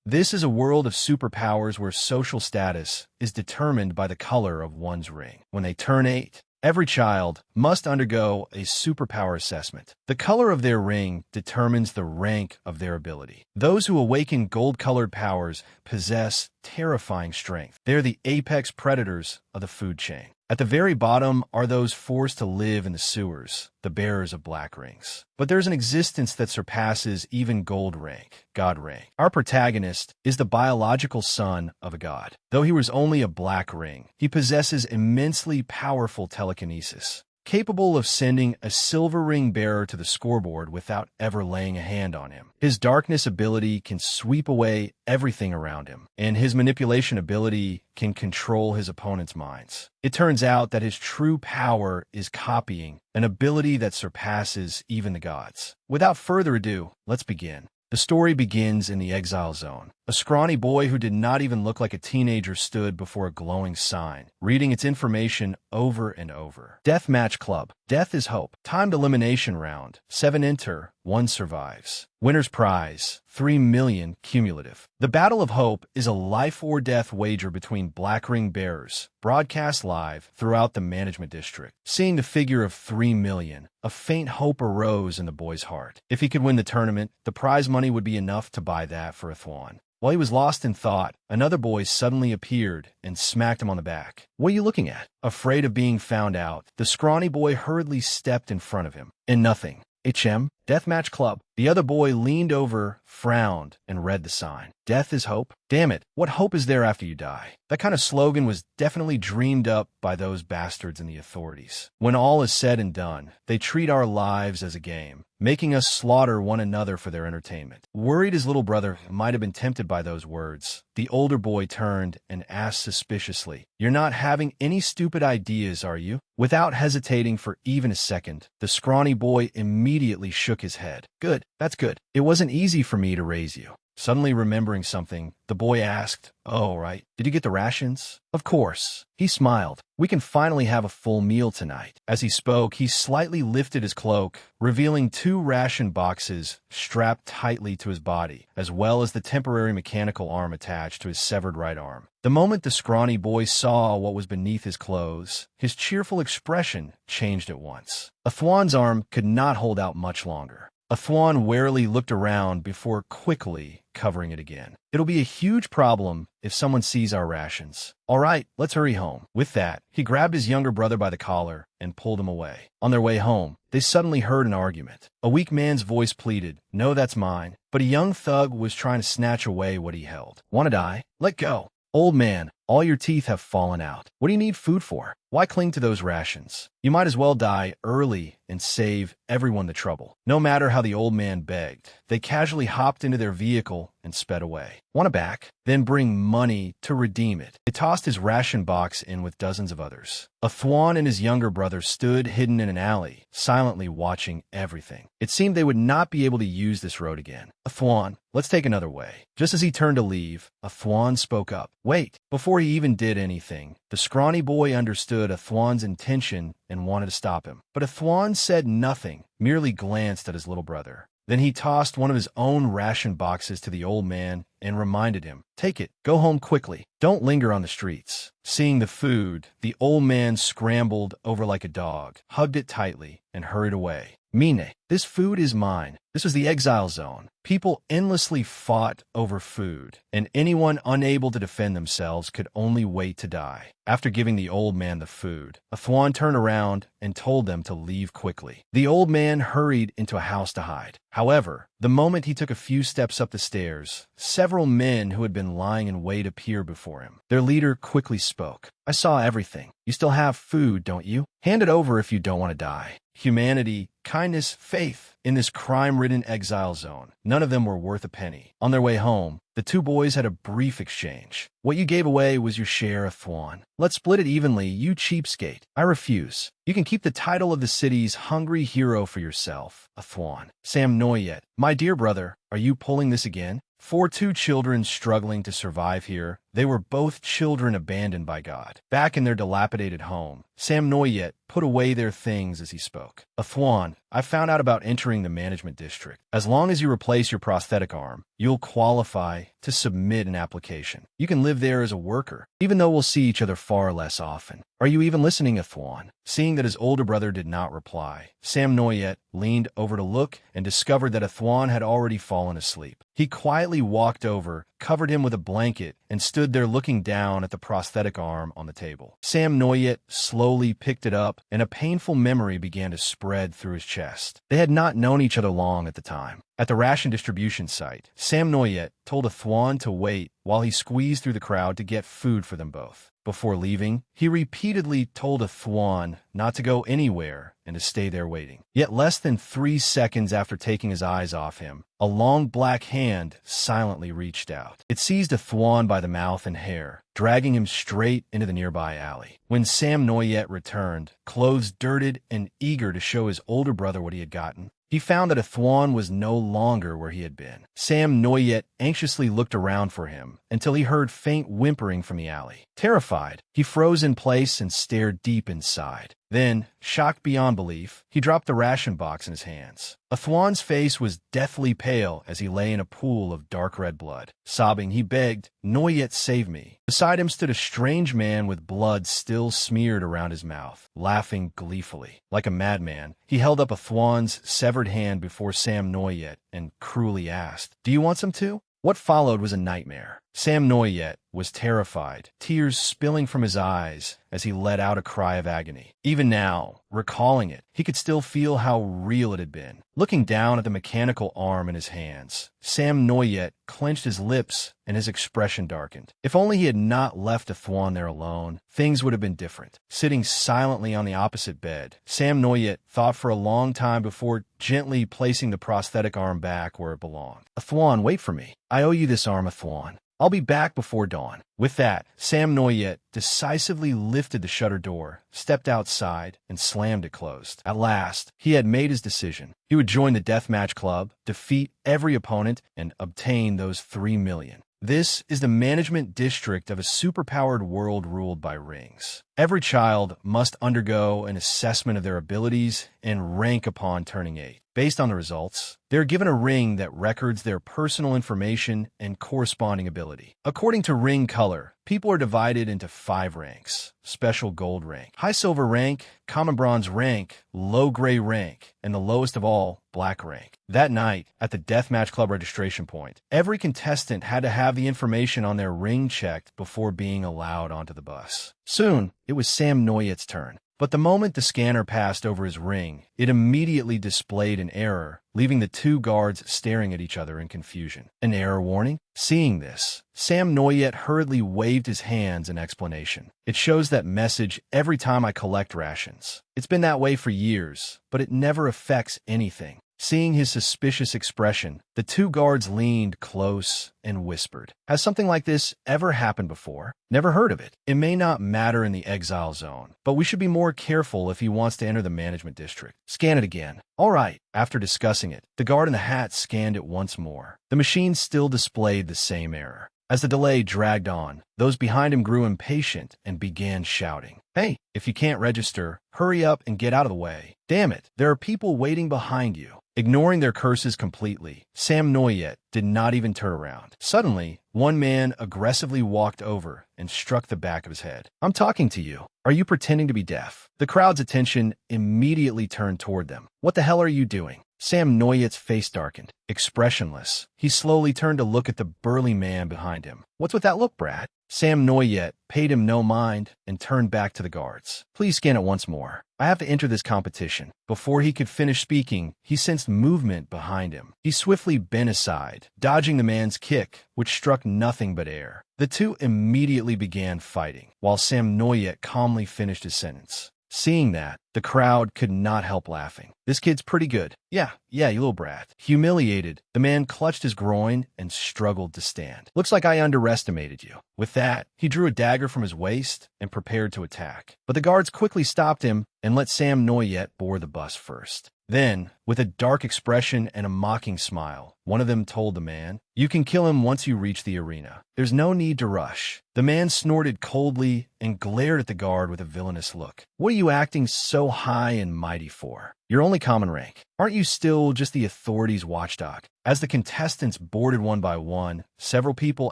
This is a world of superpowers where social status is determined by the color of one's ring. When they turn 8, every child must undergo a superpower assessment. The color of their ring determines the rank of their ability. Those who awaken gold-colored powers possess terrifying strength. They're the apex predators of the food chain. At the very bottom are those forced to live in the sewers, the bearers of black rings. But there's an existence that surpasses even gold rank, god rank. Our protagonist is the biological son of a god. Though he was only a black ring, he possesses immensely powerful telekinesis, capable of sending a silver ring bearer to the scoreboard without ever laying a hand on him. His darkness ability can sweep away everything around him, and his manipulation ability can control his opponent's minds. It turns out that his true power is copying, an ability that surpasses even the gods. Without further ado, let's begin. The story begins in the exile zone. A scrawny boy who did not even look like a teenager stood before a glowing sign, reading its information over and over. Deathmatch Club. Death is hope. Timed elimination round. 7 enter, 1 survives. Winner's prize, 3 million cumulative. The Battle of Hope is a life-or-death wager between black ring bearers, broadcast live throughout the management district. Seeing the figure of 3 million, a faint hope arose in the boy's heart. If he could win the tournament, the prize money would be enough to buy that for a thwan. While he was lost in thought, another boy suddenly appeared and smacked him on the back. "What are you looking at?" Afraid of being found out, the scrawny boy hurriedly stepped in front of him. And nothing. HM, Deathmatch Club. The other boy leaned over, frowned, and read the sign. Death is hope? Damn it, what hope is there after you die? That kind of slogan was definitely dreamed up by those bastards in the authorities. When all is said and done, they treat our lives as a game, making us slaughter one another for their entertainment. Worried his little brother might have been tempted by those words, the older boy turned and asked suspiciously, "You're not having any stupid ideas, are you?" Without hesitating for even a second, the scrawny boy immediately shook his head. "Good, that's good. It wasn't easy for me to raise you." Suddenly remembering something, the boy asked, "Oh, right. Did you get the rations?" "Of course." He smiled. "We can finally have a full meal tonight." As he spoke, he slightly lifted his cloak, revealing 2 ration boxes strapped tightly to his body, as well as the temporary mechanical arm attached to his severed right arm. The moment the scrawny boy saw what was beneath his clothes, his cheerful expression changed at once. A thwan's arm could not hold out much longer. A thwan warily looked around before quickly covering it again. "It'll be a huge problem if someone sees our rations. All right, let's hurry home." With that, he grabbed his younger brother by the collar and pulled him away. On their way home, they suddenly heard an argument. A weak man's voice pleaded, "No, that's mine." But a young thug was trying to snatch away what he held. "Want to die? Let go." "Old man, all your teeth have fallen out. What do you need food for? Why cling to those rations? You might as well die early and save everyone the trouble." No matter how the old man begged, they casually hopped into their vehicle and sped away. "Want it back? Then bring money to redeem it." He tossed his ration box in with dozens of others. A thwan and his younger brother stood hidden in an alley, silently watching everything. It seemed they would not be able to use this road again. "A thwan, let's take another way." Just as he turned to leave, a thwan spoke up. "Wait." Before he even did anything, the scrawny boy understood a thwan's intention and wanted to stop him. But a thwan said nothing, merely glanced at his little brother. Then he tossed one of his own ration boxes to the old man and reminded him, "Take it, go home quickly. Don't linger on the streets." Seeing the food, the old man scrambled over like a dog, hugged it tightly, and hurried away. "Mine, this food is mine." This was the exile zone. People endlessly fought over food, and anyone unable to defend themselves could only wait to die. After giving the old man the food, a thwan turned around and told them to leave quickly. The old man hurried into a house to hide. However, the moment he took a few steps up the stairs, several men who had been lying in wait appeared before him. Their leader quickly spoke. "I saw everything. You still have food, don't you? Hand it over if you don't want to die." Humanity, kindness, faith in this crime-ridden exile zone. None of them were worth a penny. On their way home, the 2 boys had a brief exchange. "What you gave away was your share of thwan. Let's split it evenly, you cheapskate." "I refuse. You can keep the title of the city's hungry hero for yourself." A thwan. Sam Noyet. "My dear brother, are you pulling this again?" For 2 children struggling to survive here, They were both children abandoned by God. Back in their dilapidated home, Sam Noyet put away their things as he spoke. Athwan, I found out about entering the management district. As long as you replace your prosthetic arm, you'll qualify to submit an application. You can live there as a worker, even though we'll see each other far less often. Are you even listening, Athwan? Seeing that his older brother did not reply, Sam Noyet leaned over to look and discovered that Athwan had already fallen asleep. He quietly walked over, covered him with a blanket, and stood there looking down at the prosthetic arm on the table. Sam Noyet slowly picked it up, and a painful memory began to spread through his chest. They had not known each other long at the time. At the ration distribution site, Sam Noyet told Athwan to wait while he squeezed through the crowd to get food for them both. Before leaving, he repeatedly told Athwan not to go anywhere and to stay there waiting. Yet less than 3 seconds after taking his eyes off him, a long black hand silently reached out. It seized Athwan by the mouth and hair, dragging him straight into the nearby alley. When Sam Noyet returned, clothes dirted and eager to show his older brother what he had gotten, he found that Athwan was no longer where he had been. Sam Noyet anxiously looked around for him until he heard faint whimpering from the alley. Terrified, he froze in place and stared deep inside. Then, shocked beyond belief, he dropped the ration box in his hands. Athwan's face was deathly pale as he lay in a pool of dark red blood. Sobbing, he begged, "Noyet, save me." Beside him stood a strange man with blood still smeared around his mouth, laughing gleefully. Like a madman, he held up Athwan's severed hand before Sam Noyet and cruelly asked, "Do you want some too?" What followed was a nightmare. Sam Noyet was terrified, tears spilling from his eyes as he let out a cry of agony. Even now, recalling it, he could still feel how real it had been. Looking down at the mechanical arm in his hands, Sam Noyet clenched his lips and his expression darkened. If only he had not left Athwan there alone, things would have been different. Sitting silently on the opposite bed, Sam Noyet thought for a long time before gently placing the prosthetic arm back where it belonged. "Athwan, wait for me. I owe you this arm, Athwan. I'll be back before dawn." With that, Sam Noyet decisively lifted the shutter door, stepped outside, and slammed it closed. At last, he had made his decision. He would join the deathmatch club, defeat every opponent, and obtain those 3 million. This is the management district of a superpowered world ruled by rings. Every child must undergo an assessment of their abilities and rank upon turning 8. Based on the results, they're given a ring that records their personal information and corresponding ability. According to ring color, people are divided into 5 ranks: special gold rank, high silver rank, common bronze rank, low gray rank, and the lowest of all, black rank. That night, at the Deathmatch Club registration point, every contestant had to have the information on their ring checked before being allowed onto the bus. Soon, it was Sam Noyet's turn. But the moment the scanner passed over his ring, it immediately displayed an error, leaving the 2 guards staring at each other in confusion. An error warning? Seeing this, Sam Noyet hurriedly waved his hands in explanation. "It shows that message every time I collect rations. It's been that way for years, but it never affects anything." Seeing his suspicious expression, the 2 guards leaned close and whispered, "Has something like this ever happened before?" "Never heard of it. It may not matter in the exile zone, but we should be more careful if he wants to enter the management district. Scan it again." "All right." After discussing it, the guard in the hat scanned it once more. The machine still displayed the same error. As the delay dragged on, those behind him grew impatient and began shouting, "Hey, if you can't register, hurry up and get out of the way. Damn it, there are people waiting behind you." Ignoring their curses completely, Sam Noyet did not even turn around. Suddenly, one man aggressively walked over and struck the back of his head. "I'm talking to you. Are you pretending to be deaf?" The crowd's attention immediately turned toward them. "What the hell are you doing?" Sam Noyet's face darkened. Expressionless, he slowly turned to look at the burly man behind him. "What's with that look, Brad?" Sam Noyet paid him no mind and turned back to the guards. "Please scan it once more. I have to enter this competition." Before he could finish speaking, he sensed movement behind him. He swiftly bent aside, dodging the man's kick, which struck nothing but air. The 2 immediately began fighting, while Sam Noyet calmly finished his sentence. Seeing that, the crowd could not help laughing. "This kid's pretty good. Yeah, you little brat." Humiliated, the man clutched his groin and struggled to stand. "Looks like I underestimated you." With that, he drew a dagger from his waist and prepared to attack. But the guards quickly stopped him and let Sam Noyet board the bus first. Then, With a dark expression and a mocking smile, one of them told the man, "You can kill him once you reach the arena. There's no need to rush." The man snorted coldly and glared at the guard with a villainous look. "What are you acting so high and mighty for? You're only common rank. Aren't you still just the authorities' watchdog?" As the contestants boarded one by one, several people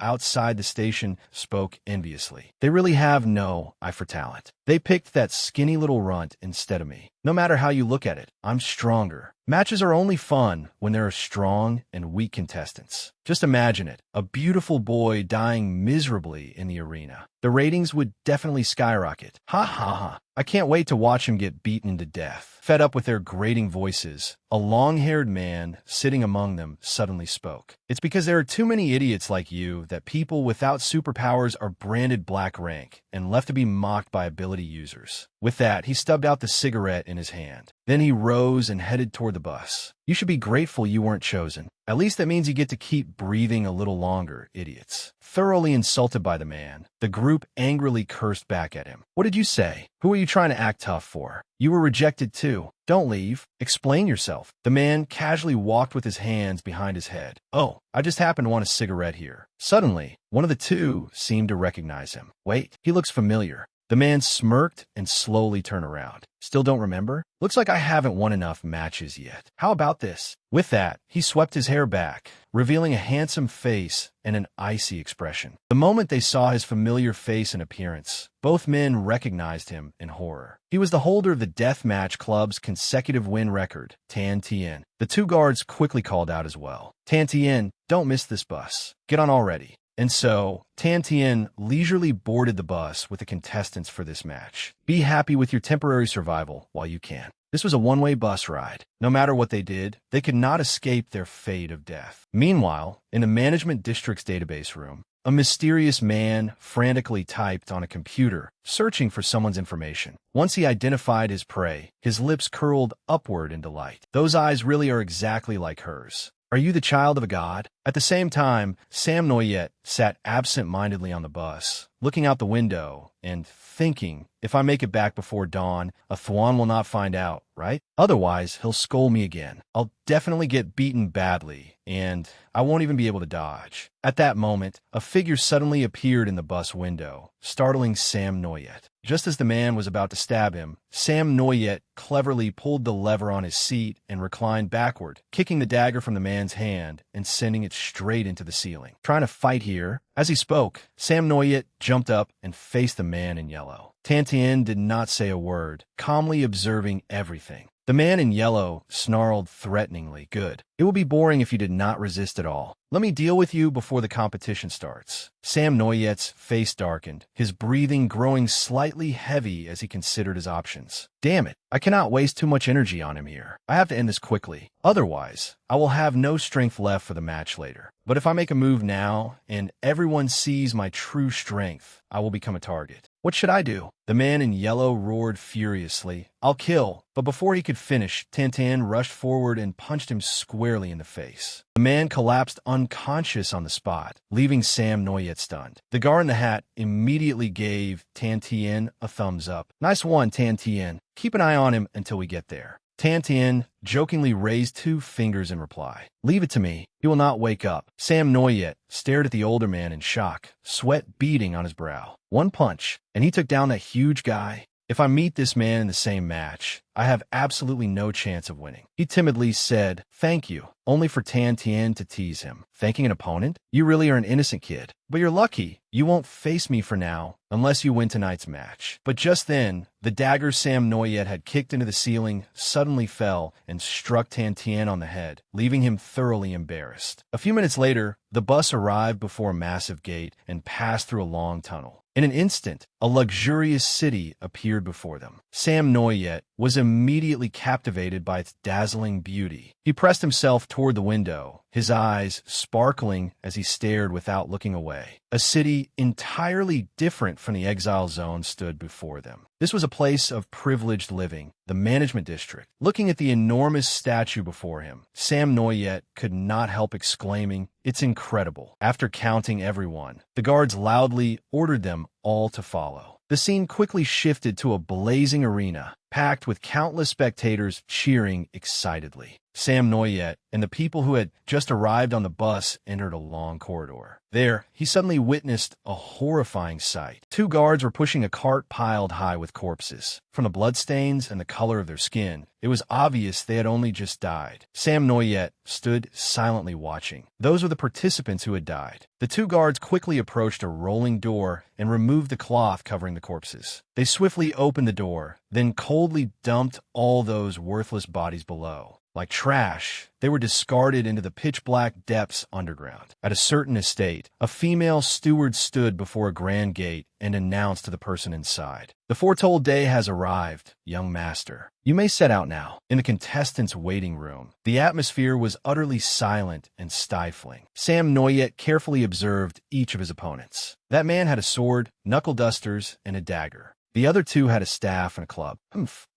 outside the station spoke enviously. "They really have no eye for talent. They picked that skinny little runt instead of me. No matter how you look at it, I'm stronger." Matches are only fun when there are strong and weak contestants. Just imagine it, a beautiful boy dying miserably in the arena. The ratings would definitely skyrocket. Ha ha ha. I can't wait to watch him get beaten to death. Fed up with their grating voices, a long-haired man sitting among them suddenly spoke. "It's because there are too many idiots like you that people without superpowers are branded black rank and left to be mocked by ability users." With that, he stubbed out the cigarette in his hand. Then he rose and headed toward the bus. "You should be grateful you weren't chosen. At least that means you get to keep breathing a little longer, idiots." Thoroughly insulted by the man, the group angrily cursed back at him. "What did you say? Who are you trying to act tough for? You were rejected too. Don't leave. Explain yourself." The man casually walked with his hands behind his head. "Oh, I just happen to want a cigarette here." Suddenly, one of the two seemed to recognize him. "Wait, he looks familiar." The man smirked and slowly turned around. "Still don't remember? Looks like I haven't won enough matches yet. How about this?" With that, he swept his hair back, revealing a handsome face and an icy expression. The moment they saw his familiar face and appearance, both men recognized him in horror. He was the holder of the Deathmatch Club's consecutive win record, Tan Tien. The two guards quickly called out as well. "Tan Tien, don't miss this bus. Get on already." And so, Tan Tien leisurely boarded the bus with the contestants for this match. Be happy with your temporary survival while you can. This was a one-way bus ride. No matter what they did, they could not escape their fate of death. Meanwhile, in the management district's database room, a mysterious man frantically typed on a computer, searching for someone's information. Once he identified his prey, his lips curled upward in delight. Those eyes really are exactly like hers. Are you the child of a god? At the same time, Sam Noyet sat absent-mindedly on the bus, looking out the window and thinking, if I make it back before dawn, a Thuan will not find out, right? Otherwise, he'll scold me again. I'll definitely get beaten badly, and I won't even be able to dodge. At that moment, a figure suddenly appeared in the bus window, startling Sam Noyet. Just as the man was about to stab him, Sam Noyet cleverly pulled the lever on his seat and reclined backward, kicking the dagger from the man's hand and sending it straight into the ceiling. "Trying to fight here?" As he spoke, Sam Noyet jumped up and faced the man in yellow. Tan Tien did not say a word, calmly observing everything. The man in yellow snarled threateningly. "Good. It will be boring if you did not resist at all. Let me deal with you before the competition starts." Sam Noyet's face darkened, his breathing growing slightly heavy as he considered his options. "Damn it, I cannot waste too much energy on him here. I have to end this quickly. Otherwise, I will have no strength left for the match later. But if I make a move now, and everyone sees my true strength, I will become a target. What should I do?" The man in yellow roared furiously. "I'll kill." But before he could finish, Tan Tien rushed forward and punched him squarely in the face. The man collapsed unconscious on the spot, leaving Sam Noyet stunned. The guard in the hat immediately gave Tan Tien a thumbs up. "Nice one, Tan Tien. Keep an eye on him until we get there." Tan Tien jokingly raised 2 fingers in reply. "Leave it to me. He will not wake up." Sam Noyet stared at the older man in shock, sweat beading on his brow. One punch, and he took down that huge guy. If I meet this man in the same match, I have absolutely no chance of winning. He timidly said, "Thank you," only for Tan Tien to tease him. "Thanking an opponent? You really are an innocent kid. But you're lucky. You won't face me for now, unless you win tonight's match." But just then, the dagger Sam Noyet had kicked into the ceiling suddenly fell and struck Tan Tien on the head, leaving him thoroughly embarrassed. A few minutes later, the bus arrived before a massive gate and passed through a long tunnel. In an instant, a luxurious city appeared before them. Sam Noyet was immediately captivated by its dazzling beauty. He pressed himself toward the window, his eyes sparkling as he stared without looking away. A city entirely different from the exile zone stood before them. This was a place of privileged living, the management district. Looking at the enormous statue before him, Sam Noyet could not help exclaiming, "It's incredible." After counting everyone, the guards loudly ordered them all to follow. The scene quickly shifted to a blazing arena. packed with countless spectators cheering excitedly. Sam Noyet and the people who had just arrived on the bus entered a long corridor. There, he suddenly witnessed a horrifying sight. Two guards were pushing a cart piled high with corpses. From the bloodstains and the color of their skin, it was obvious they had only just died. Sam Noyet stood silently watching. Those were the participants who had died. The two guards quickly approached a rolling door and removed the cloth covering the corpses. They swiftly opened the door, then coldly dumped all those worthless bodies below. Like trash, they were discarded into the pitch-black depths underground. At a certain estate, a female steward stood before a grand gate and announced to the person inside, "The foretold day has arrived, young master. You may set out now." In the contestants' waiting room, the atmosphere was utterly silent and stifling. Sam Noyet carefully observed each of his opponents. That man had a sword, knuckle dusters, and a dagger. The other two had a staff and a club.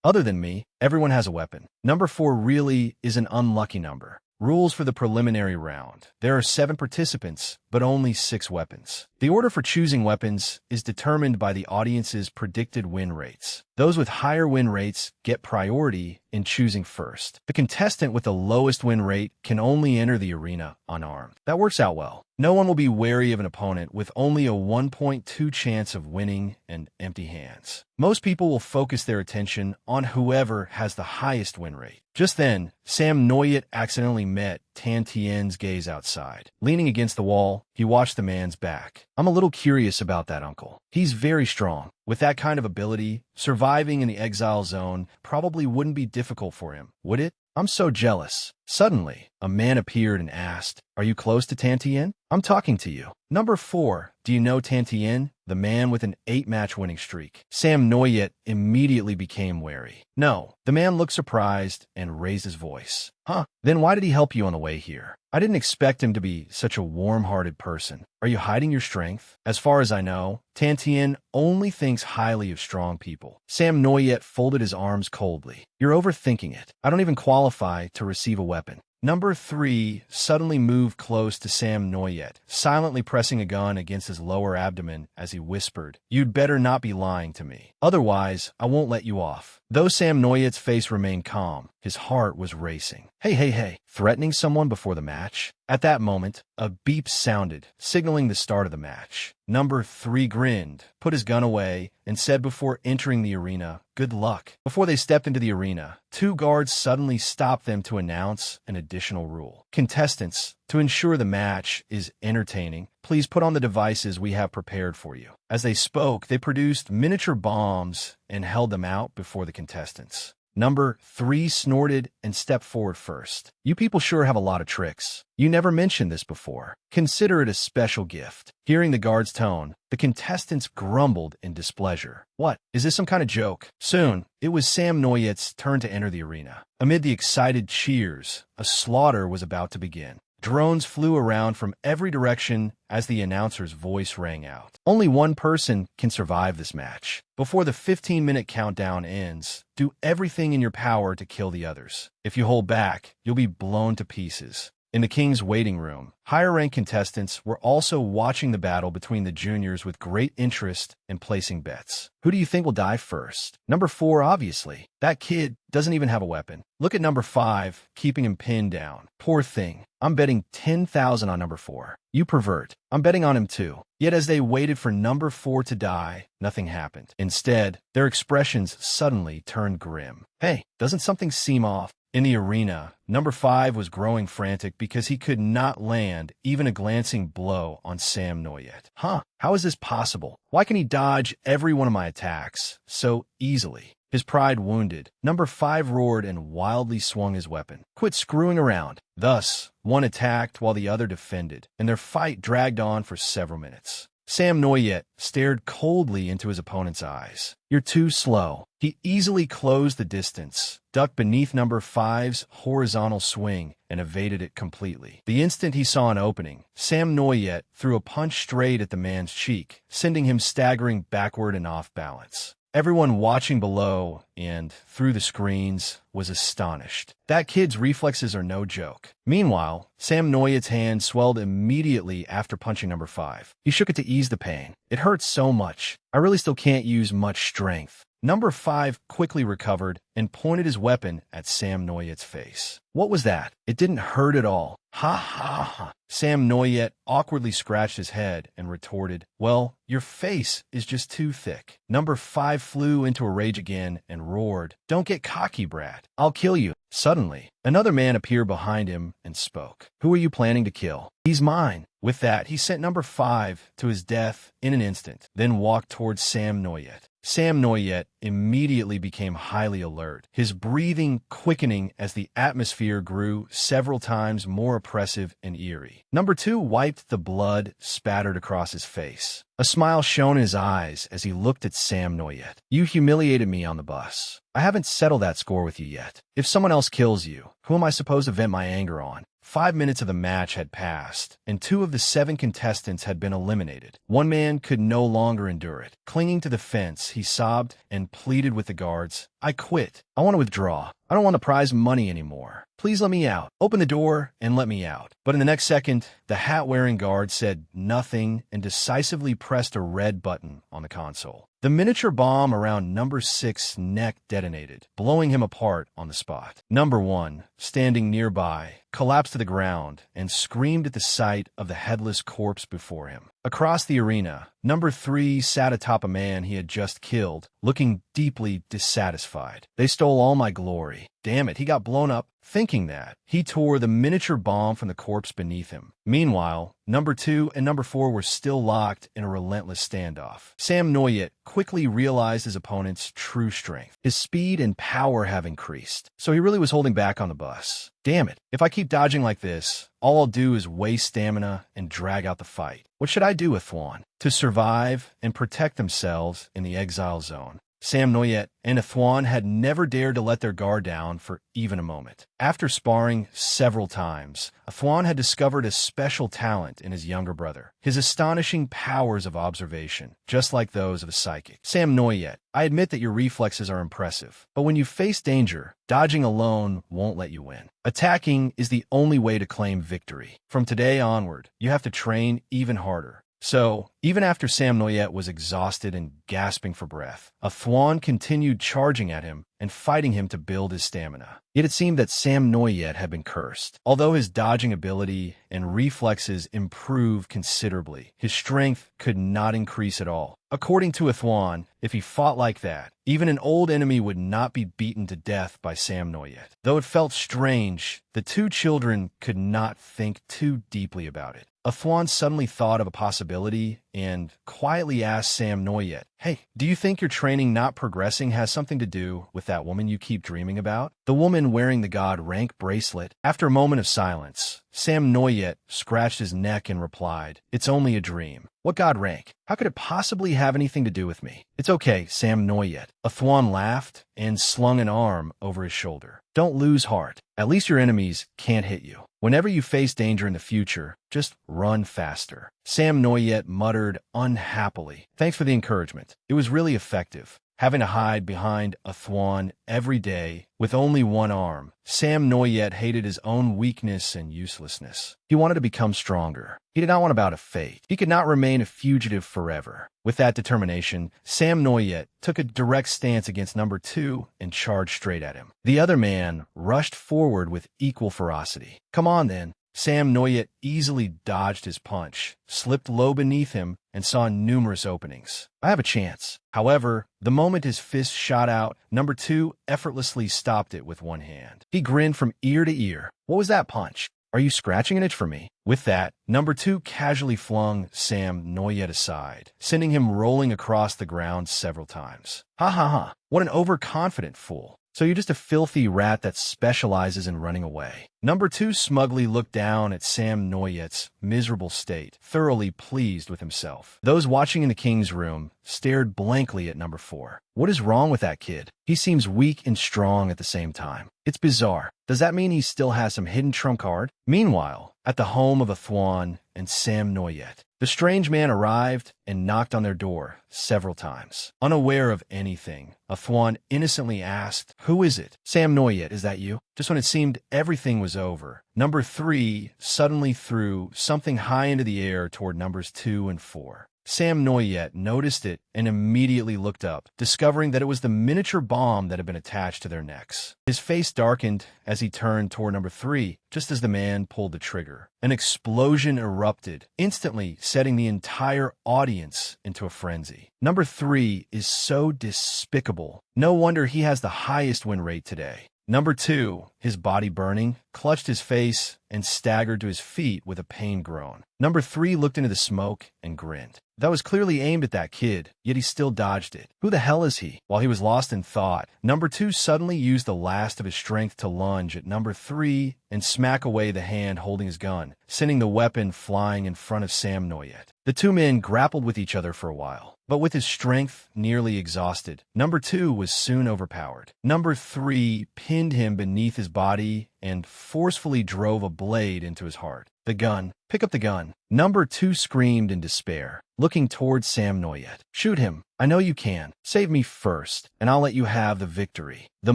Other than me, everyone has a weapon. Number 4 really is an unlucky number. Rules for the preliminary round. There are 7 participants, but only 6 weapons. The order for choosing weapons is determined by the audience's predicted win rates. Those with higher win rates get priority in choosing first. The contestant with the lowest win rate can only enter the arena unarmed. That works out well. No one will be wary of an opponent with only a 1.2 chance of winning and empty hands. Most people will focus their attention on whoever has the highest win rate. Just then, Sam Noyet accidentally met Tan Tien's gaze outside. Leaning against the wall, he watched the man's back. "I'm a little curious about that uncle. He's very strong. With that kind of ability, surviving in the exile zone probably wouldn't be difficult for him, would it? I'm so jealous." Suddenly, a man appeared and asked, "Are you close to Tan Tien? I'm talking to you." Number 4, do you know Tan Tien? The man with an 8-match winning streak. Sam Noyet immediately became wary. No. The man looked surprised and raised his voice. "Huh? Then why did he help you on the way here? I didn't expect him to be such a warm-hearted person. Are you hiding your strength? As far as I know, Tan Tien only thinks highly of strong people." Sam Noyet folded his arms coldly. "You're overthinking it. I don't even qualify to receive a weapon." Number 3 suddenly moved close to Sam Noyet, silently pressing a gun against his lower abdomen as he whispered, "You'd better not be lying to me. Otherwise, I won't let you off." Though Sam Noyet's face remained calm, his heart was racing. Hey, threatening someone before the match? At that moment, a beep sounded, signaling the start of the match. Number 3 grinned, put his gun away, and said before entering the arena, "Good luck." Before they stepped into the arena, 2 guards suddenly stopped them to announce an additional rule. "Contestants, to ensure the match is entertaining, please put on the devices we have prepared for you." As they spoke, they produced miniature bombs and held them out before the contestants. Number 3 snorted and stepped forward first. "You people sure have a lot of tricks. You never mentioned this before. Consider it a special gift." Hearing the guard's tone, the contestants grumbled in displeasure. "What? Is this some kind of joke?" Soon, it was Sam Noyet's turn to enter the arena. Amid the excited cheers, a slaughter was about to begin. Drones flew around from every direction as the announcer's voice rang out. Only one person can survive this match. Before the 15-minute countdown ends, do everything in your power to kill the others. If you hold back, you'll be blown to pieces. In the king's waiting room, higher-ranked contestants were also watching the battle between the juniors with great interest and placing bets. Who do you think will die first? Number 4, obviously. That kid doesn't even have a weapon. Look at number 5, keeping him pinned down. Poor thing. I'm betting 10,000 on number 4. You pervert. I'm betting on him too. Yet as they waited for number 4 to die, nothing happened. Instead, their expressions suddenly turned grim. Hey, doesn't something seem off? In the arena, number 5 was growing frantic because he could not land even a glancing blow on Sam Noyet. How is this possible? Why can he dodge every one of my attacks so easily? His pride wounded, number 5 roared and wildly swung his weapon. "Quit screwing around." Thus, one attacked while the other defended, and their fight dragged on for several minutes. Sam Noyet stared coldly into his opponent's eyes. "You're too slow." He easily closed the distance, ducked beneath number 5's horizontal swing, and evaded it completely. The instant he saw an opening, Sam Noyet threw a punch straight at the man's cheek, sending him staggering backward and off balance. Everyone watching below and through the screens was astonished. That kid's reflexes are no joke. Meanwhile, Sam Noyet's hand swelled immediately after punching number 5. He shook it to ease the pain. It hurts so much. I really still can't use much strength. Number 5 quickly recovered and pointed his weapon at Sam Noyet's face. What was that? It didn't hurt at all. Ha ha ha. Sam Noyet awkwardly scratched his head and retorted, well, your face is just too thick. Number 5 flew into a rage again and roared, don't get cocky, brat. I'll kill you. Suddenly, another man appeared behind him and spoke. Who are you planning to kill? He's mine. With that, he sent number 5 to his death in an instant, then walked towards Sam Noyet. Sam Noyet immediately became highly alert, his breathing quickening as the atmosphere grew several times more oppressive and eerie. Number 2 wiped the blood spattered across his face. A smile shone in his eyes as he looked at Sam Noyet. You humiliated me on the bus. I haven't settled that score with you yet. If someone else kills you, who am I supposed to vent my anger on? 5 minutes of the match had passed, and 2 of the 7 contestants had been eliminated. One man could no longer endure it. Clinging to the fence, he sobbed and pleaded with the guards, I quit. I want to withdraw. I don't want the prize money anymore. Please let me out. Open the door and let me out. But in the next second, the hat-wearing guard said nothing and decisively pressed a red button on the console. The miniature bomb around number 6's neck detonated, blowing him apart on the spot. Number 1, standing nearby, collapsed to the ground and screamed at the sight of the headless corpse before him. Across the arena, number 3 sat atop a man he had just killed, looking deeply dissatisfied. They stole all my glory. Damn it, he got blown up. Thinking that, he tore the miniature bomb from the corpse beneath him. Meanwhile, number 2 and number 4 were still locked in a relentless standoff. Sam Noyet quickly realized his opponent's true strength. His speed and power have increased, so he really was holding back on the bus. Damn it, if I keep dodging like this, all I'll do is waste stamina and drag out the fight. What should I do with Thwan? To survive and protect themselves in the exile zone, Sam Noyet and Thwan had never dared to let their guard down for even a moment. After sparring several times, Thwan had discovered a special talent in his younger brother, his astonishing powers of observation, just like those of a psychic. Sam Noyet, I admit that your reflexes are impressive, but when you face danger, dodging alone won't let you win. Attacking is the only way to claim victory. From today onward, you have to train even harder. So, even after Sam Noyet was exhausted and gasping for breath, Thwan continued charging at him and fighting him to build his stamina. Yet it seemed that Sam Noyet had been cursed. Although his dodging ability and reflexes improved considerably, his strength could not increase at all. According to Thwan, if he fought like that, even an old enemy would not be beaten to death by Sam Noyet. Though it felt strange, the 2 children could not think too deeply about it. Thwan suddenly thought of a possibility and quietly asked Sam Noyet, hey, do you think your training not progressing has something to do with that woman you keep dreaming about? The woman wearing the god rank bracelet. After a moment of silence, Sam Noyet scratched his neck and replied, it's only a dream. What god rank? How could it possibly have anything to do with me? It's okay, Sam Noyet. Thwan laughed and slung an arm over his shoulder. Don't lose heart. At least your enemies can't hit you. Whenever you face danger in the future, just run faster. Sam Noyet muttered unhappily. Thanks for the encouragement. It was really effective. Having to hide behind Thwan every day with only one arm, Sam Noyet hated his own weakness and uselessness. He wanted to become stronger. He did not want to bow to fate. He could not remain a fugitive forever. With that determination, Sam Noyet took a direct stance against number 2 and charged straight at him. The other man rushed forward with equal ferocity. Come on then. Sam Noyet easily dodged his punch, slipped low beneath him, and saw numerous openings. I have a chance. However, the moment his fist shot out, number 2 effortlessly stopped it with one hand. He grinned from ear to ear. What was that punch? Are you scratching an itch for me? With that, number 2 casually flung Sam Noyet aside, sending him rolling across the ground several times. Ha ha ha, what an overconfident fool. So you're just a filthy rat that specializes in running away. Number 2 smugly looked down at Sam Noyet's miserable state, thoroughly pleased with himself. Those watching in the king's room stared blankly at number 4. What is wrong with that kid? He seems weak and strong at the same time. It's bizarre. Does that mean he still has some hidden trump card? Meanwhile, at the home of Athwan and Sam Noyet, the strange man arrived and knocked on their door several times. Unaware of anything, Athwan innocently asked, "Who is it?" "Sam Noyet, is that you?" Just when it seemed everything was over, number 3 suddenly threw something high into the air toward numbers 2 and 4. Sam Noyet noticed it and immediately looked up, discovering that it was the miniature bomb that had been attached to their necks. His face darkened as he turned toward number 3, just as the man pulled the trigger. An explosion erupted, instantly setting the entire audience into a frenzy. Number 3 is so despicable. No wonder he has the highest win rate today. Number 2, his body burning, clutched his face and staggered to his feet with a pain groan. Number 3 looked into the smoke and grinned. That was clearly aimed at that kid, yet he still dodged it. Who the hell is he? While he was lost in thought, number 2 suddenly used the last of his strength to lunge at number 3 and smack away the hand holding his gun, sending the weapon flying in front of Sam Noyet. The two men grappled with each other for a while, but with his strength nearly exhausted, number 2 was soon overpowered. Number 3 pinned him beneath his body and forcefully drove a blade into his heart. "The gun. Pick up the gun." Number 2 screamed in despair, looking towards Sam Noyet. "Shoot him. I know you can. Save me first, and I'll let you have the victory. The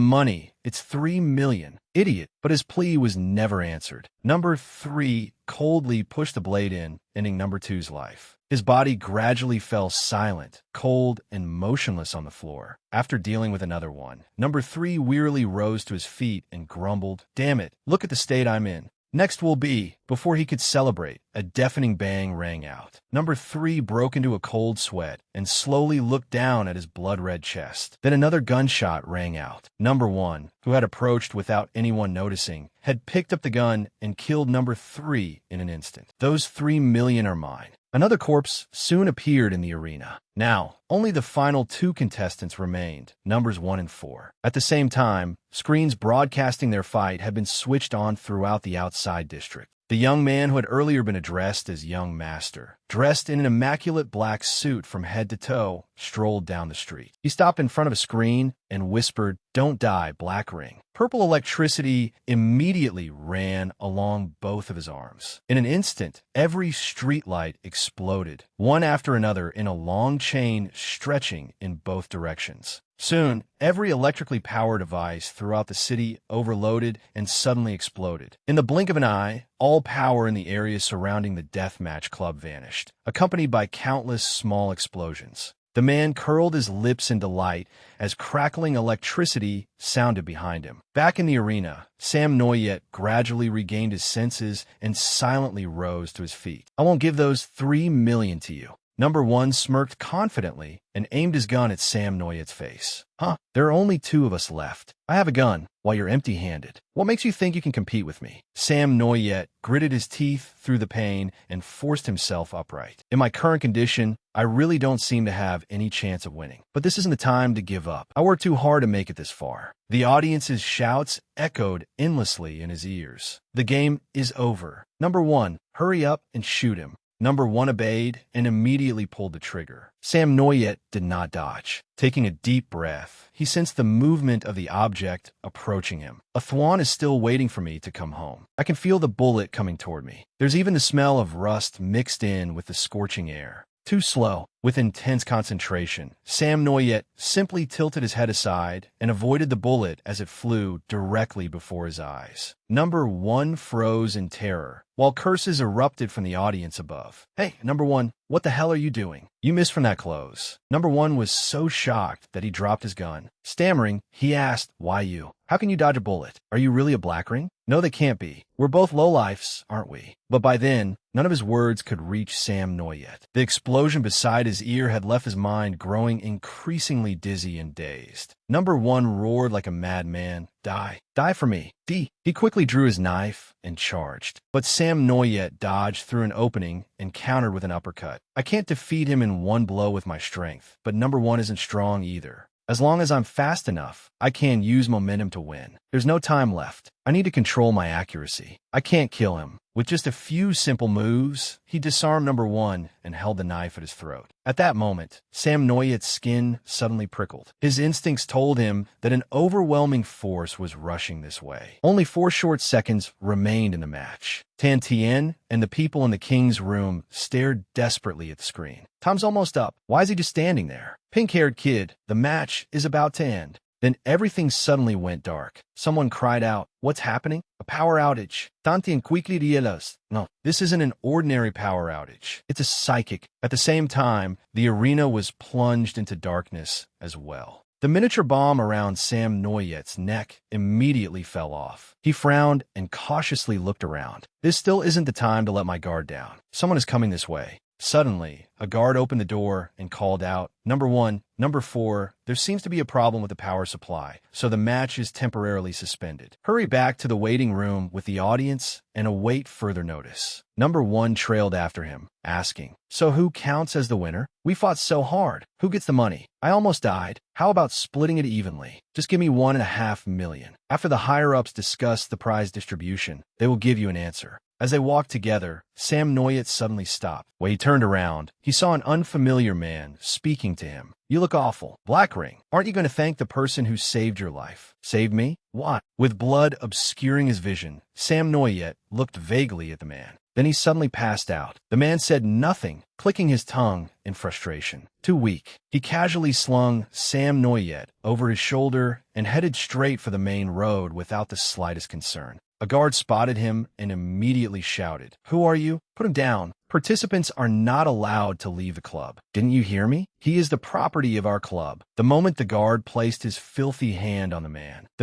money. It's 3 million. Idiot." But his plea was never answered. Number 3 coldly pushed the blade in, ending number 2's life. His body gradually fell silent, cold, and motionless on the floor. After dealing with another one, number 3 wearily rose to his feet and grumbled, "Damn it, look at the state I'm in. Next will be." Before he could celebrate, a deafening bang rang out. Number 3 broke into a cold sweat and slowly looked down at his blood-red chest. Then another gunshot rang out. Number 1, who had approached without anyone noticing, had picked up the gun and killed number 3 in an instant. "Those 3 million are mine." Another corpse soon appeared in the arena. Now, only the final 2 contestants remained, numbers 1 and 4. At the same time, screens broadcasting their fight had been switched on throughout the outside district. The young man who had earlier been addressed as Young Master, dressed in an immaculate black suit from head to toe, strolled down the street. He stopped in front of a screen and whispered, "Don't die, Black Ring." Purple electricity immediately ran along both of his arms. In an instant, every streetlight exploded, one after another in a long chain stretching in both directions. Soon, every electrically powered device throughout the city overloaded and suddenly exploded. In the blink of an eye, all power in the area surrounding the deathmatch club vanished, accompanied by countless small explosions. The man curled his lips in delight as crackling electricity sounded behind him. Back in the arena, Sam Noyet gradually regained his senses and silently rose to his feet. "I won't give those 3 million to you." Number 1 smirked confidently and aimed his gun at Sam Noyet's face. "Huh, there are only 2 of us left. I have a gun, while you're empty-handed. What makes you think you can compete with me?" Sam Noyet gritted his teeth through the pain and forced himself upright. "In my current condition, I really don't seem to have any chance of winning. But this isn't the time to give up. I worked too hard to make it this far." The audience's shouts echoed endlessly in his ears. "The game is over. Number 1, hurry up and shoot him." Number 1 obeyed and immediately pulled the trigger. Sam Noyet did not dodge. Taking a deep breath, he sensed the movement of the object approaching him. "Athwan is still waiting for me to come home. I can feel the bullet coming toward me. There's even the smell of rust mixed in with the scorching air." Too slow. With intense concentration, Sam Noyet simply tilted his head aside and avoided the bullet as it flew directly before his eyes. Number 1 froze in terror, while curses erupted from the audience above. "Hey, Number 1, what the hell are you doing? You missed from that close." Number 1 was so shocked that he dropped his gun. Stammering, he asked, "Why you? How can you dodge a bullet? Are you really a Black Ring?" "No, they can't be. We're both lowlifes, aren't we?" But by then, none of his words could reach Sam Noyet. The explosion beside his ear had left his mind growing increasingly dizzy and dazed. Number 1 roared like a madman, "Die. Die for me. D." He quickly drew his knife and charged. But Sam Noyet dodged through an opening and countered with an uppercut. "I can't defeat him in one blow with my strength, but Number 1 isn't strong either. As long as I'm fast enough, I can use momentum to win. There's no time left. I need to control my accuracy. I can't kill him. With just a few simple moves, he disarmed number one and held the knife at his throat. At that moment, Sam Noyet's skin suddenly prickled. His instincts told him that an overwhelming force was rushing this way. Only 4 short seconds remained in the match. Tan Tien and the people in the king's room stared desperately at the screen. Time's almost up. Why is he just standing there? Pink-haired kid, the match is about to end. Then everything suddenly went dark. Someone cried out, "What's happening? A power outage." Tantien quickly realized, no, this isn't an ordinary power outage. It's a psychic. At the same time, the arena was plunged into darkness as well. The miniature bomb around Sam Noyet's neck immediately fell off. He frowned and cautiously looked around. This still isn't the time to let my guard down. Someone is coming this way. Suddenly, a guard opened the door and called out, "Number 1, Number 4, there seems to be a problem with the power supply, so the match is temporarily suspended. Hurry back to the waiting room with the audience and await further notice." Number 1 trailed after him, asking, "So who counts as the winner? We fought so hard. Who gets the money? I almost died. How about splitting it evenly? Just give me $1.5 million. After the higher-ups discuss the prize distribution, they will give you an answer." As they walked together, Sam Noyet suddenly stopped. When he turned around, he saw an unfamiliar man speaking to him. "You look awful. Black Ring, aren't you going to thank the person who saved your life?" "Saved me? What?" With blood obscuring his vision, Sam Noyet looked vaguely at the man. Then he suddenly passed out. The man said nothing, clicking his tongue in frustration. Too weak. He casually slung Sam Noyet over his shoulder and headed straight for the main road without the slightest concern. A guard spotted him and immediately shouted, "Who are you? Put him down. Participants are not allowed to leave the club. Didn't you hear me? He is the property of our club." The moment the guard placed his filthy hand on the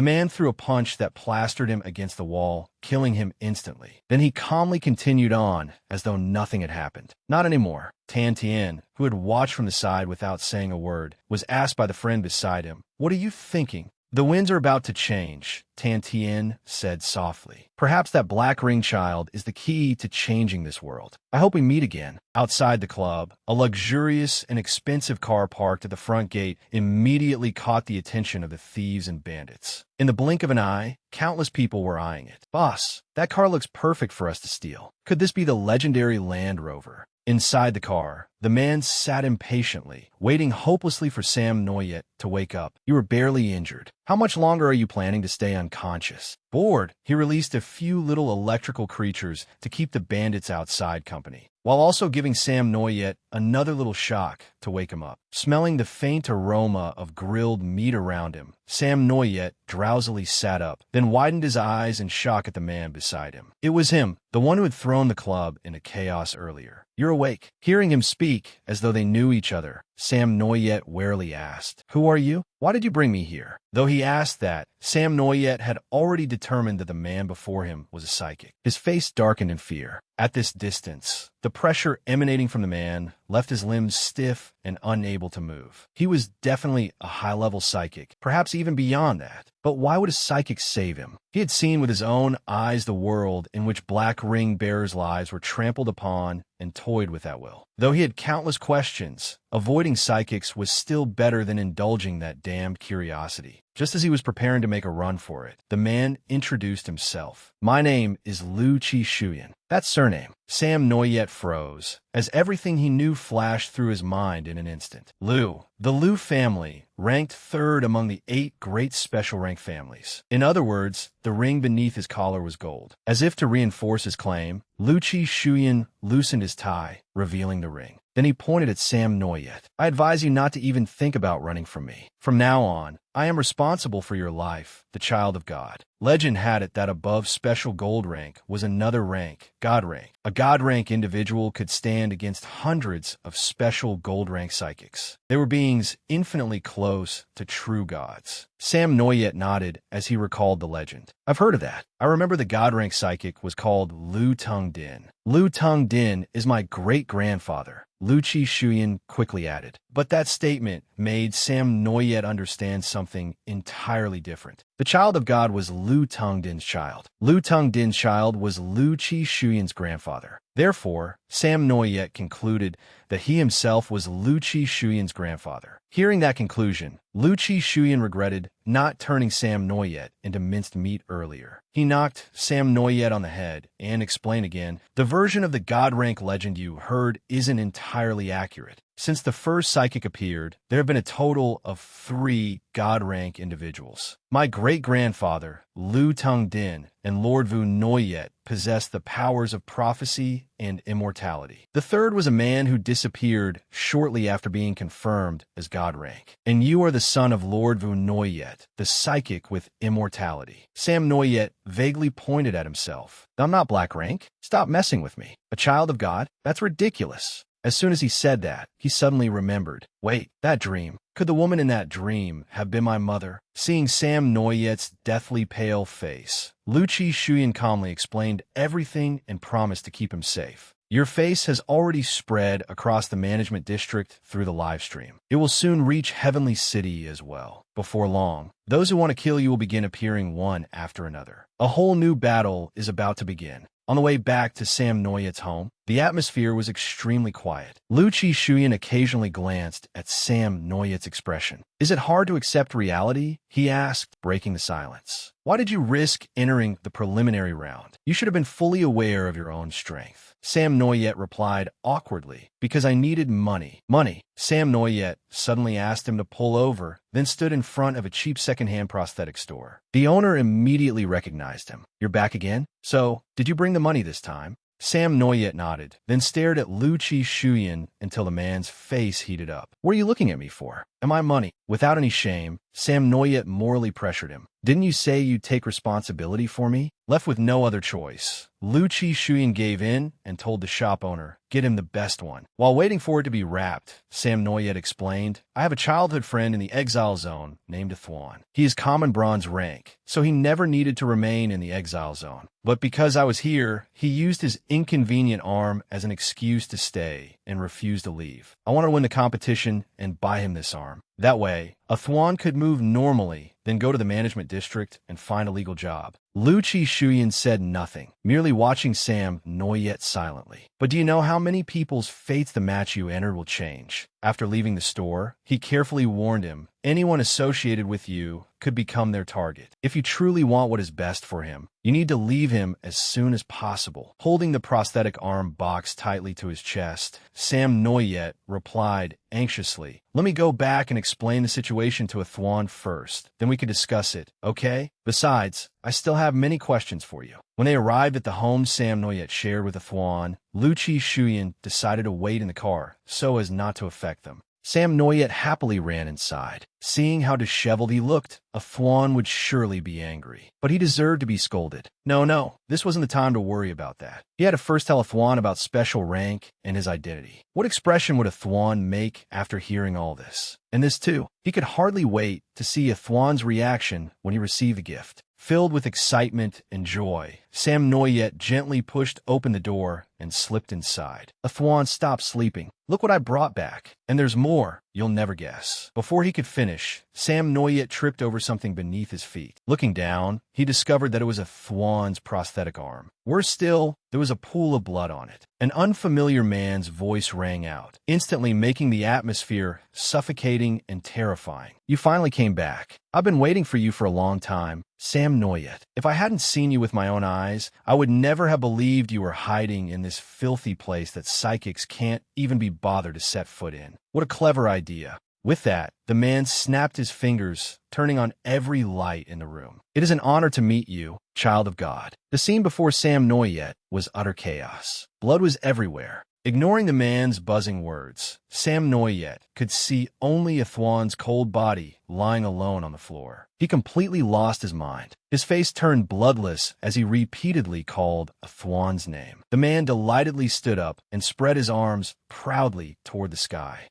man threw a punch that plastered him against the wall, killing him instantly. Then he calmly continued on as though nothing had happened. Not anymore. Tan Tien, who had watched from the side without saying a word, was asked by the friend beside him, "What are you thinking?" "The winds are about to change," Tan Tien said softly. "Perhaps that Black Ring child is the key to changing this world. I hope we meet again." Outside the club, a luxurious and expensive car parked at the front gate immediately caught the attention of the thieves and bandits. In the blink of an eye, countless people were eyeing it. "Boss, that car looks perfect for us to steal. Could this be the legendary Land Rover?" Inside the car, the man sat impatiently, waiting hopelessly for Sam Noyet to wake up. "You were barely injured. How much longer are you planning to stay unconscious?" Bored, he released a few little electrical creatures to keep the bandits outside company, while also giving Sam Noyet another little shock to wake him up. Smelling the faint aroma of grilled meat around him, Sam Noyet drowsily sat up, then widened his eyes in shock at the man beside him. It was him, the one who had thrown the club into chaos earlier. "You're awake." Hearing him speak as though they knew each other, Sam Noyet warily asked, "Who are you? Why did you bring me here?" Though he asked that, Sam Noyet had already determined that the man before him was a psychic. His face darkened in fear. At this distance, the pressure emanating from the man left his limbs stiff and unable to move. He was definitely a high-level psychic, perhaps even beyond that. But why would a psychic save him? He had seen with his own eyes the world in which Black Ring bearers' lives were trampled upon and toyed with at will. Though he had countless questions, avoiding psychics was still better than indulging that damned curiosity. Just as he was preparing to make a run for it, the man introduced himself. "My name is Lu Chi Shuyan." That surname. Sam Noyet froze, as everything he knew flashed through his mind in an instant. Lu. The Lu family ranked third among the 8 great special rank families. In other words, the ring beneath his collar was gold. As if to reinforce his claim, Lu Chi Shuyan loosened his tie, revealing the ring. Then he pointed at Sam Noyet. "I advise you not to even think about running from me. From now on, I am responsible for your life, the child of God." Legend had it that above special gold rank was another rank, God rank. A God rank individual could stand against hundreds of special gold rank psychics. They were beings infinitely close to true gods. Sam Noyet nodded as he recalled the legend. "I've heard of that. I remember the God rank psychic was called Lu Tung Din. Lu Tung Din is my great-grandfather," Lu Chi Shuyan quickly added. But that statement made Sam Noyet understand something entirely different. The child of God was Lu Tung Din's child. Lu Tung Din's child was Lu Chi Shuyan's grandfather. Therefore, Sam Noyet concluded that he himself was Lu Chi Shuyan's grandfather. Hearing that conclusion, Liu Shuyan regretted not turning Sam Noyet into minced meat earlier. He knocked Sam Noyet on the head and explained again, the version of the God rank legend you heard isn't entirely accurate. Since the first psychic appeared, there have been a total of 3 God rank individuals. My great-grandfather, Liu Tongdin, and Lord Vu Noyet possessed the powers of prophecy and immortality. The third was a man who disappeared shortly after being confirmed as God rank. And you are the son of Lord Vu Noyet, the psychic with immortality. Sam Noyet vaguely pointed at himself. I'm not black rank. Stop messing with me. A child of God? That's ridiculous. As soon as he said that, he suddenly remembered. Wait, that dream. Could the woman in that dream have been my mother? Seeing Sam Noyet's deathly pale face, Liu Shuyan calmly explained everything and promised to keep him safe. Your face has already spread across the management district through the live stream. It will soon reach Heavenly City as well. Before long, those who want to kill you will begin appearing one after another. A whole new battle is about to begin. On the way back to Sam Noyet's home, the atmosphere was extremely quiet. Liu Shuyan occasionally glanced at Sam Noyet's expression. Is it hard to accept reality? He asked, breaking the silence. Why did you risk entering the preliminary round? You should have been fully aware of your own strength. Sam Noyet replied awkwardly, because I needed money. Money. Sam Noyet suddenly asked him to pull over, then stood in front of a cheap secondhand prosthetic store. The owner immediately recognized him. You're back again? So, did you bring the money this time? Sam Noyet nodded, then stared at Liu Shuyan until the man's face heated up. What are you looking at me for? Am I money? Without any shame, Sam Noyet morally pressured him. Didn't you say you'd take responsibility for me? Left with no other choice, Liu Shuyan gave in and told the shop owner, get him the best one. While waiting for it to be wrapped, Sam Noyet explained, I have a childhood friend in the exile zone named Thwan. He is common bronze rank, so he never needed to remain in the exile zone. But because I was here, he used his inconvenient arm as an excuse to stay and refused to leave. I wanted to win the competition and buy him this arm. That way, Thwan could move normally, then go to the management district and find a legal job. Liu Shuyan said nothing, merely watching Sam Noyet silently. But do you know how many people's fates the match you entered will change? After leaving the store, he carefully warned him, anyone associated with you could become their target. If you truly want what is best for him, you need to leave him as soon as possible. Holding the prosthetic arm boxed tightly to his chest, Sam Noyet replied anxiously, let me go back and explain the situation to Thwan first, then we can discuss it, okay? Besides, I still have many questions for you. When they arrived at the home Sam Noyet shared with Thwan, Liu Shuyan decided to wait in the car so as not to affect them. Sam Noyet happily ran inside. Seeing how disheveled he looked, Thwan would surely be angry. But he deserved to be scolded. No, this wasn't the time to worry about that. He had to first tell Thwan about special rank and his identity. What expression would Thwan make after hearing all this? And this too. He could hardly wait to see Thwan's reaction when he received the gift. Filled with excitement and joy, Sam Noyet gently pushed open the door and slipped inside. Thwan stopped sleeping. Look what I brought back. And there's more. You'll never guess. Before he could finish, Sam Noyet tripped over something beneath his feet. Looking down, he discovered that it was Thwan's prosthetic arm. Worse still, there was a pool of blood on it. An unfamiliar man's voice rang out, instantly making the atmosphere suffocating and terrifying. You finally came back. I've been waiting for you for a long time. Sam Noyet. If I hadn't seen you with my own eyes, I would never have believed you were hiding in this filthy place that psychics can't even be bothered to set foot in. What a clever idea. With that, the man snapped his fingers, turning on every light in the room. It is an honor to meet you, child of God. The scene before Sam Noyet was utter chaos. Blood was everywhere. Ignoring the man's buzzing words, Sam Noyet could see only Thwan's cold body lying alone on the floor. He completely lost his mind. His face turned bloodless as he repeatedly called Thwan's name. The man delightedly stood up and spread his arms proudly toward the sky.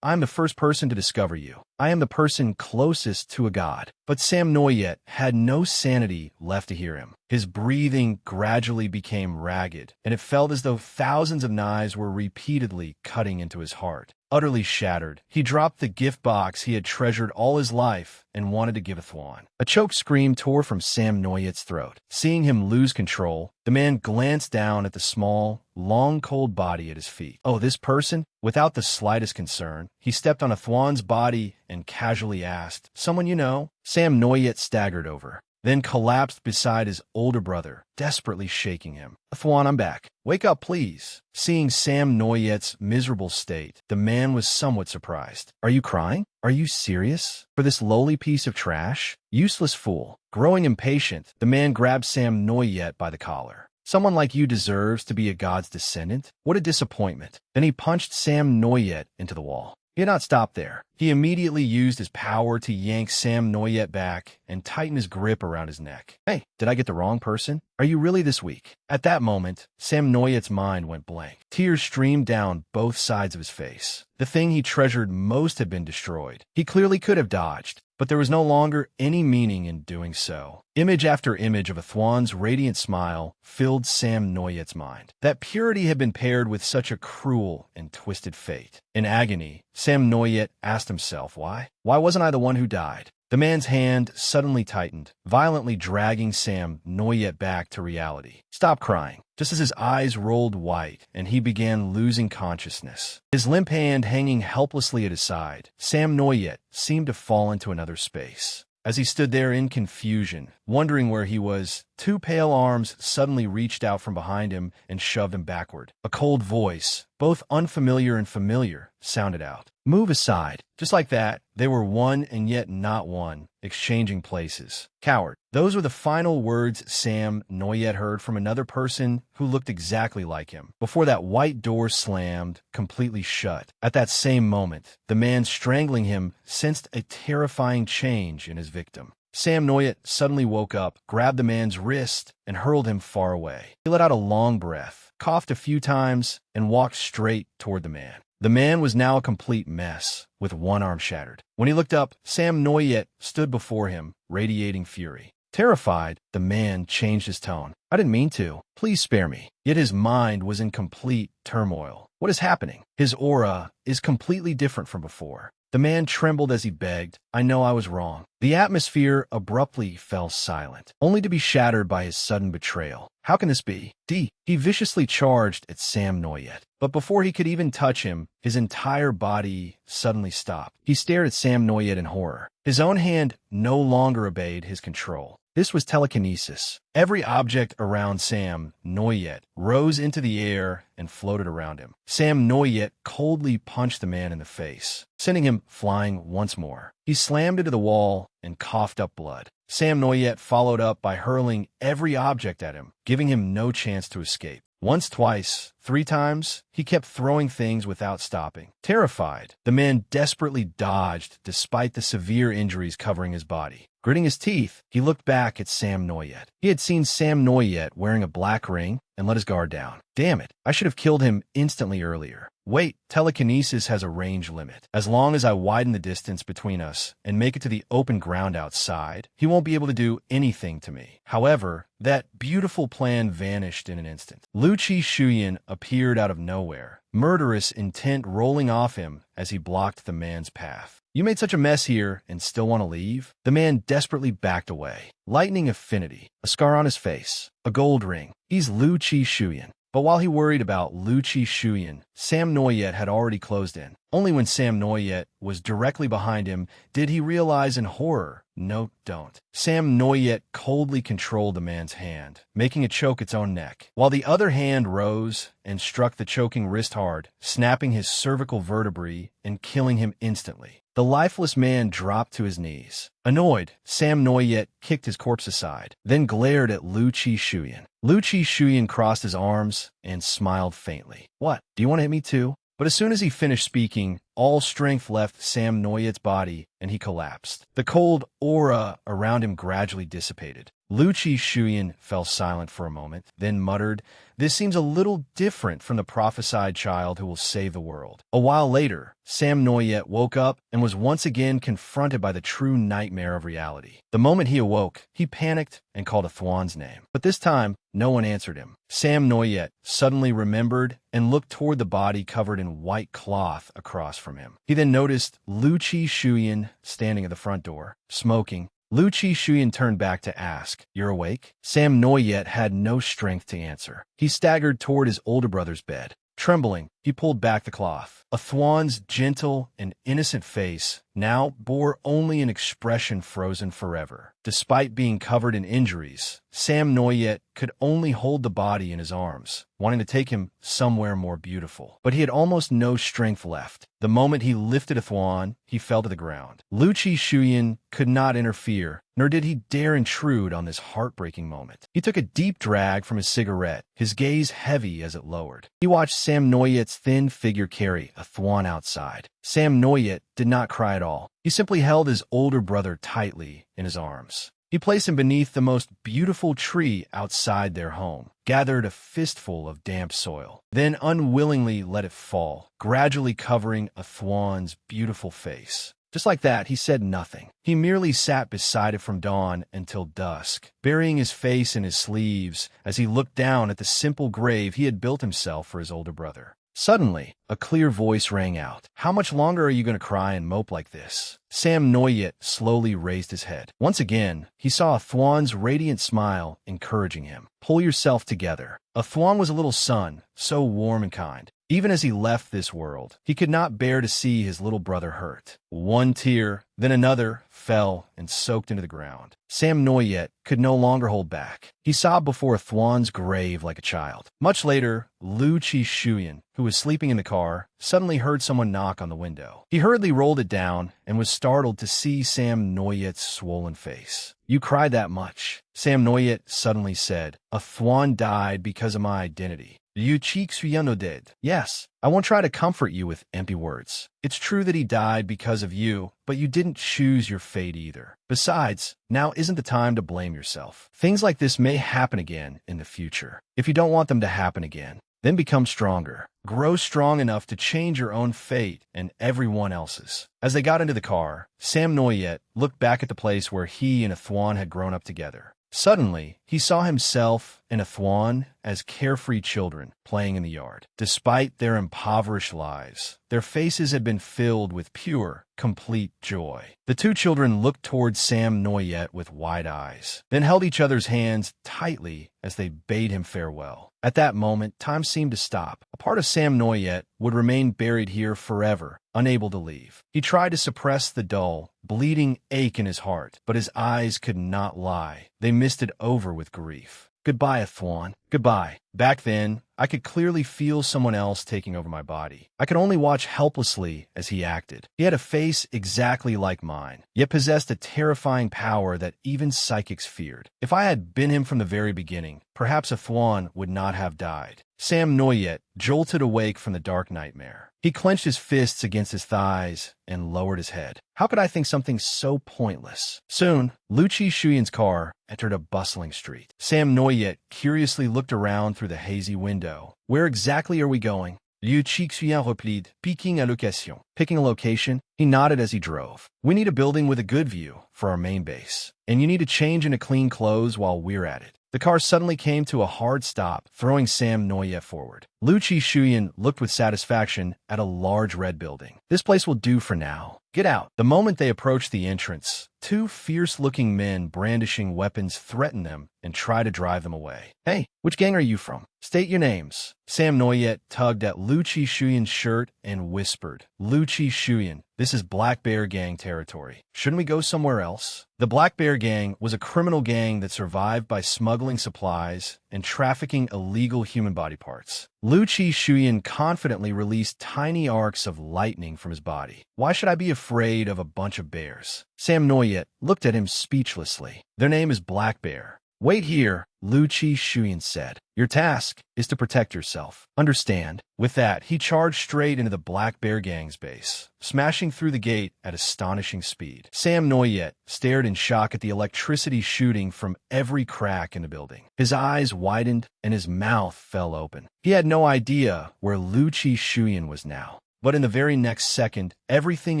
I'm the first person to discover you. I am the person closest to a god. But Sam Noyet had no sanity left to hear him. His breathing gradually became ragged, and it felt as though thousands of knives were repeatedly cutting into his heart. Utterly shattered, he dropped the gift box he had treasured all his life and wanted to give a Thwan. A choked scream tore from Sam Noyet's throat. Seeing him lose control, the man glanced down at the small, long, cold body at his feet. Oh, this person? Without the slightest concern, he stepped on a Thwan's body and casually asked, "Someone you know?" Sam Noyet staggered over, then collapsed beside his older brother, desperately shaking him. "Thwan, I'm back. Wake up, please." Seeing Sam Noyet's miserable state, the man was somewhat surprised. "Are you crying? Are you serious? For this lowly piece of trash? Useless fool." Growing impatient, the man grabbed Sam Noyet by the collar. "Someone like you deserves to be a god's descendant? What a disappointment." Then he punched Sam Noyet into the wall. He had not stopped there. He immediately used his power to yank Sam Noyet back and tighten his grip around his neck. "Hey, did I get the wrong person? Are you really this weak?" At that moment, Sam Noyet's mind went blank. Tears streamed down both sides of his face. The thing he treasured most had been destroyed. He clearly could have dodged, but there was no longer any meaning in doing so. Image after image of a Thwan's radiant smile filled Sam Noyet's mind. That purity had been paired with such a cruel and twisted fate. In agony, Sam Noyet asked himself, why? Why wasn't I the one who died? The man's hand suddenly tightened, violently dragging Sam Noyet back to reality. "Stop crying." Just as his eyes rolled white and he began losing consciousness, his limp hand hanging helplessly at his side, Sam Noyet seemed to fall into another space. As he stood there in confusion, wondering where he was, two pale arms suddenly reached out from behind him and shoved him backward. A cold voice, both unfamiliar and familiar, sounded out. "Move aside." Just like that, they were one and yet not one, exchanging places. "Coward." Those were the final words Sam Noyet heard from another person who looked exactly like him, before that white door slammed completely shut. At that same moment, the man strangling him sensed a terrifying change in his victim. Sam Noyet suddenly woke up, grabbed the man's wrist, and hurled him far away. He let out a long breath, coughed a few times, and walked straight toward the man. The man was now a complete mess, with one arm shattered. When he looked up, Sam Noyet stood before him, radiating fury. Terrified, the man changed his tone. "I didn't mean to. Please spare me." Yet his mind was in complete turmoil. What is happening? His aura is completely different from before. The man trembled as he begged, "I know I was wrong." The atmosphere abruptly fell silent, only to be shattered by his sudden betrayal. How can this be? He viciously charged at Sam Noyet. But before he could even touch him, his entire body suddenly stopped. He stared at Sam Noyet in horror. His own hand no longer obeyed his control. This was telekinesis. Every object around Sam Noyet rose into the air and floated around him. Sam Noyet coldly punched the man in the face, sending him flying once more. He slammed into the wall and coughed up blood. Sam Noyet followed up by hurling every object at him, giving him no chance to escape. Once, twice, 3 times, he kept throwing things without stopping. Terrified, the man desperately dodged despite the severe injuries covering his body. Gritting his teeth, he looked back at Sam Noyet. He had seen Sam Noyet wearing a black ring and let his guard down. Damn it, I should have killed him instantly earlier. Wait, telekinesis has a range limit. As long as I widen the distance between us and make it to the open ground outside, he won't be able to do anything to me. However, that beautiful plan vanished in an instant. Lu Chi-shuyan appeared out of nowhere, murderous intent rolling off him as he blocked the man's path. "You made such a mess here and still want to leave?" The man desperately backed away. Lightning affinity, a scar on his face, a gold ring. He's Lu Chi-shuyan. But while he worried about Lu Chi-shuyan, Sam Noyet had already closed in. Only when Sam Noyet was directly behind him did he realize in horror, no, don't. Sam Noyet coldly controlled the man's hand, making it choke its own neck, while the other hand rose and struck the choking wrist hard, snapping his cervical vertebrae and killing him instantly. The lifeless man dropped to his knees. Annoyed, Sam Noyet kicked his corpse aside, then glared at Lu Chi-shuyan. Lu Chi-shuyan crossed his arms and smiled faintly. "What, do you want to hit me too?" But as soon as he finished speaking, all strength left Sam Noyet's body and he collapsed. The cold aura around him gradually dissipated. Lu Chi-shuyan fell silent for a moment, then muttered, "This seems a little different from the prophesied child who will save the world." A while later, Sam Noyet woke up and was once again confronted by the true nightmare of reality. The moment he awoke, he panicked and called a Thwan's name. But this time, no one answered him. Sam Noyet suddenly remembered and looked toward the body covered in white cloth across from him. He then noticed Lu Chi Shuyan standing at the front door, smoking. Lu Chi Shuyan turned back to ask, "You're awake?" Sam Noyet had no strength to answer. He staggered toward his older brother's bed. Trembling, he pulled back the cloth. Athwan's gentle and innocent face now bore only an expression frozen forever. Despite being covered in injuries, Sam Noyet could only hold the body in his arms, wanting to take him somewhere more beautiful. But he had almost no strength left. The moment he lifted Athwan, he fell to the ground. Lu Chi Shuyan could not interfere, nor did he dare intrude on this heartbreaking moment. He took a deep drag from his cigarette, his gaze heavy as it lowered. He watched Sam Noyet's thin figure carry Athwan outside. Sam Noyet did not cry at all. He simply held his older brother tightly in his arms. He placed him beneath the most beautiful tree outside their home, gathered a fistful of damp soil, then unwillingly let it fall, gradually covering Athwan's beautiful face. Just like that, he said nothing. He merely sat beside it from dawn until dusk, burying his face in his sleeves as he looked down at the simple grave he had built himself for his older brother. Suddenly, a clear voice rang out. "How much longer are you going to cry and mope like this?" Sam Noyet slowly raised his head. Once again, he saw Athwan's radiant smile encouraging him. "Pull yourself together." Athwan was a little son, so warm and kind. Even as he left this world, he could not bear to see his little brother hurt. One tear, then another, fell and soaked into the ground. Sam Noyet could no longer hold back. He sobbed before Athwan's grave like a child. Much later, Lu Chi Shuyan, who was sleeping in the car, suddenly heard someone knock on the window. He hurriedly rolled it down and was startled to see Sam Noyet's swollen face. "You cried that much," Sam Noyet suddenly said. "Athwan died because of my identity." "You cheeks dead." "Yes, I won't try to comfort you with empty words. It's true that he died because of you, but you didn't choose your fate either. Besides, now isn't the time to blame yourself. Things like this may happen again in the future. If you don't want them to happen again, then become stronger. Grow strong enough to change your own fate and everyone else's." As they got into the car, Sam Noyet looked back at the place where he and Athwan had grown up together. Suddenly, he saw himself and Athwan as carefree children playing in the yard. Despite their impoverished lives, their faces had been filled with pure, complete joy. The two children looked towards Sam Noyet with wide eyes, then held each other's hands tightly as they bade him farewell. At that moment, time seemed to stop. A part of Sam Noyet would remain buried here forever, unable to leave. He tried to suppress the dull, bleeding ache in his heart, but his eyes could not lie. They misted over with grief. "Goodbye, Athwan. Goodbye." Back then, I could clearly feel someone else taking over my body. I could only watch helplessly as he acted. He had a face exactly like mine, yet possessed a terrifying power that even psychics feared. If I had been him from the very beginning, perhaps Athwan would not have died. Sam Noyet jolted awake from the dark nightmare. He clenched his fists against his thighs and lowered his head. How could I think something so pointless? Soon, Lu Chi Shuyan's car entered a bustling street. Sam Noyet curiously looked around through the hazy window. "Where exactly are we going?" Liu Chixuyan replied, piquing à location. Picking a location, he nodded as he drove. "We need a building with a good view for our main base. And you need to change into clean clothes while we're at it." The car suddenly came to a hard stop, throwing Sam Noyet forward. Lu Chi Shuyan looked with satisfaction at a large red building. "This place will do for now. Get out." The moment they approached the entrance, two fierce-looking men brandishing weapons threatened them and tried to drive them away. "Hey, which gang are you from? State your names." Sam Noyet tugged at Lu Chi Shuyan's shirt and whispered, "Lu Chi Shuyan, this is Black Bear Gang territory. Shouldn't we go somewhere else?" The Black Bear Gang was a criminal gang that survived by smuggling supplies and trafficking illegal human body parts. Lu Chi Shuyan confidently released tiny arcs of lightning from his body. "Why should I be afraid of a bunch of bears?" Sam Noyet looked at him speechlessly. "Their name is Black Bear." "Wait here," Lu Chi Shuyan said. "Your task is to protect yourself. Understand?" With that, he charged straight into the Black Bear Gang's base, smashing through the gate at astonishing speed. Sam Noyet stared in shock at the electricity shooting from every crack in the building. His eyes widened and his mouth fell open. He had no idea where Lu Chi Shuyan was now. But in the very next second, everything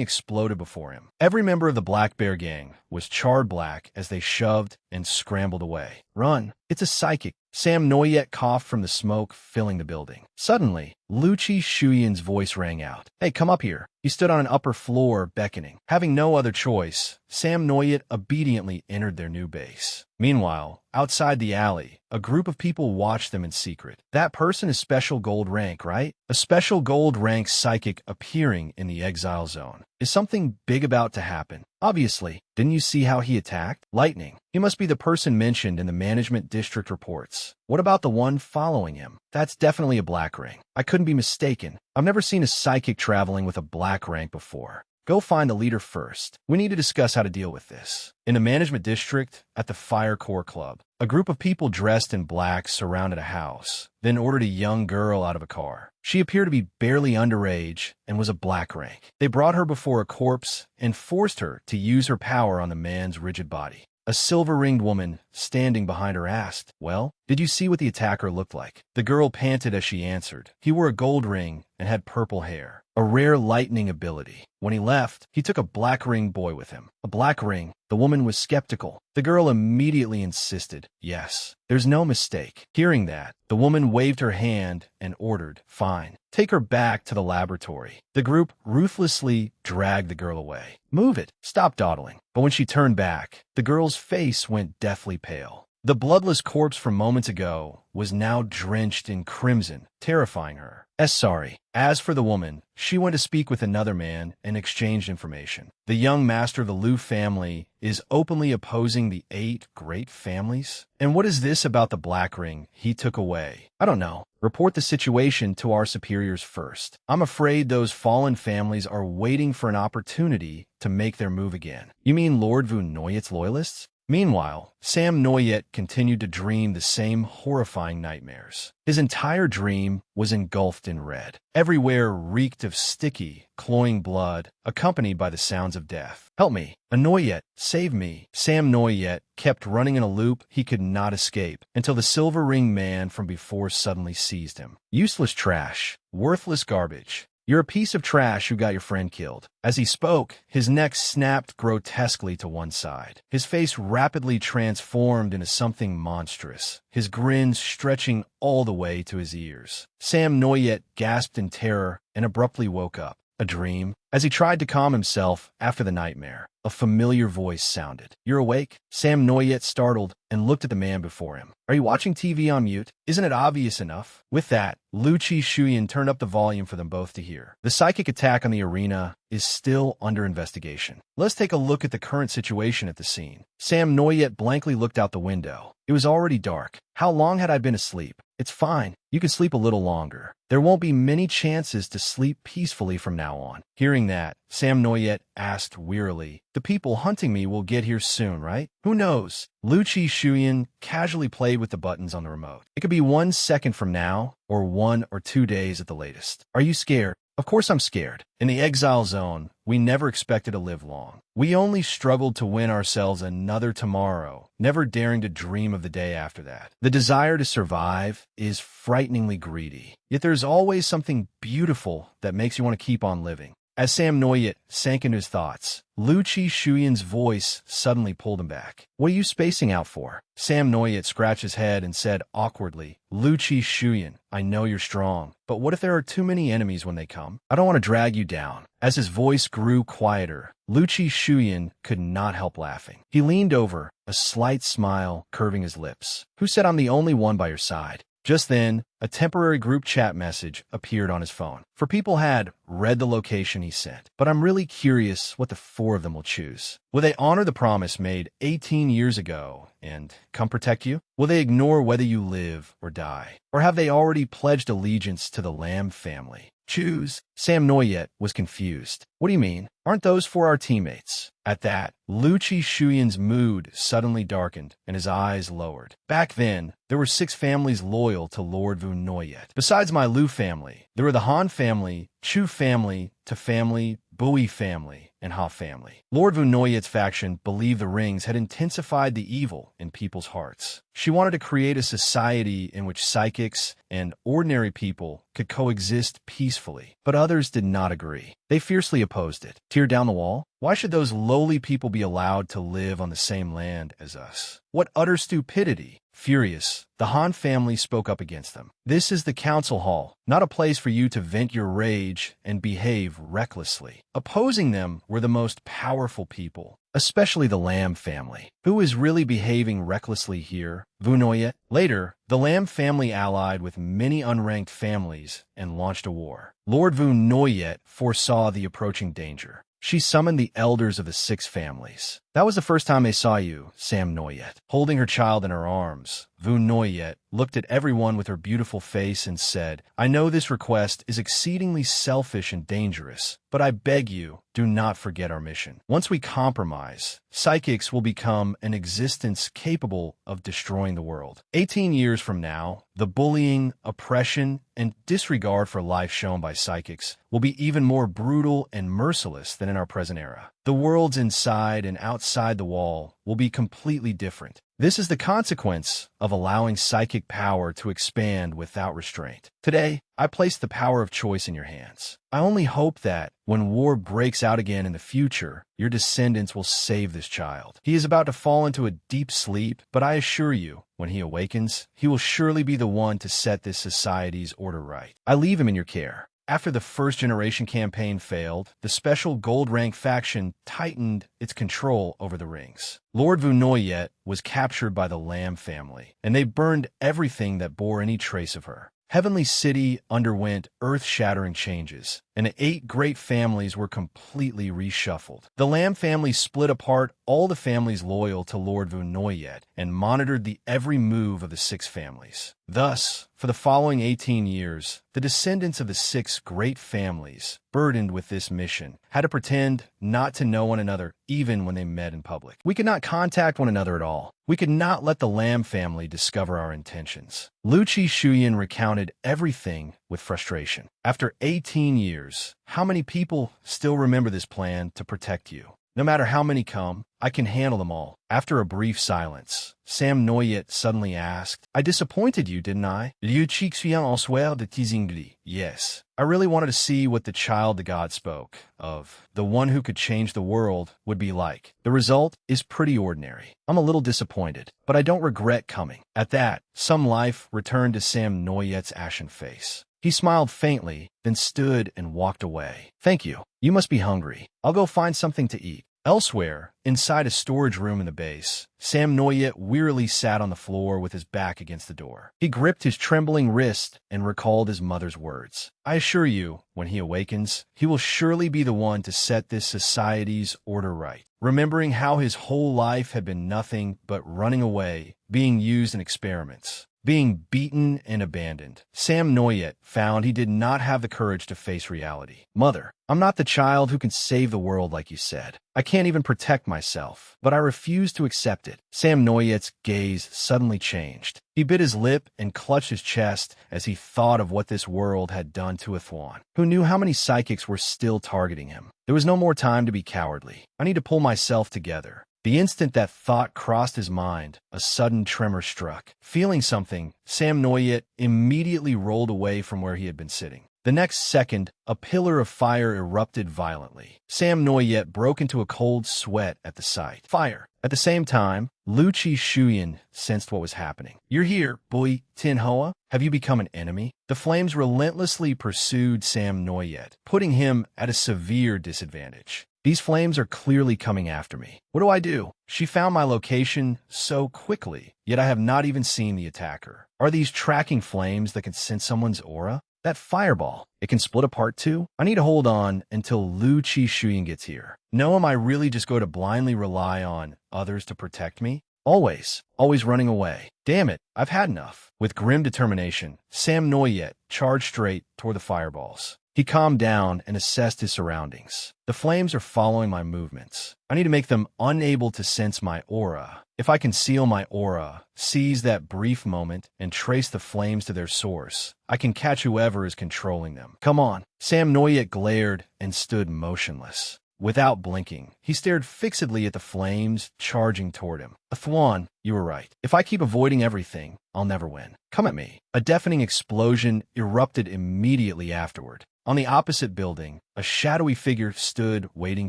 exploded before him. Every member of the Black Bear gang was charred black as they shoved and scrambled away. Run! It's a psychic. Sam Noyet coughed from the smoke filling the building. Suddenly, Lucci Shuyan's voice rang out. Hey, come up here. He stood on an upper floor, beckoning. Having no other choice, Sam Noyet obediently entered their new base. Meanwhile, outside the alley, a group of people watched them in secret. That person is Special Gold Rank, right? A Special Gold Rank psychic appearing in the exile zone. Is something big about to happen? Obviously. Didn't you see how he attacked? Lightning. He must be the person mentioned in the management district reports. What about the one following him? That's definitely a black ring. I couldn't be mistaken. I've never seen a psychic traveling with a black rank before. Go find the leader first. We need to discuss how to deal with this. In the management district, at the Fire Corps Club, a group of people dressed in black surrounded a house, then ordered a young girl out of a car. She appeared to be barely underage and was a black rank. They brought her before a corpse and forced her to use her power on the man's rigid body. A silver-ringed woman standing behind her asked, Well, did you see what the attacker looked like? The girl panted as she answered. He wore a gold ring and had purple hair, a rare lightning ability. When he left, he took a black ring boy with him. A black ring? The woman was skeptical. The girl immediately insisted, Yes, there's no mistake. Hearing that, the woman waved her hand and ordered, Fine, take her back to the laboratory. The group ruthlessly dragged the girl away. Move it. Stop dawdling. But when she turned back, the girl's face went deathly pale. The bloodless corpse from moments ago was now drenched in crimson, terrifying her. Sorry. As for the woman, she went to speak with another man and exchanged information. The young master of the Liu family is openly opposing the 8 great families? And what is this about the black ring he took away? I don't know. Report the situation to our superiors first. I'm afraid those fallen families are waiting for an opportunity to make their move again. You mean Lord Vu Noyet's loyalists? Meanwhile, Sam Noyet continued to dream the same horrifying nightmares. His entire dream was engulfed in red. Everywhere reeked of sticky, cloying blood, accompanied by the sounds of death. Help me! A Noyet! Save me! Sam Noyet kept running in a loop he could not escape, until the silver-ringed man from before suddenly seized him. Useless trash. Worthless garbage. You're a piece of trash who got your friend killed. As he spoke, his neck snapped grotesquely to one side. His face rapidly transformed into something monstrous, his grin stretching all the way to his ears. Sam Noyet gasped in terror and abruptly woke up. A dream? As he tried to calm himself after the nightmare, a familiar voice sounded. You're awake? Sam Noyet startled and looked at the man before him. Are you watching TV on mute? Isn't it obvious enough? With that, Lucci Shuyan turned up the volume for them both to hear. The psychic attack on the arena is still under investigation. Let's take a look at the current situation at the scene. Sam Noyet blankly looked out the window. It was already dark. How long had I been asleep? It's fine. You can sleep a little longer. There won't be many chances to sleep peacefully from now on. Hearing that, Sam Noyet asked wearily, The people hunting me will get here soon, right? Who knows? Lucci Shuyan casually played with the buttons on the remote. It could be 1 second from now, or 1 or 2 days at the latest. Are you scared? Of course I'm scared. In the exile zone, we never expected to live long. We only struggled to win ourselves another tomorrow, never daring to dream of the day after that. The desire to survive is frighteningly greedy. Yet there's always something beautiful that makes you want to keep on living. As Sam Noyet sank into his thoughts, Lucci Shuyan's voice suddenly pulled him back. What are you spacing out for? Sam Noyet scratched his head and said awkwardly, Lucci Shuyan, I know you're strong, but what if there are too many enemies when they come? I don't want to drag you down. As his voice grew quieter, Lucci Shuyan could not help laughing. He leaned over, a slight smile curving his lips. Who said I'm the only one by your side? Just then, a temporary group chat message appeared on his phone. For people had read the location he sent, but I'm really curious what the 4 of them will choose. Will they honor the promise made 18 years ago and come protect you? Will they ignore whether you live or die? Or have they already pledged allegiance to the Lamb family? Choose. Sam Noyet was confused. What do you mean? Aren't those 4 our teammates? At that, Lucci Shuyan's mood suddenly darkened and his eyes lowered. Back then, there were 6 families loyal to Lord Vu Noyet. Besides my Liu family, there were the Han family, Chu family, Ta family, Bui family, and Ha family. Lord Vu Noyet's faction believed the rings had intensified the evil in people's hearts. She wanted to create a society in which psychics and ordinary people could coexist peacefully, but others did not agree. They fiercely opposed it. Tear down the wall? Why should those lowly people be allowed to live on the same land as us? What utter stupidity! Furious, the Han family spoke up against them. This is the council hall, not a place for you to vent your rage and behave recklessly. Opposing them were the most powerful people, especially the Lam family. Who is really behaving recklessly here? Vu Noyet? Later, the Lam family allied with many unranked families and launched a war. Lord Vu Noyet foresaw the approaching danger. She summoned the elders of the 6 families. That was the first time they saw you, Sam Noyet. Holding her child in her arms, Vu Noyet looked at everyone with her beautiful face and said, I know this request is exceedingly selfish and dangerous, but I beg you, do not forget our mission. Once we compromise, psychics will become an existence capable of destroying the world. 18 years from now, the bullying, oppression, and disregard for life shown by psychics will be even more brutal and merciless than in our present era. The worlds inside and outside the wall will be completely different. This is the consequence of allowing psychic power to expand without restraint. Today, I place the power of choice in your hands. I only hope that, when war breaks out again in the future, your descendants will save this child. He is about to fall into a deep sleep, but I assure you, when he awakens, he will surely be the one to set this society's order right. I leave him in your care. After the first generation campaign failed, the special gold rank faction tightened its control over the rings. Lord Vu Noyet was captured by the Lam family, and they burned everything that bore any trace of her. Heavenly City underwent earth-shattering changes, and the 8 great families were completely reshuffled. The Lam family split apart all the families loyal to Lord Vu Noyet and monitored the every move of the 6 families. Thus, for the following 18 years, the descendants of the 6 great families, burdened with this mission, had to pretend not to know one another even when they met in public. We could not contact one another at all. We could not let the Lam family discover our intentions. Lu Chi Shuyan recounted everything with frustration. After 18 years, how many people still remember this plan to protect you? No matter how many come, I can handle them all. After a brief silence, Sam Noyet suddenly asked, I disappointed you, didn't I? Liu Chixuyan en soir de Tizingli. Yes. I really wanted to see what the child the god spoke of, the one who could change the world, would be like. The result is pretty ordinary. I'm a little disappointed, but I don't regret coming. At that, some life returned to Sam Noyet's ashen face. He smiled faintly, then stood and walked away. Thank you. You must be hungry. I'll go find something to eat. Elsewhere, inside a storage room in the base, Sam Noyet wearily sat on the floor with his back against the door. He gripped his trembling wrist and recalled his mother's words. I assure you, when he awakens, he will surely be the one to set this society's order right. Remembering how his whole life had been nothing but running away, being used in experiments, being beaten and abandoned, Sam Noyet found he did not have the courage to face reality. Mother, I'm not the child who can save the world like you said. I can't even protect myself, but I refuse to accept it. Sam Noyet's gaze suddenly changed. He bit his lip and clutched his chest as he thought of what this world had done to Ithwan. Who knew how many psychics were still targeting him? There was no more time to be cowardly. I need to pull myself together. The instant that thought crossed his mind, a sudden tremor struck. Feeling something, Sam Noyet immediately rolled away from where he had been sitting. The next second, a pillar of fire erupted violently. Sam Noyet broke into a cold sweat at the sight. Fire! At the same time, Lu Chi Shuyan sensed what was happening. You're here, boy Tin Hoa? Have you become an enemy? The flames relentlessly pursued Sam Noyet, putting him at a severe disadvantage. These flames are clearly coming after me. What do I do? She found my location so quickly, yet I have not even seen the attacker. Are these tracking flames that can sense someone's aura? That fireball, it can split apart too? I need to hold on until Lu Chi Shuyan gets here. No, am I really just going to blindly rely on others to protect me? Always running away. Damn it, I've had enough. With grim determination, Sam Noyet charged straight toward the fireballs. He calmed down and assessed his surroundings. The flames are following my movements. I need to make them unable to sense my aura. If I conceal my aura, seize that brief moment, and trace the flames to their source, I can catch whoever is controlling them. Come on. Sam Noyet glared and stood motionless. Without blinking, he stared fixedly at the flames charging toward him. Athwan, you were right. If I keep avoiding everything, I'll never win. Come at me. A deafening explosion erupted immediately afterward. On the opposite building, a shadowy figure stood waiting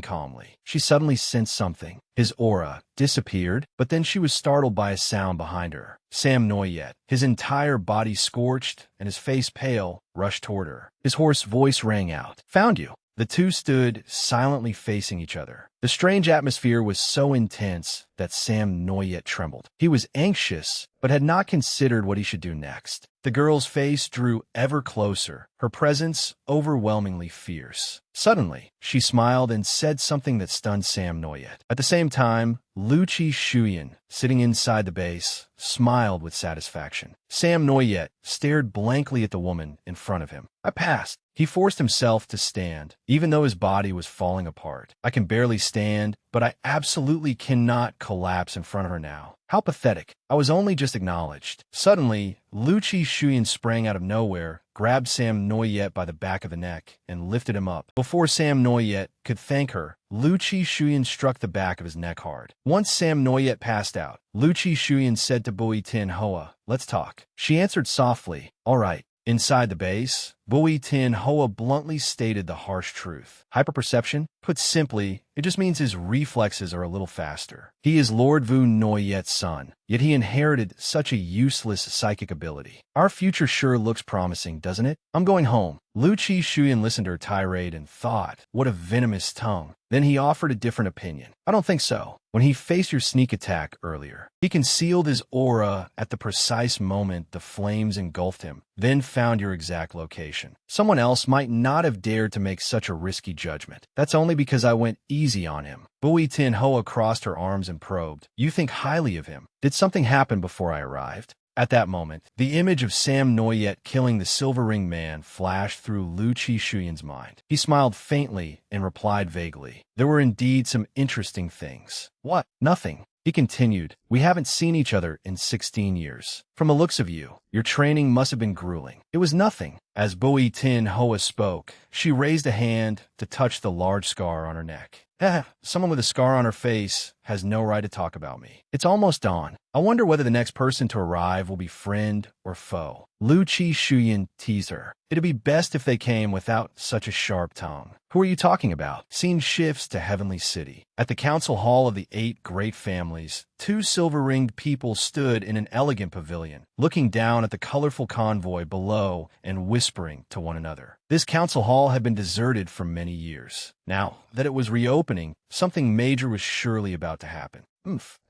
calmly. She suddenly sensed something. His aura disappeared, but then she was startled by a sound behind her. Sam Noyet, his entire body scorched and his face pale, rushed toward her. His hoarse voice rang out, "Found you." The two stood silently facing each other. The strange atmosphere was so intense that Sam Noyet trembled. He was anxious, but had not considered what he should do next. The girl's face drew ever closer, her presence overwhelmingly fierce. Suddenly, she smiled and said something that stunned Sam Noyet. At the same time, Lu Chi Shuyan, sitting inside the base, smiled with satisfaction. Sam Noyet stared blankly at the woman in front of him. I passed. He forced himself to stand, even though his body was falling apart. I can barely stand, but I absolutely cannot collapse in front of her now. How pathetic. I was only just acknowledged. Suddenly, Lu Chi Shuyan sprang out of nowhere, grabbed Sam Noyet by the back of the neck, and lifted him up. Before Sam Noyet could thank her, Lu Chi Shuyan struck the back of his neck hard. Once Sam Noyet passed out, Lu Chi Shuyan said to Bui Tin Hoa, "Let's talk." She answered softly, "All right." Inside the base, Bui Tin Hoa bluntly stated the harsh truth. Hyperperception? Put simply, it just means his reflexes are a little faster. He is Lord Vu Noyet's son, yet he inherited such a useless psychic ability. Our future sure looks promising, doesn't it? I'm going home. Lu Chi Shuyan listened to her tirade and thought, what a venomous tongue. Then he offered a different opinion. I don't think so. When he faced your sneak attack earlier, he concealed his aura at the precise moment the flames engulfed him, then found your exact location. Someone else might not have dared to make such a risky judgment. That's only because I went easy on him. Bui Tin Hoa crossed her arms and probed. You think highly of him. Did something happen before I arrived? At that moment, the image of Sam Noyet killing the Silver Ring Man flashed through Lu Chi Shuyan's mind. He smiled faintly and replied vaguely. There were indeed some interesting things. What? Nothing. He continued, we haven't seen each other in 16 years. From the looks of you, your training must have been grueling. It was nothing. As Bui Tin Hoa spoke, she raised a hand to touch the large scar on her neck. Someone with a scar on her face has no right to talk about me. It's almost dawn. I wonder whether the next person to arrive will be friend or foe. Lu Chi Shuyan teased her. It'd be best if they came without such a sharp tongue. Who are you talking about? Scene shifts to Heavenly City. At the council hall of the 8 great families, 2 silver-ringed people stood in an elegant pavilion, looking down at the colorful convoy below and whispering to one another. This council hall had been deserted for many years. Now that it was reopening, something major was surely about to happen.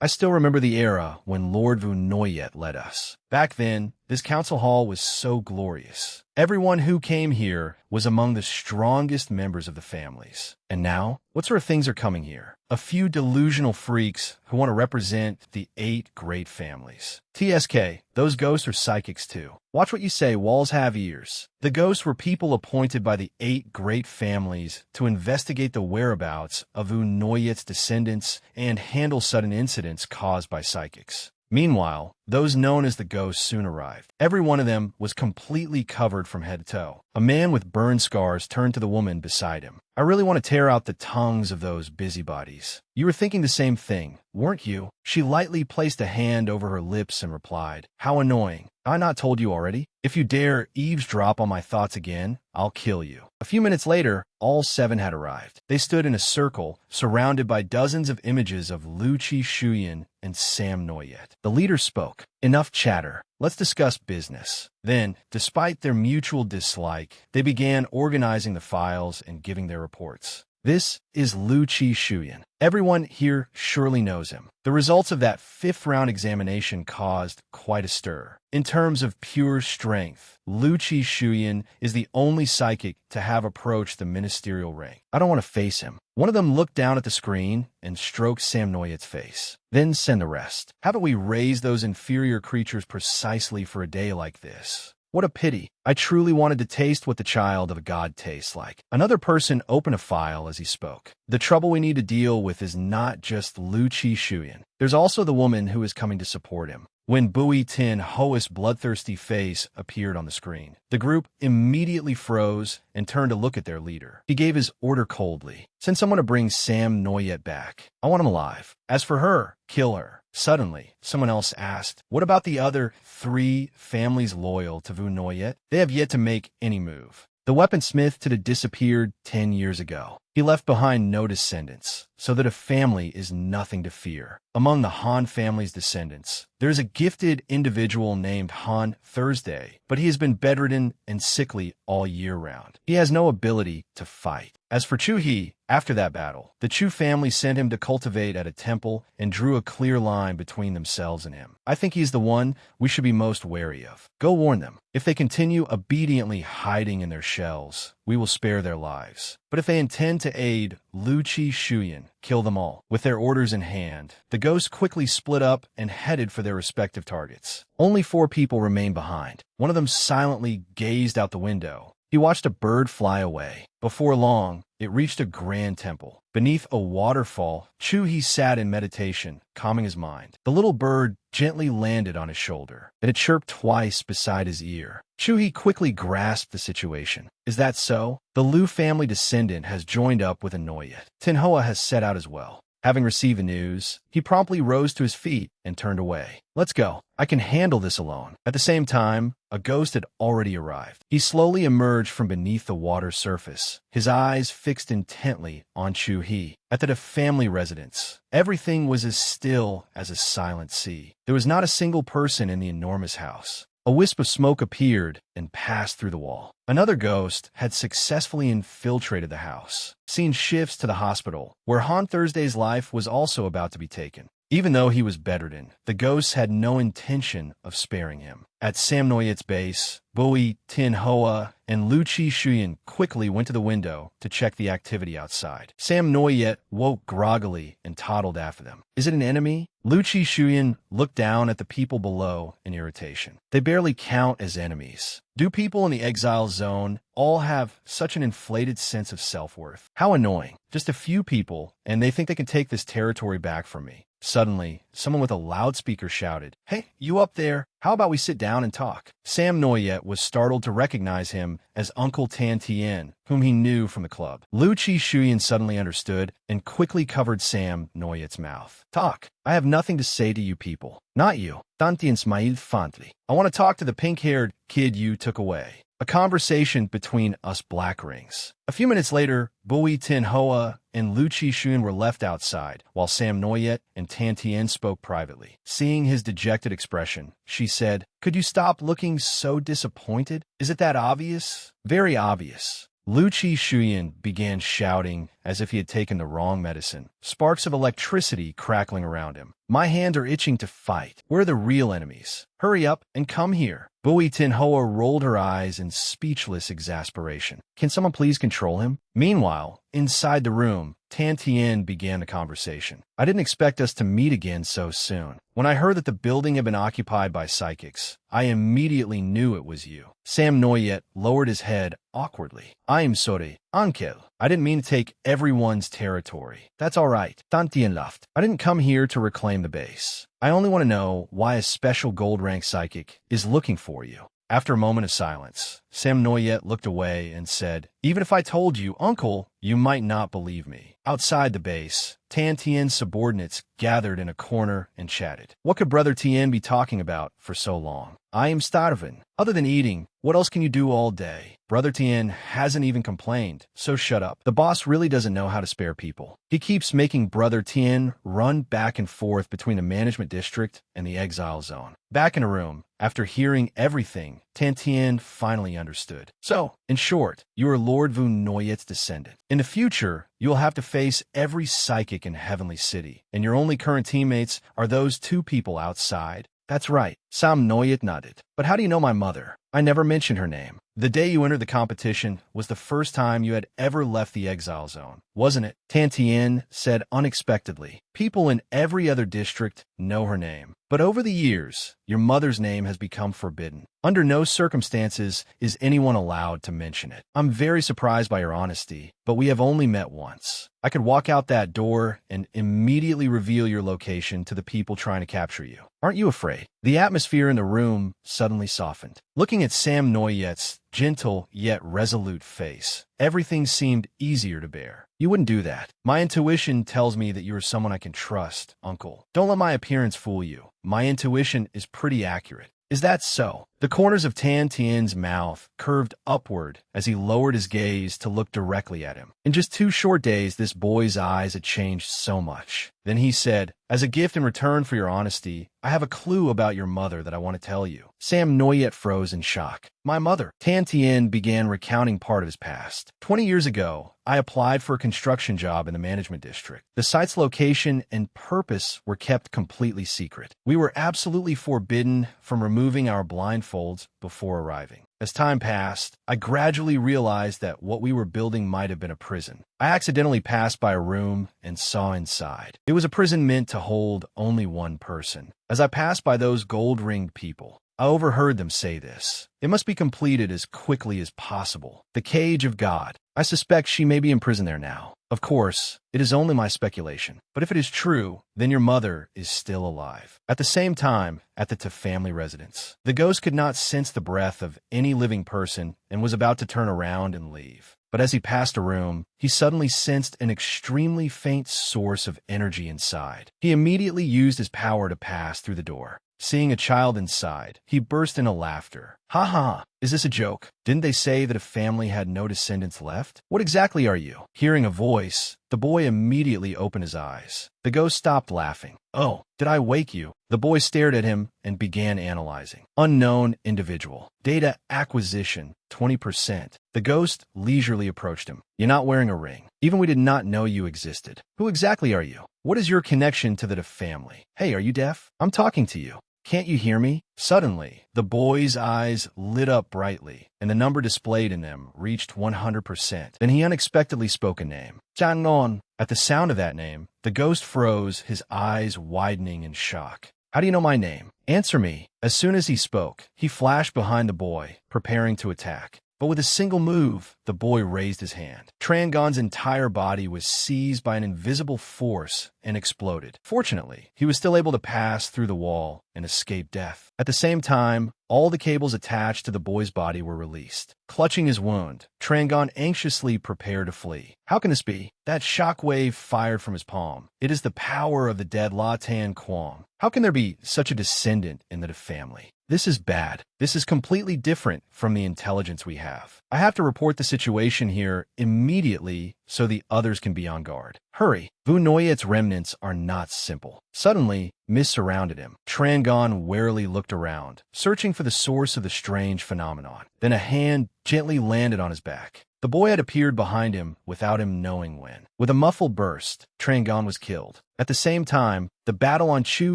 I still remember the era when Lord Vu Noyet led us. Back then, this council hall was so glorious. Everyone who came here was among the strongest members of the families. And now, what sort of things are coming here? A few delusional freaks who want to represent the 8 great families. TSK, those ghosts are psychics too. Watch what you say, walls have ears. The ghosts were people appointed by the 8 great families to investigate the whereabouts of Vu Noyet's descendants and handle sudden incidents caused by psychics. Meanwhile, those known as the ghosts soon arrived. Every one of them was completely covered from head to toe. A man with burn scars turned to the woman beside him. I really want to tear out the tongues of those busybodies. You were thinking the same thing, weren't you? She lightly placed a hand over her lips and replied, how annoying. I not told you already? If you dare eavesdrop on my thoughts again, I'll kill you. A few minutes later, all 7 had arrived. They stood in a circle, surrounded by dozens of images of Lu Chi Shuyan and Sam Noyet. The leader spoke. Enough chatter. Let's discuss business. Then, despite their mutual dislike, they began organizing the files and giving their reports. This is Lu Chi Shuyan. Everyone here surely knows him. The results of that 5th-round examination caused quite a stir. In terms of pure strength, Lu Chi Shuyan is the only psychic to have approached the ministerial rank. I don't want to face him. One of them looked down at the screen and stroked Sam Noyet's face. Then send the rest. Haven't we raised those inferior creatures precisely for a day like this? What a pity. I truly wanted to taste what the child of a god tastes like. Another person opened a file as he spoke. The trouble we need to deal with is not just Lu Chi Shuyan. There's also the woman who is coming to support him. when Bui Tin Ho's bloodthirsty face appeared on the screen. The group immediately froze and turned to look at their leader. He gave his order coldly. Send someone to bring Sam Noyet back. I want him alive. As for her, kill her. Suddenly, someone else asked, what about the other 3 families loyal to Vu Noyet? They have yet to make any move. The weaponsmith had disappeared 10 years ago. He left behind no descendants, so that a family is nothing to fear. Among the Han family's descendants, there is a gifted individual named Han Thursday, but he has been bedridden and sickly all year round. He has no ability to fight. As for Chu He, after that battle, the Chu family sent him to cultivate at a temple and drew a clear line between themselves and him. I think he's the one we should be most wary of. Go warn them. If they continue obediently hiding in their shells, we will spare their lives. But if they intend to aid Lu Chi Shuyan, kill them all. With their orders in hand, the ghosts quickly split up and headed for their respective targets. Only 4 people remained behind. One of them silently gazed out the window. He watched a bird fly away. Before long, it reached a grand temple. Beneath a waterfall, Chu He sat in meditation, calming his mind. The little bird gently landed on his shoulder, and it chirped twice beside his ear. Chu He quickly grasped the situation. Is that so? The Lu family descendant has joined up with a Noyet. Tin Hoa has set out as well. Having received the news, he promptly rose to his feet and turned away. Let's go. I can handle this alone. At the same time, a ghost had already arrived. He slowly emerged from beneath the water's surface, his eyes fixed intently on Chu He. At the family residence, everything was as still as a silent sea. There was not a single person in the enormous house. A wisp of smoke appeared and passed through the wall. Another ghost had successfully infiltrated the house. Scene shifts to the hospital, where Han Thursday's life was also about to be taken. Even though he was bedridden, the ghosts had no intention of sparing him. At Sam Noyet's base, Bui Tin Hoa and Lu Chi Shuyan quickly went to the window to check the activity outside. Sam Noyet woke groggily and toddled after them. Is it an enemy? Lu Chi Shuyan looked down at the people below in irritation. They barely count as enemies. Do people in the exile zone all have such an inflated sense of self-worth? How annoying. Just a few people, and they think they can take this territory back from me. Suddenly, someone with a loudspeaker shouted, "Hey, you up there, how about we sit down and talk?" Sam Noyet was startled to recognize him as Uncle Tan Tien, whom he knew from the club. Lu Chi Shuyan suddenly understood and quickly covered Sam Noyet's mouth. Talk. I have nothing to say to you people. Not you. Tan Tien smiled fondly. I want to talk to the pink-haired kid you took away. A conversation between us black rings. A few minutes later, Bui Tin Hoa and Lu Chi Shuyan were left outside, while Sam Noyet and Tan Tien spoke privately. Seeing his dejected expression, she said, "Could you stop looking so disappointed? Is it that obvious?" "Very obvious." Lu Chi Shuyan began shouting as if he had taken the wrong medicine, sparks of electricity crackling around him. "My hands are itching to fight. We're the real enemies. Hurry up and come here." Bui Tin Hoa rolled her eyes in speechless exasperation. Can someone please control him? Meanwhile, inside the room, Tan Tien began the conversation. I didn't expect us to meet again so soon. When I heard that the building had been occupied by psychics, I immediately knew it was you. Sam Noyet lowered his head awkwardly. I am sorry, Ankel. I didn't mean to take everyone's territory. That's all right. Tan Tien laughed. I didn't come here to reclaim the base. I only want to know why a special gold-rank psychic is looking for you. After a moment of silence, Sam Noyet looked away and said, "Even if I told you, Uncle, you might not believe me." Outside the base, Tan Tien's subordinates gathered in a corner and chatted. What could Brother Tien be talking about for so long? I am starving. Other than eating, what else can you do all day? Brother Tien hasn't even complained, so shut up. The boss really doesn't know how to spare people. He keeps making Brother Tien run back and forth between the management district and the exile zone. Back in a room, after hearing everything, Tan Tien finally understood. So, in short, you are Lord Vu Noyet's descendant. In the future, you will have to face every psychic in Heavenly City, and your only current teammates are those 2 people outside. That's right. Sam Noyet nodded. But how do you know my mother? I never mentioned her name. The day you entered the competition was the first time you had ever left the exile zone, wasn't it? Tan Tien said unexpectedly. People in every other district know her name. But over the years, your mother's name has become forbidden. Under no circumstances is anyone allowed to mention it. I'm very surprised by your honesty, but we have only met once. I could walk out that door and immediately reveal your location to the people trying to capture you. Aren't you afraid? The atmosphere in the room suddenly softened. Looking at Sam Noyet's gentle yet resolute face, everything seemed easier to bear. You wouldn't do that. My intuition tells me that you are someone I can trust, Uncle. Don't let my appearance fool you. My intuition is pretty accurate. Is that so? The corners of Tan Tien's mouth curved upward as he lowered his gaze to look directly at him. In just 2 short days, this boy's eyes had changed so much. Then he said, as a gift in return for your honesty, I have a clue about your mother that I want to tell you. Sam Noyet froze in shock. My mother. Tan Tien began recounting part of his past. 20 years ago, I applied for a construction job in the management district. The site's location and purpose were kept completely secret. We were absolutely forbidden from removing our blindfolds before arriving. As time passed, I gradually realized that what we were building might have been a prison. I accidentally passed by a room and saw inside. It was a prison meant to hold only one person. As I passed by those gold-ringed people, I overheard them say this. It must be completed as quickly as possible. The cage of God. I suspect she may be in prison there now. Of course, it is only my speculation. But if it is true, then your mother is still alive. At the same time, at the family residence, the ghost could not sense the breath of any living person and was about to turn around and leave. But as he passed a room, he suddenly sensed an extremely faint source of energy inside. He immediately used his power to pass through the door. Seeing a child inside, he burst into laughter. Ha ha, is this a joke? Didn't they say that a family had no descendants left? What exactly are you? Hearing a voice, the boy immediately opened his eyes. The ghost stopped laughing. Oh, did I wake you? The boy stared at him and began analyzing. Unknown individual. Data acquisition, 20%. The ghost leisurely approached him. You're not wearing a ring. Even we did not know you existed. Who exactly are you? What is your connection to the family? Hey, are you deaf? I'm talking to you. Can't you hear me? Suddenly, the boy's eyes lit up brightly, and the number displayed in them reached 100%. Then he unexpectedly spoke a name. Changnon. At the sound of that name, the ghost froze, his eyes widening in shock. How do you know my name? Answer me. As soon as he spoke, he flashed behind the boy, preparing to attack. But with a single move, the boy raised his hand. Trangon's entire body was seized by an invisible force and exploded. Fortunately, he was still able to pass through the wall and escape death. At the same time, all the cables attached to the boy's body were released. Clutching his wound, Trangon anxiously prepared to flee. How can this be? That shockwave fired from his palm. It is the power of the dead La Tan Quang. How can there be such a descendant in the family? This is bad. This is completely different from the intelligence we have. I have to report the situation here immediately so the others can be on guard. Hurry. Vu Noyet's remnants are not simple. Suddenly, mist surrounded him. Trangon warily looked around, searching for the source of the strange phenomenon. Then a hand gently landed on his back. The boy had appeared behind him without him knowing when. With a muffled burst, Trangon was killed. At the same time, the battle on Chu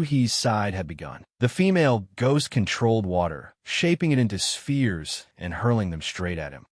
He's side had begun. The female ghost controlled water, shaping it into spheres and hurling them straight at him.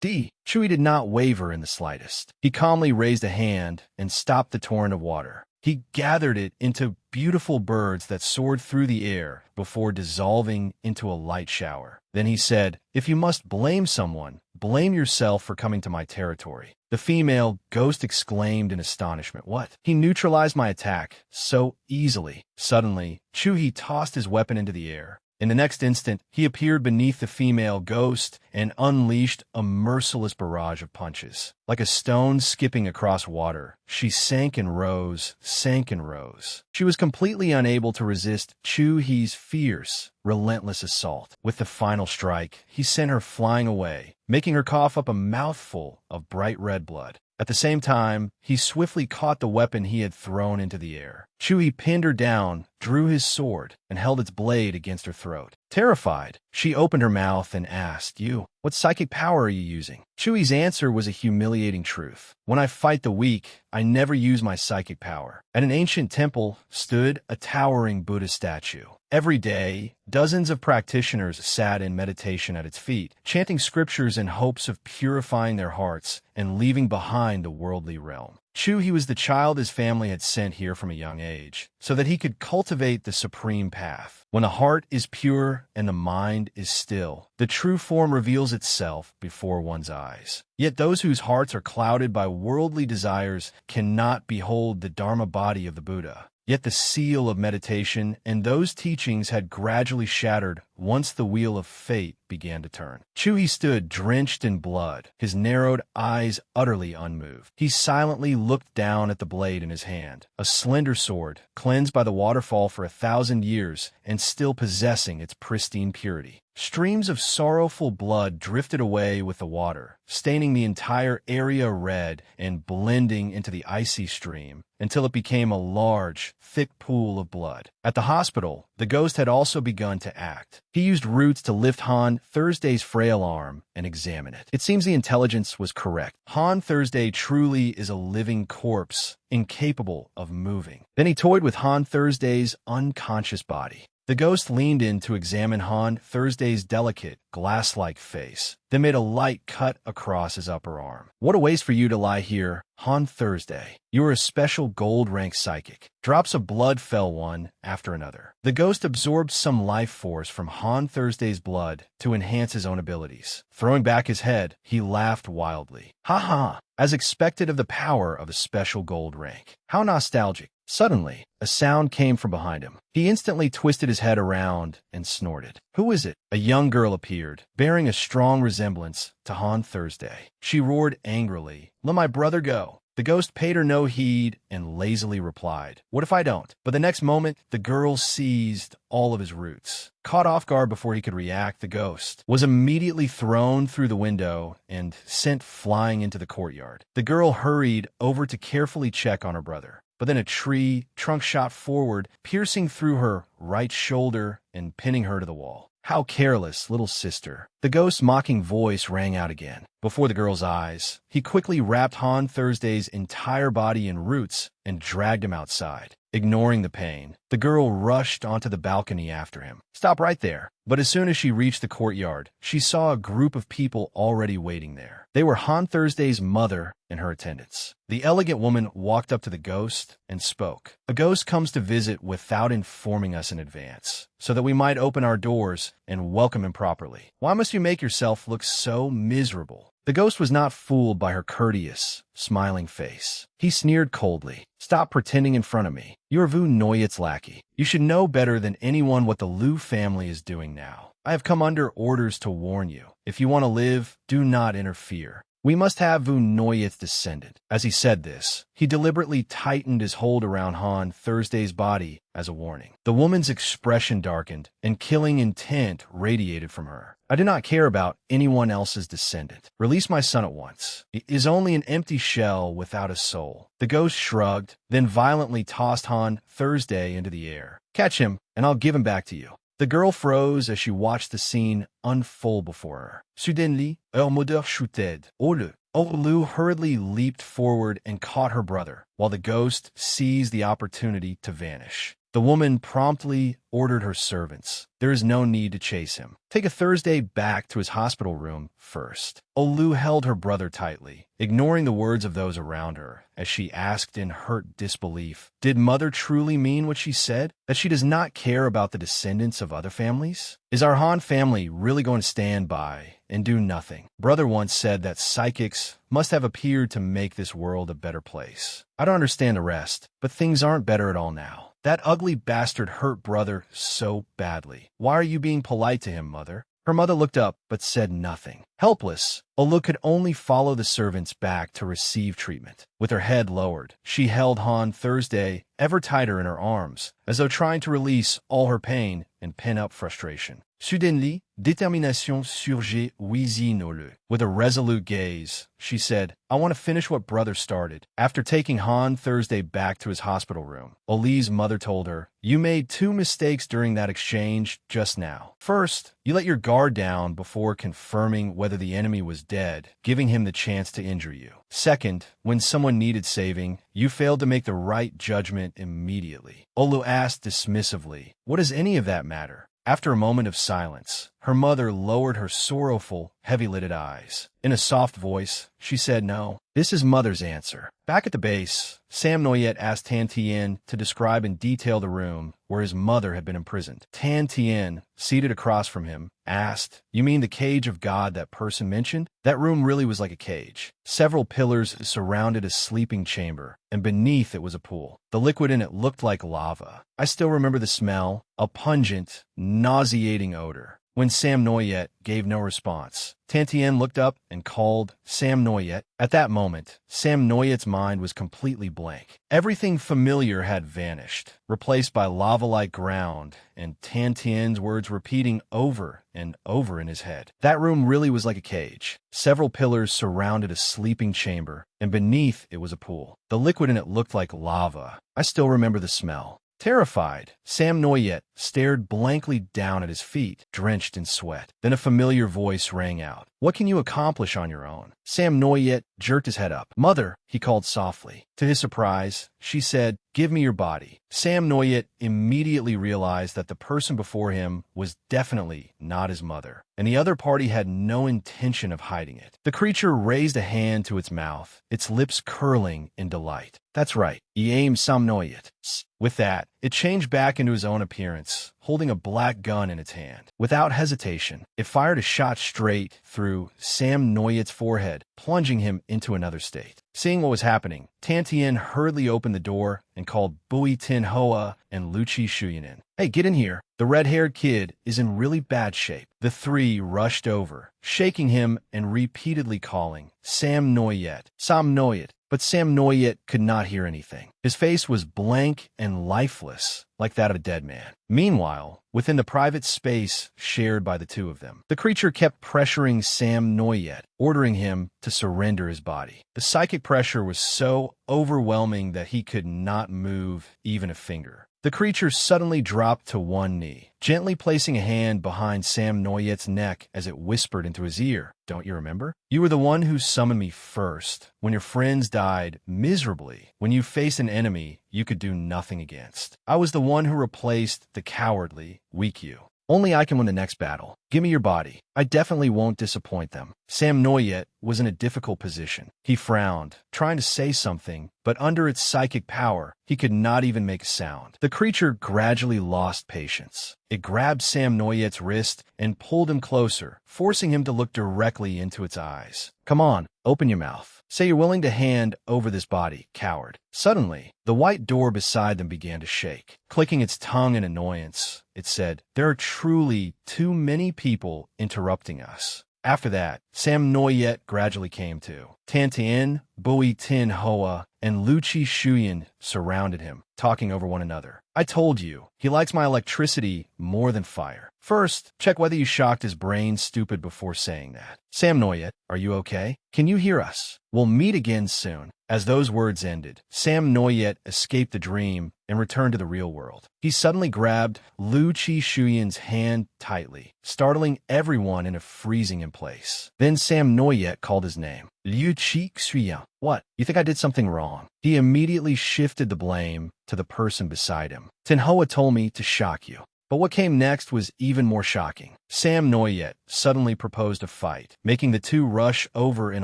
Chui did not waver in the slightest. He calmly raised a hand and stopped the torrent of water. He gathered it into beautiful birds that soared through the air before dissolving into a light shower. Then he said, if you must blame someone, blame yourself for coming to my territory. The female ghost exclaimed in astonishment. What? He neutralized my attack so easily. Suddenly, Chu-He tossed his weapon into the air. In the next instant, he appeared beneath the female ghost and unleashed a merciless barrage of punches. Like a stone skipping across water, she sank and rose, sank and rose. She was completely unable to resist Chu-He's fierce, relentless assault. With the final strike, he sent her flying away, making her cough up a mouthful of bright red blood. At the same time, he swiftly caught the weapon he had thrown into the air. Chu-He pinned her down, drew his sword, and held its blade against her throat. Terrified, she opened her mouth and asked, what psychic power are you using? Chui's answer was a humiliating truth. When I fight the weak, I never use my psychic power. At an ancient temple stood a towering Buddha statue. Every day, dozens of practitioners sat in meditation at its feet, chanting scriptures in hopes of purifying their hearts and leaving behind the worldly realm. He was the child his family had sent here from a young age, so that he could cultivate the supreme path. When the heart is pure and the mind is still, the true form reveals itself before one's eyes. Yet those whose hearts are clouded by worldly desires cannot behold the Dharma body of the Buddha. Yet the seal of meditation and those teachings had gradually shattered once the wheel of fate began to turn. He stood drenched in blood, his narrowed eyes utterly unmoved. He silently looked down at the blade in his hand, a slender sword, cleansed by the waterfall for 1,000 years and still possessing its pristine purity. Streams of sorrowful blood drifted away with the water, staining the entire area red and blending into the icy stream until it became a large, thick pool of blood. At the hospital, the ghost had also begun to act. He used roots to lift Han Thursday's frail arm and examine it. It seems the intelligence was correct. Han Thursday truly is a living corpse, incapable of moving. Then he toyed with Han Thursday's unconscious body. The ghost leaned in to examine Han Thursday's delicate, glass-like face, then made a light cut across his upper arm. What a waste for you to lie here, Han Thursday. You are a special gold-rank psychic. Drops of blood fell one after another. The ghost absorbed some life force from Han Thursday's blood to enhance his own abilities. Throwing back his head, he laughed wildly. Ha ha! As expected of the power of a special gold rank. How nostalgic. Suddenly, a sound came from behind him. He instantly twisted his head around and snorted. Who is it? A young girl appeared, bearing a strong resemblance to Han Thursday. She roared angrily, "Let my brother go." The ghost paid her no heed and lazily replied, "What if I don't?" But the next moment, the girl seized all of his roots. Caught off guard before he could react, the ghost was immediately thrown through the window and sent flying into the courtyard. The girl hurried over to carefully check on her brother. But then a tree trunk shot forward, piercing through her right shoulder and pinning her to the wall. How careless, little sister. The ghost's mocking voice rang out again. Before the girl's eyes, he quickly wrapped Han Thursday's entire body in roots and dragged him outside. Ignoring the pain, the girl rushed onto the balcony after him. Stop right there. But as soon as she reached the courtyard, she saw a group of people already waiting there. They were Han Thursday's mother and her attendants. The elegant woman walked up to the ghost and spoke. A ghost comes to visit without informing us in advance, so that we might open our doors and welcome him properly. Why must you make yourself look so miserable? The ghost was not fooled by her courteous, smiling face. He sneered coldly. Stop pretending in front of me. You're Vu Noyet's lackey. You should know better than anyone what the Liu family is doing now. I have come under orders to warn you. If you want to live, do not interfere. We must have Vu Noyet's descendant. As he said this, he deliberately tightened his hold around Han Thursday's body as a warning. The woman's expression darkened, and killing intent radiated from her. I do not care about anyone else's descendant. Release my son at once. He is only an empty shell without a soul. The ghost shrugged, then violently tossed Han Thursday into the air. Catch him, and I'll give him back to you. The girl froze as she watched the scene unfold before her. Soudainement, her moteur chutait. Olu hurriedly leaped forward and caught her brother, while the ghost seized the opportunity to vanish. The woman promptly ordered her servants. There is no need to chase him. Take a Thursday back to his hospital room first. Olu held her brother tightly, ignoring the words of those around her, as she asked in hurt disbelief, did Mother truly mean what she said? That she does not care about the descendants of other families? Is our Han family really going to stand by and do nothing? Brother once said that psychics must have appeared to make this world a better place. I don't understand the rest, but things aren't better at all now. That ugly bastard hurt brother so badly. Why are you being polite to him, Mother? Her mother looked up, but said nothing. Helpless, Olu could only follow the servants back to receive treatment. With her head lowered, she held Han Thursday ever tighter in her arms, as though trying to release all her pain and pent-up frustration. Soudainly, détermination surgit dans le. With a resolute gaze, she said, I want to finish what brother started. After taking Han Thursday back to his hospital room, Oli's mother told her, you made two mistakes during that exchange just now. First, you let your guard down before confirming whether the enemy was dead, giving him the chance to injure you. Second, when someone needed saving, you failed to make the right judgment immediately. Olu asked dismissively, what does any of that matter? After a moment of silence, her mother lowered her sorrowful, heavy-lidded eyes. In a soft voice, she said no. This is Mother's answer. Back at the base, Sam Noyet asked Tan Tien to describe in detail the room where his mother had been imprisoned. Tan Tien, seated across from him, asked, you mean the cage of God that person mentioned? That room really was like a cage. Several pillars surrounded a sleeping chamber, and beneath it was a pool. The liquid in it looked like lava. I still remember the smell, a pungent, nauseating odor. When Sam Noyet gave no response, Tan Tien looked up and called Sam Noyet. At that moment, Sam Noyet's mind was completely blank. Everything familiar had vanished, replaced by lava-like ground, and Tan Tien's words repeating over and over in his head. That room really was like a cage. Several pillars surrounded a sleeping chamber, and beneath it was a pool. The liquid in it looked like lava. I still remember the smell. Terrified, Sam Noyet stared blankly down at his feet, drenched in sweat. Then a familiar voice rang out. What can you accomplish on your own? Sam Noyet jerked his head up. Mother, he called softly. To his surprise, she said, give me your body. Sam Noyet immediately realized that the person before him was definitely not his mother, and the other party had no intention of hiding it. The creature raised a hand to its mouth, its lips curling in delight. That's right, he aimed Sam Noyet. With that, it changed back into his own appearance, holding a black gun in its hand. Without hesitation, it fired a shot straight through Sam Noyet's forehead, plunging him into another state. Seeing what was happening, Tan Tien hurriedly opened the door and called Bui Tin Hoa and Luchi Shuyan in. Hey, get in here. The red-haired kid is in really bad shape. The three rushed over, shaking him and repeatedly calling, Sam Noyet, Sam Noyet. But Sam Noyet could not hear anything. His face was blank and lifeless, like that of a dead man. Meanwhile, within the private space shared by the two of them, the creature kept pressuring Sam Noyet, ordering him to surrender his body. The psychic pressure was so overwhelming that he could not move even a finger. The creature suddenly dropped to one knee, gently placing a hand behind Sam Noyet's neck as it whispered into his ear. Don't you remember? You were the one who summoned me first, when your friends died miserably, when you faced an enemy you could do nothing against. I was the one who replaced the cowardly, weak you. Only I can win the next battle. Give me your body. I definitely won't disappoint them. Sam Noyet was in a difficult position. He frowned, trying to say something, but under its psychic power, he could not even make a sound. The creature gradually lost patience. It grabbed Sam Noyet's wrist and pulled him closer, forcing him to look directly into its eyes. Come on, open your mouth. Say you're willing to hand over this body, coward. Suddenly, the white door beside them began to shake. Clicking its tongue in annoyance, it said, there are truly too many people interrupting us. After that, Sam Noyet gradually came to. Tan Tien, Bui Tin Hoa, and Luchi Shuyan surrounded him, talking over one another. I told you, he likes my electricity more than fire. First, check whether you shocked his brain stupid before saying that. Sam Noyet, are you okay? Can you hear us? We'll meet again soon. As those words ended, Sam Noyet escaped the dream and returned to the real world. He suddenly grabbed Luchi Shuyan's hand tightly, startling everyone into freezing in place. Then Sam Noyet called his name. Liu Chi Xuyan. What? You think I did something wrong? He immediately shifted the blame to the person beside him. Tin Hoa told me to shock you. But what came next was even more shocking. Sam Noyet suddenly proposed a fight, making the two rush over in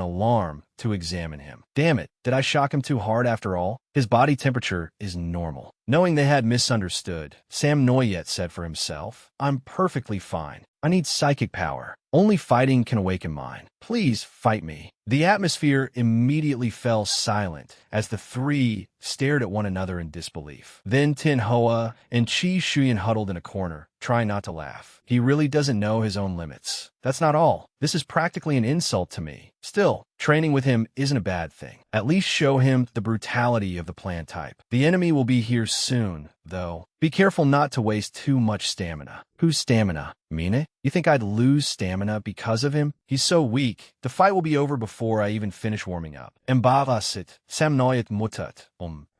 alarm to examine him. Damn it, did I shock him too hard after all? His body temperature is normal. Knowing they had misunderstood, Sam Noyet said for himself, I'm perfectly fine. I need psychic power. Only fighting can awaken mine. Please fight me. The atmosphere immediately fell silent as the three stared at one another in disbelief. Then Tin Hoa and Chi Shuyan huddled in a corner, trying not to laugh. He really doesn't know his own limits. That's not all. This is practically an insult to me. Still, training with him isn't a bad thing. At least show him the brutality of the plant type. The enemy will be here soon, though. Be careful not to waste too much stamina. Whose stamina? Mine? You think I'd lose stamina because of him? He's so weak. The fight will be over before I even finish warming up. Embarrassit, samnoyet mutat.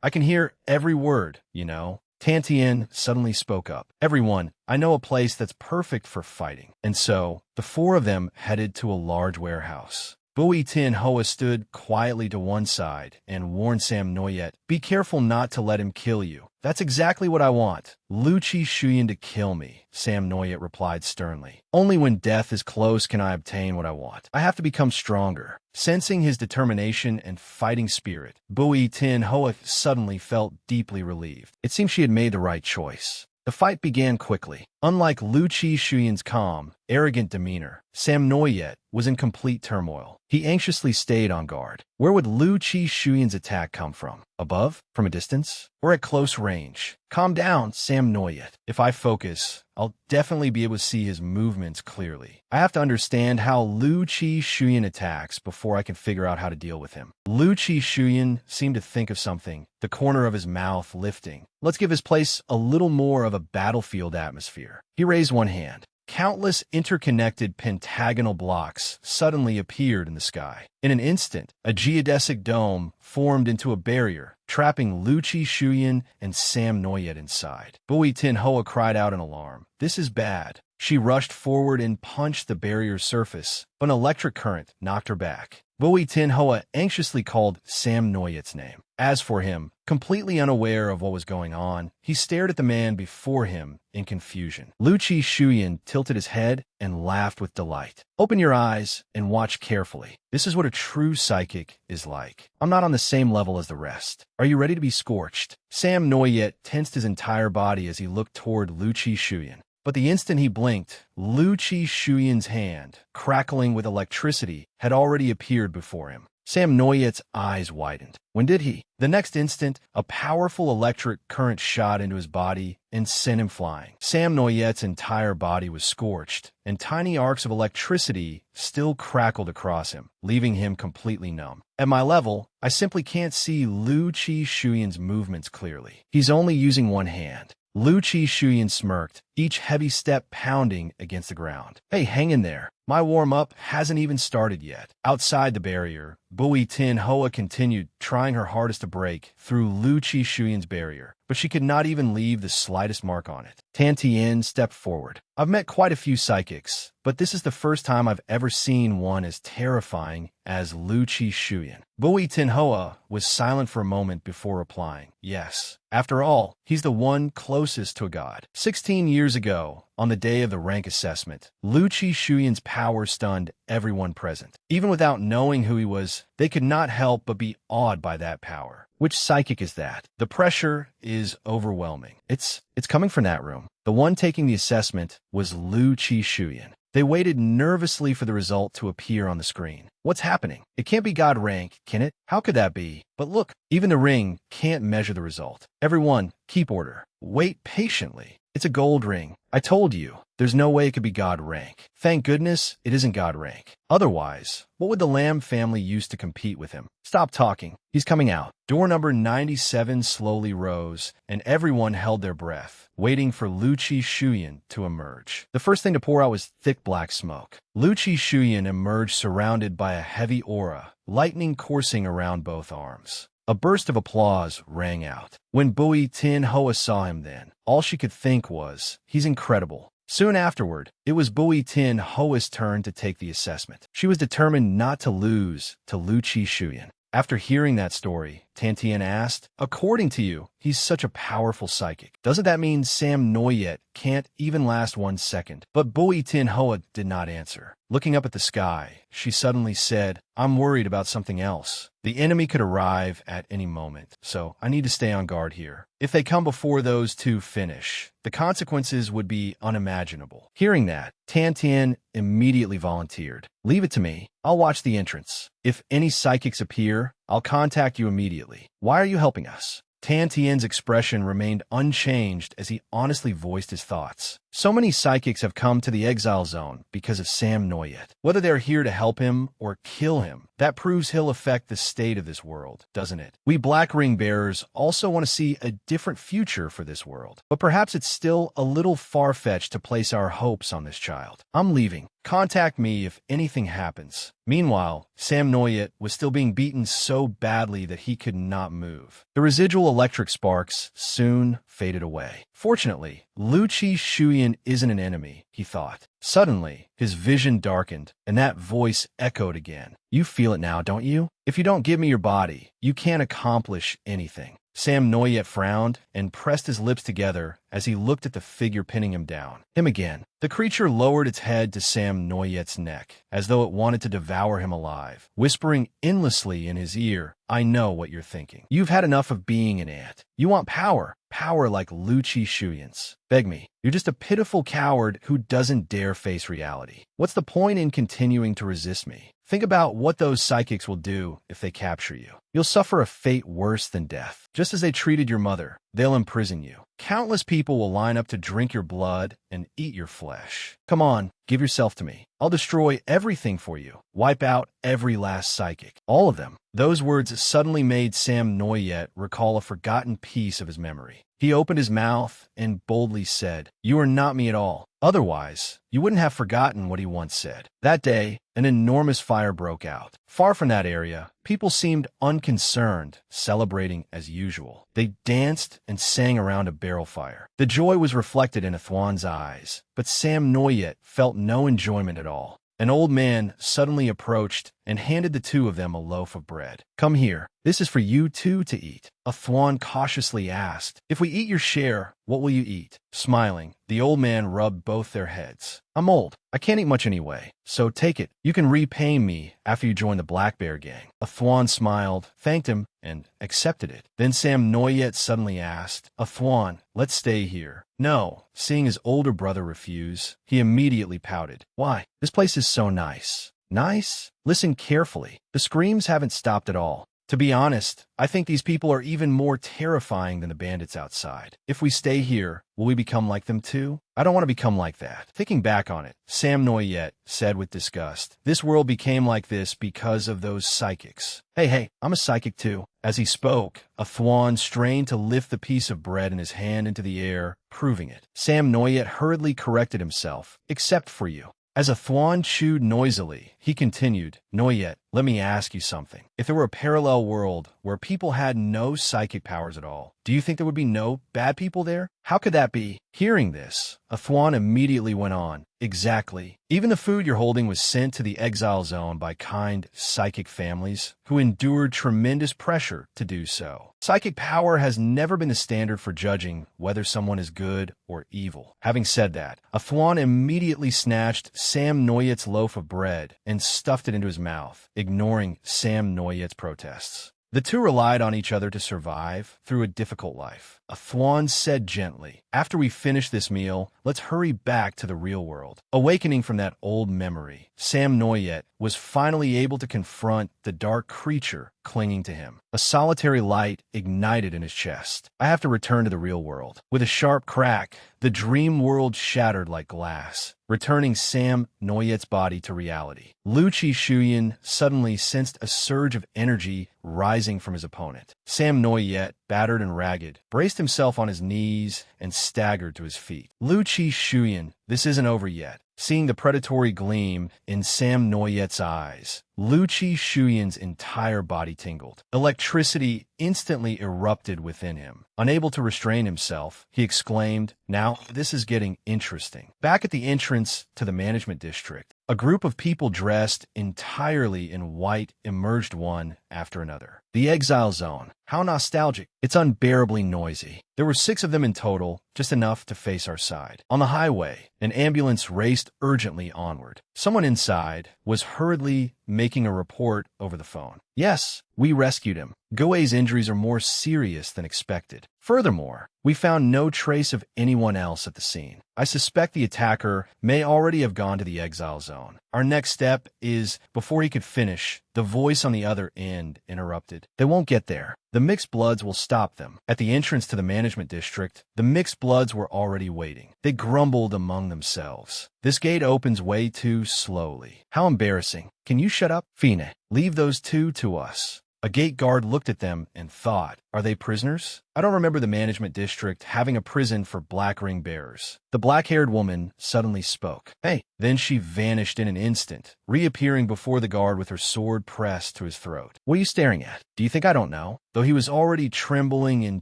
I can hear every word, you know. Tantien suddenly spoke up. Everyone, I know a place that's perfect for fighting. And so, the four of them headed to a large warehouse. Bui Tin Hoa stood quietly to one side and warned Sam Noyet, be careful not to let him kill you. That's exactly what I want. Lu Chi Shuyan to kill me, Sam Noyet replied sternly. Only when death is close can I obtain what I want. I have to become stronger. Sensing his determination and fighting spirit, Bui Tin Hoa suddenly felt deeply relieved. It seemed she had made the right choice. The fight began quickly. Unlike Lu Chi Shuyan's calm, arrogant demeanor, Sam Noyet was in complete turmoil. He anxiously stayed on guard. Where would Lu Chi Shuyan's attack come from? Above? From a distance? Or at close range? Calm down, Sam Noyet. If I focus, I'll definitely be able to see his movements clearly. I have to understand how Lu Chi Shuyan attacks before I can figure out how to deal with him. Lu Chi Shuyan seemed to think of something, the corner of his mouth lifting. Let's give his place a little more of a battlefield atmosphere. He raised one hand. Countless interconnected pentagonal blocks suddenly appeared in the sky. In an instant, a geodesic dome formed into a barrier, trapping Lu Chi Shuyan and Sam Noyet inside. Bui Tin Hoa cried out in alarm. This is bad. She rushed forward and punched the barrier's surface, but an electric current knocked her back. Bui Tin Hoa anxiously called Sam Noyet's name. As for him, completely unaware of what was going on, he stared at the man before him in confusion. Lu Chi Shuyan tilted his head and laughed with delight. Open your eyes and watch carefully. This is what a true psychic is like. I'm not on the same level as the rest. Are you ready to be scorched? Sam Noyet tensed his entire body as he looked toward Lu Chi Shuyan. But the instant he blinked, Lu Chi Shuyan's hand, crackling with electricity, had already appeared before him. Sam Noyet's eyes widened. When did he? The next instant, a powerful electric current shot into his body and sent him flying. Sam Noyet's entire body was scorched, and tiny arcs of electricity still crackled across him, leaving him completely numb. At my level, I simply can't see Lu Chi Shuyan's movements clearly. He's only using one hand. Lu Chi Shuyan smirked, each heavy step pounding against the ground. Hey, hang in there. My warm-up hasn't even started yet. Outside the barrier, Bui Tin Hoa continued, trying her hardest to break through Lu Chi Shuyan's barrier, but she could not even leave the slightest mark on it. Tan Tien stepped forward. I've met quite a few psychics, but this is the first time I've ever seen one as terrifying as Lu Chi Shuyan. Bui Tin Hoa was silent for a moment before replying. Yes. After all, he's the one closest to a god. 16 years ago, on the day of the rank assessment, Lu Chi Shuyan's power stunned everyone present. Even without knowing who he was, they could not help but be awed by that power. Which psychic is that? The pressure is overwhelming. It's coming from that room. The one taking the assessment was Lu Chi Shuyan. They waited nervously for the result to appear on the screen. What's happening? It can't be God rank, can it? How could that be? But look, even the ring can't measure the result. Everyone, keep order. Wait patiently. It's a gold ring. I told you, there's no way it could be God rank. Thank goodness it isn't God rank. Otherwise, what would the Lamb family use to compete with him? Stop talking. He's coming out. Door number 97 slowly rose, and everyone held their breath, waiting for Lu Chi Shuyan to emerge. The first thing to pour out was thick black smoke. Lu Chi Shuyan emerged surrounded by a heavy aura, lightning coursing around both arms. A burst of applause rang out. When Bui Tin Hoa saw him then, all she could think was, he's incredible. Soon afterward, it was Bui Tin Hoa's turn to take the assessment. She was determined not to lose to Lu Chi Shuyan. After hearing that story, Tantien asked, according to you, he's such a powerful psychic. Doesn't that mean Sam Noyet can't even last 1 second? But Bui Tin Hoa did not answer. Looking up at the sky, she suddenly said, I'm worried about something else. The enemy could arrive at any moment, so I need to stay on guard here. If they come before those two finish, the consequences would be unimaginable. Hearing that, Tantien immediately volunteered. Leave it to me. I'll watch the entrance. If any psychics appear, I'll contact you immediately. Why are you helping us? Tan Tien's expression remained unchanged as he honestly voiced his thoughts. So many psychics have come to the exile zone because of Sam Noyet. Whether they're here to help him or kill him, that proves he'll affect the state of this world, doesn't it? We Black Ring Bearers also want to see a different future for this world, but perhaps it's still a little far-fetched to place our hopes on this child. I'm leaving. Contact me if anything happens. Meanwhile, Sam Noyet was still being beaten so badly that he could not move. The residual electric sparks soon faded away. Fortunately, Lu Chi Shuyan isn't an enemy, he thought. Suddenly, his vision darkened, and that voice echoed again. You feel it now, don't you? If you don't give me your body, you can't accomplish anything. Sam Noyet frowned and pressed his lips together as he looked at the figure pinning him down. Him again. The creature lowered its head to Sam Noyet's neck, as though it wanted to devour him alive, whispering endlessly in his ear, I know what you're thinking. You've had enough of being an ant. You want power. Power like Lu Chi Shuyan's. Beg me. You're just a pitiful coward who doesn't dare face reality. What's the point in continuing to resist me? Think about what those psychics will do if they capture you. You'll suffer a fate worse than death. Just as they treated your mother, they'll imprison you. Countless people will line up to drink your blood and eat your flesh. Come on, give yourself to me. I'll destroy everything for you. Wipe out every last psychic. All of them. Those words suddenly made Sam Noyet recall a forgotten piece of his memory. He opened his mouth and boldly said, You are not me at all. Otherwise, you wouldn't have forgotten what he once said. That day, an enormous fire broke out. Far from that area, people seemed unconcerned, celebrating as usual. They danced and sang around a barrel fire. The joy was reflected in Athwan's eyes, but Sam Noyet felt no enjoyment at all. An old man suddenly approached and handed the two of them a loaf of bread. Come here. This is for you two to eat. Athwan cautiously asked, If we eat your share, what will you eat? Smiling, the old man rubbed both their heads. I'm old. I can't eat much anyway, so take it. You can repay me after you join the Black Bear gang. Athwan smiled, thanked him, and accepted it. Then Sam Noyet suddenly asked, Athwan, let's stay here. No. Seeing his older brother refuse, he immediately pouted. Why? This place is so nice. Nice? Listen carefully. The screams haven't stopped at all. To be honest, I think these people are even more terrifying than the bandits outside. If we stay here, will we become like them too? I don't want to become like that. Thinking back on it, Sam Noyet said with disgust, This world became like this because of those psychics. Hey, I'm a psychic too. As he spoke, Athwan strained to lift the piece of bread in his hand into the air, proving it. Sam Noyet hurriedly corrected himself, except for you. As Athwan chewed noisily, he continued, Noyet, let me ask you something. If there were a parallel world where people had no psychic powers at all, do you think there would be no bad people there? How could that be? Hearing this, Athwan immediately went on. Exactly. Even the food you're holding was sent to the exile zone by kind psychic families who endured tremendous pressure to do so. Psychic power has never been the standard for judging whether someone is good or evil. Having said that, Athwan immediately snatched Sam Noyet's loaf of bread and stuffed it into his mouth, ignoring Sam Noyet's protests. The two relied on each other to survive through a difficult life. Athwan said gently, After we finish this meal, let's hurry back to the real world. Awakening from that old memory, Sam Noyet was finally able to confront the dark creature clinging to him. A solitary light ignited in his chest. I have to return to the real world. With a sharp crack, the dream world shattered like glass, returning Sam Noyet's body to reality. Lu Chi Shuyan suddenly sensed a surge of energy rising from his opponent. Sam Noyet, battered and ragged, braced himself on his knees and staggered to his feet. Lu Chi Shuyan, this isn't over yet. Seeing the predatory gleam in Sam Noyet's eyes, Lu Chi Shuyan's entire body tingled. Electricity instantly erupted within him. Unable to restrain himself, he exclaimed, Now, this is getting interesting. Back at the entrance to the management district, a group of people dressed entirely in white emerged one after another. The exile zone. How nostalgic. It's unbearably noisy. There were 6 of them in total, just enough to face our side. On the highway, an ambulance raced urgently onward. Someone inside was hurriedly making a report over the phone. Yes, we rescued him. Goei's injuries are more serious than expected. Furthermore, we found no trace of anyone else at the scene. I suspect the attacker may already have gone to the exile zone. Our next step is, before he could finish, the voice on the other end interrupted. They won't get there. The mixed bloods will stop them. At the entrance to the management district, the mixed bloods were already waiting. They grumbled among themselves. This gate opens way too slowly. How embarrassing. Can you shut up? Fine. Leave those two to us. A gate guard looked at them and thought, are they prisoners? I don't remember the management district having a prison for black ring bearers. The black-haired woman suddenly spoke. Hey. Then she vanished in an instant, reappearing before the guard with her sword pressed to his throat. What are you staring at? Do you think I don't know? Though he was already trembling in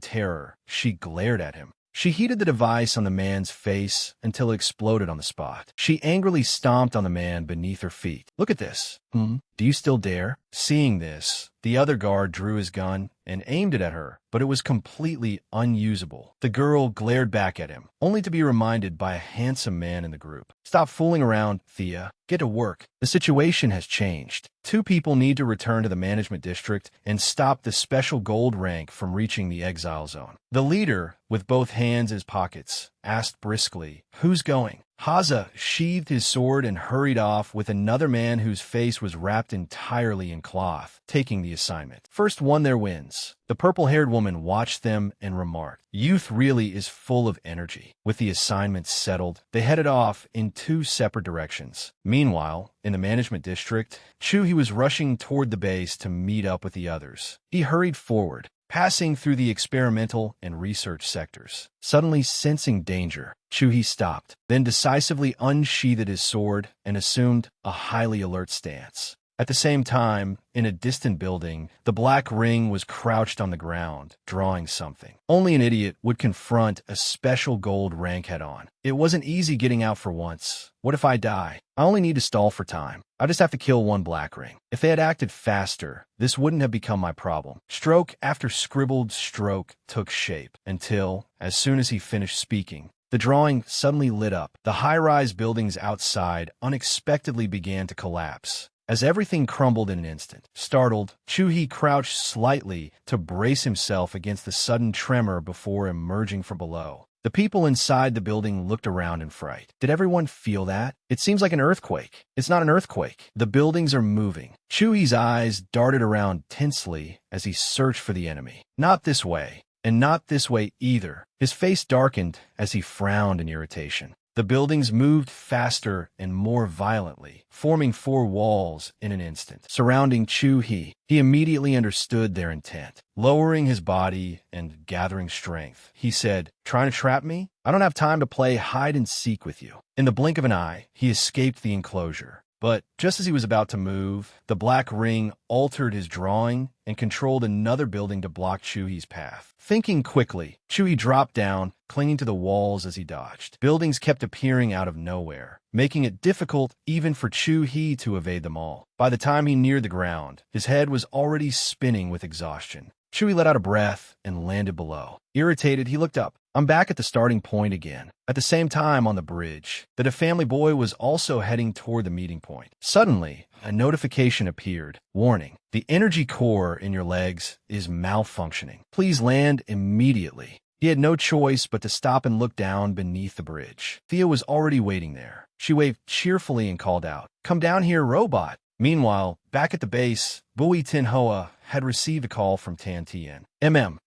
terror, she glared at him. She heated the device on the man's face until it exploded on the spot. She angrily stomped on the man beneath her feet. Look at this. Do you still dare? Seeing this, the other guard drew his gun and aimed it at her, but it was completely unusable. The girl glared back at him, only to be reminded by a handsome man in the group. Stop fooling around, Thea. Get to work. The situation has changed. 2 people need to return to the management district and stop the special gold rank from reaching the exile zone. The leader, with both hands in his pockets, asked briskly, who's going? Haza sheathed his sword and hurried off with another man whose face was wrapped entirely in cloth, taking the assignment. First one there wins. The purple-haired woman watched them and remarked, youth really is full of energy. With the assignment settled, they headed off in 2 separate directions. Meanwhile, in the management district, Chuhi was rushing toward the base to meet up with the others. He hurried forward, passing through the experimental and research sectors. Suddenly sensing danger, Chuhi stopped, then decisively unsheathed his sword and assumed a highly alert stance. At the same time, in a distant building, the black ring was crouched on the ground, drawing something. Only an idiot would confront a special gold rank head-on. It wasn't easy getting out for once. What if I die? I only need to stall for time. I just have to kill one black ring. If they had acted faster, this wouldn't have become my problem. Stroke after scribbled stroke took shape, until, as soon as he finished speaking, the drawing suddenly lit up. The high-rise buildings outside unexpectedly began to collapse, as everything crumbled in an instant. Startled, Chuhi crouched slightly to brace himself against the sudden tremor before emerging from below. The people inside the building looked around in fright. Did everyone feel that? It seems like an earthquake. It's not an earthquake. The buildings are moving. Chuhi's eyes darted around tensely as he searched for the enemy. Not this way, and not this way either. His face darkened as he frowned in irritation. The buildings moved faster and more violently, forming 4 walls in an instant, surrounding Chuhi. He immediately understood their intent. Lowering his body and gathering strength, he said, trying to trap me? I don't have time to play hide-and-seek with you. In the blink of an eye, he escaped the enclosure. But just as he was about to move, the black ring altered his drawing and controlled another building to block Chuhi's path. Thinking quickly, Chuhi dropped down, clinging to the walls as he dodged. Buildings kept appearing out of nowhere, making it difficult even for Chuhi to evade them all. By the time he neared the ground, his head was already spinning with exhaustion. Chuhi let out a breath and landed below. Irritated, he looked up. I'm back at the starting point again. At the same time on the bridge, the family boy was also heading toward the meeting point. Suddenly, a notification appeared. Warning, the energy core in your legs is malfunctioning. Please land immediately. He had no choice but to stop and look down beneath the bridge. Thea was already waiting there. She waved cheerfully and called out, come down here, robot. Meanwhile, back at the base, Bui Tin Hoa had received a call from Tan Tien.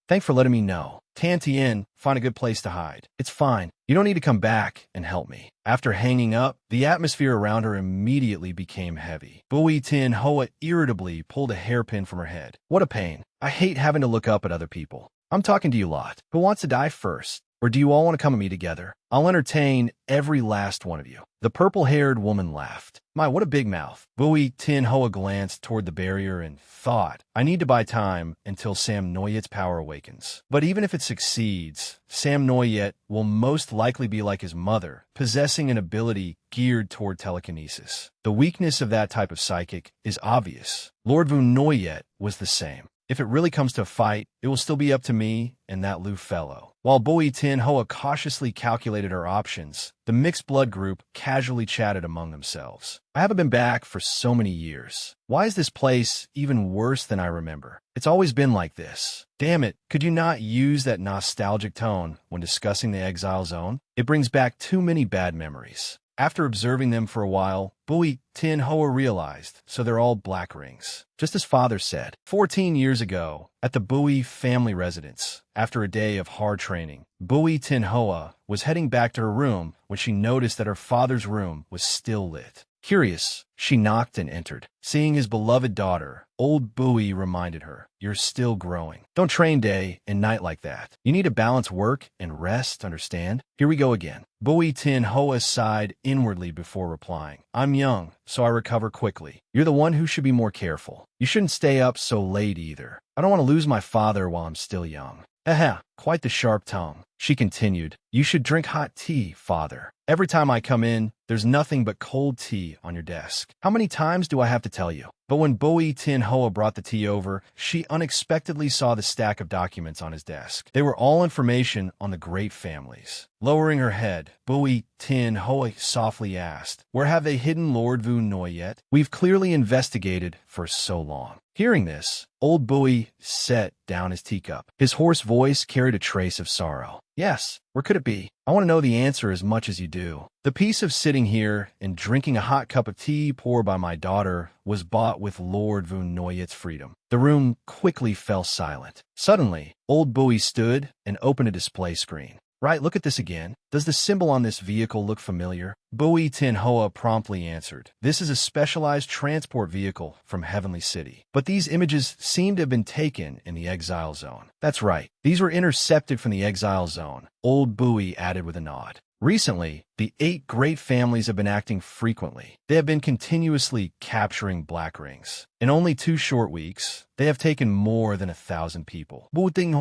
Thanks for letting me know. Tan Tien, find a good place to hide. It's fine. You don't need to come back and help me. After hanging up, the atmosphere around her immediately became heavy. Bui Tin Hoa irritably pulled a hairpin from her head. What a pain. I hate having to look up at other people. I'm talking to you lot. Who wants to die first? Or do you all want to come and meet together? I'll entertain every last one of you. The purple-haired woman laughed. My, what a big mouth. Bui Tin Hoa glanced toward the barrier and thought, I need to buy time until Sam Noyet's power awakens. But even if it succeeds, Sam Noyet will most likely be like his mother, possessing an ability geared toward telekinesis. The weakness of that type of psychic is obvious. Lord Vu Noyet was the same. If it really comes to a fight, it will still be up to me and that Lu fellow. While Bui Tin Hoa cautiously calculated her options, the mixed blood group casually chatted among themselves. I haven't been back for so many years. Why is this place even worse than I remember? It's always been like this. Damn it, could you not use that nostalgic tone when discussing the exile zone? It brings back too many bad memories. After observing them for a while, Bui Tin-Hoa realized, so they're all black rings. Just as father said, 14 years ago, at the Bui family residence, after a day of hard training, Bui Tin-Hoa was heading back to her room when she noticed that her father's room was still lit. Curious, she knocked and entered. Seeing his beloved daughter, old Bui reminded her, "You're still growing. Don't train day and night like that. You need to balance work and rest, understand?" Here we go again. Bui Tin-Hoa sighed inwardly before replying. "I'm young, so I recover quickly. You're the one who should be more careful. You shouldn't stay up so late either. I don't want to lose my father while I'm still young." Quite the sharp tongue. She continued, "You should drink hot tea, father. Every time I come in, there's nothing but cold tea on your desk. How many times do I have to tell you?" But when Bui Tin-Hoa brought the tea over, she unexpectedly saw the stack of documents on his desk. They were all information on the great families. Lowering her head, Bui Tin-Hoa softly asked, "Where have they hidden Lord Vu Noi yet? We've clearly investigated for so long." Hearing this, old Bui set down his teacup. His hoarse voice carried a trace of sorrow. "Yes, where could it be? I want to know the answer as much as you do. The peace of sitting here and drinking a hot cup of tea poured by my daughter was bought with Lord Vu Noyet's freedom." The room quickly fell silent. Suddenly, old Bui stood and opened a display screen. "Right, look at this again. Does the symbol on this vehicle look familiar?" Bui Tin-Hoa promptly answered, "This is a specialized transport vehicle from Heavenly City. But these images seem to have been taken in the exile zone." "That's right. These were intercepted from the exile zone," old Bui added with a nod. "Recently, the 8 great families have been acting frequently. They have been continuously capturing black rings. In only 2 short weeks, they have taken more than 1,000 people." More than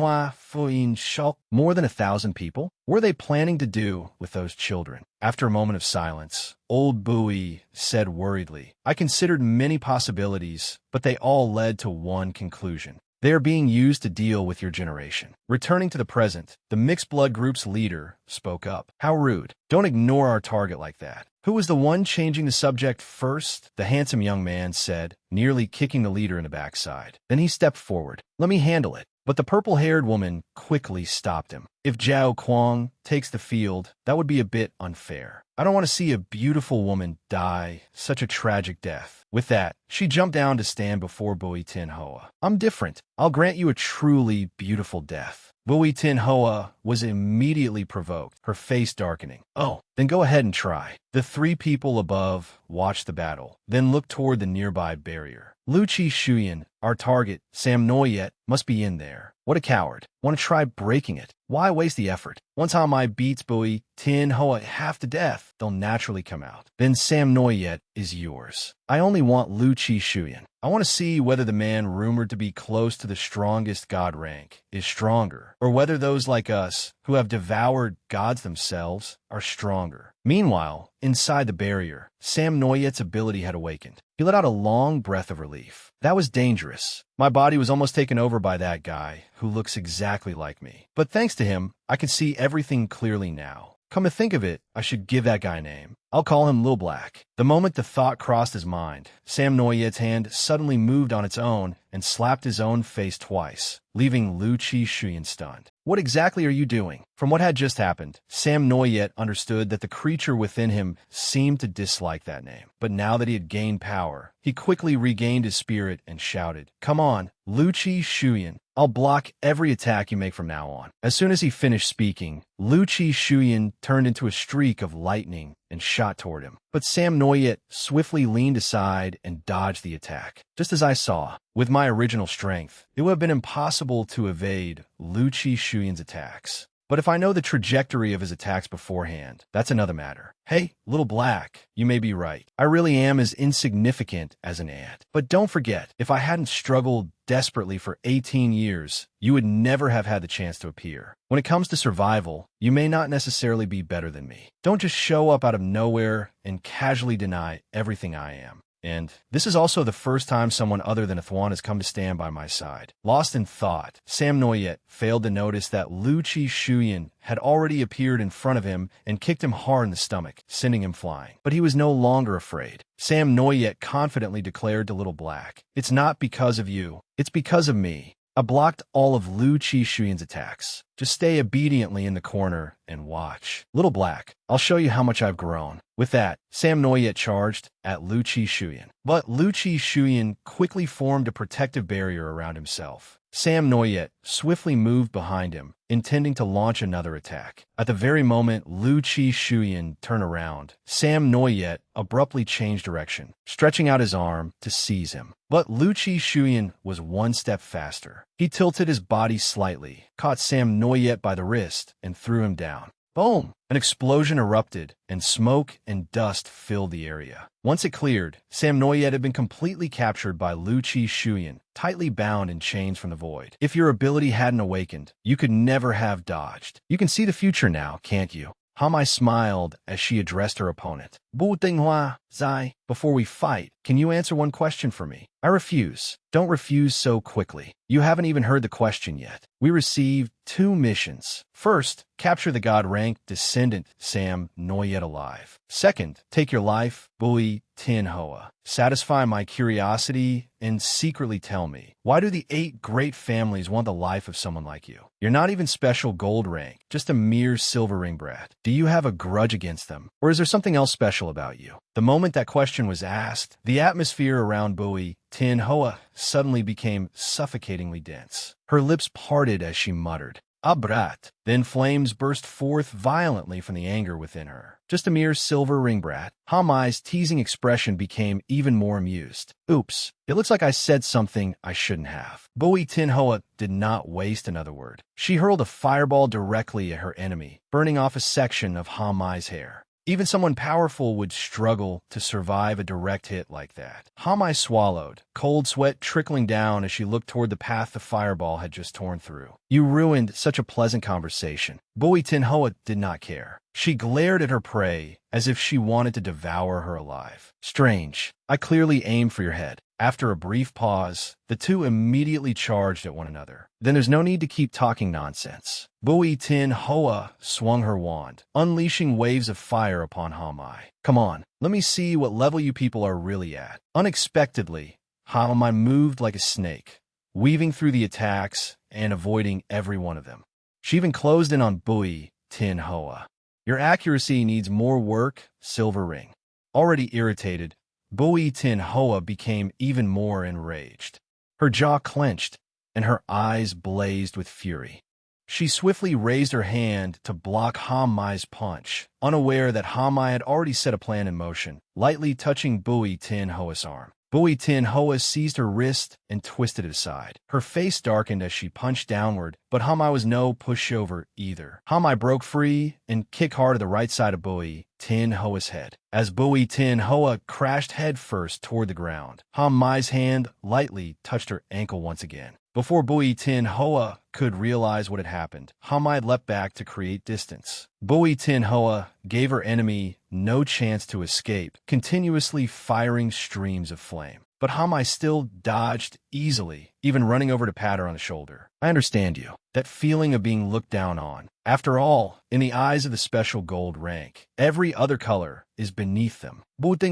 1,000 people? What are they planning to do with those children? After a moment of silence, old Bui said worriedly, "I considered many possibilities, but they all led to one conclusion. They are being used to deal with your generation." Returning to the present, the mixed blood group's leader spoke up. "How rude. Don't ignore our target like that." "Who was the one changing the subject first?" the handsome young man said, nearly kicking the leader in the backside. Then he stepped forward. "Let me handle it." But the purple-haired woman quickly stopped him. "If Zhao Kuang takes the field, that would be a bit unfair. I don't want to see a beautiful woman die such a tragic death." With that, she jumped down to stand before Bui Tin-Hoa. "I'm different. I'll grant you a truly beautiful death." Bui Tin-Hoa was immediately provoked, her face darkening. "Oh, then go ahead and try." The 3 people above watched the battle, then looked toward the nearby barrier. "Lu Chi Shuyan, our target, Sam Noyet, must be in there. What a coward. Want to try breaking it? Why waste the effort? Once Mai beats Bui Tin-Hoa half to death, they'll naturally come out. Then Sam Noyet is yours. I only want Lu Chi Shuyan. I want to see whether the man rumored to be close to the strongest god rank is stronger, or whether those like us, who have devoured gods themselves, are stronger." Meanwhile, inside the barrier, Sam Noyet's ability had awakened. He let out a long breath of relief. "That was dangerous. My body was almost taken over by that guy, who looks exactly like me. But thanks to him, I can see everything clearly now. Come to think of it, I should give that guy a name. I'll call him Lil Black." The moment the thought crossed his mind, Sam Noyet's hand suddenly moved on its own and slapped his own face twice, leaving Lu Chi Shuyan stunned. "What exactly are you doing?" From what had just happened, Sam Noyet understood that the creature within him seemed to dislike that name. But now that he had gained power, he quickly regained his spirit and shouted, "Come on, Lu Chi Shuyan. I'll block every attack you make from now on." As soon as he finished speaking, Lu Chi Shuyan turned into a streak of lightning and shot toward him. But Sam Noyet swiftly leaned aside and dodged the attack. Just as I saw, with my original strength, it would have been impossible to evade Lu Chi Shuyan's attacks. But if I know the trajectory of his attacks beforehand, that's another matter. Hey, Little Black, you may be right. I really am as insignificant as an ant. But don't forget, if I hadn't struggled desperately for 18 years, you would never have had the chance to appear. When it comes to survival, you may not necessarily be better than me. Don't just show up out of nowhere and casually deny everything I am. And this is also the first time someone other than a Thwan has come to stand by my side. Lost in thought, Sam Noyet failed to notice that Lu Chi Shuyan had already appeared in front of him and kicked him hard in the stomach, sending him flying. But he was no longer afraid. Sam Noyet confidently declared to Little Black, "It's not because of you. It's because of me." I blocked all of Lu Qishuyin's attacks. Just stay obediently in the corner and watch. Little Black, I'll show you how much I've grown. With that, Sam Noyet charged at Lu Qishuyin. But Lu Qishuyin quickly formed a protective barrier around himself. Sam Noyet swiftly moved behind him, intending to launch another attack. At the very moment Lu Qishuyin turned around, Sam Noyet abruptly changed direction, stretching out his arm to seize him. But Lu Qishuyin was one step faster. He tilted his body slightly, caught Sam Noyet by the wrist, and threw him down. Boom! An explosion erupted, and smoke and dust filled the area. Once it cleared, Sam Noyet had been completely captured by Lu Qishuyin, tightly bound in chains from the void. If your ability hadn't awakened, you could never have dodged. You can see the future now, can't you? Hamai smiled as she addressed her opponent. Bu Dinghua, Zai, before we fight, can you answer one question for me? I refuse. Don't refuse so quickly. You haven't even heard the question yet. We received 2 missions. First, capture the god-ranked descendant Sam Noyet alive. Second, take your life, Bui Tin Hoa. Satisfy my curiosity and secretly tell me, why do the 8 great families want the life of someone like you? You're not even special gold rank, just a mere silver ring brat. Do you have a grudge against them? Or is there something else special about you? The moment that question was asked, the atmosphere around Bui Tin Hoa suddenly became suffocatingly dense. Her lips parted as she muttered, "Ah, brat." Then flames burst forth violently from the anger within her. Just a mere silver ring brat. Hamai's teasing expression became even more amused. Oops, it looks like I said something I shouldn't have. Bui Tin Hoa did not waste another word. She hurled a fireball directly at her enemy, burning off a section of Hamai's hair. Even someone powerful would struggle to survive a direct hit like that. Hamai swallowed, cold sweat trickling down as she looked toward the path the fireball had just torn through. You ruined such a pleasant conversation. Bui Tin Hoa did not care. She glared at her prey as if she wanted to devour her alive. Strange. I clearly aimed for your head. After a brief pause, the two immediately charged at one another. Then there's no need to keep talking nonsense. Bui Tin Hoa swung her wand, unleashing waves of fire upon Hamai. Come on, let me see what level you people are really at. Unexpectedly, Hamai moved like a snake, weaving through the attacks and avoiding every one of them. She even closed in on Bui Tin Hoa. Your accuracy needs more work, Silver Ring. Already irritated, Bui Tin Hoa became even more enraged. Her jaw clenched, and her eyes blazed with fury. She swiftly raised her hand to block Hamai's punch, unaware that Hamai had already set a plan in motion, lightly touching Bui Tin Hoa's arm. Bui Tin Hoa seized her wrist and twisted it aside. Her face darkened as she punched downward, but Hamai was no pushover either. Hamai broke free and kicked hard at the right side of Bui Tin Hoa's head. As Bui Tin Hoa crashed headfirst toward the ground, Hamai's hand lightly touched her ankle once again. Before Bui Tin Hoa could realize what had happened, Hamai leapt back to create distance. Bui Tin Hoa gave her enemy no chance to escape, continuously firing streams of flame. But Hamai still dodged easily, even running over to pat her on the shoulder. I understand you. That feeling of being looked down on. After all, in the eyes of the special gold rank, every other color is beneath them. Yet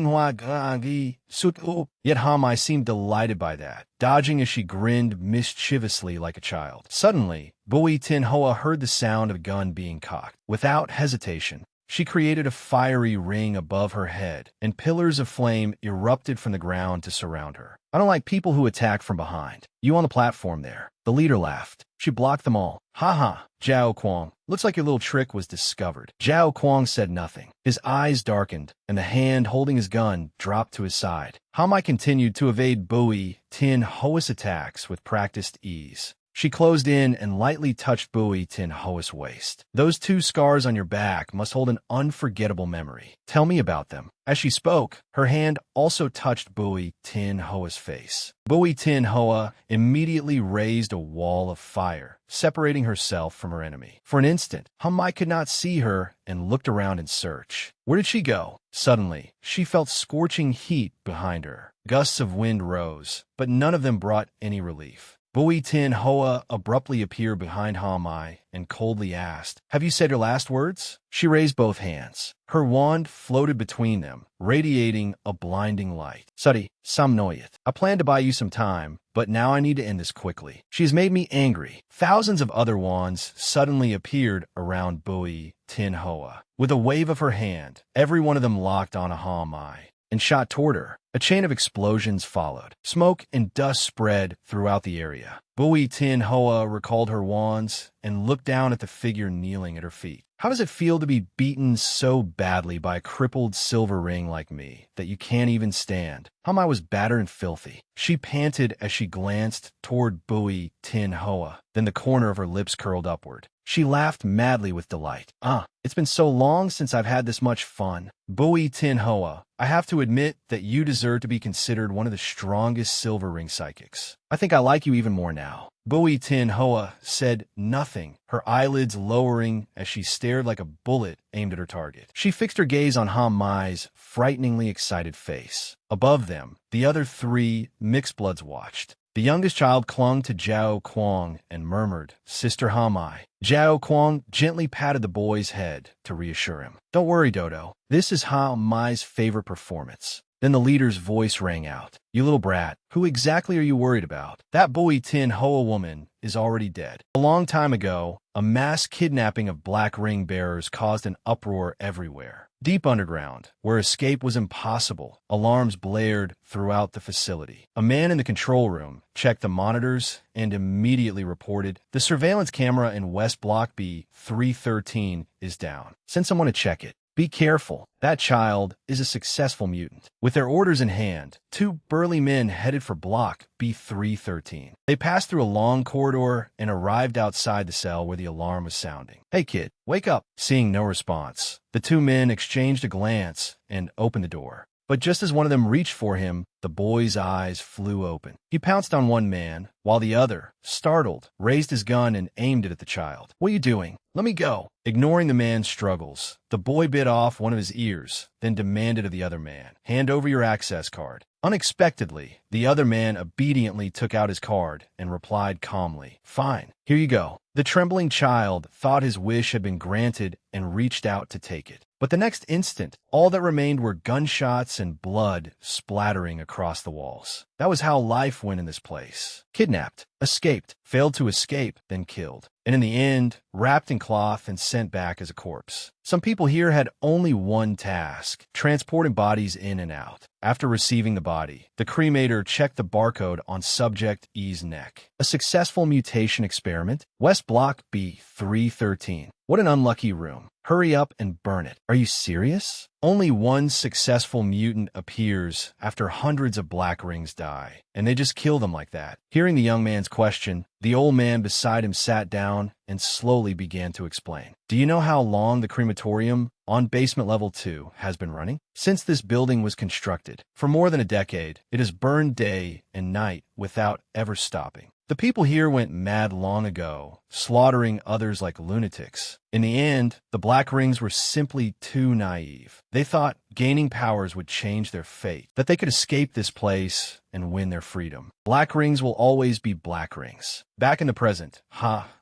Hamai seemed delighted by that, dodging as she grinned mischievously like a child. Suddenly, Bui Tin Hoa heard the sound of a gun being cocked. Without hesitation, she created a fiery ring above her head, and pillars of flame erupted from the ground to surround her. I don't like people who attack from behind. You on the platform there. The leader laughed. She blocked them all. Ha, Zhao Kuang. Looks like your little trick was discovered. Zhao Kuang said nothing. His eyes darkened, and the hand holding his gun dropped to his side. Hamai continued to evade Bui Tin Hoa's attacks with practiced ease. She closed in and lightly touched Bui Tin Hoa's waist. Those 2 scars on your back must hold an unforgettable memory. Tell me about them. As she spoke, her hand also touched Bui Tin Hoa's face. Bui Tin Hoa immediately raised a wall of fire, separating herself from her enemy. For an instant, Hamai could not see her and looked around in search. Where did she go? Suddenly, she felt scorching heat behind her. Gusts of wind rose, but none of them brought any relief. Bui Tin Hoa abruptly appeared behind Ha Mai and coldly asked, "Have you said your last words?" She raised both hands. Her wand floated between them, radiating a blinding light. "Suddy, Samnoyat. I planned to buy you some time, but now I need to end this quickly. She has made me angry." Thousands of other wands suddenly appeared around Bui Tin Hoa. With a wave of her hand, every one of them locked on a Ha Mai and shot toward her. A chain of explosions followed. Smoke and dust spread throughout the area. Bui Tin Hoa recalled her wands and looked down at the figure kneeling at her feet. "How does it feel to be beaten so badly by a crippled silver ring like me that you can't even stand?" Hamai was battered and filthy. She panted as she glanced toward Bui Tin Hoa. Then the corner of her lips curled upward. She laughed madly with delight. It's been so long since I've had this much fun." "Bui Tin Hoa, I have to admit that you deserve to be considered one of the strongest silver ring psychics. I think I like you even more now." Bui Tin Hoa said nothing, her eyelids lowering as she stared like a bullet aimed at her target. She fixed her gaze on Ha Mai's frighteningly excited face. Above them, the other three mixed bloods watched. The youngest child clung to Zhao Kuang and murmured, "Sister Ha Mai." Zhao Kuang gently patted the boy's head to reassure him. "Don't worry, Dodo. This is Ha Mai's favorite performance." Then the leader's voice rang out. "You little brat, who exactly are you worried about? That Bui Tin Hoa woman is already dead. A long time ago, a mass kidnapping of black ring bearers caused an uproar everywhere. Deep underground, where escape was impossible, alarms blared throughout the facility. A man in the control room checked the monitors and immediately reported, 'The surveillance camera in West Block B 313 is down. Send someone to check it. Be careful. That child is a successful mutant.' With their orders in hand, two burly men headed for Block B313. They passed through a long corridor and arrived outside the cell where the alarm was sounding. 'Hey kid, wake up!' Seeing no response, the two men exchanged a glance and opened the door. But just as one of them reached for him, the boy's eyes flew open. He pounced on one man, while the other, startled, raised his gun and aimed it at the child. 'What are you doing? Let me go!' Ignoring the man's struggles, the boy bit off one of his ears, then demanded of the other man, 'Hand over your access card.' Unexpectedly, the other man obediently took out his card and replied calmly, 'Fine, here you go.' The trembling child thought his wish had been granted and reached out to take it. But the next instant, all that remained were gunshots and blood splattering across the walls. That was how life went in this place. Kidnapped, escaped, failed to escape, then killed. And in the end, wrapped in cloth and sent back as a corpse. Some people here had only one task, transporting bodies in and out. After receiving the body, the cremator checked the barcode on subject E's neck. A successful mutation experiment? West Block B 313. What an unlucky room. Hurry up and burn it. Are you serious? Only one successful mutant appears after hundreds of black rings die, and they just kill them like that. Hearing the young man's question, the old man beside him sat down and slowly began to explain. "Do you know how long the crematorium on basement level 2 has been running? Since this building was constructed. For more than a decade, it has burned day and night without ever stopping. The people here went mad long ago, slaughtering others like lunatics. In the end, the black rings were simply too naive. They thought gaining powers would change their fate, that they could escape this place and win their freedom. Black rings will always be black rings." Back in the present,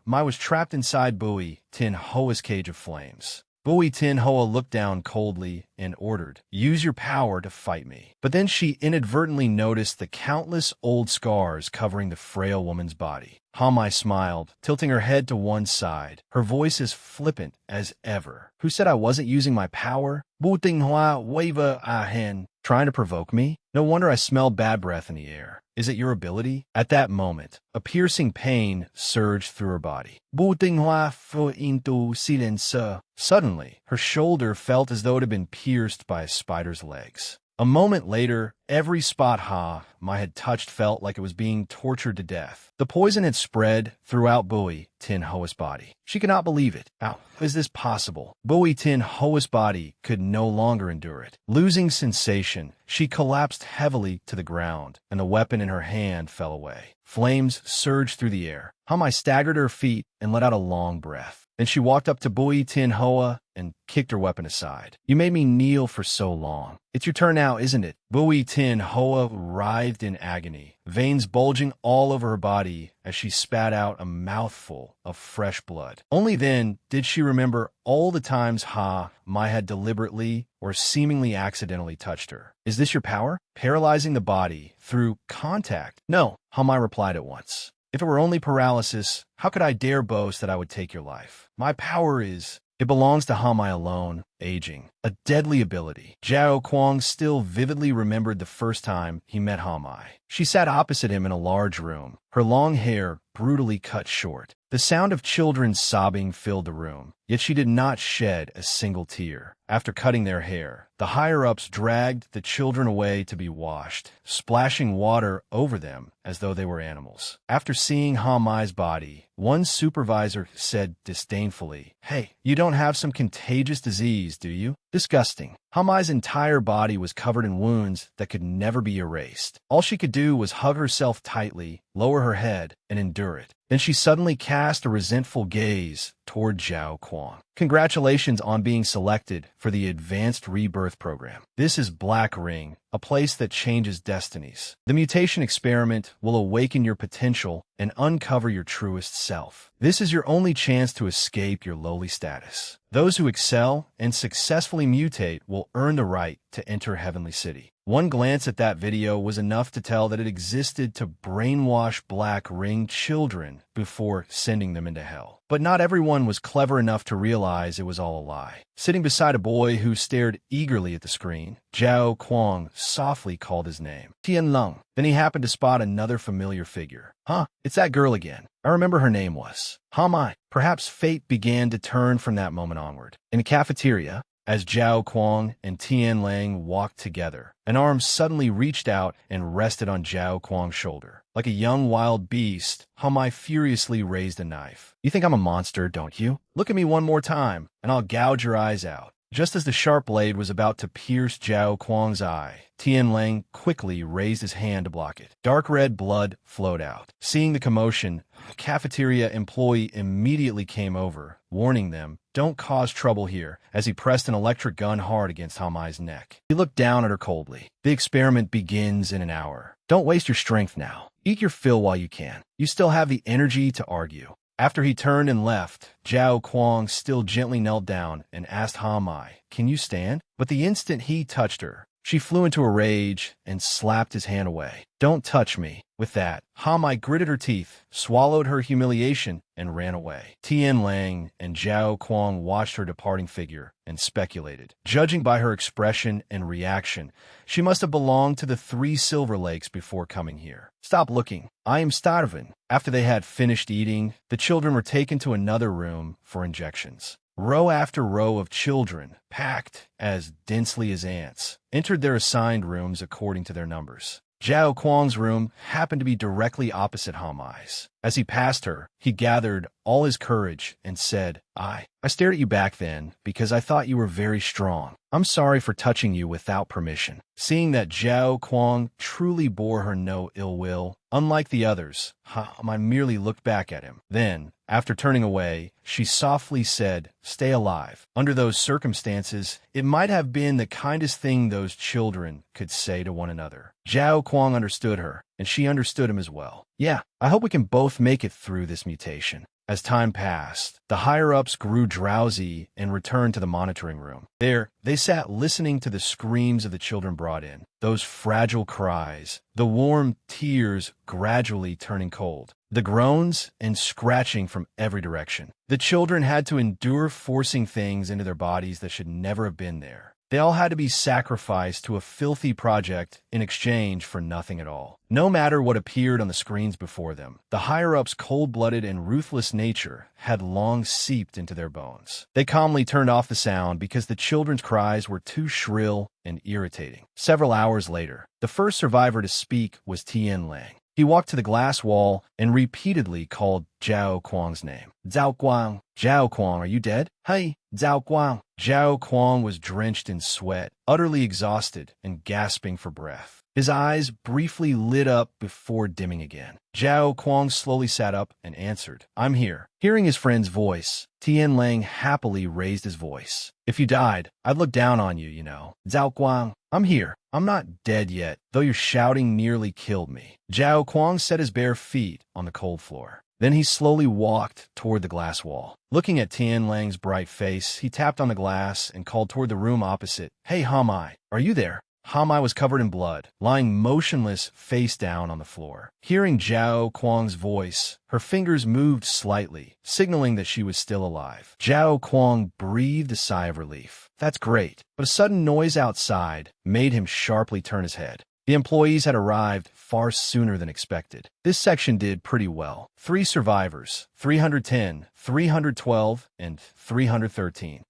Mai was trapped inside Bui Tin Hoa's cage of flames. Bui Tin Hoa looked down coldly and ordered, "Use your power to fight me." But then she inadvertently noticed the countless old scars covering the frail woman's body. Mai smiled, tilting her head to one side, her voice as flippant as ever. "Who said I wasn't using my power? Bu Ting Hoa Waver Ah Hen. Trying to provoke me? No wonder I smell bad breath in the air. Is it your ability?" At that moment, a piercing pain surged through her body. Bu Ting Hoa Fu Into Silence. Suddenly, her shoulder felt as though it had been pierced by a spider's legs. A moment later, every spot Mai had touched felt like it was being tortured to death. The poison had spread throughout Bui Tin Hoa's body. She could not believe it. How is this possible? Bui Tin Hoa's body could no longer endure it. Losing sensation, she collapsed heavily to the ground, and the weapon in her hand fell away. Flames surged through the air. Mai staggered to her feet and let out a long breath. Then she walked up to Bui Tin Hoa and kicked her weapon aside. You made me kneel for so long. It's your turn now, isn't it? Bui Tin Hoa writhed in agony, veins bulging all over her body as she spat out a mouthful of fresh blood. Only then did she remember all the times Ha Mai had deliberately or seemingly accidentally touched her. Is this your power? Paralyzing the body through contact? No, Ha Mai replied at once. If it were only paralysis, how could I dare boast that I would take your life? My power is... It belongs to Ha Mai alone, aging. A deadly ability. Zhao Kuang still vividly remembered the first time he met Ha Mai. She sat opposite him in a large room, her long hair brutally cut short. The sound of children sobbing filled the room, yet she did not shed a single tear. After cutting their hair, the higher-ups dragged the children away to be washed, splashing water over them as though they were animals. After seeing Ha Mai's body, one supervisor said disdainfully, "Hey, you don't have some contagious disease, do you?" Disgusting. Ha Mai's entire body was covered in wounds that could never be erased. All she could do was hug herself tightly, lower her head, and endure it. Then she suddenly cast a resentful gaze toward Zhao Kuang. Congratulations on being selected for the Advanced Rebirth Program. This is Black Ring, a place that changes destinies. The mutation experiment will awaken your potential and uncover your truest self. This is your only chance to escape your lowly status. Those who excel and successfully mutate will earn the right to enter Heavenly City. One glance at that video was enough to tell that it existed to brainwash Black Ring children before sending them into hell. But not everyone was clever enough to realize it was all a lie. Sitting beside a boy who stared eagerly at the screen, Zhao Kuang softly called his name, Tian Lung. Then he happened to spot another familiar figure. Huh, it's that girl again. I remember her name was Ha Mai. Perhaps fate began to turn from that moment onward. In a cafeteria, as Zhao Kuang and Tian Lang walked together, an arm suddenly reached out and rested on Zhao Kuang's shoulder. Like a young wild beast, Ha Mai furiously raised a knife. You think I'm a monster, don't you? Look at me one more time, and I'll gouge your eyes out. Just as the sharp blade was about to pierce Zhao Kuang's eye, Tian Lang quickly raised his hand to block it. Dark red blood flowed out. Seeing the commotion, a cafeteria employee immediately came over, warning them, "Don't cause trouble here," as he pressed an electric gun hard against Ha Mai's neck. He looked down at her coldly. The experiment begins in an hour. Don't waste your strength now. Eat your fill while you can. You still have the energy to argue. After he turned and left, Zhao Kuang still gently knelt down and asked Ha Mai, "Can you stand?" But the instant he touched her, she flew into a rage and slapped his hand away. "Don't touch me." With that, Ha Mai gritted her teeth, swallowed her humiliation, and ran away. Tian Lang and Zhao Kuang watched her departing figure and speculated. Judging by her expression and reaction, she must have belonged to the 3 Silver Lakes before coming here. Stop looking. I am starving. After they had finished eating, the children were taken to another room for injections. Row after row of children, packed as densely as ants, entered their assigned rooms according to their numbers. Zhao Kuang's room happened to be directly opposite Ha Mai's. As he passed her, he gathered all his courage and said, I stared at you back then because I thought you were very strong. I'm sorry for touching you without permission." Seeing that Zhao Kuang truly bore her no ill will, unlike the others, Ha Mai merely looked back at him. Then, after turning away, she softly said, "Stay alive." Under those circumstances, it might have been the kindest thing those children could say to one another. Zhao Kuang understood her, and she understood him as well. "Yeah, I hope we can both make it through this mutation." As time passed, the higher-ups grew drowsy and returned to the monitoring room. There, they sat listening to the screams of the children brought in, those fragile cries, the warm tears gradually turning cold, the groans and scratching from every direction. The children had to endure forcing things into their bodies that should never have been there. They all had to be sacrificed to a filthy project in exchange for nothing at all. No matter what appeared on the screens before them, the higher-ups' cold-blooded and ruthless nature had long seeped into their bones. They calmly turned off the sound because the children's cries were too shrill and irritating. Several hours later, the first survivor to speak was Tian Lang. He walked to the glass wall and repeatedly called Zhao Kuang's name. "Zhao Kuang, Zhao Kuang, are you dead? Hey, Zhao Kuang." Zhao Kuang was drenched in sweat, utterly exhausted and gasping for breath. His eyes briefly lit up before dimming again. Zhao Kuang slowly sat up and answered, "I'm here." Hearing his friend's voice, Tian Lang happily raised his voice. "If you died, I'd look down on you, you know." "Zhao Kuang, I'm here. I'm not dead yet, though your shouting nearly killed me." Zhao Kuang set his bare feet on the cold floor. Then he slowly walked toward the glass wall. Looking at Tian Lang's bright face, he tapped on the glass and called toward the room opposite. "Hey, Hamai, are you there?" Hamai was covered in blood, lying motionless face down on the floor. Hearing Zhao Kuang's voice, her fingers moved slightly, signaling that she was still alive. Zhao Kuang breathed a sigh of relief. "That's great." But a sudden noise outside made him sharply turn his head. The employees had arrived far sooner than expected. This section did pretty well. 3 survivors, 310, 312, and 313.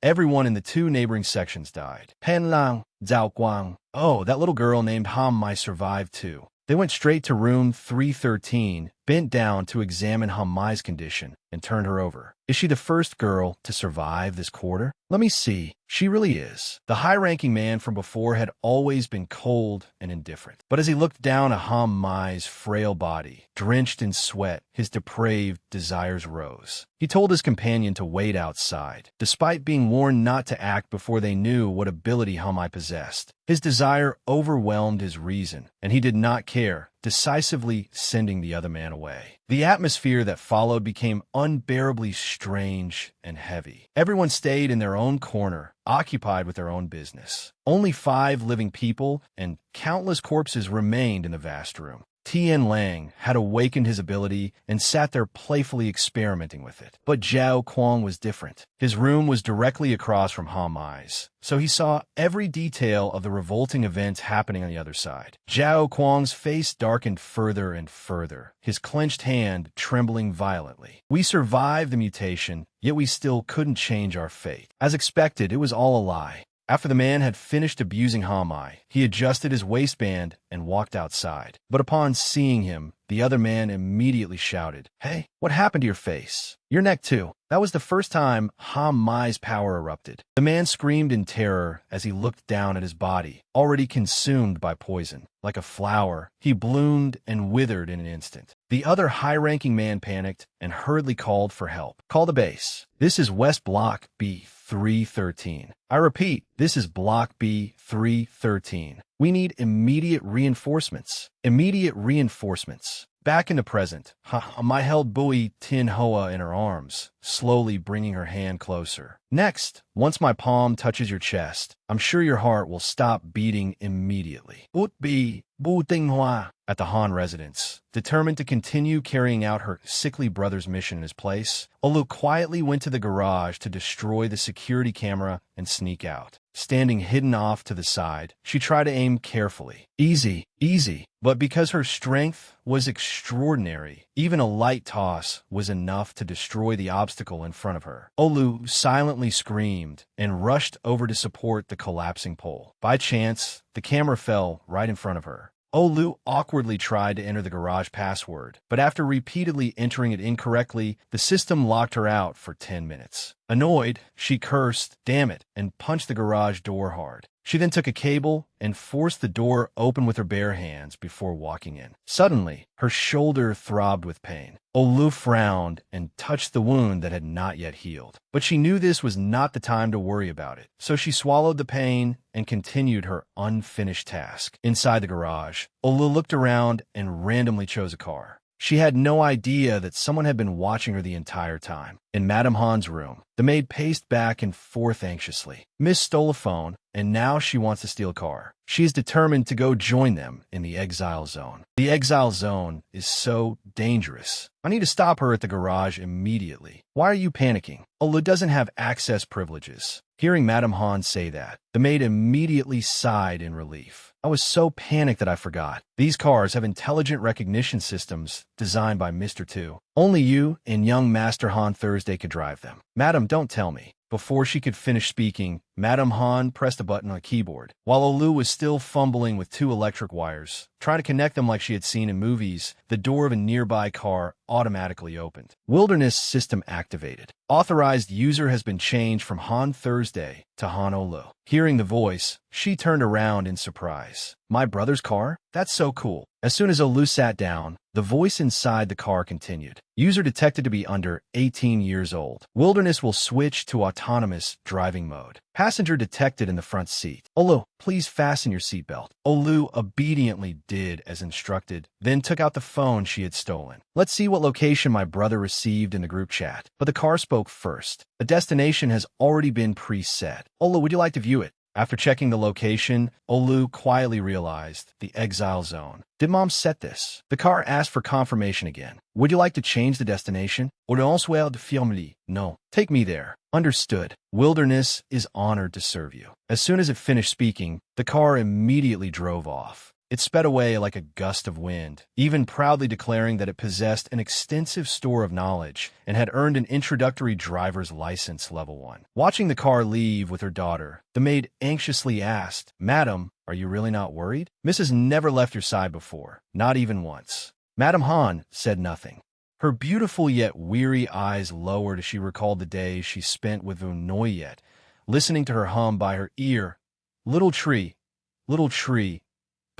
Everyone in the 2 neighboring sections died. Pan Lang, Zhao Guang. Oh, that little girl named Han Mai survived too. They went straight to room 313, bent down to examine Han Mai's condition, and turned her over. "Is she the first girl to survive this quarter?" "Let me see. She really is." The high-ranking man from before had always been cold and indifferent. But as he looked down at Han Mai's frail body, drenched in sweat, his depraved desires rose. He told his companion to wait outside, despite being warned not to act before they knew what ability Han Mai possessed. His desire overwhelmed his reason, and he did not care, decisively sending the other man away. The atmosphere that followed became unbearably strange and heavy. Everyone stayed in their own corner, occupied with their own business. Only 5 living people and countless corpses remained in the vast room. Tian Lang had awakened his ability and sat there playfully experimenting with it. But Zhao Kuang was different. His room was directly across from Han Mai's, so he saw every detail of the revolting events happening on the other side. Zhao Kuang's face darkened further and further, his clenched hand trembling violently. "We survived the mutation, yet we still couldn't change our fate. As expected, it was all a lie." After the man had finished abusing Hamai, he adjusted his waistband and walked outside. But upon seeing him, the other man immediately shouted, "Hey, what happened to your face? Your neck too." That was the first time Hamai's power erupted. The man screamed in terror as he looked down at his body, already consumed by poison. Like a flower, he bloomed and withered in an instant. The other high-ranking man panicked and hurriedly called for help. "Call the base. This is West Block B313. I repeat, this is Block B313. We need immediate reinforcements." Immediate reinforcements. Back in the present, Mai held Bui Tin Hoa in her arms, slowly bringing her hand closer. "Next, once my palm touches your chest, I'm sure your heart will stop beating immediately." Ut Bi Bu Ting Hoa. At the Han residence, determined to continue carrying out her sickly brother's mission in his place, Olu quietly went to the garage to destroy the security camera and sneak out. Standing hidden off to the side, she tried to aim carefully. Easy, easy. But because her strength was extraordinary, even a light toss was enough to destroy the obstacle in front of her. Olu silently screamed and rushed over to support the collapsing pole. By chance, the camera fell right in front of her. Olu awkwardly tried to enter the garage password, but after repeatedly entering it incorrectly, the system locked her out for 10 minutes. Annoyed, she cursed, "Damn it," and punched the garage door hard. She then took a cable and forced the door open with her bare hands before walking in. Suddenly, her shoulder throbbed with pain. Olu frowned and touched the wound that had not yet healed. But she knew this was not the time to worry about it, so she swallowed the pain and continued her unfinished task. Inside the garage, Olu looked around and randomly chose a car. She had no idea that someone had been watching her the entire time. In Madame Han's room, the maid paced back and forth anxiously. Miss stole a phone, and now she wants to steal a car. She is determined to go join them in the exile zone. The exile zone is so dangerous. I need to stop her at the garage immediately. Why are you panicking? Olu doesn't have access privileges. Hearing Madame Han say that, the maid immediately sighed in relief. I was so panicked that I forgot. These cars have intelligent recognition systems designed by Mr. Tu. Only you and young Master Han Thursday could drive them. Madam, don't tell me. Before she could finish speaking, Madame Han pressed a button on a keyboard. While Olu was still fumbling with two electric wires, trying to connect them like she had seen in movies, the door of a nearby car automatically opened. Wilderness system activated. Authorized user has been changed from Han Thursday to Han Olu. Hearing the voice, she turned around in surprise. My brother's car? That's so cool. As soon as Olu sat down, the voice inside the car continued. User detected to be under 18 years old. Wilderness will switch to autonomous driving mode. Passenger detected in the front seat. Olu, please fasten your seatbelt. Olu obediently did as instructed, then took out the phone she had stolen. Let's see what location my brother received in the group chat. But the car spoke first. A destination has already been preset. Olu, would you like to view it? After checking the location, Olu quietly realized the exile zone. Did Mom set this? The car asked for confirmation again. Would you like to change the destination? Or elsewhere de firmly? No. Take me there. Understood. Wilderness is honored to serve you. As soon as it finished speaking, the car immediately drove off. It sped away like a gust of wind, even proudly declaring that it possessed an extensive store of knowledge and had earned an introductory driver's license level 1. Watching the car leave with her daughter, the maid anxiously asked, Madam, are you really not worried? Mrs. never left your side before, not even once. Madame Han said nothing. Her beautiful yet weary eyes lowered as she recalled the days she spent with Vunoyet, listening to her hum by her ear. Little tree,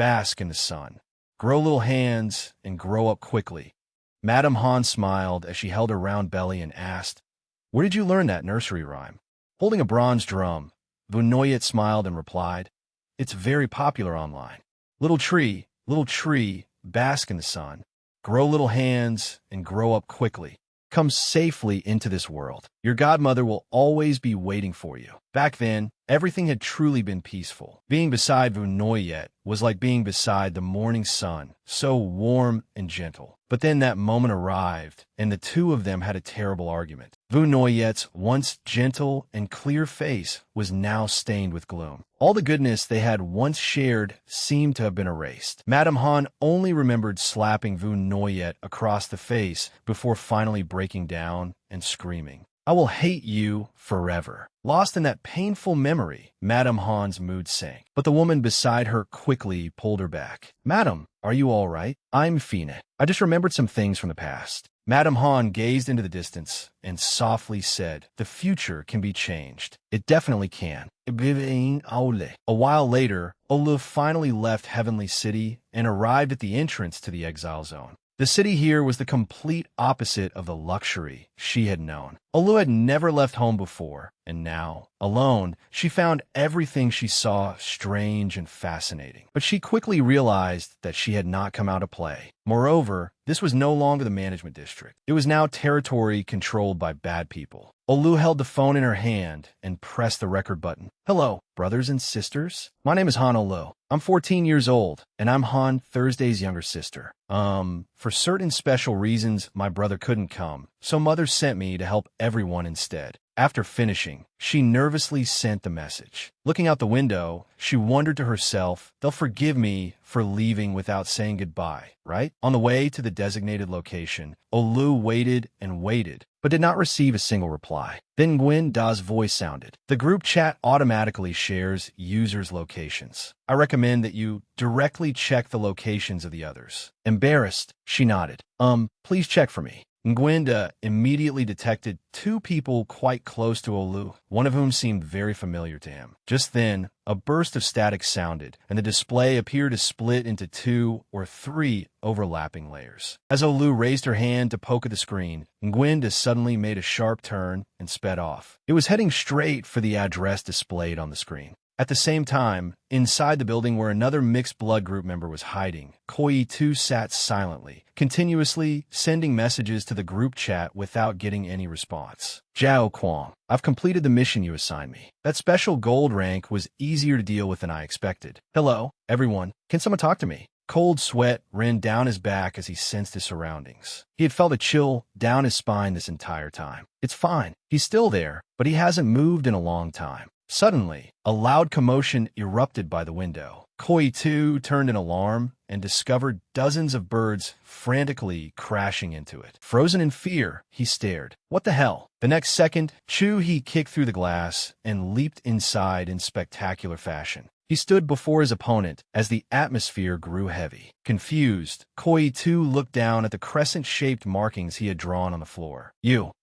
bask in the sun. Grow little hands and grow up quickly. Madame Han smiled as she held her round belly and asked, Where did you learn that nursery rhyme? Holding a bronze drum, Vunoyet smiled and replied, It's very popular online. Little tree, bask in the sun. Grow little hands and grow up quickly. Come safely into this world. Your godmother will always be waiting for you. Back then, everything had truly been peaceful. Being beside Vunoyet was like being beside the morning sun, so warm and gentle. But then that moment arrived, and the two of them had a terrible argument. Vunoyet's once gentle and clear face was now stained with gloom. All the goodness they had once shared seemed to have been erased. Madame Han only remembered slapping Vunoyet across the face before finally breaking down and screaming. I will hate you forever. Lost in that painful memory, Madame Han's mood sank. But the woman beside her quickly pulled her back. Madam, are you all right? I'm Fina. I just remembered some things from the past. Madame Han gazed into the distance and softly said, The future can be changed. It definitely can. A while later, Olu finally left Heavenly City and arrived at the entrance to the exile zone. The city here was the complete opposite of the luxury she had known. Olu had never left home before, and now, alone, she found everything she saw strange and fascinating. But she quickly realized that she had not come out to play. Moreover, this was no longer the management district. It was now territory controlled by bad people. Olu held the phone in her hand and pressed the record button. Hello, brothers and sisters. My name is Han Olu. I'm 14 years old, and I'm Han Thursday's younger sister. For certain special reasons, my brother couldn't come, so Mother sent me to help everyone instead. After finishing, she nervously sent the message. Looking out the window, she wondered to herself, they'll forgive me for leaving without saying goodbye, right? On the way to the designated location, Olu waited and waited, but did not receive a single reply. Then Gwen Da's voice sounded. The group chat automatically shares users' locations. I recommend that you directly check the locations of the others. Embarrassed, she nodded. Please check for me. Ngwenda immediately detected two people quite close to Olu, one of whom seemed very familiar to him. Just then, a burst of static sounded, and the display appeared to split into 2 or 3 overlapping layers. As Olu raised her hand to poke at the screen, Ngwenda suddenly made a sharp turn and sped off. It was heading straight for the address displayed on the screen. At the same time, inside the building where another mixed blood group member was hiding, Koi 2 sat silently, continuously sending messages to the group chat without getting any response. Zhao Kuang, I've completed the mission you assigned me. That special gold rank was easier to deal with than I expected. Hello, everyone. Can someone talk to me? Cold sweat ran down his back as he sensed his surroundings. He had felt a chill down his spine this entire time. It's fine. He's still there, but he hasn't moved in a long time. Suddenly, a loud commotion erupted by the window. Koi-tu turned in alarm and discovered dozens of birds frantically crashing into it. Frozen in fear, he stared. What the hell? The next second, Chu-hee kicked through the glass and leaped inside in spectacular fashion. He stood before his opponent as the atmosphere grew heavy. Confused, Koi-tu looked down at the crescent-shaped markings he had drawn on the floor.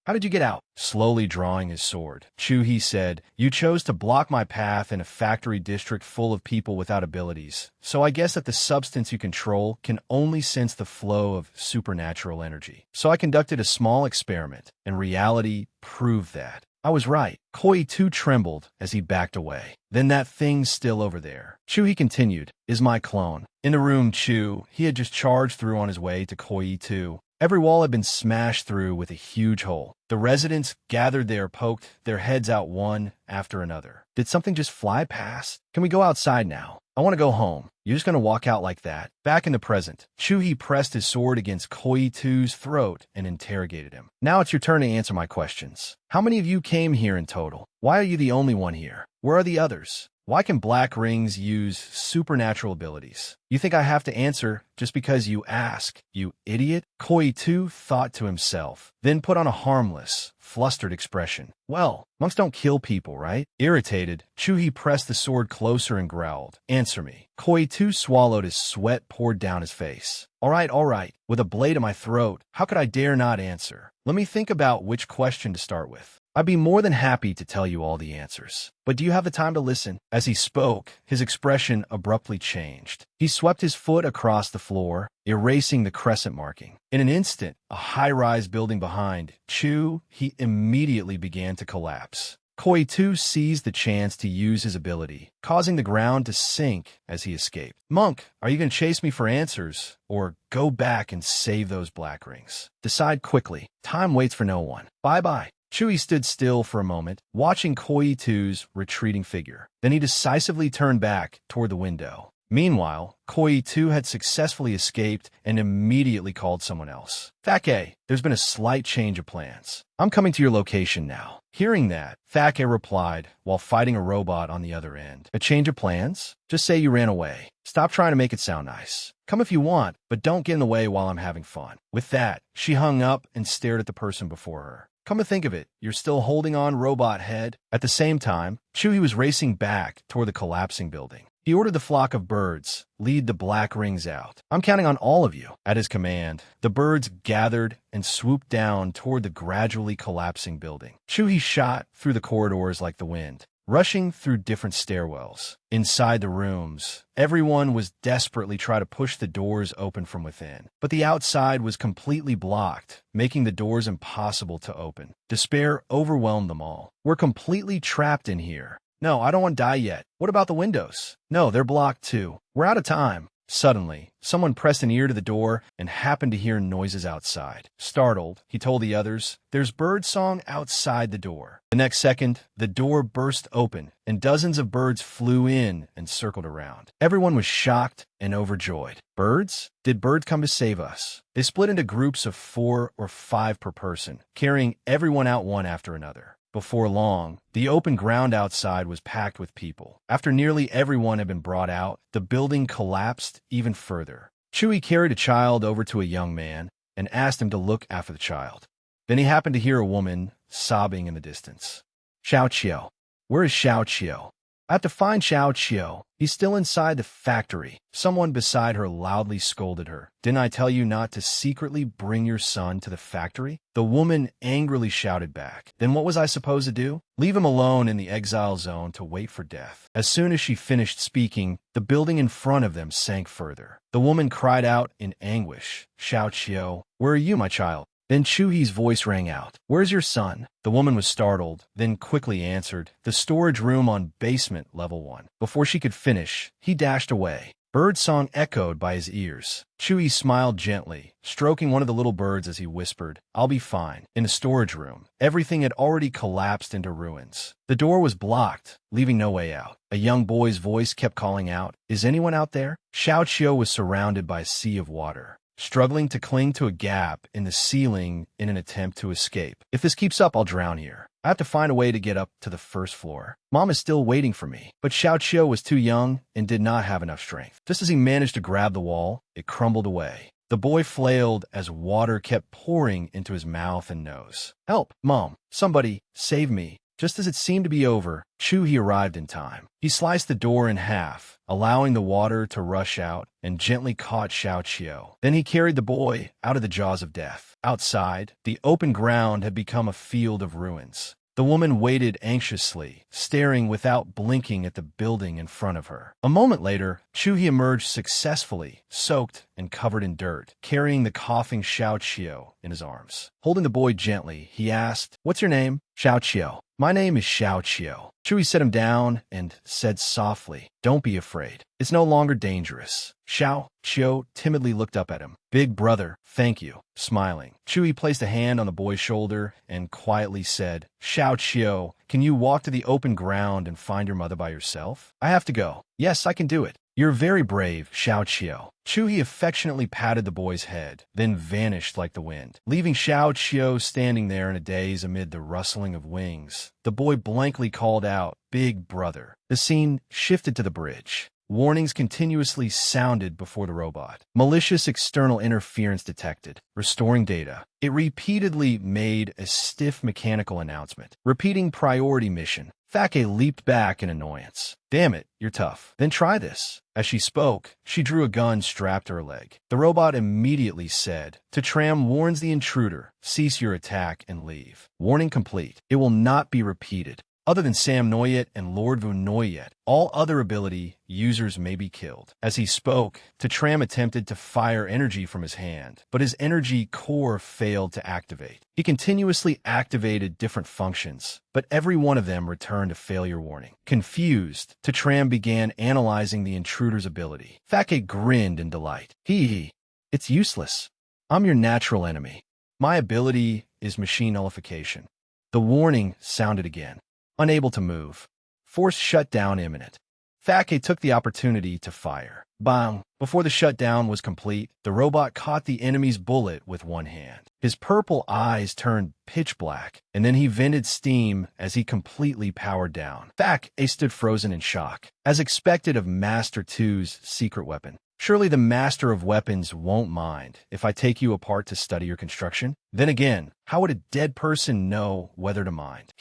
How did you get out? Slowly drawing his sword, Chu-hee said, You chose to block my path in a factory district full of people without abilities, so I guess that the substance you control can only sense the flow of supernatural energy. So I conducted a small experiment, and reality proved that. I was right. Koi-tu trembled as he backed away. Then that thing's still over there. Chu-hee continued, is my clone. In the room, he had just charged through on his way to Koi-tu. Every wall had been smashed through with a huge hole. The residents gathered there, poked their heads out one after another. Did something just fly past? Can we go outside now? I want to go home. You're just going to walk out like that? Back in the present, Chu-hee pressed his sword against Koi-tu's throat and interrogated him. Now it's your turn to answer my questions. How many of you came here in total? Why are you the only one here? Where are the others? Why can black rings use supernatural abilities? You think I have to answer just because you ask, you idiot? Koi-tu thought to himself, then put on a harmless, flustered expression. Well, monks don't kill people, right? Irritated, Chu-hee pressed the sword closer and growled, Answer me. Koi-tu swallowed as sweat poured down his face. All right. With a blade in my throat, how could I dare not answer? Let me think about which question to start with. I'd be more than happy to tell you all the answers. But do you have the time to listen? As he spoke, his expression abruptly changed. He swept his foot across the floor, erasing the crescent marking. In an instant, a high-rise building behind he immediately began to collapse. Koi-tu seized the chance to use his ability, causing the ground to sink as he escaped. Monk, are you going to chase me for answers, or go back and save those black rings? Decide quickly. Time waits for no one. Bye-bye. Chu-hee stood still for a moment, watching Koi-tu's retreating figure. Then he decisively turned back toward the window. Meanwhile, Koi-tu had successfully escaped and immediately called someone else. Thake, there's been a slight change of plans. I'm coming to your location now. Hearing that, Thake replied while fighting a robot on the other end. A change of plans? Just say you ran away. Stop trying to make it sound nice. Come if you want, but don't get in the way while I'm having fun. With that, she hung up and stared at the person before her. Come to think of it, you're still holding on, robot head. At the same time, Chu-hee was racing back toward the collapsing building. He ordered the flock of birds, lead the black rings out. I'm counting on all of you. At his command, the birds gathered and swooped down toward the gradually collapsing building. Chu-hee shot through the corridors like the wind, rushing through different stairwells. Inside the rooms, everyone was desperately trying to push the doors open from within. But the outside was completely blocked, making the doors impossible to open. Despair overwhelmed them all. We're completely trapped in here. No, I don't want to die yet. What about the windows? No, they're blocked too. We're out of time. Suddenly, someone pressed an ear to the door and happened to hear noises outside. Startled, he told the others, There's birdsong outside the door. The next second, the door burst open, and dozens of birds flew in and circled around. Everyone was shocked and overjoyed. Birds? Did birds come to save us? They split into groups of 4 or 5 per person, carrying everyone out one after another. Before long, the open ground outside was packed with people. After nearly everyone had been brought out, the building collapsed even further. Chu-hee carried a child over to a young man and asked him to look after the child. Then he happened to hear a woman sobbing in the distance. Xiao Qiu. Where is Xiao Qiu? I have to find Xiao Qiu. He's still inside the factory. Someone beside her loudly scolded her. Didn't I tell you not to secretly bring your son to the factory? The woman angrily shouted back. Then what was I supposed to do? Leave him alone in the exile zone to wait for death. As soon as she finished speaking, the building in front of them sank further. The woman cried out in anguish. Xiao Qiu, where are you, my child? Then Chu-hee's voice rang out. Where's your son? The woman was startled, then quickly answered, the storage room on basement level 1. Before she could finish, he dashed away. Birdsong echoed by his ears. Chu-hee smiled gently, stroking one of the little birds as he whispered, I'll be fine. In the storage room, everything had already collapsed into ruins. The door was blocked, leaving no way out. A young boy's voice kept calling out, Is anyone out there? Xiao Qiu was surrounded by a sea of water, struggling to cling to a gap in the ceiling in an attempt to escape. If this keeps up, I'll drown here. I have to find a way to get up to the first floor. Mom is still waiting for me. But Xiao Qiu was too young and did not have enough strength. Just as he managed to grab the wall, it crumbled away. The boy flailed as water kept pouring into his mouth and nose. Help, Mom! Somebody, save me! Just as it seemed to be over, Chu-He arrived in time. He sliced the door in half, allowing the water to rush out, and gently caught Xiao Qiu. Then he carried the boy out of the jaws of death. Outside, the open ground had become a field of ruins. The woman waited anxiously, staring without blinking at the building in front of her. A moment later, Chu-He emerged successfully, soaked and covered in dirt, carrying the coughing Xiao Qiu in his arms. Holding the boy gently, he asked, "What's your name?" "Xiao Qiu." "My name is Xiao Qiu." Chu-He set him down and said softly, "Don't be afraid. It's no longer dangerous." Xiao Qiu timidly looked up at him. "Big brother, thank you." Smiling, Chu-He placed a hand on the boy's shoulder and quietly said, "Xiao Qiu, can you walk to the open ground and find your mother by yourself?" "I have to go." "Yes, I can do it." "You're very brave, Xiao Qiu." Chu-He affectionately patted the boy's head, then vanished like the wind, leaving Xiao Qiu standing there in a daze amid the rustling of wings. The boy blankly called out, "Big brother." The scene shifted to the bridge. Warnings continuously sounded before the robot. Malicious external interference detected. Restoring data. It repeatedly made a stiff mechanical announcement. Repeating priority mission. Fake leaped back in annoyance. "Damn it, you're tough. Then try this." As she spoke, she drew a gun strapped to her leg. The robot immediately said, "Tram warns the intruder. Cease your attack and leave. Warning complete. It will not be repeated. Other than Sam Noyet and Lord Vu Noyet, all other ability users may be killed." As he spoke, Tram attempted to fire energy from his hand, but his energy core failed to activate. He continuously activated different functions, but every one of them returned a failure warning. Confused, Tram began analyzing the intruder's ability. Fake grinned in delight. Hee, it's useless. I'm your natural enemy. My ability is machine nullification." The warning sounded again. Unable to move. Force shutdown imminent. Fake took the opportunity to fire. Bang! Before the shutdown was complete, the robot caught the enemy's bullet with one hand. His purple eyes turned pitch black, and then he vented steam as he completely powered down. Fake stood frozen in shock, as expected of Master 2's secret weapon. Surely the Master of Weapons won't mind if I take you apart to study your construction? Then again, how would a dead person know whether to mind?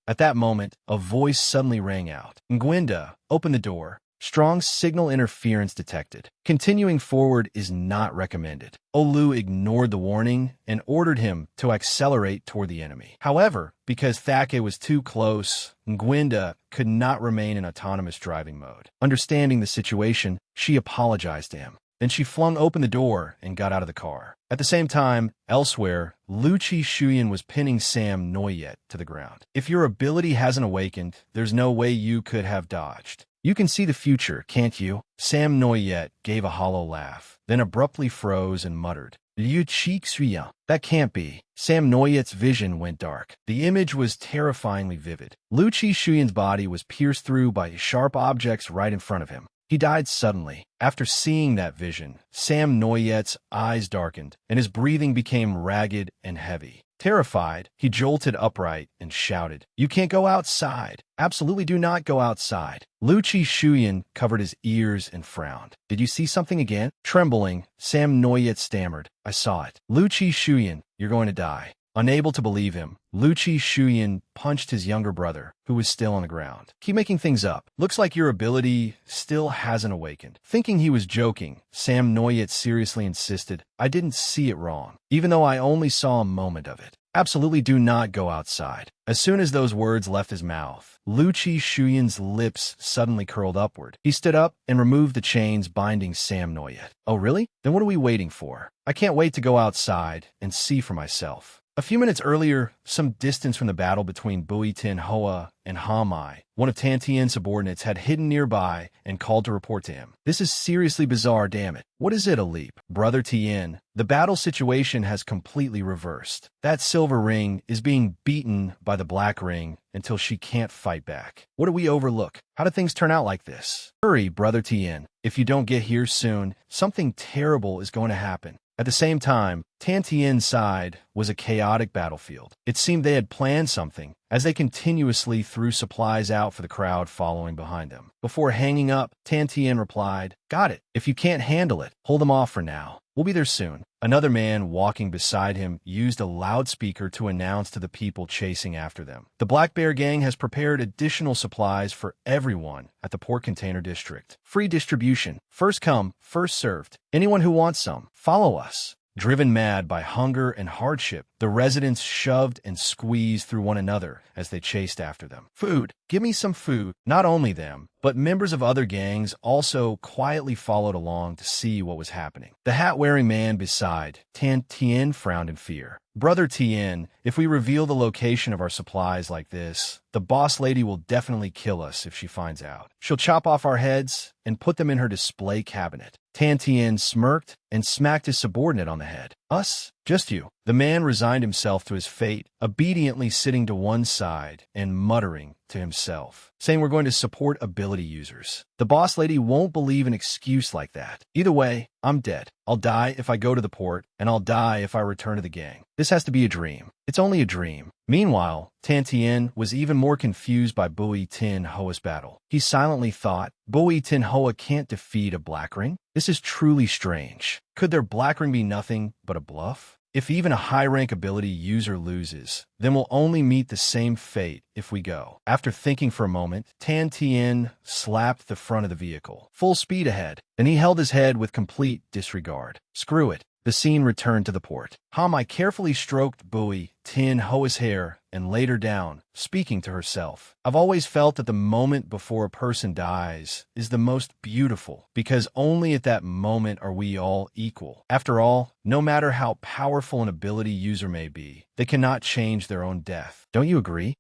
At that moment, a voice suddenly rang out. "Ngwenda, open the door." Strong signal interference detected. Continuing forward is not recommended. Olu ignored the warning and ordered him to accelerate toward the enemy. However, because Fake was too close, Ngwenda could not remain in autonomous driving mode. Understanding the situation, she apologized to him. Then she flung open the door and got out of the car. At the same time, elsewhere, Luchi Shuyan was pinning Sam Noyet to the ground. "If your ability hasn't awakened, there's no way you could have dodged. You can see the future, can't you?" Sam Noyet gave a hollow laugh, then abruptly froze and muttered, "Liu Chi Xuya." That can't be. Sam Noyet's vision went dark. The image was terrifyingly vivid. Liu Chi Shuyan's body was pierced through by sharp objects right in front of him. He died suddenly. After seeing that vision, Sam Noyet's eyes darkened, and his breathing became ragged and heavy. Terrified, he jolted upright and shouted, "You can't go outside. Absolutely do not go outside." Liu Chi Shuyan covered his ears and frowned. "Did you see something again?" Trembling, Sam Noyet stammered, "I saw it." "Liu Chi Shuyan, you're going to die." Unable to believe him, Liu Chi Shuyan punched his younger brother, who was still on the ground. "Keep making things up. Looks like your ability still hasn't awakened." Thinking he was joking, Sam Noyet seriously insisted, "I didn't see it wrong, even though I only saw a moment of it. Absolutely do not go outside." As soon as those words left his mouth, Liu Chi Shuyan's lips suddenly curled upward. He stood up and removed the chains binding Sam Noyet. "Oh really? Then what are we waiting for? I can't wait to go outside and see for myself." A few minutes earlier, some distance from the battle between Bui Tin Hoa and Hamai, one of Tan Tien's subordinates had hidden nearby and called to report to him. "This is seriously bizarre, damn it." "What is it, Alip?" "Brother Tien, the battle situation has completely reversed. That silver ring is being beaten by the black ring until she can't fight back. What do we overlook? How do things turn out like this? Hurry, Brother Tien. If you don't get here soon, something terrible is going to happen." At the same time, Tan Tien's side was a chaotic battlefield. It seemed they had planned something, as they continuously threw supplies out for the crowd following behind them. Before hanging up, Tan Tien replied, "Got it. If you can't handle it, hold them off for now. We'll be there soon." Another man walking beside him used a loudspeaker to announce to the people chasing after them, "The Black Bear Gang has prepared additional supplies for everyone at the Port Container District. Free distribution. First come, first served. Anyone who wants some, follow us." Driven mad by hunger and hardship, the residents shoved and squeezed through one another as they chased after them. "Food! Give me some food!" Not only them, but members of other gangs also quietly followed along to see what was happening. The hat-wearing man beside Tan Tien frowned in fear. "Brother Tien, if we reveal the location of our supplies like this, the boss lady will definitely kill us if she finds out. She'll chop off our heads and put them in her display cabinet." Tan Tien smirked and smacked his subordinate on the head. "Us? Just you." The man resigned himself to his fate, obediently sitting to one side and muttering to himself, saying, "We're going to support ability users. The boss lady won't believe an excuse like that. Either way, I'm dead. I'll die if I go to the port, and I'll die if I return to the gang. This has to be a dream. It's only a dream." Meanwhile, Tan Tien was even more confused by Bui Tin Hoa's battle. He silently thought, Bui Tin Hoa can't defeat a black ring? This is truly strange. Could their black ring be nothing but a bluff? If even a high-rank ability user loses, then we'll only meet the same fate if we go. After thinking for a moment, Tan Tien slapped the front of the vehicle. Full speed ahead. Then he held his head with complete disregard. Screw it. The scene returned to the port. Hamai carefully stroked Bui Tin Hoa's hair and laid her down, speaking to herself. "I've always felt that the moment before a person dies is the most beautiful, because only at that moment are we all equal. After all, no matter how powerful an ability user may be, they cannot change their own death. Don't you agree?"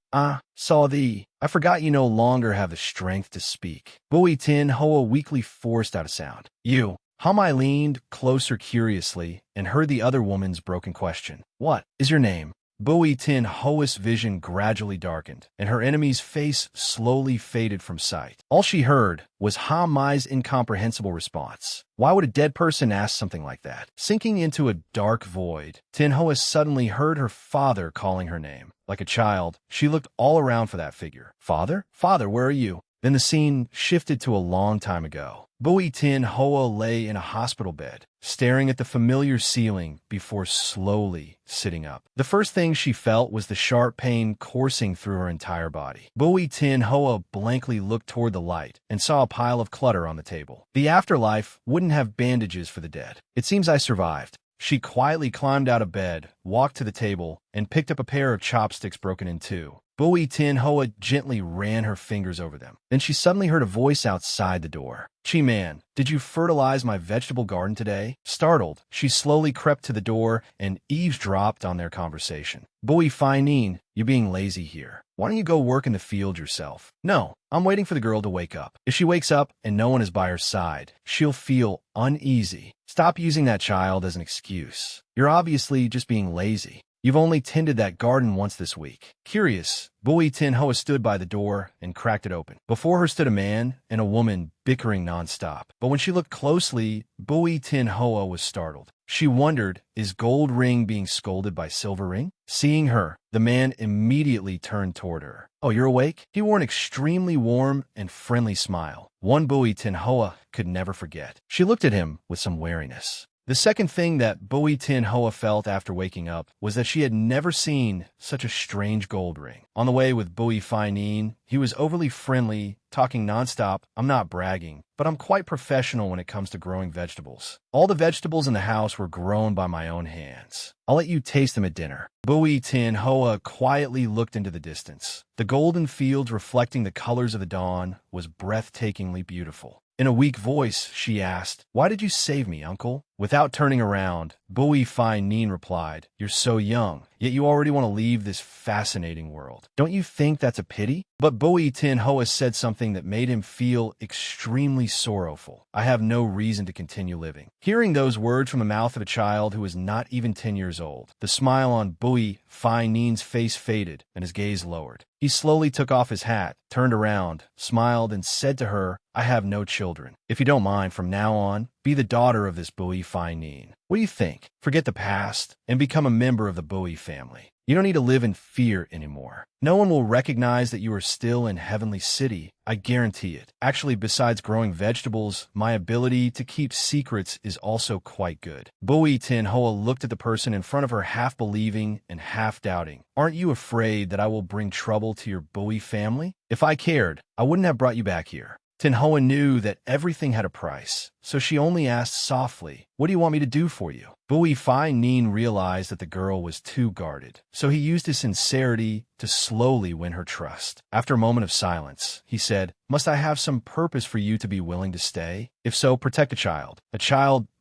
Saw thee. I forgot you no longer have the strength to speak." Bui Tin Hoa weakly forced out a sound. "You." Hamai leaned closer curiously and heard the other woman's broken question. "What is your name?" Bui Tin Hoa's vision gradually darkened, and her enemy's face slowly faded from sight. All she heard was Hamai's incomprehensible response. Why would a dead person ask something like that? Sinking into a dark void, Tin Hoa suddenly heard her father calling her name. Like a child, she looked all around for that figure. "Father? Father, where are you?" Then the scene shifted to a long time ago. Bui Tin Hoa lay in a hospital bed, staring at the familiar ceiling before slowly sitting up. The first thing she felt was the sharp pain coursing through her entire body. Bui Tin Hoa blankly looked toward the light and saw a pile of clutter on the table. The afterlife wouldn't have bandages for the dead. "It seems I survived." She quietly climbed out of bed, walked to the table, and picked up a pair of chopsticks broken in two. Bui Tin Hoa gently ran her fingers over them. Then she suddenly heard a voice outside the door. "Chi-man, did you fertilize my vegetable garden today?" Startled, she slowly crept to the door and eavesdropped on their conversation. "Bui Fai-nin, you're being lazy here. Why don't you go work in the field yourself?" "No, I'm waiting for the girl to wake up. If she wakes up and no one is by her side, she'll feel uneasy. Stop using that child as an excuse. You're obviously just being lazy. You've only tended that garden once this week." Curious, Bui Tin Hoa stood by the door and cracked it open. Before her stood a man and a woman bickering nonstop. But when she looked closely, Bui Tin Hoa was startled. She wondered, is Gold Ring being scolded by Silver Ring? Seeing her, the man immediately turned toward her. "Oh, you're awake?" He wore an extremely warm and friendly smile, one Bui Tin Hoa could never forget. She looked at him with some wariness. The second thing that Bui Tin Hoa felt after waking up was that she had never seen such a strange gold ring. On the way with Bui Fai-nin, he was overly friendly, talking nonstop. "I'm not bragging, but I'm quite professional when it comes to growing vegetables. All the vegetables in the house were grown by my own hands. I'll let you taste them at dinner." Bui Tin Hoa quietly looked into the distance. The golden fields reflecting the colors of the dawn was breathtakingly beautiful. In a weak voice, she asked, "Why did you save me, uncle?" Without turning around, Bui Fai-nin replied, "You're so young, yet you already want to leave this fascinating world. Don't you think that's a pity?" But Bui Tin Hoa said something that made him feel extremely sorrowful. "I have no reason to continue living." Hearing those words from the mouth of a child who was not even 10 years old, the smile on Bui Fai-nin's face faded and his gaze lowered. He slowly took off his hat, turned around, smiled, and said to her, "I have no children. If you don't mind, from now on, Be the daughter of this Bui Fai Nin. What do you think? Forget the past and become a member of the Bui family. You don't need to live in fear anymore. No one will recognize that you are still in Heavenly City. I guarantee it. Actually, besides growing vegetables, my ability to keep secrets is also quite good. Bui Tin Hoa looked at the person in front of her, half believing and half doubting. Aren't you afraid that I will bring trouble to your Bui family? If I cared, I wouldn't have brought you back here. Tin Hoa knew that everything had a price, so she only asked softly, "What do you want me to do for you?" Bui Fai Nin realized that the girl was too guarded, so he used his sincerity to slowly win her trust. After a moment of silence, he said, "Must I have some purpose for you to be willing to stay? If so, protect a child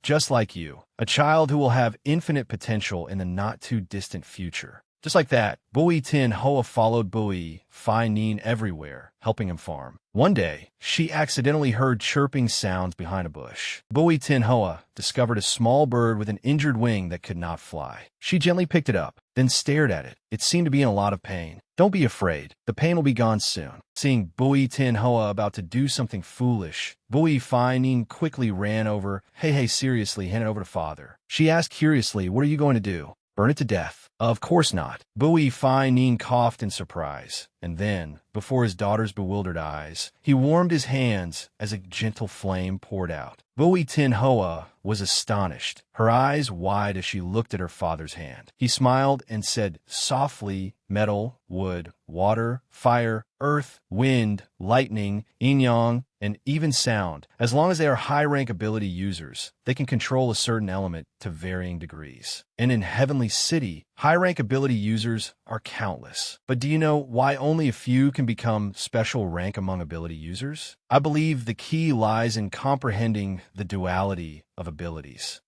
just like you, a child who will have infinite potential in the not-too-distant future." Just like that, Bui Tin Hoa followed Bui Fai Nin everywhere, helping him farm. One day, she accidentally heard chirping sounds behind a bush. Bui Tin Hoa discovered a small bird with an injured wing that could not fly. She gently picked it up, then stared at it. It seemed to be in a lot of pain. "Don't be afraid. The pain will be gone soon." Seeing Bui Tin Hoa about to do something foolish, Bui Fai Nin quickly ran over. Hey, seriously, hand it over to father. She asked curiously, "What are you going to do? Burn it to death?" "Of course not." Bui Fai Nin coughed in surprise, and then, before his daughter's bewildered eyes, he warmed his hands as a gentle flame poured out. Bui Tin Hoa was astonished, her eyes wide as she looked at her father's hand. He smiled and said softly, "Metal, wood, water, fire, earth, wind, lightning, yin-yang, and even sound. As long as they are high-rank ability users, they can control a certain element to varying degrees. And in Heavenly City, high-rank ability users are countless. But do you know why only a few can become special rank among ability users? I believe the key lies in comprehending the duality of abilities.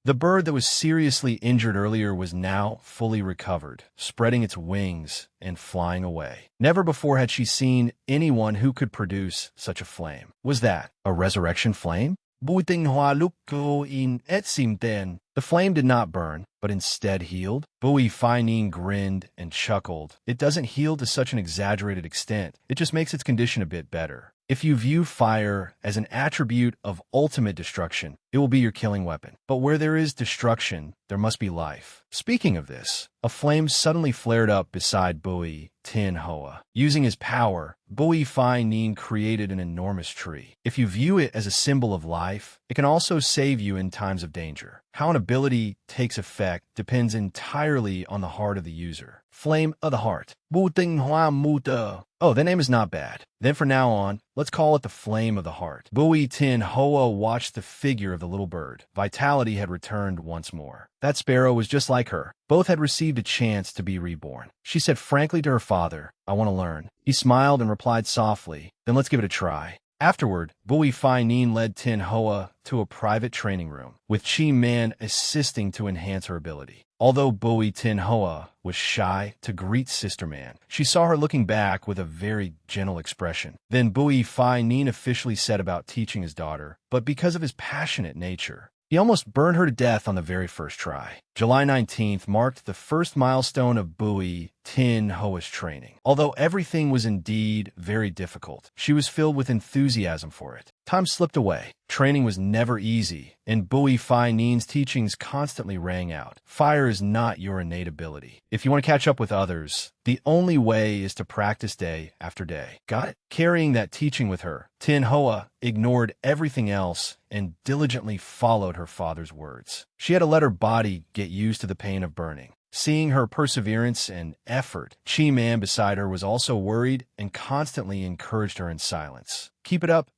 The bird that was seriously injured earlier was now fully recovered, spreading its wings and flying away. Never before had she seen anyone who could produce such a flame. Was that a resurrection flame? The flame did not burn, but instead healed. Bui Fai Nin grinned and chuckled. It doesn't heal to such an exaggerated extent. It just makes its condition a bit better. If you view fire as an attribute of ultimate destruction, it will be your killing weapon. But where there is destruction, there must be life. Speaking of this, a flame suddenly flared up beside Bui Tin Hoa. Using his power, Bui Fai Nin created an enormous tree. If you view it as a symbol of life, it can also save you in times of danger. How an ability takes effect depends entirely on the heart of the user. Flame of the Heart. Oh, that name is not bad. Then from now on, let's call it the Flame of the Heart. Bui Tin Hoa watched the figure of the little bird. Vitality had returned once more. That sparrow was just like her. Both had received a chance to be reborn. She said frankly to her father, "I want to learn." He smiled and replied softly, "Then let's give it a try." Afterward, Bui Fai Nin led Tin Hoa to a private training room, with Chi Man assisting to enhance her ability. Although Bui Tin Hoa was shy to greet Sister Man, she saw her looking back with a very gentle expression. Then Bui Fai Nin officially set about teaching his daughter, but because of his passionate nature, he almost burned her to death on the very first try. July 19th marked the first milestone of Bui Tin Hoa's training. Although everything was indeed very difficult, she was filled with enthusiasm for it. Time slipped away. Training was never easy, and Bui Fai Nin's teachings constantly rang out. Fire is not your innate ability. If you want to catch up with others, the only way is to practice day after day. Got it? Carrying that teaching with her, Tin Hoa ignored everything else and diligently followed her father's words. She had to let her body get used to the pain of burning. Seeing her perseverance and effort, Chi Man beside her was also worried and constantly encouraged her in silence. Keep it up,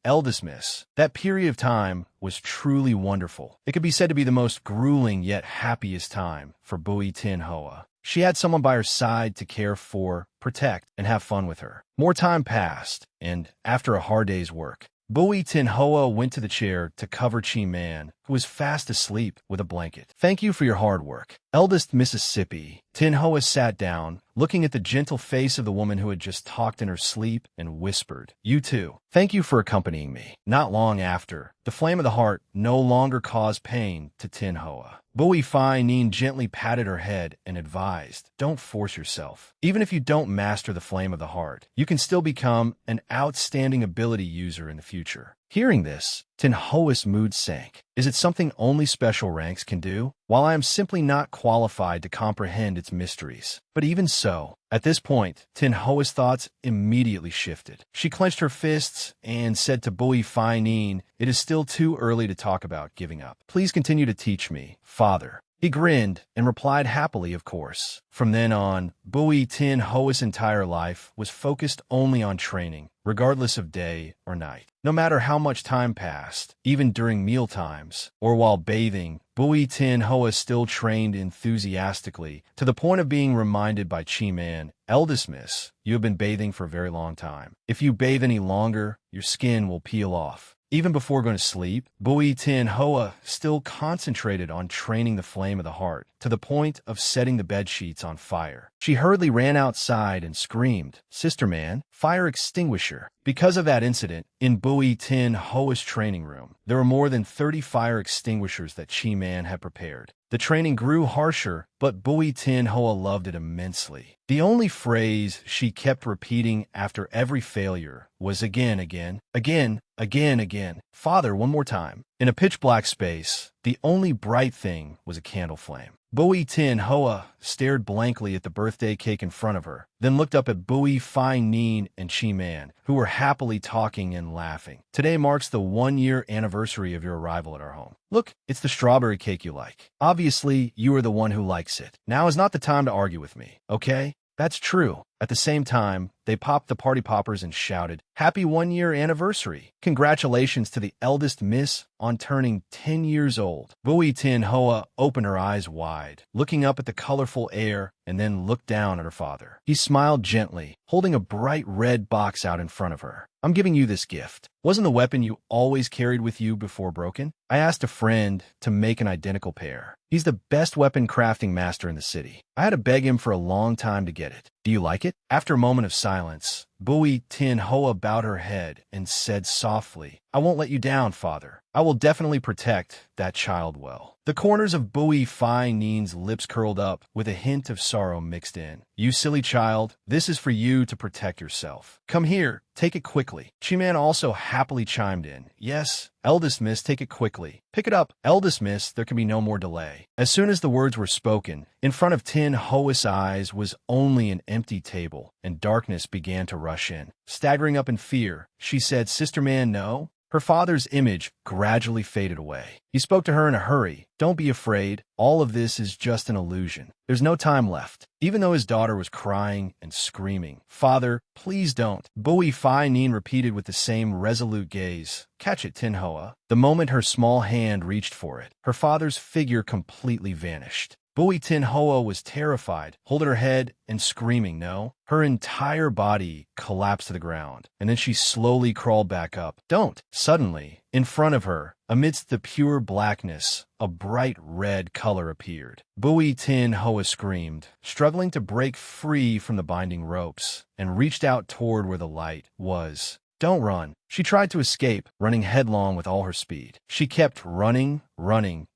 eldest miss." That period of time was truly wonderful. It could be said to be the most grueling yet happiest time for Bui Tin Hoa. She had someone by her side to care for, protect, and have fun with her. More time passed, and after a hard day's work, Bui Tin Hoa went to the chair to cover Chi Man who was fast asleep with a blanket. Thank you for your hard work. Eldest Mississippi. Tin Hoa sat down, looking at the gentle face of the woman who had just talked in her sleep, and whispered, "You too. Thank you for accompanying me." Not long after, the flame of the heart no longer caused pain to Tin Hoa. Bui Fai Nin gently patted her head and advised, "Don't force yourself. Even if you don't master the flame of the heart, you can still become an outstanding ability user in the future." Hearing this, Tin Hoa's mood sank. Is it something only special ranks can do? While I am simply not qualified to comprehend its mysteries. But even so, at this point, Tin Hoa's thoughts immediately shifted. She clenched her fists and said to Bui Fai Nin, "It is still too early to talk about giving up. Please continue to teach me, father." He grinned and replied happily, "Of course." From then on, Bui Tin Hoa's entire life was focused only on training, regardless of day or night. No matter how much time passed, even during meal times or while bathing, Bui Tin Hoa still trained enthusiastically, to the point of being reminded by Chi Man, "Eldest miss, you have been bathing for a very long time. If you bathe any longer, your skin will peel off." Even before going to sleep, Bui Tin Hoa still concentrated on training the flame of the heart, to the point of setting the bed sheets on fire. She hurriedly ran outside and screamed, "Sister Man, fire extinguisher." Because of that incident, in Bui Tin Hoa's training room, there were more than 30 fire extinguishers that Chi Man had prepared. The training grew harsher, but Bui Tin Hoa loved it immensely. The only phrase she kept repeating after every failure was again, again, again, again, again. "Father, one more time." In a pitch-black space, the only bright thing was a candle flame. Bui Tin Hoa stared blankly at the birthday cake in front of her, then looked up at Bui Fai Nin and Chi Man, who were happily talking and laughing. "Today marks the 1-year anniversary of your arrival at our home. Look, it's the strawberry cake you like. Obviously, you are the one who likes it. Now is not the time to argue with me, okay?" "That's true." At the same time, they popped the party poppers and shouted, "Happy 1-year anniversary! Congratulations to the eldest miss on turning 10 years old." Bui Tin Hoa opened her eyes wide, looking up at the colorful air, and then looked down at her father. He smiled gently, holding a bright red box out in front of her. "I'm giving you this gift. Wasn't the weapon you always carried with you before broken? I asked a friend to make an identical pair. He's the best weapon crafting master in the city. I had to beg him for a long time to get it. Do you like it?" After a moment of silence, Bui Tin Hoa bowed her head and said softly, "I won't let you down, father. I will definitely protect that child well." The corners of Bui Fai Nin's lips curled up with a hint of sorrow mixed in. "You silly child, this is for you to protect yourself. Come here, take it quickly." Chi Man also happily chimed in, "Yes, eldest miss, take it quickly. Pick it up, eldest miss, there can be no more delay." As soon as the words were spoken, in front of Tin Hoa's eyes was only an empty table, and darkness began to rush in. Staggering up in fear, she said, "Sister Man, no." Her father's image gradually faded away. He spoke to her in a hurry. "Don't be afraid. All of this is just an illusion. There's no time left." Even though his daughter was crying and screaming, "Father, please don't." Bui Fai Nin repeated with the same resolute gaze, "Catch it, Tin Hoa." The moment her small hand reached for it, her father's figure completely vanished. Bui Tin Hoa was terrified, holding her head and screaming no. Her entire body collapsed to the ground, and then she slowly crawled back up. "Don't!" Suddenly, in front of her, amidst the pure blackness, a bright red color appeared. Bui Tin Hoa screamed, struggling to break free from the binding ropes, and reached out toward where the light was. "Don't run." She tried to escape, running headlong with all her speed. She kept running,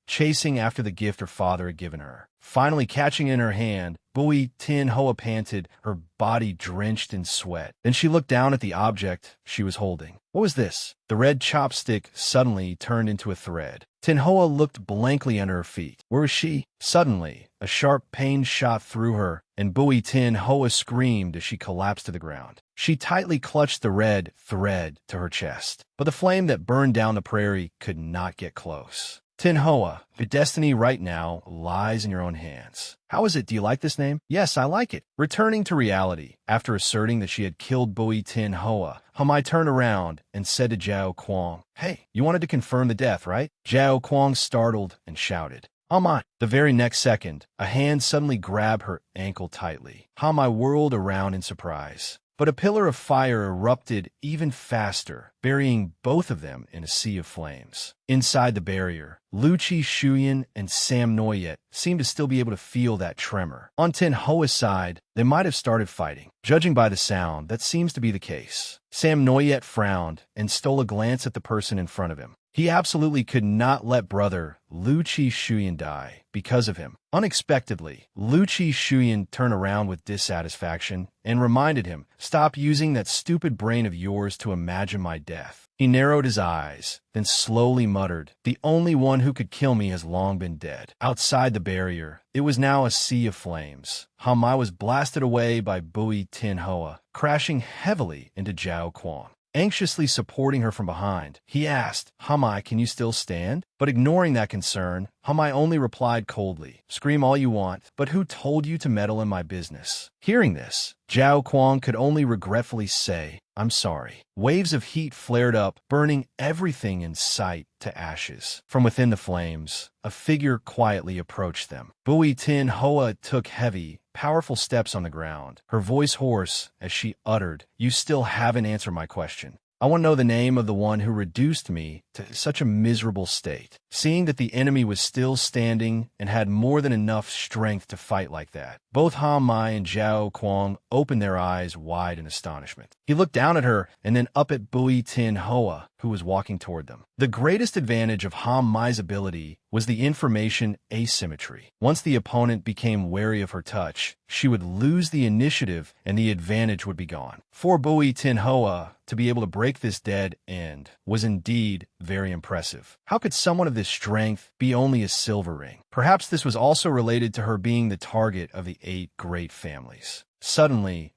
chasing after the gift her father had given her. Finally catching it in her hand, Bui Tin Hoa panted, her body drenched in sweat. Then she looked down at the object she was holding. What was this? The red chopstick suddenly turned into a thread. Tin Hoa looked blankly under her feet. Where was she? Suddenly, a sharp pain shot through her, and Bui Tin Hoa screamed as she collapsed to the ground. She tightly clutched the red thread to her chest, but the flame that burned down the prairie could not get close. Tin Hoa, your destiny right now lies in your own hands. How is it? Do you like this name? Yes, I like it. Returning to reality, after asserting that she had killed Bui Tin Hoa, Hamai turned around and said to Zhao Kuang, "Hey, you wanted to confirm the death, right?" Zhao Kuang startled and shouted, "Hamai." The very next second, a hand suddenly grabbed her ankle tightly. Hamai whirled around in surprise. But a pillar of fire erupted even faster, burying both of them in a sea of flames. Inside the barrier, Liu Shuyan and Sam Noyet seemed to still be able to feel that tremor. On Tin Hoa's side, they might have started fighting. Judging by the sound, that seems to be the case. Sam Noyet frowned and stole a glance at the person in front of him. He absolutely could not let brother Liu Shuyan die because of him. Unexpectedly, Liu Shuyan turned around with dissatisfaction and reminded him, "Stop using that stupid brain of yours to imagine my death." He narrowed his eyes, then slowly muttered, "The only one who could kill me has long been dead." Outside the barrier, it was now a sea of flames. Hamai was blasted away by Bui Tin Hoa, crashing heavily into Zhao Kuang. Anxiously supporting her from behind, he asked, "Hamai, can you still stand?" But ignoring that concern, Hamai only replied coldly, "Scream all you want, but who told you to meddle in my business?" Hearing this, Zhao Kuang could only regretfully say, "I'm sorry." Waves of heat flared up, burning everything in sight to ashes. From within the flames, a figure quietly approached them. Bui Tin Hoa took heavy, powerful steps on the ground, her voice hoarse as she uttered, "You still haven't answered my question. I want to know the name of the one who reduced me to such a miserable state." Seeing that the enemy was still standing and had more than enough strength to fight like that, both Han Mai and Zhao Kuang opened their eyes wide in astonishment. He looked down at her and then up at Bui Tin Hoa, who was walking toward them. The greatest advantage of Han Mai's ability was the information asymmetry. Once the opponent became wary of her touch, she would lose the initiative and the advantage would be gone. For Bui Tin Hoa to be able to break this dead end was indeed very impressive. How could someone of this strength be only a silver ring? Perhaps this was also related to her being the target of the 8 great families. Suddenly,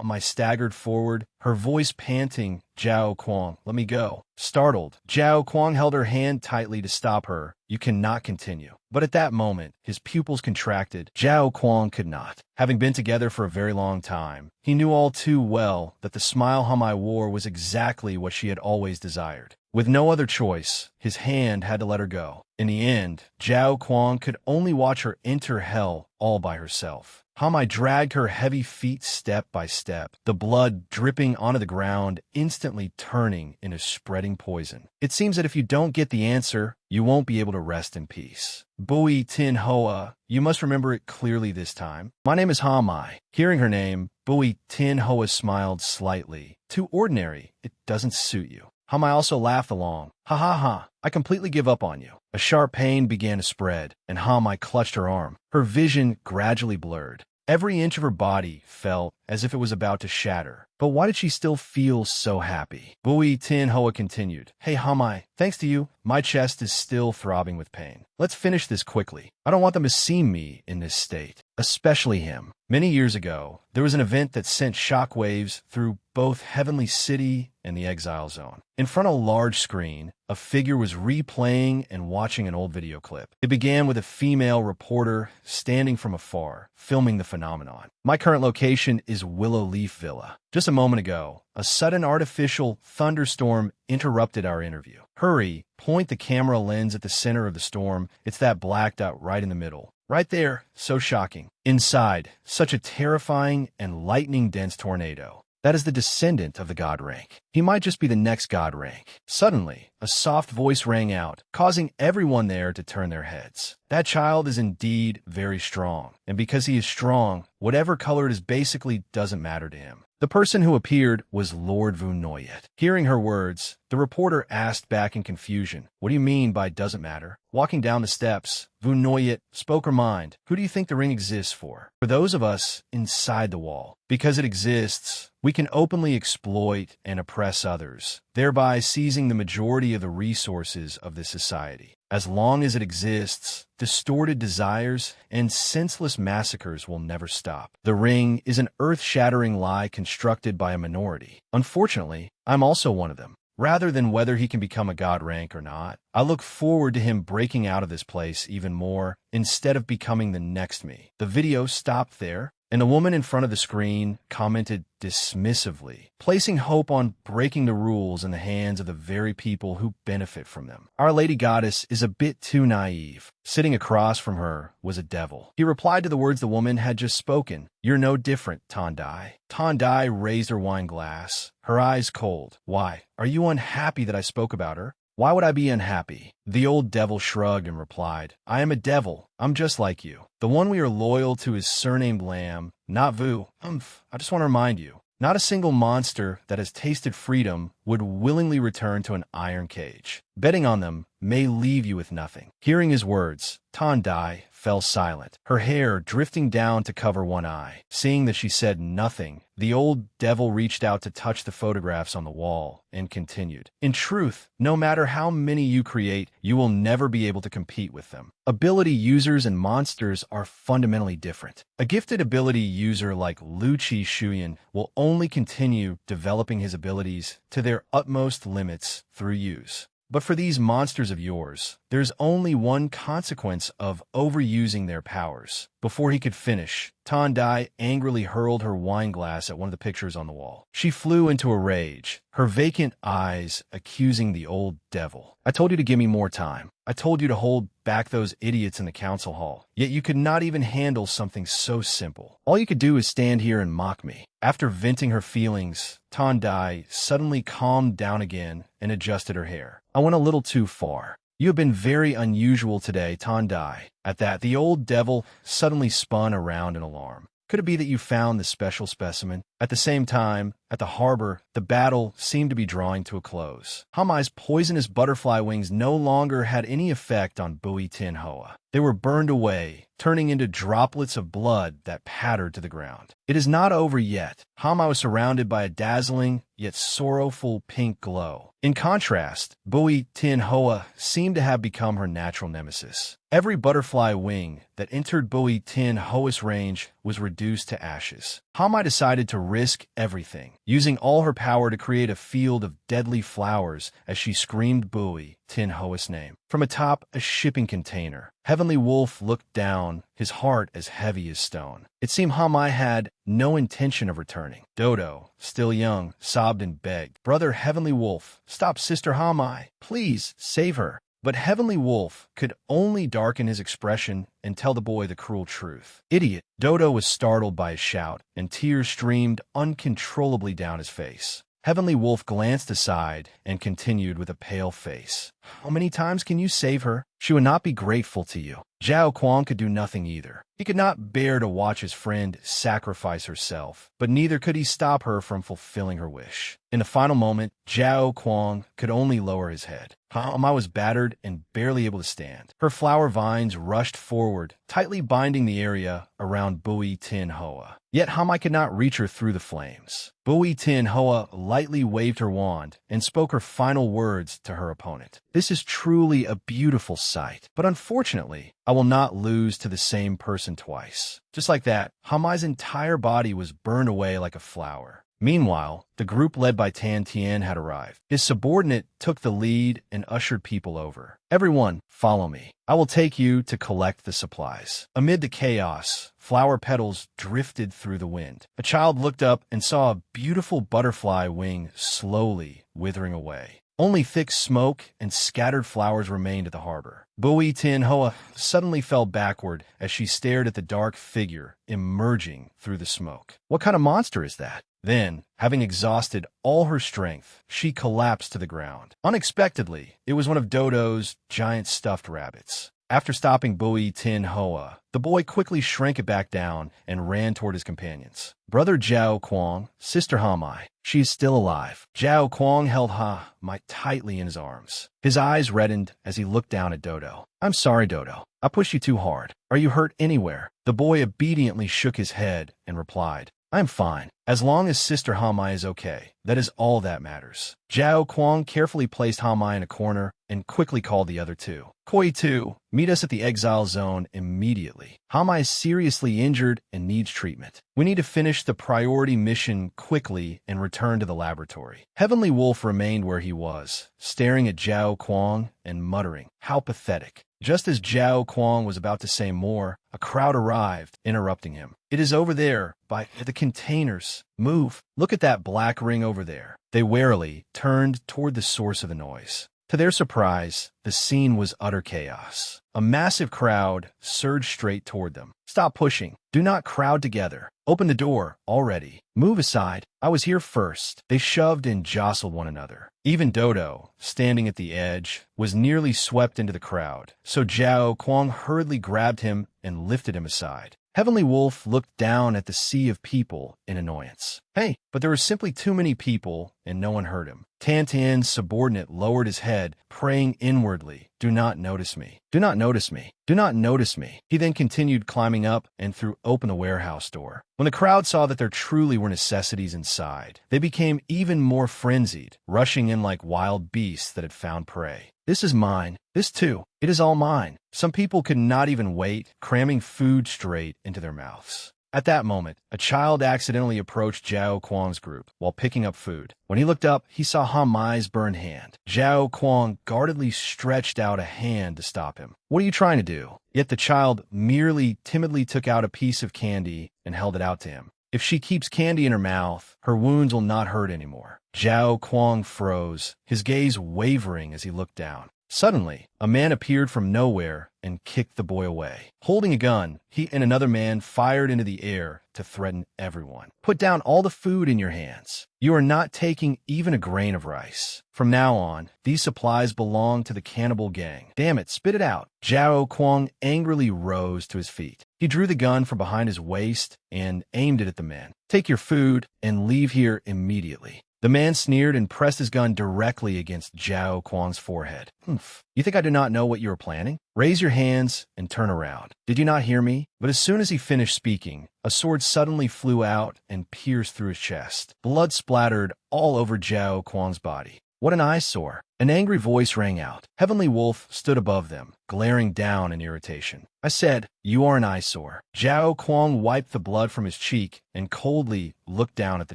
Mai staggered forward, her voice panting, "Zhao Kuang, let me go." Startled, Zhao Kuang held her hand tightly to stop her. "You cannot continue." But at that moment, his pupils contracted. Zhao Kuang could not. Having been together for a very long time, he knew all too well that the smile Hamai wore was exactly what she had always desired. With no other choice, his hand had to let her go. In the end, Zhao Kuang could only watch her enter hell all by herself. Hamai dragged her heavy feet step by step, the blood dripping onto the ground, instantly turning into spreading poison. It seems that if you don't get the answer, you won't be able to rest in peace. Bui Tin Hoa, you must remember it clearly this time. My name is Hamai. Hearing her name, Bui Tin Hoa smiled slightly. Too ordinary, it doesn't suit you. Hamai also laughed along. "Ha ha ha, I completely give up on you." A sharp pain began to spread, and Hamai clutched her arm. Her vision gradually blurred. Every inch of her body felt as if it was about to shatter. But why did she still feel so happy? Bui Tin Hoa continued, "Hey Hamai, thanks to you, my chest is still throbbing with pain. Let's finish this quickly. I don't want them to see me in this state, especially him." Many years ago, there was an event that sent shockwaves through both Heavenly City and the Exile Zone. In front of a large screen, a figure was replaying and watching an old video clip. It began with a female reporter standing from afar, filming the phenomenon. My current location is Willow Leaf Villa. Just a moment ago, a sudden artificial thunderstorm interrupted our interview. Hurry, point the camera lens at the center of the storm. It's that black dot right in the middle. Right there, so shocking. Inside, such a terrifying and lightning-dense tornado. That is the descendant of the god rank. He might just be the next god rank. Suddenly, a soft voice rang out, causing everyone there to turn their heads. That child is indeed very strong, and because he is strong, whatever color it is basically doesn't matter to him. The person who appeared was Lord Vu Noyet. Hearing her words, the reporter asked back in confusion, "What do you mean by doesn't matter?" Walking down the steps, Vu Noyet spoke her mind. "Who do you think the ring exists for?" "For those of us inside the wall. Because it exists, we can openly exploit and oppress others, thereby seizing the majority of the resources of this society. As long as it exists, distorted desires and senseless massacres will never stop. The ring is an earth-shattering lie constructed by a minority. Unfortunately, I'm also one of them. Rather than whether he can become a god rank or not, I look forward to him breaking out of this place even more instead of becoming the next me." The video stopped there, And the woman in front of the screen commented dismissively, placing hope on breaking the rules in the hands of the very people who benefit from them. Our Lady Goddess is a bit too naive. Sitting across from her was a devil. He replied to the words the woman had just spoken. "You're no different, Tandai." Tandai raised her wine glass, her eyes cold. "Why? Are you unhappy that I spoke about her?" "Why would I be unhappy?" The old devil shrugged and replied, "I am a devil. I'm just like you. The one we are loyal to is surnamed Lamb, not Vu. I just want to remind you, not a single monster that has tasted freedom would willingly return to an iron cage. Betting on them may leave you with nothing." Hearing his words, Tandai fell silent, her hair drifting down to cover one eye. Seeing that she said nothing, the old devil reached out to touch the photographs on the wall and continued, "In truth, no matter how many you create, you will never be able to compete with them. Ability users and monsters are fundamentally different. A gifted ability user like Luchi Shuyan will only continue developing his abilities to their utmost limits through use. But for these monsters of yours, there's only one consequence of overusing their powers." Before he could finish, Tandai angrily hurled her wine glass at one of the pictures on the wall. She flew into a rage, her vacant eyes accusing the old devil. "I told you to give me more time. I told you to hold back those idiots in the council hall. Yet you could not even handle something so simple. All you could do is stand here and mock me." After venting her feelings, Tandai suddenly calmed down again and adjusted her hair. "I went a little too far. You have been very unusual today, Tandai." At that, the old devil suddenly spun around in alarm. "Could it be that you found the special specimen?" At the same time, at the harbor, the battle seemed to be drawing to a close. Hamai's poisonous butterfly wings no longer had any effect on Bui Tin Hoa. They were burned away, turning into droplets of blood that pattered to the ground. It is not over yet. Hamai was surrounded by a dazzling, yet sorrowful pink glow. In contrast, Bui Tin Hoa seemed to have become her natural nemesis. Every butterfly wing that entered Bui Tin Hoa's range was reduced to ashes. Hamai decided to risk everything, using all her power to create a field of deadly flowers as she screamed Bui Tin Hoa's name. From atop a shipping container, Heavenly Wolf looked down, his heart as heavy as stone. It seemed Hamai had no intention of returning. Dodo, still young, sobbed and begged, "Brother Heavenly Wolf, stop Sister Hamai. Please, save her." But Heavenly Wolf could only darken his expression and tell the boy the cruel truth. "Idiot!" Dodo was startled by his shout, and tears streamed uncontrollably down his face. Heavenly Wolf glanced aside and continued with a pale face. "How many times can you save her? She would not be grateful to you." Zhao Kuang could do nothing either. He could not bear to watch his friend sacrifice herself, but neither could he stop her from fulfilling her wish. In the final moment, Zhao Kuang could only lower his head. Hamai was battered and barely able to stand. Her flower vines rushed forward, tightly binding the area around Bui Tin Hoa. Yet Hamai could not reach her through the flames. Bui Tin Hoa lightly waved her wand and spoke her final words to her opponent. "This is truly a beautiful sight, but unfortunately, I will not lose to the same person twice." Just like that, Hamai's entire body was burned away like a flower. Meanwhile, the group led by Tan Tien had arrived. His subordinate took the lead and ushered people over. "Everyone, follow me. I will take you to collect the supplies." Amid the chaos, flower petals drifted through the wind. A child looked up and saw a beautiful butterfly wing slowly withering away. Only thick smoke and scattered flowers remained at the harbor. Bui Tin Hoa suddenly fell backward as she stared at the dark figure emerging through the smoke. What kind of monster is that? Then, having exhausted all her strength, she collapsed to the ground. Unexpectedly, it was one of Dodo's giant stuffed rabbits. After stopping Bui Tin Hoa, the boy quickly shrank it back down and ran toward his companions. "Brother Zhao Kuang, Sister Hamai, she is still alive." Zhao Kuang held Hamai tightly in his arms. His eyes reddened as he looked down at Dodo. "I'm sorry, Dodo. I pushed you too hard. Are you hurt anywhere?" The boy obediently shook his head and replied, "I'm fine. As long as Sister Hamai is okay, that is all that matters." Zhao Kuang carefully placed Hamai in a corner and quickly called the other two. "Koi Tu, meet us at the exile zone immediately. Hamai is seriously injured and needs treatment. We need to finish the priority mission quickly and return to the laboratory." Heavenly Wolf remained where he was, staring at Zhao Kuang and muttering, "How pathetic." Just as Zhao Kuang was about to say more, a crowd arrived, interrupting him. "It is over there, by the containers. Move. Look at that black ring over there." They warily turned toward the source of the noise. To their surprise, the scene was utter chaos. A massive crowd surged straight toward them. "Stop pushing. Do not crowd together. Open the door, already. Move aside. I was here first." They shoved and jostled one another. Even Dodo, standing at the edge, was nearly swept into the crowd, so Zhao Kuang hurriedly grabbed him and lifted him aside. Heavenly Wolf looked down at the sea of people in annoyance. Hey, but there were simply too many people, and no one heard him. Tantian's subordinate lowered his head, praying inwardly, "Do not notice me. Do not notice me. Do not notice me." He then continued climbing up and threw open the warehouse door. When the crowd saw that there truly were necessities inside, they became even more frenzied, rushing in like wild beasts that had found prey. "This is mine. This too. It is all mine." Some people could not even wait, cramming food straight into their mouths. At that moment, a child accidentally approached Zhao Kuang's group while picking up food. When he looked up, he saw Han Mai's burned hand. Zhao Kuang guardedly stretched out a hand to stop him. "What are you trying to do?" Yet the child merely timidly took out a piece of candy and held it out to him. "If she keeps candy in her mouth, her wounds will not hurt anymore." Zhao Kuang froze, his gaze wavering as he looked down. Suddenly, a man appeared from nowhere and kicked the boy away. Holding a gun, he and another man fired into the air to threaten everyone. "Put down all the food in your hands. You are not taking even a grain of rice. From now on, these supplies belong to the cannibal gang. Damn it, spit it out." Zhao Kuang angrily rose to his feet. He drew the gun from behind his waist and aimed it at the man. "Take your food and leave here immediately." The man sneered and pressed his gun directly against Zhao Kuang's forehead. "Humph. You think I do not know what you are planning? Raise your hands and turn around. Did you not hear me?" But as soon as he finished speaking, a sword suddenly flew out and pierced through his chest. Blood splattered all over Zhao Kuang's body. "What an eyesore." An angry voice rang out. Heavenly Wolf stood above them, glaring down in irritation. "I said, you are an eyesore." Zhao Kuang wiped the blood from his cheek and coldly looked down at the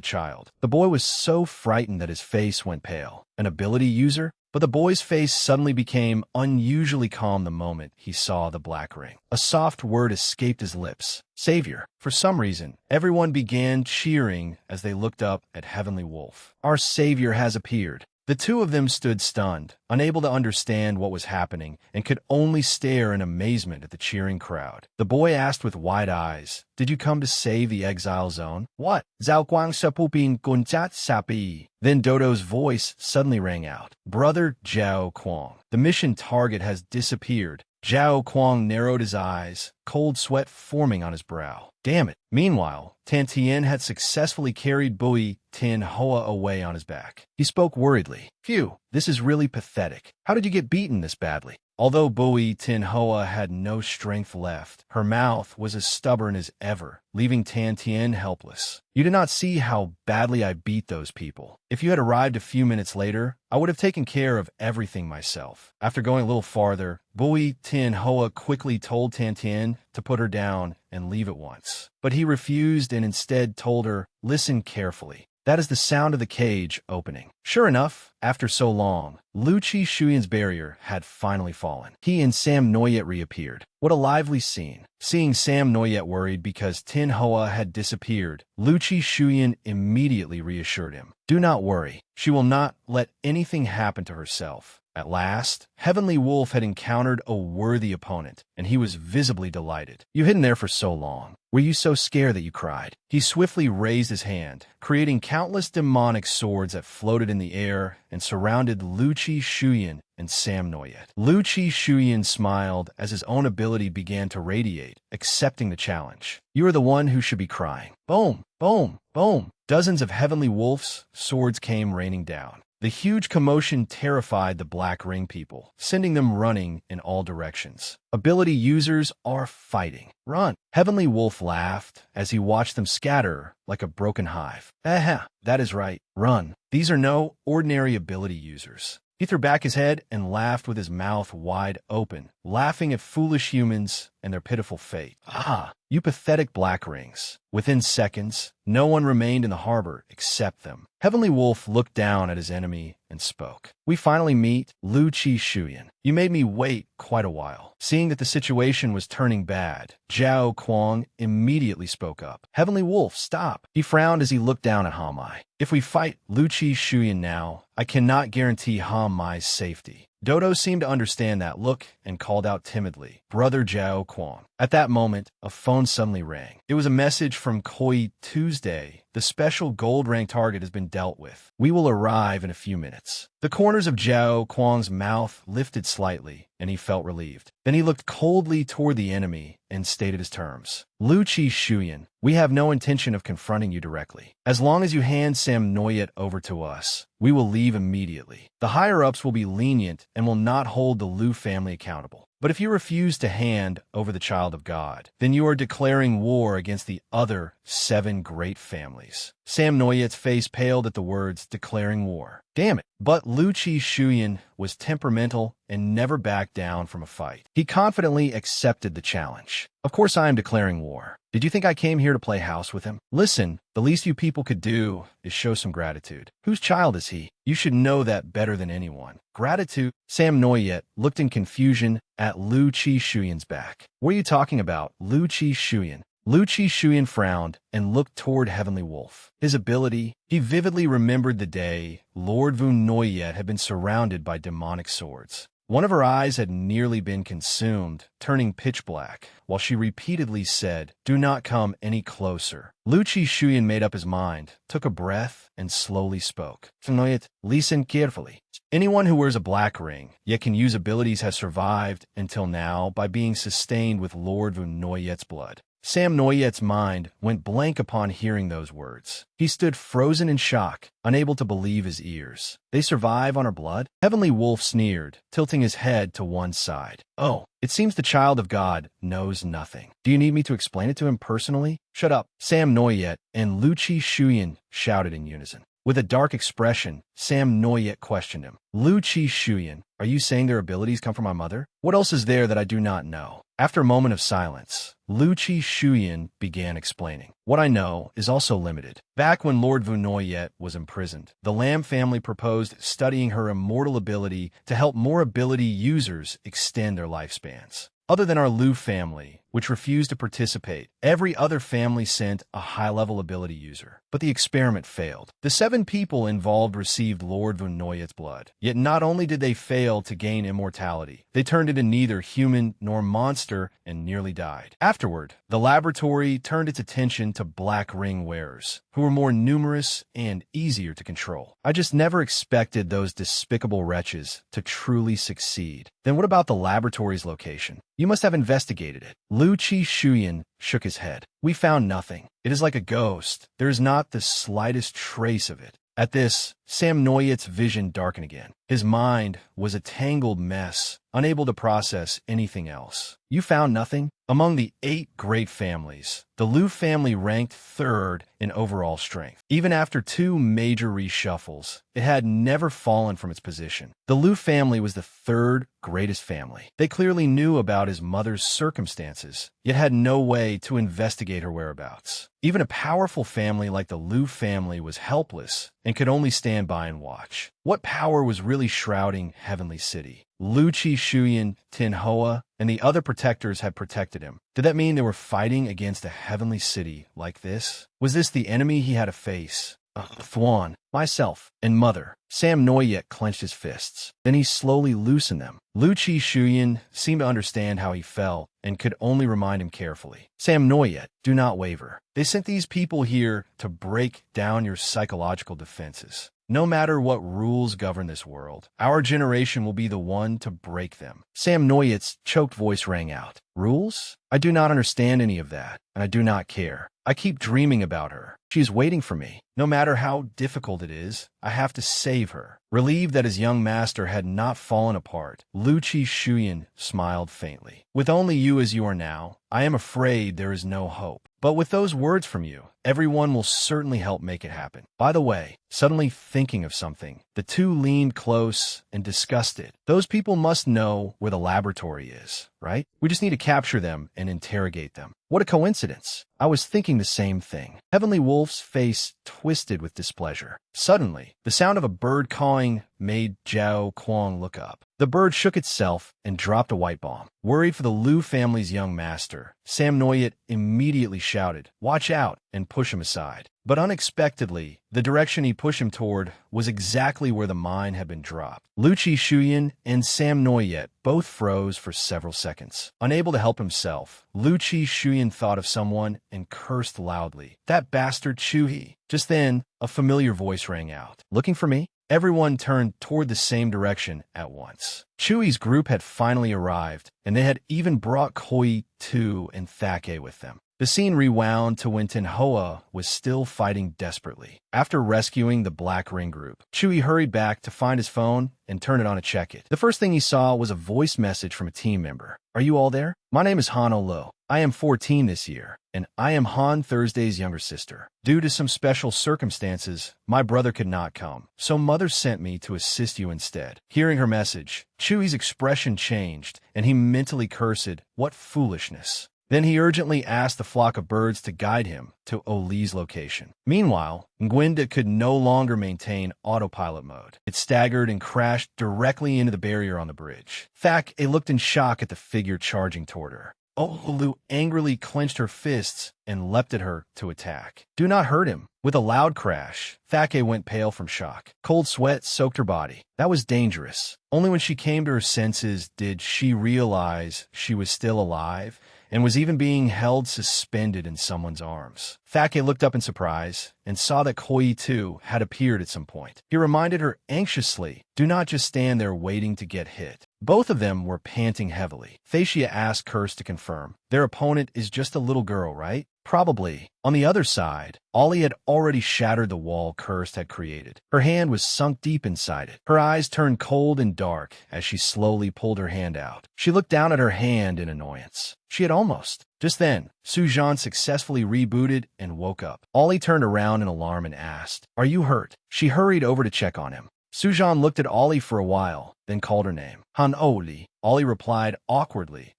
child. The boy was so frightened that his face went pale. An ability user? But the boy's face suddenly became unusually calm the moment he saw the black ring. A soft word escaped his lips. "Savior." For some reason, everyone began cheering as they looked up at Heavenly Wolf. "Our savior has appeared." The two of them stood stunned, unable to understand what was happening, and could only stare in amazement at the cheering crowd. The boy asked with wide eyes, "Did you come to save the exile zone?" "What?" "Zhao Guang Sapupin Gunjat Sapi." Then Dodo's voice suddenly rang out. "Brother Zhao Kuang, the mission target has disappeared." Zhao Kuang narrowed his eyes, cold sweat forming on his brow. Damn it. Meanwhile, Tantien had successfully carried Bui Tin Hoa away on his back. He spoke worriedly. "Phew, this is really pathetic. How did you get beaten this badly?" Although Bui Tin Hoa had no strength left, her mouth was as stubborn as ever, leaving Tantien helpless. "You did not see how badly I beat those people. If you had arrived a few minutes later, I would have taken care of everything myself." After going a little farther, Bui Tin Hoa quickly told Tantien to put her down and leave at once. But he refused and instead told her, "Listen carefully. That is the sound of the cage opening." Sure enough, after so long, Lu Chi Shuyan's barrier had finally fallen. He and Sam Noyet reappeared. What a lively scene. Seeing Sam Noyet worried because Tin Hoa had disappeared, Lu Chi Shuyan immediately reassured him. "Do not worry. She will not let anything happen to herself." At last, Heavenly Wolf had encountered a worthy opponent, and he was visibly delighted. "You've hidden there for so long. Were you so scared that you cried?" He swiftly raised his hand, creating countless demonic swords that floated in the air and surrounded Lu Chi Shuyan and Sam Noyet. Lu Chi Shuyan smiled as his own ability began to radiate, accepting the challenge. "You are the one who should be crying." Boom, boom, boom. Dozens of Heavenly Wolf's swords came raining down. The huge commotion terrified the Black Ring people, sending them running in all directions. Ability users are fighting. "Run!" Heavenly Wolf laughed as he watched them scatter like a broken hive. "Aha, that is right. Run. These are no ordinary ability users." He threw back his head and laughed with his mouth wide open, laughing at foolish humans and their pitiful fate. Ah, you pathetic black rings. Within seconds, no one remained in the harbor except them. Heavenly Wolf looked down at his enemy and spoke. We finally meet, Lu Chi Shuyan. You made me wait quite a while. Seeing that the situation was turning bad, Zhao Kuang immediately spoke up. Heavenly Wolf, stop. He frowned as he looked down at Hamai. If we fight Lu Chi Shuyan now, I cannot guarantee Hamai's safety. Dodo seemed to understand that look and called out timidly, Brother Zhao Kuang. At that moment, a phone suddenly rang. It was a message from Koi Tuesday. The special gold rank target has been dealt with. We will arrive in a few minutes. The corners of Zhao Kuang's mouth lifted slightly, and he felt relieved. Then he looked coldly toward the enemy and stated his terms. Lu Chi Shuyan, we have no intention of confronting you directly. As long as you hand Sam Noyet over to us, we will leave immediately. The higher-ups will be lenient and will not hold the Lu family accountable. But if you refuse to hand over the child of God, then you are declaring war against the other 7 great families. Sam Noyet's face paled at the words declaring war. Damn it. But Lu Chi Shuyan was temperamental and never backed down from a fight. He confidently accepted the challenge. Of course I am declaring war. Did you think I came here to play house with him? Listen, the least you people could do is show some gratitude. Whose child is he? You should know that better than anyone. Gratitude? Sam Noyet looked in confusion at Lu Chi Shuyan's back. What are you talking about, Lu Chi Shuyan? Lu Chi Shuyan frowned and looked toward Heavenly Wolf. His ability, he vividly remembered the day Lord Vu Noyet had been surrounded by demonic swords. One of her eyes had nearly been consumed, turning pitch black, while she repeatedly said, "Do not come any closer." Lu Chi Shuyan made up his mind, took a breath, and slowly spoke. Noyet, listen carefully. Anyone who wears a black ring, yet can use abilities has survived until now by being sustained with Lord Vu Noyet's blood. Sam Noyet's mind went blank upon hearing those words. He stood frozen in shock, unable to believe his ears. They survive on her blood? Heavenly Wolf sneered, tilting his head to one side. Oh, it seems the child of God knows nothing. Do you need me to explain it to him personally? Shut up. Sam Noyet and Lu Chi Shuyan shouted in unison. With a dark expression, Sam Noyet questioned him. Lu Chi Shuyan, are you saying their abilities come from my mother? What else is there that I do not know? After a moment of silence, Lu Chi Shuyan began explaining. What I know is also limited. Back when Lord Vu Noyet was imprisoned, the Lam family proposed studying her immortal ability to help more ability users extend their lifespans. Other than our Lu family, which refused to participate, every other family sent a high-level ability user. But the experiment failed. The 7 people involved received Lord Vu Noyet's blood. Yet not only did they fail to gain immortality, they turned into neither human nor monster and nearly died. Afterward, the laboratory turned its attention to black ring wearers, who were more numerous and easier to control. I just never expected those despicable wretches to truly succeed. Then what about the laboratory's location? You must have investigated it. Lu Chi Shuyan shook his head. We found nothing. It is like a ghost. There is not the slightest trace of it. At this, Sam Noyet's vision darkened again. His mind was a tangled mess, unable to process anything else. You found nothing? Among the 8 great families, the Lu family ranked 3rd in overall strength. Even after 2 major reshuffles, it had never fallen from its position. The Lu family was the 3rd greatest family. They clearly knew about his mother's circumstances, yet had no way to investigate her whereabouts. Even a powerful family like the Lu family was helpless and could only stand by and watch. What power was really shrouding Heavenly City? Lu Chi Shuyan, Tin Hoa, and the other protectors had protected him. Did that mean they were fighting against a Heavenly City like this? Was this the enemy he had to face? Thwan, myself, and Mother. Sam Noyet clenched his fists. Then he slowly loosened them. Lu Chi Shuyan seemed to understand how he felt and could only remind him carefully. Sam Noyet, do not waver. They sent these people here to break down your psychological defenses. No matter what rules govern this world, our generation will be the one to break them. Sam Noyet's choked voice rang out. Rules? I do not understand any of that, and I do not care. I keep dreaming about her. She is waiting for me. No matter how difficult it is, I have to save her. Relieved that his young master had not fallen apart, Lu Chi Shuyan smiled faintly. With only you as you are now, I am afraid there is no hope. But with those words from you, Everyone will certainly help make it happen. By the way, suddenly thinking of something, the two leaned close and discussed it. Those people must know where the laboratory is, right? We just need to capture them and interrogate them. What a coincidence. I was thinking the same thing. Heavenly Wolf's face twisted with displeasure. Suddenly, the sound of a bird cawing made Zhao Kuang look up. The bird shook itself and dropped a white bomb. Worried for the Liu family's young master, Sam Noyet immediately shouted, "Watch out," and push him aside. But unexpectedly, the direction he pushed him toward was exactly where the mine had been dropped. Liu Shuyan and Sam Noyet both froze for several seconds. Unable to help himself, Liu Shuyan thought of someone and cursed loudly. "That bastard Chuhi." Just then, a familiar voice rang out. "Looking for me?" Everyone turned toward the same direction at once. Chui's group had finally arrived, and they had even brought Koi Tu and Thake with them. The scene rewound to when Tenhoa was still fighting desperately. After rescuing the Black Ring group, Chui hurried back to find his phone and turn it on to check it. The first thing he saw was a voice message from a team member. "Are you all there? My name is Han Olo. I am 14 this year, and I am Han Thursday's younger sister. Due to some special circumstances, my brother could not come, so Mother sent me to assist you instead." Hearing her message, Chui's expression changed, and he mentally cursed, "What foolishness." Then he urgently asked the flock of birds to guide him to Oli's location. Meanwhile, Ngwenda could no longer maintain autopilot mode. It staggered and crashed directly into the barrier on the bridge. Thake looked in shock at the figure charging toward her. Olu angrily clenched her fists and leapt at her to attack. "Do not hurt him." With a loud crash, Thake went pale from shock. Cold sweat soaked her body. That was dangerous. Only when she came to her senses did she realize she was still alive and was even being held suspended in someone's arms. Thake looked up in surprise and saw that Koi Tu had appeared at some point. He reminded her anxiously, "Do not just stand there waiting to get hit." Both of them were panting heavily. Thacia asked Curse to confirm. Their opponent is just a little girl, right? Probably. On the other side, Ollie had already shattered the wall Cursed had created. Her hand was sunk deep inside it. Her eyes turned cold and dark as she slowly pulled her hand out. She looked down at her hand in annoyance. She had almost. Just then, Sujan successfully rebooted and woke up. Ollie turned around in alarm and asked, "Are you hurt?" She hurried over to check on him. Sujan looked at Ollie for a while, then called her name. "Han Oli." Ollie replied awkwardly,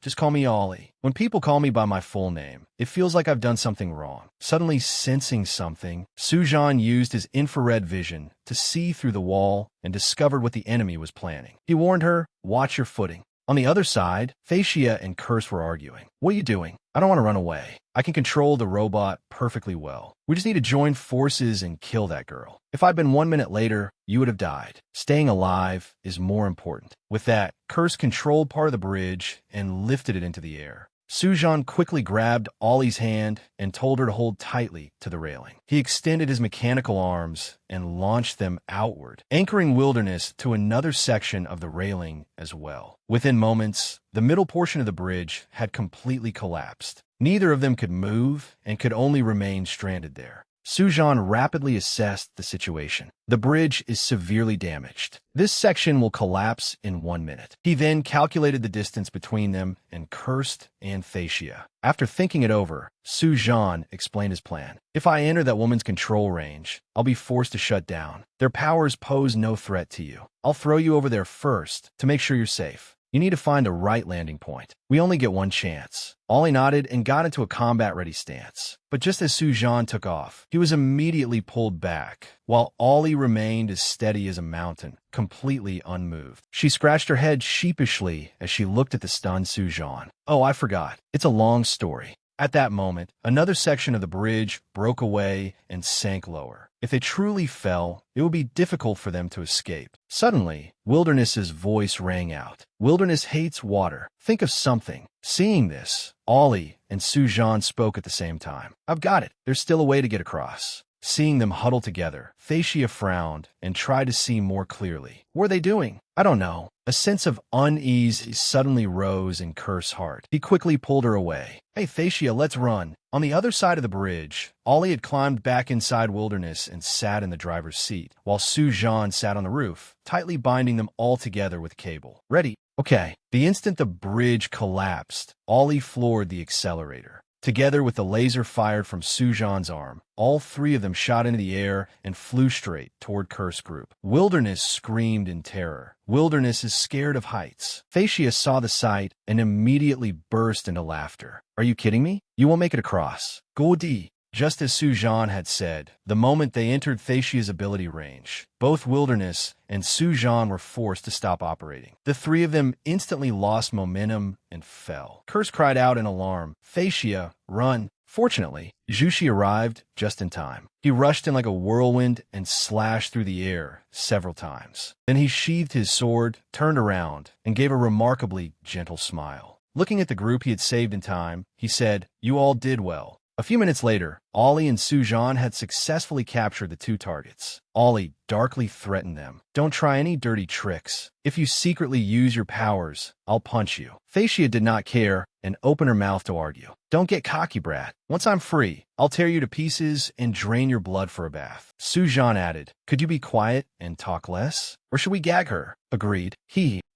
"Just call me Ollie. When people call me by my full name, it feels like I've done something wrong." Suddenly sensing something, Sujan used his infrared vision to see through the wall and discovered what the enemy was planning. He warned her, "Watch your footing." On the other side, Thacia and Curse were arguing. "What are you doing?" "I don't want to run away. I can control the robot perfectly well. We just need to join forces and kill that girl. If I'd been 1 minute later, you would have died. Staying alive is more important." With that, Curse controlled part of the bridge and lifted it into the air. Sujan quickly grabbed Ollie's hand and told her to hold tightly to the railing. He extended his mechanical arms and launched them outward, anchoring Wilderness to another section of the railing as well. Within moments, the middle portion of the bridge had completely collapsed. Neither of them could move and could only remain stranded there. Sujan rapidly assessed the situation. The bridge is severely damaged. This section will collapse in 1 minute. He then calculated the distance between them and Cursed and Thacia. After thinking it over, Sujan explained his plan. "If I enter that woman's control range, I'll be forced to shut down. Their powers pose no threat to you. I'll throw you over there first to make sure you're safe. You need to find the right landing point. We only get one chance." Ollie nodded and got into a combat-ready stance. But just as Sujan took off, he was immediately pulled back, while Ollie remained as steady as a mountain, completely unmoved. She scratched her head sheepishly as she looked at the stunned Sujan. "Oh, I forgot. It's a long story." At that moment, another section of the bridge broke away and sank lower. If they truly fell, it would be difficult for them to escape. Suddenly, Wilderness's voice rang out. "Wilderness hates water. Think of something." Seeing this, Ollie and Sujan spoke at the same time. "I've got it. There's still a way to get across." Seeing them huddle together, Thacia frowned and tried to see more clearly. What were they doing? "I don't know." A sense of unease suddenly rose in Curse's heart. He quickly pulled her away. "Hey, Thacia, let's run." On the other side of the bridge, Ollie had climbed back inside Wilderness and sat in the driver's seat, while Sujan sat on the roof, tightly binding them all together with cable. "Ready?" "Okay." The instant the bridge collapsed, Ollie floored the accelerator. together with the laser fired from Sujan's arm. All three of them shot into the air and flew straight toward Curse Group. Wilderness screamed in terror. Wilderness is scared of heights. Phaecia saw the sight and immediately burst into laughter. Are you kidding me? You won't make it across. Godi. Just as Sujan had said, the moment they entered Phaecia's ability range, both Wilderness and Sujan were forced to stop operating. The three of them instantly lost momentum and fell. Curse cried out in alarm. Phaecia, run! Fortunately, Jushi arrived just in time. He rushed in like a whirlwind and slashed through the air several times. Then he sheathed his sword, turned around, and gave a remarkably gentle smile. Looking at the group he had saved in time, he said, "You all did well." A few minutes later, Ollie and Sujan had successfully captured the two targets. Ollie darkly threatened them. "Don't try any dirty tricks. If you secretly use your powers, I'll punch you." Phaecia did not care and opened her mouth to argue. "Don't get cocky, brat. Once I'm free, I'll tear you to pieces and drain your blood for a bath." Sujan added, "Could you be quiet and talk less? Or should we gag her?" Agreed.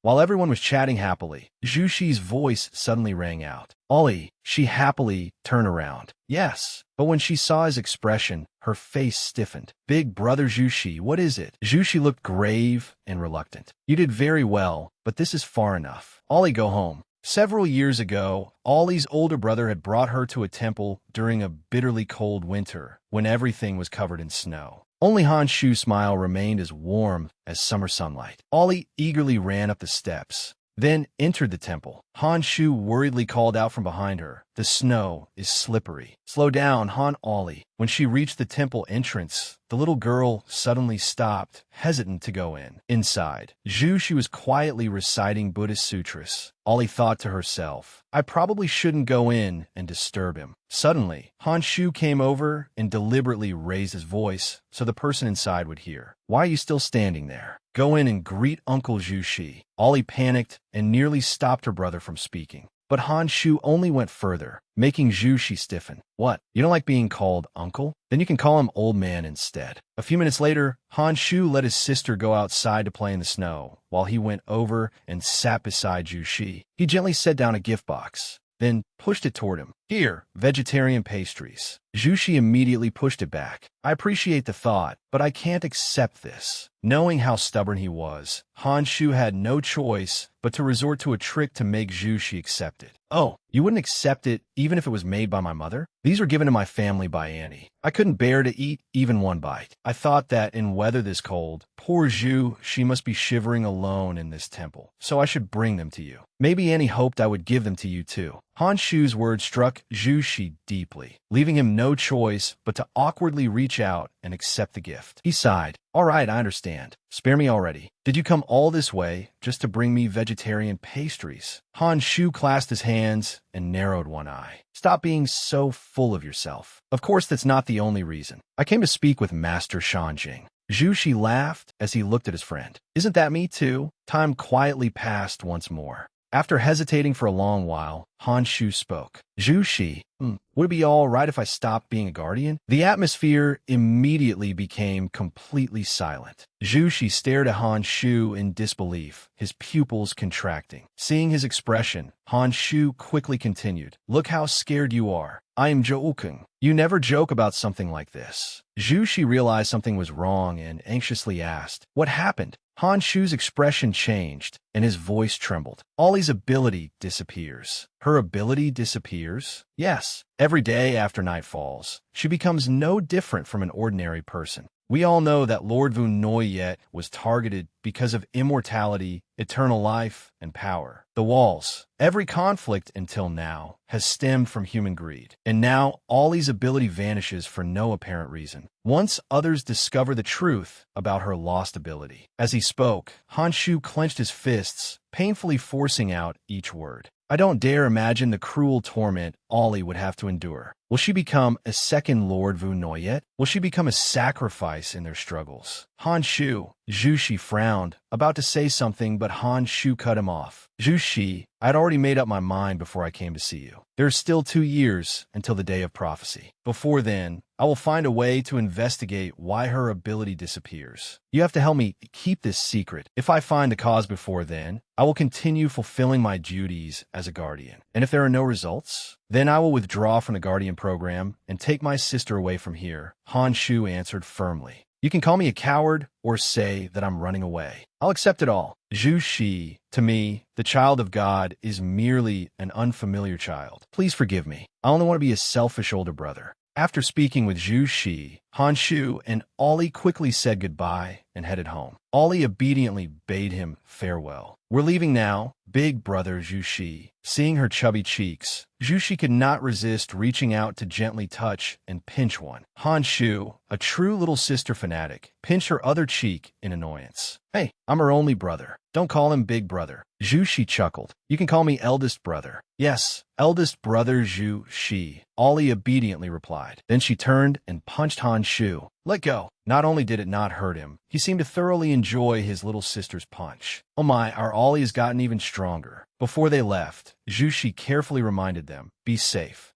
While everyone was chatting happily, Jushi's voice suddenly rang out. "Ollie," she happily turned around. "Yes." But when she saw his expression, her face stiffened. "Big brother Jushi, what is it?" Jushi looked grave and reluctant. "You did very well, but this is far enough. Ollie, go home." Several years ago, Ollie's older brother had brought her to a temple during a bitterly cold winter, when everything was covered in snow. Only Hanshu's smile remained as warm as summer sunlight. Ollie eagerly ran up the steps, then entered the temple. Hanshu worriedly called out from behind her, "The snow is slippery." "Slow down, Ollie." When she reached the temple entrance, the little girl suddenly stopped, hesitant to go in. Inside, she was quietly reciting Buddhist sutras. Ollie thought to herself, "I probably shouldn't go in and disturb him." Suddenly, Hanshu came over and deliberately raised his voice so the person inside would hear. "Why are you still standing there? Go in and greet Uncle Jushi." Ollie panicked and nearly stopped her brother from speaking. But Hanshu only went further, making Jushi stiffen. "What? You don't like being called uncle? Then you can call him old man instead." A few minutes later, Hanshu let his sister go outside to play in the snow, while he went over and sat beside Jushi. He gently set down a gift box, then pushed it toward him. "Here, vegetarian pastries." Jushi immediately pushed it back. "I appreciate the thought, but I can't accept this." Knowing how stubborn he was, Hanshu had no choice but to resort to a trick to make Jushi accept it. "Oh, you wouldn't accept it even if it was made by my mother? These were given to my family by Annie. I couldn't bear to eat even one bite. I thought that in weather this cold, poor she must be shivering alone in this temple, so I should bring them to you. Maybe Annie hoped I would give them to you too." Hanshu's words struck Jushi deeply, leaving him no choice but to awkwardly reach out and accept the gift. He sighed. "All right, I understand. Spare me already. Did you come all this way just to bring me vegetarian pastries?" Hanshu clasped his hands and narrowed one eye. "Stop being so full of yourself. Of course, that's not the only reason. I came to speak with Master Shanjing." Jushi laughed as he looked at his friend. "Isn't that me too?" Time quietly passed once more. After hesitating for a long while, Hanshu spoke. "Jushi, would it be all right if I stopped being a guardian?" The atmosphere immediately became completely silent. Jushi stared at Hanshu in disbelief, his pupils contracting. Seeing his expression, Hanshu quickly continued, "Look how scared you are. I am joking. You never joke about something like this." Jushi realized something was wrong and anxiously asked, "What happened?" Hanshu's expression changed, and his voice trembled. "Ollie's ability disappears." "Her ability disappears?" "Yes. Every day after night falls, she becomes no different from an ordinary person. We all know that Lord Vu Noyet was targeted because of immortality, eternal life, and power. The walls, every conflict until now, has stemmed from human greed. And now, Ollie's ability vanishes for no apparent reason. Once others discover the truth about her lost ability." As he spoke, Hanshu clenched his fists, painfully forcing out each word. "I don't dare imagine the cruel torment Ollie would have to endure. Will she become a second Lord Vu Noyet? Will she become a sacrifice in their struggles?" Jushi frowned, about to say something, but Hanshu cut him off. "Jushi, I'd already made up my mind before I came to see you. There's still 2 years until the day of prophecy. Before then, I will find a way to investigate why her ability disappears. You have to help me keep this secret. If I find the cause before then, I will continue fulfilling my duties as a guardian. And if there are no results, then I will withdraw from the guardian program and take my sister away from here, Han Shu answered firmly. You can call me a coward or say that I'm running away. I'll accept it all. Zhu Shi, to me, the child of God is merely an unfamiliar child. Please forgive me. I only want to be a selfish older brother. After speaking with Zhu Shi, Han Shu and Ollie quickly said goodbye and headed home. Ollie obediently bade him farewell. We're leaving now, big brother Zhu Shi. Seeing her chubby cheeks, Zhu Shi could not resist reaching out to gently touch and pinch one. Han Shu, a true little sister fanatic, pinched her other cheek in annoyance. Hey, I'm her only brother. Don't call him big brother. Zhu Shi chuckled. You can call me eldest brother. Yes, eldest brother Zhu Shi. Ollie obediently replied. Then she turned and punched Han Shu. Let go. Not only did it not hurt him, he seemed to thoroughly enjoy his little sister's punch. Oh my, our Ollie has gotten even stronger. Before they left, Zhu Shi carefully reminded them, be safe.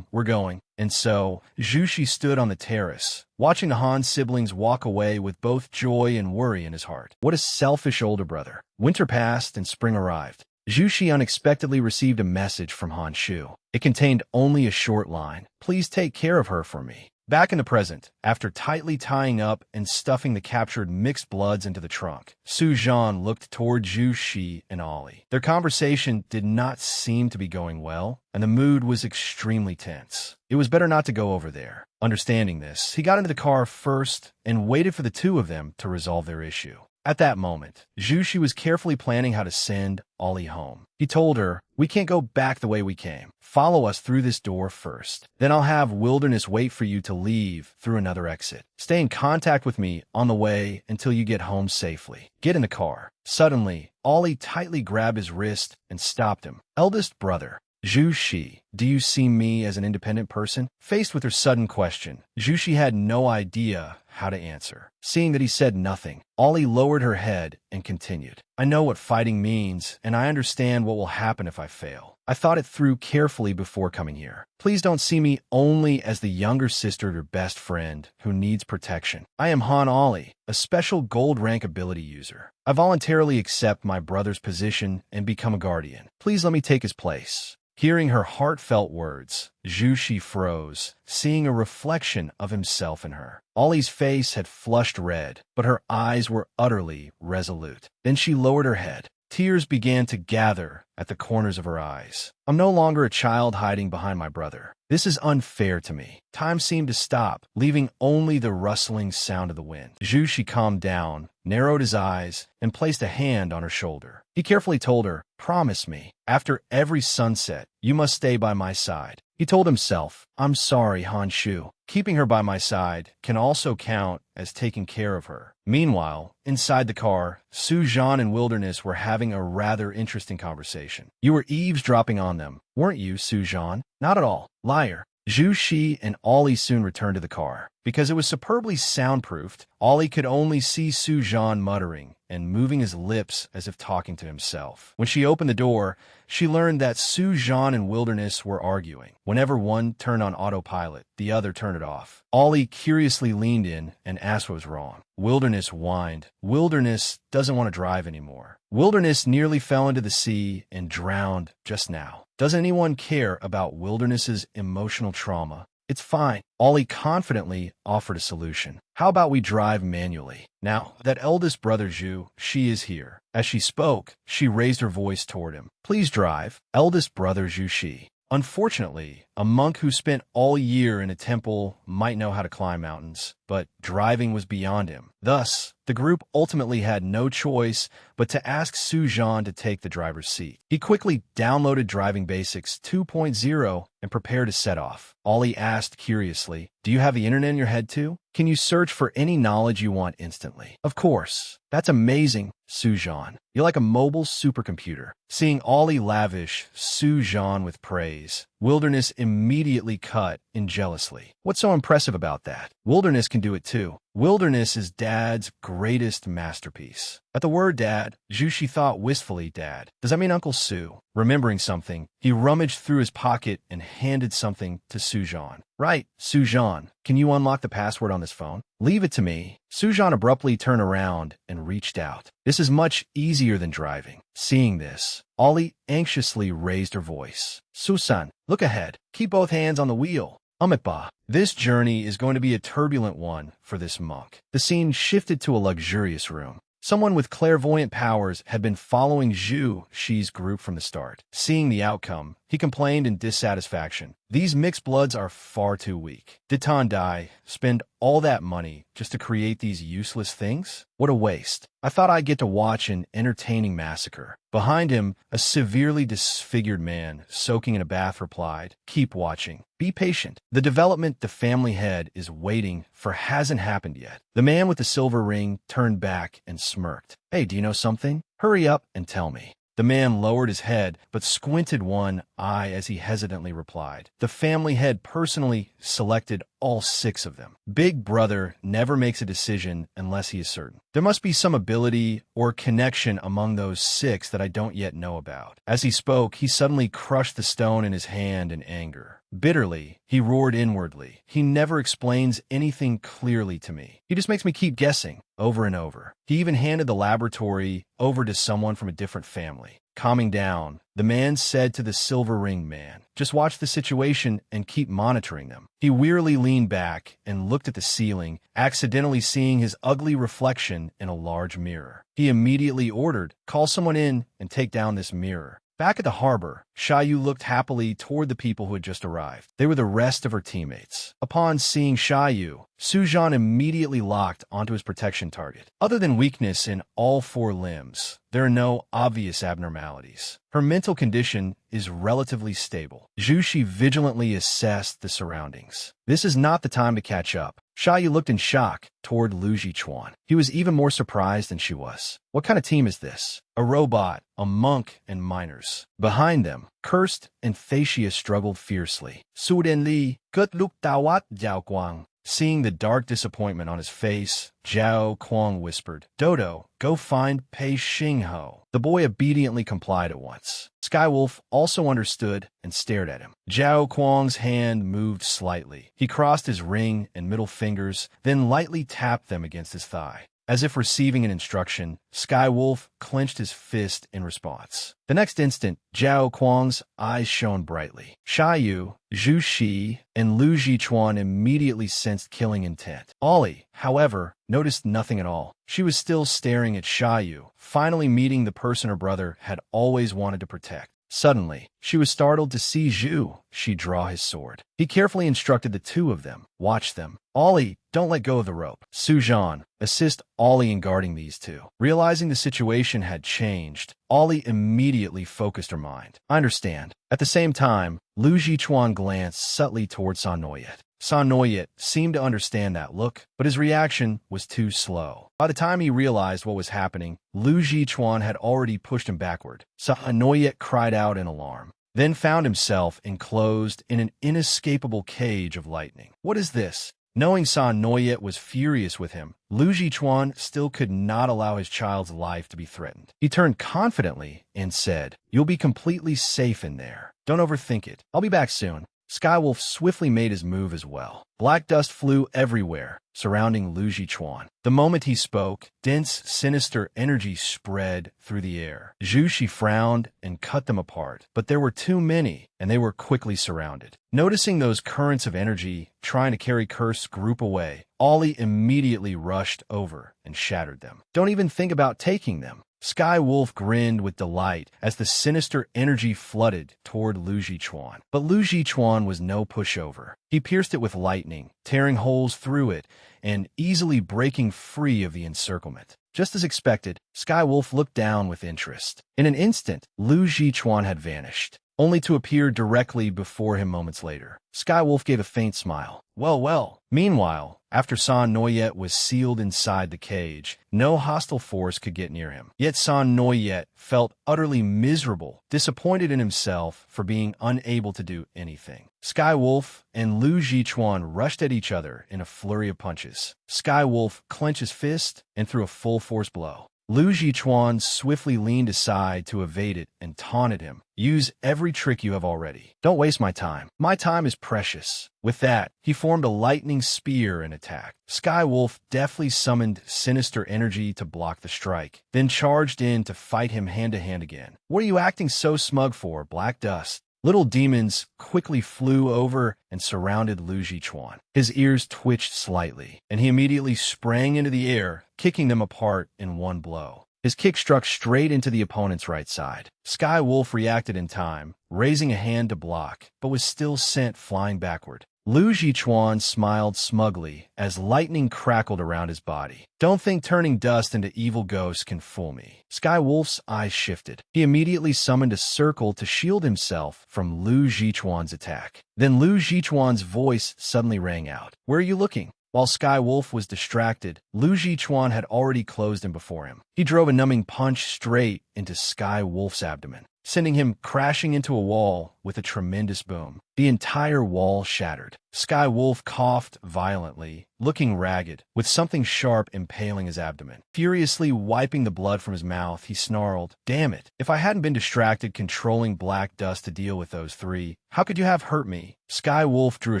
We're going. And so, Zhu Shi stood on the terrace, watching the Han siblings walk away with both joy and worry in his heart. What a selfish older brother. Winter passed and spring arrived. Zhu Shi unexpectedly received a message from Han Shu. It contained only a short line. Please take care of her for me. Back in the present, after tightly tying up and stuffing the captured mixed bloods into the trunk, Su Zhan looked toward Zhu Shi and Ollie. Their conversation did not seem to be going well, and the mood was extremely tense. It was better not to go over there. Understanding this, he got into the car first and waited for the two of them to resolve their issue. At that moment, Zhu Shi was carefully planning how to send Ollie home. He told her, we can't go back the way we came. Follow us through this door first. Then I'll have Wilderness wait for you to leave through another exit. Stay in contact with me on the way until you get home safely. Get in the car. Suddenly, Ollie tightly grabbed his wrist and stopped him. Eldest brother, Zhu Shi, do you see me as an independent person? Faced with her sudden question, Zhu Shi had no idea how to answer. Seeing that he said nothing, Ollie lowered her head and continued. I know what fighting means, and I understand what will happen if I fail. I thought it through carefully before coming here. Please don't see me only as the younger sister or best friend who needs protection. I am Han Ollie, a special gold rank ability user. I voluntarily accept my brother's position and become a guardian. Please let me take his place. Hearing her heartfelt words, Zhu Shi froze, seeing a reflection of himself in her. Ollie's face had flushed red, but her eyes were utterly resolute. Then she lowered her head. Tears began to gather at the corners of her eyes. I'm no longer a child hiding behind my brother. This is unfair to me. Time seemed to stop, leaving only the rustling sound of the wind. Zhu Shi calmed down, narrowed his eyes, and placed a hand on her shoulder. He carefully told her, promise me, after every sunset, you must stay by my side. He told himself, I'm sorry, Han Shu. Keeping her by my side can also count as taking care of her. Meanwhile, inside the car, Su Zhan and Wilderness were having a rather interesting conversation. You were eavesdropping on them, weren't you, Su Zhan? Not at all. Liar. Zhu Shi and Ollie soon returned to the car. Because it was superbly soundproofed, Ollie could only see Su Zhan muttering and moving his lips as if talking to himself. When she opened the door, she learned that Su Zhan and Wilderness were arguing. Whenever one turned on autopilot, the other turned it off. Ollie curiously leaned in and asked what was wrong. Wilderness whined. Wilderness doesn't want to drive anymore. Wilderness nearly fell into the sea and drowned just now. Doesn't anyone care about Wilderness's emotional trauma? It's fine. Ollie confidently offered a solution. How about we drive manually? Now, that eldest brother Zhu, she is here. As she spoke, she raised her voice toward him. Please drive. Eldest brother Zhu Shi. Unfortunately, a monk who spent all year in a temple might know how to climb mountains, but driving was beyond him. Thus, the group ultimately had no choice but to ask Su Zhan to take the driver's seat. He quickly downloaded Driving Basics 2.0 and prepared to set off. Ollie asked curiously, do you have the internet in your head too? Can you search for any knowledge you want instantly? Of course. That's amazing, Su Zhan. You're like a mobile supercomputer. Seeing Ollie lavish Su Zhan with praise, Wilderness immediately cut in jealously. What's so impressive about that? Wilderness can do it too. Wilderness is Dad's greatest masterpiece. At the word Dad, Jushi thought wistfully, Dad, does that mean Uncle Sue? Remembering something, he rummaged through his pocket and handed something to Sujan. Right, Sujan, can you unlock the password on this phone? Leave it to me. Sujan abruptly turned around and reached out. This is much easier than driving. Seeing this, Ollie anxiously raised her voice. Susan, look ahead. Keep both hands on the wheel. Amitba. This journey is going to be a turbulent one for this monk. The scene shifted to a luxurious room. Someone with clairvoyant powers had been following Zhu Shi's group from the start. Seeing the outcome, he complained in dissatisfaction. These mixed bloods are far too weak. Did Tan Dai spend all that money just to create these useless things? What a waste. I thought I'd get to watch an entertaining massacre. Behind him, a severely disfigured man, soaking in a bath, replied, Keep watching. Be patient. The development the family head is waiting for hasn't happened yet. The man with the silver ring turned back and smirked. Hey, do you know something? Hurry up and tell me. The man lowered his head, but squinted one eye as he hesitantly replied. The family head personally selected all 6 of them. Big Brother never makes a decision unless he is certain. There must be some ability or connection among those 6 that I don't yet know about. As he spoke, he suddenly crushed the stone in his hand in anger. Bitterly, he roared inwardly. He never explains anything clearly to me. He just makes me keep guessing, over and over. He even handed the laboratory over to someone from a different family. Calming down, the man said to the silver ring man, Just watch the situation and keep monitoring them. He wearily leaned back and looked at the ceiling, accidentally seeing his ugly reflection in a large mirror. He immediately ordered, Call someone in and take down this mirror. Back at the harbor, Xiaoyu looked happily toward the people who had just arrived. They were the rest of her teammates. Upon seeing Xiaoyu, Sujan immediately locked onto his protection target. Other than weakness in all 4 limbs, there are no obvious abnormalities. Her mental condition is relatively stable. Zhu Shi vigilantly assessed the surroundings. This is not the time to catch up. Xiaoyu looked in shock toward Lu Jichuan. He was even more surprised than she was. What kind of team is this? A robot, a monk, and miners. Behind them, Cursed and Facia struggled fiercely. Su Den Li, good look Dawat Jiao Guang. Seeing the dark disappointment on his face, Zhao Kuang whispered, Dodo, go find Pei Xingho. The boy obediently complied at once. Skywolf also understood and stared at him. Zhao Kuang's hand moved slightly. He crossed his ring and middle fingers, then lightly tapped them against his thigh. As if receiving an instruction, Skywolf clenched his fist in response. The next instant, Zhao Kuang's eyes shone brightly. Xiaoyu, Zhu Shi, and Lu Jichuan immediately sensed killing intent. Ollie, however, noticed nothing at all. She was still staring at Xiaoyu, finally meeting the person her brother had always wanted to protect. Suddenly, she was startled to see Zhu Shi draw his sword. He carefully instructed the 2 of them. Watch them. Ollie, don't let go of the rope. Sujan, assist Ollie in guarding these 2. Realizing the situation had changed, Ollie immediately focused her mind. I understand. At the same time, Lu Jichuan glanced subtly toward San Noyet. San Noyet seemed to understand that look, but his reaction was too slow. By the time he realized what was happening, Lu Jichuan had already pushed him backward. San Noyet cried out in alarm, then found himself enclosed in an inescapable cage of lightning. What is this? Knowing San Noyet was furious with him, Lu Jichuan still could not allow his child's life to be threatened. He turned confidently and said, You'll be completely safe in there. Don't overthink it. I'll be back soon. Skywolf swiftly made his move as well. Black dust flew everywhere, surrounding Lu Jichuan. The moment he spoke, dense, sinister energy spread through the air. Zhu Shi frowned and cut them apart, but there were too many, and they were quickly surrounded. Noticing those currents of energy trying to carry Cursed group away, Ollie immediately rushed over and shattered them. Don't even think about taking them. Skywolf grinned with delight as the sinister energy flooded toward Lu Jichuan. But Lu Jichuan was no pushover. He pierced it with lightning, tearing holes through it and easily breaking free of the encirclement. Just as expected, Skywolf looked down with interest. In an instant, Lu Jichuan had vanished, only to appear directly before him moments later. Skywolf gave a faint smile. Well, well. Meanwhile, after San Noyet was sealed inside the cage, no hostile force could get near him. Yet San Noyet felt utterly miserable, disappointed in himself for being unable to do anything. Sky Wolf and Lu Jichuan rushed at each other in a flurry of punches. Sky Wolf clenched his fist and threw a full-force blow. Lu Jichuan swiftly leaned aside to evade it and taunted him. Use every trick you have already. Don't waste my time. My time is precious. With that, he formed a lightning spear and attacked. Sky Wolf deftly summoned sinister energy to block the strike, then charged in to fight him hand-to-hand again. What are you acting so smug for, Black Dust? Little demons quickly flew over and surrounded Lu Jichuan. His ears twitched slightly, and he immediately sprang into the air, kicking them apart in one blow. His kick struck straight into the opponent's right side. Sky Wolf reacted in time, raising a hand to block, but was still sent flying backward. Lu Jichuan smiled smugly as lightning crackled around his body. Don't think turning dust into evil ghosts can fool me. Sky Wolf's eyes shifted. He immediately summoned a circle to shield himself from Lu Jichuan's attack. Then Lu Jichuan's voice suddenly rang out. Where are you looking? While Sky Wolf was distracted, Lu Jichuan had already closed him before him. He drove a numbing punch straight into Sky Wolf's abdomen, sending him crashing into a wall with a tremendous boom. The entire wall shattered. Sky Wolf coughed violently, looking ragged, with something sharp impaling his abdomen. Furiously wiping the blood from his mouth, he snarled, Damn it! If I hadn't been distracted controlling Black Dust to deal with those three, how could you have hurt me? Sky Wolf drew a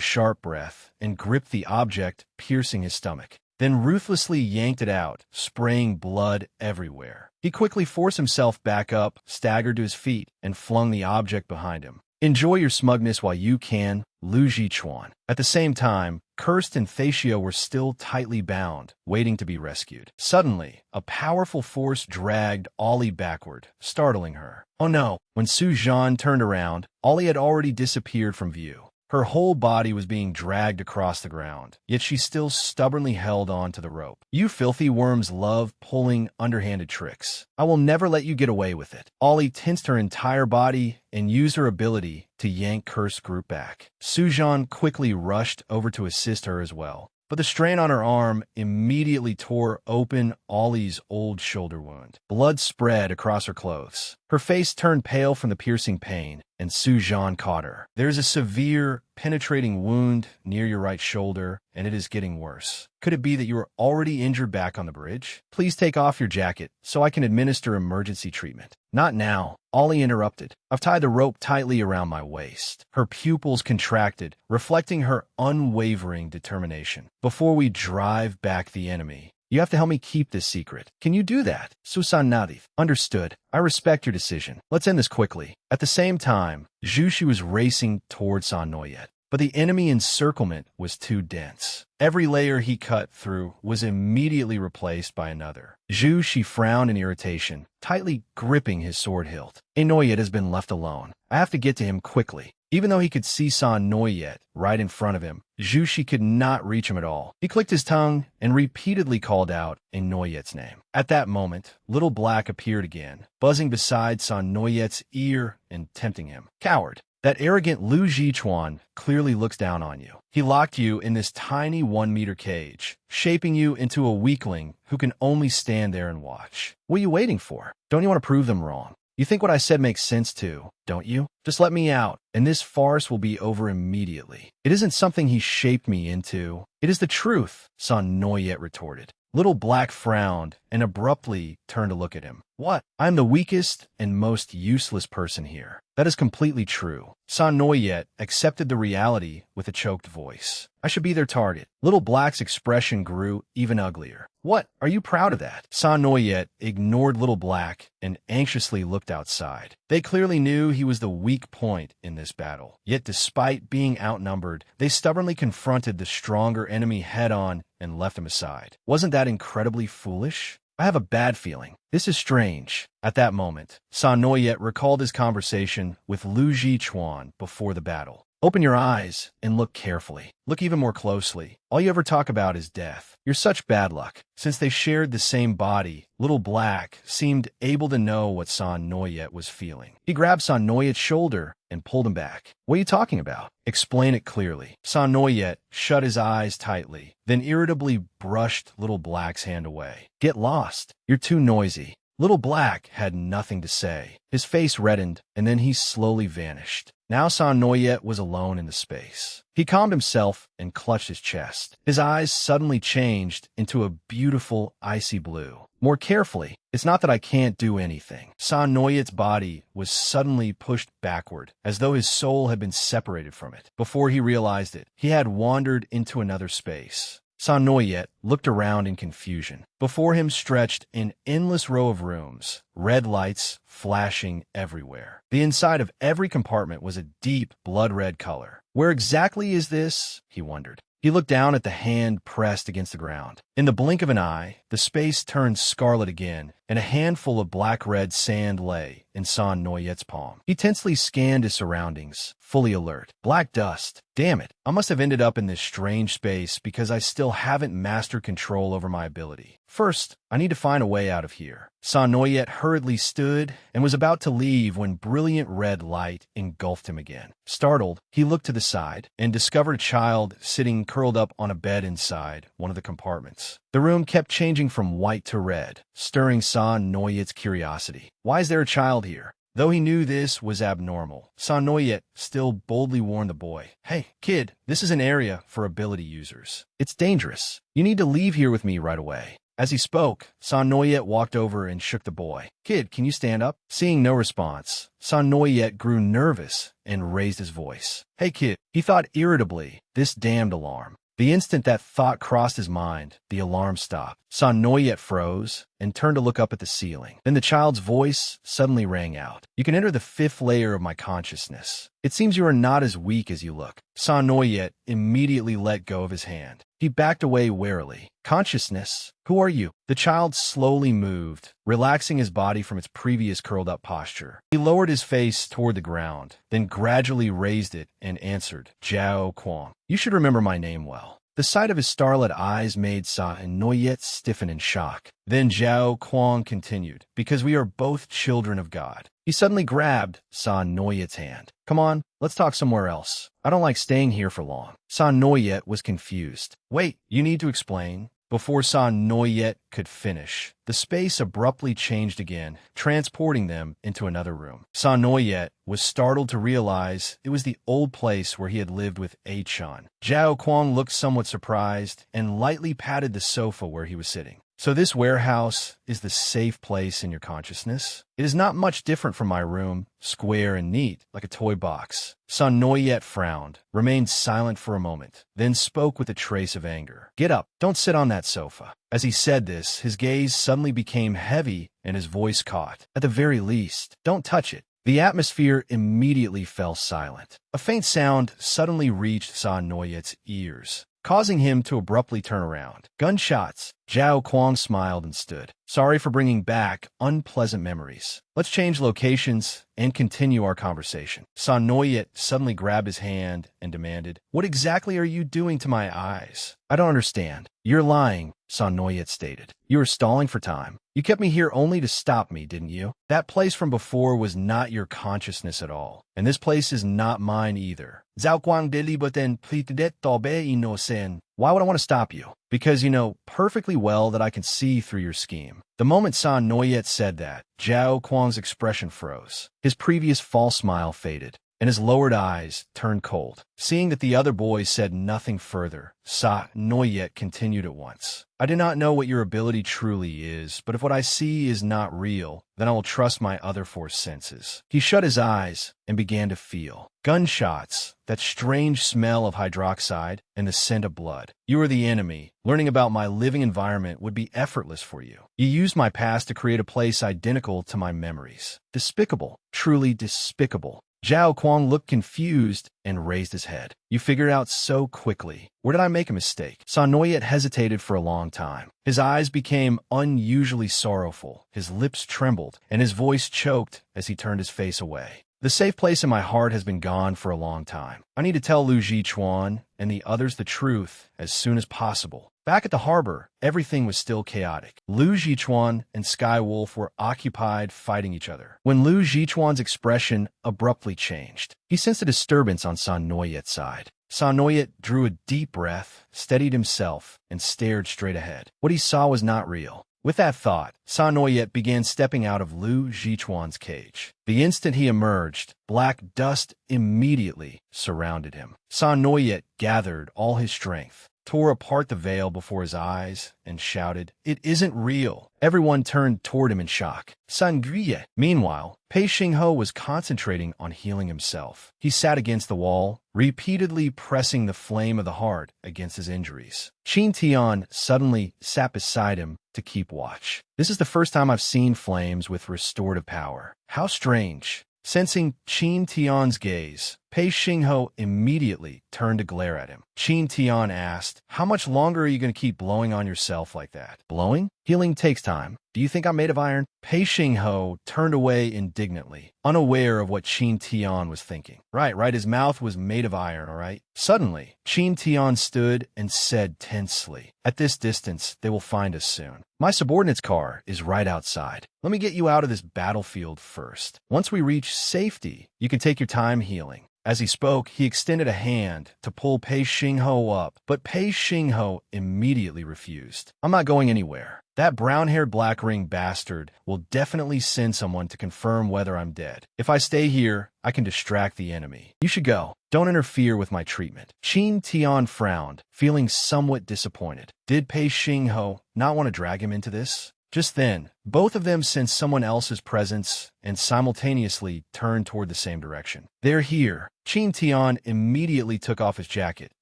sharp breath and gripped the object, piercing his stomach, then ruthlessly yanked it out, spraying blood everywhere. He quickly forced himself back up, staggered to his feet, and flung the object behind him. Enjoy your smugness while you can, Lu Jichuan. At the same time, Kirst and Thacio were still tightly bound, waiting to be rescued. Suddenly, a powerful force dragged Ollie backward, startling her. Oh no! When Su Zhan turned around, Ollie had already disappeared from view. Her whole body was being dragged across the ground, yet she still stubbornly held on to the rope. You filthy worms love pulling underhanded tricks. I will never let you get away with it. Ollie tensed her entire body and used her ability to yank Kirst's group back. Su Zhan quickly rushed over to assist her as well, but the strain on her arm immediately tore open Ollie's old shoulder wound. Blood spread across her clothes. Her face turned pale from the piercing pain, and Su Zhan caught her. There's a severe, penetrating wound near your right shoulder, and it is getting worse. Could it be that you are already injured back on the bridge? Please take off your jacket so I can administer emergency treatment. Not now, Ollie interrupted. I've tied the rope tightly around my waist. Her pupils contracted, reflecting her unwavering determination. Before we drive back the enemy, you have to help me keep this secret. Can you do that? Susan nodded. Understood. I respect your decision. Let's end this quickly. At the same time, Zhu Shi was racing towards San Noyet, but the enemy encirclement was too dense. Every layer he cut through was immediately replaced by another. Zhu Shi frowned in irritation, tightly gripping his sword hilt. Noyet has been left alone. I have to get to him quickly. Even though he could see San Noyet right in front of him, Zhu Shi could not reach him at all. He clicked his tongue and repeatedly called out Noyet's name. At that moment, Little Black appeared again, buzzing beside San Noyet's ear and tempting him. Coward! That arrogant Lu Jichuan clearly looks down on you. He locked you in this tiny 1-meter cage, shaping you into a weakling who can only stand there and watch. What are you waiting for? Don't you want to prove them wrong? You think what I said makes sense too, don't you? Just let me out, and this farce will be over immediately. It isn't something he shaped me into. It is the truth, San Noyet retorted. Little Black frowned and abruptly turned to look at him. What? I'm the weakest and most useless person here. That is completely true. San Noyet accepted the reality with a choked voice. I should be their target. Little Black's expression grew even uglier. What? Are you proud of that? San Noyet ignored Little Black and anxiously looked outside. They clearly knew he was the weak point in this battle. Yet despite being outnumbered, they stubbornly confronted the stronger enemy head-on and left him aside. Wasn't that incredibly foolish? I have a bad feeling. This is strange. At that moment, San Noyet recalled his conversation with Lu Jichuan before the battle. Open your eyes and look carefully. Look even more closely. All you ever talk about is death. You're such bad luck. Since they shared the same body, Little Black seemed able to know what San Noyet was feeling. He grabbed San Noyet's shoulder and pulled him back. What are you talking about? Explain it clearly. San Noyet shut his eyes tightly, then irritably brushed Little Black's hand away. Get lost. You're too noisy. Little Black had nothing to say. His face reddened, and then he slowly vanished. Now San Noyet was alone in the space. He calmed himself and clutched his chest. His eyes suddenly changed into a beautiful icy blue. More carefully, it's not that I can't do anything. San Noyet's body was suddenly pushed backward, as though his soul had been separated from it. Before he realized it, he had wandered into another space. San Noyet looked around in confusion. Before him stretched an endless row of rooms, red lights flashing everywhere. The inside of every compartment was a deep blood-red color. Where exactly is this? He wondered. He looked down at the hand pressed against the ground. In the blink of an eye, the space turned scarlet again, and a handful of black-red sand lay in San Noyet's palm. He tensely scanned his surroundings, fully alert. Black dust. Damn it, I must have ended up in this strange space because I still haven't mastered control over my ability. First, I need to find a way out of here. San Noyet hurriedly stood and was about to leave when brilliant red light engulfed him again. Startled, he looked to the side and discovered a child sitting curled up on a bed inside one of the compartments. The room kept changing from white to red, stirring San Noyet's curiosity. Why is there a child here? Though he knew this was abnormal, San Noyet still boldly warned the boy, "Hey, kid, this is an area for ability users. It's dangerous. You need to leave here with me right away." As he spoke, San Noyet walked over and shook the boy. "Kid, can you stand up?" Seeing no response, San Noyet grew nervous and raised his voice. "Hey, kid," he thought irritably, "this damned alarm." The instant that thought crossed his mind, the alarm stopped. San Noyet froze and turned to look up at the ceiling. Then the child's voice suddenly rang out. "You can enter the 5th layer of my consciousness. It seems you are not as weak as you look." San Noyet immediately let go of his hand. He backed away warily. "Consciousness? Who are you?" The child slowly moved, relaxing his body from its previous curled-up posture. He lowered his face toward the ground, then gradually raised it and answered, "Zhao Kuang. You should remember my name well." The sight of his starlit eyes made San Noyet stiffen in shock. Then Zhao Kuang continued, "Because we are both children of God." He suddenly grabbed San Noyet's hand. "Come on, let's talk somewhere else. I don't like staying here for long." San Noyet was confused. "Wait, you need to explain." Before San Noyet could finish, the space abruptly changed again, transporting them into another room. San Noyet was startled to realize it was the old place where he had lived with Achan. Zhao Kuang looked somewhat surprised and lightly patted the sofa where he was sitting. "So this warehouse is the safe place in your consciousness? It is not much different from my room, square and neat, like a toy box." San Noyet frowned, remained silent for a moment, then spoke with a trace of anger. "Get up, don't sit on that sofa." As he said this, his gaze suddenly became heavy and his voice caught. "At the very least, don't touch it." The atmosphere immediately fell silent. A faint sound suddenly reached San Noyet's ears, causing him to abruptly turn around. Gunshots. Zhao Kuang smiled and stood. "Sorry for bringing back unpleasant memories. Let's change locations and continue our conversation." San Noyet suddenly grabbed his hand and demanded, "What exactly are you doing to my eyes?" "I don't understand." "You're lying," San Noyet stated. "You were stalling for time. You kept me here only to stop me, didn't you? That place from before was not your consciousness at all. And this place is not mine either." Zhao Kuang delibaten plitidet tobe inosen. "Why would I want to stop you?" "Because you know perfectly well that I can see through your scheme." The moment San Noyet said that, Zhao Kuang's expression froze. His previous false smile faded, and his lowered eyes turned cold. Seeing that the other boy said nothing further, San Noyet continued at once. "I do not know what your ability truly is, but if what I see is not real, then I will trust my other 4 senses." He shut his eyes and began to feel. Gunshots, that strange smell of hydroxide, and the scent of blood. "You are the enemy. Learning about my living environment would be effortless for you. You used my past to create a place identical to my memories. Despicable. Truly despicable." Zhao Kuang looked confused and raised his head. "You figured out so quickly. Where did I make a mistake?" San Noyet hesitated for a long time. His eyes became unusually sorrowful, his lips trembled, and his voice choked as he turned his face away. The safe place in my heart has been gone for a long time. I need to tell Lu Jichuan and the others the truth as soon as possible. Back at the harbor, everything was still chaotic. Lu Jichuan and Skywolf were occupied fighting each other, when Lu Jichuan's expression abruptly changed. He sensed a disturbance on San Noyet's side. San Noyet drew a deep breath, steadied himself, and stared straight ahead. What he saw was not real. With that thought, San Noyet began stepping out of Lu Jichuan's cage. The instant he emerged, black dust immediately surrounded him. San Noyet gathered all his strength, tore apart the veil before his eyes, and shouted, "It isn't real!" Everyone turned toward him in shock. Sangria. Meanwhile, Pei Xinghe was concentrating on healing himself. He sat against the wall, repeatedly pressing the flame of the heart against his injuries. Qin Tian suddenly sat beside him to keep watch. This is the first time I've seen flames with restorative power. How strange. Sensing Qin Tian's gaze, Pei Xinghe immediately turned to glare at him. Qin Tian asked, "How much longer are you going to keep blowing on yourself like that?" "Blowing? Healing takes time. Do you think I'm made of iron?" Pei Xinghe turned away indignantly, unaware of what Qin Tian was thinking. Right, his mouth was made of iron, all right? Suddenly, Qin Tian stood and said tensely, "At this distance, they will find us soon. My subordinate's car is right outside. Let me get you out of this battlefield first. Once we reach safety, you can take your time healing." As he spoke, he extended a hand to pull Pei Xinghe up, but Pei Xinghe immediately refused. "I'm not going anywhere. That brown-haired black-ring bastard will definitely send someone to confirm whether I'm dead. If I stay here, I can distract the enemy. You should go. Don't interfere with my treatment." Qin Tian frowned, feeling somewhat disappointed. Did Pei Xinghe not want to drag him into this? Just then, both of them sensed someone else's presence and simultaneously turned toward the same direction. "They're here." Qin Tian immediately took off his jacket,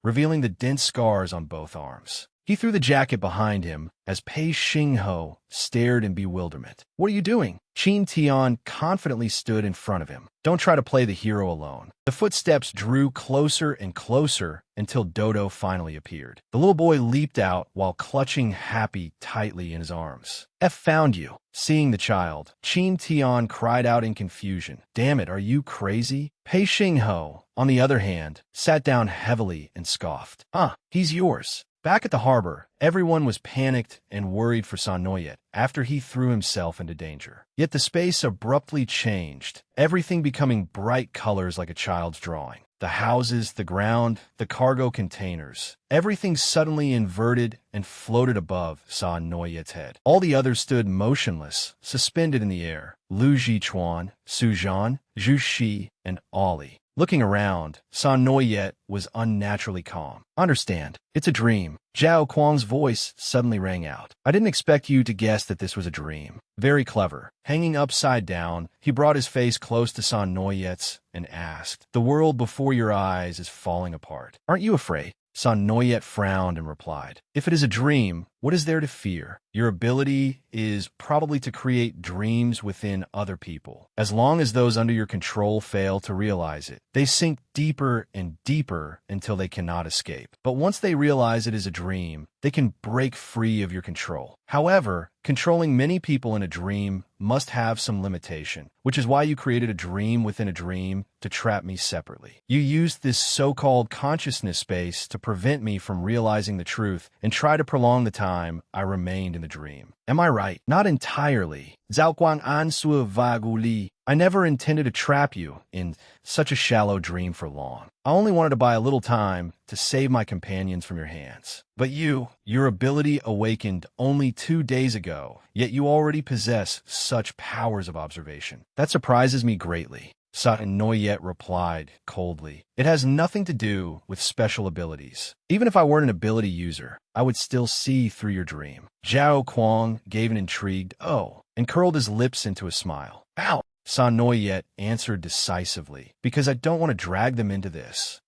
revealing the dense scars on both arms. He threw the jacket behind him as Pei Xinghe stared in bewilderment. "What are you doing?" Qin Tian confidently stood in front of him. "Don't try to play the hero alone." The footsteps drew closer and closer until Dodo finally appeared. The little boy leaped out while clutching Happy tightly in his arms. "F found you." Seeing the child, Qin Tian cried out in confusion. "Damn it, are you crazy?" Pei Xinghe, on the other hand, sat down heavily and scoffed. He's yours." Back at the harbor, everyone was panicked and worried for San Noyet after he threw himself into danger. Yet the space abruptly changed, everything becoming bright colors like a child's drawing. The houses, the ground, the cargo containers. Everything suddenly inverted and floated above San Noyet's head. All the others stood motionless, suspended in the air. Lu Jichuan, Su Zhan, Zhu Shi, and Ollie. Looking around, San Noyet was unnaturally calm. "Understand, it's a dream." Zhao Kuang's voice suddenly rang out. "I didn't expect you to guess that this was a dream." Very clever. Hanging upside down, he brought his face close to San Noyet's and asked, "The world before your eyes is falling apart. Aren't you afraid?" San Noyet frowned and replied, "If it is a dream, what is there to fear? Your ability is probably to create dreams within other people. As long as those under your control fail to realize it, they sink deeper and deeper until they cannot escape. But once they realize it is a dream, they can break free of your control. However, controlling many people in a dream must have some limitation, which is why you created a dream within a dream to trap me separately. You used this so-called consciousness space to prevent me from realizing the truth and try to prolong the time I remained in the dream. Am I right?" "Not entirely. Zhaoguang Ansu Vaguli. I never intended to trap you in such a shallow dream for long. I only wanted to buy a little time to save my companions from your hands. But your ability awakened only 2 days ago, yet you already possess such powers of observation. That surprises me greatly." San Noyet replied coldly, "It has nothing to do with special abilities. Even if I weren't an ability user, I would still see through your dream." Zhao Kuang gave an intrigued "oh" and curled his lips into a smile. "Ow!" San Noyet answered decisively, "Because I don't want to drag them into this."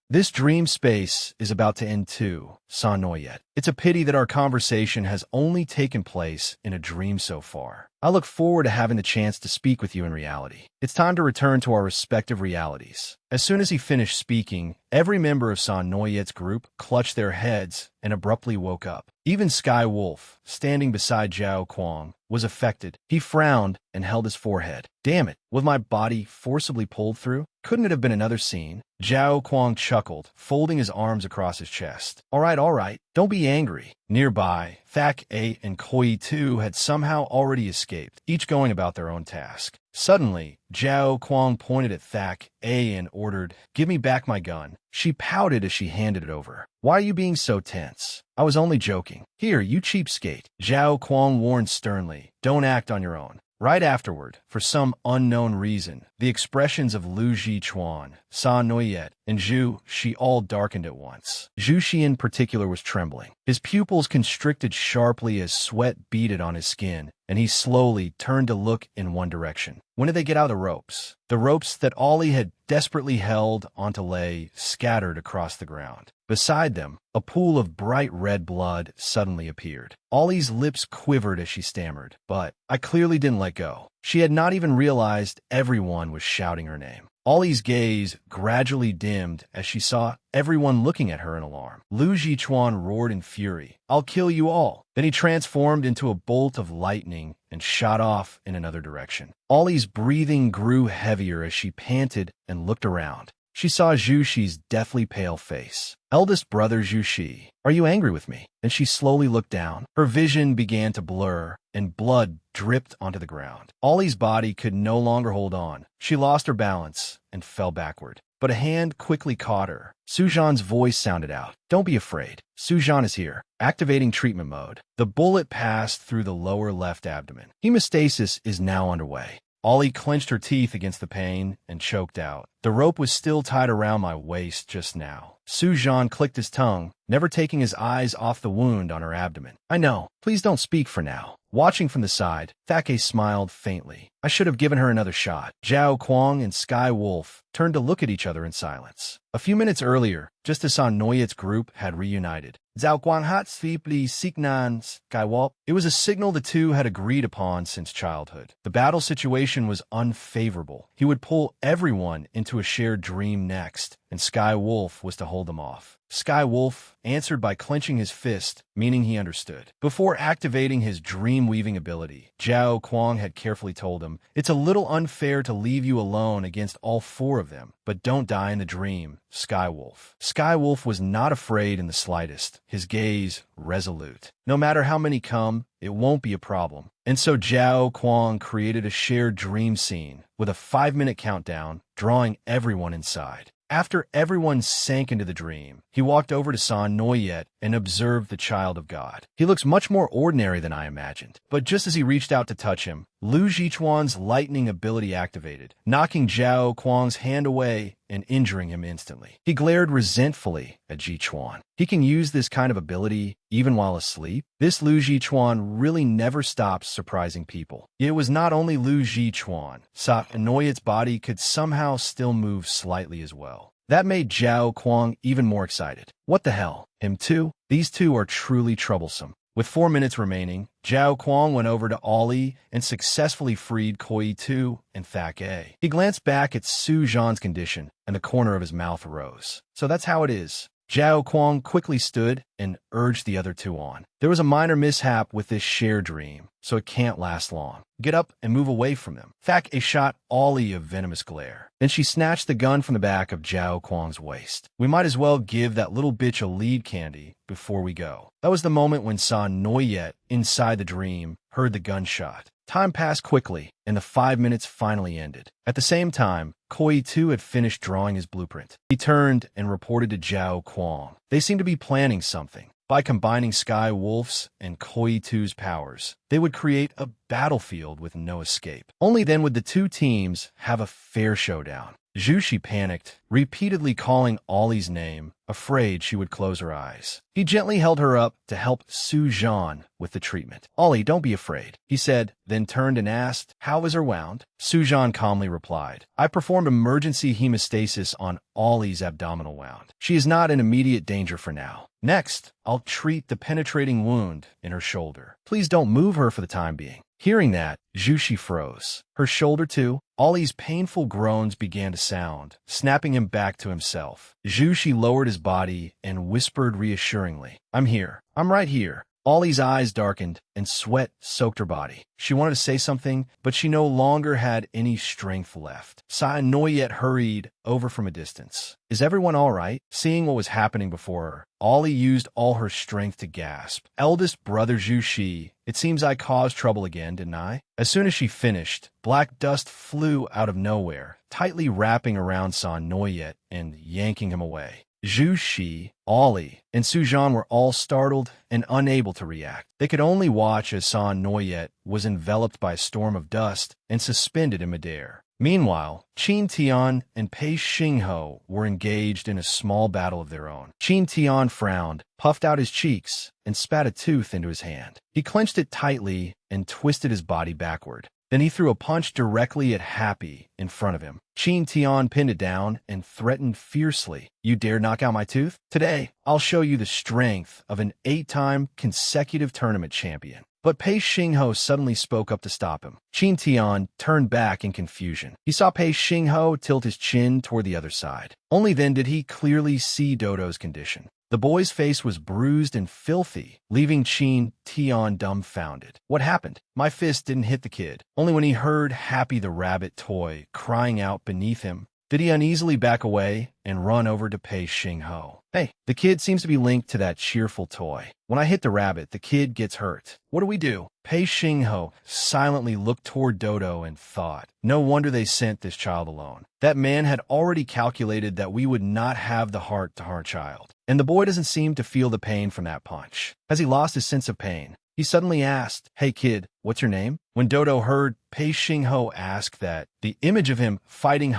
This dream space is about to end too, San Noyet. It's a pity that our conversation has only taken place in a dream so far. I look forward to having the chance to speak with you in reality. It's time to return to our respective realities. As soon as he finished speaking, every member of San Noyet's group clutched their heads and abruptly woke up. Even Sky Wolf, standing beside Zhao Kuang, was affected. He frowned and held his forehead. Damn it, with my body forcibly pulled through? Couldn't it have been another scene? Zhao Kuang chuckled, folding his arms across his chest. All right, don't be angry. Nearby, Thak A and Koi 2 had somehow already escaped, each going about their own task. Suddenly, Zhao Kuang pointed at Thak A and ordered, "Give me back my gun." She pouted as she handed it over. "Why are you being so tense? I was only joking. Here, you cheapskate." Zhao Kuang warned sternly, "Don't act on your own." Right afterward, for some unknown reason, the expressions of Lu Jichuan, San Noyet, and Zhu Shi all darkened at once. Zhu Shi in particular was trembling. His pupils constricted sharply as sweat beaded on his skin, and he slowly turned to look in one direction. When did they get out of the ropes? The ropes that Ollie had desperately held onto lay scattered across the ground. Beside them, a pool of bright red blood suddenly appeared. Ollie's lips quivered as she stammered, but I clearly didn't let go. She had not even realized everyone was shouting her name. Ollie's gaze gradually dimmed as she saw everyone looking at her in alarm. Lu Jichuan roared in fury, "I'll kill you all." Then he transformed into a bolt of lightning and shot off in another direction. Ollie's breathing grew heavier as she panted and looked around. She saw Zhu Shi's deathly pale face. "Eldest brother Zhu Shi, are you angry with me?" Then she slowly looked down. Her vision began to blur, and blood dripped onto the ground. Ollie's body could no longer hold on. She lost her balance and fell backward. But a hand quickly caught her. Sujan's voice sounded out. "Don't be afraid. Sujan is here." Activating treatment mode. The bullet passed through the lower left abdomen. Hemostasis is now underway. Ollie clenched her teeth against the pain and choked out. "The rope was still tied around my waist just now." Sujan clicked his tongue, never taking his eyes off the wound on her abdomen. "I know. Please don't speak for now." Watching from the side, Thake smiled faintly. I should have given her another shot. Zhao Kuang and Sky Wolf turned to look at each other in silence. A few minutes earlier, just as San Noyet's group had reunited, Zhao Guan hat svipli siknan Sky Wolf. It was a signal the two had agreed upon since childhood. The battle situation was unfavorable. He would pull everyone into a shared dream next, and Sky Wolf was to hold them off. Sky Wolf answered by clenching his fist, meaning he understood. Before activating his dream-weaving ability, Zhao Kuang had carefully told him, "It's a little unfair to leave you alone against all four of them, but don't die in the dream, Sky Wolf." Sky Wolf was not afraid in the slightest, his gaze resolute. "No matter how many come, it won't be a problem." And so Zhao Kuang created a shared dream scene with a 5-minute countdown, drawing everyone inside. After everyone sank into the dream, he walked over to San Noyet and observed the child of God. He looks much more ordinary than I imagined. But just as he reached out to touch him, Lu Jichuan's lightning ability activated, knocking Zhao Kuang's hand away and injuring him instantly. He glared resentfully at Jichuan. He can use this kind of ability even while asleep? This Lu Jichuan really never stops surprising people. It was not only Lu Jichuan. Sa Noyet's body could somehow still move slightly as well. That made Zhao Kuang even more excited. What the hell? Him too? These two are truly troublesome. With 4 minutes remaining, Zhao Kuang went over to Ollie and successfully freed Koi 2 and Thak A. He glanced back at Su Zhan's condition, and the corner of his mouth rose. "So that's how it is." Zhao Kuang quickly stood and urged the other two on. "There was a minor mishap with this shared dream, so it can't last long. Get up and move away from them." Thak A shot Ollie a venomous glare. Then she snatched the gun from the back of Zhao Kuang's waist. "We might as well give that little bitch a lead candy before we go." That was the moment when San Noyet, inside the dream, heard the gunshot. Time passed quickly, and the 5 minutes finally ended. At the same time, Koi 2 had finished drawing his blueprint. He turned and reported to Zhao Kuang. They seemed to be planning something. By combining Sky Wolf's and Koi 2's powers, they would create a battlefield with no escape. Only then would the two teams have a fair showdown. Zhu Shi panicked, repeatedly calling Ollie's name, afraid she would close her eyes. He gently held her up to help Su Zhan with the treatment. "Ollie, don't be afraid," he said, then turned and asked, "How is her wound?" Su Zhan calmly replied, "I performed emergency hemostasis on Ollie's abdominal wound. She is not in immediate danger for now. Next, I'll treat the penetrating wound in her shoulder. Please don't move her for the time being." Hearing that, Zhu froze. Her shoulder too. Ollie's painful groans began to sound, snapping him back to himself. Zhu lowered his body and whispered reassuringly, "I'm here. I'm right here." Ollie's eyes darkened, and sweat soaked her body. She wanted to say something, but she no longer had any strength left. Noyet hurried over from a distance. "Is everyone all right?" Seeing what was happening before her, Ollie used all her strength to gasp. "Eldest brother Zhu, it seems I caused trouble again, didn't I?" As soon as she finished, black dust flew out of nowhere, tightly wrapping around Noyet and yanking him away. Zhu, Ollie, and Sujan were all startled and unable to react. They could only watch as Noyet was enveloped by a storm of dust and suspended in midair. Meanwhile, Qin Tian and Pei Xingho were engaged in a small battle of their own. Qin Tian frowned, puffed out his cheeks, and spat a tooth into his hand. He clenched it tightly and twisted his body backward. Then he threw a punch directly at Happy in front of him. Qin Tian pinned it down and threatened fiercely, "You dare knock out my tooth? Today, I'll show you the strength of an 8-time consecutive tournament champion." But Pei Xingho suddenly spoke up to stop him. Qin Tian turned back in confusion. He saw Pei Xingho tilt his chin toward the other side. Only then did he clearly see Dodo's condition. The boy's face was bruised and filthy, leaving Qin Tian dumbfounded. "What happened?" "My fist didn't hit the kid. Only when he heard Happy the rabbit toy crying out beneath him did he uneasily back away and run over to Pei Xingho. Hey, the kid seems to be linked to that cheerful toy. When I hit the rabbit, the kid gets hurt. What do we do?" Pei Xingho silently looked toward Dodo and thought, no wonder they sent this child alone. That man had already calculated that we would not have the heart to harm a child. And the boy doesn't seem to feel the pain from that punch. Has he lost his sense of pain? He suddenly asked, "Hey kid, what's your name?" When Dodo heard Pei Xingho ask that, the image of him fighting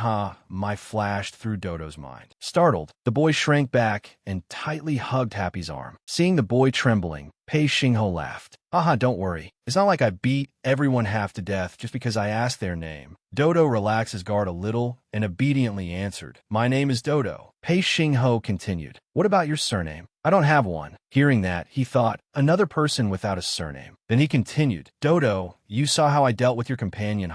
Mai flashed through Dodo's mind. Startled, the boy shrank back and tightly hugged Happy's arm. Seeing the boy trembling, Pei Xingho laughed. Don't worry. It's not like I beat everyone half to death just because I asked their name." Dodo relaxed his guard a little and obediently answered, "My name is Dodo." Pei Xingho continued, "What about your surname?" "I don't have one." Hearing that, he thought, another person without a surname. Then he continued, "Dodo, you saw how I dealt with your companion,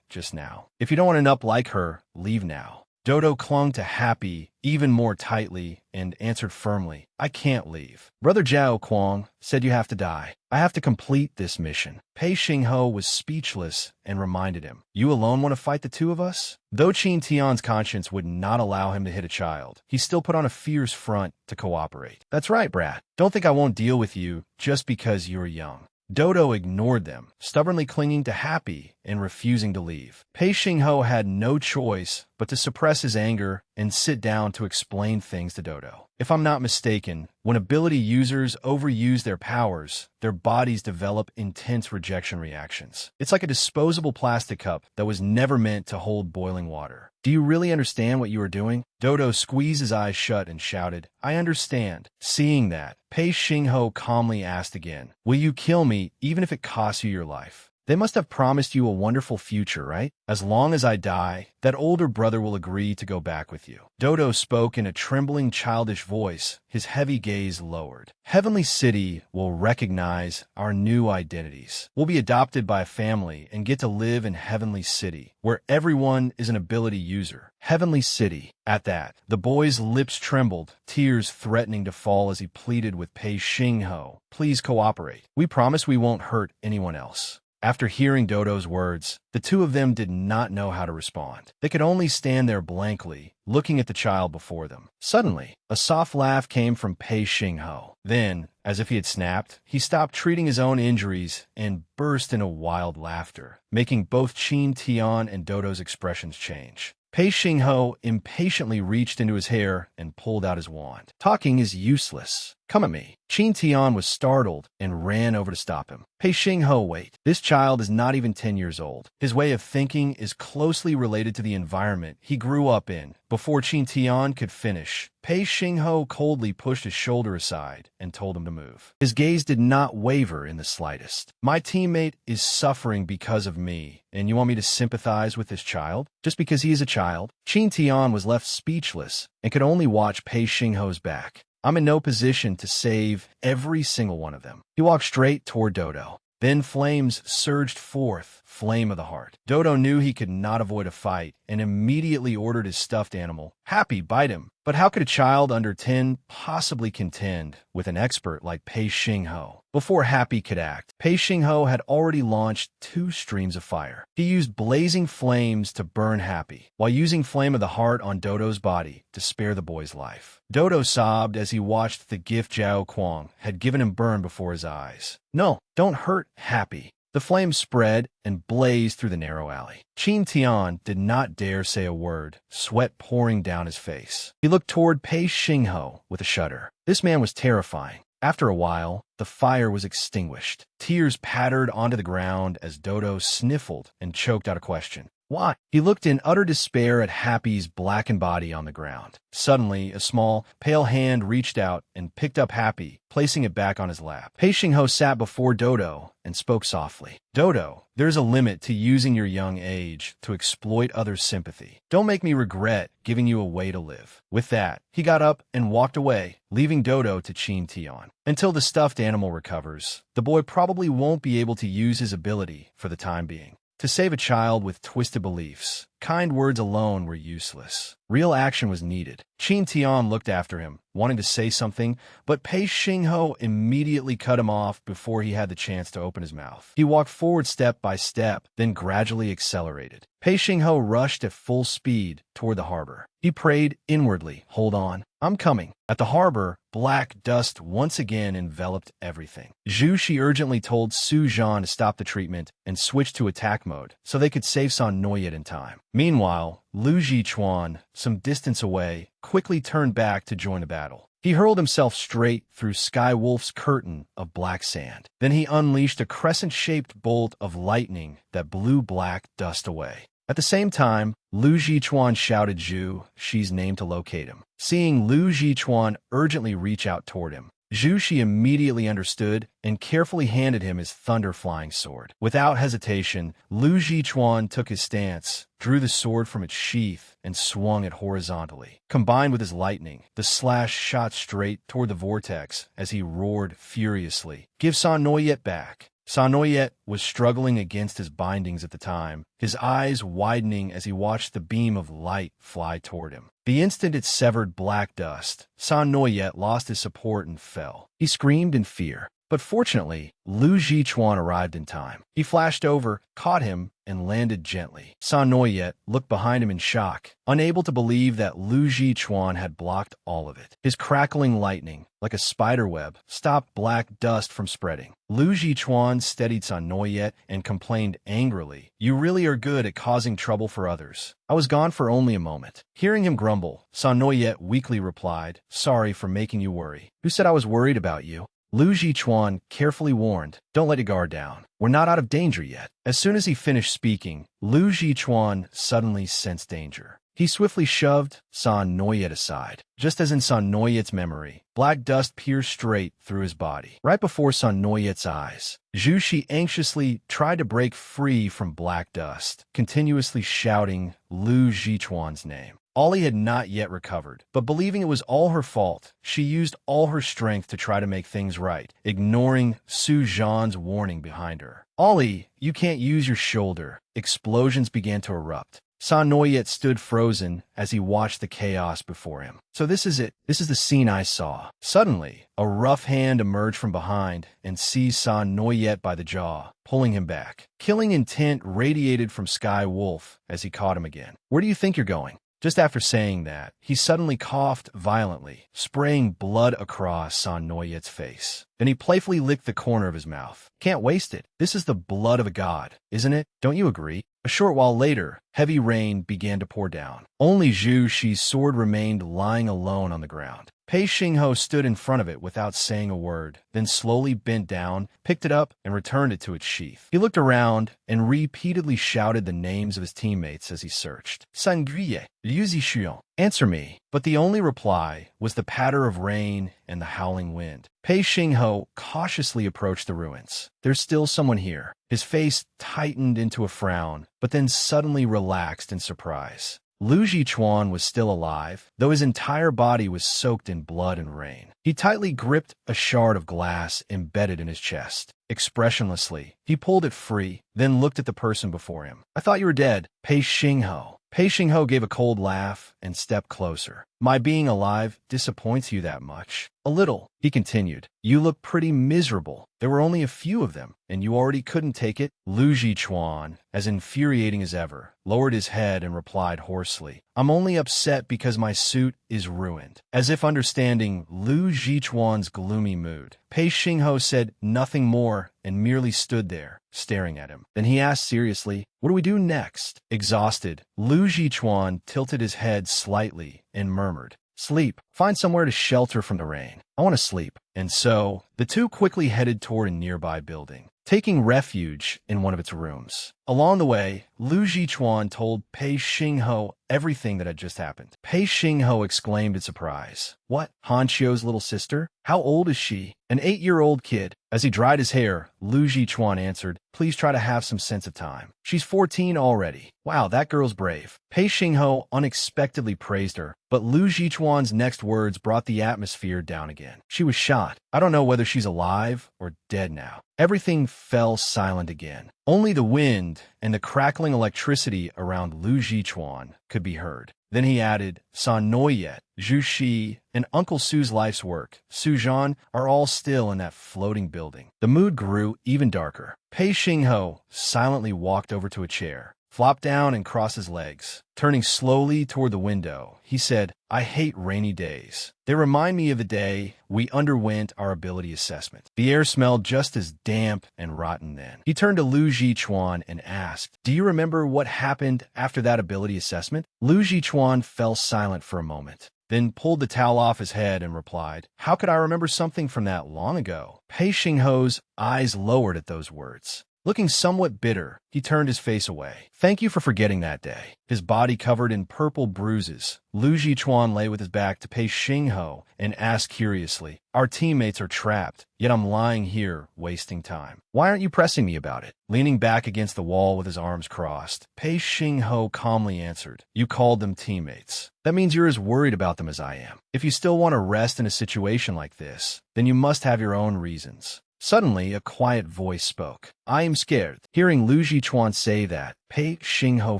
just now. If you don't want an up like her, leave now." Dodo clung to Happy even more tightly and answered firmly, "I can't leave. Brother Zhao Kuang said you have to die. I have to complete this mission." Pei Xingho was speechless and reminded him, "You alone want to fight the two of us?" Though Qin Tian's conscience would not allow him to hit a child, he still put on a fierce front to cooperate. "That's right, brat. Don't think I won't deal with you just because you're young." Dodo ignored them, stubbornly clinging to Happy and refusing to leave. Pei Xingho had no choice but to suppress his anger and sit down to explain things to Dodo. If I'm not mistaken, when ability users overuse their powers, their bodies develop intense rejection reactions. It's like a disposable plastic cup that was never meant to hold boiling water. "Do you really understand what you are doing?" Dodo squeezed his eyes shut and shouted, "I understand." Seeing that, Pei Xingho calmly asked again, "Will you kill me even if it costs you your life?" They must have promised you a wonderful future, right? "As long as I die, that older brother will agree to go back with you." Dodo spoke in a trembling, childish voice, his heavy gaze lowered. "Heavenly City will recognize our new identities. We'll be adopted by a family and get to live in Heavenly City, where everyone is an ability user. Heavenly City." At that, the boy's lips trembled, tears threatening to fall as he pleaded with Pei Xingho, "Please cooperate. We promise we won't hurt anyone else." After hearing Dodo's words, the two of them did not know how to respond. They could only stand there blankly, looking at the child before them. Suddenly, a soft laugh came from Pei Xingho. Then, as if he had snapped, he stopped treating his own injuries and burst into wild laughter, making both Qin Tian and Dodo's expressions change. Pei Xingho impatiently reached into his hair and pulled out his wand. "Talking is useless. Come at me." Qin Tian was startled and ran over to stop him. "Pei Xingho, wait. This child is not even 10 years old. His way of thinking is closely related to the environment he grew up in." Before Qin Tian could finish, Pei Xingho coldly pushed his shoulder aside and told him to move. His gaze did not waver in the slightest. "My teammate is suffering because of me, and you want me to sympathize with this child? Just because he is a child?" Qin Tian was left speechless and could only watch Pei Xingho's back. "I'm in no position to save every single one of them." He walked straight toward Dodo. Then flames surged forth, flame of the heart. Dodo knew he could not avoid a fight and immediately ordered his stuffed animal, Happy, bite him. But how could a child under 10 possibly contend with an expert like Pei Xingho? Before Happy could act, Pei Xingho had already launched 2 streams of fire. He used blazing flames to burn Happy, while using Flame of the Heart on Dodo's body to spare the boy's life. Dodo sobbed as he watched the gift Zhao Kuang had given him burn before his eyes. No, don't hurt Happy. The flames spread and blazed through the narrow alley. Qin Tian did not dare say a word, sweat pouring down his face. He looked toward Pei Xingho with a shudder. This man was terrifying. After a while, the fire was extinguished. Tears pattered onto the ground as Dodo sniffled and choked out a question. Why? He looked in utter despair at Happy's blackened body on the ground. Suddenly, a small, pale hand reached out and picked up Happy, placing it back on his lap. Pei Xingho sat before Dodo and spoke softly. Dodo, there's a limit to using your young age to exploit others' sympathy. Don't make me regret giving you a way to live. With that, he got up and walked away, leaving Dodo to Qin Tian. Until the stuffed animal recovers, the boy probably won't be able to use his ability for the time being. To save a child with twisted beliefs, kind words alone were useless. Real action was needed. Qin Tian looked after him, wanting to say something, but Pei Xingho immediately cut him off before he had the chance to open his mouth. He walked forward step by step, then gradually accelerated. Pei Xingho rushed at full speed toward the harbor. He prayed inwardly, Hold on, I'm coming. At the harbor, black dust once again enveloped everything. Zhu Shi urgently told Su Zhan to stop the treatment and switch to attack mode so they could save San Noyet in time. Meanwhile, Lu Jichuan, some distance away, quickly turned back to join the battle. He hurled himself straight through Sky Wolf's curtain of black sand. Then he unleashed a crescent-shaped bolt of lightning that blew black dust away. At the same time, Lu Jichuan shouted Zhu Shi's name to locate him. Seeing Lu Jichuan urgently reach out toward him, Zhu Shi immediately understood and carefully handed him his thunder-flying sword. Without hesitation, Lu Jichuan took his stance, drew the sword from its sheath, and swung it horizontally. Combined with his lightning, the slash shot straight toward the vortex as he roared furiously, Give San Noyet back! San Noyet was struggling against his bindings at the time, his eyes widening as he watched the beam of light fly toward him. The instant it severed black dust, San Noyet lost his support and fell. He screamed in fear. But fortunately, Lu Jichuan arrived in time. He flashed over, caught him, and landed gently. San Noyet looked behind him in shock, unable to believe that Lu Jichuan had blocked all of it. His crackling lightning, like a spiderweb, stopped black dust from spreading. Lu Jichuan steadied San Noyet and complained angrily, You really are good at causing trouble for others. I was gone for only a moment. Hearing him grumble, San Noyet weakly replied, Sorry for making you worry. Who said I was worried about you? Lu Jichuan carefully warned, Don't let your guard down. We're not out of danger yet. As soon as he finished speaking, Lu Jichuan suddenly sensed danger. He swiftly shoved San Noyet aside. Just as in San Noyet's memory, black dust pierced straight through his body. Right before San Noyet's eyes, Zhu Shi anxiously tried to break free from black dust, continuously shouting Lu Jichuan's name. Ollie had not yet recovered, but believing it was all her fault, she used all her strength to try to make things right, ignoring Su Zhan's warning behind her. Ollie, you can't use your shoulder. Explosions began to erupt. San Noyet stood frozen as he watched the chaos before him. So this is it. This is the scene I saw. Suddenly, a rough hand emerged from behind and seized San Noyet by the jaw, pulling him back. Killing intent radiated from Sky Wolf as he caught him again. Where do you think you're going? Just after saying that, he suddenly coughed violently, spraying blood across San Noyet's face. Then he playfully licked the corner of his mouth. Can't waste it. This is the blood of a god, isn't it? Don't you agree? A short while later, heavy rain began to pour down. Only Zhu Shi's sword remained lying alone on the ground. Pei Xingho stood in front of it without saying a word, then slowly bent down, picked it up, and returned it to its sheath. He looked around and repeatedly shouted the names of his teammates as he searched. Sanguye, Liu Zixuan, answer me. But the only reply was the patter of rain and the howling wind. Pei Xingho cautiously approached the ruins. There's still someone here. His face tightened into a frown, but then suddenly relaxed in surprise. Lu Jichuan was still alive, though his entire body was soaked in blood and rain. He tightly gripped a shard of glass embedded in his chest. Expressionlessly, he pulled it free, then looked at the person before him. "I thought you were dead." Pei Xingho. Pei Xingho gave a cold laugh and stepped closer. "My being alive disappoints you that much?" "A little," he continued. "You look pretty miserable. There were only a few of them, and you already couldn't take it?" Lu Jichuan, as infuriating as ever, lowered his head and replied hoarsely, "I'm only upset because my suit is ruined." As if understanding Lu Jichuan's gloomy mood, Pei Xingho said nothing more and merely stood there, staring at him. Then he asked seriously, "What do we do next?" Exhausted, Lu Jichuan tilted his head slightly and murmured, "Sleep. Find somewhere to shelter from the rain. I want to sleep." And so, the two quickly headed toward a nearby building, taking refuge in one of its rooms. Along the way, Lu Jichuan told Pei Xingho everything that had just happened. Pei Xingho exclaimed in surprise, "What? Han Xiu's little sister? How old is she?" "An 8-year-old kid." As he dried his hair, Lu Jichuan answered, "Please try to have some sense of time. She's 14 already." "Wow, that girl's brave." Pei Xingho unexpectedly praised her, but Lu Jichuan's next words brought the atmosphere down again. "She was shot. I don't know whether she's alive or dead now." Everything fell silent again. Only the wind and the crackling electricity around Lu Jichuan could be heard. Then he added, "San Noyet, Zhu Shi, and Uncle Su's life's work, Su Zhan, are all still in that floating building." The mood grew even darker. Pei Xingho silently walked over to a chair, flopped down and crossed his legs. Turning slowly toward the window, he said, "I hate rainy days. They remind me of the day we underwent our ability assessment. The air smelled just as damp and rotten then." He turned to Lu Jichuan and asked, "Do you remember what happened after that ability assessment?" Lu Jichuan fell silent for a moment, then pulled the towel off his head and replied, "How could I remember something from that long ago?" Pei Xingho's eyes lowered at those words. Looking somewhat bitter, he turned his face away. "Thank you for forgetting that day." His body covered in purple bruises, Lu Jichuan lay with his back to Pei Xingho and asked curiously, "Our teammates are trapped, yet I'm lying here wasting time. Why aren't you pressing me about it?" Leaning back against the wall with his arms crossed, Pei Xingho calmly answered, "You called them teammates. That means you're as worried about them as I am. If you still want to rest in a situation like this, then you must have your own reasons." Suddenly, a quiet voice spoke. "I am scared." Hearing Lu Jichuan say that, Pei Xingho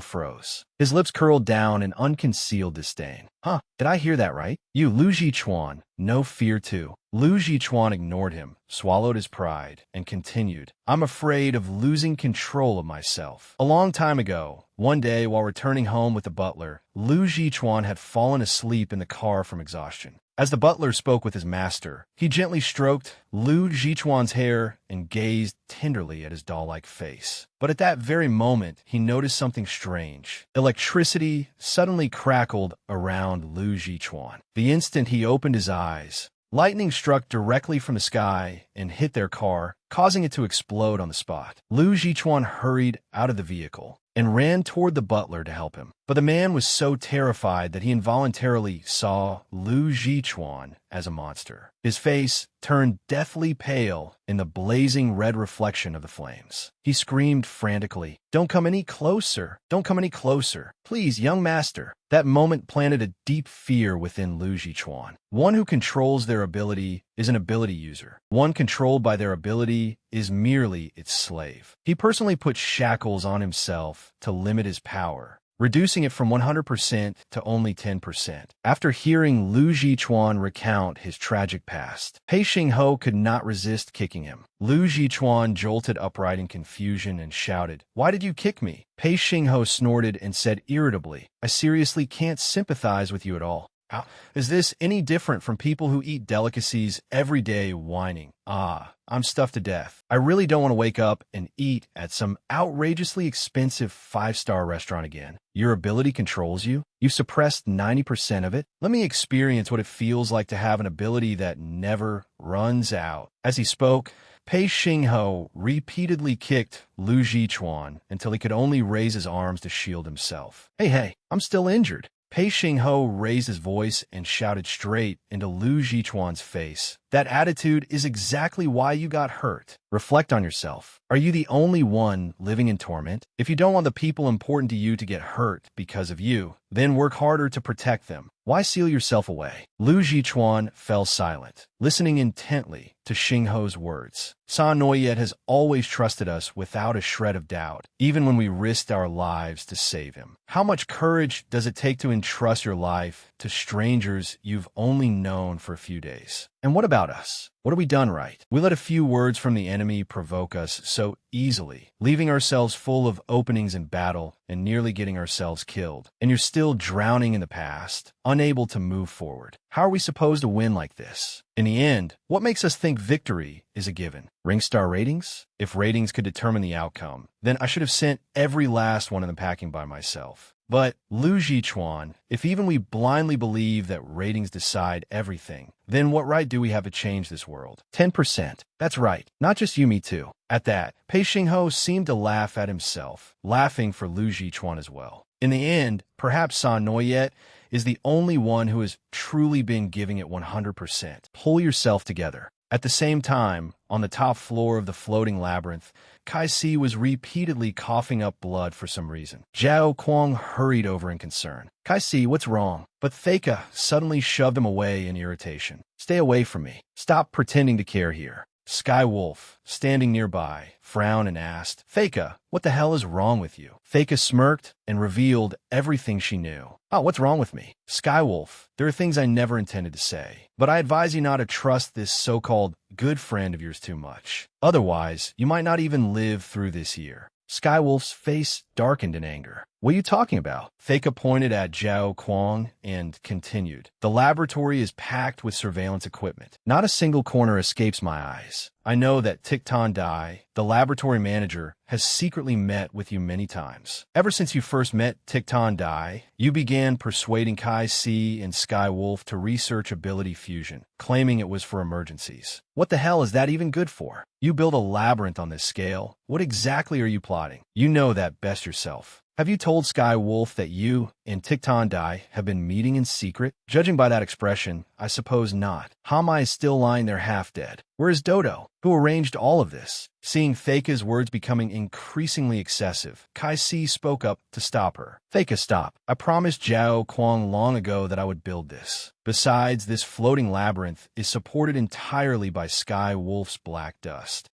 froze. His lips curled down in unconcealed disdain. "Huh, did I hear that right? You, Lu Jichuan, no fear too." Lu Jichuan ignored him, swallowed his pride, and continued, "I'm afraid of losing control of myself." A long time ago, one day while returning home with the butler, Lu Jichuan had fallen asleep in the car from exhaustion. As the butler spoke with his master, he gently stroked Lu Jichuan's hair and gazed tenderly at his doll-like face. But at that very moment, he noticed something strange. Electricity suddenly crackled around Lu Jichuan. The instant he opened his eyes, lightning struck directly from the sky and hit their car, causing it to explode on the spot. Lu Jichuan hurried out of the vehicle and ran toward the butler to help him. But the man was so terrified that he involuntarily saw Lu Jichuan as a monster. His face turned deathly pale in the blazing red reflection of the flames. He screamed frantically, "Don't come any closer! Don't come any closer! Please, young master!" That moment planted a deep fear within Lu Jichuan. One who controls their ability is an ability user. One controlled by their ability is merely its slave. He personally put shackles on himself to limit his power, reducing it from 100% to only 10%. After hearing Lu Jichuan recount his tragic past, Pei Xingho could not resist kicking him. Lu Jichuan jolted upright in confusion and shouted, "Why did you kick me?" Pei Xingho snorted and said irritably, "I seriously can't sympathize with you at all. Is this any different from people who eat delicacies every day whining, 'I'm stuffed to death. I really don't want to wake up and eat at some outrageously expensive 5-star restaurant again'? Your ability controls you. You suppressed 90% of it. Let me experience what it feels like to have an ability that never runs out." As he spoke, Pei Xingho repeatedly kicked Lu Jichuan until he could only raise his arms to shield himself. Hey, I'm still injured." Pei Xingho raised his voice and shouted straight into Lu Jichuan's face, That attitude is exactly why you got hurt. Reflect on yourself. Are you the only one living in torment? If you don't want the people important to you to get hurt because of you, then work harder to protect them. Why seal yourself away? Lu Jichuan fell silent, listening intently to Xingho's words. San Noyet has always trusted us without a shred of doubt, even when we risked our lives to save him. How much courage does it take to entrust your life to strangers you've only known for a few days? And what about us? What have we done right? We let a few words from the enemy provoke us so easily, leaving ourselves full of openings in battle and nearly getting ourselves killed. And you're still drowning in the past, unable to move forward. How are we supposed to win like this? In the end, what makes us think victory is a given? Ring star ratings? If ratings could determine the outcome, then I should have sent every last one of them packing by myself. But, Lu Jichuan, if even we blindly believe that ratings decide everything, then what right do we have to change this world? 10%. That's right. Not just you, me too. At that, Pei Xingho seemed to laugh at himself, laughing for Lu Jichuan as well. In the end, perhaps San Noyet is the only one who has truly been giving it 100%. Pull yourself together. At the same time, on the top floor of the floating labyrinth, Kai Si was repeatedly coughing up blood for some reason. Zhao Kuang hurried over in concern. Kai Si, what's wrong? But Faika suddenly shoved him away in irritation. Stay away from me. Stop pretending to care here. Sky Wolf, standing nearby, frowned and asked, Faika, what the hell is wrong with you? Faika smirked and revealed everything she knew. Oh, what's wrong with me? Sky Wolf, there are things I never intended to say, but I advise you not to trust this so-called good friend of yours too much. Otherwise, you might not even live through this year. Skywolf's face darkened in anger. What are you talking about? Faika pointed at Zhao Kuang and continued. The laboratory is packed with surveillance equipment. Not a single corner escapes my eyes. I know that Tikton Dai, the laboratory manager, has secretly met with you many times. Ever since you first met Tikton Dai, you began persuading Kai Si and Sky Wolf to research ability fusion, claiming it was for emergencies. What the hell is that even good for? You build a labyrinth on this scale. What exactly are you plotting? You know that best yourself. Have you told Sky Wolf that you and Tikton Dai have been meeting in secret? Judging by that expression, I suppose not. Hamai is still lying there half dead. Where is Dodo, who arranged all of this? Seeing Faika's words becoming increasingly excessive, Kai Si spoke up to stop her. Faika, stop. I promised Zhao Kuang long ago that I would build this. Besides, this floating labyrinth is supported entirely by Sky Wolf's black dust.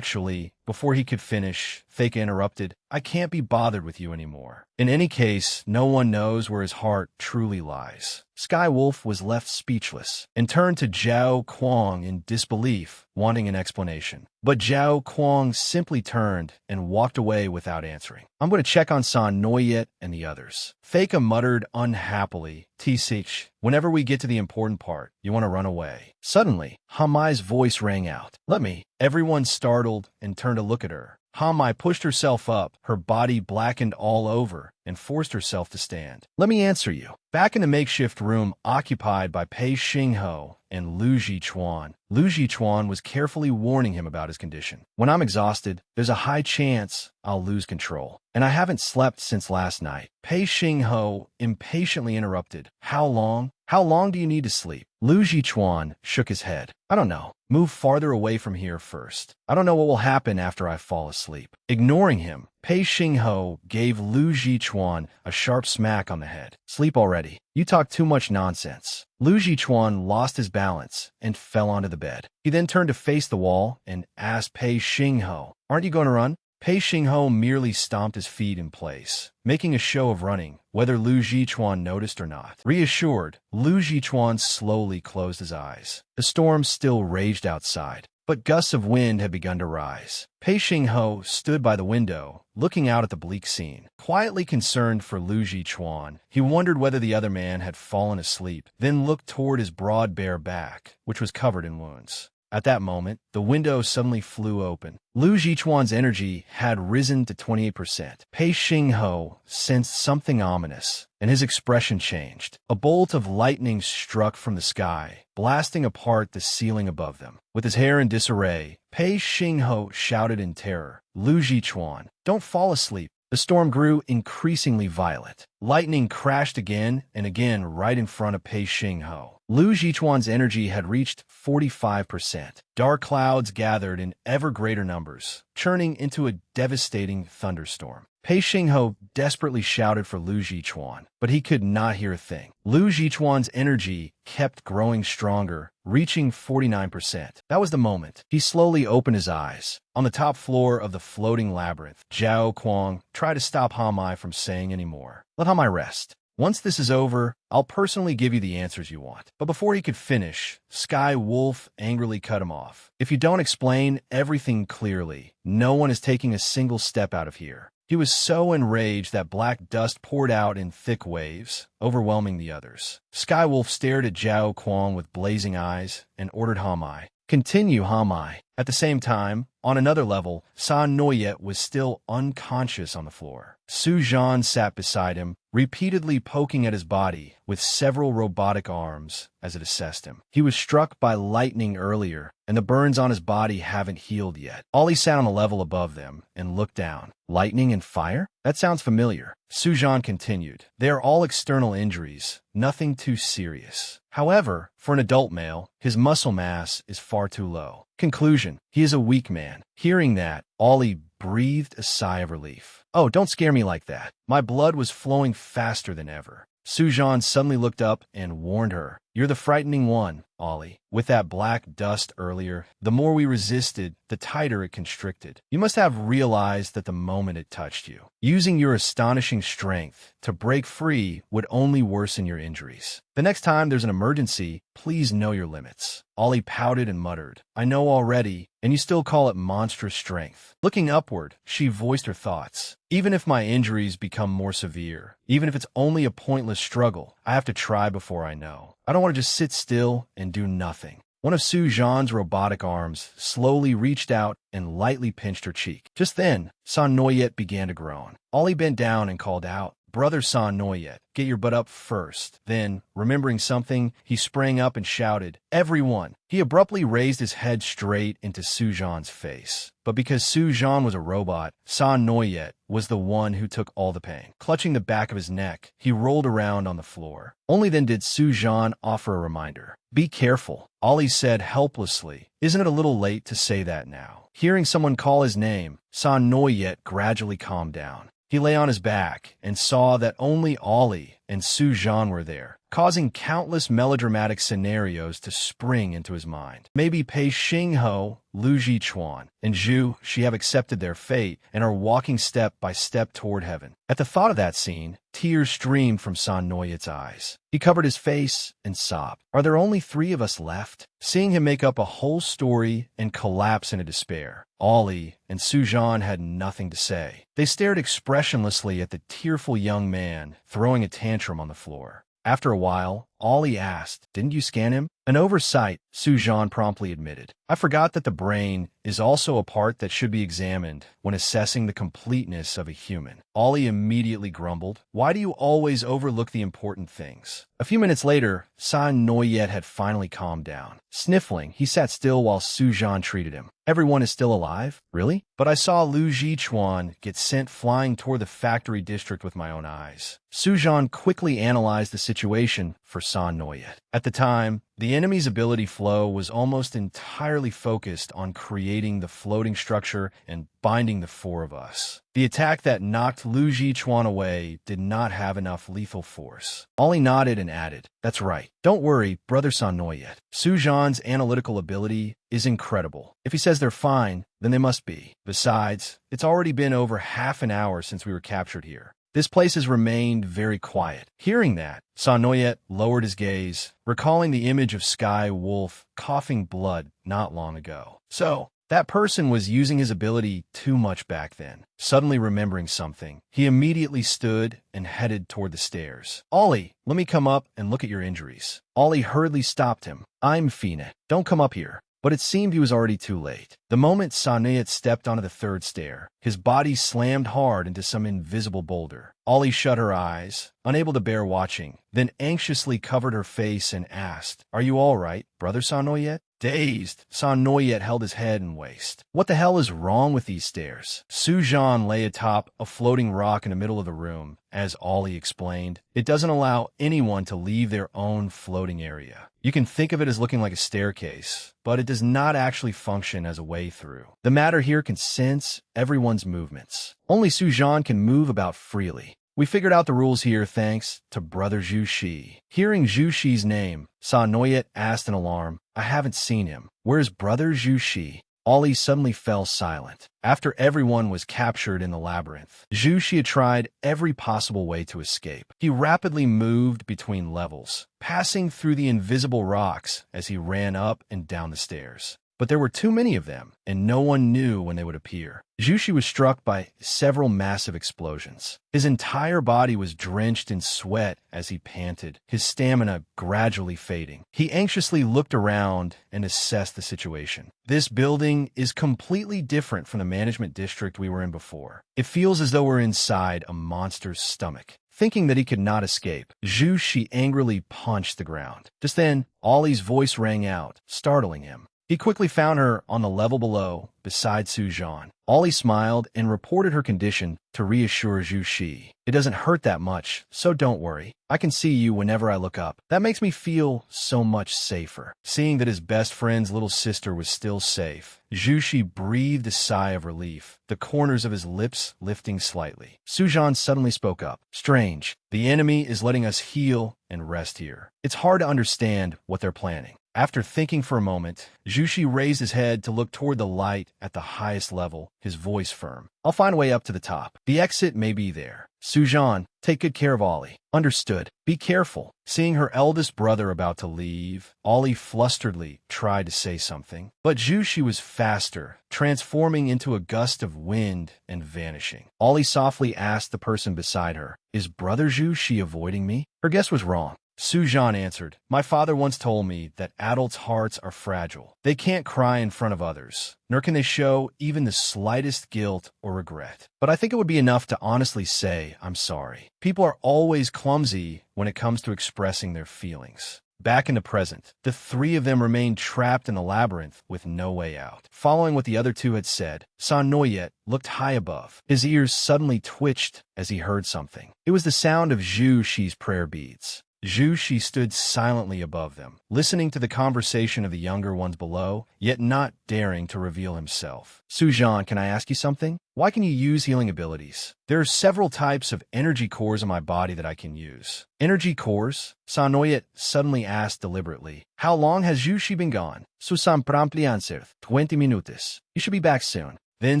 Before he could finish, Faika interrupted, I can't be bothered with you anymore. In any case, no one knows where his heart truly lies. Sky Wolf was left speechless and turned to Zhao Kuang in disbelief, wanting an explanation. But Zhao Kuang simply turned and walked away without answering. I'm going to check on San Noyet and the others. Faika muttered unhappily, T6, whenever we get to the important part, you want to run away. Suddenly, Hamai's voice rang out. Let me. Everyone startled and turned to look at her. Hamai pushed herself up, her body blackened all over, and forced herself to stand. Let me answer you. Back in the makeshift room occupied by Pei Xingho and Lu Jichuan, Lu Jichuan was carefully warning him about his condition. When I'm exhausted, there's a high chance I'll lose control. And I haven't slept since last night. Pei Xingho impatiently interrupted. How long? How long do you need to sleep? Lu Jichuan shook his head. I don't know. Move farther away from here first. I don't know what will happen after I fall asleep. Ignoring him, Pei Xingho gave Lu Jichuan a sharp smack on the head. Sleep already. You talk too much nonsense. Lu Jichuan lost his balance and fell onto the bed. He then turned to face the wall and asked Pei Xingho, Aren't you going to run? Pei Xingho merely stomped his feet in place, making a show of running, whether Lu Jichuan noticed or not. Reassured, Lu Jichuan slowly closed his eyes. The storm still raged outside, but gusts of wind had begun to rise. Pei Xingho stood by the window, looking out at the bleak scene. Quietly concerned for Lu Jichuan, he wondered whether the other man had fallen asleep, then looked toward his broad bare back, which was covered in wounds. At that moment, the window suddenly flew open. Lu Jichuan's energy had risen to 28%. Pei Xingho sensed something ominous, and his expression changed. A bolt of lightning struck from the sky, blasting apart the ceiling above them. With his hair in disarray, Pei Xingho shouted in terror, Lu Jichuan, don't fall asleep. The storm grew increasingly violent. Lightning crashed again and again right in front of Pei Xingho. Lu Jichuan's energy had reached 45%. Dark clouds gathered in ever greater numbers, churning into a devastating thunderstorm. Pei Xingho desperately shouted for Lu Jichuan, but he could not hear a thing. Lu Jichuan's energy kept growing stronger, reaching 49%. That was the moment. He slowly opened his eyes. On the top floor of the floating labyrinth, Zhao Kuang tried to stop Hamai from saying any more. Let Hamai rest. Once this is over, I'll personally give you the answers you want. But before he could finish, Sky Wolf angrily cut him off. If you don't explain everything clearly, no one is taking a single step out of here. He was so enraged that black dust poured out in thick waves, overwhelming the others. Skywolf stared at Zhao Kuang with blazing eyes and ordered Hamai, "Continue, Hamai." At the same time, on another level, San Noyet was still unconscious on the floor. Su Zhan sat beside him, repeatedly poking at his body with several robotic arms as it assessed him. He was struck by lightning earlier, and the burns on his body haven't healed yet. Ollie sat on a level above them and looked down. Lightning and fire? That sounds familiar. Su Zhan continued. They are all external injuries, nothing too serious. However, for an adult male, his muscle mass is far too low. Conclusion: he is a weak man. Hearing that, Ollie breathed a sigh of relief. Oh, don't scare me like that. My blood was flowing faster than ever. Su Zhan suddenly looked up and warned her. You're the frightening one, Ollie. With that black dust earlier, the more we resisted, the tighter it constricted. You must have realized that the moment it touched you. Using your astonishing strength to break free would only worsen your injuries. The next time there's an emergency, please know your limits. Ollie pouted and muttered. I know already, and you still call it monstrous strength. Looking upward, she voiced her thoughts. Even if my injuries become more severe, even if it's only a pointless struggle, I have to try before I know. I don't want to just sit still and do nothing. One of Su Zhan's robotic arms slowly reached out and lightly pinched her cheek. Just then, San Noyet began to groan. Ollie bent down and called out, Brother San Noyet, get your butt up first. Then, remembering something, he sprang up and shouted, Everyone! He abruptly raised his head straight into Su Zhan's face. But because Su Zhan was a robot, San Noyet was the one who took all the pain. Clutching the back of his neck, he rolled around on the floor. Only then did Su Zhan offer a reminder. Be careful, Ollie said helplessly. Isn't it a little late to say that now? Hearing someone call his name, San Noyet gradually calmed down. He lay on his back and saw that only Ollie and Su Zhan were there, causing countless melodramatic scenarios to spring into his mind. Maybe Pei Xingho, Lu Jichuan, and Zhu Xi have accepted their fate and are walking step by step toward heaven. At the thought of that scene, tears streamed from San Noyet's eyes. He covered his face and sobbed. Are there only 3 of us left? Seeing him make up a whole story and collapse into despair, Ollie and Su Zhan had nothing to say. They stared expressionlessly at the tearful young man throwing a tantrum on the floor. After a while, Ollie asked, Didn't you scan him? An oversight, Su Zhan promptly admitted. I forgot that the brain is also a part that should be examined when assessing the completeness of a human. Ollie immediately grumbled, Why do you always overlook the important things? A few minutes later, San Noyet had finally calmed down. Sniffling, he sat still while Su Zhan treated him. Everyone is still alive? Really? But I saw Lu Jichuan get sent flying toward the factory district with my own eyes. Su Zhan quickly analyzed the situation for San Noyet. At the time, the enemy's ability flow was almost entirely focused on creating the floating structure and binding the 4 of us. The attack that knocked Lu Jichuan away did not have enough lethal force. Ollie nodded and added, That's right. Don't worry, Brother San Noyet. Su Zhan's analytical ability is incredible. If he says they're fine, then they must be. Besides, it's already been over half an hour since we were captured here. This place has remained very quiet. Hearing that, San Noyet lowered his gaze, recalling the image of Sky Wolf coughing blood not long ago. So, that person was using his ability too much back then. Suddenly remembering something, he immediately stood and headed toward the stairs. Ollie, let me come up and look at your injuries. Ollie hurriedly stopped him. I'm Fina. Don't come up here. But it seemed he was already too late. The moment San Noyet stepped onto the 3rd stair, his body slammed hard into some invisible boulder. Ollie shut her eyes, unable to bear watching, then anxiously covered her face and asked, "Are you all right, Brother Sanoyet?" Dazed, Sanoyet held his head and waist. What the hell is wrong with these stairs? Sujan lay atop a floating rock in the middle of the room. As Ollie explained, it doesn't allow anyone to leave their own floating area. You can think of it as looking like a staircase, but it does not actually function as a way through. The matter here can sense everyone's movements. Only Sujan can move about freely. We figured out the rules here thanks to Brother Zhu Shi. Hearing Zhu Shi's name, Sanoyet asked in alarm, "I haven't seen him. Where's Brother Zhu Shi?" Ollie suddenly fell silent. After everyone was captured in the labyrinth, Zhu Shi had tried every possible way to escape. He rapidly moved between levels, passing through the invisible rocks as he ran up and down the stairs. But there were too many of them, and no one knew when they would appear. Zhu Shi was struck by several massive explosions. His entire body was drenched in sweat as he panted, his stamina gradually fading. He anxiously looked around and assessed the situation. This building is completely different from the management district we were in before. It feels as though we're inside a monster's stomach. Thinking that he could not escape, Zhu Shi angrily punched the ground. Just then, Ollie's voice rang out, startling him. He quickly found her on the level below, beside Sujan. Ollie smiled and reported her condition to reassure Zhu Shi. "It doesn't hurt that much, so don't worry. I can see you whenever I look up. That makes me feel so much safer." Seeing that his best friend's little sister was still safe, Zhu Shi breathed a sigh of relief, the corners of his lips lifting slightly. Sujan suddenly spoke up. "Strange. The enemy is letting us heal and rest here. It's hard to understand what they're planning." After thinking for a moment, Zhu Shi raised his head to look toward the light at the highest level, his voice firm. "I'll find a way up to the top. The exit may be there. Sujan, take good care of Ollie." "Understood. Be careful." Seeing her eldest brother about to leave, Ollie flusteredly tried to say something, but Zhu Shi was faster, transforming into a gust of wind and vanishing. Ollie softly asked the person beside her, "Is Brother Zhu Shi avoiding me?" Her guess was wrong. Sujan answered, "My father once told me that adults' hearts are fragile. They can't cry in front of others, nor can they show even the slightest guilt or regret. But I think it would be enough to honestly say, I'm sorry. People are always clumsy when it comes to expressing their feelings." Back in the present, the three of them remained trapped in the labyrinth with no way out. Following what the other two had said, Sanoyet looked high above. His ears suddenly twitched as he heard something. It was the sound of Zhu Shi's prayer beads. Zhu Shi stood silently above them, listening to the conversation of the younger ones below, yet not daring to reveal himself. "Sujan, can I ask you something? Why can you use healing abilities?" "There are several types of energy cores in my body that I can use." "Energy cores?" Sanoyet suddenly asked deliberately. "How long has Zhu Shi been gone?" Susan promptly answered, 20 minutes. "You should be back soon." Then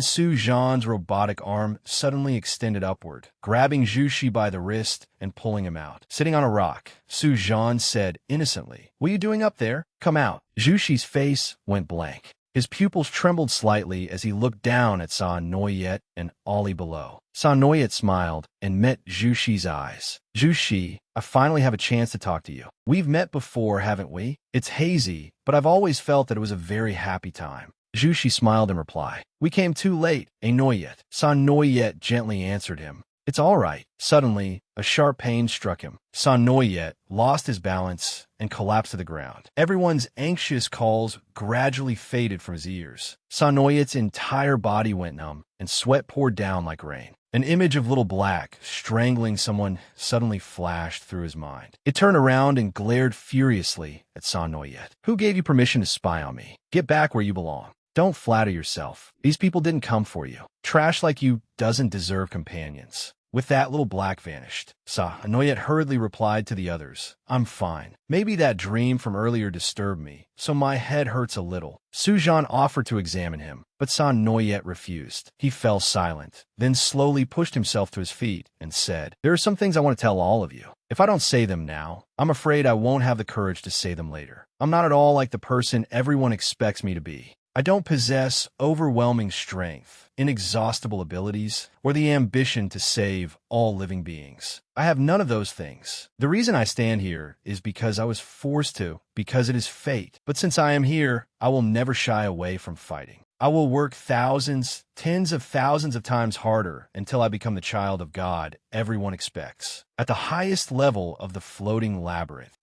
Sujan's robotic arm suddenly extended upward, grabbing Zhu Shi by the wrist and pulling him out. Sitting on a rock, Sujan said innocently, "What are you doing up there? Come out." Zhu Shi's face went blank. His pupils trembled slightly as he looked down at Sanoyet and Ollie below. Sanoyet smiled and met Zhu Shi's eyes. "Zhu Shi, I finally have a chance to talk to you. We've met before, haven't we? It's hazy, but I've always felt that it was a very happy time." Zhu Shi smiled in reply. "We came too late, Sanoyet." Sanoyet gently answered him. "It's all right." Suddenly, a sharp pain struck him. Sanoyet lost his balance and collapsed to the ground. Everyone's anxious calls gradually faded from his ears. Sanoyet's entire body went numb, and sweat poured down like rain. An image of Little Black strangling someone suddenly flashed through his mind. It turned around and glared furiously at Sanoyet. "Who gave you permission to spy on me? Get back where you belong. Don't flatter yourself. These people didn't come for you. Trash like you doesn't deserve companions." With that, Little Black vanished. Sanoyet hurriedly replied to the others, "I'm fine. Maybe that dream from earlier disturbed me, so my head hurts a little." Sujan offered to examine him, but Sanoyet refused. He fell silent, then slowly pushed himself to his feet and said, "There are some things I want to tell all of you. If I don't say them now, I'm afraid I won't have the courage to say them later. I'm not at all like the person everyone expects me to be. I don't possess overwhelming strength, inexhaustible abilities, or the ambition to save all living beings. I have none of those things. The reason I stand here is because I was forced to, because it is fate. But since I am here, I will never shy away from fighting. I will work thousands, tens of thousands of times harder until I become the child of God everyone expects. At the highest level of the floating labyrinth.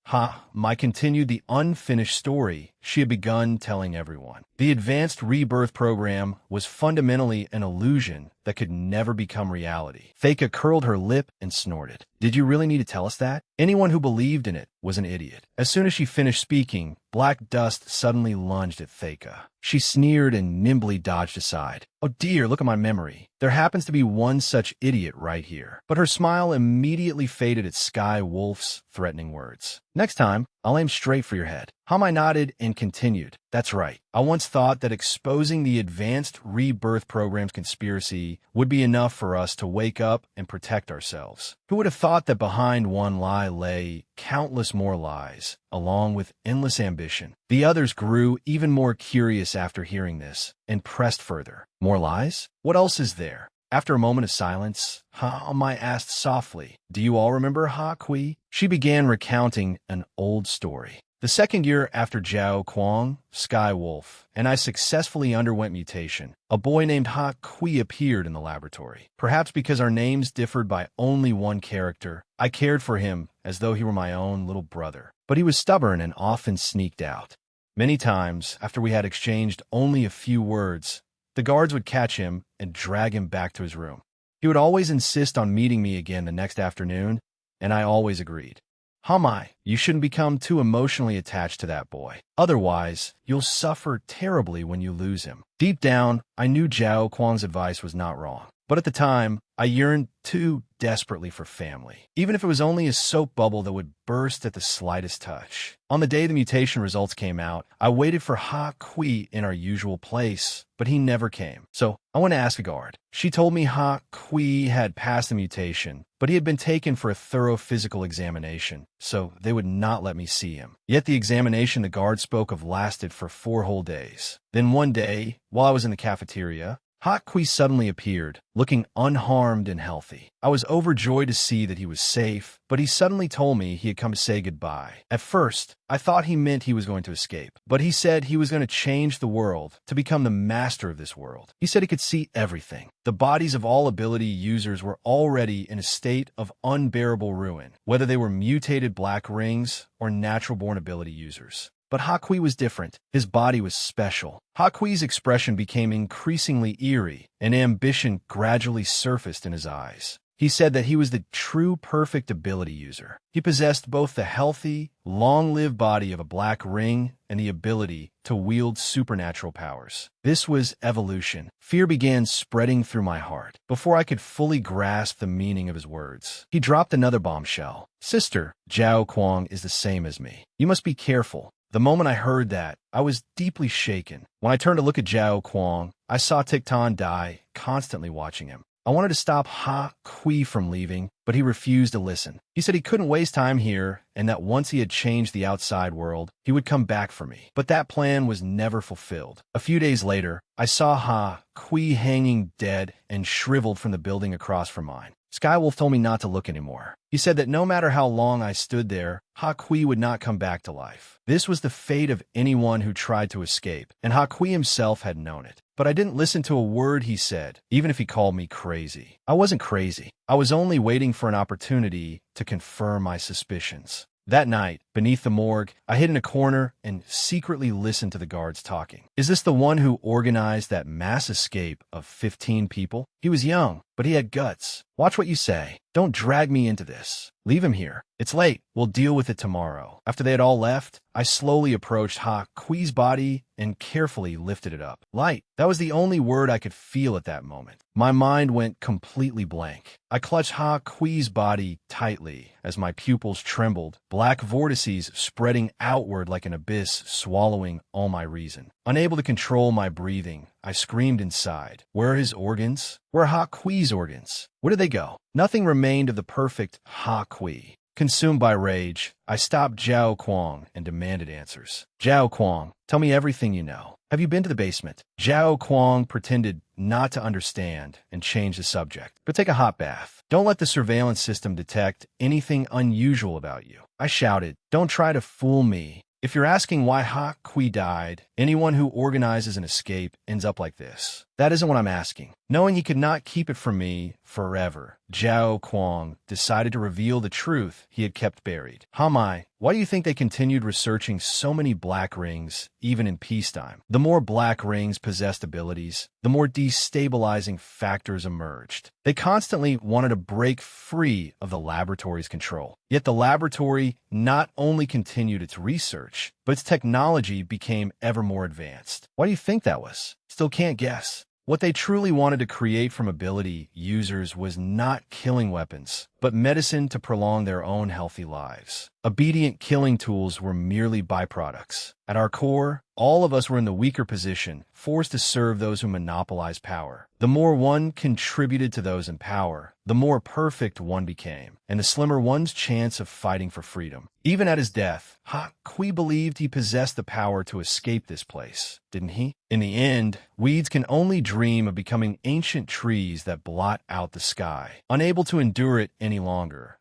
My continued the unfinished story she had begun telling everyone. The advanced rebirth program was fundamentally an illusion that could never become reality. Theka curled her lip and snorted. Did you really need to tell us that? Anyone who believed in it was an idiot. As soon as she finished speaking, black dust suddenly lunged at Theka. She sneered and nimbly dodged aside. Oh dear, look at my memory. There happens to be one such idiot right here. But her smile immediately faded at Sky Wolf's threatening words. Next time, I'll aim straight for your head. Hamai nodded and continued. That's right. I once thought that exposing the advanced rebirth program's conspiracy would be enough for us to wake up and protect ourselves. Who would have thought that behind one lie lay countless more lies, along with endless ambition? The others grew even more curious after hearing this and pressed further. More lies? What else is there? After a moment of silence, Mai asked softly, Do you all remember Ha Kui? She began recounting an old story. The second year after Zhao Kuang, Sky Wolf, and I successfully underwent mutation, a boy named Ha Kui appeared in the laboratory. Perhaps because our names differed by only one character, I cared for him as though he were my own little brother. But he was stubborn and often sneaked out. Many times, after we had exchanged only a few words, the guards would catch him and drag him back to his room. He would always insist on meeting me again the next afternoon, and I always agreed. Hamai, you shouldn't become too emotionally attached to that boy. Otherwise, you'll suffer terribly when you lose him. Deep down, I knew Zhao Kuang's advice was not wrong. But at the time, I yearned too desperately for family, even if it was only a soap bubble that would burst at the slightest touch. On the day the mutation results came out, I waited for Ha Kui in our usual place, but he never came. So I went to ask a guard. She told me Ha Kui had passed the mutation, but he had been taken for a thorough physical examination, so they would not let me see him. Yet the examination the guard spoke of lasted for 4 whole days. Then one day, while I was in the cafeteria, Ha Kui suddenly appeared, looking unharmed and healthy. I was overjoyed to see that he was safe, but he suddenly told me he had come to say goodbye. At first, I thought he meant he was going to escape, but he said he was going to change the world, to become the master of this world. He said he could see everything. The bodies of all ability users were already in a state of unbearable ruin, whether they were mutated black rings or natural-born ability users. But Ha Kui was different. His body was special. Ha Kui's expression became increasingly eerie, and ambition gradually surfaced in his eyes. He said that he was the true perfect ability user. He possessed both the healthy, long-lived body of a black ring and the ability to wield supernatural powers. This was evolution. Fear began spreading through my heart before I could fully grasp the meaning of his words. He dropped another bombshell. Sister, Zhao Kuang is the same as me. You must be careful. The moment I heard that, I was deeply shaken. When I turned to look at Zhao Kuang, I saw Tiktan Dai constantly watching him. I wanted to stop Ha Kui from leaving, but he refused to listen. He said he couldn't waste time here, and that once he had changed the outside world, he would come back for me. But that plan was never fulfilled. A few days later, I saw Ha Kui hanging dead and shriveled from the building across from mine. Skywolf told me not to look anymore. He said that no matter how long I stood there, Ha Kui would not come back to life. This was the fate of anyone who tried to escape, and Ha Kui himself had known it. But I didn't listen to a word he said, even if he called me crazy. I wasn't crazy. I was only waiting for an opportunity to confirm my suspicions. That night, beneath the morgue, I hid in a corner and secretly listened to the guards talking. Is this the one who organized that mass escape of 15 people? He was young, but he had guts. Watch what you say. Don't drag me into this. Leave him here. It's late. We'll deal with it tomorrow. After they had all left, I slowly approached Ha Kui's body and carefully lifted it up. Light. That was the only word I could feel at that moment. My mind went completely blank. I clutched Ha Kui's body tightly as my pupils trembled, black vortices spreading outward like an abyss, swallowing all my reason. Unable to control my breathing, I screamed inside. Where are his organs? Where are Ha Kui's organs? Where did they go? Nothing remained of the perfect Ha Kui. Consumed by rage, I stopped Zhao Kuang and demanded answers. Zhao Kuang, tell me everything you know. Have you been to the basement? Zhao Kuang pretended not to understand and changed the subject. But take a hot bath. Don't let the surveillance system detect anything unusual about you. I shouted, don't try to fool me. If you're asking why Ha Kui died, Anyone who organizes an escape ends up like this. That isn't what I'm asking. Knowing he could not keep it from me forever, Zhao Kuang decided to reveal the truth he had kept buried. Hamai, why do you think they continued researching so many black rings, even in peacetime? The more black rings possessed abilities, the more destabilizing factors emerged. They constantly wanted to break free of the laboratory's control. Yet the laboratory not only continued its research, but its technology became ever more advanced. Why do you think that was? Still can't guess. What they truly wanted to create from ability users was not killing weapons, but medicine to prolong their own healthy lives. Obedient killing tools were merely byproducts. At our core, all of us were in the weaker position, forced to serve those who monopolize power. The more one contributed to those in power, the more perfect one became, and the slimmer one's chance of fighting for freedom. Even at his death, Kui believed he possessed the power to escape this place, didn't he? In the end, weeds can only dream of becoming ancient trees that blot out the sky. Unable to endure it any longer,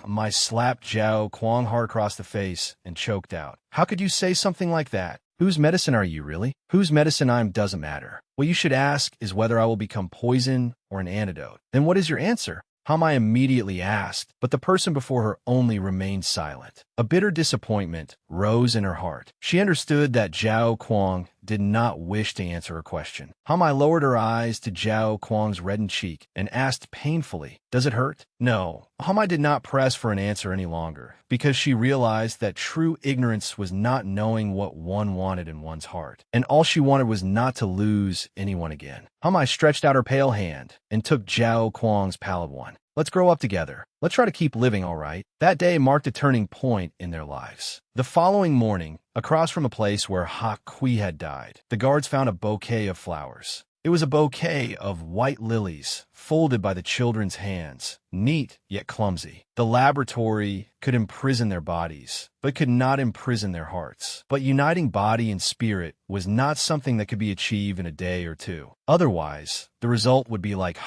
my slapped Zhao Kuang hard across the face and choked out. How could you say something like that? Whose medicine are you, really? Whose medicine I'm doesn't matter. What you should ask is whether I will become poison or an antidote. Then what is your answer? Hamai immediately asked, but the person before her only remained silent. A bitter disappointment rose in her heart. She understood that Zhao Kuang did not wish to answer her question. Hamai lowered her eyes to Zhao Kuang's reddened cheek and asked painfully, "Does it hurt?" No. Hamai did not press for an answer any longer, because she realized that true ignorance was not knowing what one wanted in one's heart, and all she wanted was not to lose anyone again. Hamai stretched out her pale hand and took Zhao Kuang's pallid one. Let's grow up together. Let's try to keep living, all right? That day marked a turning point in their lives. The following morning, across from a place where Kui had died, the guards found a bouquet of flowers. It was a bouquet of white lilies, folded by the children's hands, neat yet clumsy. The laboratory could imprison their bodies, but could not imprison their hearts. But uniting body and spirit was not something that could be achieved in a day or two. Otherwise, the result would be like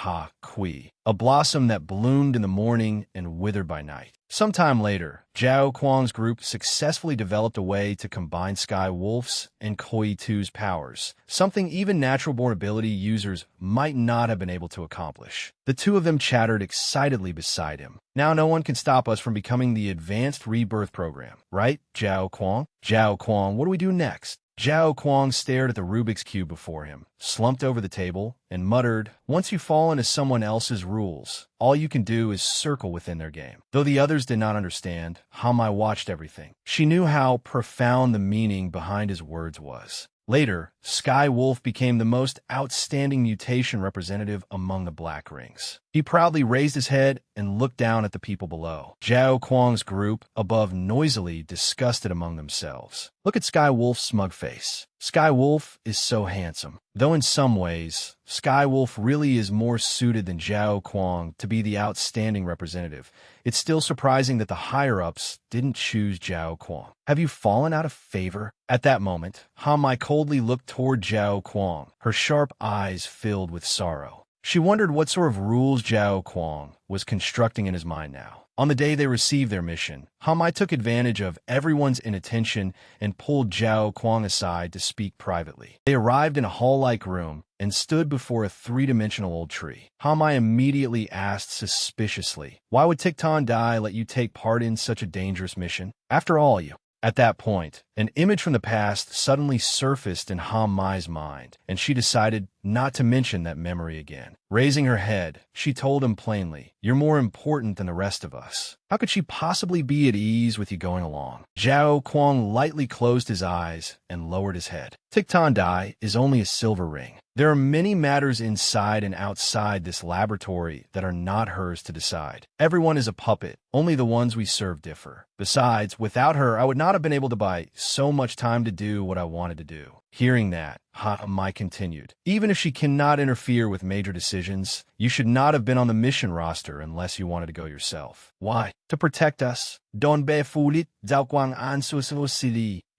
Kui, a blossom that bloomed in the morning and withered by night. Sometime later, Zhao Kuang's group successfully developed a way to combine Sky Wolf's and Koi 2's powers, something even natural-born ability users might not have been able to accomplish. The two of them chattered excitedly beside him. Now no one can stop us from becoming the Advanced Rebirth Program, right, Zhao Kuang? Zhao Kuang, what do we do next? Zhao Kuang stared at the Rubik's Cube before him, slumped over the table, and muttered, "Once you fall into someone else's rules, all you can do is circle within their game." Though the others did not understand, Hamai watched everything. She knew how profound the meaning behind his words was. Later, Sky Wolf became the most outstanding mutation representative among the Black Rings. He proudly raised his head and looked down at the people below. Zhao Kuang's group, above, noisily discussed it among themselves. Look at Sky Wolf's smug face. Sky Wolf is so handsome. Though in some ways, Sky Wolf really is more suited than Zhao Kuang to be the outstanding representative. It's still surprising that the higher-ups didn't choose Zhao Kuang. Have you fallen out of favor? At that moment, Hamai coldly looked toward Zhao Kuang, her sharp eyes filled with sorrow. She wondered what sort of rules Zhao Kuang was constructing in his mind now. On the day they received their mission, Hamai took advantage of everyone's inattention and pulled Zhao Kuang aside to speak privately. They arrived in a hall-like room and stood before a three-dimensional old tree. Hamai immediately asked suspiciously, "Why would Tikton Dai let you take part in such a dangerous mission? After all, you..." At that point, an image from the past suddenly surfaced in Hamai's mind, and she decided not to mention that memory again. Raising her head, she told him plainly, "You're more important than the rest of us. How could she possibly be at ease with you going along?" Zhao Kuang lightly closed his eyes and lowered his head. Tikton Dai is only a silver ring. There are many matters inside and outside this laboratory that are not hers to decide. Everyone is a puppet. Only the ones we serve differ. Besides, without her, I would not have been able to buy so much time to do what I wanted to do. Hearing that, Mai continued, "Even if she cannot interfere with major decisions, you should not have been on the mission roster unless you wanted to go yourself. Why? To protect us. Don't be fooled, you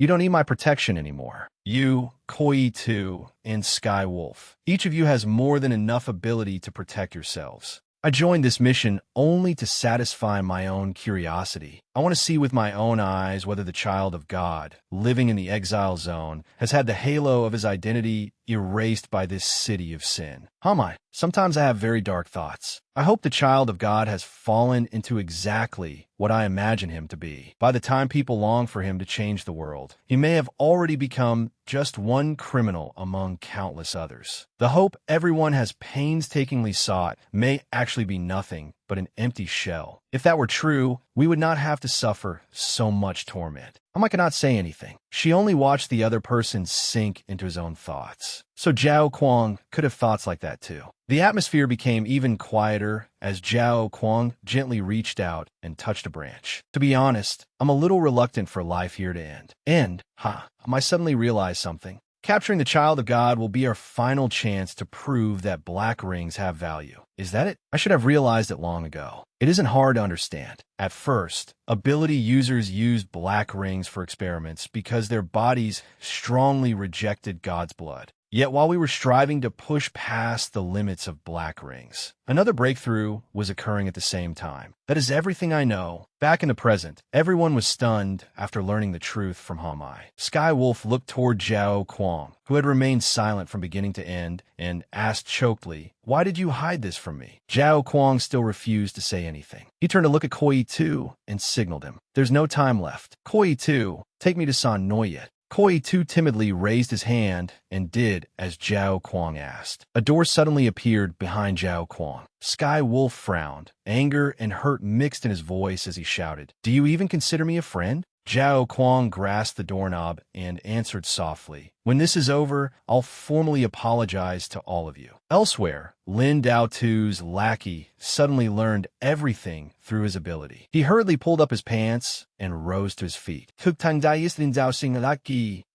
don't need my protection anymore. You, Koi 2, and Sky Wolf. Each of you has more than enough ability to protect yourselves. I joined this mission only to satisfy my own curiosity. I want to see with my own eyes whether the child of God, living in the exile zone, has had the halo of his identity erased by this city of sin. Hamai, sometimes I have very dark thoughts. I hope the child of God has fallen into exactly what I imagine him to be. By the time people long for him to change the world, he may have already become just one criminal among countless others. The hope everyone has painstakingly sought may actually be nothing but an empty shell. If that were true, we would not have to suffer so much torment. Hamai cannot say anything. She only watched the other person sink into his own thoughts. So Zhao Kuang could have thoughts like that too. The atmosphere became even quieter as Zhao Kuang gently reached out and touched a branch. To be honest, I'm a little reluctant for life here to end. I suddenly realized something. Capturing the child of God will be our final chance to prove that black rings have value. Is that it? I should have realized it long ago. It isn't hard to understand. At first, ability users used black rings for experiments because their bodies strongly rejected God's blood. Yet while we were striving to push past the limits of black rings, another breakthrough was occurring at the same time. That is everything I know. Back in the present, everyone was stunned after learning the truth from Hamai. Sky Wolf looked toward Zhao Kuang, who had remained silent from beginning to end, and asked chokedly, "Why did you hide this from me?" Zhao Kuang still refused to say anything. He turned to look at Koi Tu and signaled him. "There's no time left. Koi Tu, take me to San Noyet." Koi Tu timidly raised his hand and did as Zhao Kuang asked. A door suddenly appeared behind Zhao Kuang. Sky Wolf frowned. Anger and hurt mixed in his voice as he shouted, "Do you even consider me a friend?" Zhao Kuang grasped the doorknob and answered softly, "When this is over, I'll formally apologize to all of you." Elsewhere, Lin Dao Tu's lackey suddenly learned everything through his ability. He hurriedly pulled up his pants and rose to his feet.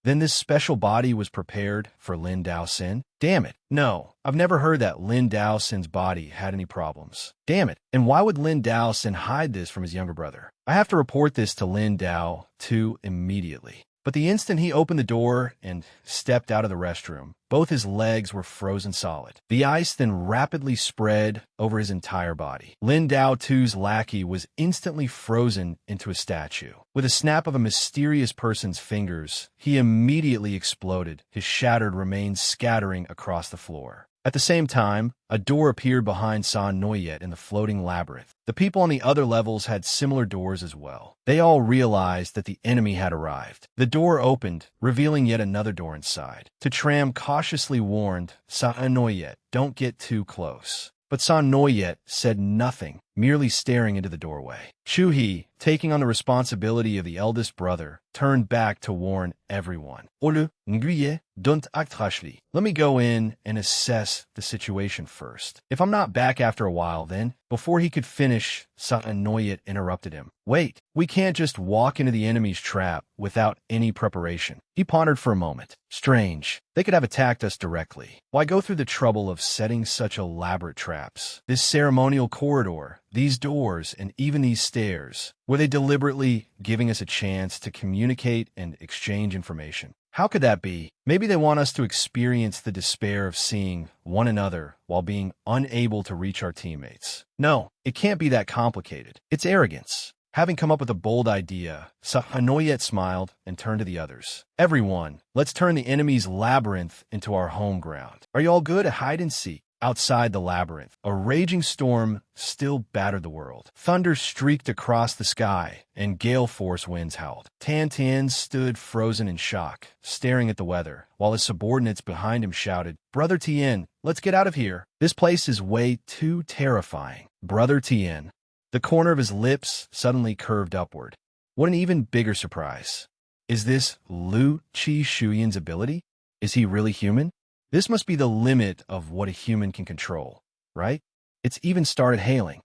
Then this special body was prepared for Lin Dao Sin? Damn it. No, I've never heard that Lin Dao Sin's body had any problems. Damn it. And why would Lin Dao Sin hide this from his younger brother? I have to report this to Lin Dao Tu immediately. But the instant he opened the door and stepped out of the restroom, both his legs were frozen solid. The ice then rapidly spread over his entire body. Lin Dao Tu's lackey was instantly frozen into a statue. With a snap of a mysterious person's fingers, he immediately exploded, his shattered remains scattering across the floor. At the same time, a door appeared behind San Noyet in the floating labyrinth. The people on the other levels had similar doors as well. They all realized that the enemy had arrived. The door opened, revealing yet another door inside. Tram cautiously warned San Noyet, "Don't get too close." But San Noyet said nothing, merely staring into the doorway. Chu He, taking on the responsibility of the eldest brother, turned back to warn everyone. "Olu, nguye, don't act rashly. Let me go in and assess the situation first. If I'm not back after a while, then..." Before he could finish, San Noyet interrupted him. "Wait, we can't just walk into the enemy's trap without any preparation." He pondered for a moment. Strange. They could have attacked us directly. Why go through the trouble of setting such elaborate traps? This ceremonial corridor, these doors, and even these stairs, were they deliberately giving us a chance to communicate and exchange information? How could that be? Maybe they want us to experience the despair of seeing one another while being unable to reach our teammates. No, it can't be that complicated. It's arrogance. Having come up with a bold idea, Noyet smiled and turned to the others. "Everyone, let's turn the enemy's labyrinth into our home ground. Are you all good at hide and seek?" Outside the labyrinth, a raging storm still battered the world. Thunder streaked across the sky, and gale-force winds howled. Tan Tian stood frozen in shock, staring at the weather, while his subordinates behind him shouted, "Brother Tien, let's get out of here. This place is way too terrifying." Brother Tien. The corner of his lips suddenly curved upward. What an even bigger surprise. Is this Lu Qi Shuyan's ability? Is he really human? This must be the limit of what a human can control, right? It's even started hailing.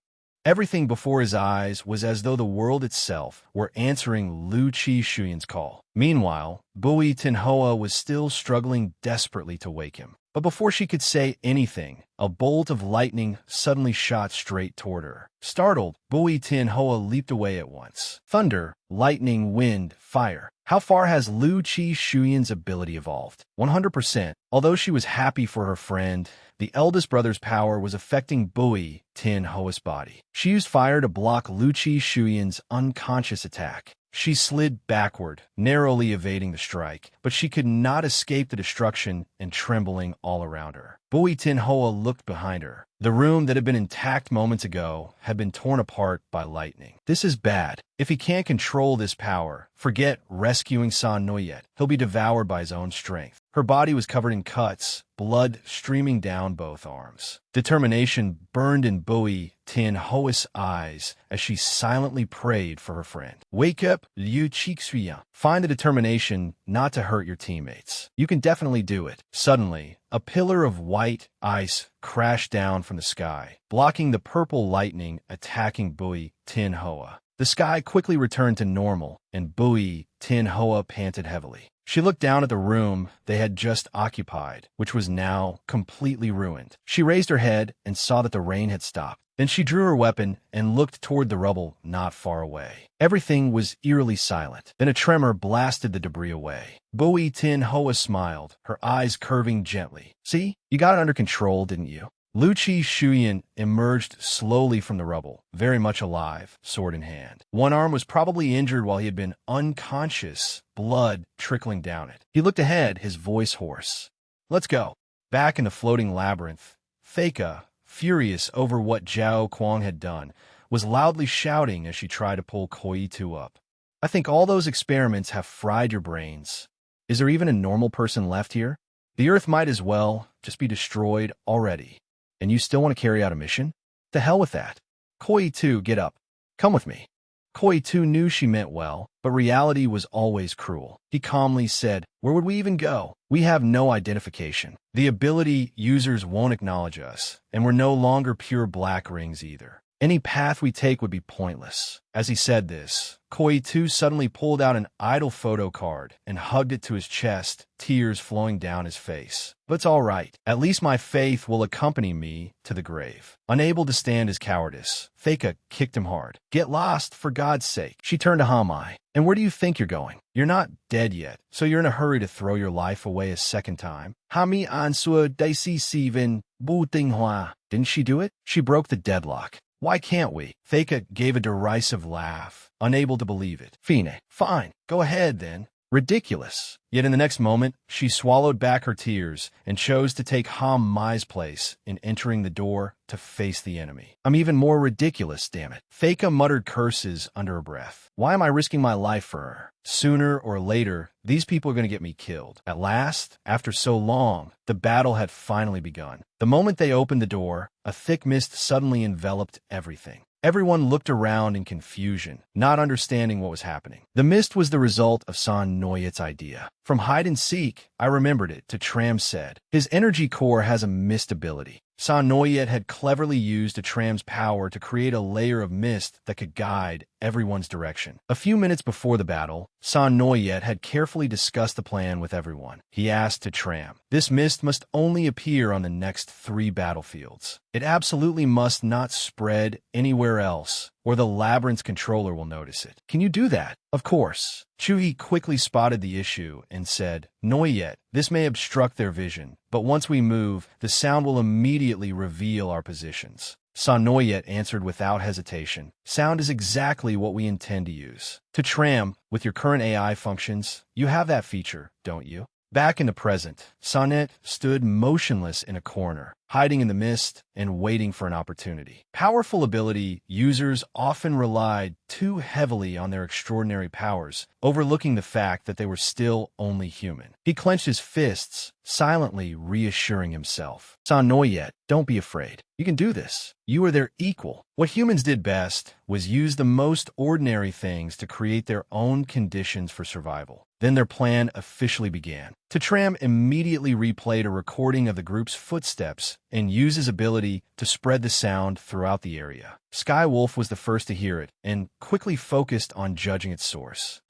Everything before his eyes was as though the world itself were answering Lu Qi Shuyan's call. Meanwhile, Bui Tinhua was still struggling desperately to wake him. But before she could say anything, a bolt of lightning suddenly shot straight toward her. Startled, Bui Tin Hoa leaped away at once. Thunder, lightning, wind, fire. How far has Lu Chi Shuyan's ability evolved? 100%. Although she was happy for her friend, the eldest brother's power was affecting Bui Tin Hoa's body. She used fire to block Lu Chi Shuyan's unconscious attack. She slid backward, narrowly evading the strike, but she could not escape the destruction and trembling all around her. Bui Tin Hoa looked behind her. The room that had been intact moments ago had been torn apart by lightning. This is bad. If he can't control this power, forget rescuing San Noyet. He'll be devoured by his own strength. Her body was covered in cuts, blood streaming down both arms. Determination burned in Bui Tin Hoa's eyes as she silently prayed for her friend. Wake up, Liu Chixuya. Find the determination not to hurt your teammates. You can definitely do it. Suddenly, a pillar of white ice crashed down from the sky, blocking the purple lightning attacking Bui Tin Hoa. The sky quickly returned to normal, and Bui Tin Hoa panted heavily. She looked down at the room they had just occupied, which was now completely ruined. She raised her head and saw that the rain had stopped. Then she drew her weapon and looked toward the rubble not far away. Everything was eerily silent. Then a tremor blasted the debris away. Bui Tin Hoa smiled, her eyes curving gently. See, you got it under control, didn't you? Lu Chi Shuyan emerged slowly from the rubble, very much alive, sword in hand. One arm was probably injured while he had been unconscious, blood trickling down it. He looked ahead, his voice hoarse. Let's go. Back in the floating labyrinth, Faika, furious over what Zhao Kuang had done, was loudly shouting as she tried to pull Koi Tu up. I think all those experiments have fried your brains. Is there even a normal person left here? The Earth might as well just be destroyed already. And you still want to carry out a mission? The hell with that. Koi Tu, get up. Come with me. Koi Tu knew she meant well, but reality was always cruel. He calmly said, where would we even go? We have no identification. The ability users won't acknowledge us, and we're no longer pure black rings either. Any path we take would be pointless. As he said this, Koi Tu suddenly pulled out an idol photo card and hugged it to his chest, tears flowing down his face. But it's all right. At least my faith will accompany me to the grave. Unable to stand his cowardice, Faika kicked him hard. Get lost, for God's sake. She turned to Hamai. And where do you think you're going? You're not dead yet, so you're in a hurry to throw your life away a second time. Hami Ansua Daisi Sivan Bu Tinghua. Didn't she do it? She broke the deadlock. Why can't we? Faika gave a derisive laugh, unable to believe it. Fine, fine, go ahead then. Ridiculous. Yet in the next moment, she swallowed back her tears and chose to take Ham Mai's place in entering the door to face the enemy. I'm even more ridiculous, damn it. Faika muttered curses under her breath. Why am I risking my life for her? Sooner or later, these people are going to get me killed. At last, after so long, the battle had finally begun. The moment they opened the door, a thick mist suddenly enveloped everything. Everyone looked around in confusion, not understanding what was happening. The mist was the result of San Noyet's idea. From hide and seek, I remembered it, to Tram said. His energy core has a mist ability. San Noyet had cleverly used a Tram's power to create a layer of mist that could guide everyone's direction. A few minutes before the battle, San Noyet had carefully discussed the plan with everyone. He asked to Tram, this mist must only appear on the next 3 battlefields. It absolutely must not spread anywhere else, or the labyrinth's controller will notice it. Can you do that? Of course. Chuhi quickly spotted the issue and said, Noyet, this may obstruct their vision, but once we move, the sound will immediately reveal our positions. San Noyet answered without hesitation. Sound is exactly what we intend to use. To Tram, with your current AI functions, you have that feature, don't you? Back in the present, Sanet stood motionless in a corner, hiding in the mist and waiting for an opportunity. Powerful ability users often relied too heavily on their extraordinary powers, overlooking the fact that they were still only human. He clenched his fists, silently reassuring himself. San Noyet, don't be afraid. You can do this. You are their equal. What humans did best was use the most ordinary things to create their own conditions for survival. Then their plan officially began. Tram immediately replayed a recording of the group's footsteps and used his ability to spread the sound throughout the area. Skywolf was the first to hear it and quickly focused on judging its source.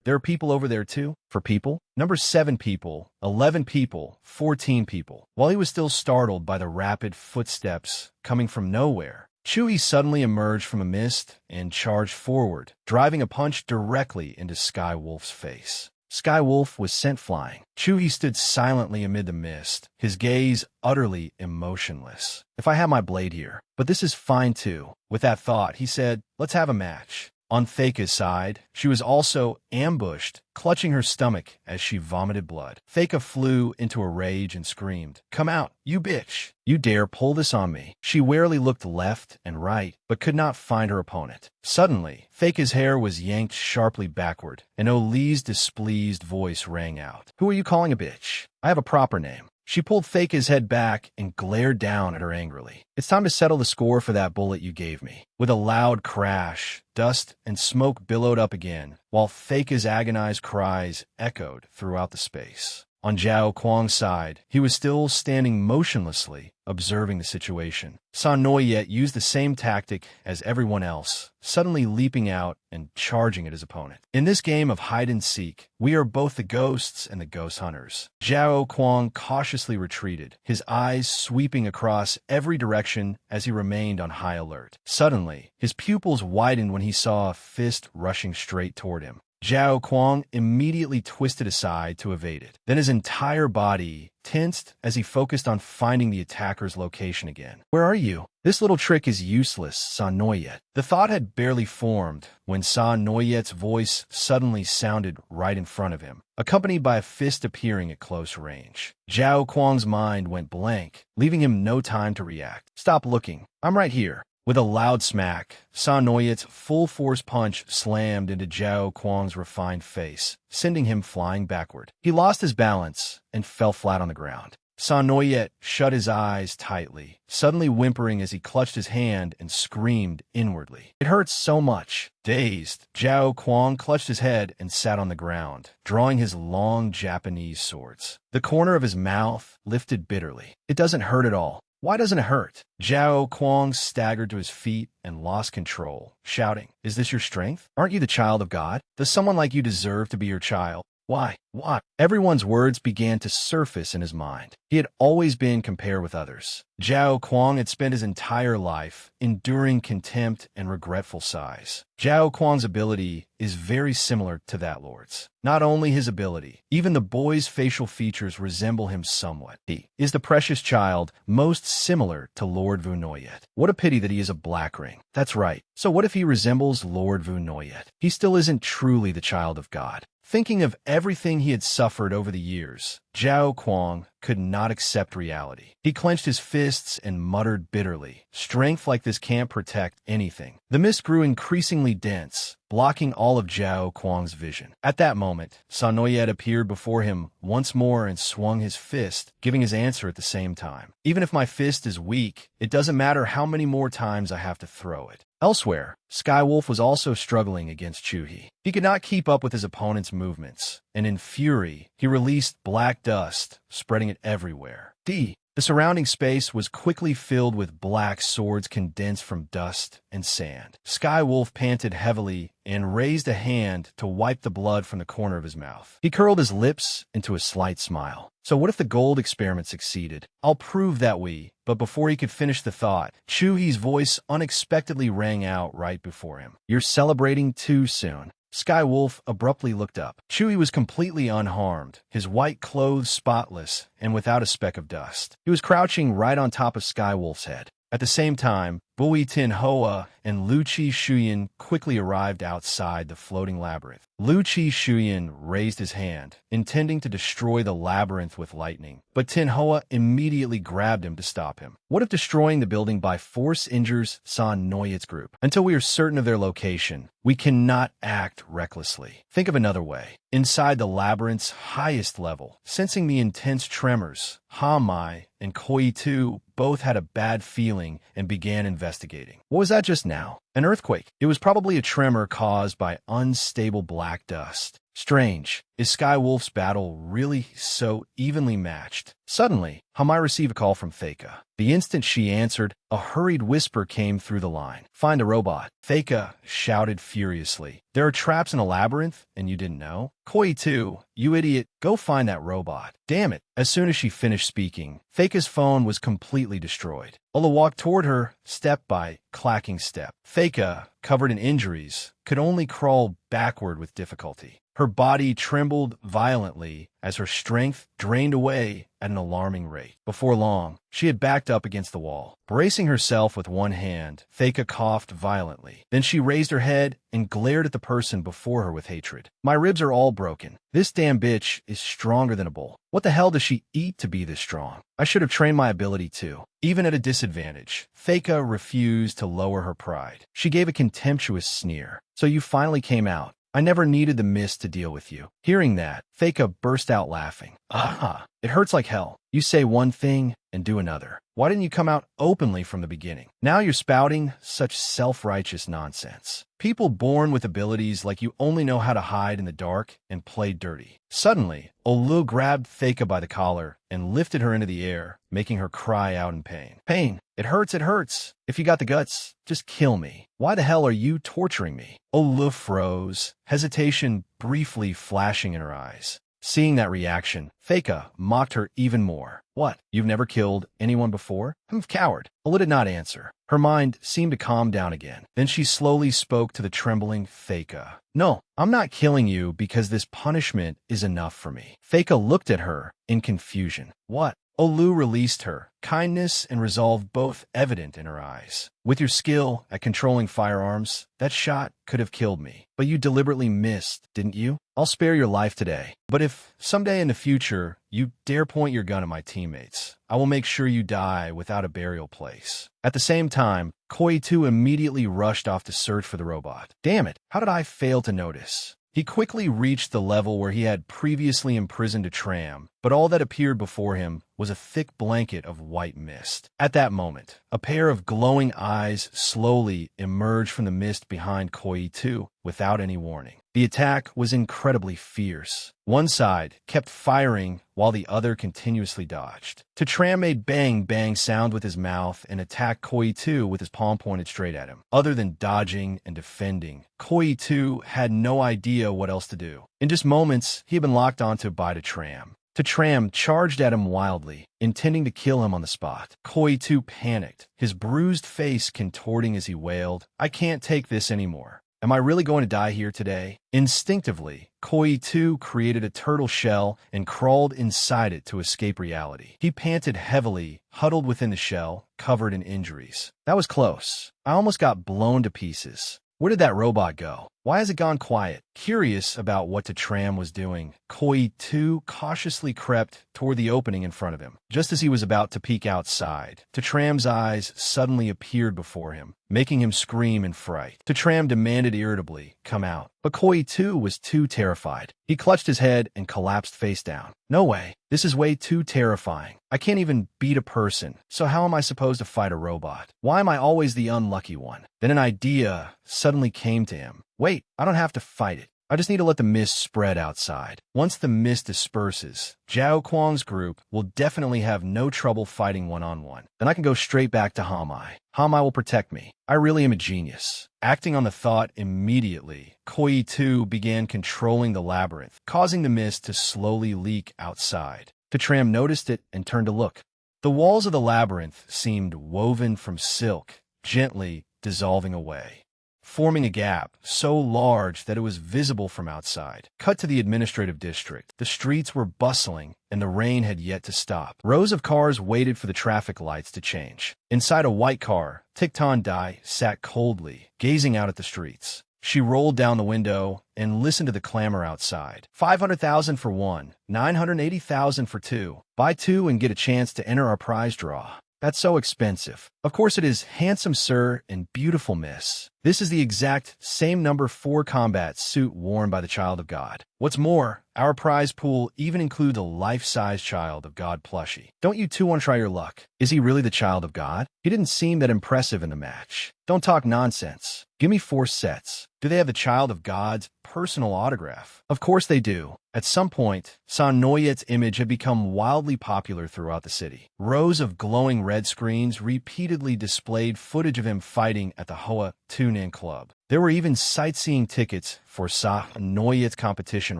There are people over there too? For people? Number 7 people, 11 people, 14 people. While he was still startled by the rapid footsteps coming from nowhere, Chewie suddenly emerged from a mist and charged forward, driving a punch directly into Skywolf's face. Skywolf was sent flying. Chewie stood silently amid the mist, his gaze utterly emotionless. If I had my blade here, but this is fine too. With that thought, he said, let's have a match. On Theka's side, she was also ambushed, clutching her stomach as she vomited blood. Theka flew into a rage and screamed, "Come out, you bitch! You dare pull this on me!" She warily looked left and right, but could not find her opponent. Suddenly, Theka's hair was yanked sharply backward, and Oli's displeased voice rang out. "Who are you calling a bitch? I have a proper name." She pulled Theka's head back and glared down at her angrily. "It's time to settle the score for that bullet you gave me." With a loud crash, dust and smoke billowed up again, while Theka's agonized cries echoed throughout the space. On Zhao Kuang's side, he was still standing motionlessly, observing the situation. San Noyet used the same tactic as everyone else, suddenly leaping out and charging at his opponent. In this game of hide-and-seek, we are both the ghosts and the ghost hunters. Zhao Kuang cautiously retreated, his eyes sweeping across every direction as he remained on high alert. Suddenly, his pupils widened when he saw a fist rushing straight toward him. Zhao Kuang immediately twisted aside to evade it. Then his entire body tensed as he focused on finding the attacker's location again. "Where are you? This little trick is useless, San Noyet." The thought had barely formed when San Noyet's voice suddenly sounded right in front of him, accompanied by a fist appearing at close range. Zhao Kuang's mind went blank, leaving him no time to react. "Stop looking. I'm right here." With a loud smack, San Noyet's full-force punch slammed into Zhao Kuang's refined face, sending him flying backward. He lost his balance and fell flat on the ground. San Noyet shut his eyes tightly, suddenly whimpering as he clutched his hand and screamed inwardly. "It hurts so much." Dazed, Zhao Kuang clutched his head and sat on the ground, drawing his long Japanese swords. The corner of his mouth lifted bitterly. "It doesn't hurt at all. Why doesn't it hurt?" Zhao Kuang staggered to his feet and lost control, shouting, "Is this your strength? Aren't you the child of God? Does someone like you deserve to be your child? Why? Why?" Everyone's words began to surface in his mind. He had always been compared with others. Zhao Kuang had spent his entire life enduring contempt and regretful sighs. Zhao Kuang's ability is very similar to that lord's. Not only his ability, even the boy's facial features resemble him somewhat. He is the precious child most similar to Lord Vu Noyet. What a pity that he is a black ring. That's right. So what if he resembles Lord Vu Noyet? He still isn't truly the child of God. Thinking of everything he had suffered over the years, Zhao Kuang could not accept reality. He clenched his fists and muttered bitterly, "Strength like this can't protect anything." The mist grew increasingly dense, blocking all of Zhao Kuang's vision. At that moment, San Noyet appeared before him once more and swung his fist, giving his answer at the same time. "Even if my fist is weak, it doesn't matter how many more times I have to throw it." Elsewhere, Skywolf was also struggling against Chewie. He could not keep up with his opponent's movements, and in fury, he released black dust, spreading it everywhere. The surrounding space was quickly filled with black swords condensed from dust and sand. Skywolf panted heavily and raised a hand to wipe the blood from the corner of his mouth. He curled his lips into a slight smile. "So what if the gold experiment succeeded? I'll prove that we..." But before he could finish the thought, Chewie's voice unexpectedly rang out right before him. "You're celebrating too soon." Skywolf abruptly looked up. Chewie was completely unharmed, his white clothes spotless and without a speck of dust. He was crouching right on top of Skywolf's head. At the same time, Bui Tin Hoa and Lu Chi Shuyan quickly arrived outside the floating labyrinth. Lu Chi Shuyan raised his hand, intending to destroy the labyrinth with lightning, but Tin Hoa immediately grabbed him to stop him. "What if destroying the building by force injures San Noyet's group? Until we are certain of their location, we cannot act recklessly. Think of another way. Inside the labyrinth's highest level, sensing the intense tremors, Ha Mai and Koi Tu both had a bad feeling and began investigating. What was that just now? An earthquake. It was probably a tremor caused by unstable black dust. Strange. Is Skywolf's battle really so evenly matched? Suddenly, Hamai received a call from Theka. The instant she answered, a hurried whisper came through the line. Find a robot. Theka shouted furiously. There are traps in a labyrinth, and you didn't know? Koi too. You idiot. Go find that robot. Damn it. As soon as she finished speaking, Theka's phone was completely destroyed. Ola walked toward her, step by clacking step. Theka, covered in injuries, could only crawl backward with difficulty. Her body trembled violently as her strength drained away at an alarming rate. Before long, she had backed up against the wall. Bracing herself with one hand, Theka coughed violently. Then she raised her head and glared at the person before her with hatred. My ribs are all broken. This damn bitch is stronger than a bull. What the hell does she eat to be this strong? I should have trained my ability too. Even at a disadvantage, Theka refused to lower her pride. She gave a contemptuous sneer. So you finally came out. I never needed the mist to deal with you. Hearing that, Theka burst out laughing. Aha! It hurts like hell. You say one thing and do another. Why didn't you come out openly from the beginning? Now you're spouting such self-righteous nonsense. People born with abilities like you only know how to hide in the dark and play dirty. Suddenly, Olu grabbed Theka by the collar and lifted her into the air, making her cry out in pain. Pain. It hurts, it hurts. If you got the guts, just kill me. Why the hell are you torturing me? Olu froze, hesitation briefly flashing in her eyes. Seeing that reaction, Theka mocked her even more. What? You've never killed anyone before? I'm a coward. Olu did not answer. Her mind seemed to calm down again. Then she slowly spoke to the trembling Theka. No, I'm not killing you because this punishment is enough for me. Theka looked at her in confusion. What? Olu released her, kindness and resolve both evident in her eyes. With your skill at controlling firearms, that shot could have killed me. But you deliberately missed, didn't you? I'll spare your life today. But if someday in the future you dare point your gun at my teammates, I will make sure you die without a burial place. At the same time, Koi 2 immediately rushed off to search for the robot. Damn it, how did I fail to notice? He quickly reached the level where he had previously imprisoned a tram, but all that appeared before him was a thick blanket of white mist. At that moment, a pair of glowing eyes slowly emerged from the mist behind Koi 2 without any warning. The attack was incredibly fierce. One side kept firing while the other continuously dodged. Tram made bang-bang sound with his mouth and attacked Koi 2 with his palm pointed straight at him. Other than dodging and defending, Koi 2 had no idea what else to do. In just moments, he had been locked onto by Tram. Tram charged at him wildly, intending to kill him on the spot. Koi 2 panicked, his bruised face contorting as he wailed, I can't take this anymore. Am I really going to die here today? Instinctively, Koi 2 created a turtle shell and crawled inside it to escape reality. He panted heavily, huddled within the shell, covered in injuries. That was close. I almost got blown to pieces. Where did that robot go? Why has it gone quiet? Curious about what Tram was doing, Koi 2 cautiously crept toward the opening in front of him. Just as he was about to peek outside, Tram's eyes suddenly appeared before him, making him scream in fright. Tram demanded irritably, come out. But Koi 2 was too terrified. He clutched his head and collapsed face down. No way. This is way too terrifying. I can't even beat a person, so how am I supposed to fight a robot? Why am I always the unlucky one? Then an idea suddenly came to him. Wait, I don't have to fight it. I just need to let the mist spread outside. Once the mist disperses, Zhao Kuang's group will definitely have no trouble fighting one-on-one. Then I can go straight back to Hamai. Hamai will protect me. I really am a genius. Acting on the thought immediately, Koi 2 began controlling the labyrinth, causing the mist to slowly leak outside. Tram noticed it and turned to look. The walls of the labyrinth seemed woven from silk, gently dissolving away, forming a gap so large that it was visible from outside. Cut to the administrative district. The streets were bustling, and the rain had yet to stop. Rows of cars waited for the traffic lights to change. Inside a white car, Tikton Dai sat coldly, gazing out at the streets. She rolled down the window and listened to the clamor outside. 500,000 for one, 980,000 for two. Buy two and get a chance to enter our prize draw. That's so expensive. Of course it is, handsome sir and beautiful miss. This is the exact same number 4 combat suit worn by the Child of God. What's more, our prize pool even includes a life-size Child of God plushie. Don't you two want to try your luck? Is he really the Child of God? He didn't seem that impressive in the match. Don't talk nonsense. Give me 4 sets. Do they have the Child of God's personal autograph. Of course they do. At some point, Son Noyet's image had become wildly popular throughout the city. Rows of glowing red screens repeatedly displayed footage of him fighting at the Hoa Tune-In Club. There were even sightseeing tickets for Son Noyet's competition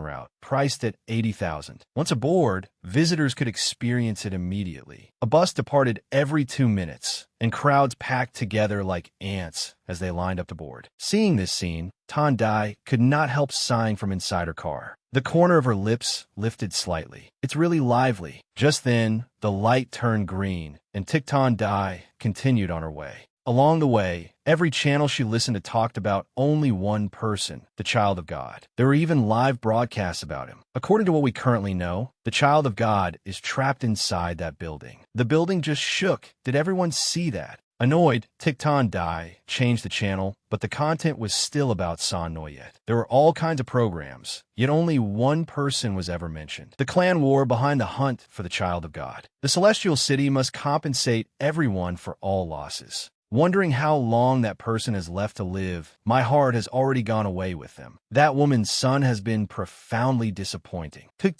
route, priced at 80,000. Once aboard, visitors could experience it immediately. A bus departed every 2 minutes, and crowds packed together like ants as they lined up to board. Seeing this scene, Tan Dai could not help sighing from inside her car. The corner of her lips lifted slightly. It's really lively. Just then, the light turned green, and Thich Tan Dai continued on her way. Along the way, every channel she listened to talked about only one person, the Child of God. There were even live broadcasts about him. According to what we currently know, the Child of God is trapped inside that building. The building just shook. Did everyone see that? Annoyed, Thich Tan Dai changed the channel, but the content was still about Son Noyet. There were all kinds of programs, yet only one person was ever mentioned. The clan war behind the hunt for the Child of God. The Celestial City must compensate everyone for all losses. Wondering how long that person has left to live, my heart has already gone away with them. That woman's son has been profoundly disappointing. Is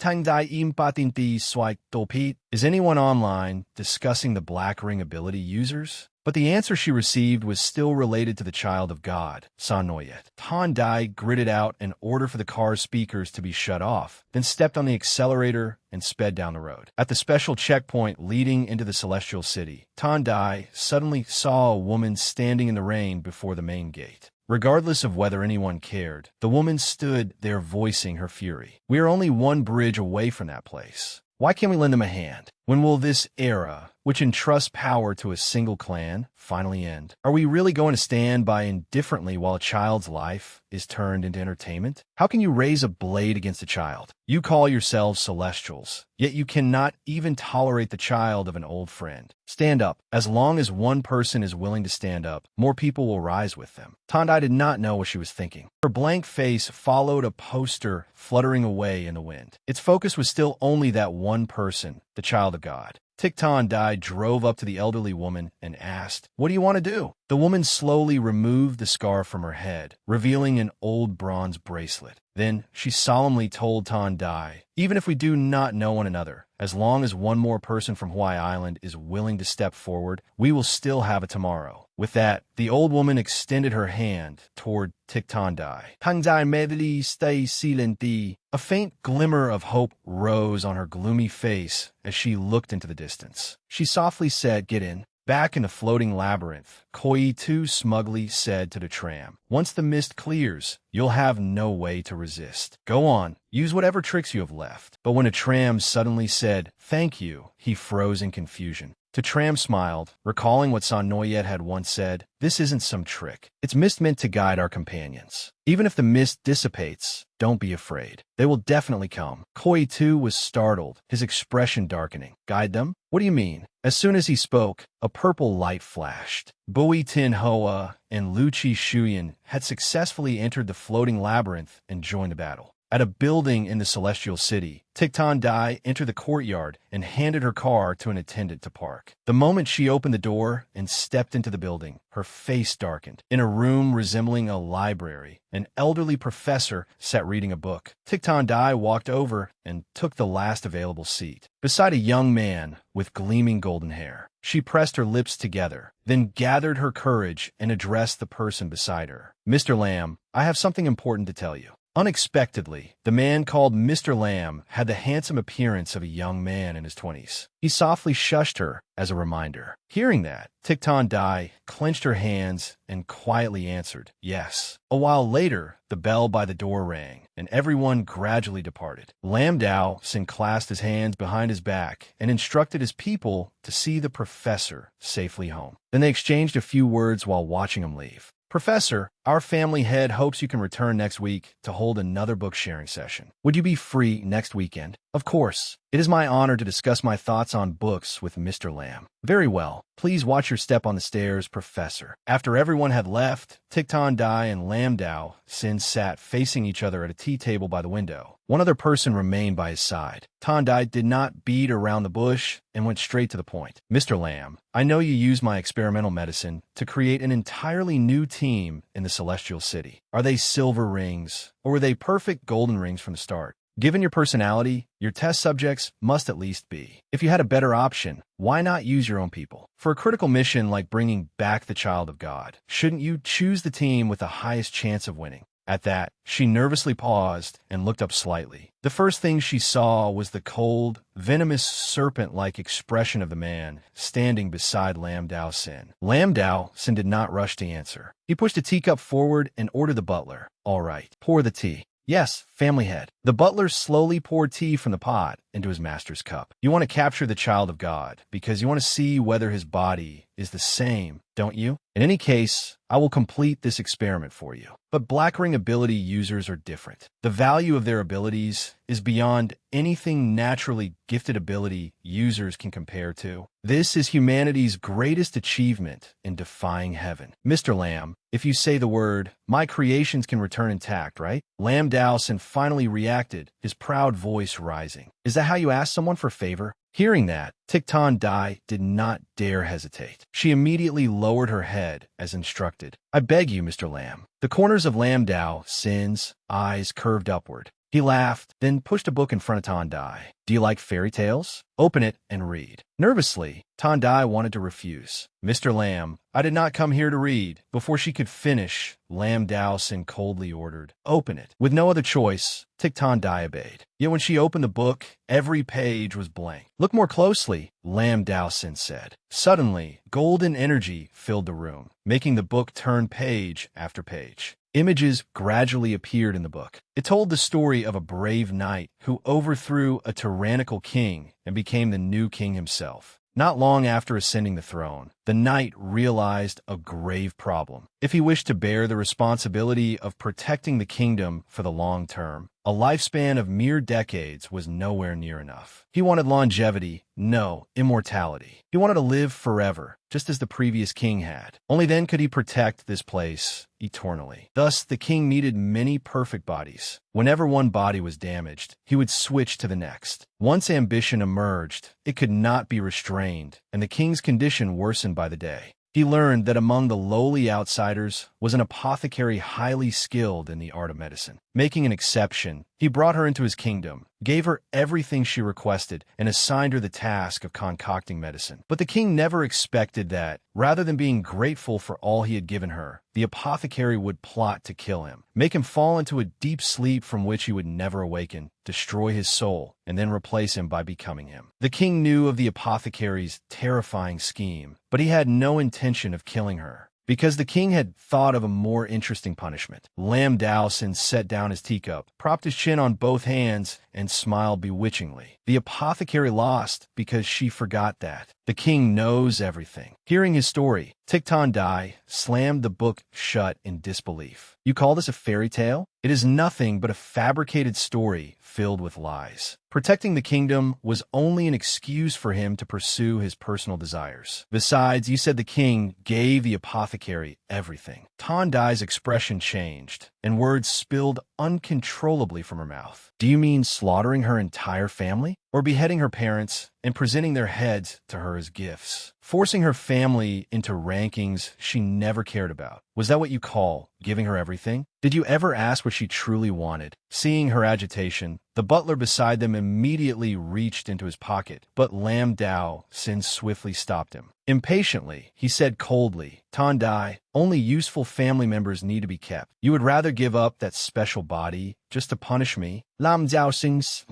anyone online discussing the Black Ring ability users? But the answer she received was still related to the Child of God, Son Noyet. Tan Dai gritted out an order for the car's speakers to be shut off, then stepped on the accelerator and sped down the road. At the special checkpoint leading into the Celestial City, Tan Dai suddenly saw a woman standing in the rain before the main gate. Regardless of whether anyone cared, the woman stood there voicing her fury. We are only one bridge away from that place. Why can't we lend them a hand? When will this era, which entrusts power to a single clan, finally end? Are we really going to stand by indifferently while a child's life is turned into entertainment? How can you raise a blade against a child? You call yourselves celestials, yet you cannot even tolerate the child of an old friend. Stand up. As long as one person is willing to stand up, more people will rise with them. Tandai did not know what she was thinking. Her blank face followed a poster fluttering away in the wind. Its focus was still only that one person, the Child of God. Thich Tan Dai drove up to the elderly woman and asked, "What do you want to do?" The woman slowly removed the scarf from her head, revealing an old bronze bracelet. Then she solemnly told Tan Dai, "Even if we do not know one another, as long as one more person from Hawaii Island is willing to step forward, we will still have a tomorrow." With that, the old woman extended her hand toward Thich Tan Dai. Tan Dai medley stay silenti. A faint glimmer of hope rose on her gloomy face as she looked into the distance. She softly said, "Get in." Back in the floating labyrinth, Koi Tu smugly said to the tram, "Once the mist clears, you'll have no way to resist. Go on, use whatever tricks you have left." But when a tram suddenly said, "Thank you," he froze in confusion. The tram smiled, recalling what Son Noyet had once said, "This isn't some trick. It's mist meant to guide our companions. Even if the mist dissipates, don't be afraid. They will definitely come." Koi Tu was startled, his expression darkening. "Guide them? What do you mean?" As soon as he spoke, a purple light flashed. Bui Tin Hoa and Lu Chi Shuyan had successfully entered the floating labyrinth and joined the battle. At a building in the Celestial City, Thich Tan Dai entered the courtyard and handed her car to an attendant to park. The moment she opened the door and stepped into the building, her face darkened. In a room resembling a library, an elderly professor sat reading a book. Thich Tan Dai walked over and took the last available seat, beside a young man with gleaming golden hair. She pressed her lips together, then gathered her courage and addressed the person beside her. "Mr. Lamb, I have something important to tell you." Unexpectedly, the man called Mr. Lamb had the handsome appearance of a young man in his 20s. He softly shushed her as a reminder. Hearing that, Thich Tan Dai clenched her hands and quietly answered, "Yes." A while later, the bell by the door rang, and everyone gradually departed. Lam Dao Sin clasped his hands behind his back and instructed his people to see the professor safely home. Then they exchanged a few words while watching him leave. "Professor, our family head hopes you can return next week to hold another book sharing session. Would you be free next weekend?" "Of course. It is my honor to discuss my thoughts on books with Mr. Lamb." "Very well. Please watch your step on the stairs, Professor." After everyone had left, Thich Tan Dai and Lam Dao Sin sat facing each other at a tea table by the window. One other person remained by his side. Tan Dai did not beat around the bush and went straight to the point. "Mr. Lamb, I know you used my experimental medicine to create an entirely new team in the celestial city? Are they silver rings, or were they perfect golden rings from the start? Given your personality, your test subjects must at least be. If you had a better option, why not use your own people? For a critical mission like bringing back the child of God, shouldn't you choose the team with the highest chance of winning? At that, she nervously paused and looked up slightly. The first thing she saw was the cold, venomous serpent-like expression of the man standing beside Lam Dao Sin. Lam Dao Sin did not rush to answer. He pushed a teacup forward and ordered the butler, "All right, pour the tea." "Yes, family head." The butler slowly poured tea from the pot into his master's cup. "You want to capture the child of God because you want to see whether his body is the same, don't you? In any case, I will complete this experiment for you." But Black Ring ability users are different. The value of their abilities is beyond anything naturally gifted ability users can compare to. This is humanity's greatest achievement in defying heaven. "Mr. Lam, if you say the word, my creations can return intact, right?" Lam Dao Sin finally reacted, his proud voice rising. "Is that how you ask someone for favor?" Hearing that, Tiktan Dai did not dare hesitate. She immediately lowered her head as instructed. "I beg you, Mr. Lam." The corners of Lam Dao Sin's eyes curved upward. He laughed, then pushed a book in front of Tandai. "Do you like fairy tales? Open it and read." Nervously, Tandai wanted to refuse. "Mr. Lam, I did not come here to read." Before she could finish, Lam Dao Sin coldly ordered, "Open it." With no other choice, Tandai obeyed. Yet when she opened the book, every page was blank. "Look more closely," Lam Dao Sin said. Suddenly, golden energy filled the room, making the book turn page after page. Images gradually appeared in the book. It told the story of a brave knight who overthrew a tyrannical king and became the new king himself. Not long after ascending the throne, the knight realized a grave problem. If he wished to bear the responsibility of protecting the kingdom for the long term, a lifespan of mere decades was nowhere near enough. He wanted longevity, no, immortality. He wanted to live forever, just as the previous king had. Only then could he protect this place eternally. Thus, the king needed many perfect bodies. Whenever one body was damaged, he would switch to the next. Once ambition emerged, it could not be restrained, and the king's condition worsened by the day. He learned that among the lowly outsiders was an apothecary highly skilled in the art of medicine. Making an exception, he brought her into his kingdom, gave her everything she requested, and assigned her the task of concocting medicine. But the king never expected that, rather than being grateful for all he had given her, the apothecary would plot to kill him, make him fall into a deep sleep from which he would never awaken, destroy his soul, and then replace him by becoming him. The king knew of the apothecary's terrifying scheme, but he had no intention of killing her. Because the king had thought of a more interesting punishment. Lam Dao Sin set down his teacup, propped his chin on both hands, and smiled bewitchingly. The apothecary lost because she forgot that. The king knows everything. Hearing his story, Tiktan Dai slammed the book shut in disbelief. "You call this a fairy tale? It is nothing but a fabricated story filled with lies." Protecting the kingdom was only an excuse for him to pursue his personal desires. Besides, you said the king gave the apothecary everything. Tandai's expression changed, and words spilled uncontrollably from her mouth. "Do you mean slaughtering her entire family? Or beheading her parents and presenting their heads to her as gifts? Forcing her family into rankings she never cared about? Was that what you call giving her everything? Did you ever ask what she truly wanted?" Seeing her agitation, the butler beside them immediately reached into his pocket, but Lam Dao Sin swiftly stopped him. Impatiently, he said coldly, "Tandai, only useful family members need to be kept. You would rather give up that special body just to punish me?" Lam Dao Sin's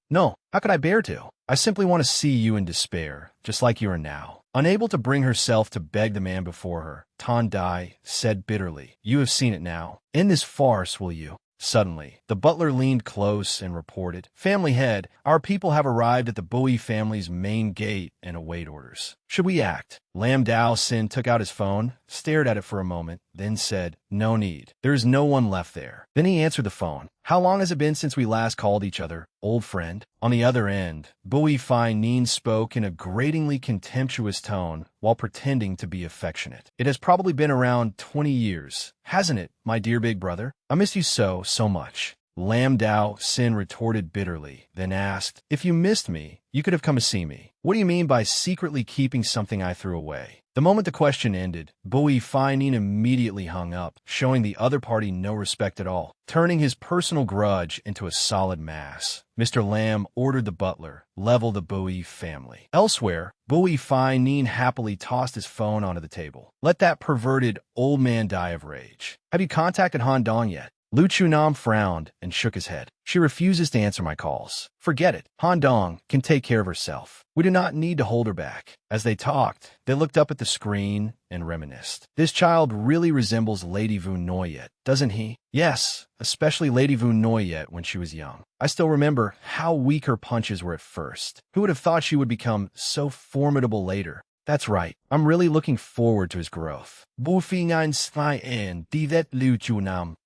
"No, how could I bear to? I simply want to see you in despair, just like you are now." Unable to bring herself to beg the man before her, Tandai said bitterly, "You have seen it now. End this farce, will you?" Suddenly, the butler leaned close and reported, "Family head, our people have arrived at the Bowie family's main gate and await orders. Should we act?" Lam Dao Sin took out his phone, stared at it for a moment, then said, "No need. There is no one left there." Then he answered the phone. "How long has it been since we last called each other, old friend?" On the other end, Bowie Fai Neen spoke in a gratingly contemptuous tone while pretending to be affectionate. "It has probably been around 20 years, hasn't it, my dear big brother? I miss you so much." Lam Dao Sin retorted bitterly, then asked, "If you missed me, you could have come to see me. What do you mean by secretly keeping something I threw away?" The moment the question ended, Bui Feinin immediately hung up, showing the other party no respect at all, turning his personal grudge into a solid mass. Mr. Lamb ordered the butler, level the Bui family. Elsewhere, Bui Feinin happily tossed his phone onto the table. Let that perverted old man die of rage. Have you contacted Han Dong yet? Lu Chunam frowned and shook his head. She refuses to answer my calls. Forget it. Han Dong can take care of herself. We do not need to hold her back. As they talked, they looked up at the screen and reminisced. This child really resembles Lady Vu Noyet, doesn't he? Yes, especially Lady Vu Noyet when she was young. I still remember how weak her punches were at first. Who would have thought she would become so formidable later? That's right. I'm really looking forward to his growth.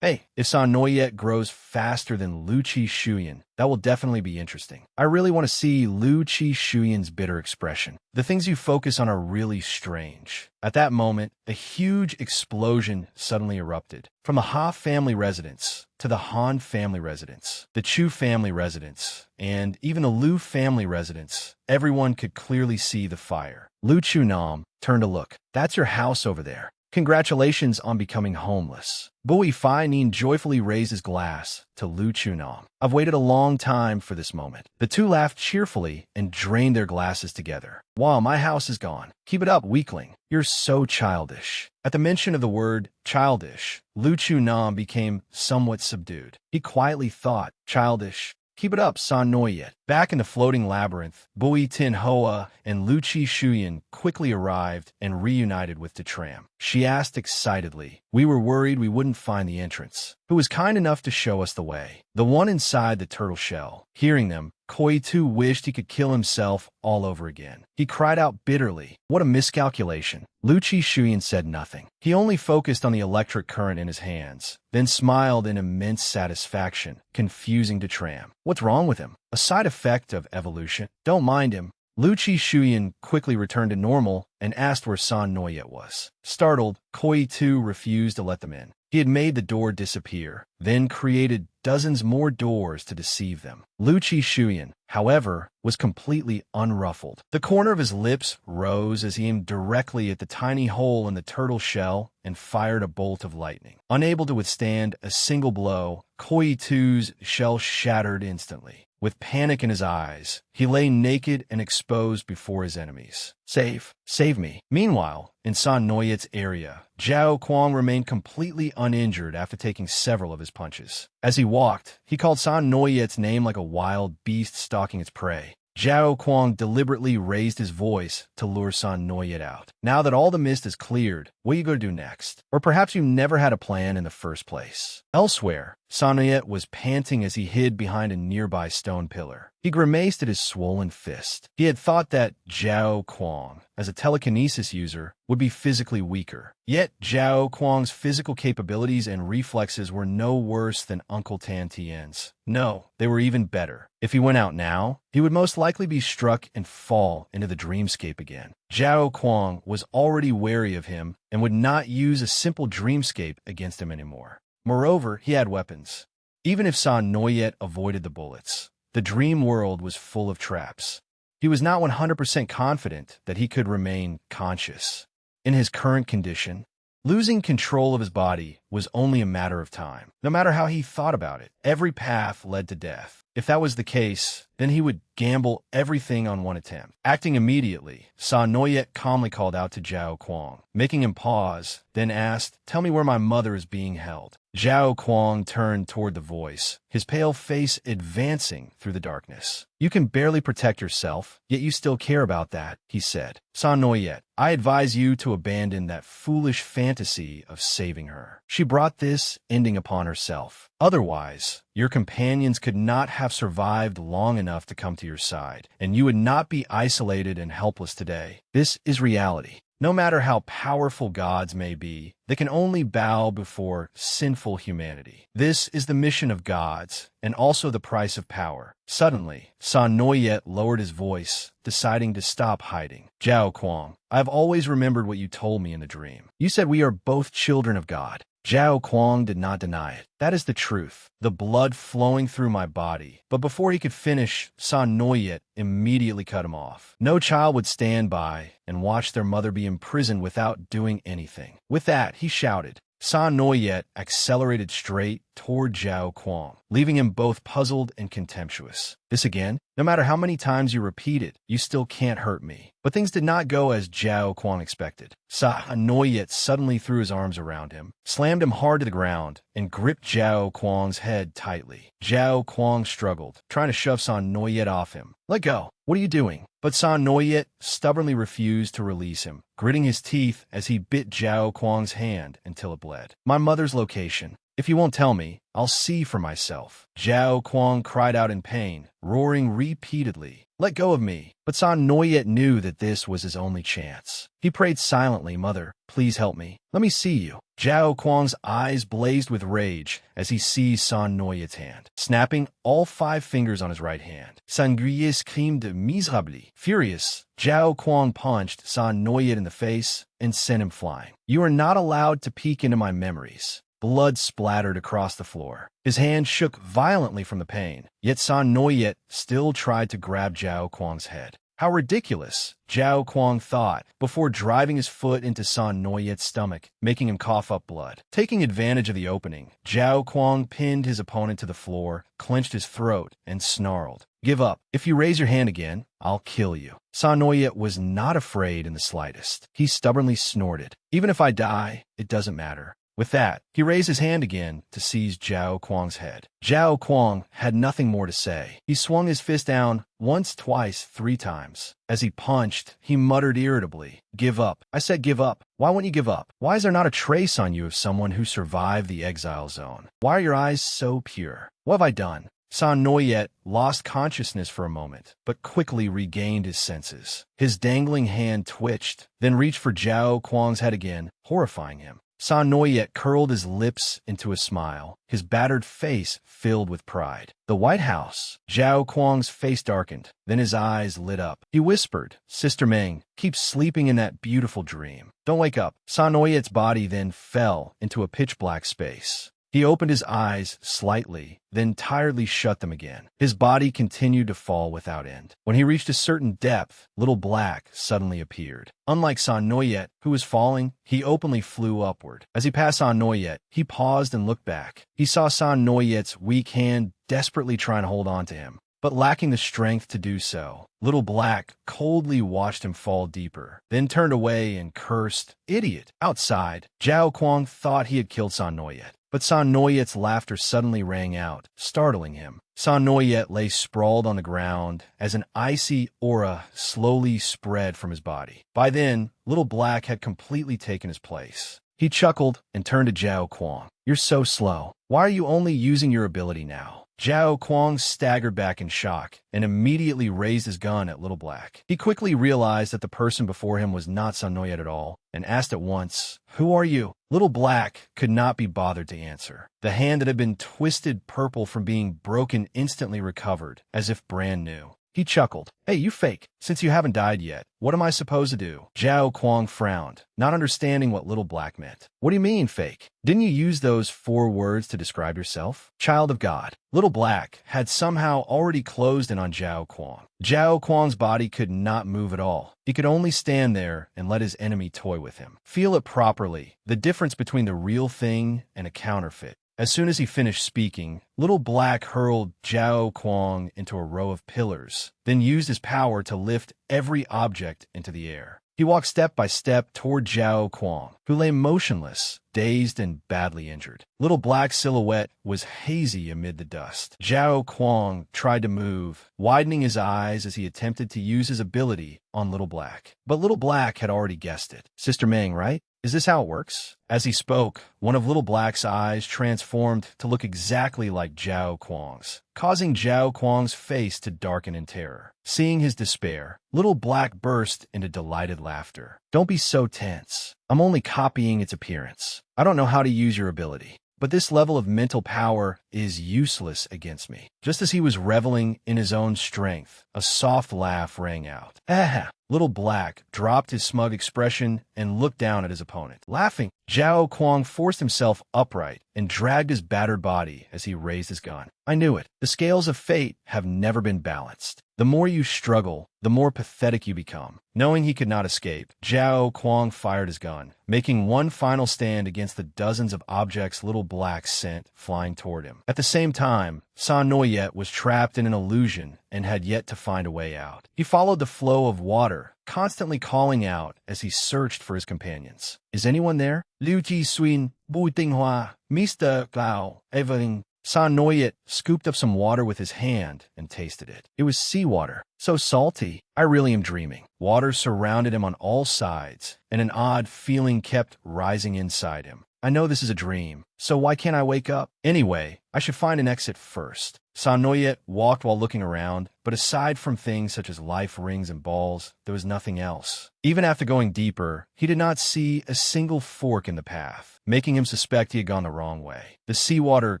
Hey, if San Noyet grows faster than Lu Chi Shuyan, that will definitely be interesting. I really want to see Lu Chi Shuyan's bitter expression. The things you focus on are really strange. At that moment, a huge explosion suddenly erupted. From the Ha family residence to the Han family residence, the Chu family residence, and even the Lu family residence, everyone could clearly see the fire. Lu Chunam turned to look. That's your house over there. Congratulations on becoming homeless. Bui Feinin joyfully raised his glass to Lu Chunam. I've waited a long time for this moment. The two laughed cheerfully and drained their glasses together. Wow, my house is gone. Keep it up, weakling. You're so childish. At the mention of the word childish, Lu Chunam became somewhat subdued. He quietly thought, childish. Keep it up, San Noyet. Back in the floating labyrinth, Bui Tin Hoa and Lu Chi Shuyan quickly arrived and reunited with Detram. She asked excitedly, we were worried we wouldn't find the entrance. Who was kind enough to show us the way? The one inside the turtle shell. Hearing them, Koi Tu wished he could kill himself all over again. He cried out bitterly. What a miscalculation. Lu Chi Shuyan said nothing. He only focused on the electric current in his hands, then smiled in immense satisfaction, confusing Detram. What's wrong with him? A side effect of evolution. Don't mind him. Lu Chi Shuyan quickly returned to normal and asked where San Noyet was. Startled, Koi Tu refused to let them in. He had made the door disappear, then created dozens more doors to deceive them. Lu Chi Shuyan, however, was completely unruffled. The corner of his lips rose as he aimed directly at the tiny hole in the turtle shell and fired a bolt of lightning. Unable to withstand a single blow, Koi Tu's shell shattered instantly. With panic in his eyes, he lay naked and exposed before his enemies. Save me. Meanwhile, in San Noyet's area, Zhao Kuang remained completely uninjured after taking several of his punches. As he walked, he called San Noyet's name like a wild beast stalking its prey. Zhao Kuang deliberately raised his voice to lure San Noyet out. Now that all the mist is cleared, what are you going to do next? Or perhaps you never had a plan in the first place. Elsewhere, San Noyet was panting as he hid behind a nearby stone pillar. He grimaced at his swollen fist. He had thought that Zhao Kuang, as a telekinesis user, would be physically weaker. Yet Zhao Kuang's physical capabilities and reflexes were no worse than Uncle Tan Tian's. No, they were even better. If he went out now, he would most likely be struck and fall into the dreamscape again. Zhao Kuang was already wary of him and would not use a simple dreamscape against him anymore. Moreover, he had weapons. Even if San Noyet avoided the bullets, the dream world was full of traps. He was not 100% confident that he could remain conscious. In his current condition, losing control of his body was only a matter of time. No matter how he thought about it, every path led to death. If that was the case, then he would gamble everything on one attempt. Acting immediately, San Noyet calmly called out to Zhao Kuang, making him pause, then asked, "Tell me where my mother is being held." Zhao Kuang turned toward the voice, his pale face advancing through the darkness. "You can barely protect yourself, yet you still care about that," he said. "San Noyet, I advise you to abandon that foolish fantasy of saving her. She brought this ending upon herself. Otherwise, your companions could not have survived long enough to come to your side, and you would not be isolated and helpless today. This is reality. No matter how powerful gods may be, they can only bow before sinful humanity. This is the mission of gods, and also the price of power." Suddenly, San Noyet lowered his voice, deciding to stop hiding. "Zhao Kuang, I have always remembered what you told me in the dream. You said we are both children of God. Zhao Kuang did not deny it. That is the truth, the blood flowing through my body. But before he could finish, San Noyet immediately cut him off. No child would stand by and watch their mother be imprisoned without doing anything. With that, he shouted. San Noyet accelerated straight toward Zhao Kuang, leaving him both puzzled and contemptuous. This again? No matter how many times you repeat it, you still can't hurt me. But things did not go as Zhao Kuang expected. San Noyet suddenly threw his arms around him, slammed him hard to the ground, and gripped Zhao Kuang's head tightly. Zhao Kuang struggled, trying to shove San Noyet off him. Let go. What are you doing? But San Noyet stubbornly refused to release him, gritting his teeth as he bit Zhao Kuang's hand until it bled. My mother's location. If you won't tell me, I'll see for myself. Zhao Kuang cried out in pain, roaring repeatedly. Let go of me. But San Noyet knew that this was his only chance. He prayed silently, Mother, please help me. Let me see you. Zhao Kuang's eyes blazed with rage as he seized San Noyet's hand, snapping all 5 fingers on his right hand. Sangria screamed miserably. Furious, Zhao Kuang punched San Noyet in the face and sent him flying. You are not allowed to peek into my memories. Blood splattered across the floor. His hand shook violently from the pain, yet San Noyet still tried to grab Zhao Kuang's head. How ridiculous, Zhao Kuang thought, before driving his foot into San Noyet's stomach, making him cough up blood. Taking advantage of the opening, Zhao Kuang pinned his opponent to the floor, clenched his throat, and snarled. Give up. If you raise your hand again, I'll kill you. San Noyet was not afraid in the slightest. He stubbornly snorted. Even if I die, it doesn't matter. With that, he raised his hand again to seize Zhao Kuang's head. Zhao Kuang had nothing more to say. He swung his fist down once, twice, 3 times. As he punched, he muttered irritably, Give up. I said give up. Why won't you give up? Why is there not a trace on you of someone who survived the exile zone? Why are your eyes so pure? What have I done? San Noyet lost consciousness for a moment, but quickly regained his senses. His dangling hand twitched, then reached for Zhao Kuang's head again, horrifying him. San Noyet curled his lips into a smile, his battered face filled with pride. The White House. Zhao Kuang's face darkened, then his eyes lit up. He whispered, Sister Meng, keep sleeping in that beautiful dream. Don't wake up. San Noyet's body then fell into a pitch-black space. He opened his eyes slightly, then tiredly shut them again. His body continued to fall without end. When he reached a certain depth, Little Black suddenly appeared. Unlike San Noyet, who was falling, he openly flew upward. As he passed San Noyet, he paused and looked back. He saw San Noyet's weak hand desperately trying to hold on to him, but lacking the strength to do so. Little Black coldly watched him fall deeper, then turned away and cursed, Idiot! Outside, Zhao Kuang thought he had killed San Noyet. But San Noyet's laughter suddenly rang out, startling him. San Noyet lay sprawled on the ground as an icy aura slowly spread from his body. By then, Little Black had completely taken his place. He chuckled and turned to Zhao Kuang. You're so slow. Why are you only using your ability now? Zhao Kuang staggered back in shock and immediately raised his gun at Little Black. He quickly realized that the person before him was not San Noyet at all and asked at once, Who are you? Little Black could not be bothered to answer. The hand that had been twisted purple from being broken instantly recovered, as if brand new. He chuckled. Hey, you fake. Since you haven't died yet, what am I supposed to do? Zhao Kuang frowned, not understanding what Little Black meant. What do you mean, fake? Didn't you use those 4 words to describe yourself? Child of God. Little Black had somehow already closed in on Zhao Kuang. Zhao Kuang's body could not move at all. He could only stand there and let his enemy toy with him. Feel it properly, the difference between the real thing and a counterfeit. As soon as he finished speaking, Little Black hurled Zhao Kuang into a row of pillars, then used his power to lift every object into the air. He walked step by step toward Zhao Kuang, who lay motionless, dazed and badly injured. Little Black's silhouette was hazy amid the dust. Zhao Kuang tried to move, widening his eyes as he attempted to use his ability on Little Black. But Little Black had already guessed it. Sister Meng, right? Is this how it works? As he spoke, one of Little Black's eyes transformed to look exactly like Zhao Kuang's, causing Zhao Kuang's face to darken in terror. Seeing his despair, Little Black burst into delighted laughter. Don't be so tense. I'm only copying its appearance. I don't know how to use your ability. but this level of mental power is useless against me. Just as he was reveling in his own strength, a soft laugh rang out. Ah! Little Black dropped his smug expression and looked down at his opponent. Laughing, Zhao Kuang forced himself upright and dragged his battered body as he raised his gun. I knew it. The scales of fate have never been balanced. The more you struggle, the more pathetic you become. Knowing he could not escape, Zhao Kuang fired his gun, making one final stand against the dozens of objects Little Black sent flying toward him. At the same time, Sa Noyet was trapped in an illusion and had yet to find a way out. He followed the flow of water, constantly calling out as he searched for his companions. Is anyone there? Liu Ji Suin, Bu Dinghua, Mr. Gao, Evelyn. Sa Noyet scooped up some water with his hand and tasted it. It was seawater, so salty. I really am dreaming. Water surrounded him on all sides, and an odd feeling kept rising inside him. I know this is a dream, so why can't I wake up? Anyway, I should find an exit first. Sa Noyet walked while looking around, but aside from things such as life rings and balls, there was nothing else. Even after going deeper, he did not see a single fork in the path, making him suspect he had gone the wrong way. The seawater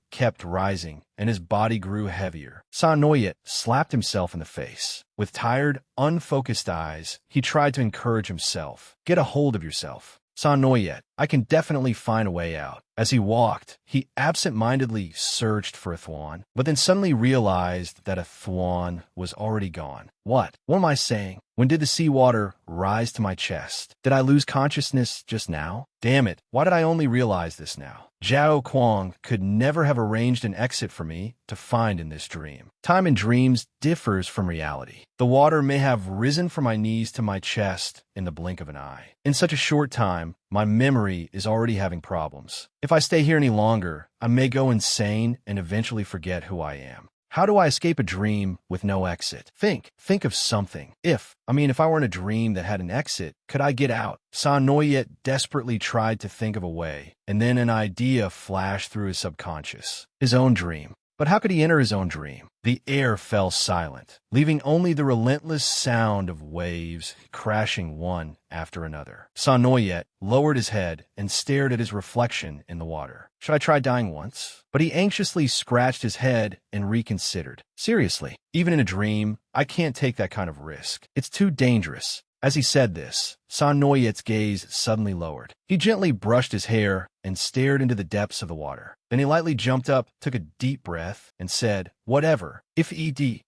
kept rising, and his body grew heavier. Sa Noyet slapped himself in the face. With tired, unfocused eyes, he tried to encourage himself. Get a hold of yourself. Sa Noyet, I can definitely find a way out. As he walked, he absent-mindedly searched for a Thuan, but then suddenly realized that a Thuan was already gone. What am I saying? When did the seawater rise to my chest? Did I lose consciousness just now? Damn it, why did I only realize this now? Zhao Kuang could never have arranged an exit for me to find in this dream. Time in dreams differs from reality. The water may have risen from my knees to my chest in the blink of an eye. In such a short time, my memory is already having problems. If I stay here any longer, I may go insane and eventually forget who I am. How do I escape a dream with no exit? Think of something. If I were in a dream that had an exit, could I get out? Sa Noyet desperately tried to think of a way, and then an idea flashed through his subconscious. His own dream. But how could he enter his own dream? The air fell silent, leaving only the relentless sound of waves crashing one after another. Sa Noyet lowered his head and stared at his reflection in the water. Should I try dying once? But he anxiously scratched his head and reconsidered. Seriously, even in a dream, I can't take that kind of risk. It's too dangerous. As he said this, Sa Noyet's gaze suddenly lowered. He gently brushed his hair and stared into the depths of the water. Then he lightly jumped up, took a deep breath, and said, "Whatever. If ed."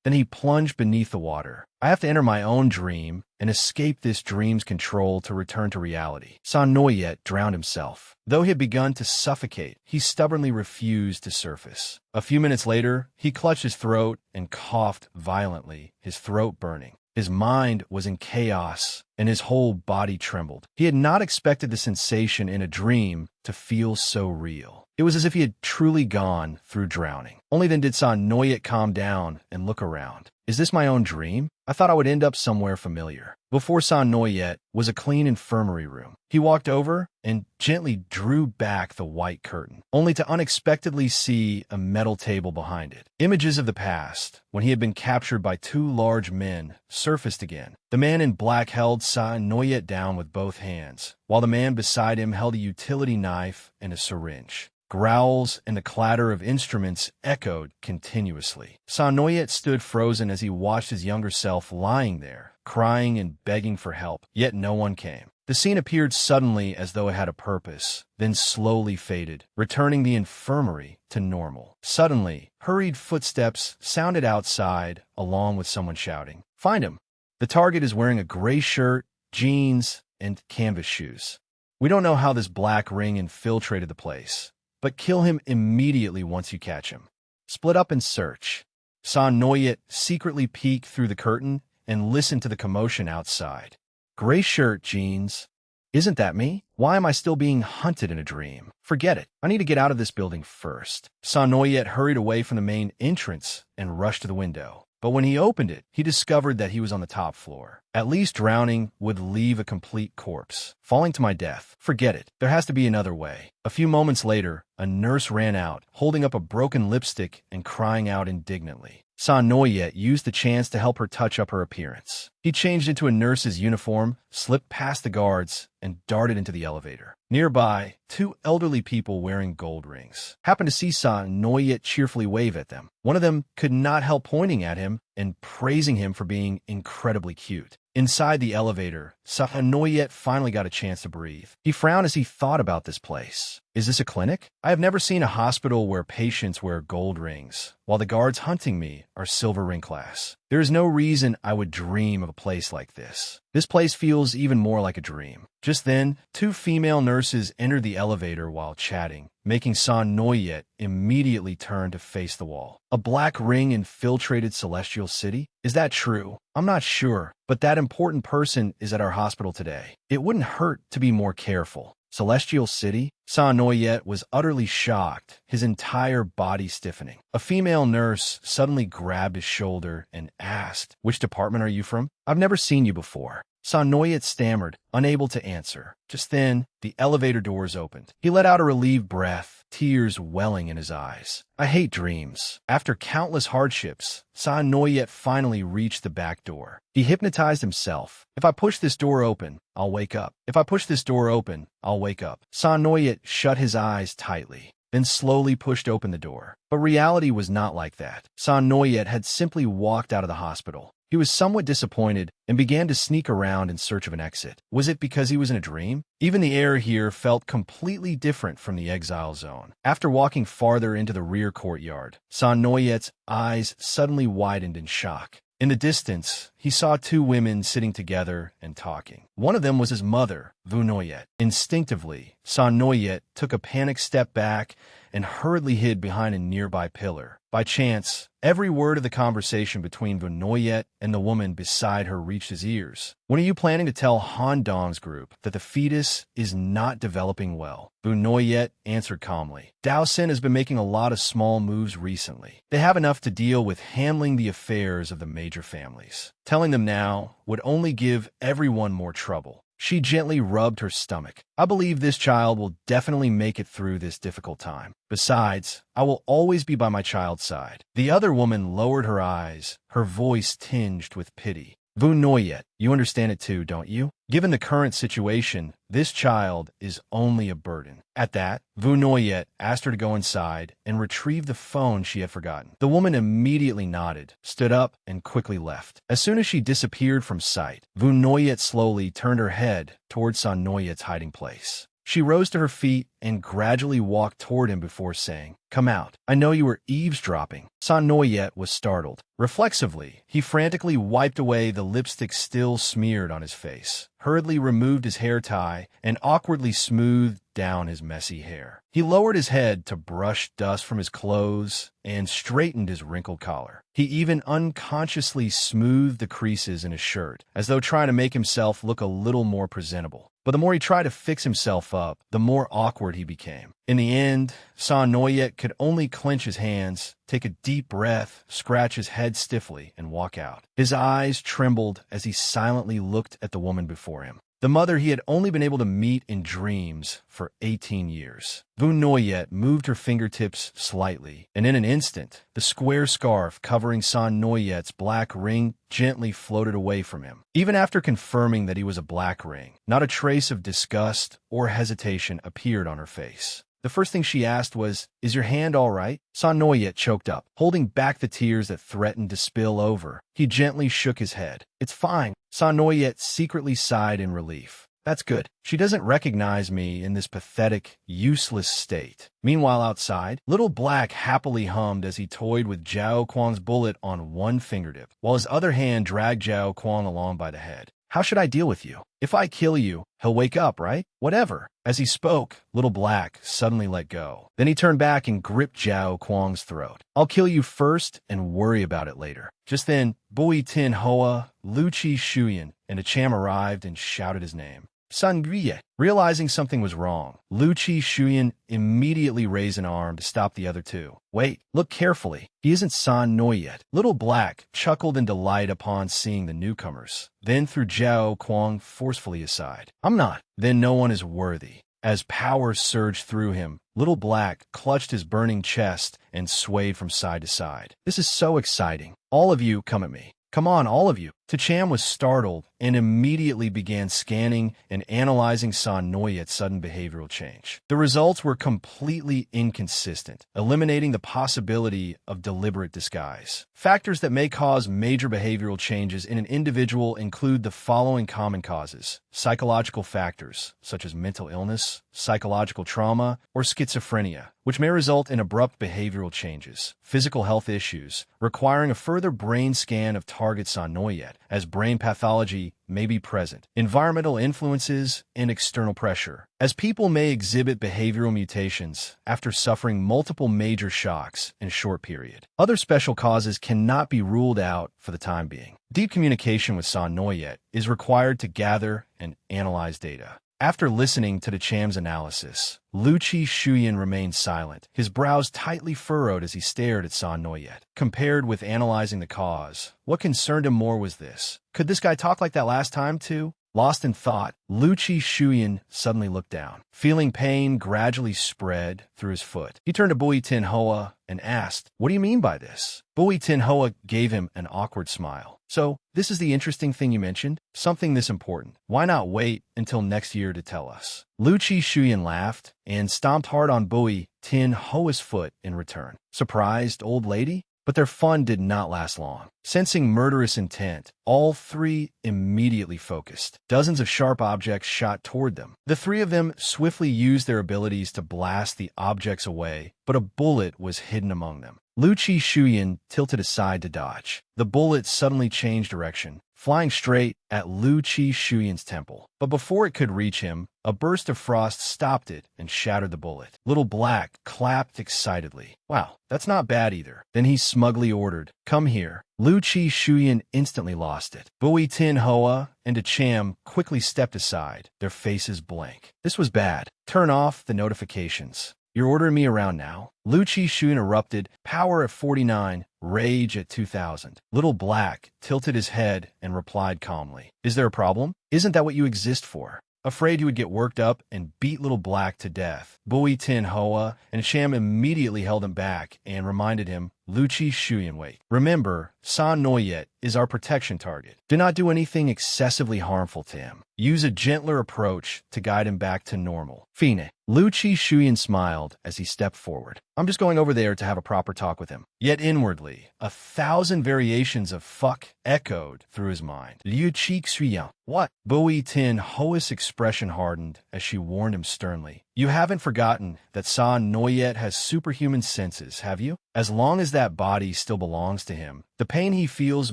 Then he plunged beneath the water. I have to enter my own dream and escape this dream's control to return to reality. Sa Noyet drowned himself. Though he had begun to suffocate, he stubbornly refused to surface. A few minutes later, he clutched his throat and coughed violently, his throat burning. His mind was in chaos, and his whole body trembled. He had not expected the sensation in a dream to feel so real. It was as if he had truly gone through drowning. Only then did Sa Noyet calm down and look around. Is this my own dream? I thought I would end up somewhere familiar. Before Sa Noyet was a clean infirmary room. He walked over and gently drew back the white curtain, only to unexpectedly see a metal table behind it. Images of the past, when he had been captured by two large men, surfaced again. The man in black held Sa Noyet down with both hands, while the man beside him held a utility knife and a syringe. Growls and the clatter of instruments echoed continuously. Sa Noyet stood frozen as he watched his younger self lying there, crying and begging for help, yet no one came. The scene appeared suddenly as though it had a purpose, then slowly faded, returning the infirmary to normal. Suddenly, hurried footsteps sounded outside, along with someone shouting, "Find him!" The target is wearing a gray shirt, jeans, and canvas shoes. We don't know how this black ring infiltrated the place, but kill him immediately once you catch him. Split up and search. Sa Noyet secretly peeked through the curtain and listened to the commotion outside. Gray shirt, jeans. Isn't that me? Why am I still being hunted in a dream? Forget it. I need to get out of this building first. Sa Noyet hurried away from the main entrance and rushed to the window. But when he opened it, he discovered that he was on the top floor. At least drowning would leave a complete corpse. Falling to my death. Forget it. There has to be another way. A few moments later, a nurse ran out, holding up a broken lipstick and crying out indignantly. Sa Noyet used the chance to help her touch up her appearance. He changed into a nurse's uniform, slipped past the guards, and darted into the elevator. Nearby, two elderly people wearing gold rings happened to see Sa Noyet cheerfully wave at them. One of them could not help pointing at him and praising him for being incredibly cute. Inside the elevator, Sa Noyet finally got a chance to breathe. He frowned as he thought about this place. Is this a clinic? I have never seen a hospital where patients wear gold rings, while the guards hunting me are silver ring class. There is no reason I would dream of a place like this. This place feels even more like a dream. Just then, two female nurses entered the elevator while chatting, making Sa Noyet immediately turn to face the wall. A black ring infiltrated Celestial City? Is that true? I'm not sure, but that important person is at our hospital today. It wouldn't hurt to be more careful. Celestial City? Sa Noyet was utterly shocked, his entire body stiffening. A female nurse suddenly grabbed his shoulder and asked, "Which department are you from? I've never seen you before." Sa Noyet stammered, unable to answer. Just then, the elevator doors opened. He let out a relieved breath, tears welling in his eyes. I hate dreams. After countless hardships, Sa Noyet finally reached the back door. He hypnotized himself. If I push this door open, I'll wake up. If I push this door open, I'll wake up. Sa Noyet shut his eyes tightly, then slowly pushed open the door. But reality was not like that. Sa Noyet had simply walked out of the hospital. He was somewhat disappointed and began to sneak around in search of an exit. Was it because he was in a dream? Even the air here felt completely different from the exile zone. After walking farther into the rear courtyard, Sa Noyet's eyes suddenly widened in shock. In the distance, he saw two women sitting together and talking. One of them was his mother, Vu Noyet. Instinctively, Sa Noyet took a panicked step back and hurriedly hid behind a nearby pillar. By chance, every word of the conversation between Vu Noyet and the woman beside her reached his ears. When are you planning to tell Han Dong's group that the fetus is not developing well? Vu Noyet answered calmly. Daosin has been making a lot of small moves recently. They have enough to deal with handling the affairs of the major families. Telling them now would only give everyone more trouble. She gently rubbed her stomach. I believe this child will definitely make it through this difficult time. Besides, I will always be by my child's side. The other woman lowered her eyes, her voice tinged with pity. Vu Noyet, you understand it too, don't you? Given the current situation, this child is only a burden. At that, Vu Noyet asked her to go inside and retrieve the phone she had forgotten. The woman immediately nodded, stood up, and quickly left. As soon as she disappeared from sight, Vu Noyet slowly turned her head towards Sa Noyet's hiding place. She rose to her feet and gradually walked toward him before saying, "Come out. I know you were eavesdropping." Sa Noyet was startled. Reflexively, he frantically wiped away the lipstick still smeared on his face, hurriedly removed his hair tie, and awkwardly smoothed down his messy hair. He lowered his head to brush dust from his clothes and straightened his wrinkled collar. He even unconsciously smoothed the creases in his shirt, as though trying to make himself look a little more presentable. But the more he tried to fix himself up, the more awkward he became. In the end, Sa Noyet could only clench his hands, take a deep breath, scratch his head stiffly, and walk out. His eyes trembled as he silently looked at the woman before him, the mother he had only been able to meet in dreams for 18 years. Vu Noyet moved her fingertips slightly, and in an instant, the square scarf covering Sa Noyet's black ring gently floated away from him. Even after confirming that he was a black ring, not a trace of disgust or hesitation appeared on her face. The first thing she asked was, "Is your hand all right?" Sa Noyet choked up, holding back the tears that threatened to spill over. He gently shook his head. "It's fine." Sa Noyet secretly sighed in relief. "That's good. She doesn't recognize me in this pathetic, useless state." Meanwhile outside, Little Black happily hummed as he toyed with Zhao Kuang's bullet on one fingertip, while his other hand dragged Zhao Kuang along by the head. "How should I deal with you? If I kill you, he'll wake up, right? Whatever." As he spoke, Little Black suddenly let go. Then he turned back and gripped Zhao Kuang's throat. "I'll kill you first and worry about it later." Just then, Bui Tin Hoa, Lu Chi Shuyan, and a Cham arrived and shouted his name. "Sun Guye." Realizing something was wrong, Lu Chi Shuyan immediately raised an arm to stop the other two. "Wait, look carefully. He isn't San Noyet." Little Black chuckled in delight upon seeing the newcomers, then threw Zhao Kuang forcefully aside. "I'm not." "Then no one is worthy." As power surged through him, Little Black clutched his burning chest and swayed from side to side. "This is so exciting. All of you come at me. Come on, all of you." Tacham was startled and immediately began scanning and analyzing San Noyet's sudden behavioral change. The results were completely inconsistent, eliminating the possibility of deliberate disguise. Factors that may cause major behavioral changes in an individual include the following common causes: psychological factors, such as mental illness, psychological trauma, or schizophrenia, which may result in abrupt behavioral changes; physical health issues, requiring a further brain scan of target San Noyet, as brain pathology may be present; environmental influences, and external pressure, as people may exhibit behavioral mutations after suffering multiple major shocks in a short period. Other special causes cannot be ruled out for the time being. Deep communication with San Noyet is required to gather and analyze data. After listening to Tacham's analysis, Liu Shuyan remained silent, his brows tightly furrowed as he stared at San Noyet. Compared with analyzing the cause, what concerned him more was this: could this guy talk like that last time too? Lost in thought, Liu Shuyan suddenly looked down. Feeling pain gradually spread through his foot, he turned to Bui Tin Hoa and asked, "What do you mean by this?" Bui Tin Hoa gave him an awkward smile. "So, this is the interesting thing you mentioned? Something this important. Why not wait until next year to tell us?" Liu Shuyan laughed and stomped hard on Bui Tin Hoa's foot in return. Surprised old lady? But their fun did not last long. Sensing murderous intent, all three immediately focused. Dozens of sharp objects shot toward them. The three of them swiftly used their abilities to blast the objects away, but a bullet was hidden among them. Liu Shuyan tilted aside to dodge. The bullet suddenly changed direction, flying straight at Liu Shuyan's temple. But before it could reach him, a burst of frost stopped it and shattered the bullet. Little Black clapped excitedly. "Wow, that's not bad either." Then he smugly ordered, "Come here." Liu Shuyan instantly lost it. Bui Tin Hoa and Tacham quickly stepped aside, their faces blank. "This was bad. Turn off the notifications. You're ordering me around now?" Liu Shuyan erupted, power at 49, rage at 2000. Little Black tilted his head and replied calmly, "Is there a problem? Isn't that what you exist for?" Afraid he would get worked up and beat Little Black to death, Bui Tin Hoa and Sham immediately held him back and reminded him, "Liu Shuyan, wait. Remember, San Noyet is our protection target. Do not do anything excessively harmful to him. Use a gentler approach to guide him back to normal." Fine. Liu Shuyan smiled as he stepped forward. "I'm just going over there to have a proper talk with him." Yet inwardly, 1,000 variations of fuck echoed through his mind. Liu Shuyan. "What?" Bui Tin Hoa's expression hardened as she warned him sternly. "You haven't forgotten that San Noyet has superhuman senses, have you? As long as that body still belongs to him, the pain he feels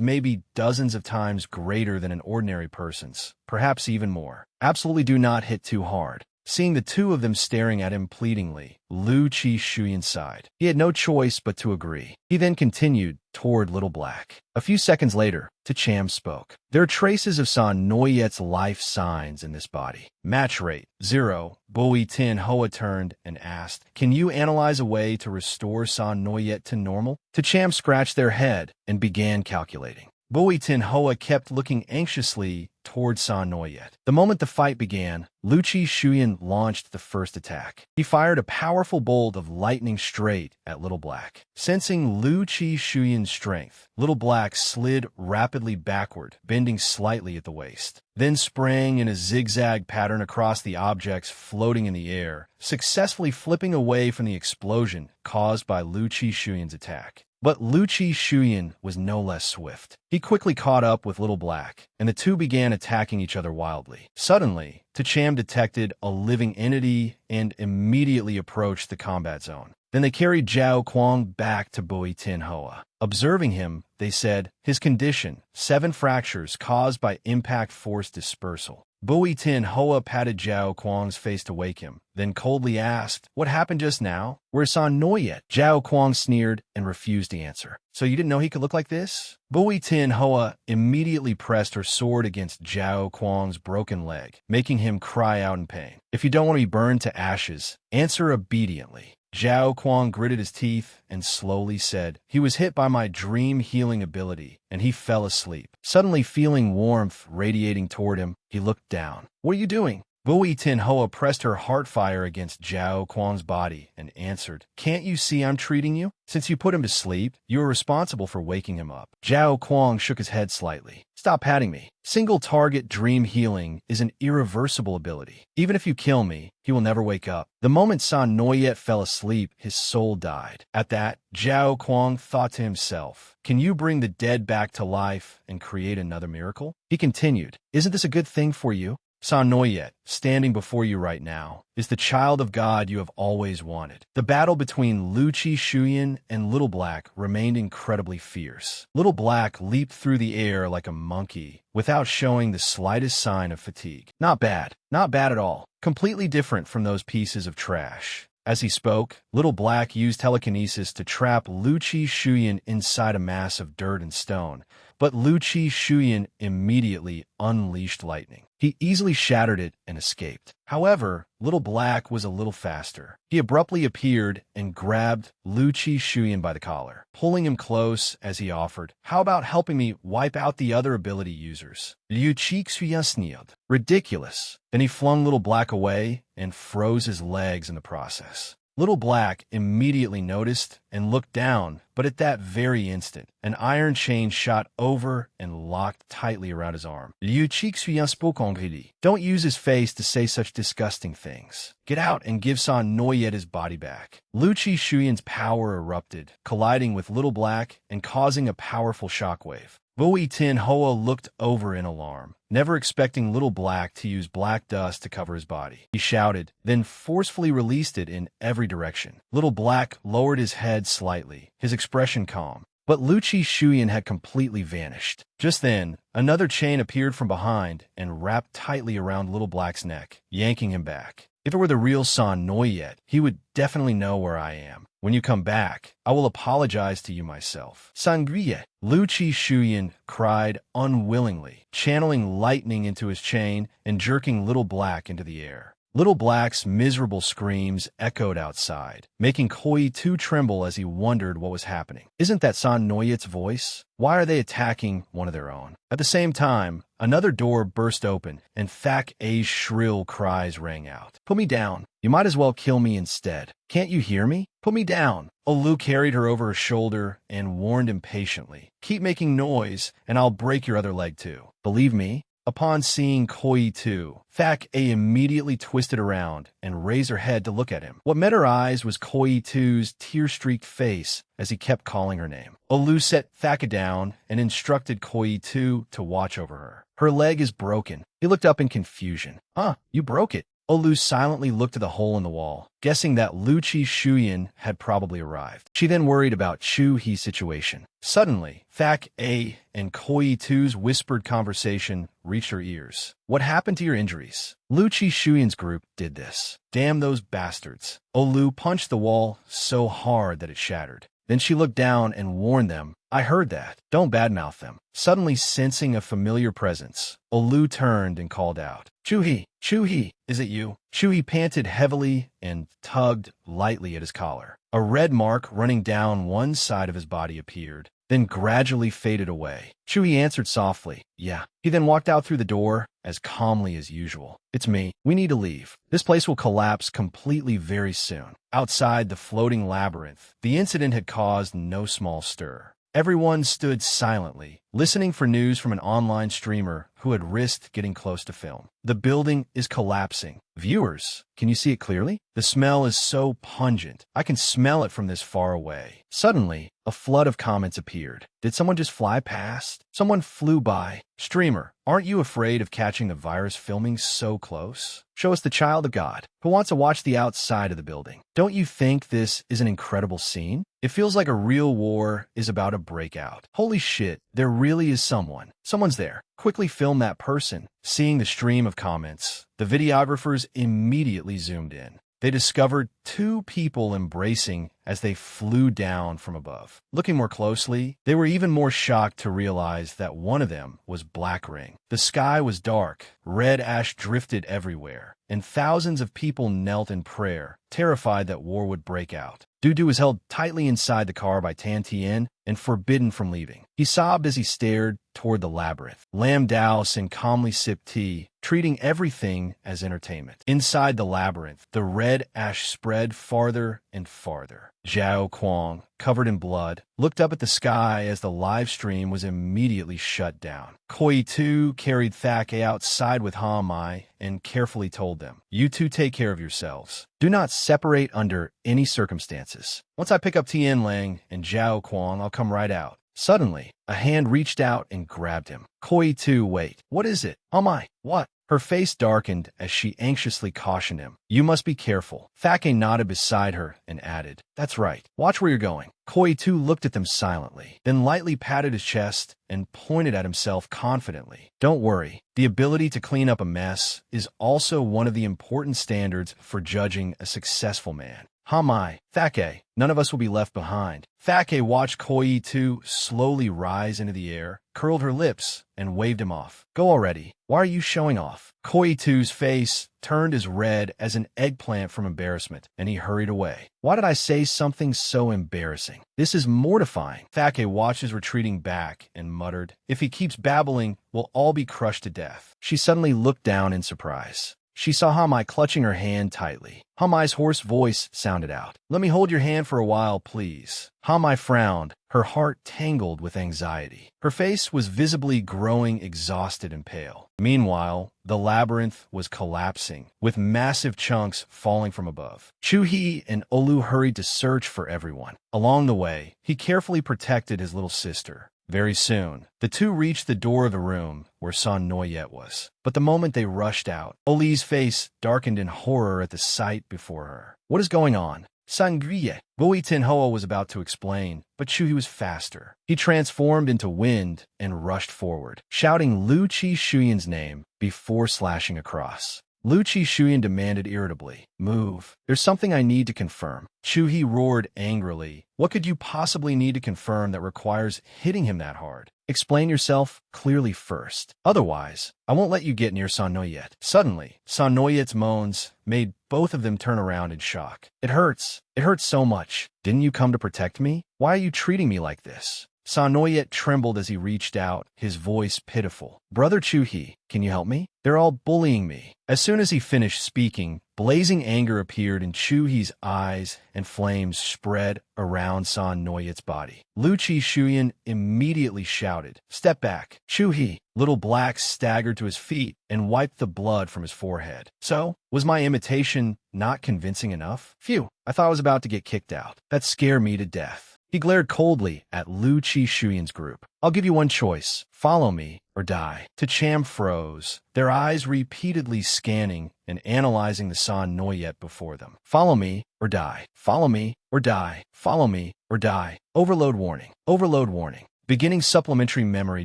may be dozens of times greater than an ordinary person's, perhaps even more. Absolutely do not hit too hard." Seeing the two of them staring at him pleadingly, Liu Shuyan sighed. He had no choice but to agree. He then continued toward Little Black. A few seconds later, Tacham spoke. "There are traces of San Noyet's life signs in this body. Match rate 0. Bui Tin Hoa turned and asked, "Can you analyze a way to restore San Noyet to normal?" Tacham scratched their head and began calculating. Bui Tin Hoa kept looking anxiously toward San Noyet. The moment the fight began, Liu Shuyan launched the first attack. He fired a powerful bolt of lightning straight at Little Black. Sensing Liu Shuyan's strength, Little Black slid rapidly backward, bending slightly at the waist, then sprang in a zigzag pattern across the objects floating in the air, successfully flipping away from the explosion caused by Liu Shuyan's attack. But Liu Shuyan was no less swift. He quickly caught up with Little Black, and the two began attacking each other wildly. Suddenly, Tacham detected a living entity and immediately approached the combat zone. Then they carried Zhao Kuang back to Bui Tin Hoa. Observing him, they said, "His condition, 7 fractures caused by impact force dispersal." Bui Tin Hoa patted Zhao Kuang's face to wake him, then coldly asked, "What happened just now? Where's San Noyet?" Zhao Kuang sneered and refused to answer. "So you didn't know he could look like this?" Bui Tin Hoa immediately pressed her sword against Zhao Kuang's broken leg, making him cry out in pain. "If you don't want to be burned to ashes, answer obediently." Zhao Kuang gritted his teeth and slowly said, "He was hit by my dream healing ability, and he fell asleep." Suddenly feeling warmth radiating toward him, he looked down. "What are you doing?" Wu Tinhua pressed her heart fire against Zhao Kuang's body and answered, "Can't you see I'm treating you? Since you put him to sleep, you are responsible for waking him up." Zhao Kuang shook his head slightly. "Stop patting me. Single target dream healing is an irreversible ability. Even if you kill me, he will never wake up." The moment San Noyet fell asleep, his soul died. At that, Zhao Kuang thought to himself, "Can you bring the dead back to life and create another miracle?" He continued, "Isn't this a good thing for you? San Noyet, standing before you right now, is the child of God you have always wanted." The battle between Lu Chi Shuyan and Little Black remained incredibly fierce. Little Black leaped through the air like a monkey, without showing the slightest sign of fatigue. Not bad at all. Completely different from those pieces of trash. As he spoke, Little Black used telekinesis to trap Lu Chi Shuyan inside a mass of dirt and stone, but Lu Chi Shuyan immediately unleashed lightning. He easily shattered it and escaped. However, Little Black was a little faster. He abruptly appeared and grabbed Lu Chi Shuyan by the collar, pulling him close as he offered, "How about helping me wipe out the other ability users?" Liu Chi Xuya sneered. "Ridiculous." Then he flung Little Black away and froze his legs in the process. Little Black immediately noticed and looked down, but at that very instant, an iron chain shot over and locked tightly around his arm. Liu Qixuyan spoke angrily. "Don't use his face to say such disgusting things. Get out and give San Noyet his body back." Lu Chi Shuyan's power erupted, colliding with Little Black and causing a powerful shockwave. Wu Tin Hoa looked over in alarm, never expecting Little Black to use black dust to cover his body. He shouted, then forcefully released it in every direction. Little Black lowered his head slightly, his expression calm. But Lu Chi Shuyan had completely vanished. Just then, another chain appeared from behind and wrapped tightly around Little Black's neck, yanking him back. If it were the real San Noyet, he would definitely know where I am. When you come back, I will apologize to you myself. Sangria, Lu Chi Shuyan cried unwillingly, channeling lightning into his chain and jerking Little Black into the air. Little Black's miserable screams echoed outside, making Koi Tu tremble as he wondered what was happening. Isn't that San Noyet's voice? Why are they attacking one of their own? At the same time, another door burst open, and Thak A's shrill cries rang out. "Put me down. You might as well kill me instead. Can't you hear me? Put me down." Olu carried her over her shoulder and warned impatiently, "Keep making noise, and I'll break your other leg too." Believe me, upon seeing Koi Tu, Thak A immediately twisted around and raised her head to look at him. What met her eyes was Koi Tu's tear-streaked face as he kept calling her name. Olu set Thaka down and instructed Koi Tu to watch over her. "Her leg is broken." He looked up in confusion. "Huh, you broke it." Olu silently looked at the hole in the wall, guessing that Lu Chi Shuyan had probably arrived. She then worried about Chu He's situation. Suddenly, Thak A and Koi Tu's whispered conversation reached her ears. "What happened to your injuries?" Lu Chi Shuyan's group did this. "Damn those bastards." Olu punched the wall so hard that it shattered. Then she looked down and warned them, "I heard that. Don't badmouth them." Suddenly sensing a familiar presence, Olu turned and called out, "Chuhi! Chuhi! Is it you?" Chuhi panted heavily and tugged lightly at his collar. A red mark running down one side of his body appeared, then gradually faded away. Chuhi answered softly, "Yeah." He then walked out through the door as calmly as usual. "It's me. We need to leave. This place will collapse completely very soon." Outside the floating labyrinth, the incident had caused no small stir. Everyone stood silently, listening for news from an online streamer who had risked getting close to film. "The building is collapsing. Viewers, can you see it clearly? The smell is so pungent. I can smell it from this far away." Suddenly, a flood of comments appeared. Did someone just fly past? Someone flew by. "Streamer, aren't you afraid of catching the virus filming so close? Show us the child of God who wants to watch the outside of the building. Don't you think this is an incredible scene? It feels like a real war is about to break out. Holy shit, there really is someone. Someone's there. Quickly film that person." Seeing the stream of comments, the videographers immediately zoomed in. They discovered two people embracing as they flew down from above. Looking more closely, they were even more shocked to realize that one of them was Black Ring. The sky was dark, red ash drifted everywhere, and thousands of people knelt in prayer, terrified that war would break out. Dudu was held tightly inside the car by Tan Tien and forbidden from leaving. He sobbed as he stared toward the labyrinth. Lam Dao Sin calmly sipped tea, treating everything as entertainment. Inside the labyrinth, the red ash spread farther and farther. Zhao Kuang, covered in blood, looked up at the sky as the live stream was immediately shut down. Koi Tu carried Thake outside with Ha Mai and carefully told them, "You two take care of yourselves. Do not separate under any circumstances. Once I pick up Tian Lang and Zhao Kuang, I'll come right out." Suddenly, a hand reached out and grabbed him. Koi Tu, wait. What is it? Ha Mai, what? Her face darkened as she anxiously cautioned him. "You must be careful." Thake nodded beside her and added, "That's right. Watch where you're going." Koi Tu looked at them silently, then lightly patted his chest and pointed at himself confidently. "Don't worry. The ability to clean up a mess is also one of the important standards for judging a successful man. Ha Mai, Thake, none of us will be left behind." Thake watched Koi Tu slowly rise into the air, curled her lips, and waved him off. "Go already. Why are you showing off?" Koi Tu's face turned as red as an eggplant from embarrassment, and he hurried away. "Why did I say something so embarrassing? This is mortifying." Thake watched his retreating back and muttered, "If he keeps babbling, we'll all be crushed to death." She suddenly looked down in surprise. She saw Ha Mai clutching her hand tightly. Ha Mai's hoarse voice sounded out. "Let me hold your hand for a while, please." Ha Mai frowned, her heart tangled with anxiety. Her face was visibly growing exhausted and pale. Meanwhile, the labyrinth was collapsing, with massive chunks falling from above. Chu He and Olu hurried to search for everyone. Along the way, he carefully protected his little sister. Very soon, the two reached the door of the room where San Noyet was. But the moment they rushed out, Oli's face darkened in horror at the sight before her. "What is going on?" "Sangria." Bui Tinhoa was about to explain, but Chu He was faster. He transformed into wind and rushed forward, shouting Lu Chi Shuyan's name before slashing across. Lu Chi Shuyan demanded irritably, "Move. There's something I need to confirm." Chu He roared angrily. "What could you possibly need to confirm that requires hitting him that hard? Explain yourself clearly first. Otherwise, I won't let you get near San Noyet." Suddenly, San Noyet's moans made both of them turn around in shock. "It hurts. It hurts so much. Didn't you come to protect me? Why are you treating me like this?" San Noyet trembled as he reached out, his voice pitiful. "Brother Chu He, can you help me? They're all bullying me." As soon as he finished speaking, blazing anger appeared in Chu He's eyes and flames spread around San Noyet's body. Lu Chi Shuyan immediately shouted, "Step back." Chu He, Little Black, staggered to his feet and wiped the blood from his forehead. "So, was my imitation not convincing enough? Phew, I thought I was about to get kicked out. That scared me to death." He glared coldly at Lu Chi Shuyan's group. "I'll give you one choice. Follow me or die." Tacham froze, their eyes repeatedly scanning and analyzing the San Noyet before them. "Follow me or die. Follow me or die. Follow me or die." Overload warning. Overload warning. Beginning supplementary memory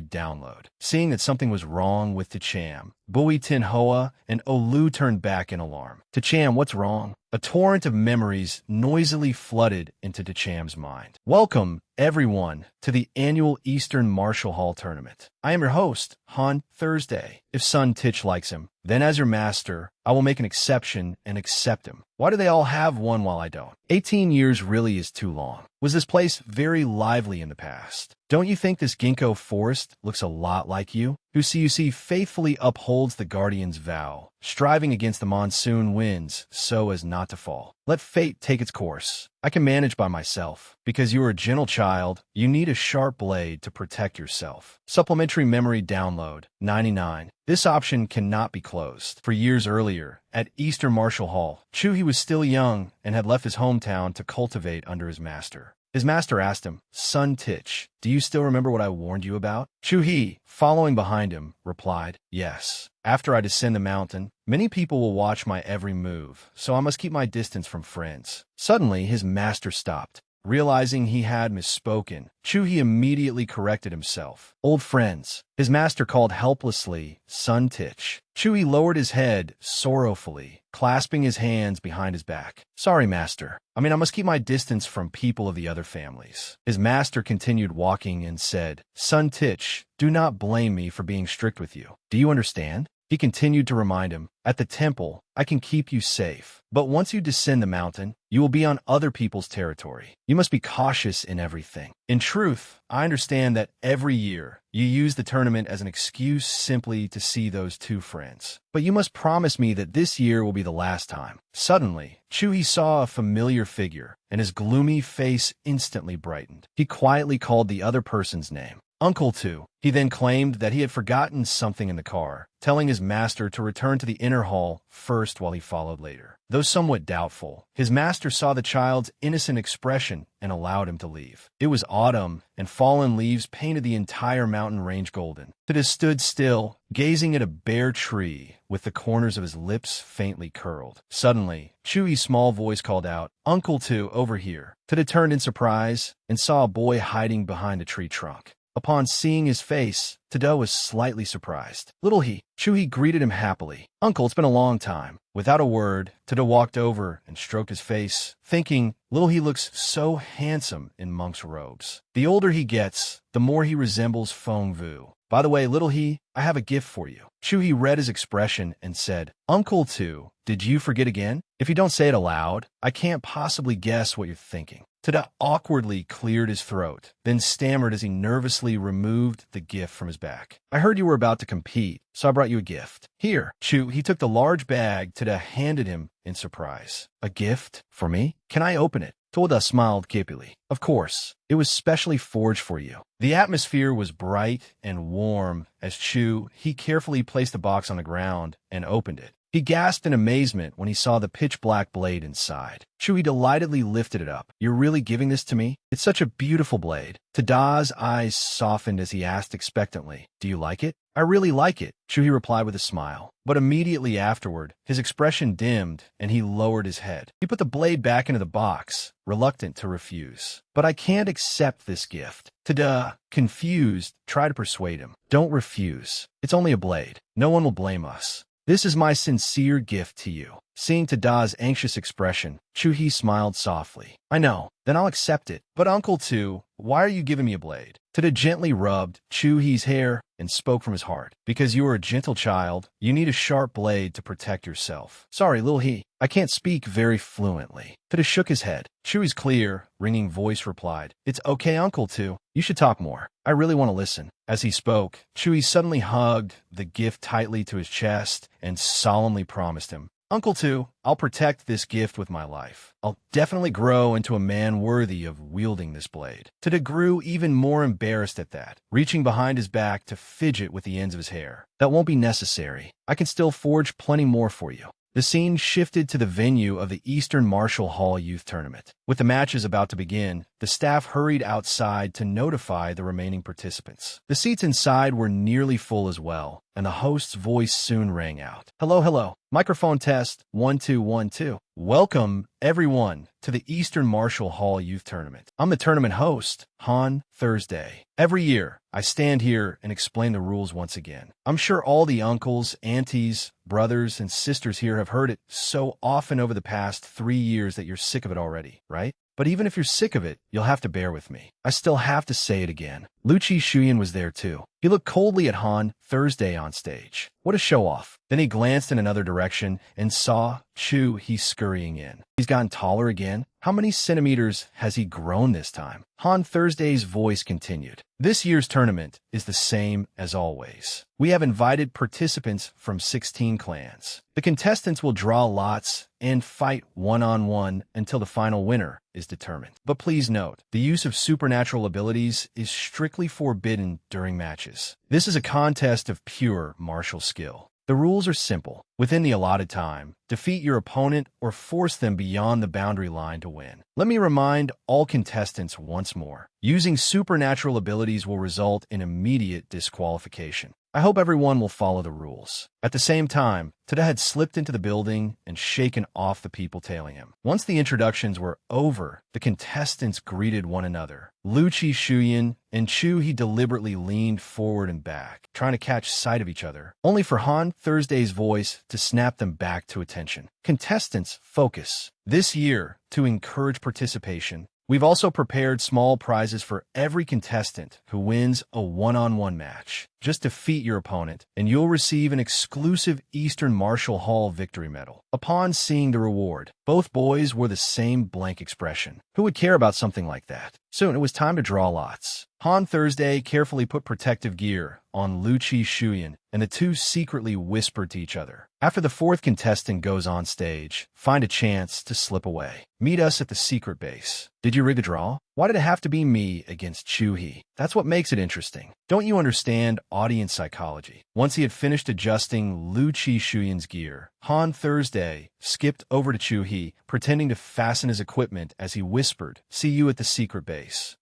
download. Seeing that something was wrong with Tacham, Bui Tinhoa and Olu turned back in alarm. "Tacham, what's wrong?" A torrent of memories noisily flooded into Tacham's mind. "Welcome, everyone, to the annual Eastern Martial Hall Tournament. I am your host, Han Thursday. If Sun Titch likes him, then as your master, I will make an exception and accept him. Why do they all have one while I don't? 18 years really is too long. Was this place very lively in the past? Don't you think this ginkgo forest looks a lot like you? Who see faithfully upholds the guardian's vow, striving against the monsoon winds so as not to fall. Let fate take its course. I can manage by myself. Because you are a gentle child, you need a sharp blade to protect yourself." Supplementary memory download, 99. This option cannot be closed. For years earlier, at Eastern Martial Hall, Chu He was still young and had left his hometown to cultivate under his master. His master asked him, "Sun Titch, do you still remember what I warned you about?" Chu He, following behind him, replied, "Yes. After I descend the mountain, many people will watch my every move, so I must keep my distance from friends." Suddenly, his master stopped. Realizing he had misspoken, Chu He immediately corrected himself. "Old friends." His master called helplessly, "Sun Titch." Chu He lowered his head sorrowfully, clasping his hands behind his back. "Sorry, master. I must keep my distance from people of the other families." His master continued walking and said, "Sun Titch, do not blame me for being strict with you. Do you understand?" He continued to remind him, "At the temple, I can keep you safe. But once you descend the mountain, you will be on other people's territory. You must be cautious in everything. In truth, I understand that every year, You use the tournament as an excuse simply to see those two friends. But you must promise me that this year will be the last time. Suddenly, Chuhi saw a familiar figure, and his gloomy face instantly brightened. He quietly called the other person's name, Uncle Tu. He then claimed that he had forgotten something in the car, telling his master to return to the inner hall first while he followed later. Though somewhat doubtful, his master saw the child's innocent expression and allowed him to leave. It was autumn, and fallen leaves painted the entire mountain range golden. Tada stood still, gazing at a bare tree, with the corners of his lips faintly curled. Suddenly, Chui's small voice called out, "Uncle Tu, over here." Tada turned in surprise and saw a boy hiding behind a tree trunk. Upon seeing his face, Tada was slightly surprised. "Little he," Chuhi greeted him happily. "Uncle, it's been a long time." Without a word, Tada walked over and stroked his face, thinking, little he looks so handsome in monk's robes. The older he gets, the more he resembles Feng Vu. "By the way, little he, I have a gift for you." Chuhi read his expression and said, "Uncle Tu, did you forget again? If you don't say it aloud, I can't possibly guess what you're thinking." Tada awkwardly cleared his throat, then stammered as he nervously removed the gift from his back. "I heard you were about to compete, so I brought you a gift. Here." He took the large bag Tada handed him in surprise. "A gift? For me? Can I open it?" Tada smiled capably. "Of course. It was specially forged for you." The atmosphere was bright and warm as he carefully placed the box on the ground and opened it. He gasped in amazement when he saw the pitch-black blade inside. Chuhi delightedly lifted it up. "You're really giving this to me? It's such a beautiful blade." Tada's eyes softened as he asked expectantly, "Do you like it?" "I really like it," Chuhi replied with a smile. But immediately afterward, his expression dimmed and he lowered his head. He put the blade back into the box, reluctant to refuse. "But I can't accept this gift." Tada, confused, tried to persuade him. "Don't refuse. It's only a blade. No one will blame us. This is my sincere gift to you." Seeing Tada's anxious expression, Chuhi smiled softly. "I know. Then I'll accept it. But Uncle Tu, why are you giving me a blade?" Tada gently rubbed Chuhi's hair and spoke from his heart. "Because you are a gentle child, you need a sharp blade to protect yourself." "Sorry, little he. I can't speak very fluently." Tada shook his head. Chui's clear, ringing voice replied, "It's okay, Uncle Tu. You should talk more. I really want to listen." As he spoke, Chuhi suddenly hugged the gift tightly to his chest and solemnly promised him, "Uncle Tu, I'll protect this gift with my life. I'll definitely grow into a man worthy of wielding this blade." Tada grew even more embarrassed at that, reaching behind his back to fidget with the ends of his hair. "That won't be necessary. I can still forge plenty more for you." The scene shifted to the venue of the Eastern Martial Hall Youth Tournament. With the matches about to begin, the staff hurried outside to notify the remaining participants. The seats inside were nearly full as well, and the host's voice soon rang out. "Hello, hello. Microphone test, 1 2 1 2. Welcome, everyone, to the Eastern Martial Hall Youth Tournament. I'm the tournament host, Han Thursday. Every year, I stand here and explain the rules once again. I'm sure all the uncles, aunties, brothers, and sisters here have heard it so often over the past 3 years that you're sick of it already, right? But even if you're sick of it, you'll have to bear with me. I still have to say it again." Luchi Shuyan was there too. He looked coldly at Han Thursday on stage. What a show-off. Then he glanced in another direction and saw Chuhi scurrying in. He's gotten taller again. How many centimeters has he grown this time? Han Thursday's voice continued. "This year's tournament is the same as always. We have invited participants from 16 clans. The contestants will draw lots and fight one-on-one until the final winner is determined. But please note, the use of supernatural abilities is strictly forbidden during matches. This is a contest of pure martial skill. The rules are simple. Within the allotted time, defeat your opponent or force them beyond the boundary line to win. Let me remind all contestants once more. Using supernatural abilities will result in immediate disqualification. I hope everyone will follow the rules." At the same time, Tada had slipped into the building and shaken off the people tailing him. Once the introductions were over, the contestants greeted one another. Luchi Shuyan and Chuhi deliberately leaned forward and back, trying to catch sight of each other, only for Han Thursday's voice to snap them back to attention. "Contestants, focus. This year, to encourage participation, we've also prepared small prizes for every contestant who wins a one-on-one match. Just defeat your opponent, and you'll receive an exclusive Eastern Martial Hall victory medal. Upon seeing the reward, both boys wore the same blank expression. Who would care about something like that? Soon it was time to draw lots. Han Thursday carefully put protective gear on Lu Chi Shuyan, and the two secretly whispered to each other. After the fourth contestant goes on stage, find a chance to slip away. Meet us at the secret base. Did you rig a draw? Why did it have to be me against Chu-hee? That's what makes it interesting. Don't you understand audience psychology? Once he had finished adjusting Lu Chi Shuyan's gear, Han Thursday skipped over to Chu-hee, pretending to fasten his equipment as he whispered, "See you at the secret base."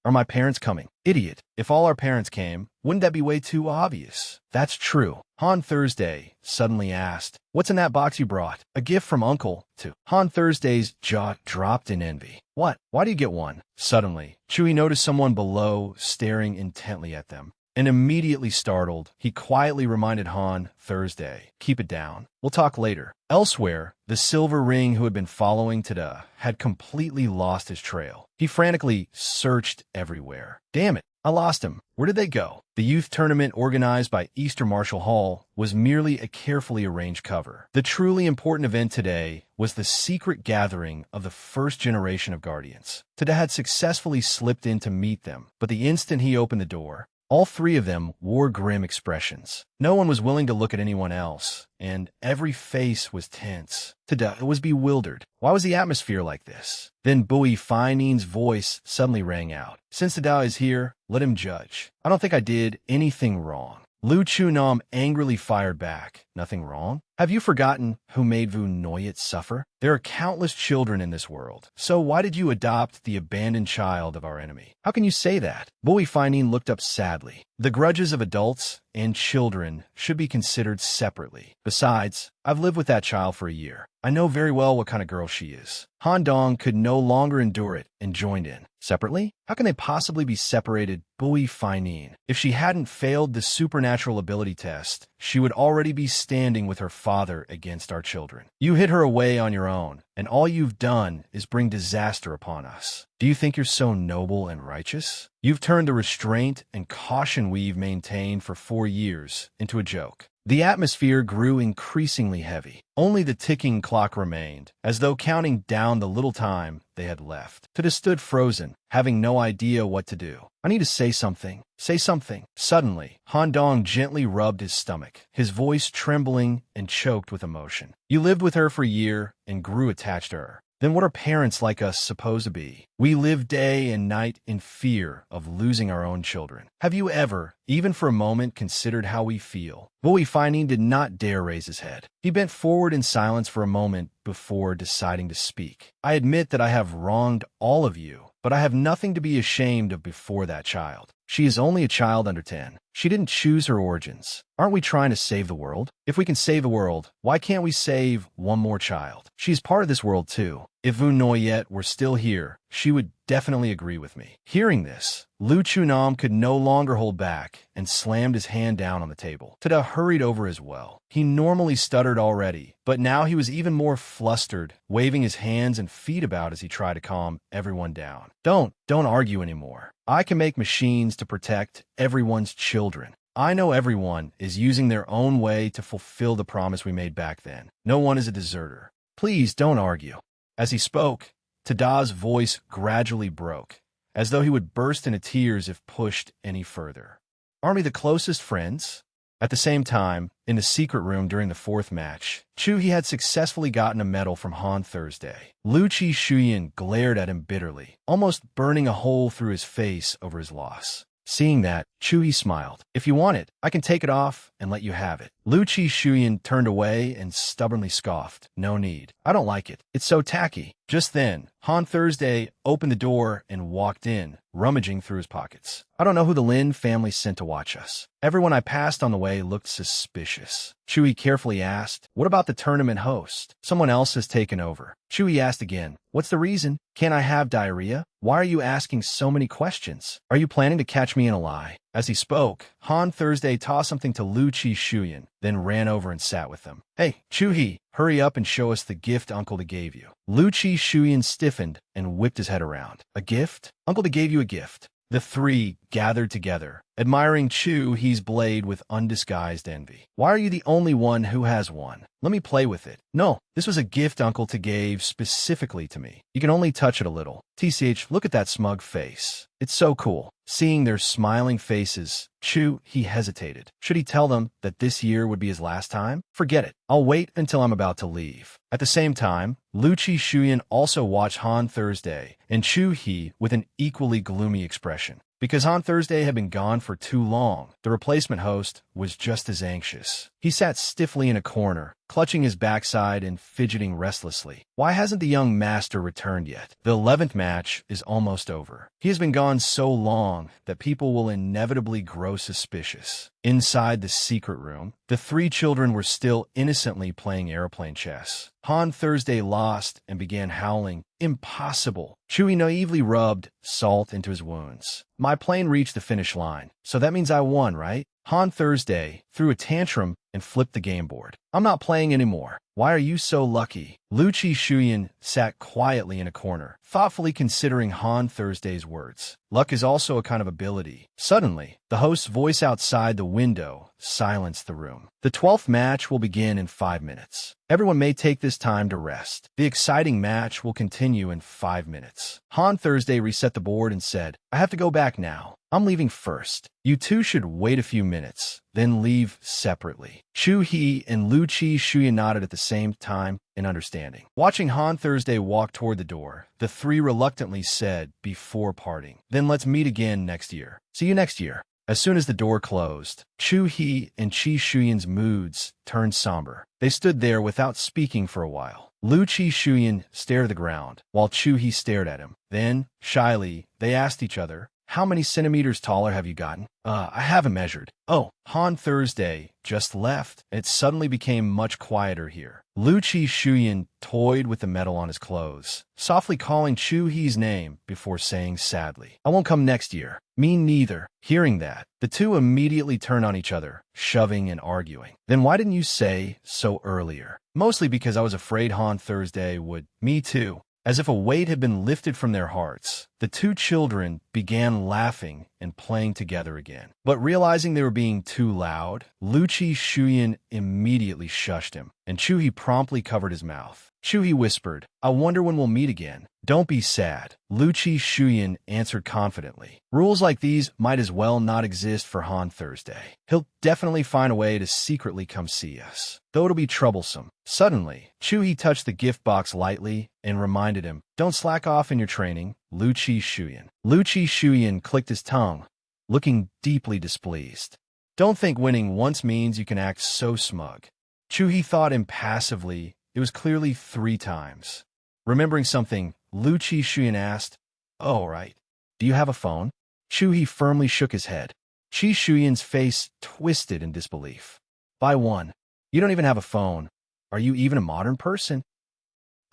Are my parents coming? Idiot. If all our parents came, wouldn't that be way too obvious? That's true. Han Thursday suddenly asked, "What's in that box you brought?" "A gift from Uncle." Han Thursday's jaw dropped in envy. "What? Why do you get one?" Suddenly, Chewie noticed someone below staring intently at them. And immediately startled, he quietly reminded Han Thursday, "Keep it down. We'll talk later." Elsewhere, the silver ring who had been following Tada had completely lost his trail. He frantically searched everywhere. "Damn it, I lost him. Where did they go?" The youth tournament organized by Eastern Martial Hall was merely a carefully arranged cover. The truly important event today was the secret gathering of the first generation of Guardians. Tada had successfully slipped in to meet them, but the instant he opened the door, all three of them wore grim expressions. No one was willing to look at anyone else, and every face was tense. Tada was bewildered. Why was the atmosphere like this? Then Bui Finin's voice suddenly rang out. "Since Tada is here, let him judge. I don't think I did anything wrong." Lu Chunam angrily fired back. "Nothing wrong? Have you forgotten who made Vu Noyet suffer? There are countless children in this world. So why did you adopt the abandoned child of our enemy? How can you say that?" Bui Finin looked up sadly. The grudges of adults and children should be considered separately. Besides, I've lived with that child for a year. I know very well what kind of girl she is. Han Dong could no longer endure it and joined in. Separately? How can they possibly be separated? Bui Finin. If she hadn't failed the supernatural ability test, she would already be standing with her father against our children. You hid her away on your own, and all you've done is bring disaster upon us. Do you think you're so noble and righteous? You've turned the restraint and caution we've maintained for 4 years into a joke. The atmosphere grew increasingly heavy. Only the ticking clock remained, as though counting down the little time they had left. Tada stood frozen, having no idea what to do. "I need to say something. Say something." Suddenly, Han Dong gently rubbed his stomach, his voice trembling and choked with emotion. "You lived with her for a year and grew attached to her. Then what are parents like us supposed to be? We live day and night in fear of losing our own children. Have you ever, even for a moment, considered how we feel?" Bui Finin did not dare raise his head. He bent forward in silence for a moment before deciding to speak. "I admit that I have wronged all of you, but I have nothing to be ashamed of before that child. She is only a child under 10. She didn't choose her origins. Aren't we trying to save the world? If we can save the world, why can't we save one more child? She's part of this world too. If Vu Noyet were still here, she would definitely agree with me." Hearing this, Lu Chunam could no longer hold back and slammed his hand down on the table. Tada hurried over as well. He normally stuttered already, but now he was even more flustered, waving his hands and feet about as he tried to calm everyone down. Don't argue anymore. I can make machines to protect everyone's children. I know everyone is using their own way to fulfill the promise we made back then. No one is a deserter. Please don't argue." As he spoke, Tada's voice gradually broke, as though he would burst into tears if pushed any further. "Aren't we the closest friends?" At the same time, in the secret room during the fourth match, Chu-hee had successfully gotten a medal from Han Thursday. Lu Chi Shuyan glared at him bitterly, almost burning a hole through his face over his loss. Seeing that, Chu-hee smiled. "If you want it, I can take it off and let you have it." Lu Chi Shuyan turned away and stubbornly scoffed. "No need. I don't like it. It's so tacky." Just then, Han Thursday opened the door and walked in, rummaging through his pockets. "I don't know who the Lin family sent to watch us. Everyone I passed on the way looked suspicious." Chu-hee carefully asked, "What about the tournament host? Someone else has taken over." Chu-hee asked again, "What's the reason? Can I have diarrhea? Why are you asking so many questions? Are you planning to catch me in a lie?" As he spoke, Han Thursday tossed something to Lu Chi Shuyan, then ran over and sat with them. "Hey, Chu-hee, hurry up and show us the gift Uncle Da gave you." Lu Chi Shuyan stiffened and whipped his head around. "A gift? Uncle Da gave you a gift." The three gathered together, admiring Chu He's blade with undisguised envy. Why are you the only one who has one? Let me play with it. No, this was a gift Uncle T gave specifically to me. You can only touch it a little. TCH, look at that smug face. It's so cool. Seeing their smiling faces, he hesitated. Should he tell them that this year would be his last time? Forget it. I'll wait until I'm about to leave. At the same time, Chi Shuyan also watched Han Thursday and Chu He with an equally gloomy expression. Because Han Thursday had been gone for too long, the replacement host was just as anxious. He sat stiffly in a corner, clutching his backside and fidgeting restlessly. Why hasn't the young master returned yet? The 11th match is almost over. He has been gone so long that people will inevitably grow suspicious. Inside the secret room, the three children were still innocently playing airplane chess. Han Thursday lost and began howling, "Impossible!" Chewie naively rubbed salt into his wounds. My plane reached the finish line, so that means I won, right? Han Thursday threw a tantrum and flipped the game board. I'm not playing anymore. Why are you so lucky? Chi Shuyan sat quietly in a corner, thoughtfully considering Han Thursday's words. Luck is also a kind of ability. Suddenly, the host's voice outside the window silenced the room. The 12th match will begin in 5 minutes. Everyone may take this time to rest. The exciting match will continue in 5 minutes. Han Thursday reset the board and said, I have to go back now. I'm leaving first. You two should wait a few minutes, then leave separately. Chu He and Chi Shuyan nodded at the same time in understanding. Watching Han Thursday walk toward the door, the three reluctantly said before parting, then let's meet again next year. See you next year. As soon as the door closed, Chu He and Chi Shuyan's moods turned somber. They stood there without speaking for a while. Chi Shuyan stared at the ground, while Chu He stared at him. Then, shyly, they asked each other, how many centimeters taller have you gotten? I haven't measured. Oh, Han Thursday just left. It suddenly became much quieter here. Chi Shuyan toyed with the metal on his clothes, softly calling Chu He's name before saying sadly, I won't come next year. Me neither. Hearing that, the two immediately turned on each other, shoving and arguing. Then why didn't you say so earlier? Mostly because I was afraid Han Thursday would. Me too. As if a weight had been lifted from their hearts, the two children began laughing and playing together again. But realizing they were being too loud, Chi Shuyan immediately shushed him, and Chu He promptly covered his mouth. Chu He whispered, I wonder when we'll meet again. Don't be sad. Chi Shuyan answered confidently. Rules like these might as well not exist for Han Thursday. He'll definitely find a way to secretly come see us, though it'll be troublesome. Suddenly, Chu He touched the gift box lightly and reminded him, don't slack off in your training, Chi Shuyan. Chi Shuyan clicked his tongue, looking deeply displeased. Don't think winning once means you can act so smug. Chu He thought impassively. It was clearly 3 times. Remembering something, Chi Shuyan asked, oh, right. Do you have a phone? Chu He firmly shook his head. Chi Shuyan's face twisted in disbelief. By one, you don't even have a phone. Are you even a modern person?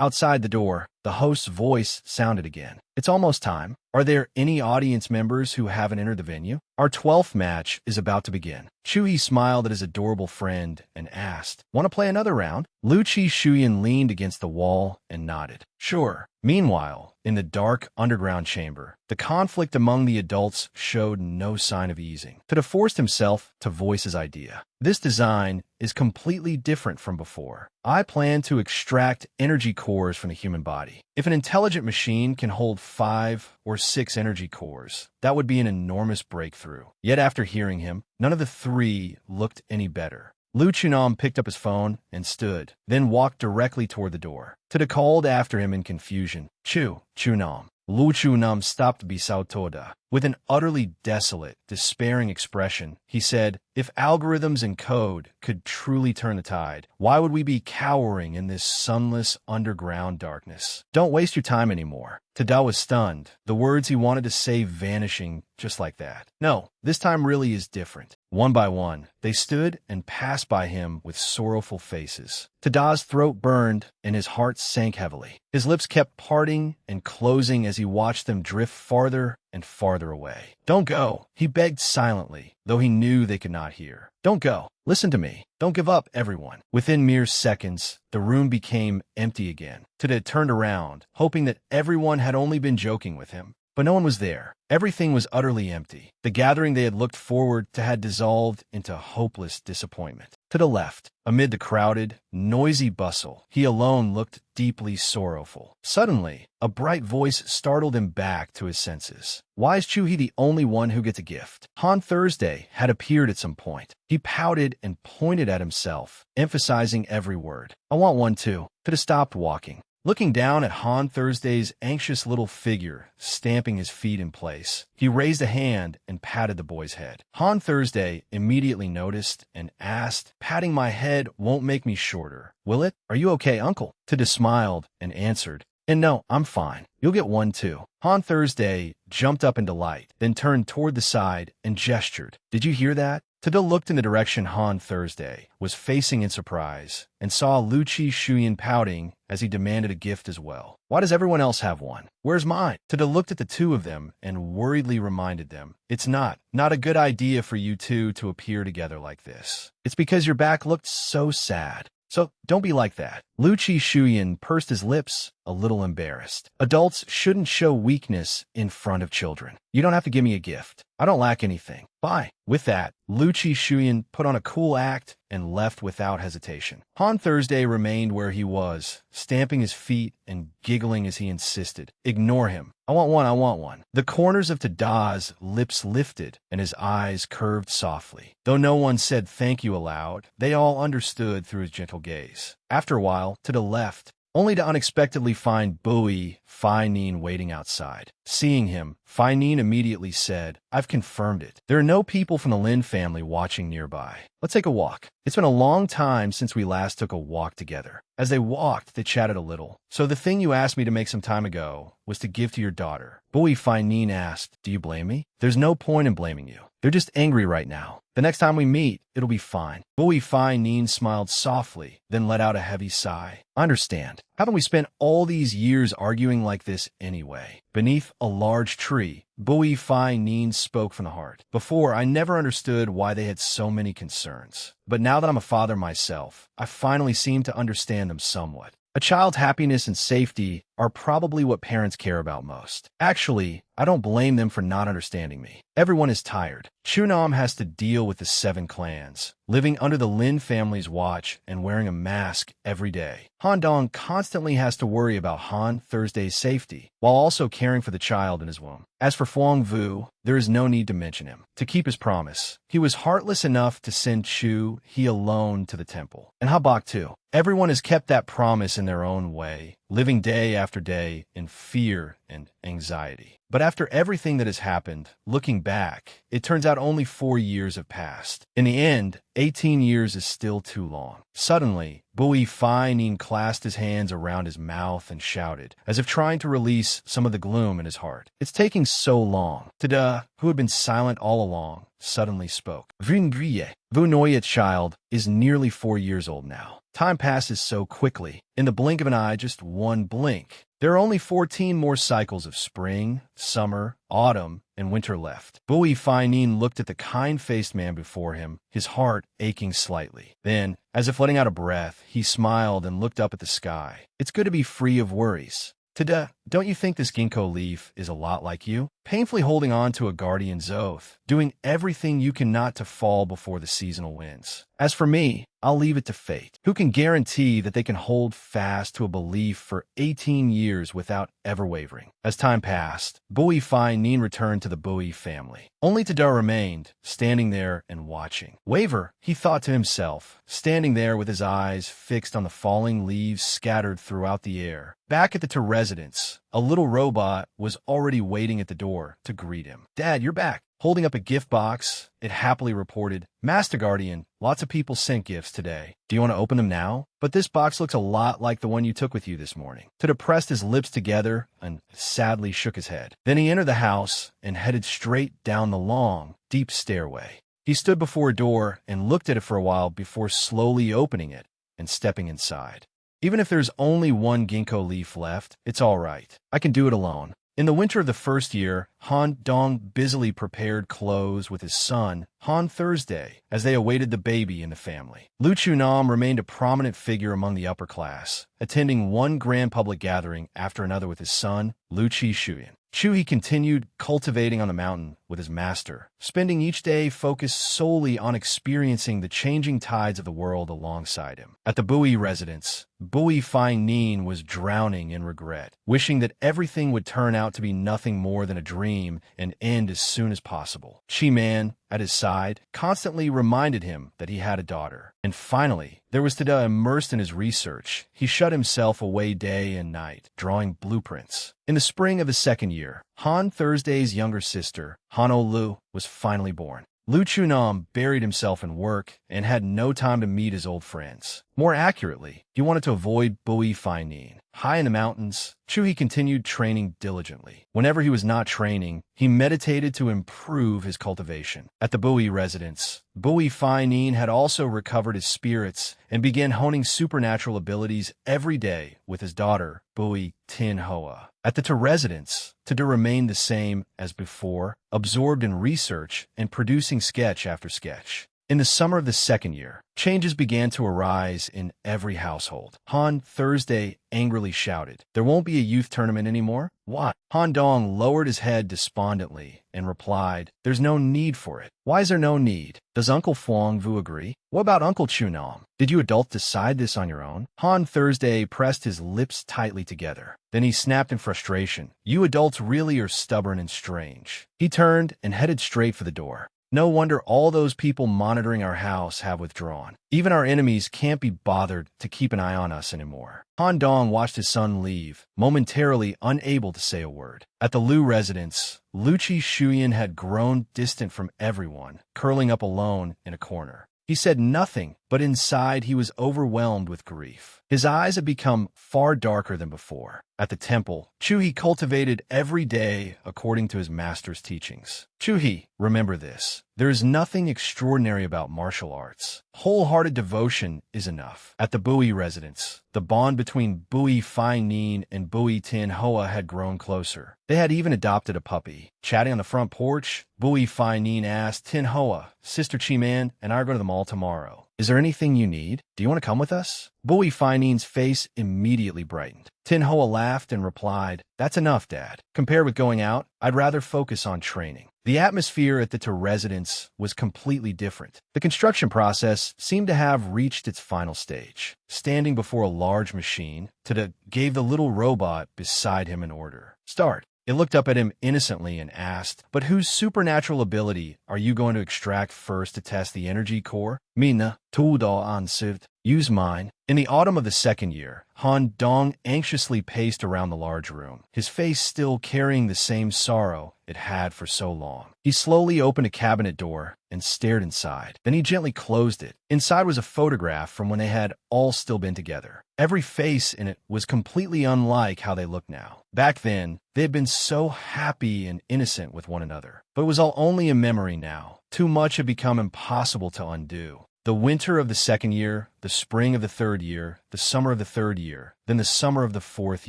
Outside the door, the host's voice sounded again. It's almost time. Are there any audience members who haven't entered the venue? Our 12th match is about to begin. Chu He smiled at his adorable friend and asked, want to play another round? Chi Shuyan leaned against the wall and nodded. Sure. Meanwhile, in the dark underground chamber, the conflict among the adults showed no sign of easing. Tada forced himself to voice his idea. This design is completely different from before. I plan to extract energy cores from the human body. If an intelligent machine can hold 5 or 6 energy cores, that would be an enormous breakthrough. Yet after hearing him, none of the 3 looked any better. Lu Chunam picked up his phone and stood, then walked directly toward the door. Tada called after him in confusion. Chunam. Lu Chunam stopped beside Toda. With an utterly desolate, despairing expression, he said, if algorithms and code could truly turn the tide, why would we be cowering in this sunless underground darkness? Don't waste your time anymore. Tada was stunned, the words he wanted to say vanishing just like that. No, this time really is different. One by one, they stood and passed by him with sorrowful faces. Tada's throat burned and his heart sank heavily. His lips kept parting and closing as he watched them drift farther and farther away. Don't go, he begged silently, though he knew they could not hear. Don't go. Listen to me. Don't give up, everyone. Within mere seconds, the room became empty again. Tada turned around, hoping that everyone had only been joking with him. but no one was there. Everything was utterly empty. The gathering they had looked forward to had dissolved into hopeless disappointment. To the left, amid the crowded, noisy bustle, he alone looked deeply sorrowful. Suddenly, a bright voice startled him back to his senses. Why is Chuhi the only one who gets a gift? Han Thursday had appeared at some point. He pouted and pointed at himself, emphasizing every word. I want one too. Could have stopped walking. Looking down at Han Thursday's anxious little figure, stamping his feet in place, he raised a hand and patted the boy's head. Han Thursday immediately noticed and asked, "Patting my head won't make me shorter, will it? Are you okay, uncle?" Tada smiled and answered, "And no, I'm fine. You'll get one too." Han Thursday jumped up in delight, then turned toward the side and gestured. "Did you hear that?" Tada looked in the direction Han Thursday was facing in surprise and saw Lu Chi Shuyan pouting as he demanded a gift as well. "Why does everyone else have one? Where's mine?" Tada looked at the two of them and worriedly reminded them, "It's not a good idea for you two to appear together like this. It's because your back looked so sad. So don't be like that." Lu Chi Shuyan pursed his lips, a little embarrassed. "Adults shouldn't show weakness in front of children. You don't have to give me a gift. I don't lack anything. Bye." With that, Lu Chi Shuyan put on a cool act and left without hesitation. Han Thursday remained where he was, stamping his feet and giggling as he insisted, "Ignore him. I want one, I want one." The corners of Tada's lips lifted and his eyes curved softly. Though no one said thank you aloud, they all understood through his gentle gaze. After a while, Tada left, only to unexpectedly find Bowie Fai Nin waiting outside. Seeing him, Fai Nin immediately said, "I've confirmed it. There are no people from the Lin family watching nearby. Let's take a walk. It's been a long time since we last took a walk together." As they walked, they chatted a little. "So the thing you asked me to make some time ago was to give to your daughter." Bowie Fai Nin asked, "Do you blame me?" "There's no point in blaming you. They're just angry right now. The next time we meet, it'll be fine." Bowie Fai Nin smiled softly, then let out a heavy sigh. "I understand. Haven't we spent all these years arguing like this anyway?" Beneath a large tree, Bowie Fai Nin spoke from the heart. "Before, I never understood why they had so many concerns. But now that I'm a father myself, I finally seem to understand them somewhat. A child's happiness and safety are probably what parents care about most. Actually, I don't blame them for not understanding me. Everyone is tired. Chunam has to deal with the 7 clans, living under the Lin family's watch and wearing a mask every day. Han Dong constantly has to worry about Han Thursday's safety, while also caring for the child in his womb. As for Fuang Vu, there is no need to mention him. To keep his promise, he was heartless enough to send Chu he alone to the temple. And Habak too. Everyone has kept that promise in their own way, living day after day in fear and anxiety. But after everything that has happened, looking back, it turns out only 4 years have passed. In the end, 18 years is still too long. Suddenly, Bowie Fai Nin clasped his hands around his mouth and shouted, as if trying to release some of the gloom in his heart. "It's taking so long." Tada, who had been silent all along, suddenly spoke. Vu Noyet's child is nearly 4 years old now. Time passes so quickly. In the blink of an eye, just one blink. There are only 14 more cycles of spring, summer, autumn, and winter left. Bowie Fai Nin looked at the kind-faced man before him, his heart aching slightly. Then, as if letting out a breath, he smiled and looked up at the sky. "It's good to be free of worries. Tada, don't you think this ginkgo leaf is a lot like you? Painfully holding on to a guardian's oath, doing everything you can not to fall before the seasonal winds. As for me, I'll leave it to fate. Who can guarantee that they can hold fast to a belief for 18 years without ever wavering?" As time passed, Bowie Fai Nin returned to the Bowie family. Only Tada remained, standing there and watching. Waver, he thought to himself, standing there with his eyes fixed on the falling leaves scattered throughout the air. Back at the residence, a little robot was already waiting at the door to greet him. "Dad, you're back." Holding up a gift box, it happily reported, "Master Guardian, lots of people sent gifts today. Do you want to open them now? But this box looks a lot like the one you took with you this morning." Tada pressed his lips together and sadly shook his head. Then he entered the house and headed straight down the long, deep stairway. He stood before a door and looked at it for a while before slowly opening it and stepping inside. "Even if there's only one ginkgo leaf left, it's all right. I can do it alone." In the winter of the first year, Han Dong busily prepared clothes with his son, Han Thursday, as they awaited the baby in the family. Lu Chunam remained a prominent figure among the upper class, attending one grand public gathering after another with his son, Lu Chi Shuyan. Chuhi continued cultivating on the mountain with his master, spending each day focused solely on experiencing the changing tides of the world alongside him. At the Bui residence, Bui Fine Neen was drowning in regret, wishing that everything would turn out to be nothing more than a dream and end as soon as possible. Chi-Man, at his side, constantly reminded him that he had a daughter. And finally, there was Tada immersed in his research. He shut himself away day and night, drawing blueprints. In the spring of his second year, Han Thursday's younger sister, Hano Lu, was finally born. Lu Chunam buried himself in work and had no time to meet his old friends. More accurately, he wanted to avoid Bui Finin. High in the mountains, Chuhi continued training diligently. Whenever he was not training, he meditated to improve his cultivation. At the Bui residence, Bui Finin had also recovered his spirits and began honing supernatural abilities every day with his daughter, Bui Tin Hoa. At the Ta residence, Tada remained the same as before, absorbed in research and producing sketch after sketch. In the summer of the second year, changes began to arise in every household. Han Thursday angrily shouted, "There won't be a youth tournament anymore? Why?" Han Dong lowered his head despondently and replied, "There's no need for it." "Why is there no need? Does Uncle Fuang Vu agree? What about Uncle Chunam? Did you adults decide this on your own?" Han Thursday pressed his lips tightly together. Then he snapped in frustration, "You adults really are stubborn and strange." He turned and headed straight for the door. No wonder all those people monitoring our house have withdrawn. Even our enemies can't be bothered to keep an eye on us anymore. Han Dong watched his son leave, momentarily unable to say a word. At the Lu residence, Lu Chi Shuyan had grown distant from everyone, curling up alone in a corner. He said nothing, but inside he was overwhelmed with grief. His eyes had become far darker than before. At the temple, Chuhi cultivated every day according to his master's teachings. "Chuhi, remember this. There is nothing extraordinary about martial arts. Wholehearted devotion is enough." At the Bui residence, the bond between Bui Fine Neen and Bui Tin Hoa had grown closer. They had even adopted a puppy. Chatting on the front porch, Bui Fine Neen asked Tin Hoa, "Sister Chi-Man and I are going to the mall tomorrow. Is there anything you need? Do you want to come with us?" Bui Fineen's face immediately brightened. Tin Hoa laughed and replied, "That's enough, Dad. Compared with going out, I'd rather focus on training." The atmosphere at the Ta residence was completely different. The construction process seemed to have reached its final stage. Standing before a large machine, Tada gave the little robot beside him an order. "Start." It looked up at him innocently and asked, "But whose supernatural ability are you going to extract first to test the energy core?" "Mina, Tudo answered. "Use mine." In the autumn of the second year, Han Dong anxiously paced around the large room, his face still carrying the same sorrow it had for so long. He slowly opened a cabinet door and stared inside. Then he gently closed it. Inside was a photograph from when they had all still been together. Every face in it was completely unlike how they looked now. Back then, they had been so happy and innocent with one another. But it was all only a memory now. Too much had become impossible to undo. The winter of the second year, the spring of the third year, the summer of the third year, then the summer of the fourth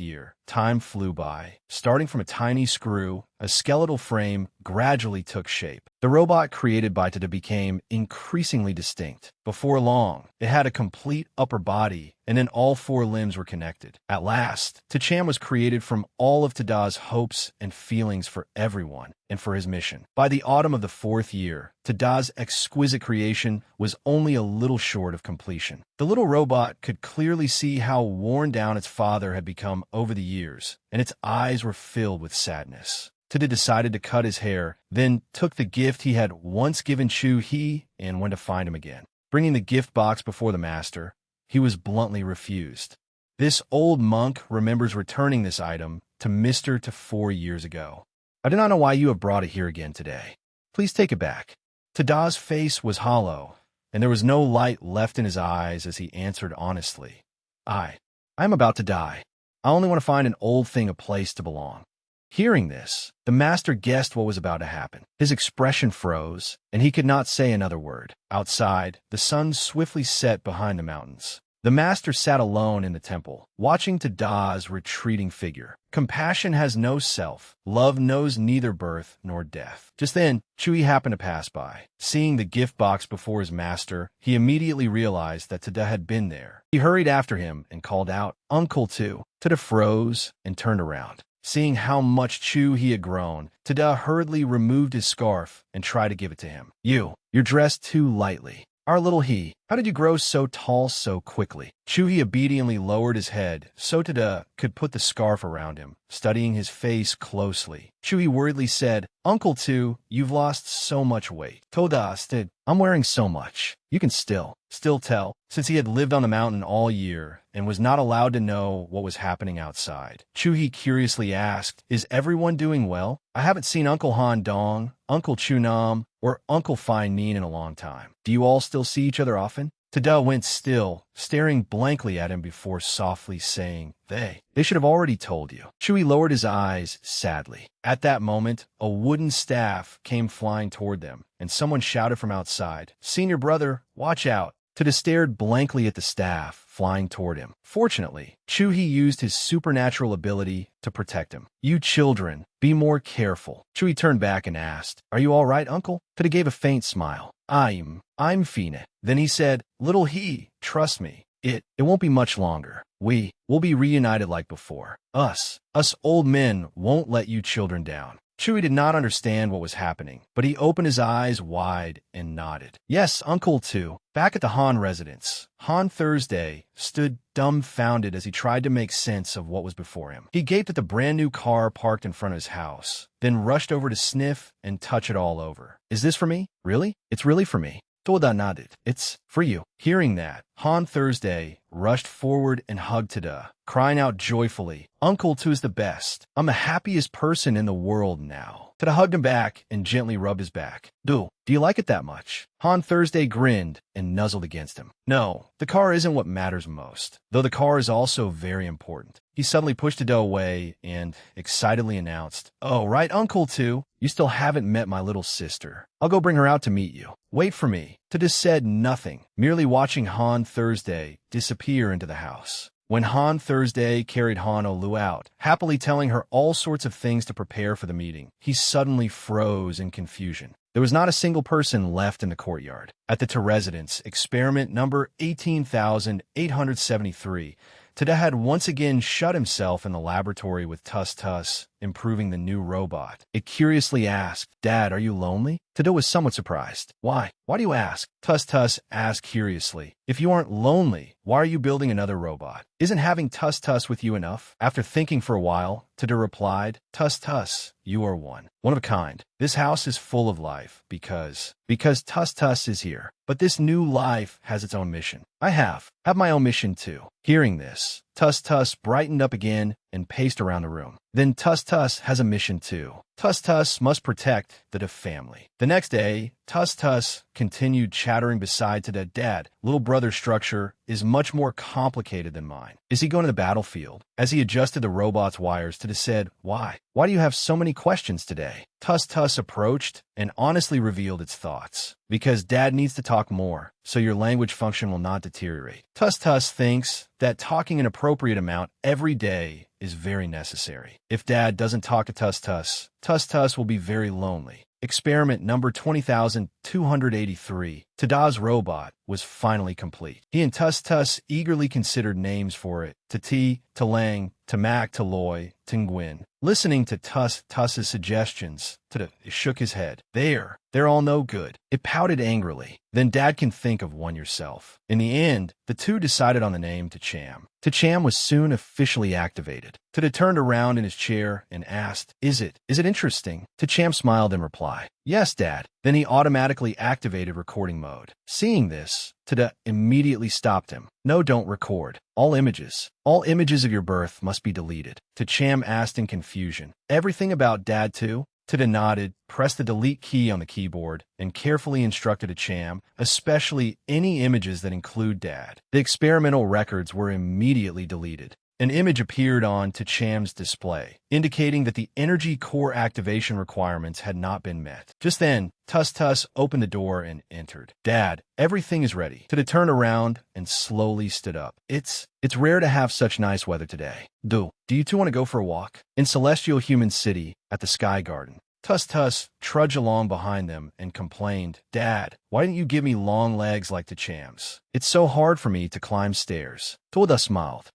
year. Time flew by. Starting from a tiny screw, a skeletal frame gradually took shape. The robot created by Tada became increasingly distinct. Before long, it had a complete upper body, and then all four limbs were connected. At last, Tachan was created from all of Tada's hopes and feelings for everyone and for his mission. By the autumn of the fourth year, Tada's exquisite creation was only a little short of completion. The little robot could clearly see how worn down its father had become over the years, and its eyes were filled with sadness. Tada decided to cut his hair, then took the gift he had once given Chu He and went to find him again. Bringing the gift box before the master, he was bluntly refused. This old monk remembers returning this item to Mr. to 4 years ago. "I do not know why you have brought it here again today. Please take it back." Tada's face was hollow, and there was no light left in his eyes as he answered honestly, I am about to die. I only want to find an old thing a place to belong." Hearing this, the master guessed what was about to happen. His expression froze, and he could not say another word. Outside, the sun swiftly set behind the mountains. The master sat alone in the temple, watching Tada's retreating figure. Compassion has no self. Love knows neither birth nor death. Just then, Chui happened to pass by. Seeing the gift box before his master, he immediately realized that Tada had been there. He hurried after him and called out, "Uncle too." Tada froze and turned around. Seeing how much Chu he had grown, Tada hurriedly removed his scarf and tried to give it to him. You're dressed too lightly. Our little he, how did you grow so tall so quickly? Chuhi obediently lowered his head so Tada could put the scarf around him, studying his face closely. Chuhi worriedly said, Uncle Tu, you've lost so much weight. Toda stood, I'm wearing so much. You can still tell, since he had lived on the mountain all year and was not allowed to know what was happening outside. Chuhi curiously asked, Is everyone doing well? I haven't seen Uncle Han Dong, Uncle Chu Nam, or Uncle Fine Neen in a long time. Do you all still see each other often? Tada went still, staring blankly at him before softly saying, They should have already told you. Chewie lowered his eyes sadly. At that moment, a wooden staff came flying toward them, and someone shouted from outside, Senior brother, watch out. Tada stared blankly at the staff flying toward him. Fortunately, Chuhi used his supernatural ability to protect him. You children, be more careful. Chuhi turned back and asked, Are you all right, uncle? Tada gave a faint smile. I'm Fina. Then he said, Little he, trust me. It won't be much longer. We'll be reunited like before. Us old men won't let you children down. Chewie did not understand what was happening, but he opened his eyes wide and nodded. Yes, Uncle too. Back at the Han residence, Han Thursday stood dumbfounded as he tried to make sense of what was before him. He gaped at the brand new car parked in front of his house, then rushed over to sniff and touch it all over. Is this for me? Really? It's really for me. Toda nodded. It's for you. Hearing that, Han Thursday rushed forward and hugged Tada, crying out joyfully, Uncle Tu's the best. I'm the happiest person in the world now. Tada hugged him back and gently rubbed his back. Do you like it that much? Han Thursday grinned and nuzzled against him. No, the car isn't what matters most, though the car is also very important. He suddenly pushed Tada away and excitedly announced, Oh, right, Uncle Tu. You still haven't met my little sister. I'll go bring her out to meet you. Wait for me. Tada said nothing, merely watching Han Thursday disappear into the house. When Han Thursday carried Han Olu out, happily telling her all sorts of things to prepare for the meeting, he suddenly froze in confusion. There was not a single person left in the courtyard. At the residence, experiment number 18,873, Tada had once again shut himself in the laboratory with Tuss, improving the new robot. It curiously asked, Dad, are you lonely? Tada was somewhat surprised. Why? Why do you ask? Tuss asked curiously. If you aren't lonely, why are you building another robot? Isn't having Tuss with you enough? After thinking for a while, Tada replied, Tuss, you are one of a kind. This house is full of life because Tuss is here. But this new life has its own mission. I have my own mission too. Hearing this, Tuss brightened up again and paced around the room. Then Tuss has a mission too. Tuss must protect the family. The next day, Tuss continued chattering beside Tada. Dad, little brother structure is much more complicated than mine. Is he going to the battlefield? As he adjusted the robot's wires, Tada said, Why? Why do you have so many questions today? Tuss approached and honestly revealed its thoughts. Because Dad needs to talk more, so your language function will not deteriorate. Tuss thinks that talking an appropriate amount every day is very necessary. If Dad doesn't talk to Tuss will be very lonely. Experiment number 20,283, Tada's robot, was finally complete. He and Tuss eagerly considered names for it. Tati, Talang, Tamak, Taloy, Tinguin. Listening to Tuss's suggestions, Tada shook his head. They're all no good. It pouted angrily. Then Dad can think of one yourself. In the end, the two decided on the name Tacham. Tacham was soon officially activated. Tada turned around in his chair and asked, Is it interesting? Tacham smiled in reply. Yes, Dad. Then he automatically activated recording mode. Seeing this, Tada immediately stopped him. No, don't record. All images of your birth must be deleted. Tacham asked in confusion. Everything about Dad too? Tada nodded, pressed the delete key on the keyboard, and carefully instructed Tacham, especially any images that include Dad. The experimental records were immediately deleted. An image appeared on Tacham's display, indicating that the energy core activation requirements had not been met. Just then, Tuss opened the door and entered. Dad, everything is ready. Tada turned around and slowly stood up. It's rare to have such nice weather today. Do you two want to go for a walk? In Celestial Human City, at the Sky Garden, Tus trudged along behind them and complained, "Dad, why didn't you give me long legs like the Cham's? It's so hard for me to climb stairs." Toda smiled.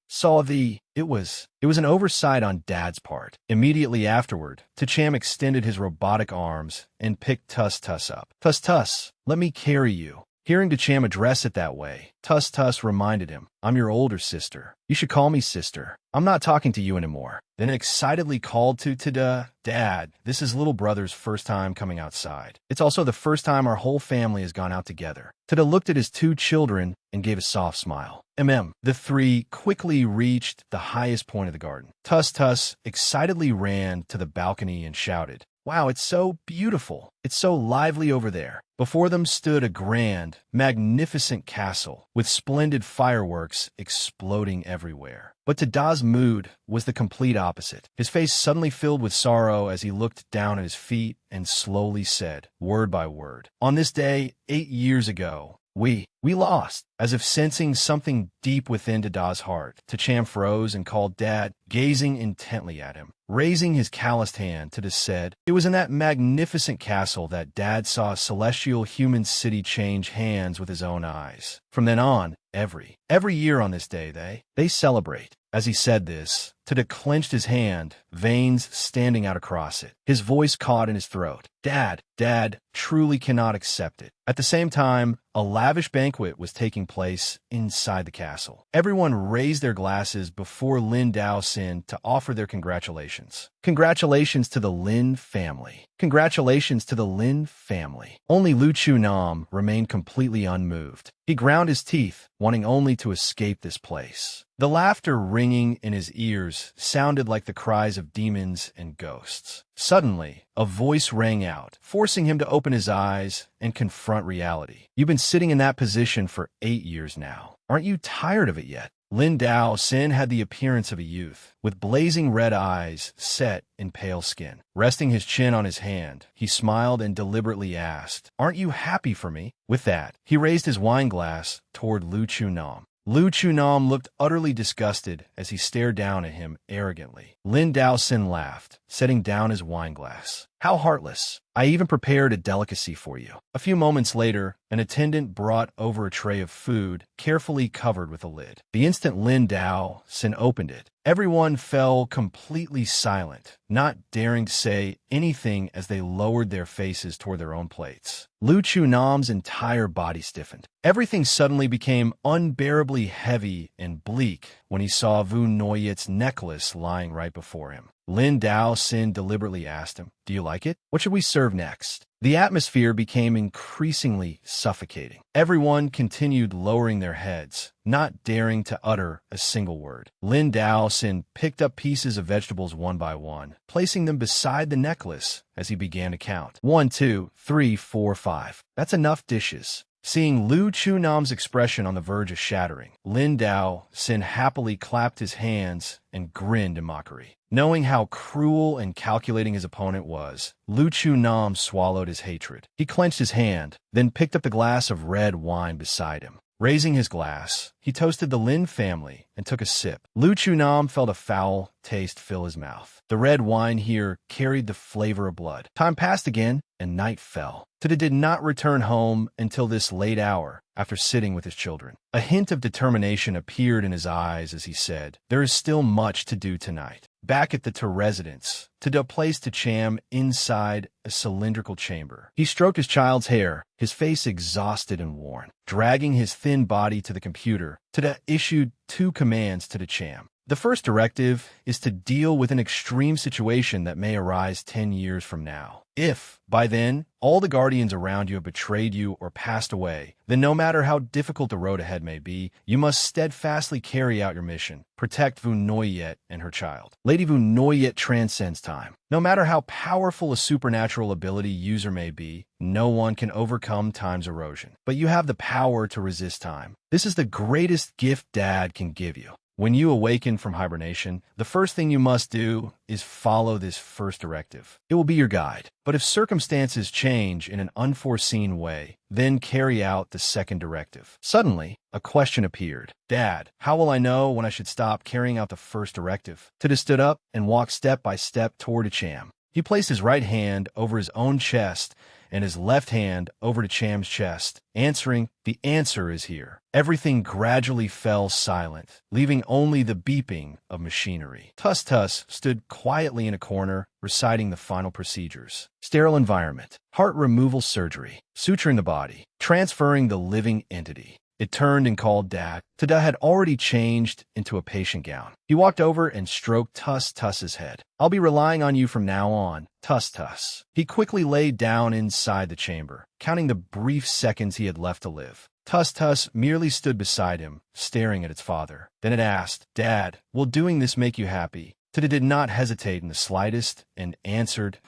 It was an oversight on Dad's part. Immediately afterward, Tacham extended his robotic arms and picked Tus up. Tus, let me carry you." Hearing Tacham address it that way, Tus reminded him, "I'm your older sister. You should call me sister. I'm not talking to you anymore." Then excitedly called to Tada, "Dad, this is little brother's first time coming outside. It's also the first time our whole family has gone out together." Tada looked at his two children and gave a soft smile. The three quickly reached the highest point of the garden. Tus excitedly ran to the balcony and shouted, "Wow, it's so beautiful. It's so lively over there." Before them stood a grand, magnificent castle with splendid fireworks exploding everywhere. But Tada's mood was the complete opposite. His face suddenly filled with sorrow as he looked down at his feet and slowly said, word by word, "On this day, 8 years ago, we lost." As if sensing something deep within Dada's heart, Tacham froze and called Dad, gazing intently at him. Raising his calloused hand, Tada said, "It was in that magnificent castle that Dad saw a celestial human city change hands with his own eyes. From then on, every year on this day, they celebrate." As he said this, Tada clenched his hand, veins standing out across it. His voice caught in his throat. Dad truly cannot accept it." At the same time, a lavish banquet was taking place inside the castle. Everyone raised their glasses before Lin Dao Sin to offer their congratulations. Congratulations to the Lin family. Congratulations to the Lin family. Only Lu Chunam remained completely unmoved. He ground his teeth, wanting only to escape this place. The laughter ringing in his ears sounded like the cries of demons and ghosts. Suddenly, a voice rang out, forcing him to open his eyes and confront reality. "You've been sitting in that position for 8 years now. Aren't you tired of it yet?" Lin Dao Sin had the appearance of a youth, with blazing red eyes set in pale skin. Resting his chin on his hand, he smiled and deliberately asked, "Aren't you happy for me?" With that, he raised his wine glass toward Lu Chunam. Lu Chunam looked utterly disgusted as he stared down at him arrogantly. Lin Dao Sin laughed, setting down his wine glass. "How heartless. I even prepared a delicacy for you." A few moments later, an attendant brought over a tray of food, carefully covered with a lid. The instant Lin Dao Sin opened it, everyone fell completely silent, not daring to say anything as they lowered their faces toward their own plates. Lu Chunam's entire body stiffened. Everything suddenly became unbearably heavy and bleak when he saw Vu Noyet's necklace lying right before him. Lin Dao Sin deliberately asked him, "Do you like it? What should we serve next?" The atmosphere became increasingly suffocating. Everyone continued lowering their heads, not daring to utter a single word. Lin Dao Sin picked up pieces of vegetables one by one, placing them beside the necklace as he began to count. 1, 2, 3, 4, 5. That's enough dishes. Seeing Lu Chunam's expression on the verge of shattering, Lin Dao Sin happily clapped his hands and grinned in mockery. Knowing how cruel and calculating his opponent was, Lu Chunam swallowed his hatred. He clenched his hand, then picked up the glass of red wine beside him. Raising his glass, he toasted the Lin family and took a sip. Lu Chunam felt a foul taste fill his mouth. The red wine here carried the flavor of blood. Time passed again, and night fell. Tada did not return home until this late hour, after sitting with his children. A hint of determination appeared in his eyes as he said, "There is still much to do tonight." Back at the Ta residence, Tada placed Tacham inside a cylindrical chamber. He stroked his child's hair, his face exhausted and worn. Dragging his thin body to the computer, Tada issued 2 commands to Tacham. The first directive is to deal with an extreme situation that may arise 10 years from now. If, by then, all the guardians around you have betrayed you or passed away, then no matter how difficult the road ahead may be, you must steadfastly carry out your mission. Protect Vu Noyet and her child. Lady Vu Noyet transcends time. No matter how powerful a supernatural ability user may be, no one can overcome time's erosion. But you have the power to resist time. This is the greatest gift Dad can give you. When you awaken from hibernation, the first thing you must do is follow this first directive. It will be your guide. But if circumstances change in an unforeseen way, then carry out the second directive. Suddenly, a question appeared. "Dad, how will I know when I should stop carrying out the first directive?" Tada stood up and walked step by step toward Tacham. He placed his right hand over his own chest and his left hand over to Cham's chest, answering, "The answer is here." Everything gradually fell silent, leaving only the beeping of machinery. Tus stood quietly in a corner, reciting the final procedures. Sterile environment, heart removal surgery, suturing the body, transferring the living entity. It turned and called Dad. Tada had already changed into a patient gown. He walked over and stroked Tus's head. "I'll be relying on you from now on, Tus." He quickly laid down inside the chamber, counting the brief seconds he had left to live. Tus merely stood beside him, staring at its father. Then it asked, "Dad, will doing this make you happy?" Tada did not hesitate in the slightest and answered,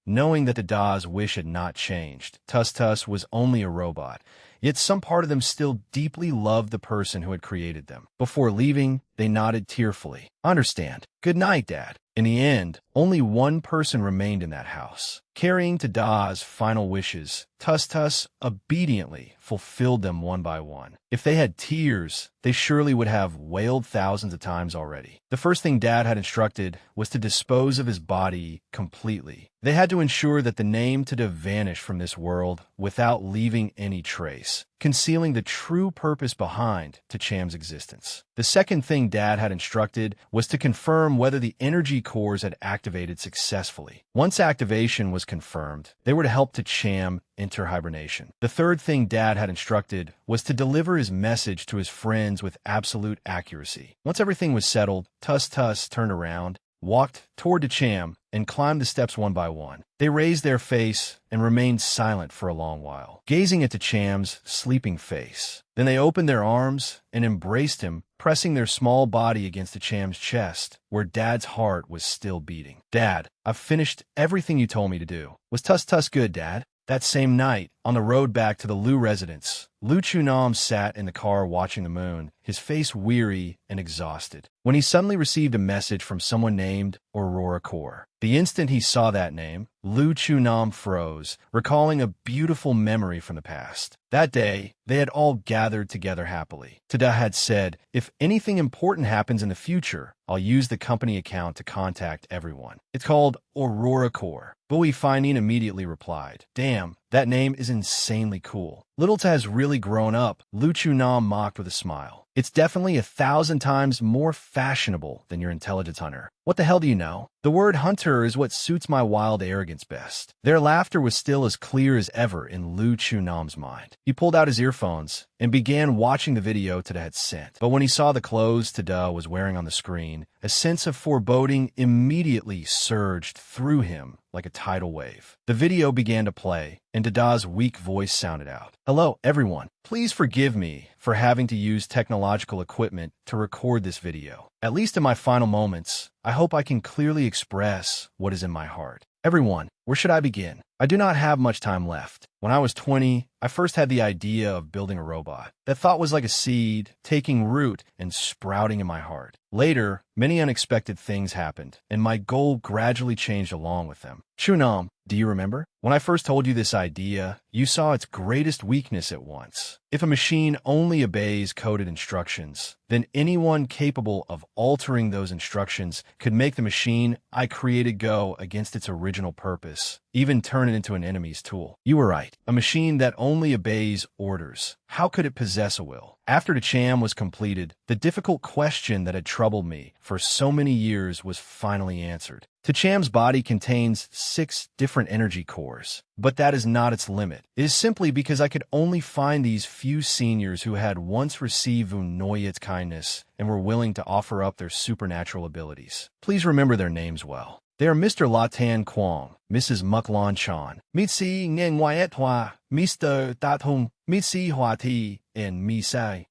knowing that Dada's wish had not changed. Tus was only a robot, yet some part of them still deeply loved the person who had created them. Before leaving, they nodded tearfully. "Understand. Good night, Dad." In the end, only one person remained in that house. Carrying Dada's final wishes, Tus obediently fulfilled them one by one. If they had tears, they surely would have wailed thousands of times already. The first thing Dad had instructed was to dispose of his body completely. They had to ensure that the name Tada vanished from this world without leaving any trace, concealing the true purpose behind Cham's existence. The second thing Dad had instructed was to confirm whether the energy cores had activated successfully. Once activation was confirmed, they were to help Cham enter hibernation. The third thing Dad had instructed was to deliver his message to his friends with absolute accuracy. Once everything was settled, Tus turned around, walked toward Cham, and climbed the steps one by one. They raised their face and remained silent for a long while, gazing at Cham's sleeping face. Then they opened their arms and embraced him, pressing their small body against Cham's chest, where Dad's heart was still beating. "Dad, I've finished everything you told me to do." "Was Tus good, Dad?" That same night, on the road back to the Liu residence, Liu Chunam sat in the car watching the moon, his face weary and exhausted, when he suddenly received a message from someone named Aurora Core. The instant he saw that name, Liu Chunam froze, recalling a beautiful memory from the past. That day, they had all gathered together happily. Tada had said, "If anything important happens in the future, I'll use the company account to contact everyone. It's called Aurora Core." Bui Finding immediately replied, "Damn, that name is insanely cool." "Little Ta has really grown up," Liu Chunam mocked with a smile. "It's definitely 1,000 times more fashionable than your intelligence hunter." "What the hell do you know? The word hunter is what suits my wild arrogance best." Their laughter was still as clear as ever in Liu Chunam's mind. He pulled out his earphones and began watching the video Tada had sent. But when he saw the clothes Tada was wearing on the screen, a sense of foreboding immediately surged through him like a tidal wave. The video began to play, and Dada's weak voice sounded out. "Hello, everyone. Please forgive me for having to use technological equipment to record this video. At least in my final moments, I hope I can clearly express what is in my heart. Everyone, where should I begin? I do not have much time left. When I was 20, I first had the idea of building a robot. That thought was like a seed, taking root and sprouting in my heart. Later, many unexpected things happened, and my goal gradually changed along with them. Chunam, do you remember? When I first told you this idea, you saw its greatest weakness at once. If a machine only obeys coded instructions, then anyone capable of altering those instructions could make the machine I created go against its original purpose, even turn it into an enemy's tool. You were right. A machine that only obeys orders. How could it possess a will? After the Cham was completed, the difficult question that had troubled me for so many years was finally answered. Cham's body contains 6 different energy cores, but that is not its limit. It is simply because I could only find these few seniors who had once received Vunoyet's kindness and were willing to offer up their supernatural abilities. Please remember their names well. They are Mr. Latan Kwong, Mrs. Muklon Chan, Mitsi Nguyen Mr. Datung, Mitsi Huati, and Misai.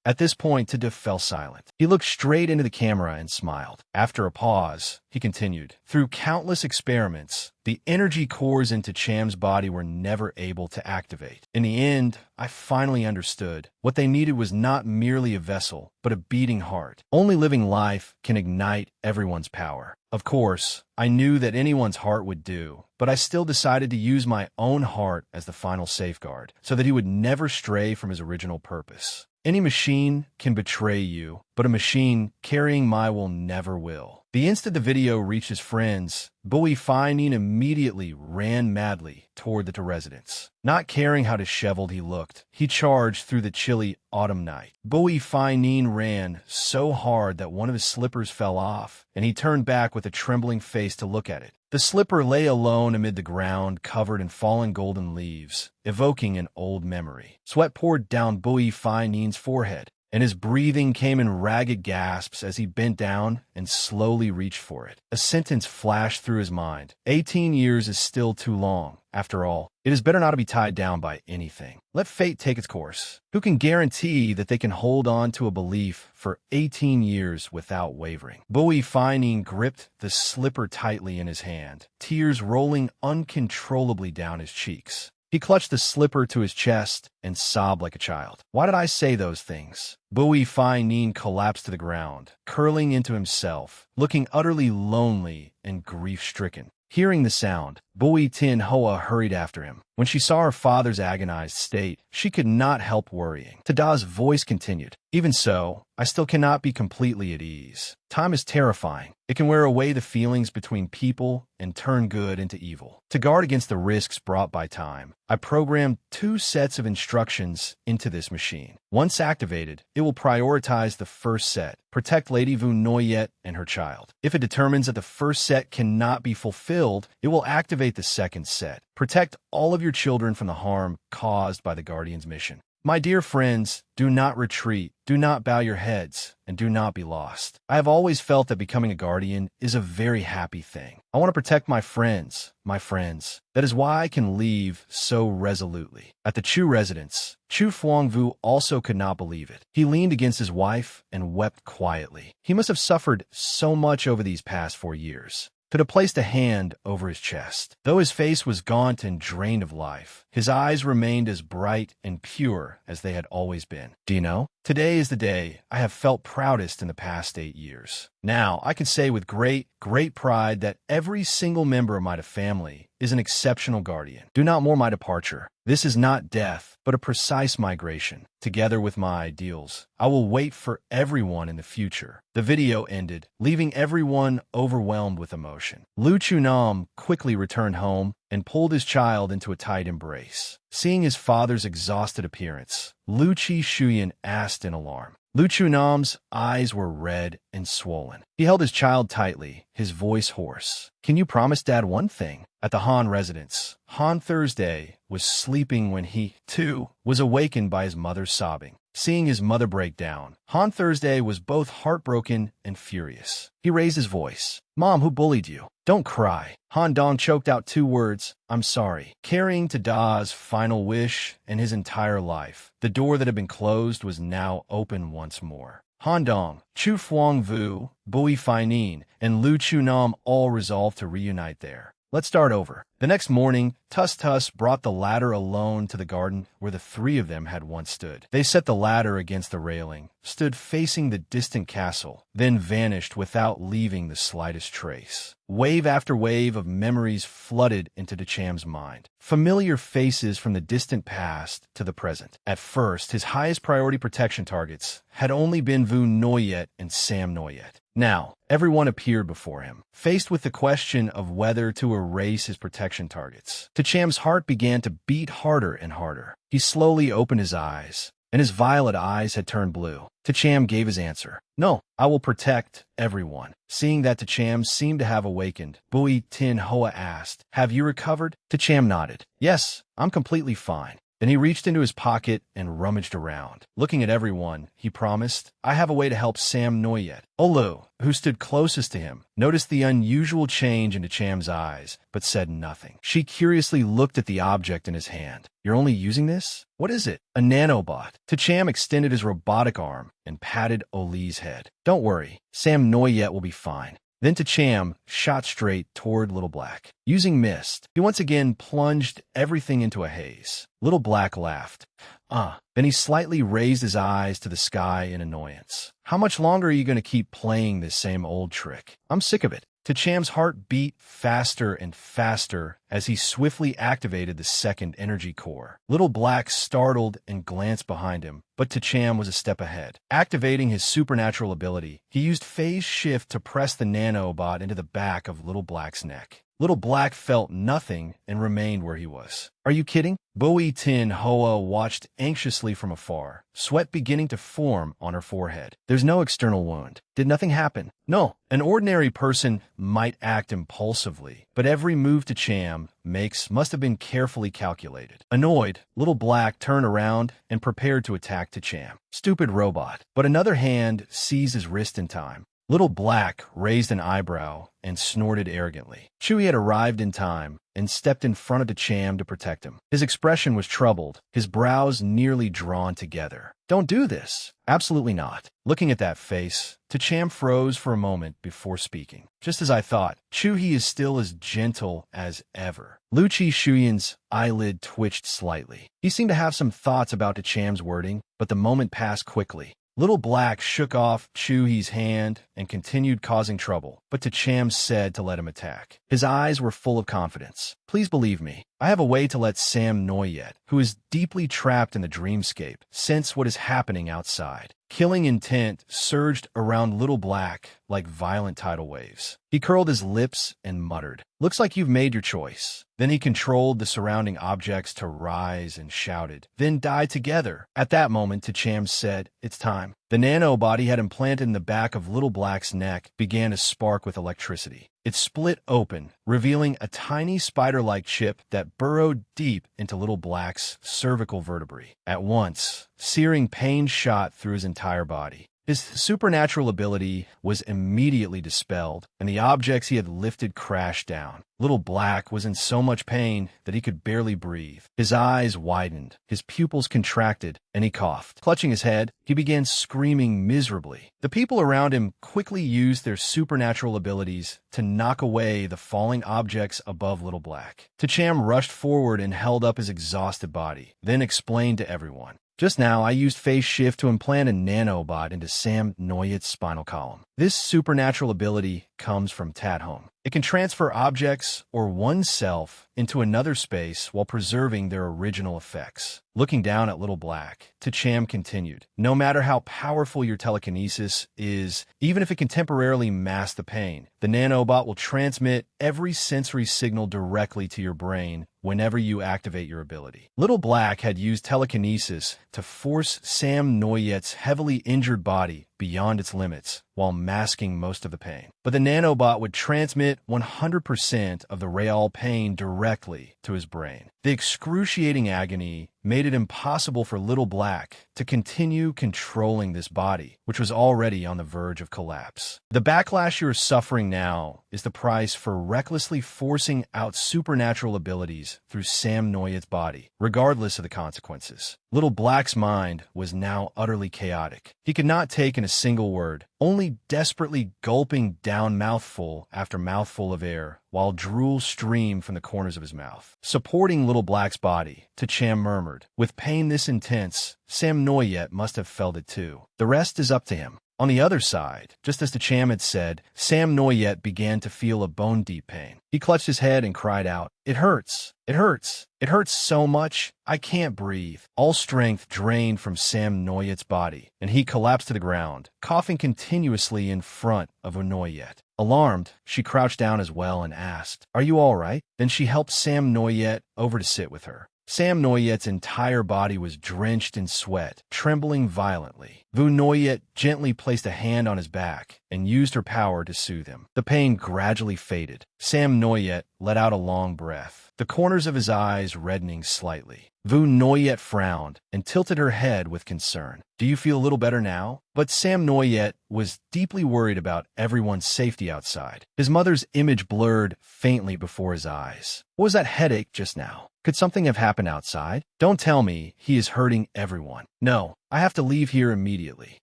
At this point, Tada fell silent. He looked straight into the camera and smiled. After a pause, he continued, "Through countless experiments, the energy cores into Cham's body were never able to activate. In the end, I finally understood. What they needed was not merely a vessel, but a beating heart. Only living life can ignite everyone's power. Of course, I knew that anyone's heart would do, but I still decided to use my own heart as the final safeguard, so that he would never stray from his original purpose. Any machine can betray you, but a machine carrying my will never will. The instant the video reached his friends, Bui Finin immediately ran madly toward the residence. Not caring how disheveled he looked, he charged through the chilly autumn night. Bui Finin ran so hard that one of his slippers fell off, and he turned back with a trembling face to look at it. The slipper lay alone amid the ground, covered in fallen golden leaves, evoking an old memory. Sweat poured down Bui Finin's forehead, and his breathing came in ragged gasps as he bent down and slowly reached for it. A sentence flashed through his mind. 18 years is still too long. After all, it is better not to be tied down by anything. Let fate take its course. Who can guarantee that they can hold on to a belief for 18 years without wavering? Bui Finin gripped the slipper tightly in his hand, tears rolling uncontrollably down his cheeks. He clutched the slipper to his chest and sobbed like a child. Why did I say those things? Bui Finin collapsed to the ground, curling into himself, looking utterly lonely and grief-stricken. Hearing the sound, Bui Tin Hoa hurried after him. When she saw her father's agonized state, she could not help worrying. Tada's voice continued. Even so, I still cannot be completely at ease. Time is terrifying. It can wear away the feelings between people and turn good into evil. To guard against the risks brought by time, I programmed 2 sets of instructions into this machine. Once activated, it will prioritize the first set, protect Lady Vu Noyet and her child. If it determines that the first set cannot be fulfilled, it will activate the second set, protect all of your children from the harm caused by the Guardian's mission. My dear friends, do not retreat, do not bow your heads, and do not be lost. I have always felt that becoming a guardian is a very happy thing. I want to protect my friends. That is why I can leave so resolutely. At the Chu residence, Chu Fuangvu also could not believe it. He leaned against his wife and wept quietly. He must have suffered so much over these past 4 years. Could have placed a hand over his chest. Though his face was gaunt and drained of life, his eyes remained as bright and pure as they had always been. Do you know? Today is the day I have felt proudest in the past 8 years. Now, I can say with great pride that every single member of my family is an exceptional guardian. Do not mourn my departure. This is not death, but a precise migration. Together with my ideals, I will wait for everyone in the future. The video ended, leaving everyone overwhelmed with emotion. Lu Chunam quickly returned home and pulled his child into a tight embrace. Seeing his father's exhausted appearance, Lu Chi Shuyan asked in alarm. Lu Chunam's eyes were red and swollen. He held his child tightly, his voice hoarse. Can you promise Dad one thing? At the Han residence, Han Thursday was sleeping when he, too, was awakened by his mother's sobbing. Seeing his mother break down, Han Thursday was both heartbroken and furious. He raised his voice. Mom, who bullied you? Don't cry. Han Dong choked out 2 words, I'm sorry. Carrying Tada's final wish and his entire life, the door that had been closed was now open once more. Han Dong, Chu Fuangvu, Bui Finin, and Lu Chunam all resolved to reunite there. Let's start over. The next morning, Tus brought the ladder alone to the garden where the 3 of them had once stood. They set the ladder against the railing, stood facing the distant castle, then vanished without leaving the slightest trace. Wave after wave of memories flooded into Cham's mind. Familiar faces from the distant past to the present. At first, his highest priority protection targets had only been Vu Noyet and Sam Noyet. Now, everyone appeared before him, faced with the question of whether to erase his protection targets. Cham's heart began to beat harder and harder. He slowly opened his eyes, and his violet eyes had turned blue. Cham gave his answer. No, I will protect everyone. Seeing that Cham seemed to have awakened, Bui Tin Hoa asked, Have you recovered? Cham nodded. Yes, I'm completely fine. Then he reached into his pocket and rummaged around. Looking at everyone, he promised, I have a way to help Sam Noyet. Olu, who stood closest to him, noticed the unusual change in Cham's eyes, but said nothing. She curiously looked at the object in his hand. You're only using this? What is it? A nanobot. Cham extended his robotic arm and patted Oli's head. Don't worry, Sam Noyet will be fine. Then Cham shot straight toward Little Black. Using mist, he once again plunged everything into a haze. Little Black laughed. Then he slightly raised his eyes to the sky in annoyance. How much longer are you going to keep playing this same old trick? I'm sick of it. Cham's heart beat faster and faster as he swiftly activated the second energy core. Little Black startled and glanced behind him, but Tacham was a step ahead. Activating his supernatural ability, he used Phase Shift to press the nanobot into the back of Little Black's neck. Little Black felt nothing and remained where he was. Are you kidding? Boi Tin Hoa watched anxiously from afar, sweat beginning to form on her forehead. There's no external wound. Did nothing happen? No. An ordinary person might act impulsively, but every move Tacham makes must have been carefully calculated. Annoyed, Little Black turned around and prepared to attack Tacham. Stupid robot. But another hand seized his wrist in time. Little Black raised an eyebrow and snorted arrogantly. Chewie had arrived in time and stepped in front of Tacham to protect him. His expression was troubled, his brows nearly drawn together. Don't do this. Absolutely not. Looking at that face, Tacham froze for a moment before speaking. Just as I thought, Chewie is still as gentle as ever. Lu Chi Shuyan's eyelid twitched slightly. He seemed to have some thoughts about Tacham's wording, but the moment passed quickly. Little Black shook off Chewie's hand and continued causing trouble, but Tacham said to let him attack. His eyes were full of confidence. Please believe me. I have a way to let Sam Noyet, who is deeply trapped in the dreamscape, sense what is happening outside. Killing intent surged around Little Black like violent tidal waves. He curled his lips and muttered, "Looks like you've made your choice." Then he controlled the surrounding objects to rise and shouted, "Then die together." At that moment, Tacham said, "It's time." The nanobot he had implanted in the back of Little Black's neck began to spark with electricity. It split open, revealing a tiny spider-like chip that burrowed deep into Little Black's cervical vertebrae. At once, searing pain shot through his entire body. His supernatural ability was immediately dispelled, and the objects he had lifted crashed down. Little Black was in so much pain that he could barely breathe. His eyes widened, his pupils contracted, and he coughed. Clutching his head, he began screaming miserably. The people around him quickly used their supernatural abilities to knock away the falling objects above Little Black. Tacham rushed forward and held up his exhausted body, then explained to everyone. Just now, I used Phase Shift to implant a nanobot into Sam Noyet's spinal column. This supernatural ability comes from Tathom. It can transfer objects or oneself into another space while preserving their original effects. Looking down at Little Black, Tacham continued, "No matter how powerful your telekinesis is, even if it can temporarily mask the pain, the nanobot will transmit every sensory signal directly to your brain whenever you activate your ability." Little Black had used telekinesis to force Sam Noyet's heavily injured body beyond its limits while masking most of the pain. But the nanobot would transmit 100% of the real pain directly to his brain. The excruciating agony made it impossible for Little Black to continue controlling this body, which was already on the verge of collapse. The backlash you are suffering now is the price for recklessly forcing out supernatural abilities through Sam Noyet's body, regardless of the consequences. Little Black's mind was now utterly chaotic. He could not take in a single word, only desperately gulping down mouthful after mouthful of air, while drool streamed from the corners of his mouth. Supporting Little Black's body, Tacham murmured, "With pain this intense, Sam Noyet must have felt it too. The rest is up to him." On the other side, just as Tacham had said, Sam Noyet began to feel a bone-deep pain. He clutched his head and cried out, "It hurts! It hurts! It hurts so much, I can't breathe." All strength drained from Sam Noyet's body, and he collapsed to the ground, coughing continuously in front of Noyet. Alarmed, she crouched down as well and asked, "Are you all right?" Then she helped Sam Noyet over to sit with her. Sam Noyet's entire body was drenched in sweat, trembling violently. Vu Noyet gently placed a hand on his back and used her power to soothe him. The pain gradually faded. Sam Noyet let out a long breath, the corners of his eyes reddening slightly. Vu Noyet frowned and tilted her head with concern. "Do you feel a little better now?" But Sam Noyet was deeply worried about everyone's safety outside. His mother's image blurred faintly before his eyes. What was that headache just now? Could something have happened outside? Don't tell me he is hurting everyone. No, I have to leave here immediately.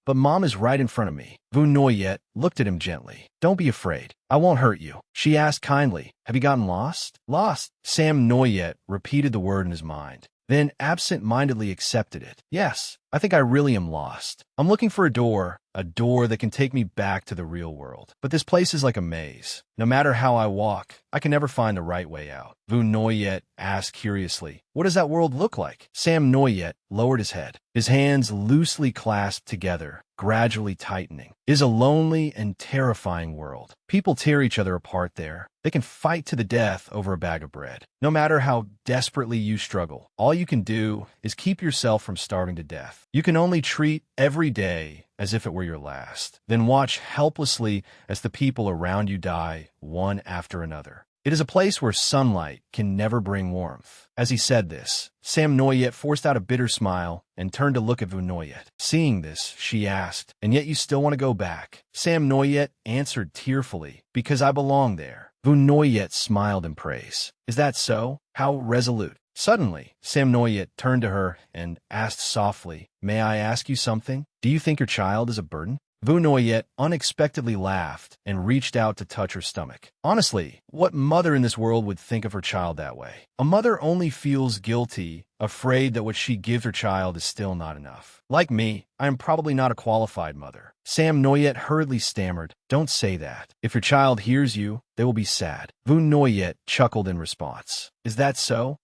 But Mom is right in front of me. Vu Noyet looked at him gently. "Don't be afraid. I won't hurt you." She asked kindly, "Have you gotten lost?" "Lost?" Sam Noyet repeated the word in his mind, then absent-mindedly accepted it. "Yes, I think I really am lost. I'm looking for a door that can take me back to the real world. But this place is like a maze. No matter how I walk, I can never find the right way out. Vu Noyet asked curiously, what does that world look like? Sam Noyet lowered his head, his hands loosely clasped together, gradually tightening. It is a lonely and terrifying world. People tear each other apart there. They can fight to the death over a bag of bread. No matter how desperately you struggle, all you can do is keep yourself from starving to death. You can only treat every day as if it were your last, then watch helplessly as the people around you die, one after another. It is a place where sunlight can never bring warmth. As he said this, Sam Noyet forced out a bitter smile and turned to look at Vu Noyet. Seeing this, she asked, and yet you still want to go back? Sam Noyet answered tearfully, because I belong there. Vu Noyet smiled in praise. Is that so? How resolute. Suddenly, Sam Noyet turned to her and asked softly, may I ask you something? Do you think your child is a burden? Vu Noyet unexpectedly laughed and reached out to touch her stomach. Honestly, what mother in this world would think of her child that way? A mother only feels guilty, afraid that what she gives her child is still not enough. Like me, I am probably not a qualified mother. Sam Noyet hurriedly stammered, don't say that. If your child hears you, they will be sad. Vu Noyet chuckled in response. Is that so?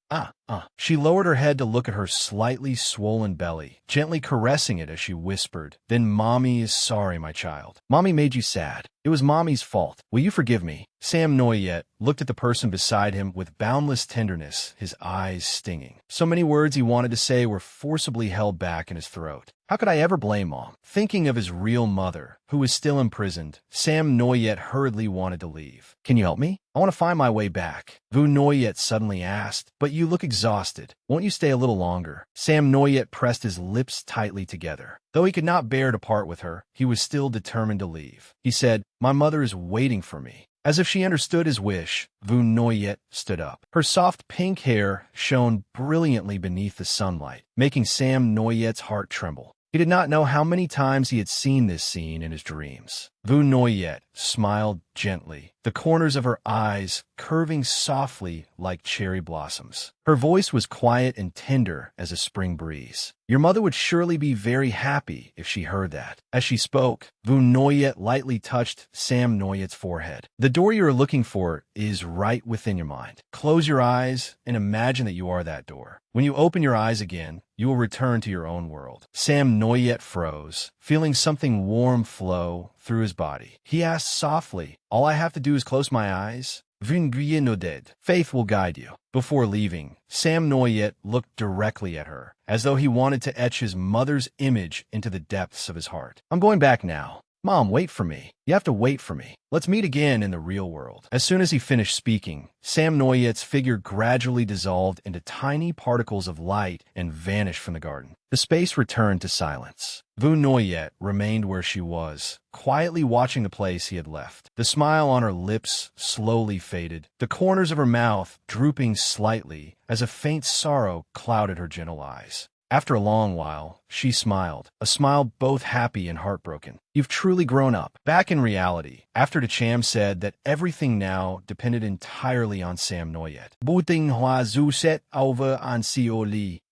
She lowered her head to look at her slightly swollen belly, gently caressing it as she whispered, then Mommy is sorry, my child. Mommy made you sad. It was Mommy's fault. Will you forgive me? Sam Noyet looked at the person beside him with boundless tenderness, his eyes stinging. So many words he wanted to say were forcibly held back in his throat. How could I ever blame Mom? Thinking of his real mother, who was still imprisoned, Sam Noyet hurriedly wanted to leave. Can you help me? I want to find my way back. Vu Noyet suddenly asked, but you look exhausted. Won't you stay a little longer? Sam Noyet pressed his lips tightly together. Though he could not bear to part with her, he was still determined to leave. He said, my mother is waiting for me. As if she understood his wish, Vu Noyet stood up. Her soft pink hair shone brilliantly beneath the sunlight, making Sam Noyet's heart tremble. He did not know how many times he had seen this scene in his dreams. Vu Noyet smiled gently, the corners of her eyes curving softly like cherry blossoms. Her voice was quiet and tender as a spring breeze. Your mother would surely be very happy if she heard that. As she spoke, Vu Noyet lightly touched Sam Noyet's forehead. The door you are looking for is right within your mind. Close your eyes and imagine that you are that door. When you open your eyes again, you will return to your own world. Sam Noyet froze, feeling something warm flow through his body. He asked softly, all I have to do is close my eyes? Faith will guide you. Before leaving, Sam Noyet looked directly at her, as though he wanted to etch his mother's image into the depths of his heart. I'm going back now. Mom, wait for me. You have to wait for me. Let's meet again in the real world. As soon as he finished speaking, Sam Noyet's figure gradually dissolved into tiny particles of light and vanished from the garden. The space returned to silence. Vu Noyet remained where she was, quietly watching the place he had left. The smile on her lips slowly faded, the corners of her mouth drooping slightly as a faint sorrow clouded her gentle eyes. After a long while, she smiled, a smile both happy and heartbroken. You've truly grown up. Back in reality, after Cham said that everything now depended entirely on Sam Noyet.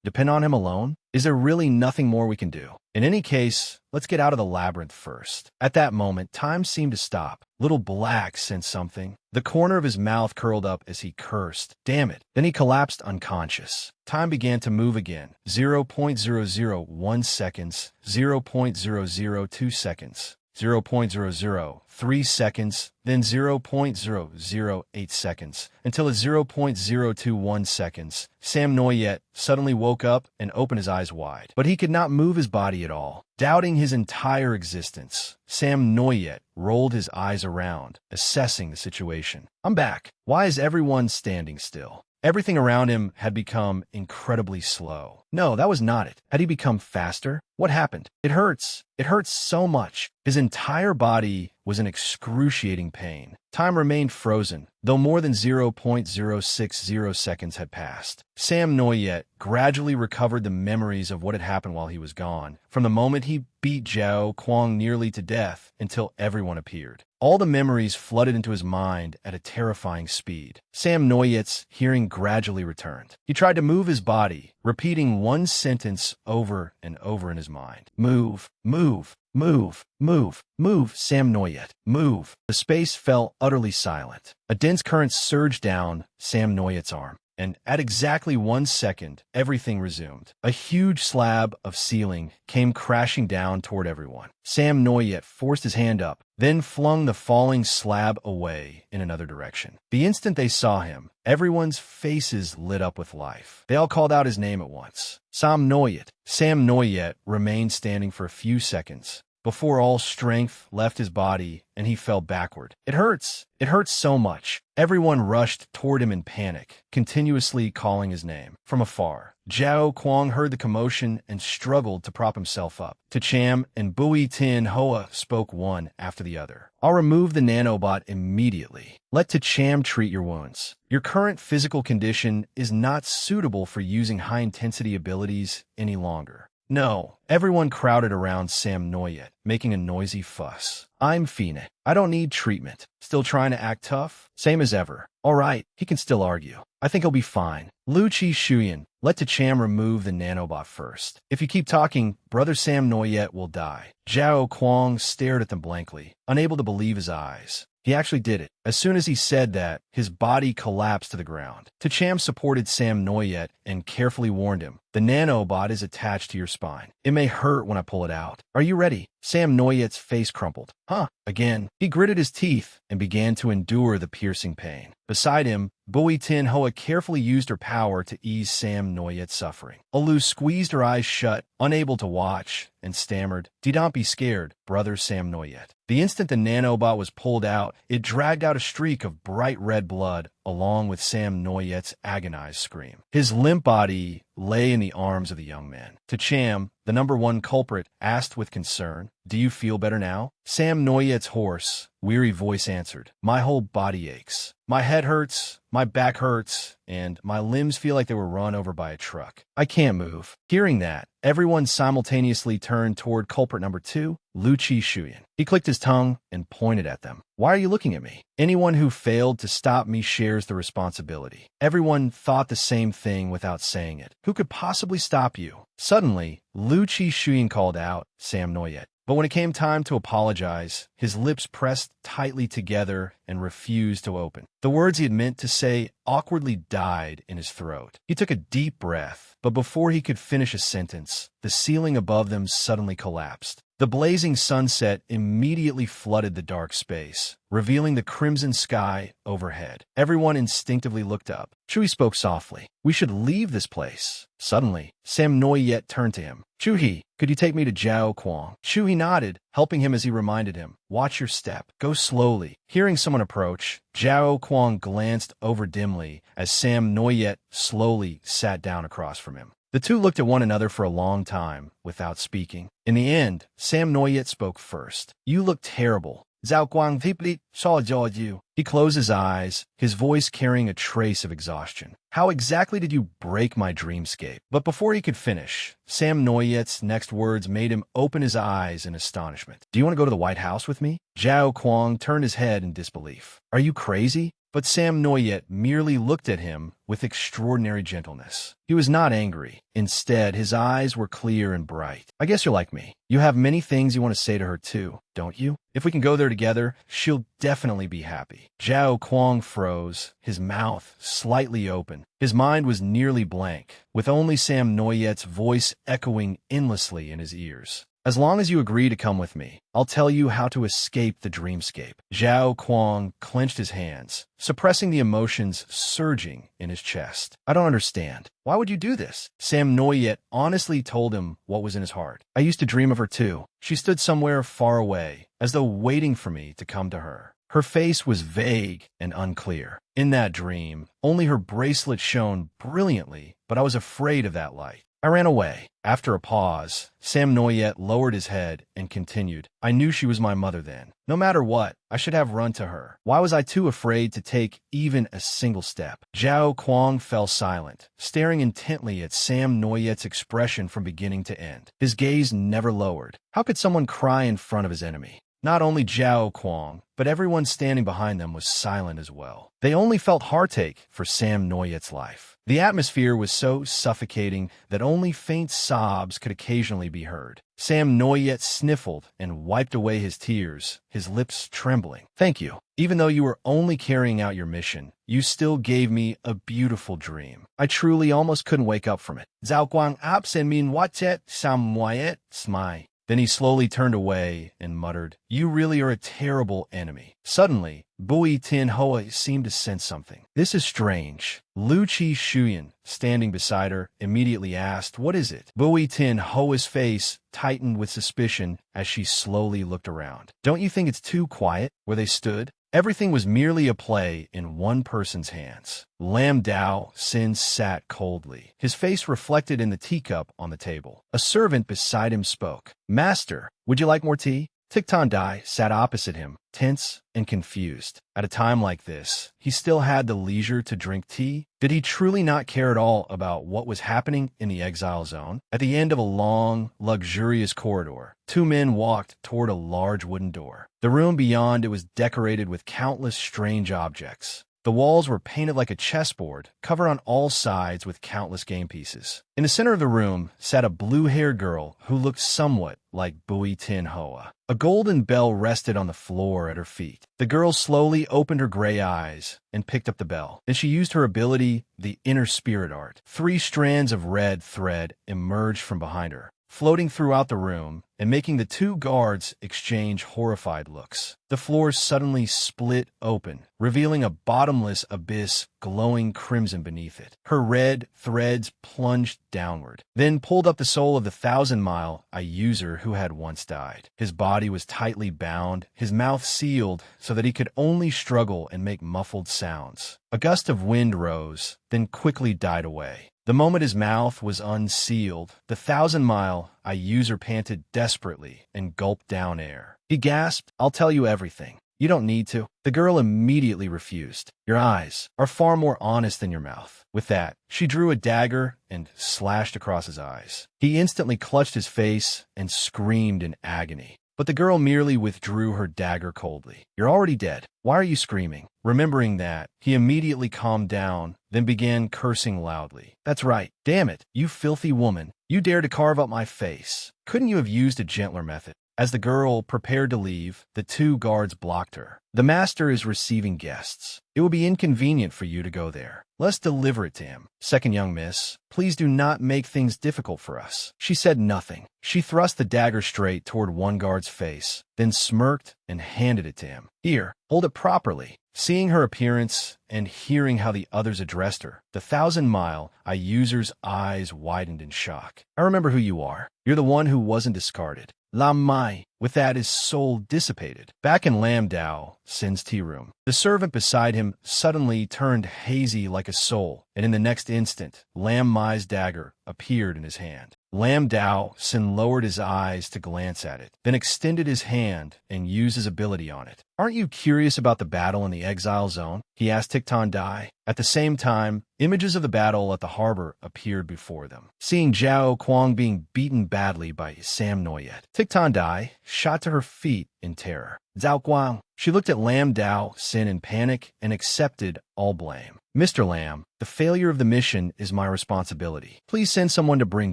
Depend on him alone? Is there really nothing more we can do? In any case, let's get out of the labyrinth first. At that moment, time seemed to stop. Little Black sensed something. The corner of his mouth curled up as he cursed. Damn it. Then he collapsed unconscious. Time began to move again. 0.001 seconds, 0.002 seconds, 0.003 seconds, then 0.008 seconds, until at 0.021 seconds, Sam Noyet suddenly woke up and opened his eyes wide. But he could not move his body at all. Doubting his entire existence, Sam Noyet rolled his eyes around, assessing the situation. I'm back. Why is everyone standing still? Everything around him had become incredibly slow. No, that was not it. Had he become faster? What happened? It hurts. It hurts so much. His entire body was in excruciating pain. Time remained frozen, though more than 0.060 seconds had passed. Sam Noyet gradually recovered the memories of what had happened while he was gone, from the moment he beat Zhao Kuang nearly to death until everyone appeared. All the memories flooded into his mind at a terrifying speed. Sam Noyet's hearing gradually returned. He tried to move his body, repeating repeating one sentence over and over in his mind. Move, move, move, move, move, Sam Noyet, move. The space fell utterly silent. A dense current surged down Sam Noyet's arm, and at exactly 1 second, everything resumed. A huge slab of ceiling came crashing down toward everyone. Sam Noyet forced his hand up, then flung the falling slab away in another direction. The instant they saw him, everyone's faces lit up with life. They all called out his name at once. Sam Noyet. Sam Noyet remained standing for a few seconds before all strength left his body and he fell backward. It hurts. It hurts so much. Everyone rushed toward him in panic, continuously calling his name. From afar, Zhao Kuang heard the commotion and struggled to prop himself up. Tacham and Bui Tin Hoa spoke one after the other. I'll remove the nanobot immediately. Let Tacham treat your wounds. Your current physical condition is not suitable for using high-intensity abilities any longer. No. Everyone crowded around Sam Noyet, making a noisy fuss. I'm Fina. I don't need treatment. Still trying to act tough? Same as ever. All right, he can still argue. I think he'll be fine. Lu Chi Shuyan, let Tacham remove the nanobot first. If you keep talking, Brother Sam Noyet will die. Zhao Kuang stared at them blankly, unable to believe his eyes. He actually did it. As soon as he said that, his body collapsed to the ground. Tacham supported Sam Noyet and carefully warned him, the nanobot is attached to your spine. It may hurt when I pull it out. Are you ready? Sam Noyet's face crumpled. Huh? Again. He gritted his teeth and began to endure the piercing pain. Beside him, Bui Tin Hoa carefully used her power to ease Sam Noyet's suffering. Alu squeezed her eyes shut, unable to watch, and stammered, "Do not be scared, Brother Sam Noyet." The instant the nanobot was pulled out, it dragged out a streak of bright red blood, along with Sam Noyet's agonized scream. His limp body lay in the arms of the young man. Tacham, the #1 culprit, asked with concern, "Do you feel better now?" Sam Noyet's hoarse, weary voice answered, "My whole body aches. My head hurts, my back hurts, and my limbs feel like they were run over by a truck. I can't move." Hearing that, everyone simultaneously turned toward culprit #2, Lu Chi Shuyan. He clicked his tongue and pointed at them. "Why are you looking at me? Anyone who failed to stop me shares the responsibility." Everyone thought the same thing without saying it. Who could possibly stop you? Suddenly, Lu Chi Shuyan called out, "Sam Noyet." But when it came time to apologize, his lips pressed tightly together and refused to open. The words he had meant to say awkwardly died in his throat. He took a deep breath, but before he could finish a sentence, the ceiling above them suddenly collapsed. The blazing sunset immediately flooded the dark space, revealing the crimson sky overhead. Everyone instinctively looked up. Chui spoke softly. "We should leave this place." Suddenly, Sam Noyet turned to him. "Chuhi, could you take me to Zhao Kuang?" Chuhi nodded, helping him as he reminded him, "Watch your step. Go slowly." Hearing someone approach, Zhao Kuang glanced over dimly as Sam Noyet slowly sat down across from him. The two looked at one another for a long time, without speaking. In the end, Sam Noyet spoke first. "You look terrible." Zhao Guang deeply saw you. He closed his eyes, his voice carrying a trace of exhaustion. "How exactly did you break my dreamscape?" But before he could finish, Sam Noyet's next words made him open his eyes in astonishment. "Do you want to go to the White House with me?" Zhao Kuang turned his head in disbelief. "Are you crazy?" But Sam Noyet merely looked at him with extraordinary gentleness. He was not angry. Instead, his eyes were clear and bright. "I guess you're like me. You have many things you want to say to her too, don't you? If we can go there together, she'll definitely be happy." Zhao Kuang froze, his mouth slightly open. His mind was nearly blank, with only Sam Noyet's voice echoing endlessly in his ears. "As long as you agree to come with me, I'll tell you how to escape the dreamscape." Zhao Kuang clenched his hands, suppressing the emotions surging in his chest. "I don't understand. Why would you do this?" Sam Noyet honestly told him what was in his heart. "I used to dream of her too. She stood somewhere far away, as though waiting for me to come to her. Her face was vague and unclear. In that dream, only her bracelet shone brilliantly, but I was afraid of that light. I ran away." After a pause, Sam Noyet lowered his head and continued, "I knew she was my mother then. No matter what, I should have run to her. Why was I too afraid to take even a single step?" Zhao Kuang fell silent, staring intently at Sam Noyet's expression from beginning to end. His gaze never lowered. How could someone cry in front of his enemy? Not only Zhao Kuang, but everyone standing behind them was silent as well. They only felt heartache for Sam Noyet's life. The atmosphere was so suffocating that only faint sobs could occasionally be heard. Sam Noyet sniffled and wiped away his tears, his lips trembling. "Thank you. Even though you were only carrying out your mission, you still gave me a beautiful dream. I truly almost couldn't wake up from it." Zhao Guang apps and min watet Sam Noyet smai. Then he slowly turned away and muttered, "You really are a terrible enemy." Suddenly, Bui Tin Hoa seemed to sense something. "This is strange." Lu Chi Shuyan, standing beside her, immediately asked, "What is it?" Bui Tin Hoa's face tightened with suspicion as she slowly looked around. "Don't you think it's too quiet where they stood?" Everything was merely a play in one person's hands. Lam Dao Sin sat coldly, his face reflected in the teacup on the table. A servant beside him spoke. "Master, would you like more tea?" Tiktan Dai sat opposite him, tense and confused. At a time like this, he still had the leisure to drink tea? Did he truly not care at all about what was happening in the exile zone? At the end of a long, luxurious corridor, two men walked toward a large wooden door. The room beyond it was decorated with countless strange objects. The walls were painted like a chessboard, covered on all sides with countless game pieces. In the center of the room sat a blue-haired girl who looked somewhat like Bui Tin Hoa. A golden bell rested on the floor at her feet. The girl slowly opened her gray eyes and picked up the bell. Then she used her ability, the inner spirit art. 3 strands of red thread emerged from behind her, floating throughout the room and making the 2 guards exchange horrified looks. The floor suddenly split open, revealing a bottomless abyss glowing crimson beneath it. Her red threads plunged downward, then pulled up the soul of the 1,000-mile user who had once died. His body was tightly bound, his mouth sealed so that he could only struggle and make muffled sounds. A gust of wind rose, then quickly died away. The moment his mouth was unsealed, the 1,000-mile user panted desperately and gulped down air. He gasped, "I'll tell you everything." "You don't need to." The girl immediately refused. "Your eyes are far more honest than your mouth." With that, she drew a dagger and slashed across his eyes. He instantly clutched his face and screamed in agony. But the girl merely withdrew her dagger coldly. "You're already dead. Why are you screaming?" Remembering that, he immediately calmed down, then began cursing loudly. "That's right. Damn it, you filthy woman. You dared to carve up my face. Couldn't you have used a gentler method?" As the girl prepared to leave, the 2 guards blocked her. "The master is receiving guests. It will be inconvenient for you to go there. Let's deliver it to him." "Second young miss, please do not make things difficult for us." She said nothing. She thrust the dagger straight toward one guard's face, then smirked and handed it to him. "Here, hold it properly." Seeing her appearance and hearing how the others addressed her, the 1,000-mile user's eyes widened in shock. "I remember who you are. You're the one who wasn't discarded." Lam Mai. With that, his soul dissipated. Back in Lam Dao Sin's tea room, the servant beside him suddenly turned hazy like a soul, and in the next instant, Lam Mai's dagger appeared in his hand. Lam Dao Sin lowered his eyes to glance at it, then extended his hand and used his ability on it. "Aren't you curious about the battle in the exile zone?" he asked Tiktan Dai. At the same time, images of the battle at the harbor appeared before them. Seeing Zhao Kuang being beaten badly by Sam Noyet, Tiktan Dai shot to her feet in terror. "Zhao Kuang." She looked at Lam Dao Sin in panic and accepted all blame. "Mr. Lam, the failure of the mission is my responsibility. Please send someone to bring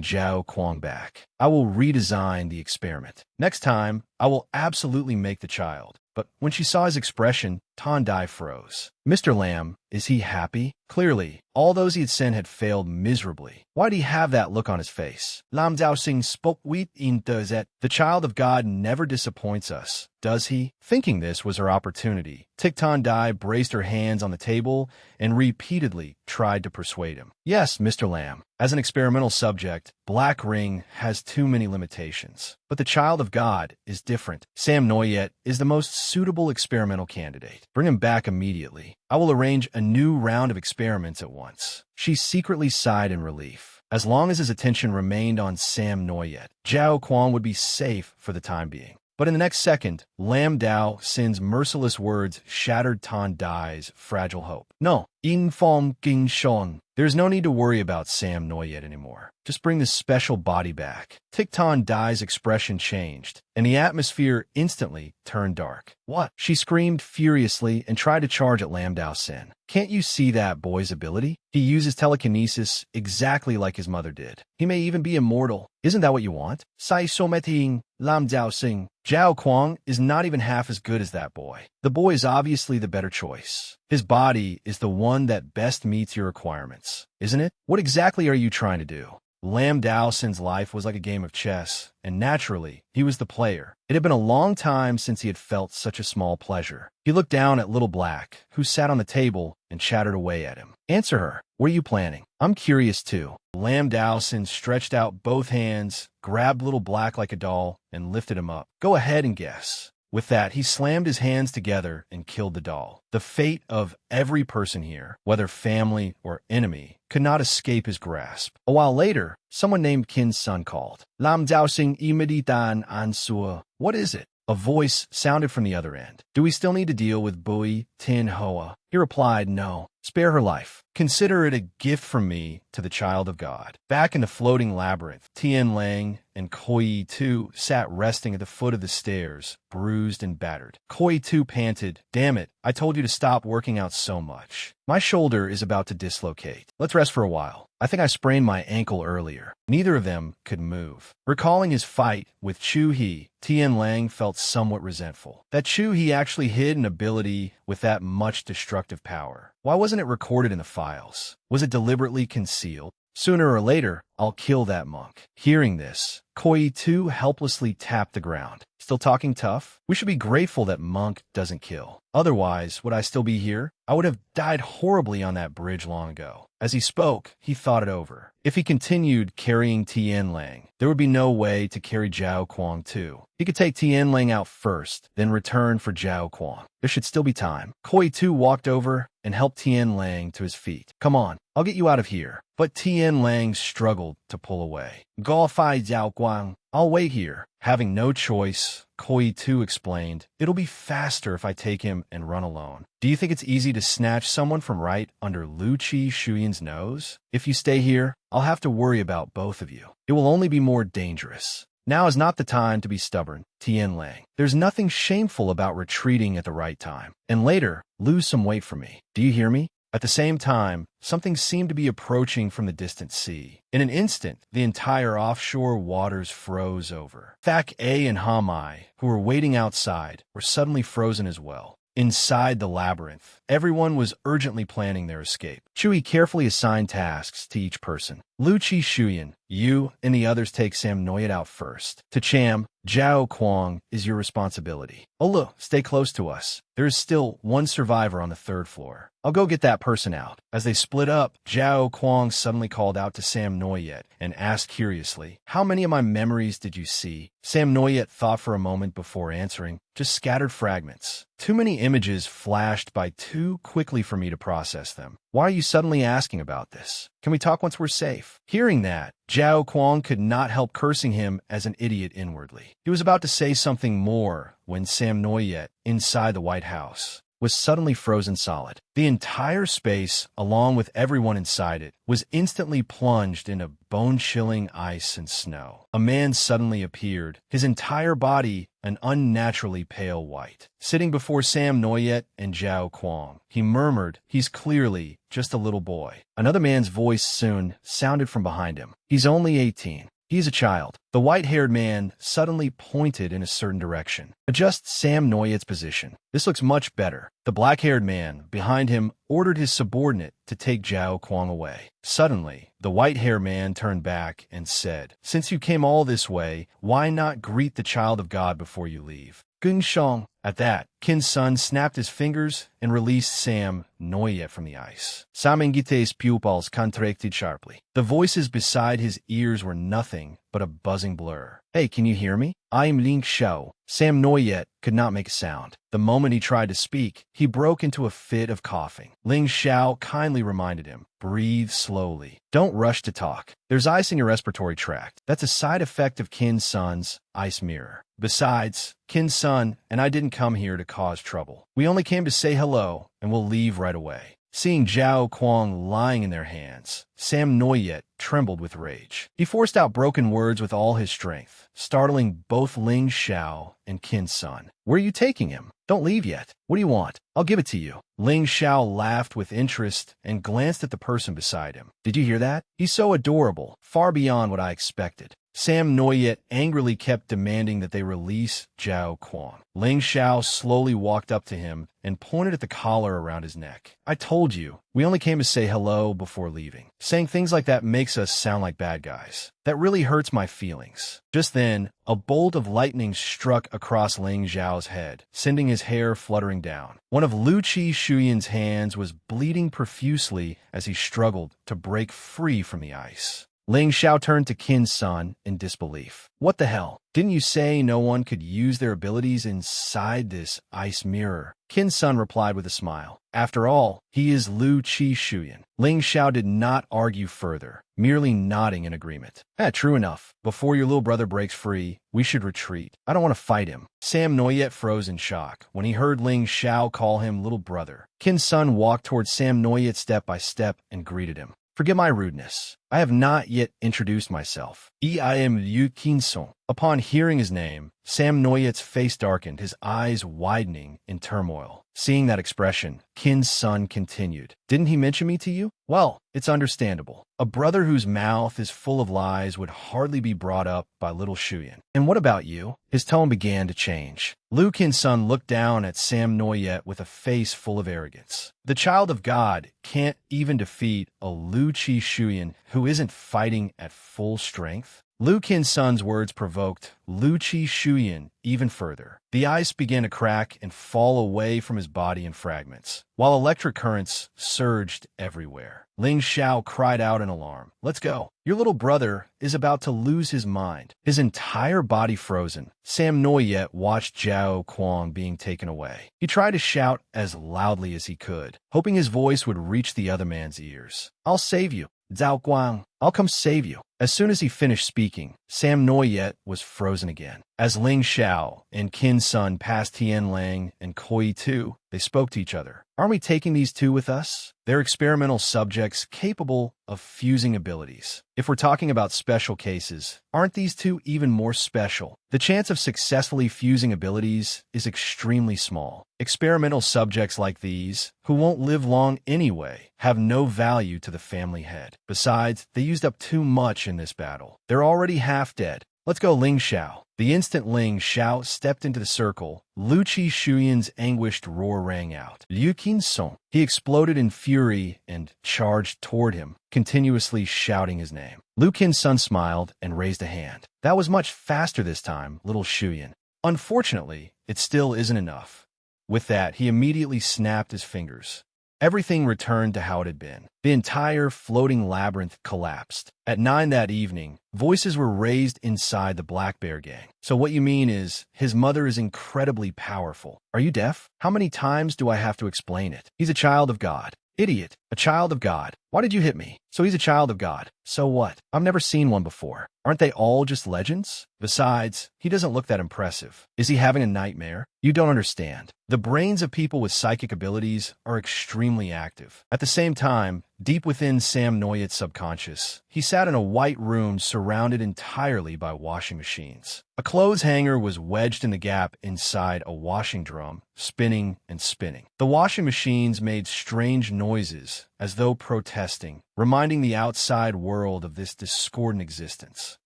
Zhao Kuang back. I will redesign the experiment. Next time, I will absolutely make the child." But when she saw his expression, Tandai froze. "Mr. Lam, is he happy?" Clearly, all those he had sent had failed miserably. Why did he have that look on his face? Lam Dao Sing spoke with in that the child of God never disappoints us, does he? Thinking this was her opportunity, Tiktan Dai braced her hands on the table and repeatedly tried to persuade him. "Yes, Mr. Lam. As an experimental subject, Black Ring has too many limitations. But the child of God is different. Sam Noyet is the most suitable experimental candidate. Bring him back immediately. I will arrange a new round of experiments at once." She secretly sighed in relief. As long as his attention remained on Sam Noyet, Zhao Kuang would be safe for the time being. But in the next second, Lam Dao Sin's merciless words shattered Tan Dai's fragile hope. No, in Fong Ging Shong. There's no need to worry about Sam Noyet anymore. Just bring this special body back. Tik Tan Dai's expression changed, and the atmosphere instantly turned dark. What? She screamed furiously and tried to charge at Lam Dao Sin. Can't you see that boy's ability? He uses telekinesis exactly like his mother did. He may even be immortal. Isn't that what you want? Sai Someting, Lam Dao Sing. Zhao Kuang is not even half as good as that boy. The boy is obviously the better choice. His body is the one that best meets your requirements, isn't it? What exactly are you trying to do? Lam Dao Sin's life was like a game of chess, and naturally, he was the player. It had been a long time since he had felt such a small pleasure. He looked down at Little Black, who sat on the table and chattered away at him. Answer her. What are you planning? I'm curious too. Lam Dao Sin stretched out both hands, grabbed Little Black like a doll, and lifted him up. Go ahead and guess. With that, he slammed his hands together and killed the doll. The fate of every person here, whether family or enemy, could not escape his grasp. A while later, someone named Kin's son called. Lam Dao Sing imeditan ansua. What is it? A voice sounded from the other end. Do we still need to deal with Bui Tin Hoa? He replied, no. Spare her life. Consider it a gift from me to the child of God. Back in the floating labyrinth, Tian Lang and Koi Tu sat resting at the foot of the stairs, bruised and battered. Koi Tu panted, damn it, I told you to stop working out so much. My shoulder is about to dislocate. Let's rest for a while. I think I sprained my ankle earlier. Neither of them could move. Recalling his fight with Chu He, Tian Lang felt somewhat resentful. That Chu He actually hid an ability with that much destructive power. Why wasn't it recorded in the files? Was it deliberately concealed? Sooner or later, I'll kill that monk. Hearing this, Koi Tu helplessly tapped the ground. Still talking tough? We should be grateful that monk doesn't kill. Otherwise, would I still be here? I would have died horribly on that bridge long ago. As he spoke, he thought it over. If he continued carrying Tian Lang, there would be no way to carry Zhao Kuang too. He could take Tian Lang out first, then return for Zhao Kuang. There should still be time. Koi Tu walked over and helped Tian Lang to his feet. Come on, I'll get you out of here. But Tian Lang struggled to pull away. Gao Fai Zhao Guang, I'll wait here. Having no choice, Koi Tu explained, it'll be faster if I take him and run alone. Do you think it's easy to snatch someone from right under Lu Chi Shuyan's nose? If you stay here, I'll have to worry about both of you. It will only be more dangerous. Now is not the time to be stubborn, Tian Lang. There's nothing shameful about retreating at the right time. And later, lose some weight for me. Do you hear me? At the same time, something seemed to be approaching from the distant sea. In an instant, the entire offshore waters froze over. Thak A and Hamai, who were waiting outside, were suddenly frozen as well. Inside the labyrinth, everyone was urgently planning their escape. Chui carefully assigned tasks to each person. Lu Chi Shuyan, you and the others take Sam Noyet out first. To Cham, Zhao Kuang is your responsibility. Olu, stay close to us. There is still one survivor on the third floor. I'll go get that person out. As they split up, Zhao Kuang suddenly called out to Sam Noyet and asked curiously, how many of my memories did you see? Sam Noyet thought for a moment before answering, just scattered fragments. Too many images flashed by too quickly for me to process them. Why are you suddenly asking about this? Can we talk once we're safe? Hearing that, Zhao Kuang could not help cursing him as an idiot inwardly. He was about to say something more when Sam Noyet, inside the White House, was suddenly frozen solid. The entire space, along with everyone inside it, was instantly plunged into bone-chilling ice and snow. A man suddenly appeared, his entire body an unnaturally pale white. Sitting before Sam Noyet and Zhao Kuang, he murmured, he's clearly just a little boy. Another man's voice soon sounded from behind him. He's only 18. He's a child. The white-haired man suddenly pointed in a certain direction. Adjust Sam Noyet's position. This looks much better. The black-haired man behind him ordered his subordinate to take Zhao Kuang away. Suddenly, the white-haired man turned back and said, since you came all this way, why not greet the child of God before you leave? Gung Shong. At that, Kin's son snapped his fingers and released Sam Noyet from the ice. Samengite's pupils contracted sharply. The voices beside his ears were nothing but a buzzing blur. "Hey, can you hear me? I'm Ling Xiao." Sam Noyet could not make a sound. The moment he tried to speak, he broke into a fit of coughing. Ling Xiao kindly reminded him, "Breathe slowly. Don't rush to talk. There's ice in your respiratory tract. That's a side effect of Kin's son's ice mirror. Besides, Kin's son and I didn't come here to cause trouble. We only came to say hello, and we'll leave right away." Seeing Zhao Kuang lying in their hands, Sam Noyet trembled with rage. He forced out broken words with all his strength, startling both Ling Xiao and Kin's son. "Where are you taking him? Don't leave yet. What do you want? I'll give it to you." Ling Xiao laughed with interest and glanced at the person beside him. "Did you hear that? He's so adorable, far beyond what I expected." Sam Noyet angrily kept demanding that they release Zhao Kuang. Ling Xiao slowly walked up to him and pointed at the collar around his neck. "I told you, we only came to say hello before leaving. Saying things like that makes us sound like bad guys. That really hurts my feelings." Just then, a bolt of lightning struck across Ling Xiao's head, sending his hair fluttering down. One of Lu Qi Shuyan's hands was bleeding profusely as he struggled to break free from the ice. Ling Xiao turned to Kin's son in disbelief. "What the hell? Didn't you say no one could use their abilities inside this ice mirror?" Kin's son replied with a smile. After all, he is Lu Qi Shuyan. Ling Xiao did not argue further, merely nodding in agreement. True enough. Before your little brother breaks free, we should retreat. I don't want to fight him." Sam Noyet froze in shock when he heard Ling Xiao call him little brother. Kin's son walked towards Sam Noyet step by step and greeted him. "Forgive my rudeness. I have not yet introduced myself. I am Liu Qinsong." Upon hearing his name, Sam Noyet's face darkened, his eyes widening in turmoil. Seeing that expression, Kin's son continued. "Didn't he mention me to you? Well, it's understandable. A brother whose mouth is full of lies would hardly be brought up by little Shuyan. And what about you?" His tone began to change. Lu Kin's son looked down at Sam Noyet with a face full of arrogance. The child of God can't even defeat a Lu Qi Shuyan who isn't fighting at full strength. Lu Kin's son's words provoked Lu Qi Shuyan even further. The ice began to crack and fall away from his body in fragments, while electric currents surged everywhere. Ling Xiao cried out in alarm. "Let's go. Your little brother is about to lose his mind." His entire body frozen, Sam Noyet watched Zhao Kuang being taken away. He tried to shout as loudly as he could, hoping his voice would reach the other man's ears. "I'll save you. Zhao Guang, I'll come save you." As soon as he finished speaking, Sam Noyet was frozen again. As Ling Xiao and Kin's son passed Tian Lang and Koi Tu, they spoke to each other. "Aren't we taking these two with us? They're experimental subjects capable of fusing abilities. If we're talking about special cases, aren't these two even more special? The chance of successfully fusing abilities is extremely small. Experimental subjects like these, who won't live long anyway, have no value to the family head. Besides, they used up too much in this battle. They're already half dead. Let's go, Ling Xiao." The instant Ling Xiao stepped into the circle, Lu Qi Shuyan's anguished roar rang out. "Liu Qinsong." He exploded in fury and charged toward him, continuously shouting his name. Lu Qin's son smiled and raised a hand. "That was much faster this time, little Shuyan. Unfortunately, it still isn't enough." With that, he immediately snapped his fingers. Everything returned to how it had been. The entire floating labyrinth collapsed. At 9 that evening, voices were raised inside the Black Bear gang. "So what you mean is, his mother is incredibly powerful. Are you deaf? How many times do I have to explain it? He's a child of God." "Idiot. A child of God. Why did you hit me?" "So he's a child of God. So what? I've never seen one before. Aren't they all just legends? Besides, he doesn't look that impressive. Is he having a nightmare? You don't understand. The brains of people with psychic abilities are extremely active." At the same time, deep within Sam Noyet's subconscious, he sat in a white room surrounded entirely by washing machines. A clothes hanger was wedged in the gap inside a washing drum, spinning and spinning. The washing machines made strange noises, as though protesting, reminding the outside world of this discordant existence.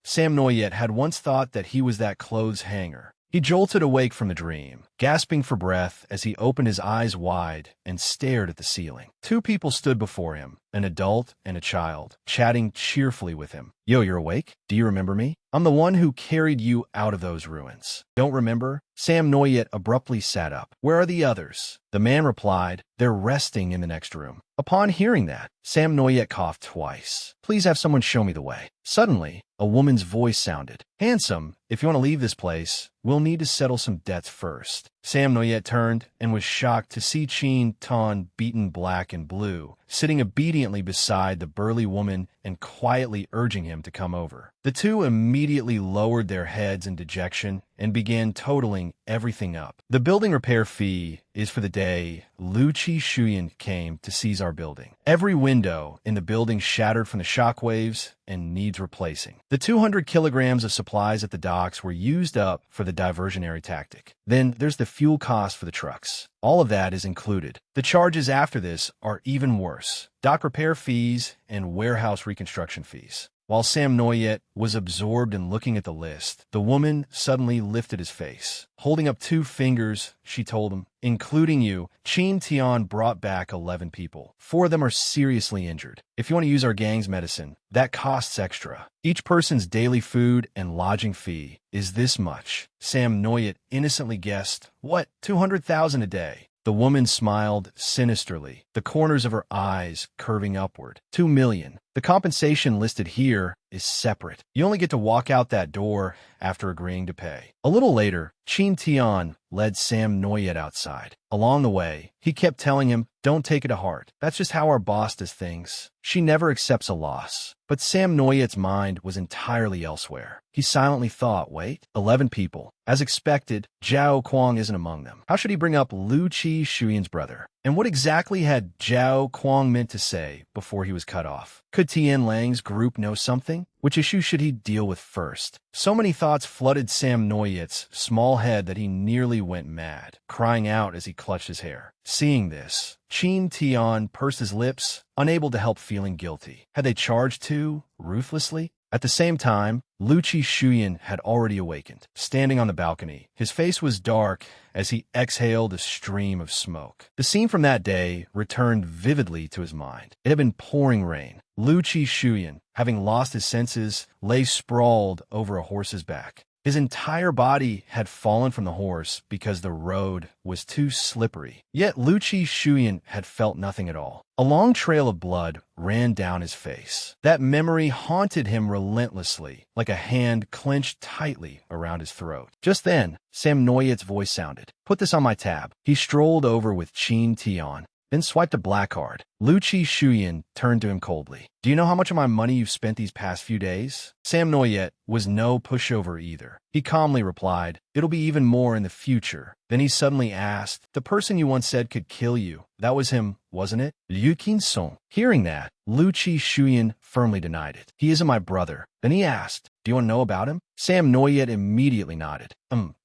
Sam Noyet had once thought that he was that clothes hanger. He jolted awake from the dream, gasping for breath as he opened his eyes wide and stared at the ceiling. Two people stood before him, an adult and a child, chatting cheerfully with him. Yo, you're awake? Do you remember me? I'm the one who carried you out of those ruins. Don't remember? Sam Noyet abruptly sat up. Where are the others? The man replied, they're resting in the next room. Upon hearing that, Sam Noyet coughed twice. Please have someone show me the way. Suddenly, a woman's voice sounded. Handsome, if you want to leave this place, we'll need to settle some debts first. Sam Noyet turned and was shocked to see Chin Ton, beaten black and blue, sitting obediently beside the burly woman and quietly urging him to come over. The two immediately lowered their heads in dejection and began totaling everything up. The building repair fee is for the day Lu Chi Shuyan came to seize our building. Every window in the building shattered from the shockwaves and needs replacing. The 200 kilograms of supplies at the docks were used up for the diversionary tactic. Then there's the fuel cost for the trucks. All of that is included. The charges after this are even worse. Dock repair fees and warehouse reconstruction fees. While Sam Noyet was absorbed in looking at the list, the woman suddenly lifted his face. Holding up 2 fingers, she told him, including you, Chin Tian brought back 11 people. 4 of them are seriously injured. If you want to use our gang's medicine, that costs extra. Each person's daily food and lodging fee is this much. Sam Noyet innocently guessed, what, 200,000 a day? The woman smiled sinisterly, the corners of her eyes curving upward. 2 million. The compensation listed here is separate. You only get to walk out that door after agreeing to pay. A little later, Chin Tian led Sam Noyet outside. Along the way, he kept telling him, don't take it to heart. That's just how our boss does things. She never accepts a loss. But Sam Noyet's mind was entirely elsewhere. He silently thought, wait, 11 people. As expected, Zhao Kuang isn't among them. How should he bring up Lu Chi Shuyan's brother? And what exactly had Zhao Kuang meant to say before he was cut off? Could Tian Lang's group know something? Which issue should he deal with first? So many thoughts flooded Sam Noyet's small head that he nearly went mad, crying out as he clutched his hair. Seeing this, Chin Tian pursed his lips, unable to help feeling guilty. Had they charged too ruthlessly? At the same time, Lu Chi Shuyan had already awakened, standing on the balcony. His face was dark as he exhaled a stream of smoke. The scene from that day returned vividly to his mind. It had been pouring rain. Lu Chi Shuyan, having lost his senses, lay sprawled over a horse's back. His entire body had fallen from the horse because the road was too slippery. Yet Lu Chi Shuyan had felt nothing at all. A long trail of blood ran down his face. That memory haunted him relentlessly, like a hand clenched tightly around his throat. Just then, Sam Noyet's voice sounded. Put this on my tab. He strolled over with Chin Tian, then swiped a black card. Lu Chi Shuyan turned to him coldly. Do you know how much of my money you've spent these past few days? Sam Noyet was no pushover either. He calmly replied, it'll be even more in the future. Then he suddenly asked, the person you once said could kill you, that was him, wasn't it? Liu Qinsong. Hearing that, Lu Chi Shuyan firmly denied it. He isn't my brother. Then he asked, do you want to know about him? Sam Noyet immediately nodded.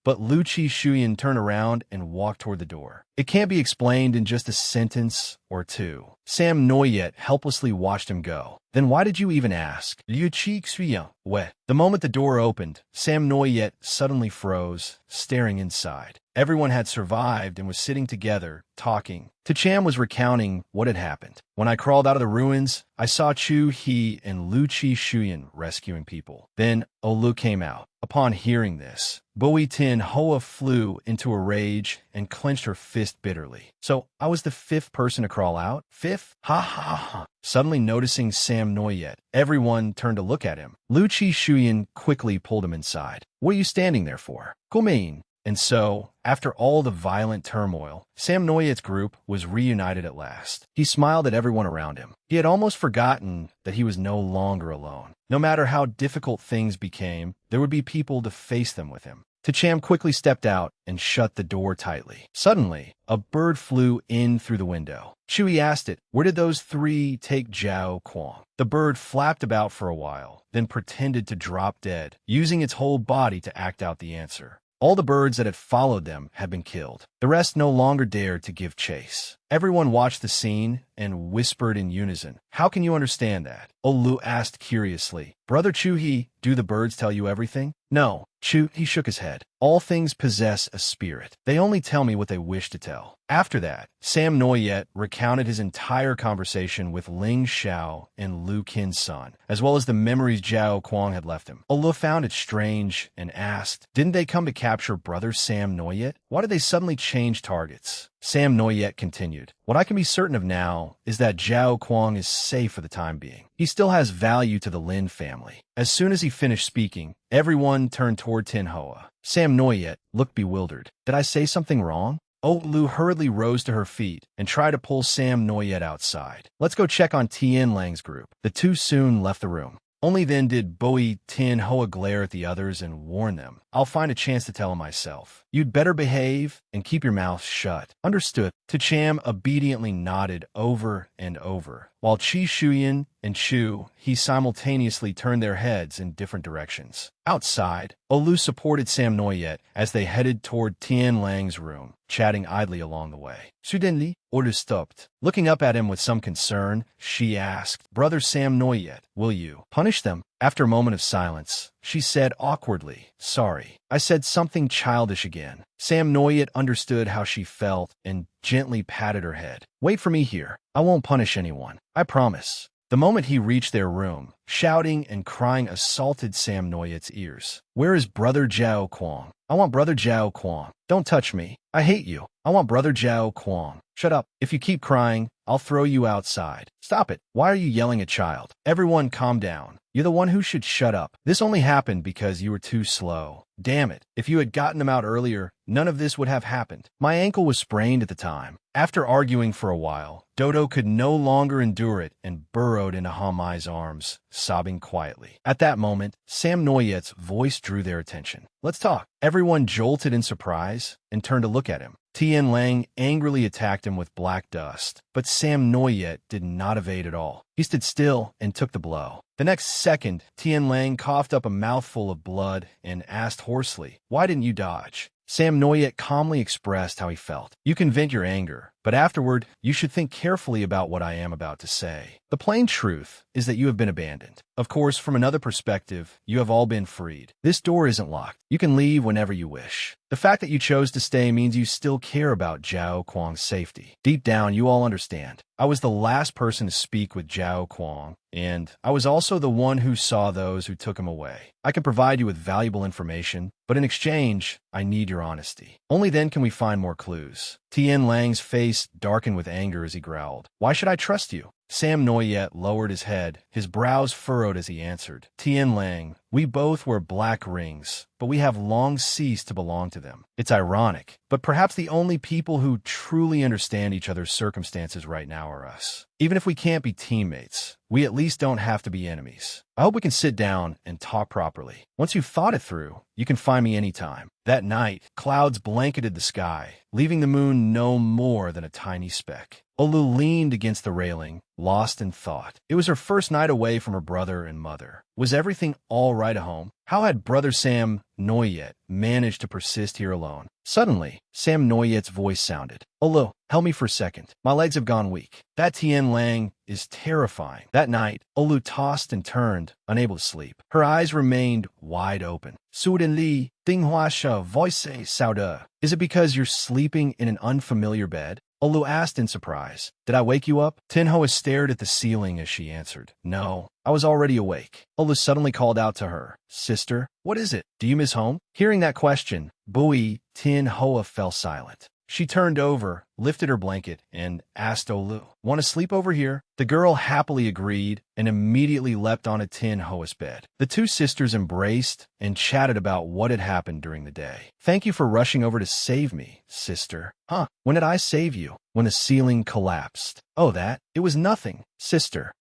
But Lu Chi Shuyan turned around and walked toward the door. It can't be explained in just a sentence or two. Sam Noyet helplessly watched him go. Then why did you even ask? Liu Chi Xuyan. What? The moment the door opened, Sam Noyet suddenly froze, staring inside. Everyone had survived and was sitting together, talking. Tacham was recounting what had happened. When I crawled out of the ruins, I saw Chu He and Lu Chi Shuyan rescuing people. Then Olu came out. Upon hearing this, Boi Tin Hoa flew into a rage and clenched her fist bitterly. So I was the 5th person to crawl out? 5th? Ha ha ha. Suddenly noticing Sam Noyet, everyone turned to look at him. Lu Chi Shuyan quickly pulled him inside. What are you standing there for? Gomein. And so, after all the violent turmoil, Sam Noyet's group was reunited at last. He smiled at everyone around him. He had almost forgotten that he was no longer alone. No matter how difficult things became, there would be people to face them with him. Tacham quickly stepped out and shut the door tightly. Suddenly, a bird flew in through the window. Chui asked it, where did those 3 take Zhao Kuang? The bird flapped about for a while, then pretended to drop dead, using its whole body to act out the answer. All the birds that had followed them had been killed. The rest no longer dared to give chase. Everyone watched the scene and whispered in unison, how can you understand that? Olu asked curiously, Brother Chuhi, do the birds tell you everything? No, Chu, he shook his head. All things possess a spirit. They only tell me what they wish to tell. After that, Sam Noyet recounted his entire conversation with Ling Xiao and Lu Qin's son, as well as the memories Zhao Kuang had left him. Olu found it strange and asked, didn't they come to capture brother Sam Noyet? Why did they suddenly change targets? Sam Noyet continued, what I can be certain of now is that Zhao Kuang is safe for the time being. He still has value to the Lin family. As soon as he finished speaking, everyone turned toward Tin Hoa. Sam Noyet looked bewildered. Did I say something wrong? Lu hurriedly rose to her feet and tried to pull Sam Noyet outside. Let's go check on Tien Lang's group. The two soon left the room. Only then did Bui Tin Hoa glare at the others and warn them. I'll find a chance to tell him myself. You'd better behave and keep your mouth shut. Understood. Cham obediently nodded over and over. While Chi Shuyan and Chu, he simultaneously turned their heads in different directions. Outside, Olu supported Sam Noyet as they headed toward Tien Lang's room, chatting idly along the way. Suddenly, Olu stopped. Looking up at him with some concern, she asked, Brother Sam Noyet, will you punish them? After a moment of silence, she said awkwardly, sorry. I said something childish again. Sam Noyet understood how she felt and gently patted her head. Wait for me here. I won't punish anyone. I promise. The moment he reached their room, shouting and crying assaulted Sam Noyet's ears. Where is Brother Zhao Kuang? I want Brother Zhao Kuang. Don't touch me. I hate you. I want Brother Zhao Kuang. Shut up. If you keep crying, I'll throw you outside. Stop it. Why are you yelling at child? Everyone calm down. You're the one who should shut up. This only happened because you were too slow. Damn it. If you had gotten him out earlier, none of this would have happened. My ankle was sprained at the time. After arguing for a while, Dodo could no longer endure it and burrowed into Hamai's arms, sobbing quietly. At that moment, Sam Noyet's voice drew their attention. Let's talk. Everyone jolted in surprise and turned to look at him. Tien Lang angrily attacked him with black dust, but Sam Noyet did not evade at all. He stood still and took the blow. The next second, Tien Lang coughed up a mouthful of blood and asked hoarsely, why didn't you dodge? Sam Noyet calmly expressed how he felt. You can vent your anger, but afterward, you should think carefully about what I am about to say. The plain truth is that you have been abandoned. Of course, from another perspective, you have all been freed. This door isn't locked. You can leave whenever you wish. The fact that you chose to stay means you still care about Zhao Kuang's safety. Deep down, you all understand. I was the last person to speak with Zhao Kuang, and I was also the one who saw those who took him away. I can provide you with valuable information, but in exchange, I need your honesty. Only then can we find more clues. Tien Lang's face darkened with anger as he growled. Why should I trust you? Sam Noyet lowered his head, his brows furrowed as he answered. Tien Lang, we both wear black rings, but we have long ceased to belong to them. It's ironic, but perhaps the only people who truly understand each other's circumstances right now are us. Even if we can't be teammates, we at least don't have to be enemies. I hope we can sit down and talk properly. Once you've thought it through, you can find me anytime. That night, clouds blanketed the sky, leaving the moon no more than a tiny speck. Olu leaned against the railing, lost in thought. It was her first night away from her brother and mother. Was everything all right at home? How had Brother Sam Noyet managed to persist here alone? Suddenly, Sam Noyet's voice sounded. Olu, help me for a second. My legs have gone weak. That Tien Lang is terrifying. That night, Olu tossed and turned, unable to sleep. Her eyes remained wide open. Suddenly, Dinghua Sha voice Sauda. Is it because you're sleeping in an unfamiliar bed? Olu asked in surprise. Did I wake you up? Tin Hoa stared at the ceiling as she answered. No, I was already awake. Olu suddenly called out to her. Sister, what is it? Do you miss home? Hearing that question, Bui Tin Hoa fell silent. She turned over, lifted her blanket, and asked Olu, want to sleep over here? The girl happily agreed and immediately leapt onto Tin Hoa's bed. The two sisters embraced and chatted about what had happened during the day. Thank you for rushing over to save me, sister. Huh, when did I save you? When the ceiling collapsed. Oh, that? It was nothing, sister.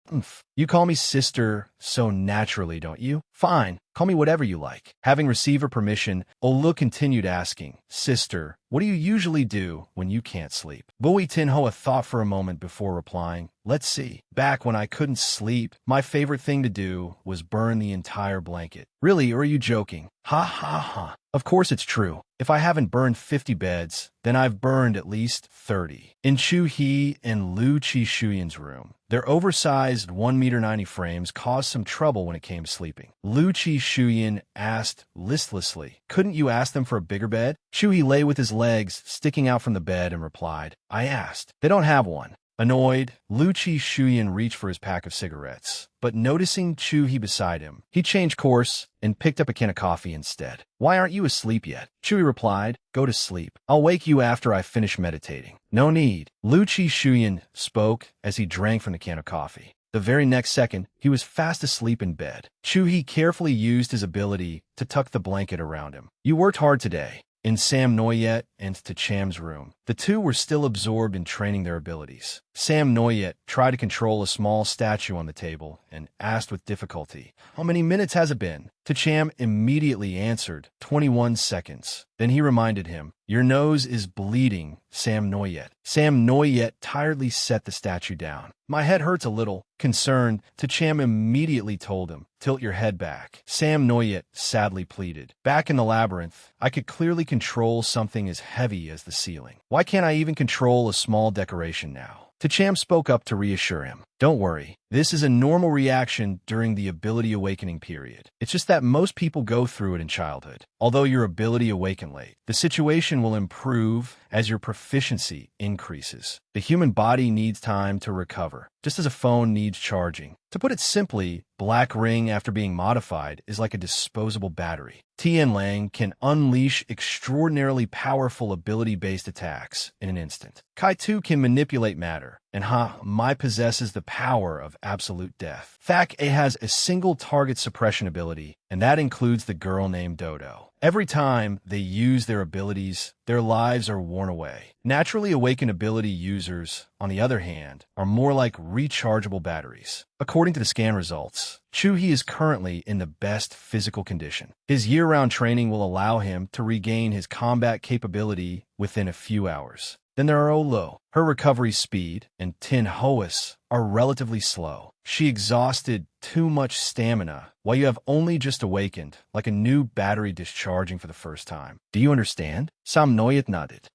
You call me sister so naturally, don't you? Fine, call me whatever you like. Having received her permission, Olu continued asking, Sister, what do you usually do when you can't sleep? Bui Tin Hoa thought for a moment before replying, Let's see. Back when I couldn't sleep, my favorite thing to do was burn the entire blanket. Really, or are you joking? Ha ha ha. Of course it's true. If I haven't burned 50 beds, then I've burned at least 30. In Chu He and Lu Chi Shuyan's room, their oversized 1 meter 90 frames caused some trouble when it came to sleeping. Lu Chi Shuyan asked listlessly, "Couldn't you ask them for a bigger bed?" Chu He lay with his legs sticking out from the bed and replied, "I asked. They don't have one." Annoyed, Lu Chi Shuyan reached for his pack of cigarettes, but noticing Chu He beside him, he changed course and picked up a can of coffee instead. "Why aren't you asleep yet?" Chu He replied, "Go to sleep. I'll wake you after I finish meditating." "No need." Lu Chi Shuyan spoke as he drank from the can of coffee. The very next second, he was fast asleep in bed. Chu He carefully used his ability to tuck the blanket around him. "You worked hard today." In Sam Noyet and Tacham's room, the two were still absorbed in training their abilities. Sam Noyet tried to control a small statue on the table and asked with difficulty, "How many minutes has it been?" Tacham immediately answered, 21 seconds. Then he reminded him, "Your nose is bleeding, Sam Noyet." Sam Noyet tiredly set the statue down. "My head hurts a little." Concerned, Tacham immediately told him, "Tilt your head back." Sam Noyet sadly pleaded, "Back in the labyrinth, I could clearly control something as heavy as the ceiling. Why can't I even control a small decoration now?" Tacham spoke up to reassure him. "Don't worry. This is a normal reaction during the ability awakening period. It's just that most people go through it in childhood. Although your ability awaken late, the situation will improve as your proficiency increases. The human body needs time to recover, just as a phone needs charging. To put it simply, Black Ring, after being modified, is like a disposable battery. Tian Lang can unleash extraordinarily powerful ability-based attacks in an instant. Kai Tu can manipulate matter, and Ha Mai possesses the power of absolute death. Thak A has a single target suppression ability, and that includes the girl named Dodo. Every time they use their abilities, their lives are worn away. Naturally awakened ability users, on the other hand, are more like rechargeable batteries. According to the scan results, Chu He is currently in the best physical condition. His year-round training will allow him to regain his combat capability within a few hours. Then there are Olo. Her recovery speed and Tin Hoas are relatively slow. She exhausted too much stamina while you have only just awakened, like a new battery discharging for the first time. Do you understand? Sam Noyet nodded.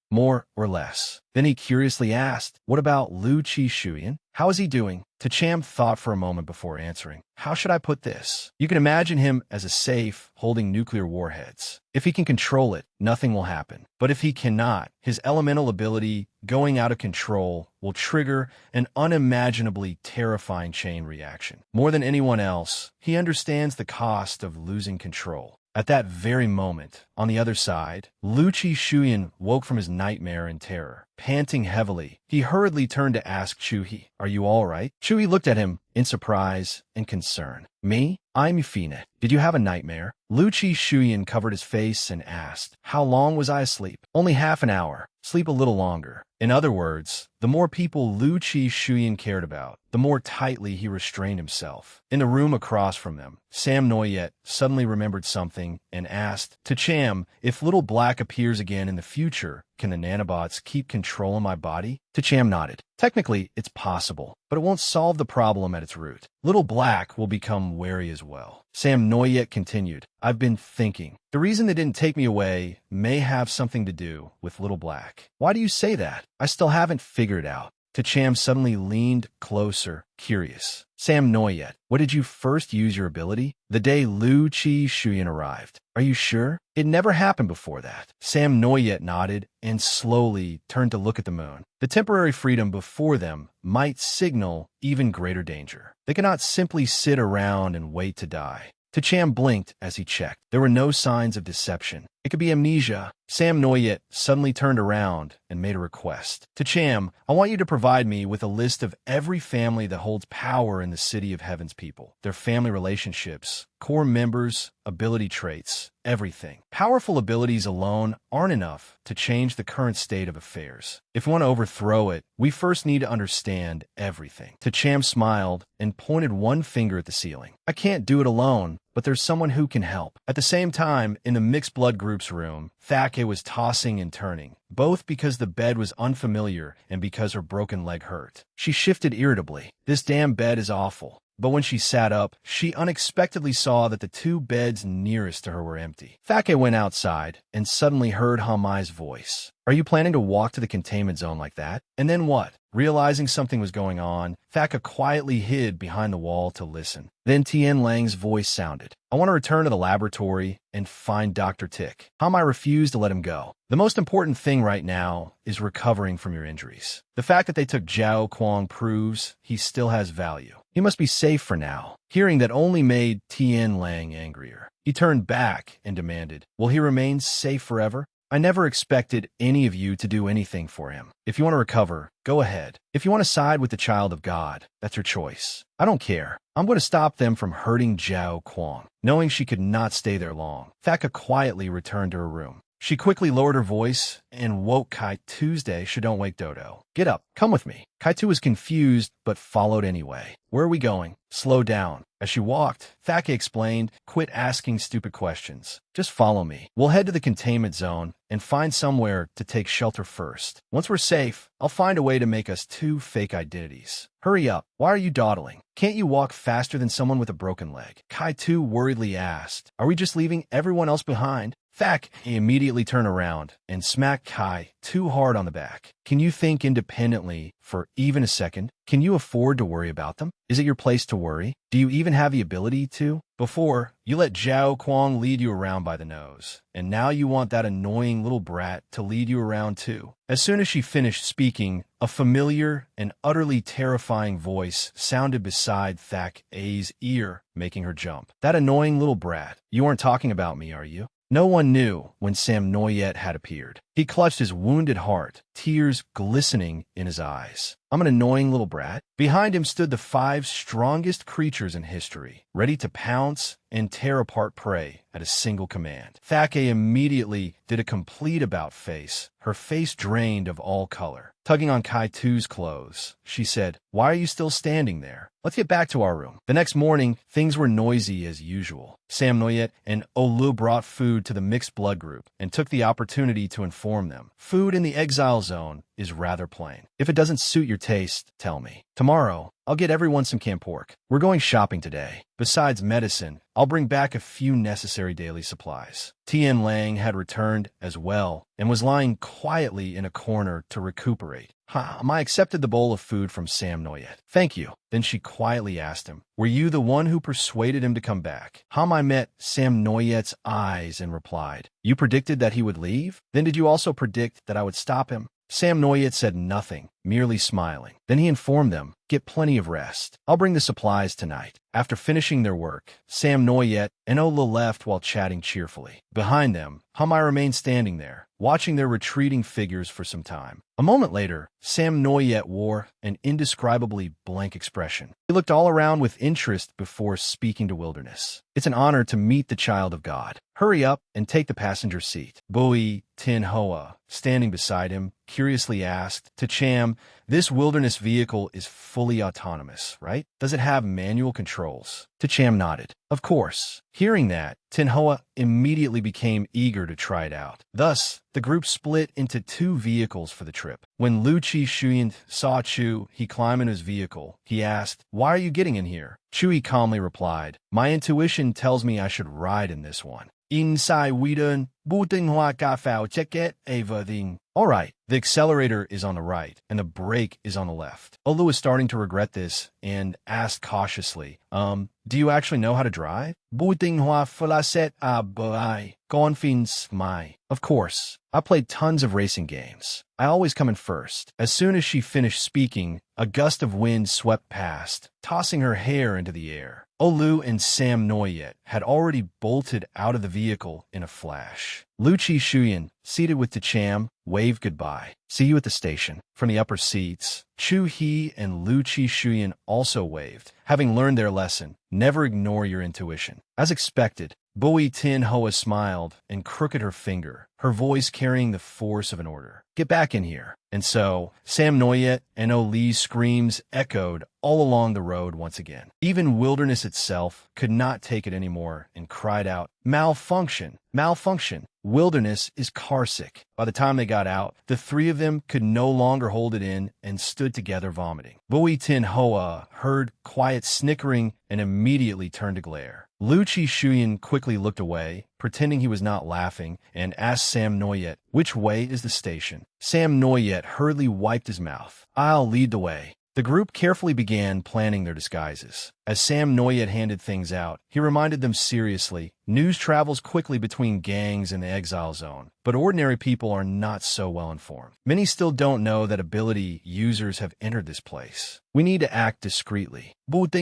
More or less. Then he curiously asked, "What about Lu Chi Shuyan? How is he doing?" Tacham thought for a moment before answering. "How should I put this? You can imagine him as a safe holding nuclear warheads. If he can control it, nothing will happen. But if he cannot, his elemental ability going out of control will trigger an unimaginably terrifying chain reaction. More than anyone else, he understands the cost of losing control." At that very moment, on the other side, Lu Chi Shuyan woke from his nightmare in terror. Panting heavily, he hurriedly turned to ask Chu He, "Are you all right?" Chu He looked at him in surprise and concern. "Me? I'm Yufina. Did you have a nightmare?" Lu Chi Shuyan covered his face and asked, "How long was I asleep?" "Only half an hour. Sleep a little longer." In other words, the more people Lu Chi Shuyan cared about, the more tightly he restrained himself. In the room across from them, Sam Noyet suddenly remembered something and asked, "Tacham, if Little Black appears again in the future, can the nanobots keep control of my body?" Tacham nodded. "Technically, it's possible, but it won't solve the problem at its root. Little Black will become wary as well." Sam Noyet continued, "I've been thinking. The reason they didn't take me away may have something to do with Little Black." "Why do you say that?" "I still haven't figured it out." Tacham suddenly leaned closer, curious. "Sam Noyet, what did you first use your ability?" "The day Lu Chi Shuyan arrived." "Are you sure?" "It never happened before that." Sam Noyet nodded and slowly turned to look at the moon. The temporary freedom before them might signal even greater danger. They cannot simply sit around and wait to die. Tacham blinked as he checked. There were no signs of deception. It could be amnesia. Sam Noyet suddenly turned around and made a request. "Tacham, I want you to provide me with a list of every family that holds power in the City of Heaven's people. Their family relationships, core members, ability traits, everything. Powerful abilities alone aren't enough to change the current state of affairs. If we want to overthrow it, we first need to understand everything." Tacham smiled and pointed one finger at the ceiling. "I can't do it alone, but there's someone who can help. At the same time, in the mixed blood group's room, Thake was tossing and turning, both because the bed was unfamiliar and because her broken leg hurt. She shifted irritably. This damn bed is awful. But when she sat up, she unexpectedly saw that the two beds nearest to her were empty. Thake went outside and suddenly heard Hamai's voice. Are you planning to walk to the containment zone like that? And then what? Realizing something was going on, Thaka quietly hid behind the wall to listen. Then Tien Lang's voice sounded. I want to return to the laboratory and find Dr. Tick. Hamai refused to let him go. The most important thing right now is recovering from your injuries. The fact that they took Zhao Kuang proves he still has value. He must be safe for now. Hearing that only made Tien Lang angrier. He turned back and demanded, will he remain safe forever? I never expected any of you to do anything for him. If you want to recover, go ahead. If you want to side with the child of God, that's your choice. I don't care. I'm going to stop them from hurting Zhao Kuang. Knowing she could not stay there long, Thaka quietly returned to her room. She quickly lowered her voice and woke Kai Tuesday. Don't wake Dodo. Get up. Come with me. Kaitu was confused, but followed anyway. Where are we going? Slow down. As she walked, Thake explained, quit asking stupid questions. Just follow me. We'll head to the containment zone and find somewhere to take shelter first. Once we're safe, I'll find a way to make us two fake identities. Hurry up. Why are you dawdling? Can't you walk faster than someone with a broken leg? Kaitu worriedly asked. Are we just leaving everyone else behind? Thak immediately turned around and smacked Kai too hard on the back. Can you think independently for even a second? Can you afford to worry about them? Is it your place to worry? Do you even have the ability to? Before, you let Zhao Kuang lead you around by the nose, and now you want that annoying little brat to lead you around too. As soon as she finished speaking, a familiar and utterly terrifying voice sounded beside Thak A's ear, making her jump. That annoying little brat. You aren't talking about me, are you? No one knew when Sam Noyet had appeared. He clutched his wounded heart, tears glistening in his eyes. I'm an annoying little brat. Behind him stood the 5 strongest creatures in history, ready to pounce and tear apart prey at a single command. Thake immediately did a complete about-face, her face drained of all color. Tugging on Kaitu's clothes, she said, "Why are you still standing there? Let's get back to our room." The next morning, things were noisy as usual. Sam Noyet and Olu brought food to the mixed blood group and took the opportunity to inform them. Food in the exile zone is rather plain. If it doesn't suit your taste, tell me. Tomorrow, I'll get everyone some canned pork. We're going shopping today. Besides medicine, I'll bring back a few necessary daily supplies. Tien Lang had returned as well and was lying quietly in a corner to recuperate. I accepted the bowl of food from Sam Noyet. Thank you. Then she quietly asked him, were you the one who persuaded him to come back? Hamai met Sam Noyet's eyes and replied, you predicted that he would leave? Then did you also predict that I would stop him? Sam Noyet said nothing, merely smiling. Then he informed them, get plenty of rest. I'll bring the supplies tonight. After finishing their work, Sam Noyet and Ola left while chatting cheerfully. Behind them, Hamai remained standing there, watching their retreating figures for some time. A moment later, Sam Noyet wore an indescribably blank expression. He looked all around with interest before speaking to Wilderness. It's an honor to meet the child of God. Hurry up and take the passenger seat. Bui Tin Hoa, standing beside him, curiously asked, to Cham, this Wilderness vehicle is fully autonomous, right? Does it have manual controls? To Cham nodded. Of course. Hearing that, Tin Hoa immediately became eager to try it out. Thus, the group split into 2 vehicles for the trip. When Lu Chi Shuyan saw Chu, he climbed in his vehicle. He asked, why are you getting in here? Chui calmly replied, my intuition tells me I should ride in this one. Inside Whedon, Buting Hoa Ka check it, everything. All right, the accelerator is on the right, and the brake is on the left. Olu was starting to regret this, and asked cautiously, do you actually know how to drive? Buting Hoa Fulaset Abai, Gonfins Mai. Of course, I played tons of racing games. I always come in first. As soon as she finished speaking, a gust of wind swept past, tossing her hair into the air. Olu and Sam Noyet had already bolted out of the vehicle in a flash. Lu Chi Shuyan, seated with Tacham, waved goodbye. See you at the station. From the upper seats, Chu He and Lu Chi Shuyan also waved, having learned their lesson. Never ignore your intuition. As expected, Bui Tin Hoa smiled and crooked her finger, her voice carrying the force of an order. Get back in here. And so, Sam Noyet and Oli's screams echoed all along the road once again. Even wilderness itself could not take it anymore and cried out, "Malfunction! Malfunction! Wilderness is carsick." By the time they got out, the three of them could no longer hold it in and stood together vomiting. Bui Tin Hoa heard quiet snickering and immediately turned to glare. Lu Chi Shuyan quickly looked away, pretending he was not laughing, and asked Sam Noyet, "Which way is the station?" Sam Noyet hurriedly wiped his mouth. "I'll lead the way." The group carefully began planning their disguises. As Sam Noyet handed things out, he reminded them seriously, news travels quickly between gangs in the exile zone, but ordinary people are not so well informed. Many still don't know that ability users have entered this place. We need to act discreetly. What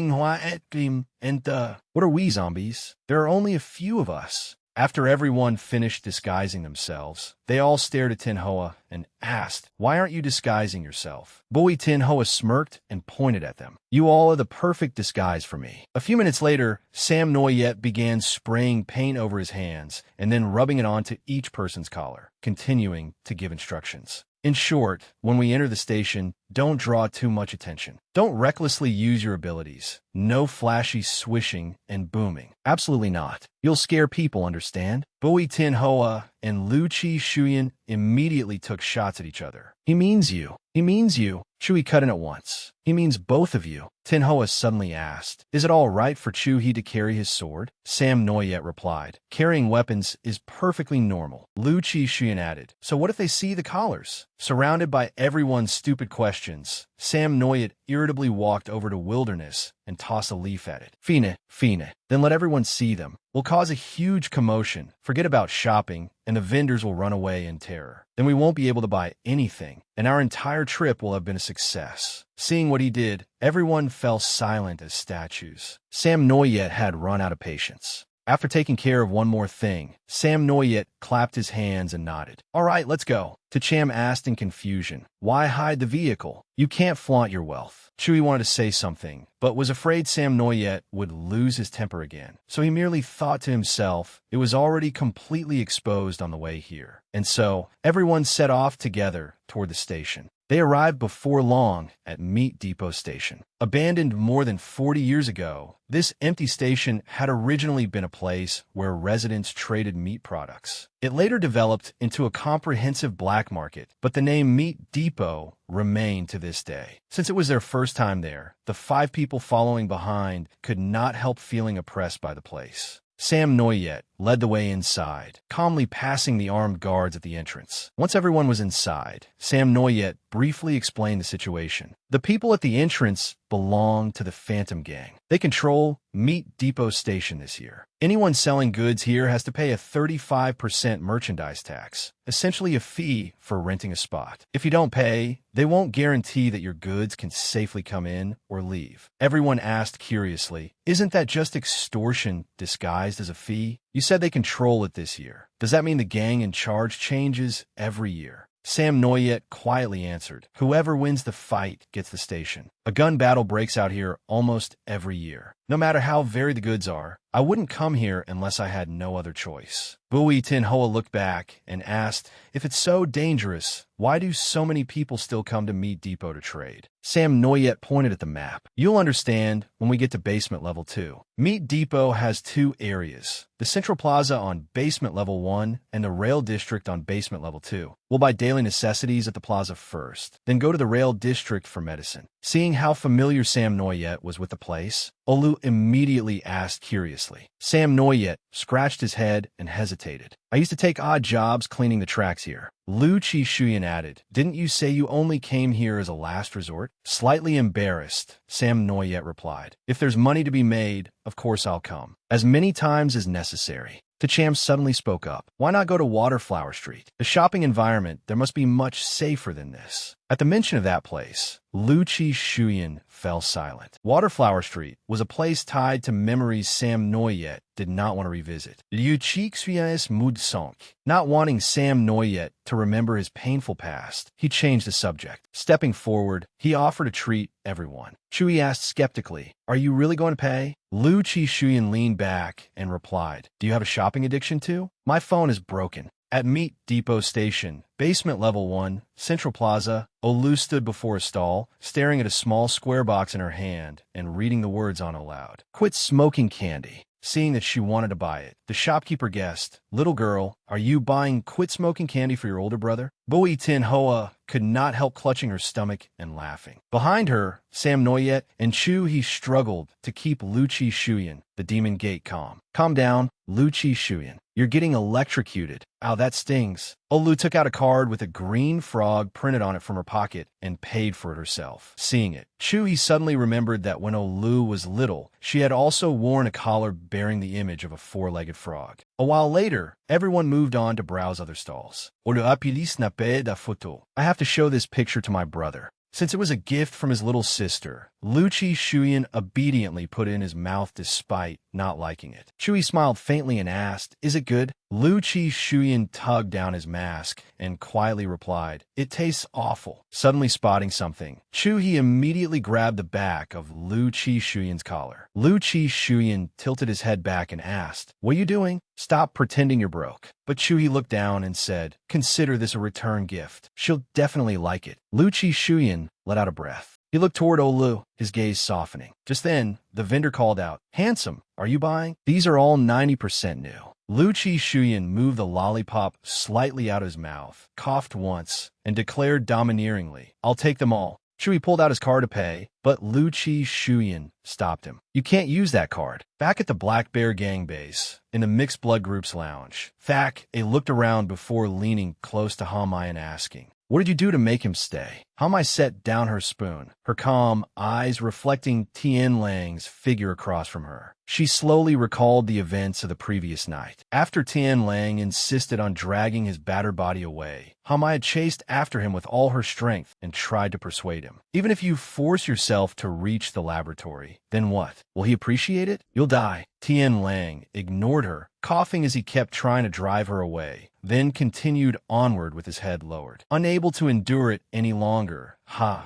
are we, zombies? There are only a few of us. After everyone finished disguising themselves, they all stared at Tin Hoa and asked, "Why aren't you disguising yourself?" Bui Tin Hoa smirked and pointed at them. "You all are the perfect disguise for me." A few minutes later, Sam Noyet began spraying paint over his hands and then rubbing it onto each person's collar, continuing to give instructions. In short, when we enter the station, don't draw too much attention. Don't recklessly use your abilities. No flashy swishing and booming. Absolutely not. You'll scare people, understand? Bui Tin Hoa and Lu Chi Shuyan immediately took shots at each other. "He means you. He means you." Chui cut in at once. "He means both of you." Tin Hoa suddenly asked, "Is it all right for Chu He to carry his sword?" Sam Noyet replied, "Carrying weapons is perfectly normal." Lu Chi Shuyan added, "So what if they see the collars?" Surrounded by everyone's stupid questions, Sam Noyet irritably walked over to Wilderness and tossed a leaf at it. Fine. Then let everyone see them. We'll cause a huge commotion. Forget about shopping, and the vendors will run away in terror. Then we won't be able to buy anything, and our entire trip will have been a success. Seeing what he did, everyone fell silent as statues. Sam Noyet had run out of patience. After taking care of one more thing, Sam Noyet clapped his hands and nodded. "All right, let's go." Tacham asked in confusion, "Why hide the vehicle? You can't flaunt your wealth." Chewie wanted to say something, but was afraid Sam Noyet would lose his temper again. So he merely thought to himself, it was already completely exposed on the way here. And so, everyone set off together toward the station. They arrived before long at Meat Depot Station. Abandoned more than 40 years ago, this empty station had originally been a place where residents traded meat products. It later developed into a comprehensive black market, but the name Meat Depot remained to this day. Since it was their first time there, the 5 people following behind could not help feeling oppressed by the place. Sam Noyet led the way inside, calmly passing the armed guards at the entrance. Once everyone was inside, Sam Noyet briefly explained the situation. The people at the entrance belong to the Phantom Gang. They control Meat Depot Station this year. Anyone selling goods here has to pay a 35% merchandise tax, essentially a fee for renting a spot. If you don't pay, they won't guarantee that your goods can safely come in or leave. Everyone asked curiously, "Isn't that just extortion disguised as a fee?" "You said they control it this year. Does that mean the gang in charge changes every year?" Sam Noyet quietly answered, "Whoever wins the fight gets the station. A gun battle breaks out here almost every year. No matter how varied the goods are, I wouldn't come here unless I had no other choice." Bui Tin Hoa looked back and asked, "If it's so dangerous, why do so many people still come to Meat Depot to trade?" Sam Noyet pointed at the map. "You'll understand when we get to basement level 2. Meat Depot has 2 areas, the Central Plaza on basement level 1 and the Rail District on basement level 2. We'll buy daily necessities at the plaza first, then go to the Rail District for medicine." Seeing how familiar Sam Noyet was with the place, Olu immediately asked curiously. Sam Noyet scratched his head and hesitated. "I used to take odd jobs cleaning the tracks here." Lu Chi Shuyan added, "Didn't you say you only came here as a last resort?" Slightly embarrassed, Sam Noyet replied, "If there's money to be made, of course I'll come. As many times as necessary." Tacham suddenly spoke up. "Why not go to Waterflower Street? The shopping environment there must be much safer than this." At the mention of that place, Lu Chi Shuyan fell silent. Waterflower Street was a place tied to memories Sam Noyet did not want to revisit. Liu Chi Xuyan's mood sunk. Not wanting Sam Noyet to remember his painful past, he changed the subject. Stepping forward, he offered to treat everyone. Chui asked skeptically, "Are you really going to pay?" Lu Chi Shuyan leaned back and replied, "Do you have a shopping addiction too? My phone is broken." At Meat Depot Station, basement level 1, Central Plaza, Olu stood before a stall, staring at a small square box in her hand and reading the words on aloud. "Quit smoking candy." Seeing that she wanted to buy it, the shopkeeper guessed, "Little girl, are you buying quit smoking candy for your older brother?" Bui Tin Hoa could not help clutching her stomach and laughing. Behind her, Sam Noyet and Chu He struggled to keep Lu Chi Shuyan, the demon gate, calm. "Calm down, Lu Chi Shuyan. You're getting electrocuted." "Ow, that stings." Olu took out a card with a green frog printed on it from her pocket and paid for it herself. Seeing it, Chu-hee suddenly remembered that when Olu was little, she had also worn a collar bearing the image of a four-legged frog. A while later, everyone moved on to browse other stalls. "Olu apilis na pe da photo." I have to show this picture to my brother. Since it was a gift from his little sister, Lu Chi Shuyan obediently put it in his mouth despite not liking it. Chui smiled faintly and asked, "Is it good?" Lu Chi Shuyan tugged down his mask and quietly replied, "It tastes awful." Suddenly spotting something, Chu-hee immediately grabbed the back of Lu Chi Shuyan's collar. Lu Chi Shuyan tilted his head back and asked, "What are you doing?" "Stop pretending you're broke." But Chu-hee looked down and said, "Consider this a return gift. She'll definitely like it." Lu Chi Shuyan let out a breath. He looked toward Olu, his gaze softening. Just then, the vendor called out, "Handsome, are you buying? These are all 90% new." Lu Chi Shuyan moved the lollipop slightly out of his mouth, coughed once, and declared domineeringly, "I'll take them all." Chui pulled out his card to pay, but Lu Chi Shuyan stopped him. "You can't use that card." Back at the Black Bear Gang base, in the Mixed Blood Group's lounge, Thak-A looked around before leaning close to Hamai and asking, "What did you do to make him stay?" Hamai set down her spoon, her calm eyes reflecting Tien Lang's figure across from her. She slowly recalled the events of the previous night. After Tien Lang insisted on dragging his battered body away, Hamai had chased after him with all her strength and tried to persuade him. "Even if you force yourself to reach the laboratory, then what? Will he appreciate it? You'll die." Tien Lang ignored her, coughing as he kept trying to drive her away, then continued onward with his head lowered. Unable to endure it any longer,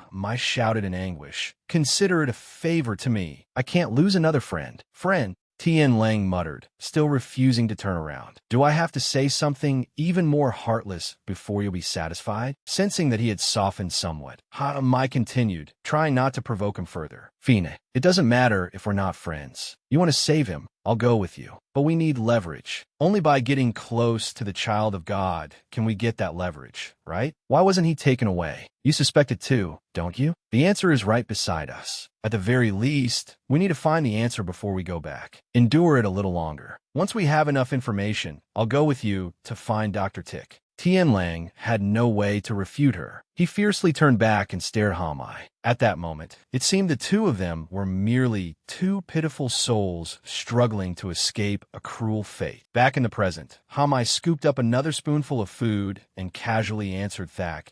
Mai shouted in anguish, "Consider it a favor to me. I can't lose another friend." "Friend?" Tien Lang muttered, still refusing to turn around. "Do I have to say something even more heartless before you'll be satisfied?" Sensing that he had softened somewhat, Mai continued, trying not to provoke him further. "Fine, it doesn't matter if we're not friends. You want to save him, I'll go with you. But we need leverage. Only by getting close to the child of God can we get that leverage, right? Why wasn't he taken away? You suspect it too, don't you? The answer is right beside us. At the very least, we need to find the answer before we go back. Endure it a little longer. Once we have enough information, I'll go with you to find Dr. Tick." Tien Lang had no way to refute her. He fiercely turned back and stared Hamai. At that moment, it seemed the two of them were merely two pitiful souls struggling to escape a cruel fate. Back in the present, Hamai scooped up another spoonful of food and casually answered Thak,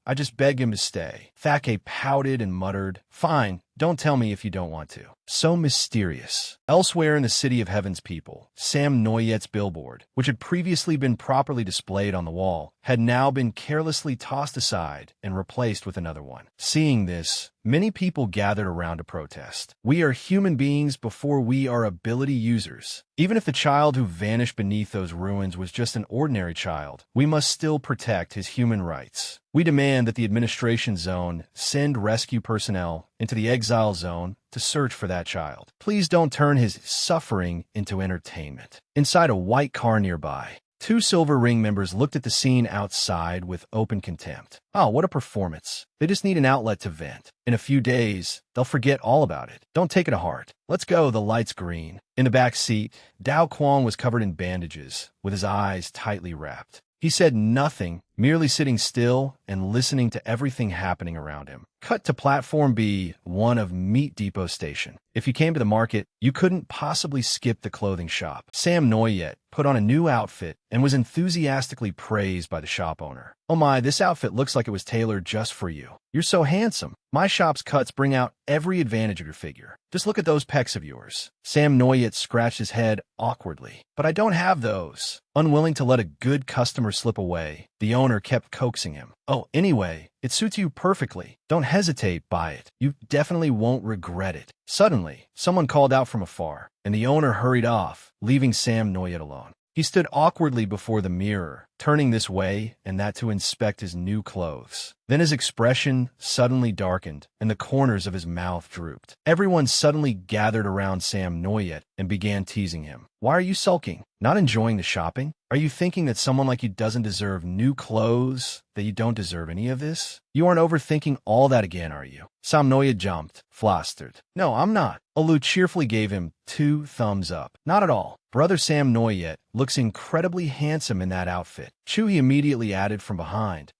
"I just begged him to stay." Thak-A pouted and muttered, "Fine, don't tell me if you don't want to." So mysterious. Elsewhere in the City of Heaven's people, Sam Noyet's billboard, which had previously been properly displayed on the wall, had now been carelessly tossed aside and replaced with another one. Seeing this, many people gathered around to protest. "We are human beings before we are ability users. Even if the child who vanished beneath those ruins was just an ordinary child, we must still protect his human rights. We demand that the administration zone send rescue personnel into the exile zone to search for that child. Please don't turn his suffering into entertainment." Inside a white car nearby, two Silver Ring members looked at the scene outside with open contempt. "Oh, what a performance. They just need an outlet to vent. In a few days, they'll forget all about it. Don't take it to heart. Let's go, the light's green." In the back seat, Dao Kwong was covered in bandages, with his eyes tightly wrapped. He said nothing merely sitting still and listening to everything happening around him. Cut to Platform B1 of Meat Depot Station. If you came to the market, you couldn't possibly skip the clothing shop. Sam Noyet put on a new outfit and was enthusiastically praised by the shop owner. "Oh my, this outfit looks like it was tailored just for you. You're so handsome. My shop's cuts bring out every advantage of your figure. Just look at those pecs of yours." Sam Noyet scratched his head awkwardly. "But I don't have those." Unwilling to let a good customer slip away, the owner kept coaxing him. "Oh, anyway, it suits you perfectly. Don't hesitate, buy it. You definitely won't regret it." Suddenly, someone called out from afar, and the owner hurried off, leaving Sam Noyet alone. He stood awkwardly before the mirror, turning this way and that to inspect his new clothes. Then his expression suddenly darkened, and the corners of his mouth drooped. Everyone suddenly gathered around Sam Noyet and began teasing him. "Why are you sulking? Not enjoying the shopping? Are you thinking that someone like you doesn't deserve new clothes, that you don't deserve any of this? You aren't overthinking all that again, are you?" Sam Noyet jumped, flustered. "No, I'm not." Olu cheerfully gave him 2 thumbs up. "Not at all. Brother Sam Noyet looks incredibly handsome in that outfit." Chuhi immediately added from behind,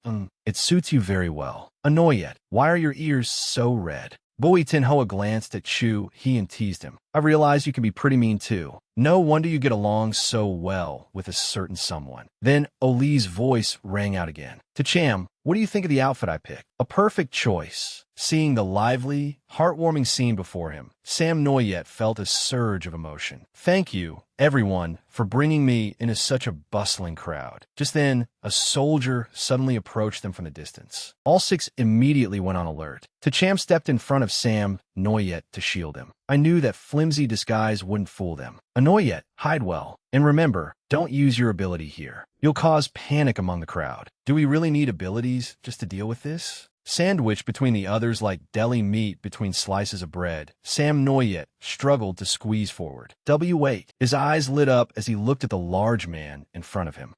"It suits you very well." "Noyet, why are your ears so red?" Boy Tinhoa glanced at Chu He and teased him. "I realize you can be pretty mean too. No wonder you get along so well with a certain someone." Then Oli's voice rang out again. "To Cham, what do you think of the outfit I picked?" "A perfect choice." Seeing the lively, heartwarming scene before him, Sam Noyet felt a surge of emotion. "Thank you, everyone, for bringing me into such a bustling crowd." Just then, a soldier suddenly approached them from the distance. All 6 immediately went on alert. Tacham stepped in front of Sam Noyet to shield him. I knew that flimsy disguise wouldn't fool them. "Noyet, hide well. And remember, don't use your ability here. You'll cause panic among the crowd." "Do we really need abilities just to deal with this?" Sandwiched between the others like deli meat between slices of bread, Sam Noyet struggled to squeeze forward. "Wait." His eyes lit up as he looked at the large man in front of him.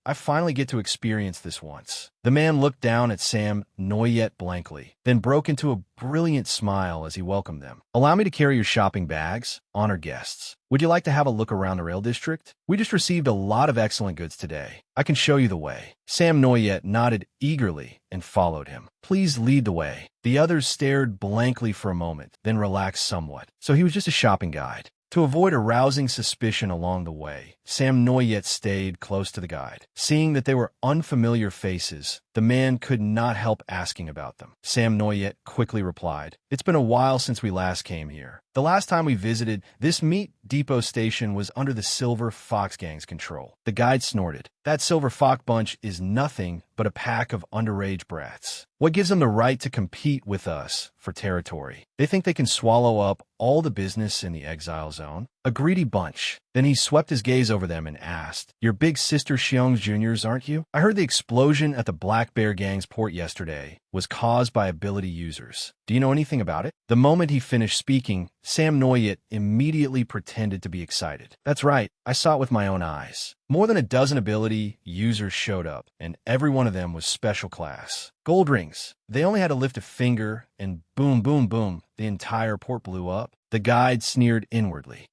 I finally get to experience this once." The man looked down at Sam Noyet blankly, then broke into a brilliant smile as he welcomed them. "Allow me to carry your shopping bags, honored guests. Would you like to have a look around the rail district? We just received a lot of excellent goods today. I can show you the way." Sam Noyet nodded eagerly and followed him. "Please lead the way." The others stared blankly for a moment, then relaxed somewhat. So he was just a shopping guide. To avoid arousing suspicion along the way, Sam Noyet stayed close to the guide. Seeing that they were unfamiliar faces, the man could not help asking about them. Sam Noyet quickly replied, "It's been a while since we last came here. The last time we visited, this Meat Depot Station was under the Silver Fox Gang's control." The guide snorted. "That Silver Fox bunch is nothing but a pack of underage brats. What gives them the right to compete with us for territory? They think they can swallow up all the business in the exile zone. A greedy bunch." Then he swept his gaze over them and asked, "Your big sister Xiong's juniors, aren't you? I heard the explosion at the Black Bear Gang's port yesterday was caused by ability users. Do you know anything about it?" The moment he finished speaking, Sam Noyet immediately pretended to be excited. "That's right. I saw it with my own eyes. More than a dozen ability users showed up, and every one of them was special class. Gold rings. They only had to lift a finger, and boom, boom, boom, the entire port blew up." The guide sneered inwardly.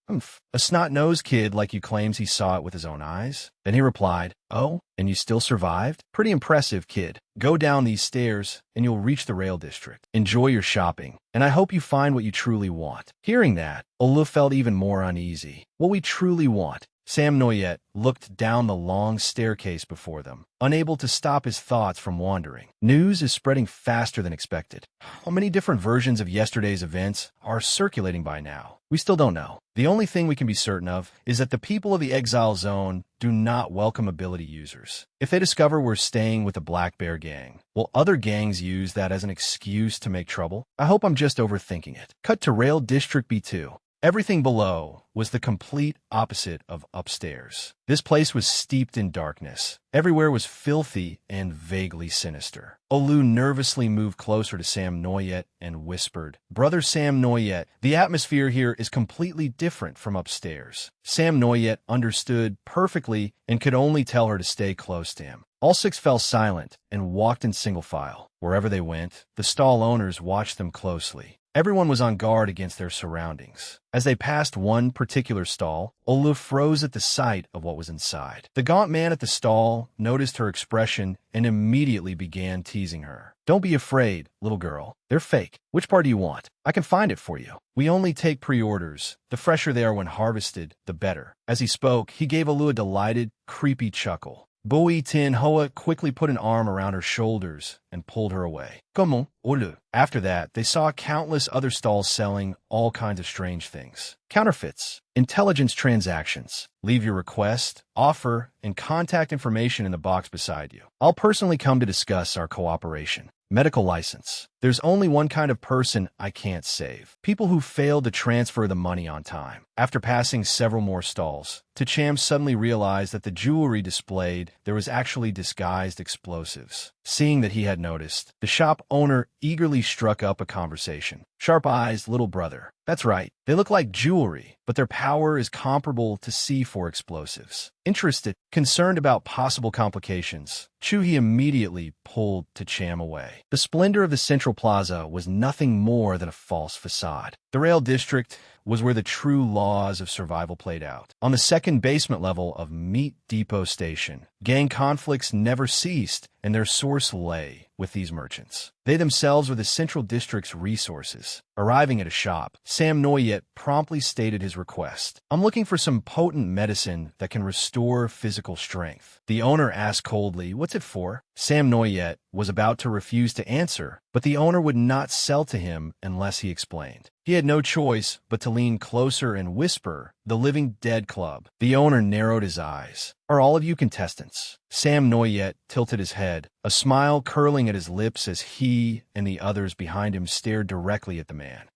A snot-nosed kid like you claims he saw it with his own eyes?" Then he replied, "Oh, and you still survived? Pretty impressive, kid. Go down these stairs, and you'll reach the rail district. Enjoy your shopping, and I hope you find what you truly want." Hearing that, Olu felt even more uneasy. What we truly want? Sam Noyet looked down the long staircase before them, unable to stop his thoughts from wandering. News is spreading faster than expected. How many different versions of yesterday's events are circulating by now? We still don't know. The only thing we can be certain of is that the people of the exile zone do not welcome ability users. If they discover we're staying with the Black Bear Gang, will other gangs use that as an excuse to make trouble? I hope I'm just overthinking it. Cut to Rail District B2. Everything below was the complete opposite of upstairs. This place was steeped in darkness. Everywhere was filthy and vaguely sinister. Olu nervously moved closer to Sam Noyet and whispered, "Brother Sam Noyet, the atmosphere here is completely different from upstairs." Sam Noyet understood perfectly and could only tell her to stay close to him. All 6 fell silent and walked in single file. Wherever they went, the stall owners watched them closely. Everyone was on guard against their surroundings. As they passed one particular stall, Olu froze at the sight of what was inside. The gaunt man at the stall noticed her expression and immediately began teasing her. "Don't be afraid, little girl. They're fake. Which part do you want? I can find it for you. We only take pre-orders. The fresher they are when harvested, the better." As he spoke, he gave Olu a delighted, creepy chuckle. Bui Tin Hoa quickly put an arm around her shoulders and pulled her away. "Comment, Olu?" After that, they saw countless other stalls selling all kinds of strange things. Counterfeits, intelligence transactions. Leave your request, offer, and contact information in the box beside you. I'll personally come to discuss our cooperation. Medical license. There's only one kind of person I can't save. People who fail to transfer the money on time. After passing several more stalls, Tacham suddenly realized that the jewelry displayed there was actually disguised explosives. Seeing that he had noticed, the shop owner eagerly struck up a conversation. "Sharp-eyed little brother. That's right. They look like jewelry, but their power is comparable to C4 explosives." Interested, concerned about possible complications, Chuhi immediately pulled Tacham away. The splendor of the Central Plaza was nothing more than a false facade. The rail district was where the true laws of survival played out. On the second basement level of Meat Depot Station, gang conflicts never ceased, and their source lay with these merchants. They themselves were the Central District's resources. Arriving at a shop, Sam Noyet promptly stated his request. "I'm looking for some potent medicine that can restore physical strength." The owner asked coldly, "What's it for?" Sam Noyet was about to refuse to answer, but the owner would not sell to him unless he explained. He had no choice but to lean closer and whisper, "The Living Dead Club." The owner narrowed his eyes. "Are all of you contestants?" Sam Noyet tilted his head, a smile curling at his lips as he and the others behind him stared directly at the man.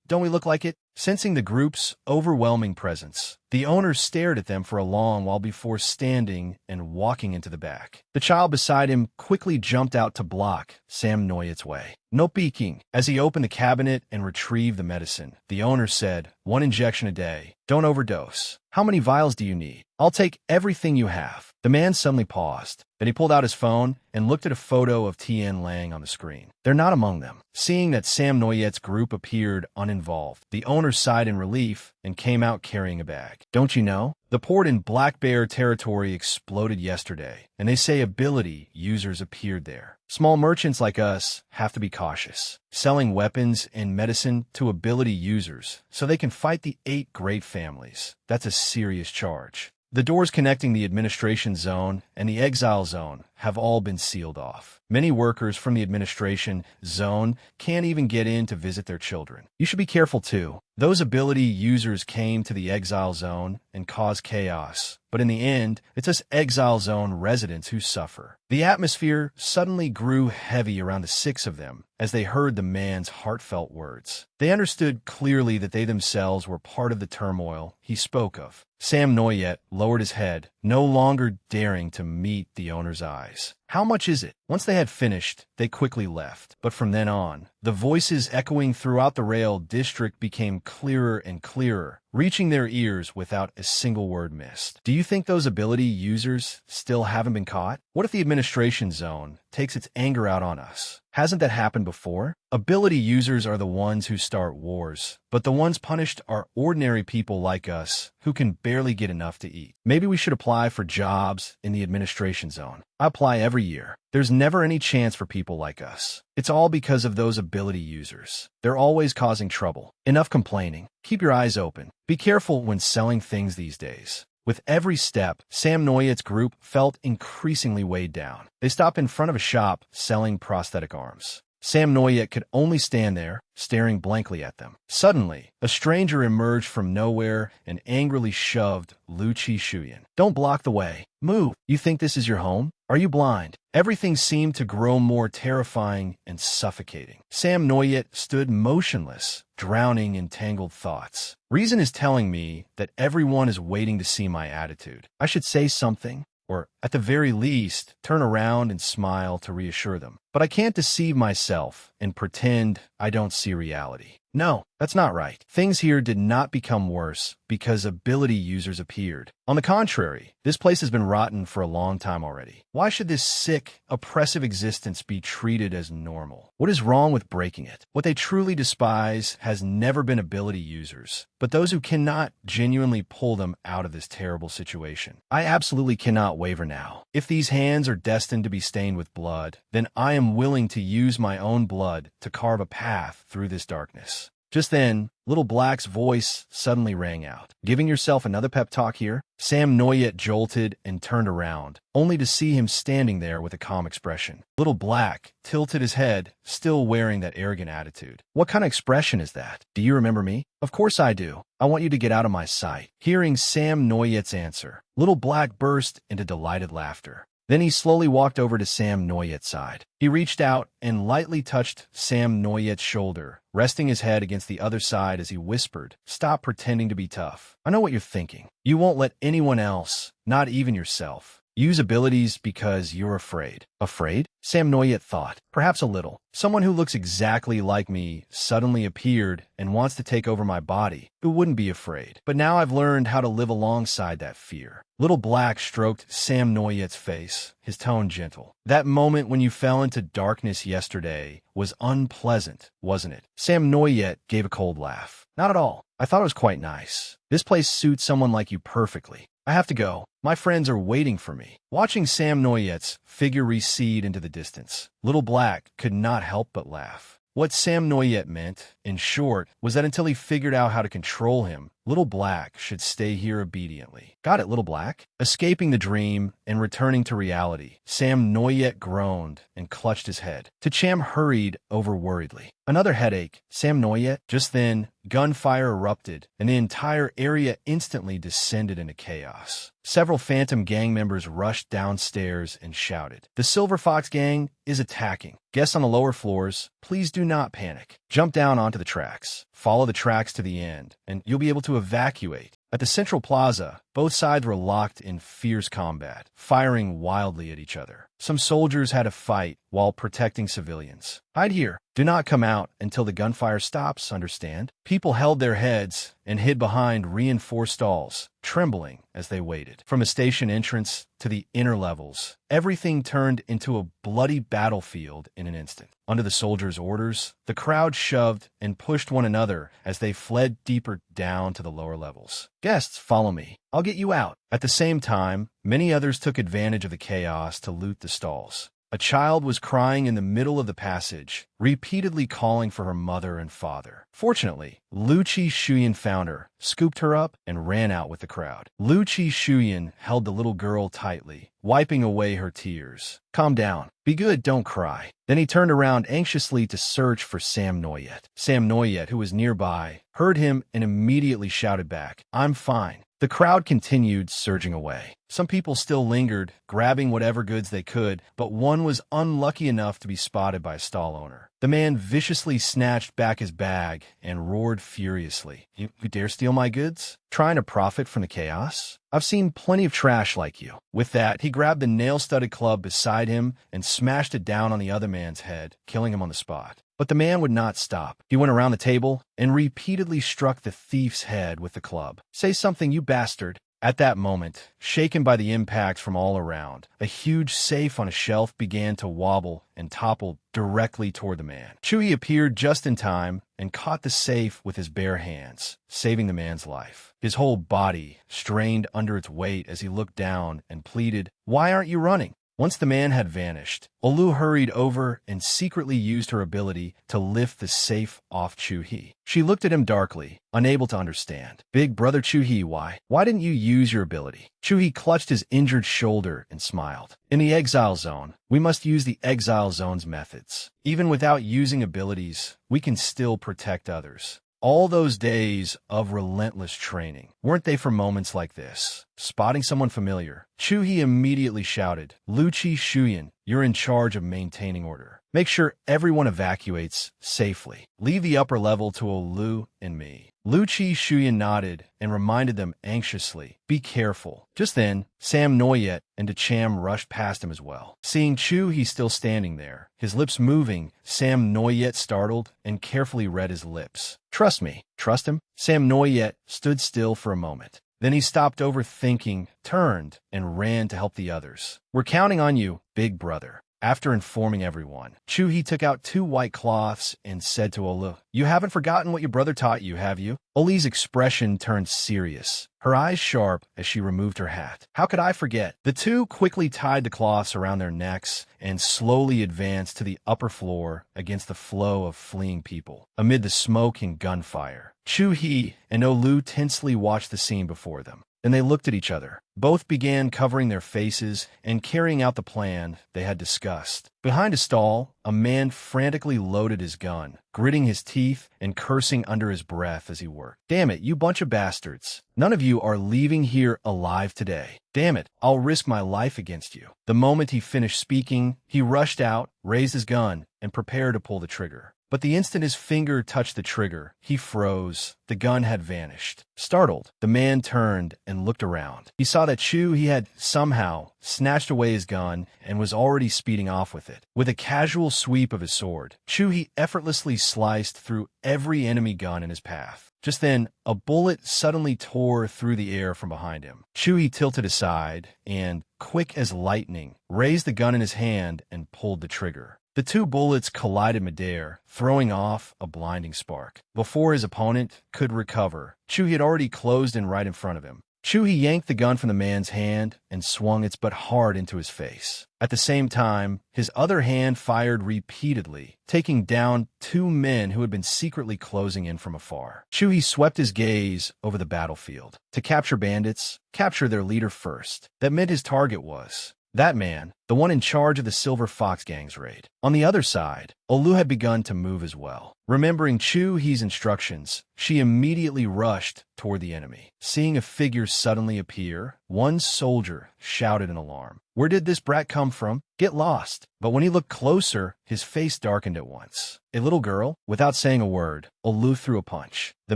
Don't we look like it?" Sensing the group's overwhelming presence, the owner stared at them for a long while before standing and walking into the back. The child beside him quickly jumped out to block Sam Noyet's way. "No peeking." As he opened the cabinet and retrieved the medicine, the owner said, "1 injection a day. Don't overdose. How many vials do you need?" "I'll take everything you have." The man suddenly paused. Then he pulled out his phone and looked at a photo of Tien laying on the screen. They're not among them. Seeing that Sam Noyet's group appeared uninvolved, the owner sighed in relief and came out carrying a bag. "Don't you know? The port in Black Bear territory exploded yesterday, and they say ability users appeared there. Small merchants like us have to be cautious, selling weapons and medicine to ability users so they can fight the 8 great families. That's a serious charge. The doors connecting the administration zone and the exile zone have all been sealed off. Many workers from the administration zone can't even get in to visit their children. You should be careful too. Those ability users came to the exile zone and caused chaos, but in the end, it's us exile zone residents who suffer." The atmosphere suddenly grew heavy around the 6 of them as they heard the man's heartfelt words. They understood clearly that they themselves were part of the turmoil he spoke of. Sam Noyet lowered his head, no longer daring to meet the owner's eyes. "How much is it?" Once they had finished, they quickly left. But from then on, the voices echoing throughout the rail district became clearer and clearer, reaching their ears without a single word missed. "Do you think those ability users still haven't been caught? What if the administration zone takes its anger out on us? Hasn't that happened before? Ability users are the ones who start wars, but the ones punished are ordinary people like us who can barely get enough to eat. Maybe we should apply for jobs in the administration zone. I apply every year. There's never any chance for people like us. It's all because of those ability users. They're always causing trouble. Enough complaining. Keep your eyes open. Be careful when selling things these days." With every step, Sam Noyet's group felt increasingly weighed down. They stopped in front of a shop selling prosthetic arms. Sam Noyet could only stand there, staring blankly at them. Suddenly, a stranger emerged from nowhere and angrily shoved Lu Chi Shuyan. "Don't block the way. Move. You think this is your home? Are you blind?" Everything seemed to grow more terrifying and suffocating. Sam Noyet stood motionless, drowning in tangled thoughts. Reason is telling me that everyone is waiting to see my attitude. I should say something, or at the very least, turn around and smile to reassure them. But I can't deceive myself and pretend I don't see reality. No, That's not right. Things here did not become worse because ability users appeared. On the contrary, this place has been rotten for a long time already. Why should this sick, oppressive existence be treated as normal? What is wrong with breaking it? What they truly despise has never been ability users, but those who cannot genuinely pull them out of this terrible situation. I absolutely cannot waver now. If these hands are destined to be stained with blood, then I am willing to use my own blood to carve a path through this darkness. Just then, Little Black's voice suddenly rang out. Giving yourself another pep talk here? Sam Noyet jolted and turned around, only to see him standing there with a calm expression. Little Black tilted his head, still wearing that arrogant attitude. What kind of expression is that? Do you remember me? Of course I do. I want you to get out of my sight. Hearing Sam Noyet's answer, Little Black burst into delighted laughter. Then he slowly walked over to Sam Noyet's side. He reached out and lightly touched Sam Noyet's shoulder, resting his head against the other side as he whispered, "Stop pretending to be tough. I know what you're thinking. You won't let anyone else, not even yourself, use abilities because you're afraid." Afraid? Sam Noyet thought. Perhaps a little. Someone who looks exactly like me suddenly appeared and wants to take over my body. Who wouldn't be afraid? But now I've learned how to live alongside that fear. Little Black stroked Sam Noyet's face, his tone gentle. That moment when you fell into darkness yesterday was unpleasant, wasn't it? Sam Noyet gave a cold laugh. Not at all. I thought it was quite nice. This place suits someone like you perfectly. I have to go. My friends are waiting for me. Watching Sam Noyet's figure recede into the distance, Little Black could not help but laugh. What Sam Noyet meant, in short, was that until he figured out how to control him, Little Black should stay here obediently. Got it, Little Black? Escaping the dream and returning to reality, Sam Noyet groaned and clutched his head. Tacham hurried over worriedly. Another headache, Sam Noyet? Just then, gunfire erupted, and the entire area instantly descended into chaos. Several Phantom gang members rushed downstairs and shouted, "The Silver Fox gang is attacking. Guests on the lower floors, please do not panic. Jump down onto the tracks. Follow the tracks to the end, and you'll be able to evacuate." At the Central Plaza, both sides were locked in fierce combat, firing wildly at each other. Some soldiers had to fight while protecting civilians. "Hide here. Do not come out until the gunfire stops, understand?" People held their heads and hid behind reinforced stalls, trembling as they waited. From the station entrance to the inner levels, everything turned into a bloody battlefield in an instant. Under the soldiers' orders, the crowd shoved and pushed one another as they fled deeper down to the lower levels. "Guests, follow me. I'll get you out." At the same time, many others took advantage of the chaos to loot the stalls. A child was crying in the middle of the passage, repeatedly calling for her mother and father. Fortunately, Lu Chi Shuyan found her, scooped her up, and ran out with the crowd. Lu Chi Shuyan held the little girl tightly, wiping away her tears. "Calm down. Be good, don't cry." Then he turned around anxiously to search for Sam Noyet. Sam Noyet, who was nearby, heard him and immediately shouted back, "I'm fine." The crowd continued surging away. Some people still lingered, grabbing whatever goods they could, but one was unlucky enough to be spotted by a stall owner. The man viciously snatched back his bag and roared furiously, You dare steal my goods? Trying to profit from the chaos? I've seen plenty of trash like you." With that, he grabbed the nail-studded club beside him and smashed it down on the other man's head, killing him on the spot. But the man would not stop. He went around the table and repeatedly struck the thief's head with the club. "Say something, you bastard." At that moment, shaken by the impacts from all around, a huge safe on a shelf began to wobble and toppled directly toward the man. Chuy appeared just in time and caught the safe with his bare hands, saving the man's life. His whole body strained under its weight as he looked down and pleaded, "Why aren't you running?" Once the man had vanished, Olu hurried over and secretly used her ability to lift the safe off Chuhee. She looked at him darkly, unable to understand. "Big brother Chuhee, why didn't you use your ability?" Chuhee clutched his injured shoulder and smiled. "In the exile zone, we must use the exile zone's methods. Even without using abilities, we can still protect others. All those days of relentless training, weren't they for moments like this?" Spotting someone familiar, Chuhee immediately shouted, "Lu Chi Shuyan, you're in charge of maintaining order. Make sure everyone evacuates safely. Leave the upper level to Olu and me." Lu Chi Shuyan nodded and reminded them anxiously, "Be careful." Just then, Sam Noyet and Decham rushed past him as well. Seeing Chu He still standing there, his lips moving, Sam Noyet startled and carefully read his lips. "Trust me." "Trust him?" Sam Noyet stood still for a moment. Then he stopped overthinking, turned, and ran to help the others. "We're counting on you, big brother." After informing everyone, Chu He took out 2 white cloths and said to Olu, "You haven't forgotten what your brother taught you, have you?" Oli's expression turned serious, her eyes sharp as she removed her hat. "How could I forget?" The two quickly tied the cloths around their necks and slowly advanced to the upper floor against the flow of fleeing people. Amid the smoke and gunfire, Chu He and Olu tensely watched the scene before them. Then they looked at each other. Both began covering their faces and carrying out the plan they had discussed. Behind a stall, a man frantically loaded his gun, gritting his teeth and cursing under his breath as he worked. "Damn it, you bunch of bastards. None of you are leaving here alive today. Damn it, I'll risk my life against you." The moment he finished speaking, he rushed out, raised his gun, and prepared to pull the trigger. But the instant his finger touched the trigger, he froze. The gun had vanished. Startled, the man turned and looked around. He saw that Chu He had somehow snatched away his gun and was already speeding off with it. With a casual sweep of his sword, Chu He effortlessly sliced through every enemy gun in his path. Just then, a bullet suddenly tore through the air from behind him. Chu He tilted aside and, quick as lightning, raised the gun in his hand and pulled the trigger. The 2 bullets collided midair, throwing off a blinding spark. Before his opponent could recover, Chu He had already closed in right in front of him. Chu He yanked the gun from the man's hand and swung its butt hard into his face. At the same time, his other hand fired repeatedly, taking down 2 men who had been secretly closing in from afar. Chu He swept his gaze over the battlefield. To capture bandits, capture their leader first. That meant his target was that man, the one in charge of the Silver Fox Gang's raid. On the other side, Olu had begun to move as well. Remembering Chu He's instructions, she immediately rushed toward the enemy. Seeing a figure suddenly appear, one soldier shouted in alarm, "Where did this brat come from? Get lost!" But when he looked closer, his face darkened at once. A little girl? Without saying a word, Olu threw a punch. The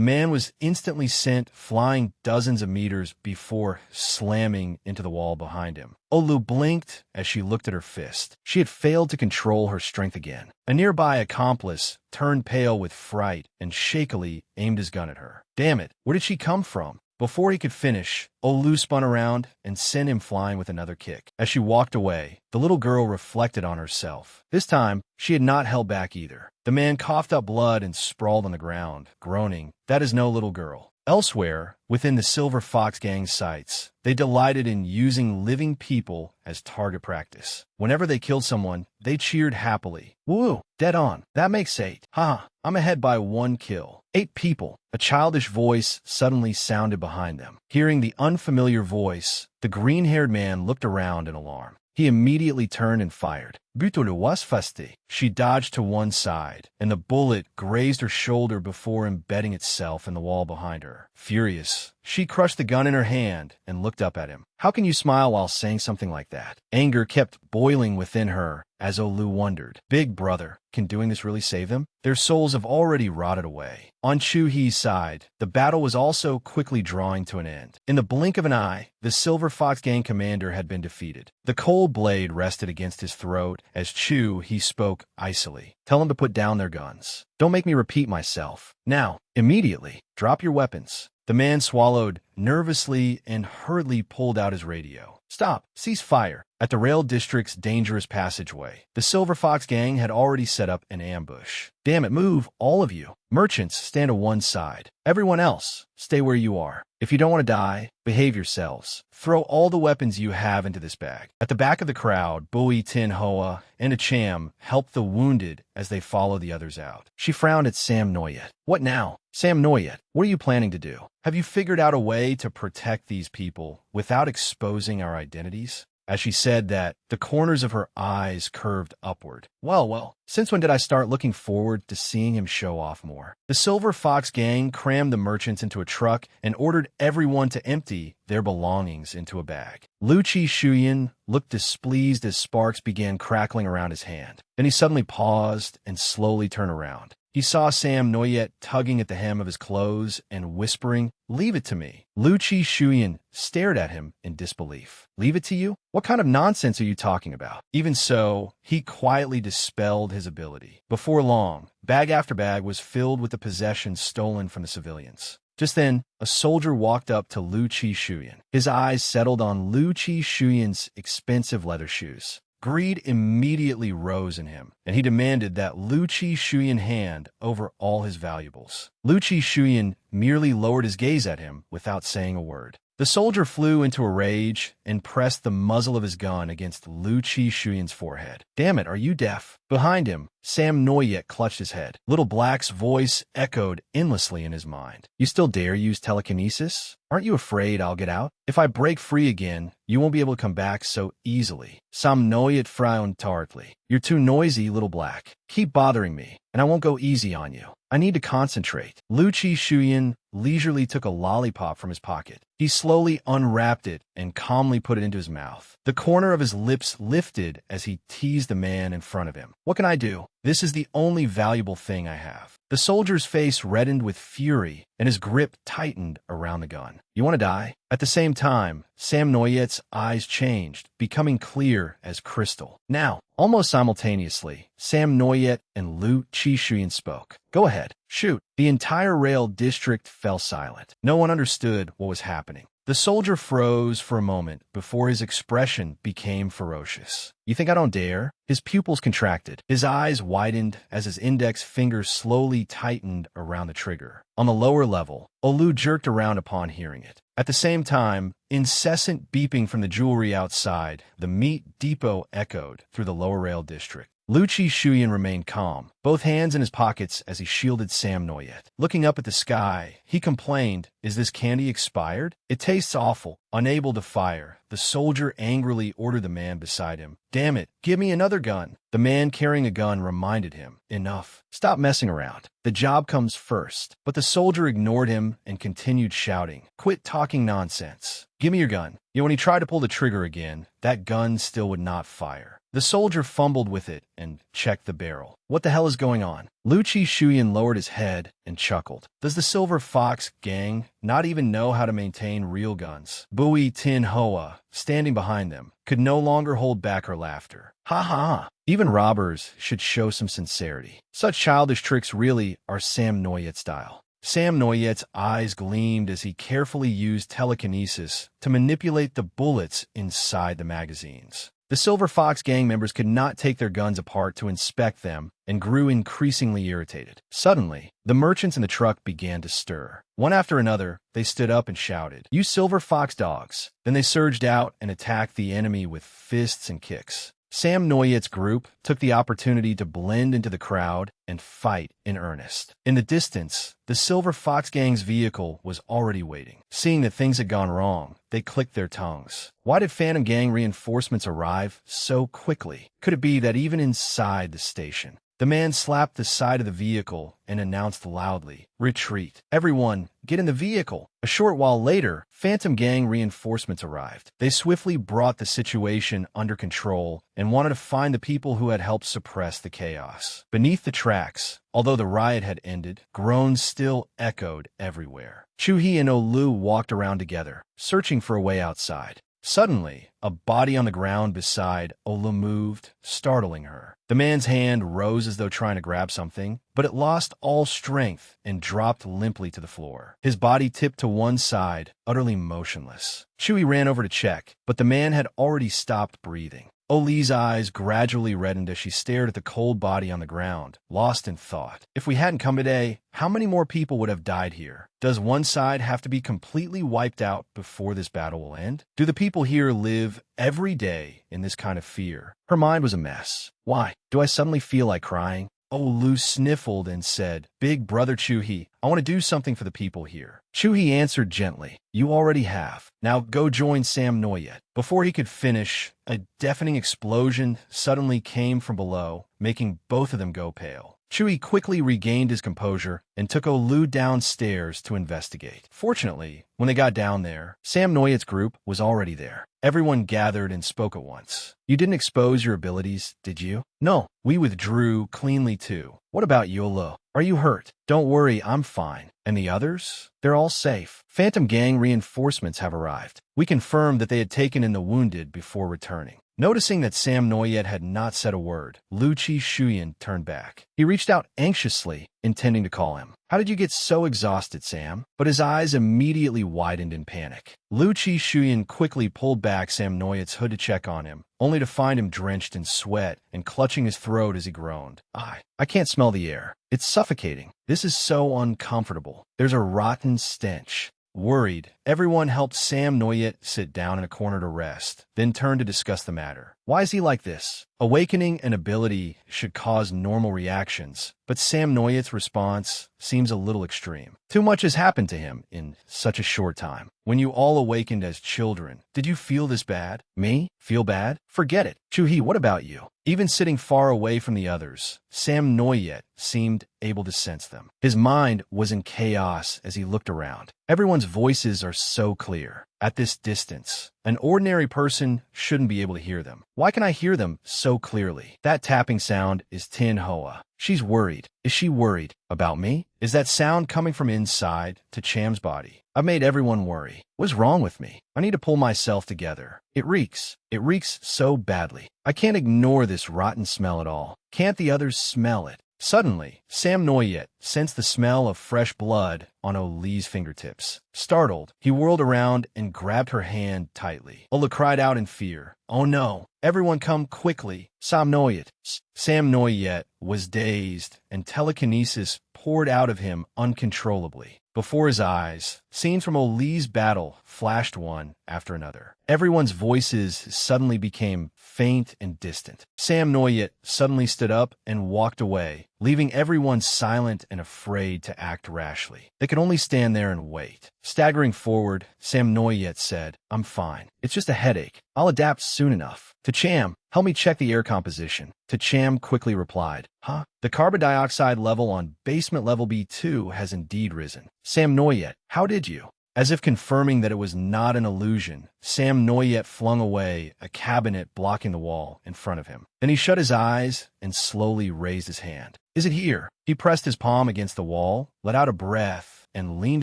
man was instantly sent flying dozens of meters before slamming into the wall behind him. Olu blinked as she looked at her fist. She had failed to control her strength again. A nearby accomplice turned pale with fright and shakily aimed his gun at her. Damn it, where did she come from? Before he could finish, Olu spun around and sent him flying with another kick. As she walked away, the little girl reflected on herself. This time, she had not held back either. The man coughed up blood and sprawled on the ground, groaning, "That is no little girl." Elsewhere, within the Silver Fox Gang's sights, they delighted in using living people as target practice. Whenever they killed someone, they cheered happily. "Woo, dead on. That makes 8. Haha, I'm ahead by 1 kill. 8 people." A childish voice suddenly sounded behind them. Hearing the unfamiliar voice, the green-haired man looked around in alarm. He immediately turned and fired. "Butulu was fasti." She dodged to one side, and the bullet grazed her shoulder before embedding itself in the wall behind her. Furious, she crushed the gun in her hand and looked up at him. How can you smile while saying something like that? Anger kept boiling within her as Olu wondered, "Big brother, can doing this really save them?" Their souls have already rotted away. On Chu He's side, the battle was also quickly drawing to an end. In the blink of an eye, the Silver Fox Gang commander had been defeated. The cold blade rested against his throat as Chu He spoke icily. "Tell them to put down their guns. Don't make me repeat myself. Now, immediately, drop your weapons." The man swallowed nervously and hurriedly pulled out his radio. "Stop! Cease fire!" At the rail district's dangerous passageway, the Silver Fox Gang had already set up an ambush. "Damn it, move, all of you. Merchants, stand to one side. Everyone else, stay where you are. If you don't want to die, behave yourselves. Throw all the weapons you have into this bag." At the back of the crowd, Bui Tin Hoa and Acham helped the wounded as they followed the others out. She frowned at Sam Noyet. "What now? Sam Noyet, what are you planning to do? Have you figured out a way to protect these people without exposing our identities?" As she said that, the corners of her eyes curved upward. Well, since when did I start looking forward to seeing him show off more? The Silver Fox Gang crammed the merchants into a truck and ordered everyone to empty their belongings into a bag. Lu Chi Shuyan looked displeased as sparks began crackling around his hand. Then he suddenly paused and slowly turned around. He saw Sam Noyet tugging at the hem of his clothes and whispering, "Leave it to me." Lu Chi Shuyan stared at him in disbelief. "Leave it to you? What kind of nonsense are you talking about?" Even so, he quietly dispelled his ability. Before long, bag after bag was filled with the possessions stolen from the civilians. Just then, a soldier walked up to Lu Chi Shuyan. His eyes settled on Lu Chi Shuyan's expensive leather shoes. Greed immediately rose in him, and he demanded that Lu Chi Shuyan hand over all his valuables. Lu Chi Shuyan merely lowered his gaze at him without saying a word. The soldier flew into a rage and pressed the muzzle of his gun against Lu Chi Shuyan's forehead. "Damn it, are you deaf?" Behind him, Sam Noyet clutched his head. Little Black's voice echoed endlessly in his mind. "You still dare use telekinesis? Aren't you afraid I'll get out? If I break free again, you won't be able to come back so easily." Sam Noyet frowned tartly. "You're too noisy, Little Black. Keep bothering me, and I won't go easy on you. I need to concentrate." Lu Chi Shuyan leisurely took a lollipop from his pocket. He slowly unwrapped it and calmly put it into his mouth. The corner of his lips lifted as he teased the man in front of him. "What can I do? This is the only valuable thing I have." The soldier's face reddened with fury, and his grip tightened around the gun. "You want to die?" At the same time, Sam Noyet's eyes changed, becoming clear as crystal. Now, almost simultaneously, Sam Noyet and Lu Chi Shuyan spoke. "Go ahead, shoot." The entire rail district fell silent. No one understood what was happening. The soldier froze for a moment before his expression became ferocious. "You think I don't dare?" His pupils contracted. His eyes widened as his index finger slowly tightened around the trigger. On the lower level, Olu jerked around upon hearing it. At the same time, incessant beeping from the jewelry outside, the meat depot echoed through the lower rail district. Lu Chi Shuyan remained calm, both hands in his pockets as he shielded Sam Noyet. Looking up at the sky, he complained, "Is this candy expired? It tastes awful." Unable to fire, the soldier angrily ordered the man beside him, "Damn it, give me another gun." The man carrying a gun reminded him, "Enough. Stop messing around. The job comes first." But the soldier ignored him and continued shouting, "Quit talking nonsense. Give me your gun." Yet when he tried to pull the trigger again, that gun still would not fire. The soldier fumbled with it and checked the barrel. "What the hell is going on?" Lu Chi Shuyan lowered his head and chuckled. "Does the Silver Fox gang not even know how to maintain real guns?" Bui Tin Hoa, standing behind them, could no longer hold back her laughter. "Ha ha ha. Even robbers should show some sincerity. Such childish tricks really are Sam Noyet style." Sam Noyet's eyes gleamed as he carefully used telekinesis to manipulate the bullets inside the magazines. The Silver Fox gang members could not take their guns apart to inspect them and grew increasingly irritated. Suddenly, the merchants in the truck began to stir. One after another, they stood up and shouted, "You Silver Fox dogs!" Then they surged out and attacked the enemy with fists and kicks. Sam Noyet's group took the opportunity to blend into the crowd and fight in earnest. In the distance, the Silver Fox gang's vehicle was already waiting. Seeing that things had gone wrong, they clicked their tongues. Why did Phantom Gang reinforcements arrive so quickly? Could it be that even inside the station, the man slapped the side of the vehicle and announced loudly, "Retreat. Everyone, get in the vehicle." A short while later, Phantom Gang reinforcements arrived. They swiftly brought the situation under control and wanted to find the people who had helped suppress the chaos. Beneath the tracks, although the riot had ended, groans still echoed everywhere. Chuhi and Olu walked around together, searching for a way outside. Suddenly, a body on the ground beside Ola moved, startling her. The man's hand rose as though trying to grab something, but it lost all strength and dropped limply to the floor. His body tipped to one side, utterly motionless. Chewie ran over to check, but the man had already stopped breathing. Oli's eyes gradually reddened as she stared at the cold body on the ground, lost in thought. If we hadn't come today, how many more people would have died here? Does one side have to be completely wiped out before this battle will end? Do the people here live every day in this kind of fear? Her mind was a mess. Why? Do I suddenly feel like crying? Olu sniffled and said, "Big brother Chuhi, I want to do something for the people here." Chuhi answered gently, "You already have. Now go join Sam Noyet." Before he could finish, a deafening explosion suddenly came from below, making both of them go pale. Chui quickly regained his composure and took Olu downstairs to investigate. Fortunately, when they got down there, Sam Noyet's group was already there. Everyone gathered and spoke at once. You didn't expose your abilities, did you? No, we withdrew cleanly too. What about Yolo? Are you hurt? Don't worry, I'm fine. And the others? They're all safe. Phantom Gang reinforcements have arrived. We confirmed that they had taken in the wounded before returning. Noticing that Sam Noyet had not said a word, Lu Chi Shuyan turned back. He reached out anxiously, intending to call him. How did you get so exhausted, Sam? But his eyes immediately widened in panic. Lu Chi Shuyan quickly pulled back Sam Noyet's hood to check on him, only to find him drenched in sweat and clutching his throat as he groaned. I can't smell the air. It's suffocating. This is so uncomfortable. There's a rotten stench. Worried, everyone helped Sam Noyet sit down in a corner to rest, then turned to discuss the matter. Why is he like this? Awakening an ability should cause normal reactions, but Sam Noyet's response seems a little extreme. Too much has happened to him in such a short time. When you all awakened as children, did you feel this bad? Me? Feel bad? Forget it. Chuhee, what about you? Even sitting far away from the others, Sam Noyet seemed able to sense them. His mind was in chaos as he looked around. Everyone's voices are so clear. At this distance, an ordinary person shouldn't be able to hear them. Why can I hear them so clearly? That tapping sound is Tin Hoa. She's worried. Is she worried about me? Is that sound coming from inside to Cham's body? I've made everyone worry. What's wrong with me? I need to pull myself together. It reeks. It reeks so badly. I can't ignore this rotten smell at all. Can't the others smell it? Suddenly, Sam Noyet sensed the smell of fresh blood on Oli's fingertips. Startled, he whirled around and grabbed her hand tightly. Ola cried out in fear. Oh no! Everyone come quickly! Sam Noyet! Sam Noyet was dazed, and telekinesis poured out of him uncontrollably. Before his eyes, scenes from Oli's battle flashed one after another. Everyone's voices suddenly became faint and distant. Sam Noyet suddenly stood up and walked away, leaving everyone silent and afraid to act rashly. They could only stand there and wait. Staggering forward, Sam Noyet said, I'm fine. It's just a headache. I'll adapt soon enough. To Cham, help me check the air composition. To Cham quickly replied, Huh? The carbon dioxide level on basement level B2 has indeed risen. Sam Noyet, how did you? As if confirming that it was not an illusion, Sam Noyet flung away a cabinet blocking the wall in front of him. Then he shut his eyes and slowly raised his hand. Is it here? He pressed his palm against the wall, let out a breath, and leaned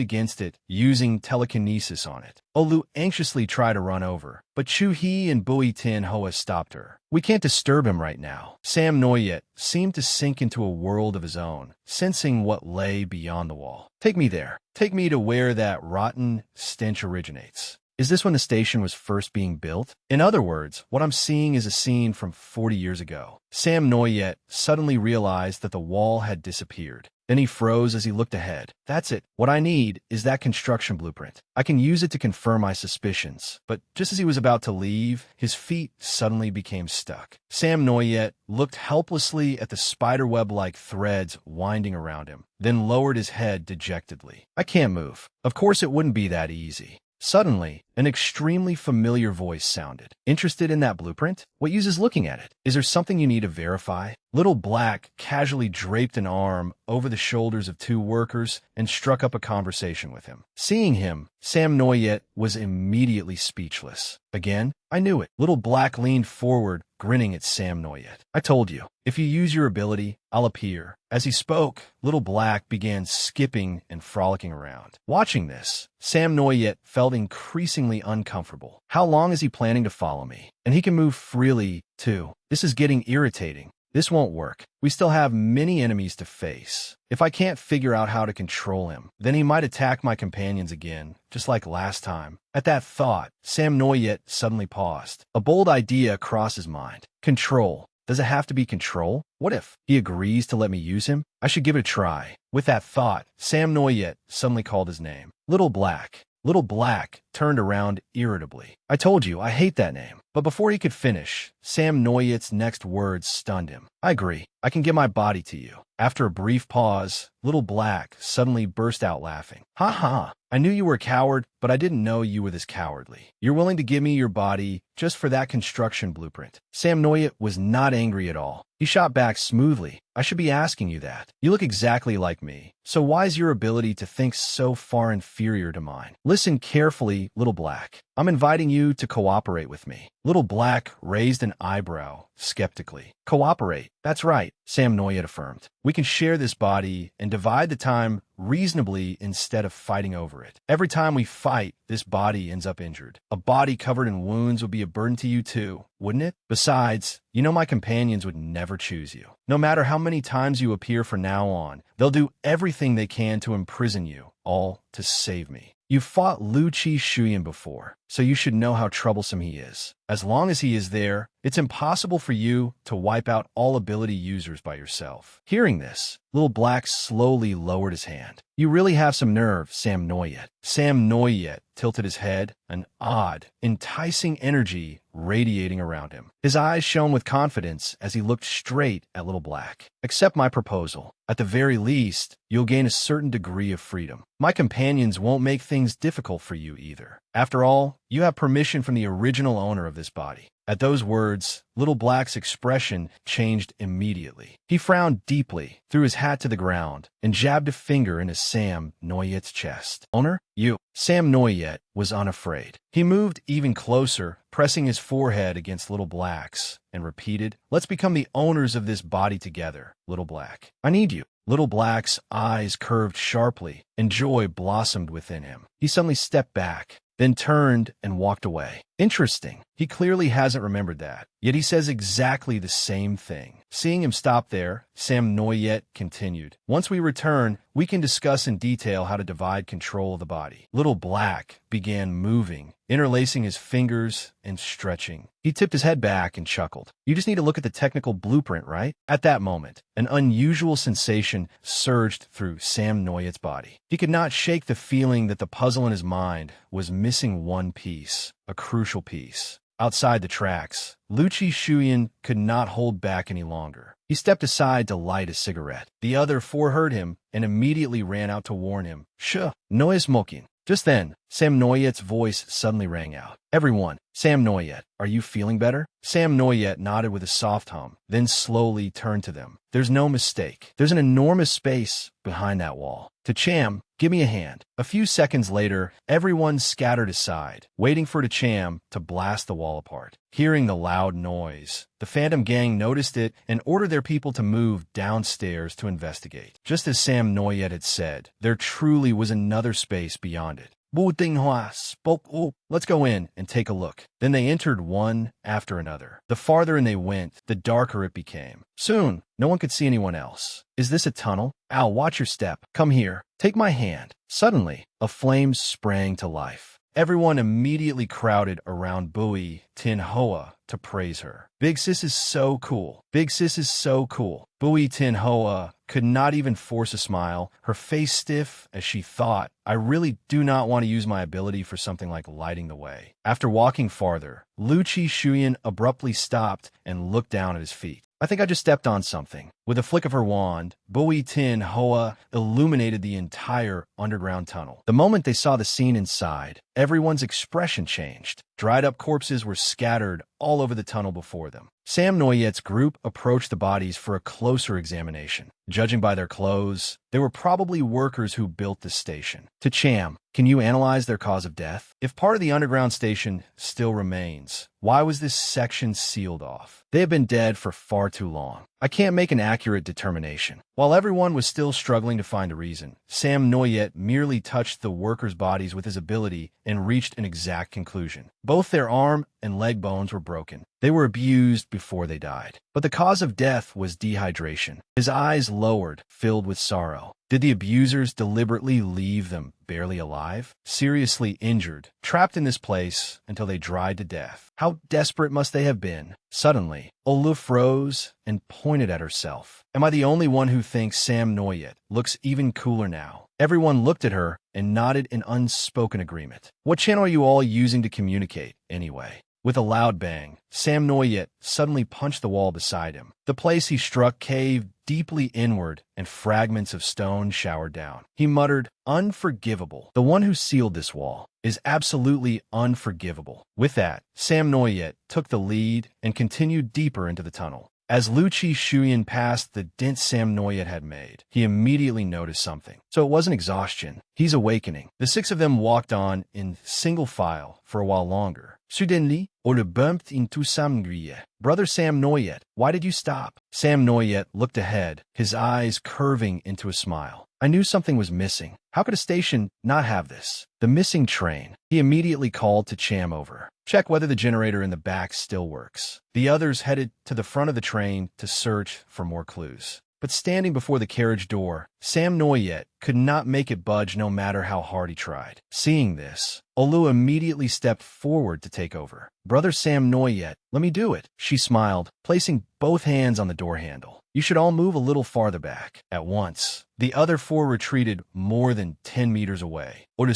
against it, using telekinesis on it. Olu anxiously tried to run over, but Chuhee and Bui Tin Hoa stopped her. We can't disturb him right now. Sam Noyet seemed to sink into a world of his own, sensing what lay beyond the wall. Take me there. Take me to where that rotten stench originates. Is this when the station was first being built? In other words, what I'm seeing is a scene from 40 years ago. Sam Noyet suddenly realized that the wall had disappeared. Then he froze as he looked ahead. That's it. What I need is that construction blueprint. I can use it to confirm my suspicions. But just as he was about to leave, his feet suddenly became stuck. Sam Noyet looked helplessly at the spiderweb-like threads winding around him, then lowered his head dejectedly. I can't move. Of course it wouldn't be that easy. Suddenly, an extremely familiar voice sounded. Interested in that blueprint? What use is looking at it? Is there something you need to verify? Little Black casually draped an arm over the shoulders of two workers and struck up a conversation with him. Seeing him, Sam Noyet was immediately speechless. Again, I knew it. Little Black leaned forward, grinning at Sam Noyet. I told you, if you use your ability, I'll appear. As he spoke, Little Black began skipping and frolicking around. Watching this, Sam Noyet felt increasingly uncomfortable. How long is he planning to follow me? And he can move freely, too. This is getting irritating. This won't work. We still have many enemies to face. If I can't figure out how to control him, then he might attack my companions again, just like last time. At that thought, Sam Noyet suddenly paused. A bold idea crossed his mind. Control. Does it have to be control? What if he agrees to let me use him? I should give it a try. With that thought, Sam Noyet suddenly called his name. Little Black. Little Black turned around irritably. I told you, I hate that name. But before he could finish, Sam Noyet's next words stunned him. I agree. I can give my body to you. After a brief pause, Little Black suddenly burst out laughing. Ha ha! I knew you were a coward, but I didn't know you were this cowardly. You're willing to give me your body just for that construction blueprint. Sam Noyet was not angry at all. He shot back smoothly. I should be asking you that. You look exactly like me. So why is your ability to think so far inferior to mine? Listen carefully, Little Black. I'm inviting you to cooperate with me. Little Black raised an eyebrow skeptically. Cooperate. That's right, Sam Noyet affirmed. We can share this body and divide the time reasonably instead of fighting over it. Every time we fight, this body ends up injured. A body covered in wounds would be a burden to you too, wouldn't it? Besides, you know my companions would never choose you. No matter how many times you appear from now on, they'll do everything they can to imprison you, all to save me. You've fought Lu Chi Shuyan before, so you should know how troublesome he is. As long as he is there, it's impossible for you to wipe out all ability users by yourself. Hearing this, Little Black slowly lowered his hand. You really have some nerve, Sam Noyet. Sam Noyet tilted his head, an odd, enticing energy radiating around him. His eyes shone with confidence as he looked straight at Little Black. Accept my proposal. At the very least, you'll gain a certain degree of freedom. My companions won't make things difficult for you either. After all, you have permission from the original owner of this body. At those words, Little Black's expression changed immediately. He frowned deeply, threw his hat to the ground, and jabbed a finger into Sam Noyet's chest. Owner? You. Sam Noyet was unafraid. He moved even closer, pressing his forehead against Little Black's, and repeated, Let's become the owners of this body together, Little Black. I need you. Little Black's eyes curved sharply, and joy blossomed within him. He suddenly stepped back, then turned and walked away. Interesting. He clearly hasn't remembered that. Yet he says exactly the same thing. Seeing him stop there, Sam Noyet continued. Once we return, we can discuss in detail how to divide control of the body. Little Black began moving, interlacing his fingers and stretching. He tipped his head back and chuckled. You just need to look at the technical blueprint, right? At that moment, an unusual sensation surged through Sam Noyet's body. He could not shake the feeling that the puzzle in his mind was missing one piece, a crucial piece. Outside the tracks, Lu Chi Shuyan could not hold back any longer. He stepped aside to light a cigarette. The other foreheard him and immediately ran out to warn him. Shh, no es smoking. Just then, Sam Noyet's voice suddenly rang out. Everyone, Sam Noyet, are you feeling better? Sam Noyet nodded with a soft hum, then slowly turned to them. There's no mistake. There's an enormous space behind that wall. Tacham, give me a hand. A few seconds later, everyone scattered aside, waiting for Tacham to blast the wall apart. Hearing the loud noise, the Phantom Gang noticed it and ordered their people to move downstairs to investigate. Just as Sam Noyet had said, there truly was another space beyond it. Bu Dinghua spoke up. Let's go in and take a look. Then they entered one after another. The farther in they went, the darker it became. Soon, no one could see anyone else. Is this a tunnel? Al, watch your step. Come here. Take my hand. Suddenly, a flame sprang to life. Everyone immediately crowded around Bui Tin Hoa to praise her. Big Sis is so cool. Big Sis is so cool. Bui Tin Hoa could not even force a smile, her face stiff as she thought, I really do not want to use my ability for something like lighting the way. After walking farther, Lu Chi Shuyan abruptly stopped and looked down at his feet. I think I just stepped on something. With a flick of her wand, Bui Tin Hoa illuminated the entire underground tunnel. The moment they saw the scene inside, everyone's expression changed. Dried-up corpses were scattered all over the tunnel before them. Sam Noyet's group approached the bodies for a closer examination. Judging by their clothes, they were probably workers who built the station. Tacham, can you analyze their cause of death? If part of the underground station still remains, why was this section sealed off? They have been dead for far too long. I can't make an accurate determination. While everyone was still struggling to find a reason, Sam Noyet merely touched the workers' bodies with his ability and reached an exact conclusion. Both their arm and leg bones were broken. They were abused before they died. But the cause of death was dehydration. His eyes lowered, filled with sorrow. Did the abusers deliberately leave them barely alive, seriously injured, trapped in this place until they dried to death? How desperate must they have been? Suddenly, Oluf rose and pointed at herself. Am I the only one who thinks Sam Noyet looks even cooler now? Everyone looked at her and nodded in unspoken agreement. What channel are you all using to communicate, anyway? With a loud bang, Sam Noyet suddenly punched the wall beside him. The place he struck caved deeply inward, and fragments of stone showered down. He muttered, "Unforgivable. The one who sealed this wall is absolutely unforgivable." With that, Sam Noyet took the lead and continued deeper into the tunnel. As Lu Shuyan passed the dent Sam Noyet had made, he immediately noticed something. So it wasn't exhaustion. He's awakening. The six of them walked on in single file for a while longer. Suddenly, Ole bumped into Sam Noyet. "Brother Sam Noyet, why did you stop?" Sam Noyet looked ahead, his eyes curving into a smile. "I knew something was missing. How could a station not have this? The missing train." He immediately called to Cham over. "Check whether the generator in the back still works." The others headed to the front of the train to search for more clues. But standing before the carriage door, Sam Noyet could not make it budge no matter how hard he tried. Seeing this, Olu immediately stepped forward to take over. "Brother Sam Noyet, let me do it," she smiled, placing both hands on the door handle. "You should all move a little farther back." At once, the other four retreated more than 10 meters away. You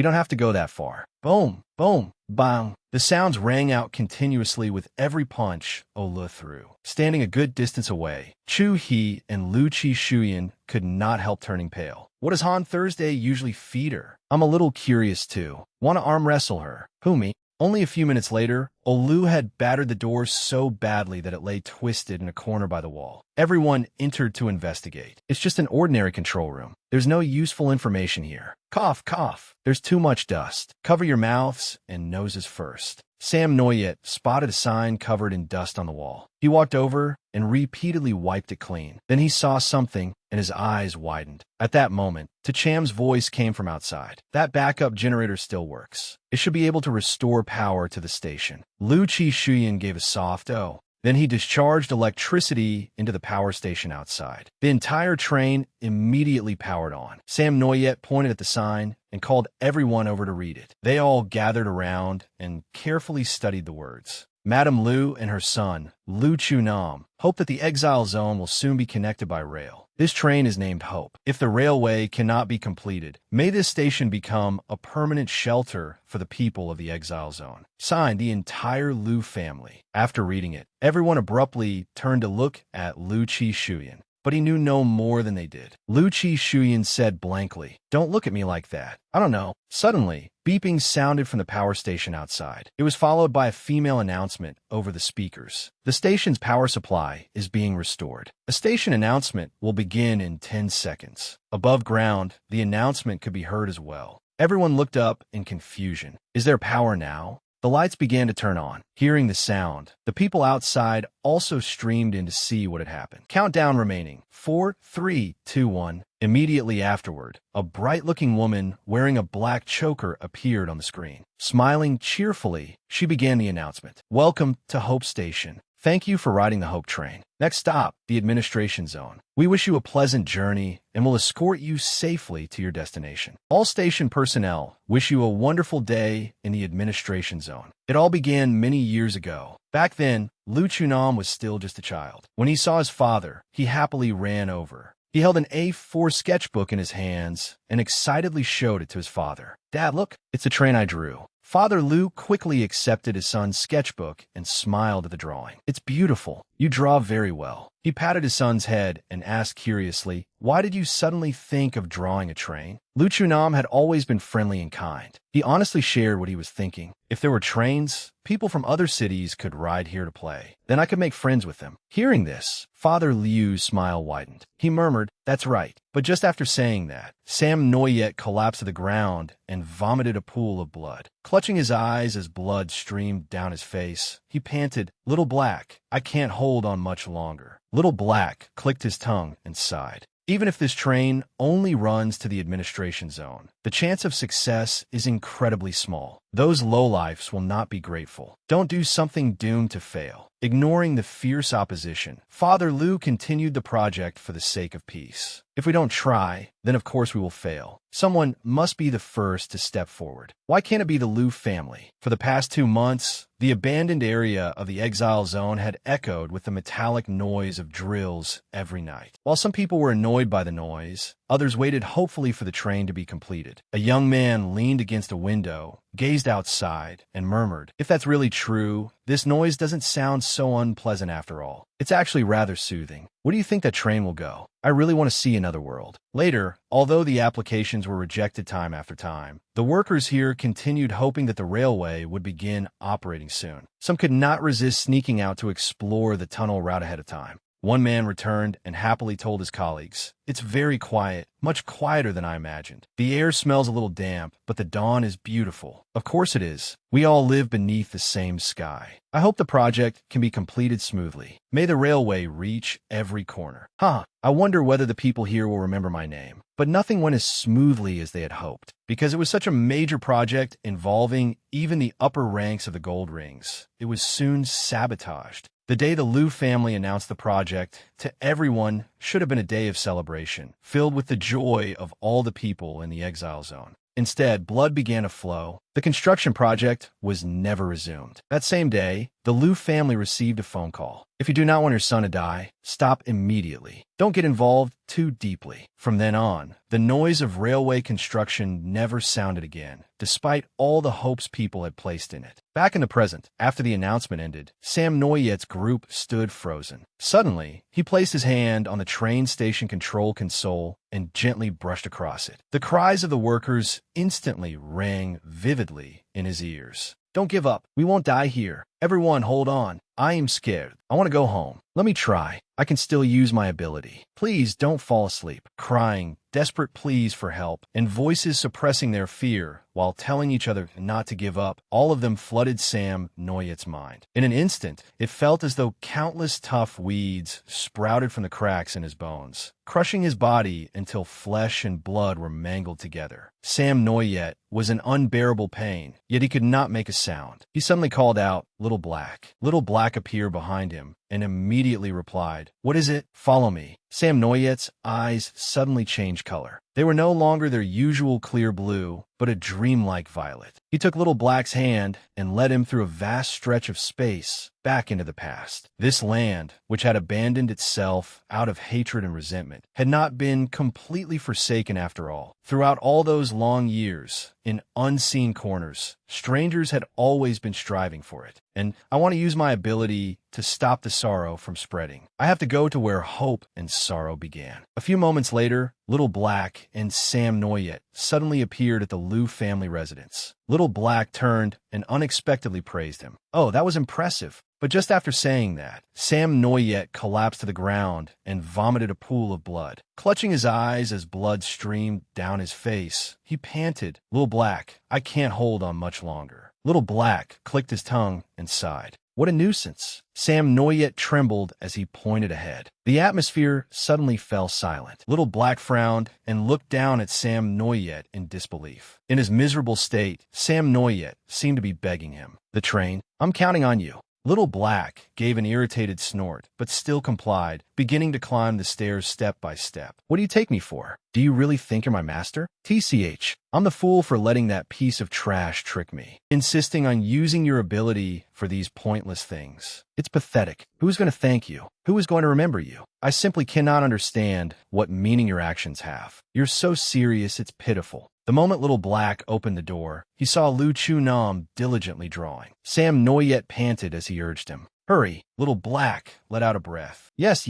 don't have to go that far. Boom, boom, bang. The sounds rang out continuously with every punch Olu threw. Standing a good distance away, Chu He and Lu Shuyan could not help turning pale. "What does Han Thursday usually feed her? I'm a little curious too. Want to arm wrestle her?" "Who, me?" Only a few minutes later, Olu had battered the door so badly that it lay twisted in a corner by the wall. Everyone entered to investigate. "It's just an ordinary control room. There's no useful information here." "Cough, cough. There's too much dust. Cover your mouths and noses first." Sam Noyet spotted a sign covered in dust on the wall. He walked over and repeatedly wiped it clean. Then he saw something, and his eyes widened. At that moment, Cham's voice came from outside. "That backup generator still works. It should be able to restore power to the station." Lu Shuyan gave a soft "oh." Then he discharged electricity into the power station outside. The entire train immediately powered on. Sam Noyet pointed at the sign and called everyone over to read it. They all gathered around and carefully studied the words. Madame Lu and her son, Lu Chunam, hope that the exile zone will soon be connected by rail. This train is named Hope. If the railway cannot be completed, may this station become a permanent shelter for the people of the exile zone. Signed, the entire Lu family. After reading it, everyone abruptly turned to look at Lu Shuyan. But he knew no more than they did. Lu Shuyan said blankly, "Don't look at me like that. I don't know." Suddenly, beeping sounded from the power station outside. It was followed by a female announcement over the speakers. "The station's power supply is being restored. A station announcement will begin in 10 seconds. Above ground, the announcement could be heard as well. Everyone looked up in confusion. Is there power now? The lights began to turn on. Hearing the sound, the people outside also streamed in to see what had happened. Countdown remaining. 4, 3, 2, 1. Immediately afterward, a bright-looking woman wearing a black choker appeared on the screen. Smiling cheerfully, she began the announcement. "Welcome to Hope Station. Thank you for riding the Hope train. Next stop, the administration zone. We wish you a pleasant journey and will escort you safely to your destination. All station personnel wish you a wonderful day in the administration zone." It all began many years ago. Back then, Lu Chunam was still just a child. When he saw his father, he happily ran over. He held an A4 sketchbook in his hands and excitedly showed it to his father. "Dad, look, it's a train I drew." Father Lu quickly accepted his son's sketchbook and smiled at the drawing. "It's beautiful. You draw very well." He patted his son's head and asked curiously, "Why did you suddenly think of drawing a train?" Lu Chunam had always been friendly and kind. He honestly shared what he was thinking. If there were trains, people from other cities could ride here to play. Then I could make friends with them. Hearing this, Father Liu's smile widened. He murmured, "That's right." But just after saying that, Sam Noyet collapsed to the ground and vomited a pool of blood. Clutching his eyes as blood streamed down his face, he panted, "Little Black, I can't hold on much longer." Little Black clicked his tongue and sighed. Even if this train only runs to the administration zone, the chance of success is incredibly small. Those lowlifes will not be grateful. Don't do something doomed to fail. Ignoring the fierce opposition, Father Lu continued the project for the sake of peace. If we don't try, then of course we will fail. Someone must be the first to step forward. Why can't it be the Lu family? For the past 2 months, the abandoned area of the exile zone had echoed with the metallic noise of drills every night. While some people were annoyed by the noise, others waited hopefully for the train to be completed. A young man leaned against a window gazed outside, and murmured, "If that's really true, this noise doesn't sound so unpleasant after all. It's actually rather soothing. Where do you think that train will go? I really want to see another world." Later, although the applications were rejected time after time, the workers here continued hoping that the railway would begin operating soon. Some could not resist sneaking out to explore the tunnel route ahead of time. One man returned and happily told his colleagues, "It's very quiet, much quieter than I imagined. The air smells a little damp, but the dawn is beautiful." "Of course it is. We all live beneath the same sky. I hope the project can be completed smoothly. May the railway reach every corner. I wonder whether the people here will remember my name." But nothing went as smoothly as they had hoped. Because it was such a major project involving even the upper ranks of the gold rings, it was soon sabotaged. The day the Liu family announced the project to everyone should have been a day of celebration, filled with the joy of all the people in the exile zone. Instead, blood began to flow. The construction project was never resumed. That same day, the Liu family received a phone call. "If you do not want your son to die, stop immediately. Don't get involved too deeply." From then on, the noise of railway construction never sounded again, despite all the hopes people had placed in it. Back in the present, after the announcement ended, Sam Noyet's group stood frozen. Suddenly, he placed his hand on the train station control console and gently brushed across it. The cries of the workers instantly rang vividly in his ears. "Don't give up. We won't die here. Everyone, hold on. I am scared. I want to go home. Let me try. I can still use my ability. Please don't fall asleep." Crying desperate pleas for help, and voices suppressing their fear while telling each other not to give up, all of them flooded Sam Noyet's mind. In an instant, it felt as though countless tough weeds sprouted from the cracks in his bones, crushing his body until flesh and blood were mangled together. Sam Noyet was in unbearable pain, yet he could not make a sound. He suddenly called out, "Little Black." Little Black appeared behind him and immediately replied, "What is it? Follow me." Sam Noyet's eyes suddenly changed color. They were no longer their usual clear blue, but a dreamlike violet. He took Little Black's hand and led him through a vast stretch of space back into the past. This land, which had abandoned itself out of hatred and resentment, had not been completely forsaken after all. Throughout all those long years, in unseen corners, strangers had always been striving for it. And I want to use my ability to stop the sorrow from spreading. I have to go to where hope and sorrow began. A few moments later, Little Black and Sam Noyet suddenly appeared at the Liu family residence. Little Black turned and unexpectedly praised him. "Oh, that was impressive." But just after saying that, Sam Noyet collapsed to the ground and vomited a pool of blood. Clutching his eyes as blood streamed down his face, he panted, "Little Black, I can't hold on much longer." Little Black clicked his tongue and sighed. "What a nuisance." Sam Noyet trembled as he pointed ahead. The atmosphere suddenly fell silent. Little Black frowned and looked down at Sam Noyet in disbelief. In his miserable state, Sam Noyet seemed to be begging him. "The train? I'm counting on you." Little Black gave an irritated snort, but still complied, beginning to climb the stairs step by step. "What do you take me for? Do you really think you're my master?" "TCH, I'm the fool for letting that piece of trash trick me, insisting on using your ability for these pointless things. It's pathetic. Who's going to thank you? Who is going to remember you? I simply cannot understand what meaning your actions have. You're so serious, it's pitiful." The moment Little Black opened the door, he saw Lu Chu-nam diligently drawing. Sam Noyet panted as he urged him. "Hurry." Little Black let out a breath. Yes.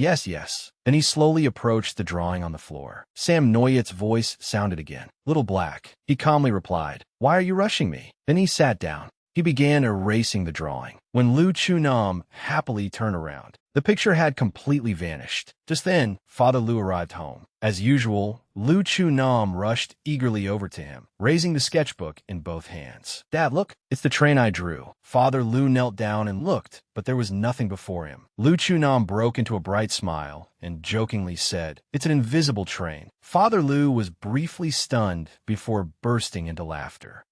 Then he slowly approached the drawing on the floor. Sam Noyet's voice sounded again. "Little Black." He calmly replied, "Why are you rushing me?" Then he sat down. He began erasing the drawing. When Lu Chu-nam happily turned around, the picture had completely vanished. Just then, Father Lu arrived home. As usual, Lu Chu-nam rushed eagerly over to him, raising the sketchbook in both hands. "Dad, look, it's the train I drew." Father Lu knelt down and looked, but there was nothing before him. Lu Chu-nam broke into a bright smile and jokingly said, "It's an invisible train." Father Lu was briefly stunned before bursting into laughter.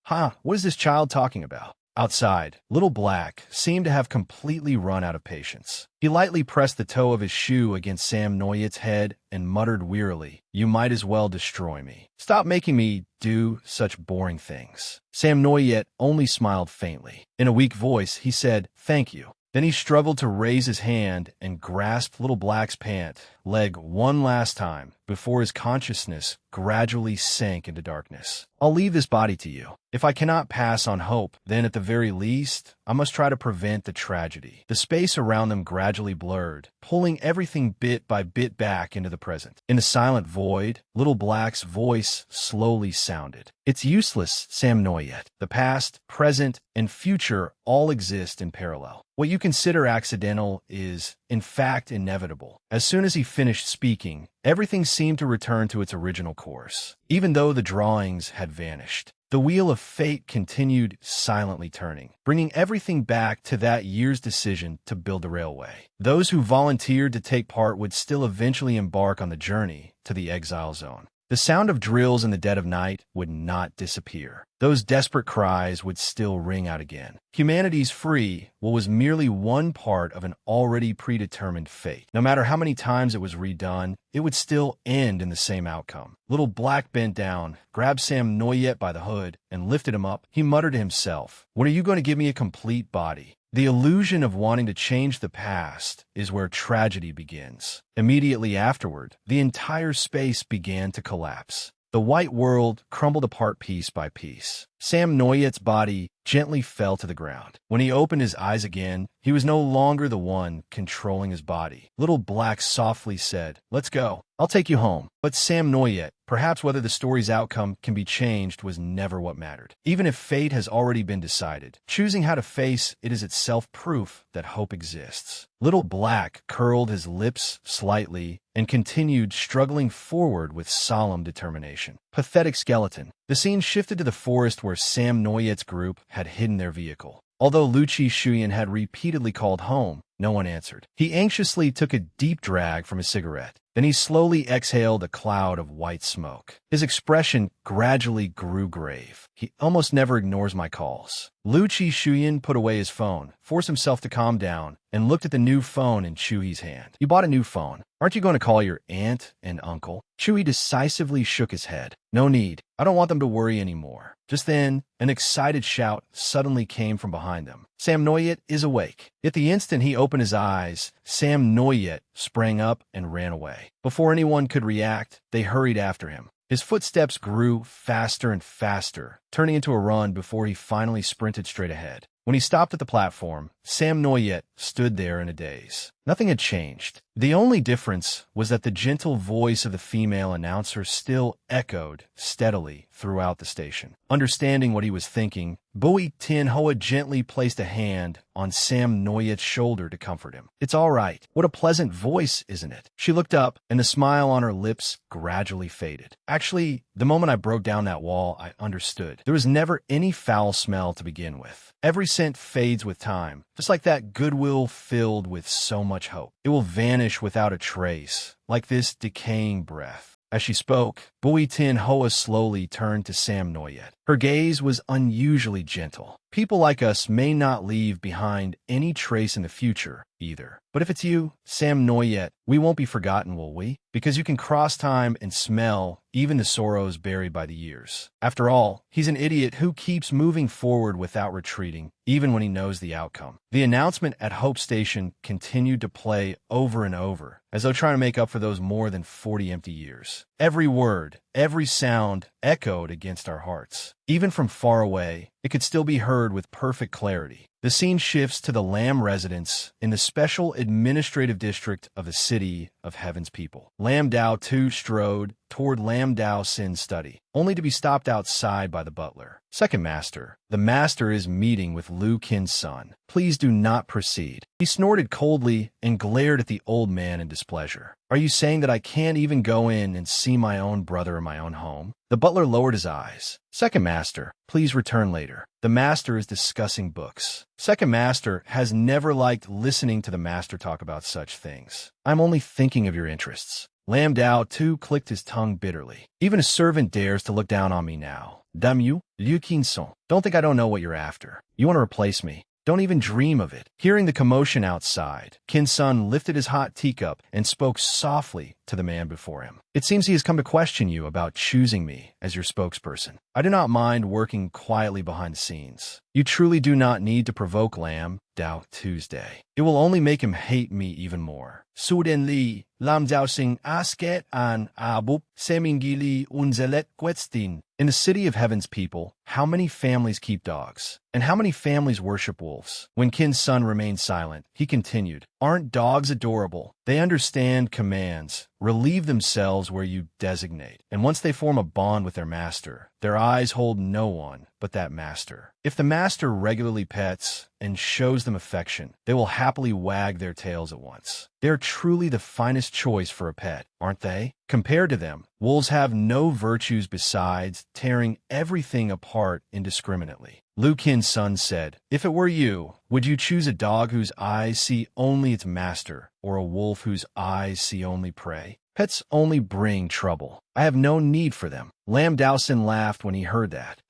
What is this child talking about?" Outside, Little Black seemed to have completely run out of patience. He lightly pressed the toe of his shoe against Sam Noyet's head and muttered wearily, "You might as well destroy me. Stop making me do such boring things." Sam Noyet only smiled faintly. In a weak voice, he said, "Thank you." Then he struggled to raise his hand and grasped Little Black's pant leg one last time before his consciousness gradually sank into darkness. I'll leave this body to you. If I cannot pass on hope, then at the very least, I must try to prevent the tragedy. The space around them gradually blurred, pulling everything bit by bit back into the present. In the silent void, Little Black's voice slowly sounded. It's useless, Sam Noyet. The past, present, and future all exist in parallel. What you consider accidental is, in fact, inevitable. As soon as he finished speaking, everything seemed to return to its original course, even though the drawings had vanished. The wheel of fate continued silently turning, bringing everything back to that year's decision to build the railway. Those who volunteered to take part would still eventually embark on the journey to the exile zone. The sound of drills in the dead of night would not disappear. Those desperate cries would still ring out again. Humanity's free will was merely one part of an already predetermined fate. No matter how many times it was redone, it would still end in the same outcome. Little Black bent down, grabbed Sam Noyet by the hood, and lifted him up. He muttered to himself, "When are you going to give me a complete body?" The illusion of wanting to change the past is where tragedy begins. Immediately afterward, the entire space began to collapse. The white world crumbled apart piece by piece. Sam Noyet's body gently fell to the ground. When he opened his eyes again, he was no longer the one controlling his body. Little Black softly said, "Let's go. I'll take you home." But Sam Noyet, perhaps whether the story's outcome can be changed was never what mattered. Even if fate has already been decided, choosing how to face it is itself proof that hope exists. Little Black curled his lips slightly and continued struggling forward with solemn determination. Pathetic skeleton. The scene shifted to the forest where Sam Noyet's group had hidden their vehicle. Although Lucci Shuyan had repeatedly called home, no one answered. He anxiously took a deep drag from his cigarette. Then he slowly exhaled a cloud of white smoke. His expression gradually grew grave. "He almost never ignores my calls." Lucci Shuyan put away his phone, forced himself to calm down, and looked at the new phone in Chui's hand. "You bought a new phone. Aren't you going to call your aunt and uncle?" Chui decisively shook his head. "No need. I don't want them to worry anymore." Just then, an excited shout suddenly came from behind them. "Sam Noyet is awake." At the instant he opened his eyes, Sam Noyet sprang up and ran away. Before anyone could react, they hurried after him. His footsteps grew faster and faster, turning into a run before he finally sprinted straight ahead. When he stopped at the platform, Sam Noyet stood there in a daze. Nothing had changed. The only difference was that the gentle voice of the female announcer still echoed steadily throughout the station. Understanding what he was thinking, Bui Tin Hoa gently placed a hand on Sam Noyet's shoulder to comfort him. "It's all right. What a pleasant voice, isn't it?" She looked up, and the smile on her lips gradually faded. "Actually, the moment I broke down that wall, I understood. There was never any foul smell to begin with. Every scent fades with time, just like that goodwill filled with so much hope. It will vanish without a trace, like this decaying breath." As she spoke, Bui Tin Hoa slowly turned to Sam Noyet. Her gaze was unusually gentle. "People like us may not leave behind any trace in the future, either. But if it's you, Sam Noyet, we won't be forgotten, will we? Because you can cross time and smell even the sorrows buried by the years. After all, he's an idiot who keeps moving forward without retreating, even when he knows the outcome." The announcement at Hope Station continued to play over and over, as though trying to make up for those more than 40 empty years. Every word, every sound echoed against our hearts. Even from far away, it could still be heard with perfect clarity. The scene shifts to the Lam residence in the special administrative district of the City of Heaven's People. Lam Dao too strode toward Lam Dao Sin's study, only to be stopped outside by the butler. "Second Master, the Master is meeting with Lu Qin's son. Please do not proceed." He snorted coldly and glared at the old man in displeasure. "Are you saying that I can't even go in and see my own brother in my own home?" The butler lowered his eyes. "Second Master, please return later. The Master is discussing books." Second Master has never liked listening to the Master talk about such things. "I'm only thinking of your interests." Lam Dao too clicked his tongue bitterly. "Even a servant dares to look down on me now. Damn you, Liu Qinson. Don't think I don't know what you're after. You want to replace me? Don't even dream of it." Hearing the commotion outside, Qin Sun lifted his hot teacup and spoke softly to to the man before him. It seems he has come to question you about choosing me as your spokesperson. I do not mind working quietly behind the scenes. You truly do not need to provoke Lam Dao Tuesday. It will only make him hate me even more. Sudenli, Lam Dao Sing asket an abub semingili unzelet quetstin. In the city of heaven's people, how many families keep dogs? And how many families worship wolves? When Qin's son remained silent, he continued, Aren't dogs adorable? They understand commands, relieve themselves where you designate, and once they form a bond with their master, their eyes hold no one but that master. If the master regularly pets and shows them affection, they will happily wag their tails at once. They're truly the finest choice for a pet, aren't they? Compared to them, wolves have no virtues besides tearing everything apart indiscriminately. Lu Qin's son said, If it were you, would you choose a dog whose eyes see only its master, or a wolf whose eyes see only prey? Pets only bring trouble. I have no need for them. Lam Daosin laughed when he heard that.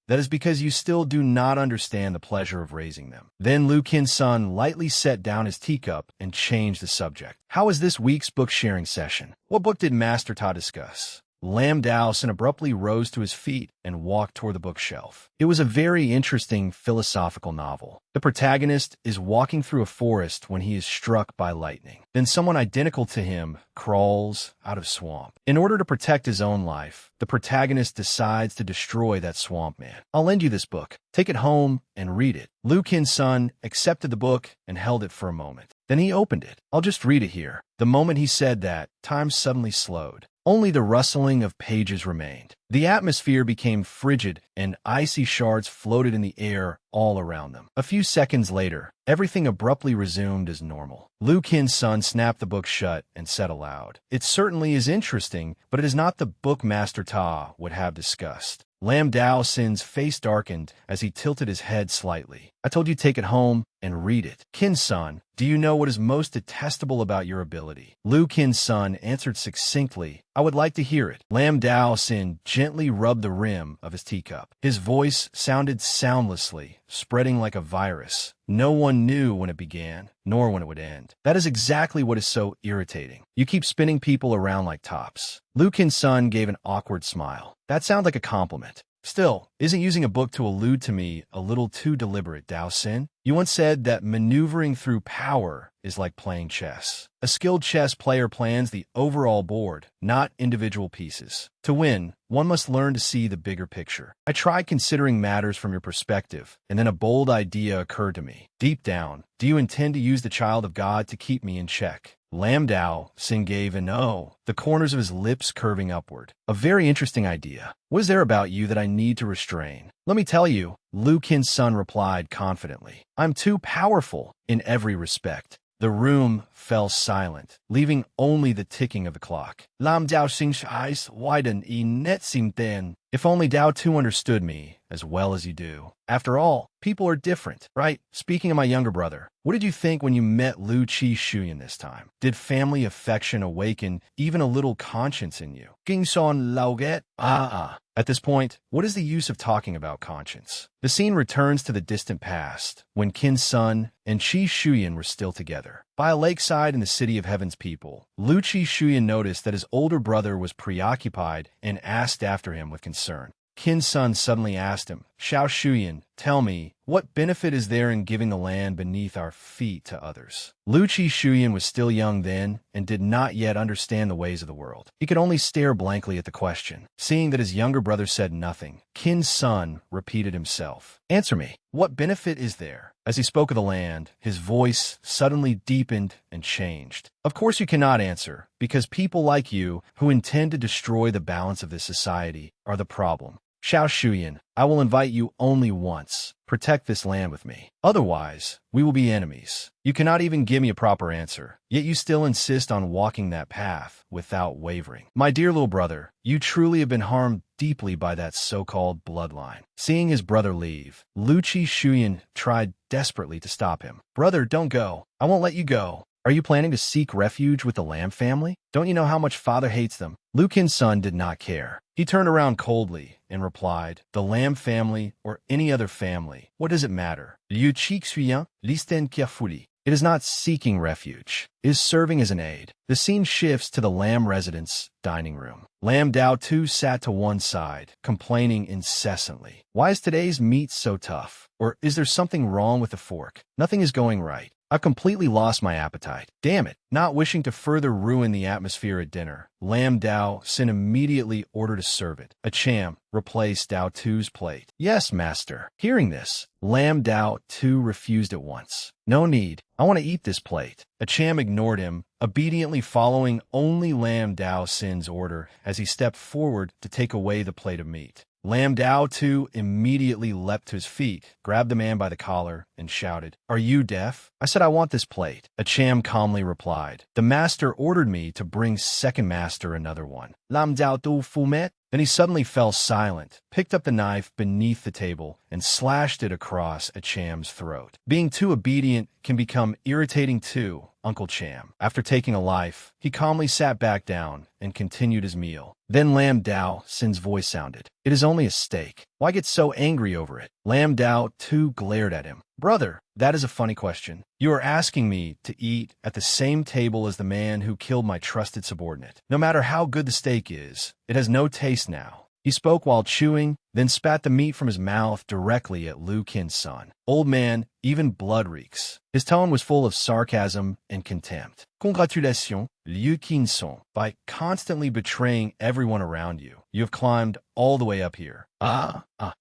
That is because you still do not understand the pleasure of raising them. Then Lu Qin's son lightly set down his teacup and changed the subject. How was this week's book sharing session? What book did Master Ta discuss? Lam Daosin abruptly rose to his feet and walked toward the bookshelf. It was a very interesting philosophical novel. The protagonist is walking through a forest when he is struck by lightning. Then someone identical to him crawls out of swamp. In order to protect his own life, the protagonist decides to destroy that swamp man. I'll lend you this book. Take it home and read it. Lu Qin's son accepted the book and held it for a moment. Then he opened it. I'll just read it here. The moment he said that, time suddenly slowed. Only the rustling of pages remained. The atmosphere became frigid, and icy shards floated in the air all around them. A few seconds later, everything abruptly resumed as normal. Lu Qin's son snapped the book shut and said aloud, It certainly is interesting, but it is not the book Master Ta would have discussed. Lam Daosin's face darkened as he tilted his head slightly. I told you take it home and read it. Qin's son, do you know what is most detestable about your ability? Lu Qin's son answered succinctly, I would like to hear it. Lam Daosin gently rubbed the rim of his teacup. His voice sounded soundlessly, spreading like a virus. No one knew when it began, nor when it would end. That is exactly what is so irritating. You keep spinning people around like tops. Lu Qin's son gave an awkward smile. That sounds like a compliment. Still, isn't using a book to allude to me a little too deliberate, Dao Xin? You once said that maneuvering through power is like playing chess. A skilled chess player plans the overall board, not individual pieces. To win, one must learn to see the bigger picture. I tried considering matters from your perspective, and then a bold idea occurred to me. Deep down, do you intend to use the child of God to keep me in check? Lam Dao Xin gave an "oh," the corners of his lips curving upward. A very interesting idea. What is there about you that I need to restrain? Let me tell you, Lu Qin's son replied confidently. I'm too powerful in every respect. The room fell silent, leaving only the ticking of the clock. Lam Dao Xing's eyes widened in net seemed thin. If only Dao Tu understood me as well as you do. After all, people are different, right? Speaking of my younger brother, what did you think when you met Lu Qi Shuyan this time? Did family affection awaken even a little conscience in you? Ging son lauget? At this point, what is the use of talking about conscience? The scene returns to the distant past, when Qin's son and Qi Shuyan were still together. By a lakeside in the city of heaven's people, Lu Qi Shuyan noticed that his older brother was preoccupied and asked after him with concern. Qin's son suddenly asked him, Xiao Shuyan, tell me, what benefit is there in giving the land beneath our feet to others? Lu Qi Shuyan was still young then and did not yet understand the ways of the world. He could only stare blankly at the question. Seeing that his younger brother said nothing, Qin's son repeated himself. Answer me, what benefit is there? As he spoke of the land, his voice suddenly deepened and changed. Of course you cannot answer, because people like you, who intend to destroy the balance of this society, are the problem. Xiao Shuyan, I will invite you only once. Protect this land with me. Otherwise, we will be enemies. You cannot even give me a proper answer, yet you still insist on walking that path without wavering. My dear little brother, you truly have been harmed deeply by that so-called bloodline. Seeing his brother leave, Lu Qi Shuyan tried desperately to stop him. Brother, don't go. I won't let you go. Are you planning to seek refuge with the Lam family? Don't you know how much father hates them? Lu Qin's son did not care. He turned around coldly and replied, the Lam family or any other family, what does it matter? Liu Qixuyan, listen carefully. It is not seeking refuge. It is serving as an aid. The scene shifts to the Lam residence dining room. Lam Dao Tu sat to one side, complaining incessantly. Why is today's meat so tough? Or is there something wrong with the fork? Nothing is going right. I've completely lost my appetite. Damn it. Not wishing to further ruin the atmosphere at dinner, Lam Dao Sin immediately ordered to serve it. A cham replaced Dao Tu's plate. Yes, master. Hearing this, Lam Dao Tu refused at once. No need. I want to eat this plate. A cham ignored him, obediently following only Lam Dao Sin's order as he stepped forward to take away the plate of meat. Lam Dao Tu immediately leapt to his feet, grabbed the man by the collar, and shouted, "Are you deaf? I said I want this plate." A cham calmly replied, "The master ordered me to bring second master another one." Lam Dao Tu fumet. Then he suddenly fell silent, picked up the knife beneath the table, and slashed it across a cham's throat. Being too obedient can become irritating too, Uncle Cham. After taking a life, he calmly sat back down and continued his meal. Then Lam Dao Sin's voice sounded. "It is only a steak. Why get so angry over it?" Lam Dao Tu glared at him. "Brother, that is a funny question. You are asking me to eat at the same table as the man who killed my trusted subordinate. No matter how good the steak is, it has no taste now." He spoke while chewing, then spat the meat from his mouth directly at Lu Qin's son. "Old man, even blood reeks." His tone was full of sarcasm and contempt. "Congratulations, Liu Qinson. By constantly betraying everyone around you, you have climbed all the way up here.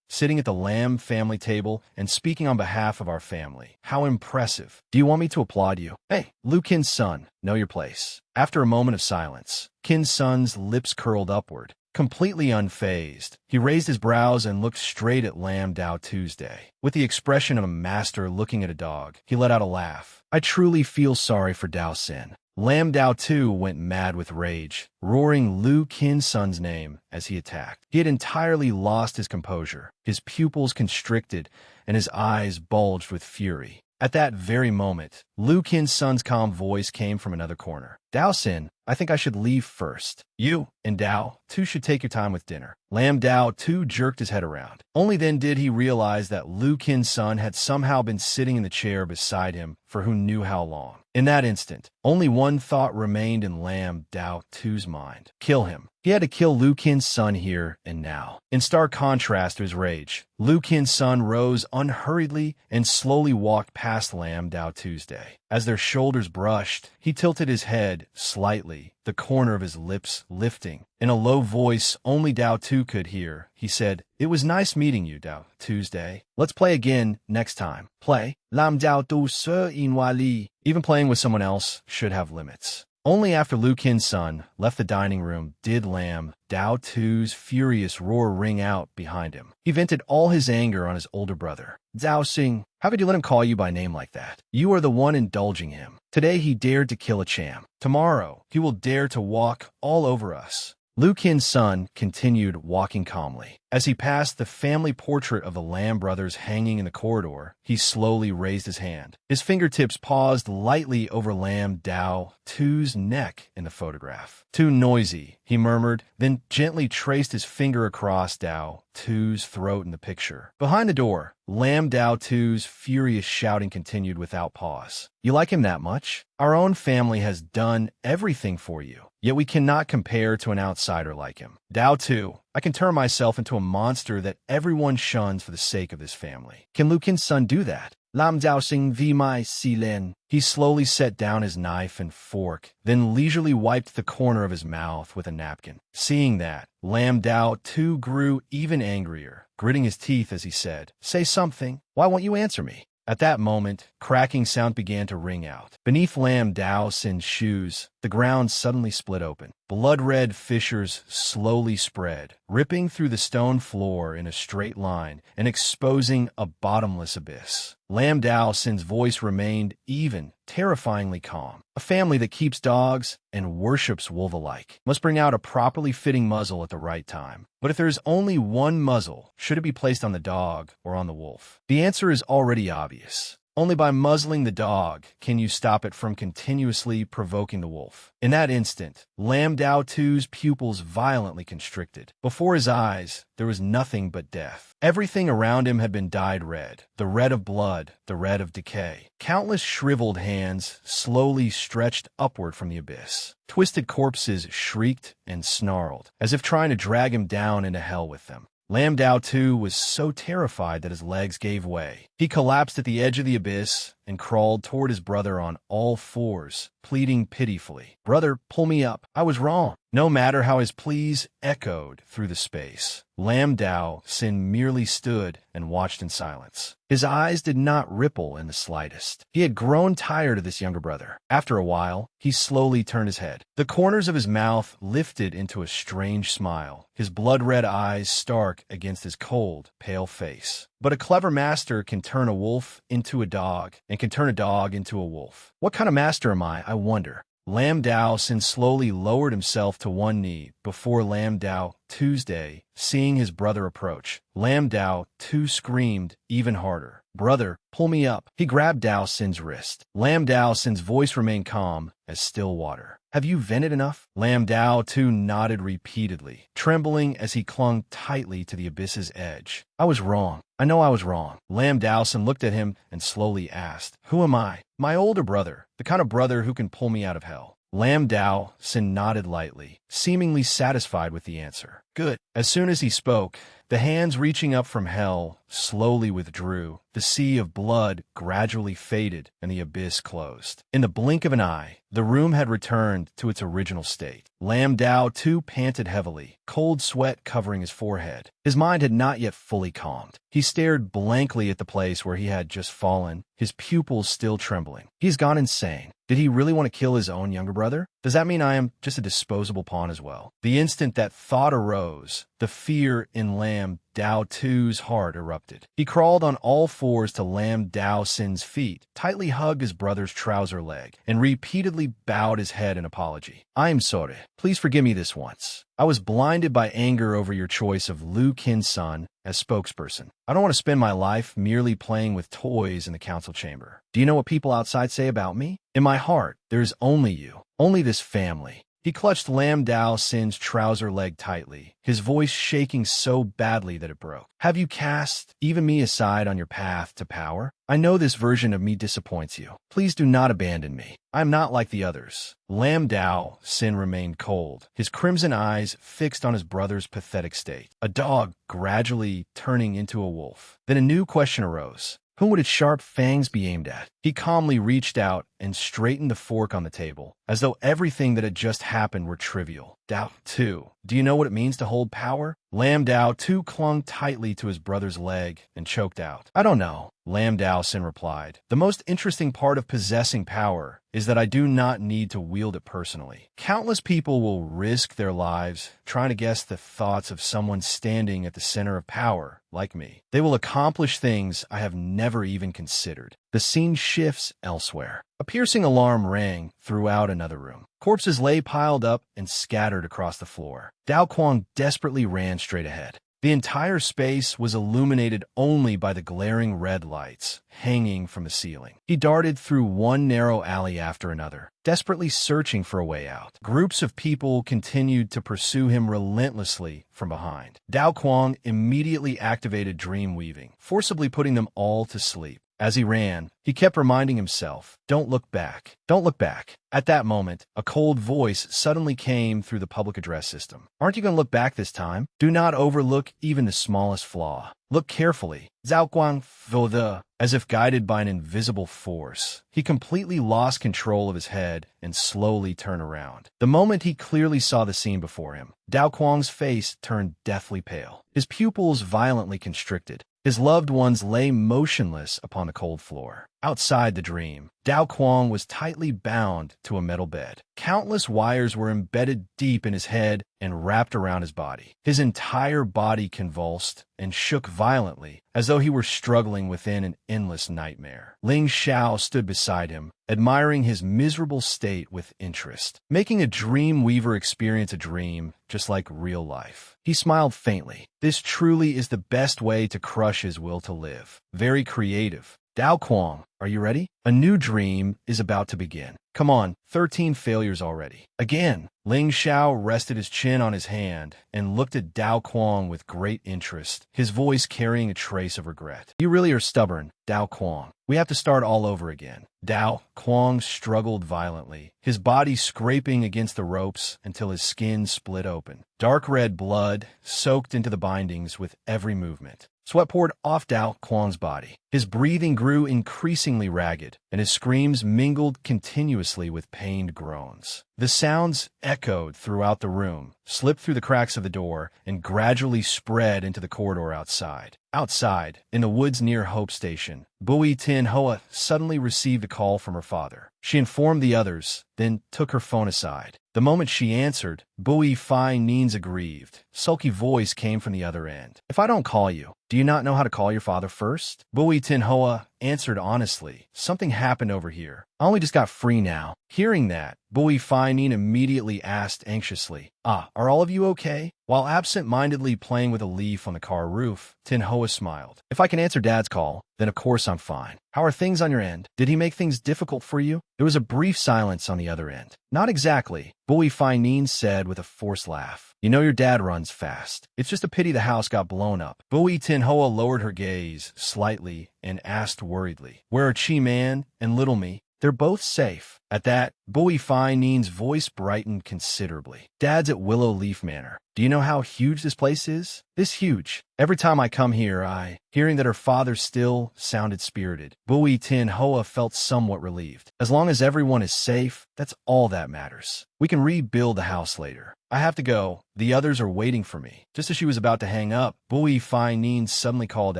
Sitting at the Lam family table and speaking on behalf of our family. How impressive. Do you want me to applaud you?" "Hey, Liu Qin's son, know your place." After a moment of silence, Qin's son's lips curled upward. Completely unfazed, he raised his brows and looked straight at Lam Dao Tuesday. With the expression of a master looking at a dog, he let out a laugh. "I truly feel sorry for Dao Sin." Lam Dao Tu went mad with rage, roaring Lu Qin's son's name as he attacked. He had entirely lost his composure. His pupils constricted and his eyes bulged with fury. At that very moment, Lu Qin's son's calm voice came from another corner. "Dao Sin, I think I should leave first. You and Dao Tu should take your time with dinner." Lam Dao Tu jerked his head around. Only then did he realize that Lu Qin's son had somehow been sitting in the chair beside him for who knew how long. In that instant, only one thought remained in Lam Dao Tu's mind. Kill him. He had to kill Lu Qin's son here and now. In stark contrast to his rage, Lu Qin's son rose unhurriedly and slowly walked past Lam Dao Tuesday. As their shoulders brushed, he tilted his head slightly, the corner of his lips lifting. In a low voice only Dao Tu could hear, he said, "It was nice meeting you, Dao Tuesday. Let's play again next time." Play? Lam Dao Tu se inwali. Even playing with someone else should have limits. Only after Lu Qin's son left the dining room did Lam Dao Tu's furious roar ring out behind him. He vented all his anger on his older brother. "Dao Sing, how could you let him call you by name like that? You are the one indulging him. Today he dared to kill a cham. Tomorrow he will dare to walk all over us." Lu Qin's son continued walking calmly. As he passed the family portrait of the Lam brothers hanging in the corridor, he slowly raised his hand. His fingertips paused lightly over Lam Dao Tu's neck in the photograph. "Too noisy," he murmured, then gently traced his finger across Dao Tu's throat in the picture. Behind the door, Lam Dao Tu's furious shouting continued without pause. "You like him that much? Our own family has done everything for you, yet we cannot compare to an outsider like him. Dao Tu, I can turn myself into a monster that everyone shuns for the sake of this family. Can Lu Qin's son do that?" Lam Dao Sing vi mai si len. He slowly set down his knife and fork, then leisurely wiped the corner of his mouth with a napkin. Seeing that, Lam Dao Tu grew even angrier, gritting his teeth as he said, "Say something. Why won't you answer me?" At that moment, cracking sound began to ring out. Beneath Lam Dao Sin's shoes, the ground suddenly split open. Blood-red fissures slowly spread, ripping through the stone floor in a straight line and exposing a bottomless abyss. Lam Dao Sin's voice remained even, terrifyingly calm. "A family that keeps dogs and worships wolf alike must bring out a properly fitting muzzle at the right time. But if there is only one muzzle, should it be placed on the dog or on the wolf? The answer is already obvious. Only by muzzling the dog can you stop it from continuously provoking the wolf. In that instant, Lam Dao Tu's pupils violently constricted. Before his eyes, there was nothing but death. Everything around him had been dyed red, the red of blood, the red of decay. Countless shriveled hands slowly stretched upward from the abyss. Twisted corpses shrieked and snarled, as if trying to drag him down into hell with them. Lam Dao Tu was so terrified that his legs gave way. He collapsed at the edge of the abyss and crawled toward his brother on all fours, pleading pitifully, "Brother, pull me up. I was wrong." No matter how his pleas echoed through the space, Lam Dao Sin merely stood and watched in silence. His eyes did not ripple in the slightest. He had grown tired of this younger brother. After a while, he slowly turned his head. The corners of his mouth lifted into a strange smile, his blood-red eyes stark against his cold, pale face. But a clever master can turn a wolf into a dog, and can turn a dog into a wolf. What kind of master am I wonder? Lam Dao Sin slowly lowered himself to one knee before Lam Dao Tuesday, seeing his brother approach. Lam Dao Tu screamed even harder, "Brother, pull me up." He grabbed Dao Sin's wrist. Lam Dao Sin's voice remained calm as still water. "Have you vented enough?" Lam Dao Tu nodded repeatedly, trembling as he clung tightly to the abyss's edge. "I was wrong. I know I was wrong." Lam Dao Sin looked at him and slowly asked, "Who am I?" "My older brother, the kind of brother who can pull me out of hell." Lam Dao Sin nodded lightly, seemingly satisfied with the answer. "Good." As soon as he spoke, the hands reaching up from hell slowly withdrew, the sea of blood gradually faded, and the abyss closed. In the blink of an eye, the room had returned to its original state. Lam Dao Tu panted heavily, cold sweat covering his forehead. His mind had not yet fully calmed. He stared blankly at the place where he had just fallen, his pupils still trembling. He's gone insane. Did he really want to kill his own younger brother? Does that mean I am just a disposable pawn as well? The instant that thought arose, the fear in Lam Dao Tu's heart erupted. He crawled on all fours to Lam Dao Sin's feet, tightly hugged his brother's trouser leg, and repeatedly bowed his head in apology. "I am sorry. Please forgive me this once. I was blinded by anger over your choice of Lu Qin-san as spokesperson. I don't want to spend my life merely playing with toys in the council chamber. Do you know what people outside say about me? In my heart, there is only you, only this family." He clutched Lam Dao Sin's trouser leg tightly, his voice shaking so badly that it broke. "Have you cast even me aside on your path to power? I know this version of me disappoints you. Please do not abandon me. I am not like the others." Lam Dao Sin remained cold, his crimson eyes fixed on his brother's pathetic state. A dog gradually turning into a wolf. Then a new question arose. Whom would its sharp fangs be aimed at? He calmly reached out and straightened the fork on the table, as though everything that had just happened were trivial. "Dao Tu, do you know what it means to hold power?" Lam Dao Tu clung tightly to his brother's leg and choked out, "I don't know." Lam Dao Sin replied, "The most interesting part of possessing power is that I do not need to wield it personally. Countless people will risk their lives trying to guess the thoughts of someone standing at the center of power, like me. They will accomplish things I have never even considered." The scene shifts elsewhere. A piercing alarm rang throughout another room. Corpses lay piled up and scattered across the floor. Dao Quang desperately ran straight ahead. The entire space was illuminated only by the glaring red lights hanging from the ceiling. He darted through one narrow alley after another, desperately searching for a way out. Groups of people continued to pursue him relentlessly from behind. Dao Quang immediately activated dream weaving, forcibly putting them all to sleep. As he ran, he kept reminding himself, "Don't look back. Don't look back." At that moment, a cold voice suddenly came through the public address system. "Aren't you going to look back this time? Do not overlook even the smallest flaw. Look carefully." Zhao Guang Foda, as if guided by an invisible force, he completely lost control of his head and slowly turned around. The moment he clearly saw the scene before him, Dao Quang's face turned deathly pale. His pupils violently constricted. His loved ones lay motionless upon the cold floor. Outside the dream, Dao Quang was tightly bound to a metal bed. Countless wires were embedded deep in his head and wrapped around his body. His entire body convulsed and shook violently, as though he were struggling within an endless nightmare. Ling Xiao stood beside him, admiring his miserable state with interest, making a dream weaver experience a dream just like real life. He smiled faintly. This truly is the best way to crush his will to live. Very creative. Dao Quang, are you ready? A new dream is about to begin. Come on, 13 failures already. Again, Ling Xiao rested his chin on his hand and looked at Dao Quang with great interest, his voice carrying a trace of regret. You really are stubborn, Dao Quang. We have to start all over again. Dao Quang struggled violently, his body scraping against the ropes until his skin split open. Dark red blood soaked into the bindings with every movement. Sweat poured off Dao Quang's body. His breathing grew increasingly ragged, and his screams mingled continuously with pained groans. The sounds echoed throughout the room, slipped through the cracks of the door, and gradually spread into the corridor outside. Outside, in the woods near Hope Station, Bui Tin Hoa suddenly received a call from her father. She informed the others, then took her phone aside. The moment she answered, Bui Fai Neen's aggrieved, sulky voice came from the other end. If I don't call you, do you not know how to call your father first? Bui Tin Hoa answered honestly. Something happened over here. I only just got free now. Hearing that, Bui Fai Neen immediately asked anxiously, are all of you okay? While absent-mindedly playing with a leaf on the car roof, Tin Hoa smiled. If I can answer Dad's call, then of course I'm fine. How are things on your end? Did he make things difficult for you? There was a brief silence on the other end. Not exactly, Bui Fai Neen said with a forced laugh. You know your dad runs fast. It's just a pity the house got blown up. Bui Tin Hoa lowered her gaze slightly and asked worriedly, Where are Chi Man and Little Me? They're both safe. At that, Bui Fai Neen's voice brightened considerably. Dad's at Willow Leaf Manor. Do you know how huge this place is? It's huge. Every time I come here, Hearing that her father still sounded spirited, Bui Tin Hoa felt somewhat relieved. As long as everyone is safe, that's all that matters. We can rebuild the house later. I have to go. The others are waiting for me. Just as she was about to hang up, Bui Fai Neen suddenly called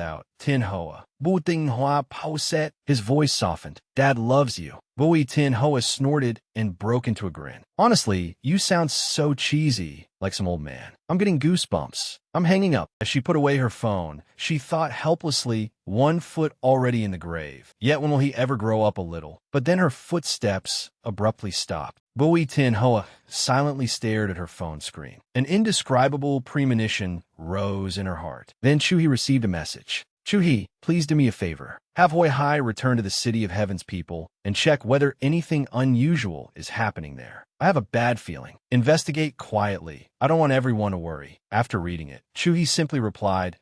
out, Tin Hoa. Bu Ting Hoa Pao Set. His voice softened. Dad loves you. Bui Tin Hoa snorted and broke into a grin. Honestly, you sound so cheesy, like some old man. I'm getting goosebumps. I'm hanging up. As she put away her phone, she thought helplessly, 1 foot already in the grave. Yet when will he ever grow up a little? But then her footsteps abruptly stopped. Bui Tin Hoa silently stared at her phone screen. An indescribable premonition rose in her heart. Then Chuhi received a message. Chuhi, please do me a favor. Have Hoi Hai return to the City of Heaven's people and check whether anything unusual is happening there. I have a bad feeling. Investigate quietly. I don't want everyone to worry. After reading it, Chuhi simply replied,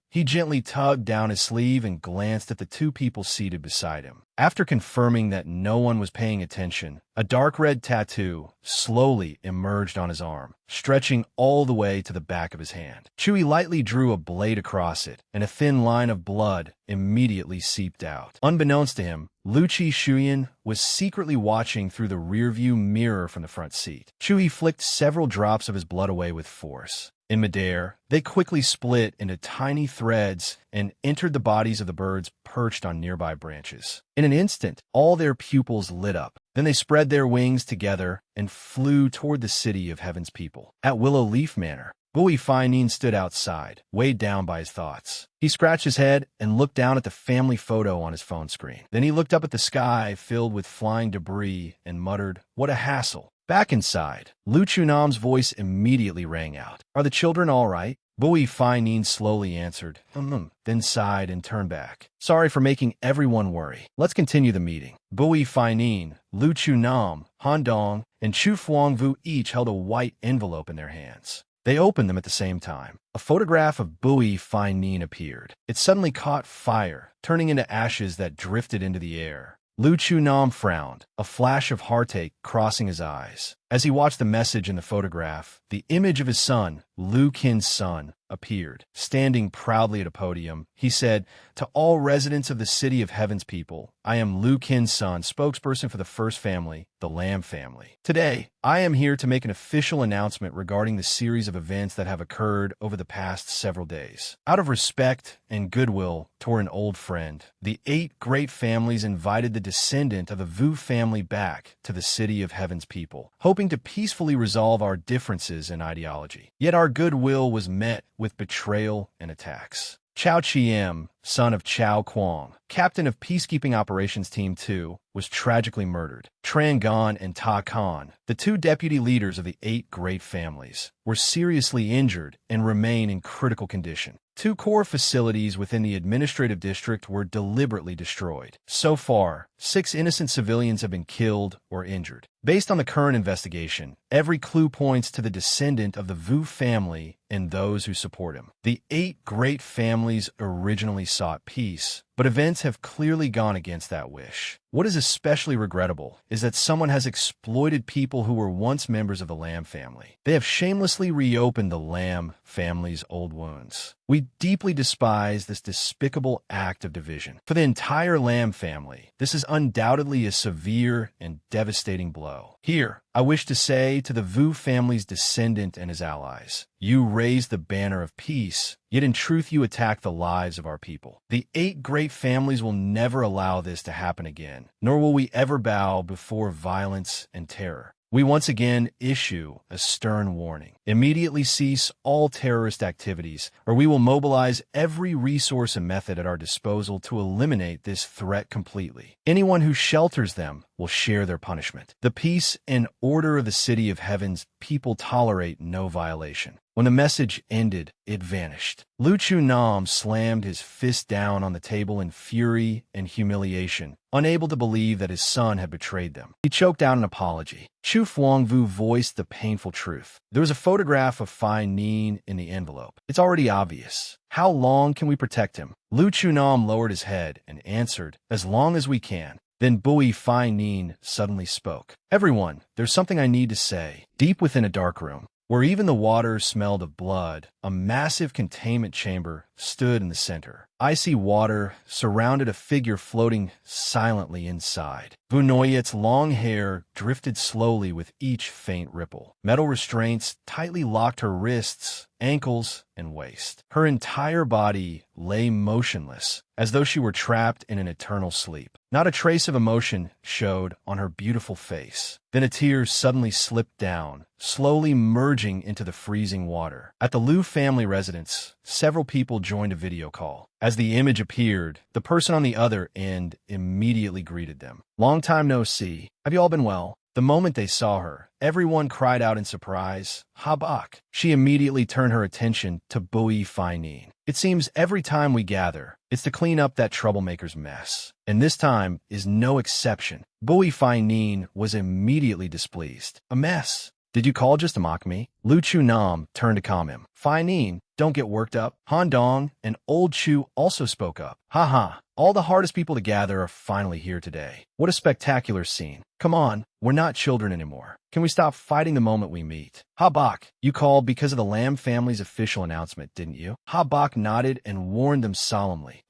He gently tugged down his sleeve and glanced at the 2 people seated beside him. After confirming that no one was paying attention, a dark red tattoo slowly emerged on his arm, stretching all the way to the back of his hand. Chuhi lightly drew a blade across it, and a thin line of blood immediately seeped out. Unbeknownst to him, Lu Chi Shuyan was secretly watching through the rearview mirror from the front seat. Chuhi flicked several drops of his blood away with force. In midair, they quickly split into tiny threads and entered the bodies of the birds perched on nearby branches. In an instant, all their pupils lit up. Then they spread their wings together and flew toward the City of Heaven's people. At Willow Leaf Manor, Bui Fai Neen stood outside, weighed down by his thoughts. He scratched his head and looked down at the family photo on his phone screen. Then he looked up at the sky filled with flying debris and muttered, What a hassle. Back inside, Lu Chunam's voice immediately rang out. Are the children all right? Bui Fai Neen slowly answered, then sighed and turned back. Sorry for making everyone worry. Let's continue the meeting. Bui Fai Neen, Lu Chunam, Han Dong, and Chu Fuang Vu each held a white envelope in their hands. They opened them at the same time. A photograph of Bui Fai Neen appeared. It suddenly caught fire, turning into ashes that drifted into the air. Lu Chunam frowned, a flash of heartache crossing his eyes. As he watched the message in the photograph, the image of his son, Lu Kin's son, appeared. Standing proudly at a podium, he said, To all residents of the City of Heaven's people, I am Lu Kin's son, spokesperson for the first family, the Lamb family. Today, I am here to make an official announcement regarding the series of events that have occurred over the past several days. Out of respect and goodwill toward an old friend, the 8 great families invited the descendant of the Vu family back to the City of Heaven's people, hoping to peacefully resolve our differences in ideology. Yet our goodwill was met with betrayal and attacks. Chao Chiem, son of Chao Quang, captain of Peacekeeping Operations Team 2, was tragically murdered. Tran Gon and Ta Khan, the two deputy leaders of the 8 great families, were seriously injured and remain in critical condition. 2 core facilities within the administrative district were deliberately destroyed. So far, 6 innocent civilians have been killed or injured. Based on the current investigation, every clue points to the descendant of the Vu family and those who support him. The 8 great families originally sought peace, but events have clearly gone against that wish. What is especially regrettable is that someone has exploited people who were once members of the Lam family. They have shamelessly reopened the Lam family's old wounds. We deeply despise this despicable act of division. For the entire Lam family, this is undoubtedly a severe and devastating blow. Here, I wish to say to the Vu family's descendant and his allies, you raise the banner of peace, yet in truth you attack the lives of our people. The 8 great families will never allow this to happen again, nor will we ever bow before violence and terror. We once again issue a stern warning. Immediately cease all terrorist activities, or we will mobilize every resource and method at our disposal to eliminate this threat completely. Anyone who shelters them will share their punishment. The peace and order of the City of Heaven's people tolerate no violation. When the message ended, it vanished. Lu Chu Nam slammed his fist down on the table in fury and humiliation, unable to believe that his son had betrayed them. He choked out an apology. Chu Fuangvu voiced the painful truth. There was a photograph of Fai Nin in the envelope. It's already obvious. How long can we protect him? Lu Chu Nam lowered his head and answered, as long as we can. Then Bui Fai Nin suddenly spoke. Everyone, there's something I need to say. Deep within a dark room, where even the water smelled of blood, a massive containment chamber stood in the center. Icy water surrounded a figure floating silently inside. Vu Noyet's long hair drifted slowly with each faint ripple. Metal restraints tightly locked her wrists, ankles, and waist. Her entire body lay motionless, as though she were trapped in an eternal sleep. Not a trace of emotion showed on her beautiful face. Then a tear suddenly slipped down, slowly merging into the freezing water. At the Liu family residence, several people joined a video call. As the image appeared, the person on the other end immediately greeted them. Long time no see. Have you all been well? The moment they saw her, everyone cried out in surprise, Habak. She immediately turned her attention to Bui Fai Nin. It seems every time we gather, it's to clean up that troublemaker's mess. And this time is no exception. Bui Fai Nin was immediately displeased. A mess? Did you call just to mock me? Lu Chu Nam turned to calm him. Fai Nin, don't get worked up. Han Dong and Old Chu also spoke up. Ha. All the hardest people to gather are finally here today. What a spectacular scene. Come on, we're not children anymore. Can we stop fighting the moment we meet? Habak, you called because of the Lam family's official announcement, didn't you? Habak nodded and warned them solemnly.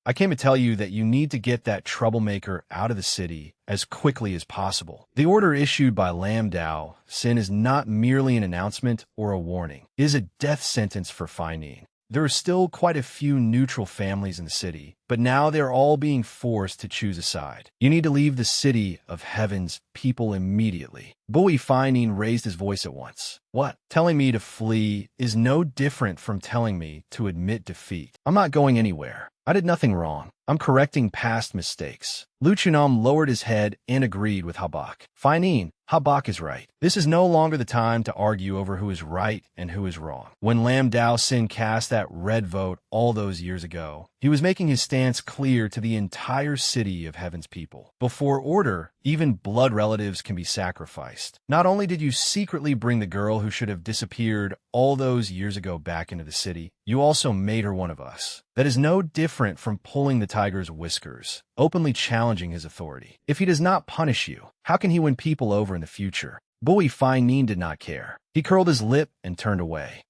I came to tell you that you need to get that troublemaker out of the city as quickly as possible. The order issued by Lam Dao Sin is not merely an announcement or a warning. It is a death sentence for Fai Nin. There are still quite a few neutral families in the city, but now they're all being forced to choose a side. You need to leave the City of Heaven's people immediately. Bui Fai Nin raised his voice at once. What? Telling me to flee is no different from telling me to admit defeat. I'm not going anywhere. I did nothing wrong. I'm correcting past mistakes. Lu Chunam lowered his head and agreed with Habak. Fai Nin, Habak is right. This is no longer the time to argue over who is right and who is wrong. When Lam Dao Sin cast that red vote all those years ago, he was making his stance clear to the entire City of Heaven's people. Before order, even blood relatives can be sacrificed. Not only did you secretly bring the girl who should have disappeared all those years ago back into the city, you also made her one of us. That is no different from pulling the tiger's whiskers, openly challenging his authority. If he does not punish you, how can he win people over in the future? Bui Fai Nin did not care. He curled his lip and turned away.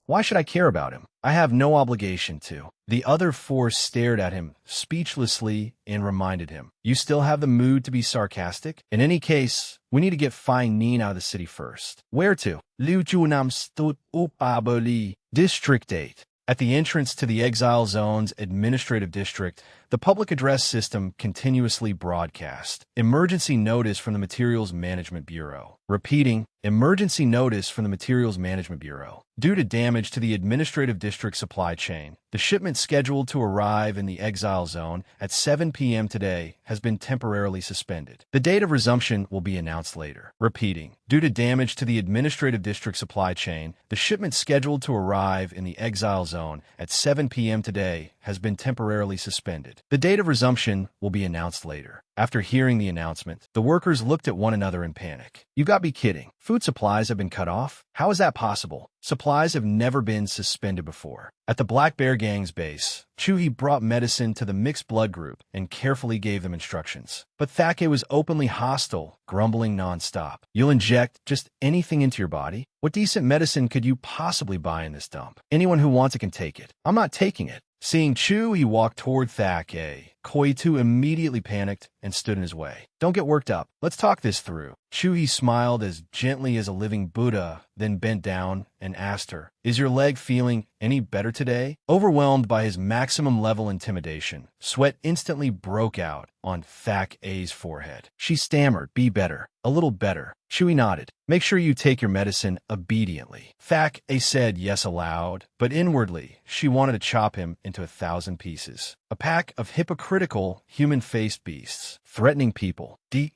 Why should I care about him? I have no obligation to. The other 4 stared at him speechlessly and reminded him, you still have the mood to be sarcastic? In any case, we need to get Fai Nin out of the city first. Where to? Liu Junam stood Upaboli, District 8. At the entrance to the Exile Zone's administrative district, the public address system continuously broadcast. Emergency notice from the Materials Management Bureau. Repeating, emergency notice from the Materials Management Bureau. Due to damage to the administrative district supply chain, the shipment scheduled to arrive in the exile zone at 7 p.m. today has been temporarily suspended. The date of resumption will be announced later. Repeating, due to damage to the administrative district supply chain, the shipment scheduled to arrive in the exile zone at 7 p.m. today has been temporarily suspended. The date of resumption will be announced later. After hearing the announcement, the workers looked at one another in panic. "You got to be kidding. Food supplies have been cut off? How is that possible? Supplies have never been suspended before." At the Black Bear Gang's base, Chuhi brought medicine to the mixed blood group and carefully gave them instructions. But Thake was openly hostile, grumbling nonstop. "You'll inject just anything into your body? What decent medicine could you possibly buy in this dump? Anyone who wants it can take it. I'm not taking it." Seeing Chu, he walked toward Thake. Koitu immediately panicked and stood in his way. "Don't get worked up. Let's talk this through." Chu smiled as gently as a living Buddha, then bent down and asked her, "Is your leg feeling any better today?" Overwhelmed by his maximum level intimidation, sweat instantly broke out on Thake's forehead. She stammered, "Be better. A little better." Chewie nodded. "Make sure you take your medicine obediently." Thake said yes aloud, but inwardly, she wanted to chop him into 1,000 pieces. A pack of hypocritical, human-faced beasts, threatening people. D.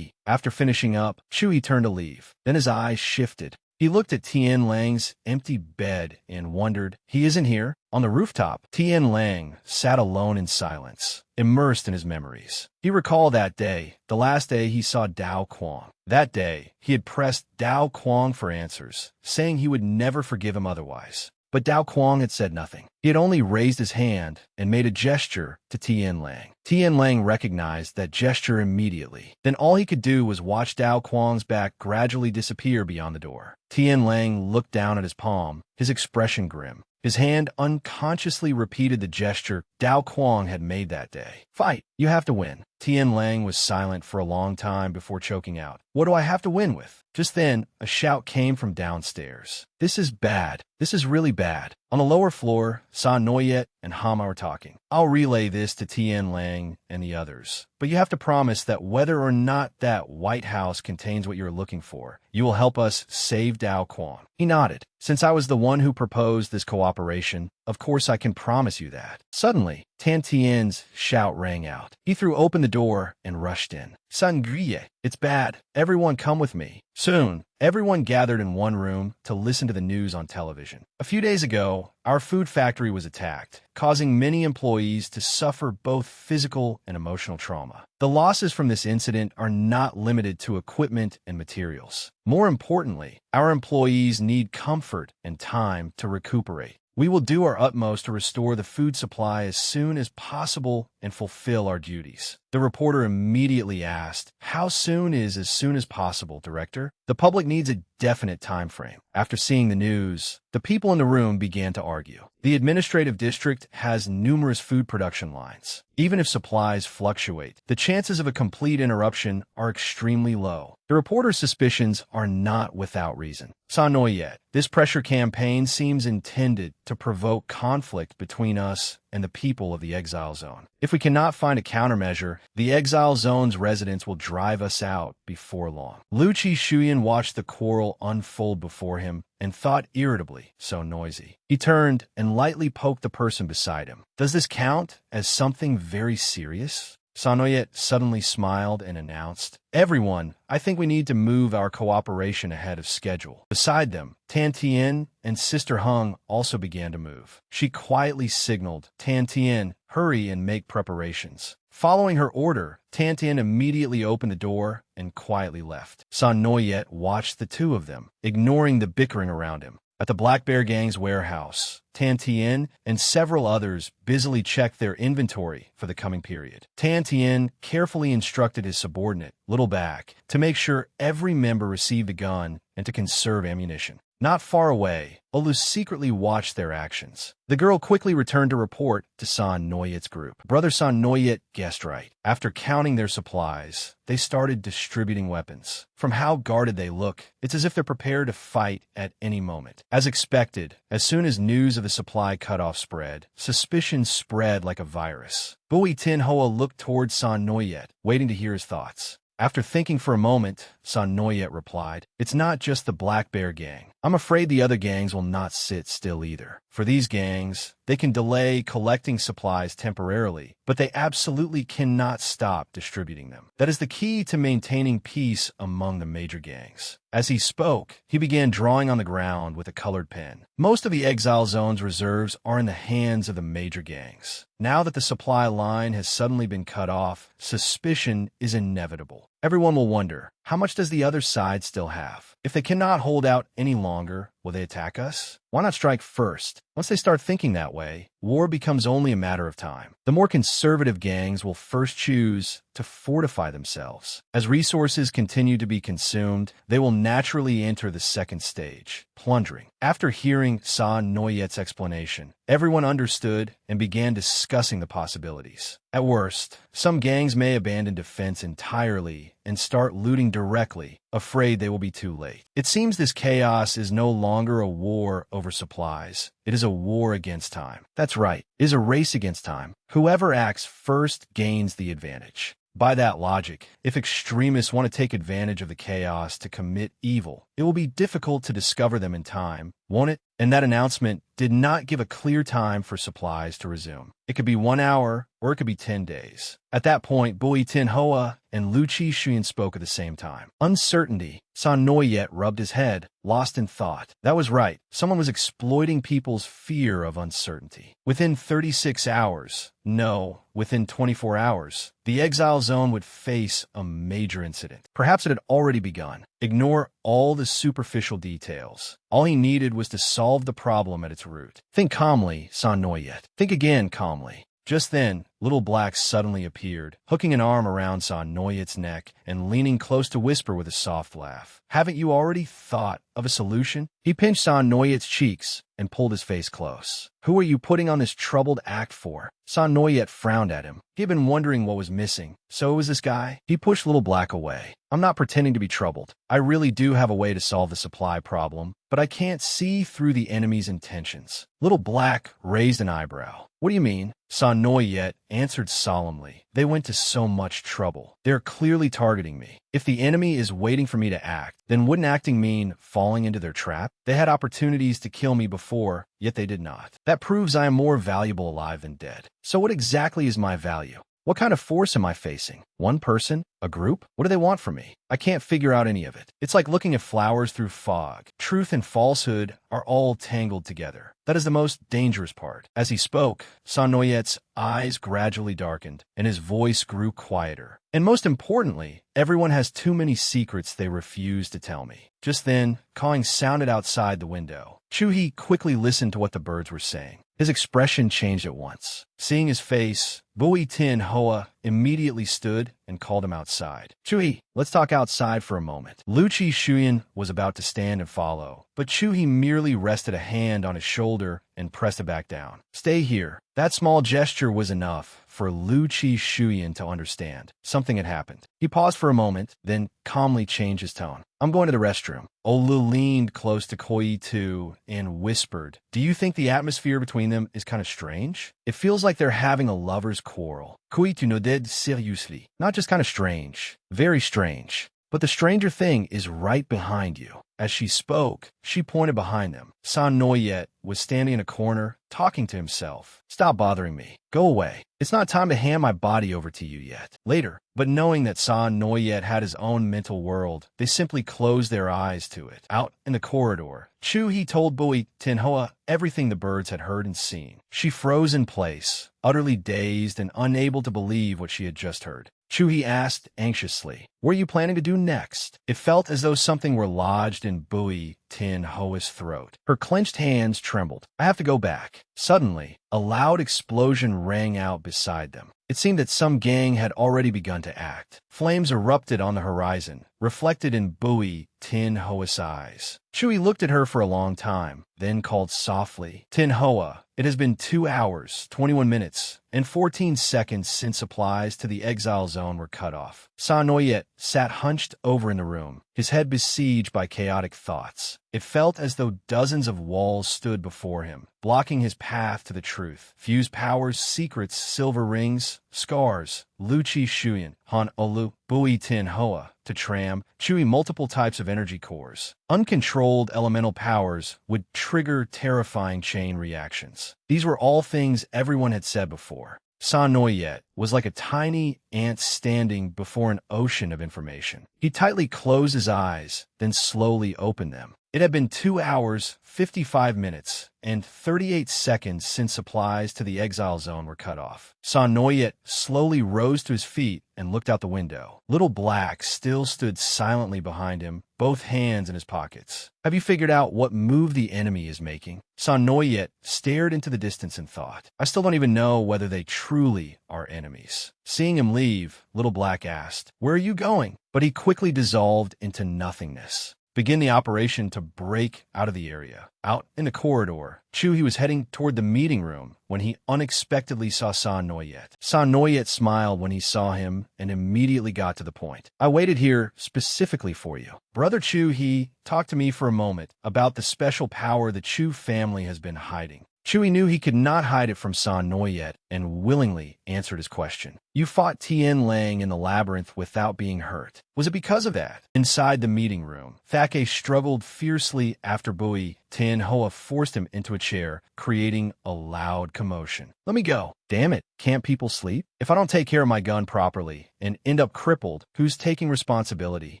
After finishing up, Chewie turned to leave. Then his eyes shifted. He looked at Tian Lang's empty bed and wondered, "He isn't here?" On the rooftop, Tian Lang sat alone in silence, immersed in his memories. He recalled that day, the last day he saw Dao Quang. That day, he had pressed Dao Quang for answers, saying he would never forgive him otherwise. But Dao Quang had said nothing. He had only raised his hand and made a gesture to Tian Lang. Tian Lang recognized that gesture immediately. Then all he could do was watch Dao Quang's back gradually disappear beyond the door. Tian Lang looked down at his palm, his expression grim. His hand unconsciously repeated the gesture Dao Quang had made that day. "Fight! You have to win." Tian Lang was silent for a long time before choking out, "What do I have to win with?" Just then, a shout came from downstairs. "This is bad. This is really bad." On the lower floor, Sa Noyet and Hama were talking. "I'll relay this to Tian Lang and the others, but you have to promise that whether or not that White House contains what you're looking for, you will help us save Dao Quang." He nodded. "Since I was the one who proposed this cooperation, of course I can promise you that." Suddenly, Tan Tian's shout rang out. He threw open the door and rushed in. "Sangria, it's bad. Everyone come with me." Soon, everyone gathered in one room to listen to the news on television. A few days ago, our food factory was attacked, causing many employees to suffer both physical and emotional trauma. The losses from this incident are not limited to equipment and materials. More importantly, our employees need comfort and time to recuperate. We will do our utmost to restore the food supply as soon as possible and fulfill our duties. The reporter immediately asked, "How soon is as soon as possible, Director?" The public needs a definite time frame. After seeing the news, the people in the room began to argue. The administrative district has numerous food production lines. Even if supplies fluctuate, the chances of a complete interruption are extremely low. The reporter's suspicions are not without reason. Sa Noyet, this pressure campaign seems intended to provoke conflict between us and the people of the exile zone. If we cannot find a countermeasure, the exile zone's residents will drive us out before long. Lu Shuyan watched the quarrel unfold before him and thought irritably, so noisy. He turned and lightly poked the person beside him. "Does this count as something very serious?" Sanoyet suddenly smiled and announced, "Everyone, I think we need to move our cooperation ahead of schedule." Beside them, Tan Tien and Sister Hung also began to move. She quietly signaled, "Tan Tien, hurry and make preparations." Following her order, Tan Tien immediately opened the door and quietly left. San Noyet watched the two of them, ignoring the bickering around him. At the Black Bear Gang's warehouse, Tan Tien and several others busily checked their inventory for the coming period. Tan Tien carefully instructed his subordinate, Little Back, to make sure every member received a gun and to conserve ammunition. Not far away, Olu secretly watched their actions. The girl quickly returned to report to San Noyet's group. Brother San Noyet guessed right. After counting their supplies, they started distributing weapons. From how guarded they look, it's as if they're prepared to fight at any moment. As expected, as soon as news of the supply cutoff spread, suspicion spread like a virus. Bui Tin Hoa looked towards San Noyet, waiting to hear his thoughts. After thinking for a moment, San Noyet replied, "It's not just the Black Bear gang. I'm afraid the other gangs will not sit still either. For these gangs, they can delay collecting supplies temporarily, but they absolutely cannot stop distributing them. That is the key to maintaining peace among the major gangs." As he spoke, he began drawing on the ground with a colored pen. Most of the Exile Zone's reserves are in the hands of the major gangs. Now that the supply line has suddenly been cut off, suspicion is inevitable. Everyone will wonder, how much does the other side still have? If they cannot hold out any longer, will they attack us? Why not strike first? Once they start thinking that way, war becomes only a matter of time. The more conservative gangs will first choose to fortify themselves. As resources continue to be consumed, they will naturally enter the second stage, plundering. After hearing San Noyet's explanation, everyone understood and began discussing the possibilities. At worst, some gangs may abandon defense entirely and start looting directly, afraid they will be too late. It seems this chaos is no longer a war over supplies. It is a war against time. That's right, it is a race against time. Whoever acts first gains the advantage. By that logic, if extremists want to take advantage of the chaos to commit evil, it will be difficult to discover them in time, won't it? And that announcement did not give a clear time for supplies to resume. It could be 1 hour, or it could be 10 days. At that point, Bui Tin Hoa and Lu Chi Xuan spoke at the same time. Uncertainty. San Noyet rubbed his head, lost in thought. That was right. Someone was exploiting people's fear of uncertainty. Within 36 hours, no, within 24 hours, the Exile Zone would face a major incident. Perhaps it had already begun. Ignore all the superficial details. All he needed was to solve the problem at its root. Think calmly, San Noyet. Think again calmly. Just then, Little Black suddenly appeared, hooking an arm around San Noyet's neck and leaning close to whisper with a soft laugh. "Haven't you already thought of a solution?" He pinched San Noyet's cheeks and pulled his face close. "Who are you putting on this troubled act for?" San Noyet frowned at him. He had been wondering what was missing. So it was this guy? He pushed Little Black away. "I'm not pretending to be troubled. I really do have a way to solve the supply problem, but I can't see through the enemy's intentions." Little Black raised an eyebrow. "What do you mean?" San Noyet answered solemnly. "They went to so much trouble. They're clearly targeting me. If the enemy is waiting for me to act, then wouldn't acting mean falling into their trap? They had opportunities to kill me before, yet they did not. That proves I am more valuable alive than dead. So what exactly is my value? What kind of force am I facing? One person? A group? What do they want from me? I can't figure out any of it. It's like looking at flowers through fog. Truth and falsehood are all tangled together. That is the most dangerous part." As he spoke, San Noyet's eyes gradually darkened, and his voice grew quieter. "And most importantly, everyone has too many secrets they refuse to tell me." Just then, cawing sounded outside the window. Chuhi quickly listened to what the birds were saying. His expression changed at once. Seeing his face, Bui Tin Hoa immediately stood and called him outside. "Chuhi, let's talk outside for a moment." Lu Chi Xuan was about to stand and follow, but Chuhi merely rested a hand on his shoulder and pressed it back down. "Stay here." That small gesture was enough for Lu Chi Xuan to understand. Something had happened. He paused for a moment, then calmly changed his tone. "I'm going to the restroom." Olu leaned close to Koi Tu and whispered, "Do you think the atmosphere between them is kind of strange? It feels like they're having a lover's quarrel." Koi Tu nodded seriously. "Not just kind of strange. Very strange. But the stranger thing is right behind you." As she spoke, she pointed behind them. San Noyet was standing in a corner, talking to himself. "Stop bothering me. Go away. It's not time to hand my body over to you yet. Later." But knowing that San Noyet had his own mental world, they simply closed their eyes to it. Out in the corridor, Chu told Bui Tin Hoa everything the birds had heard and seen. She froze in place, utterly dazed and unable to believe what she had just heard. Chu asked anxiously, "What are you planning to do next?" It felt as though something were lodged in Bui Tin Hoa's throat. Her clenched hands trembled. "I have to go back." Suddenly, a loud explosion rang out beside them. It seemed that some gang had already begun to act. Flames erupted on the horizon, reflected in Bui Tin Hoa's eyes. Chui looked at her for a long time, then called softly, "Tin Hoa, it has been 2 hours, 21 minutes, and 14 seconds since supplies to the exile zone were cut off. Sa Noyet sat hunched over in the room, his head besieged by chaotic thoughts. It felt as though dozens of walls stood before him, blocking his path to the truth. Fuse powers, secrets, silver rings, scars, Luchi Shuyan, Han Olu, Bui Tin Hoa, to Tram, Chui multiple types of energy cores. Uncontrolled elemental powers would trigger terrifying chain reactions. These were all things everyone had said before. Sa Noyet was like a tiny ant standing before an ocean of information. He tightly closed his eyes, then slowly opened them. It had been 2 hours, 55 minutes, and 38 seconds since supplies to the exile zone were cut off. Sa Noyet slowly rose to his feet and looked out the window. Little Black still stood silently behind him, both hands in his pockets. Have you figured out what move the enemy is making? Sa Noyet stared into the distance and thought, I still don't even know whether they truly are enemies. Seeing him leave, Little Black asked, Where are you going? But he quickly dissolved into nothingness. Begin the operation to break out of the area. Out in the corridor, Chu was heading toward the meeting room when he unexpectedly saw Sa Noyet. Sa Noyet smiled when he saw him and immediately got to the point. I waited here specifically for you. Brother Chu, he talked to me for a moment about the special power the Chu family has been hiding. Chui knew he could not hide it from Sa Noyet and willingly answered his question. You fought Tien Lang in the labyrinth without being hurt. Was it because of that? Inside the meeting room, Thake struggled fiercely after Bui Tien Hoa forced him into a chair, creating a loud commotion. Let me go. Damn it, can't people sleep? If I don't take care of my gun properly and end up crippled, who's taking responsibility?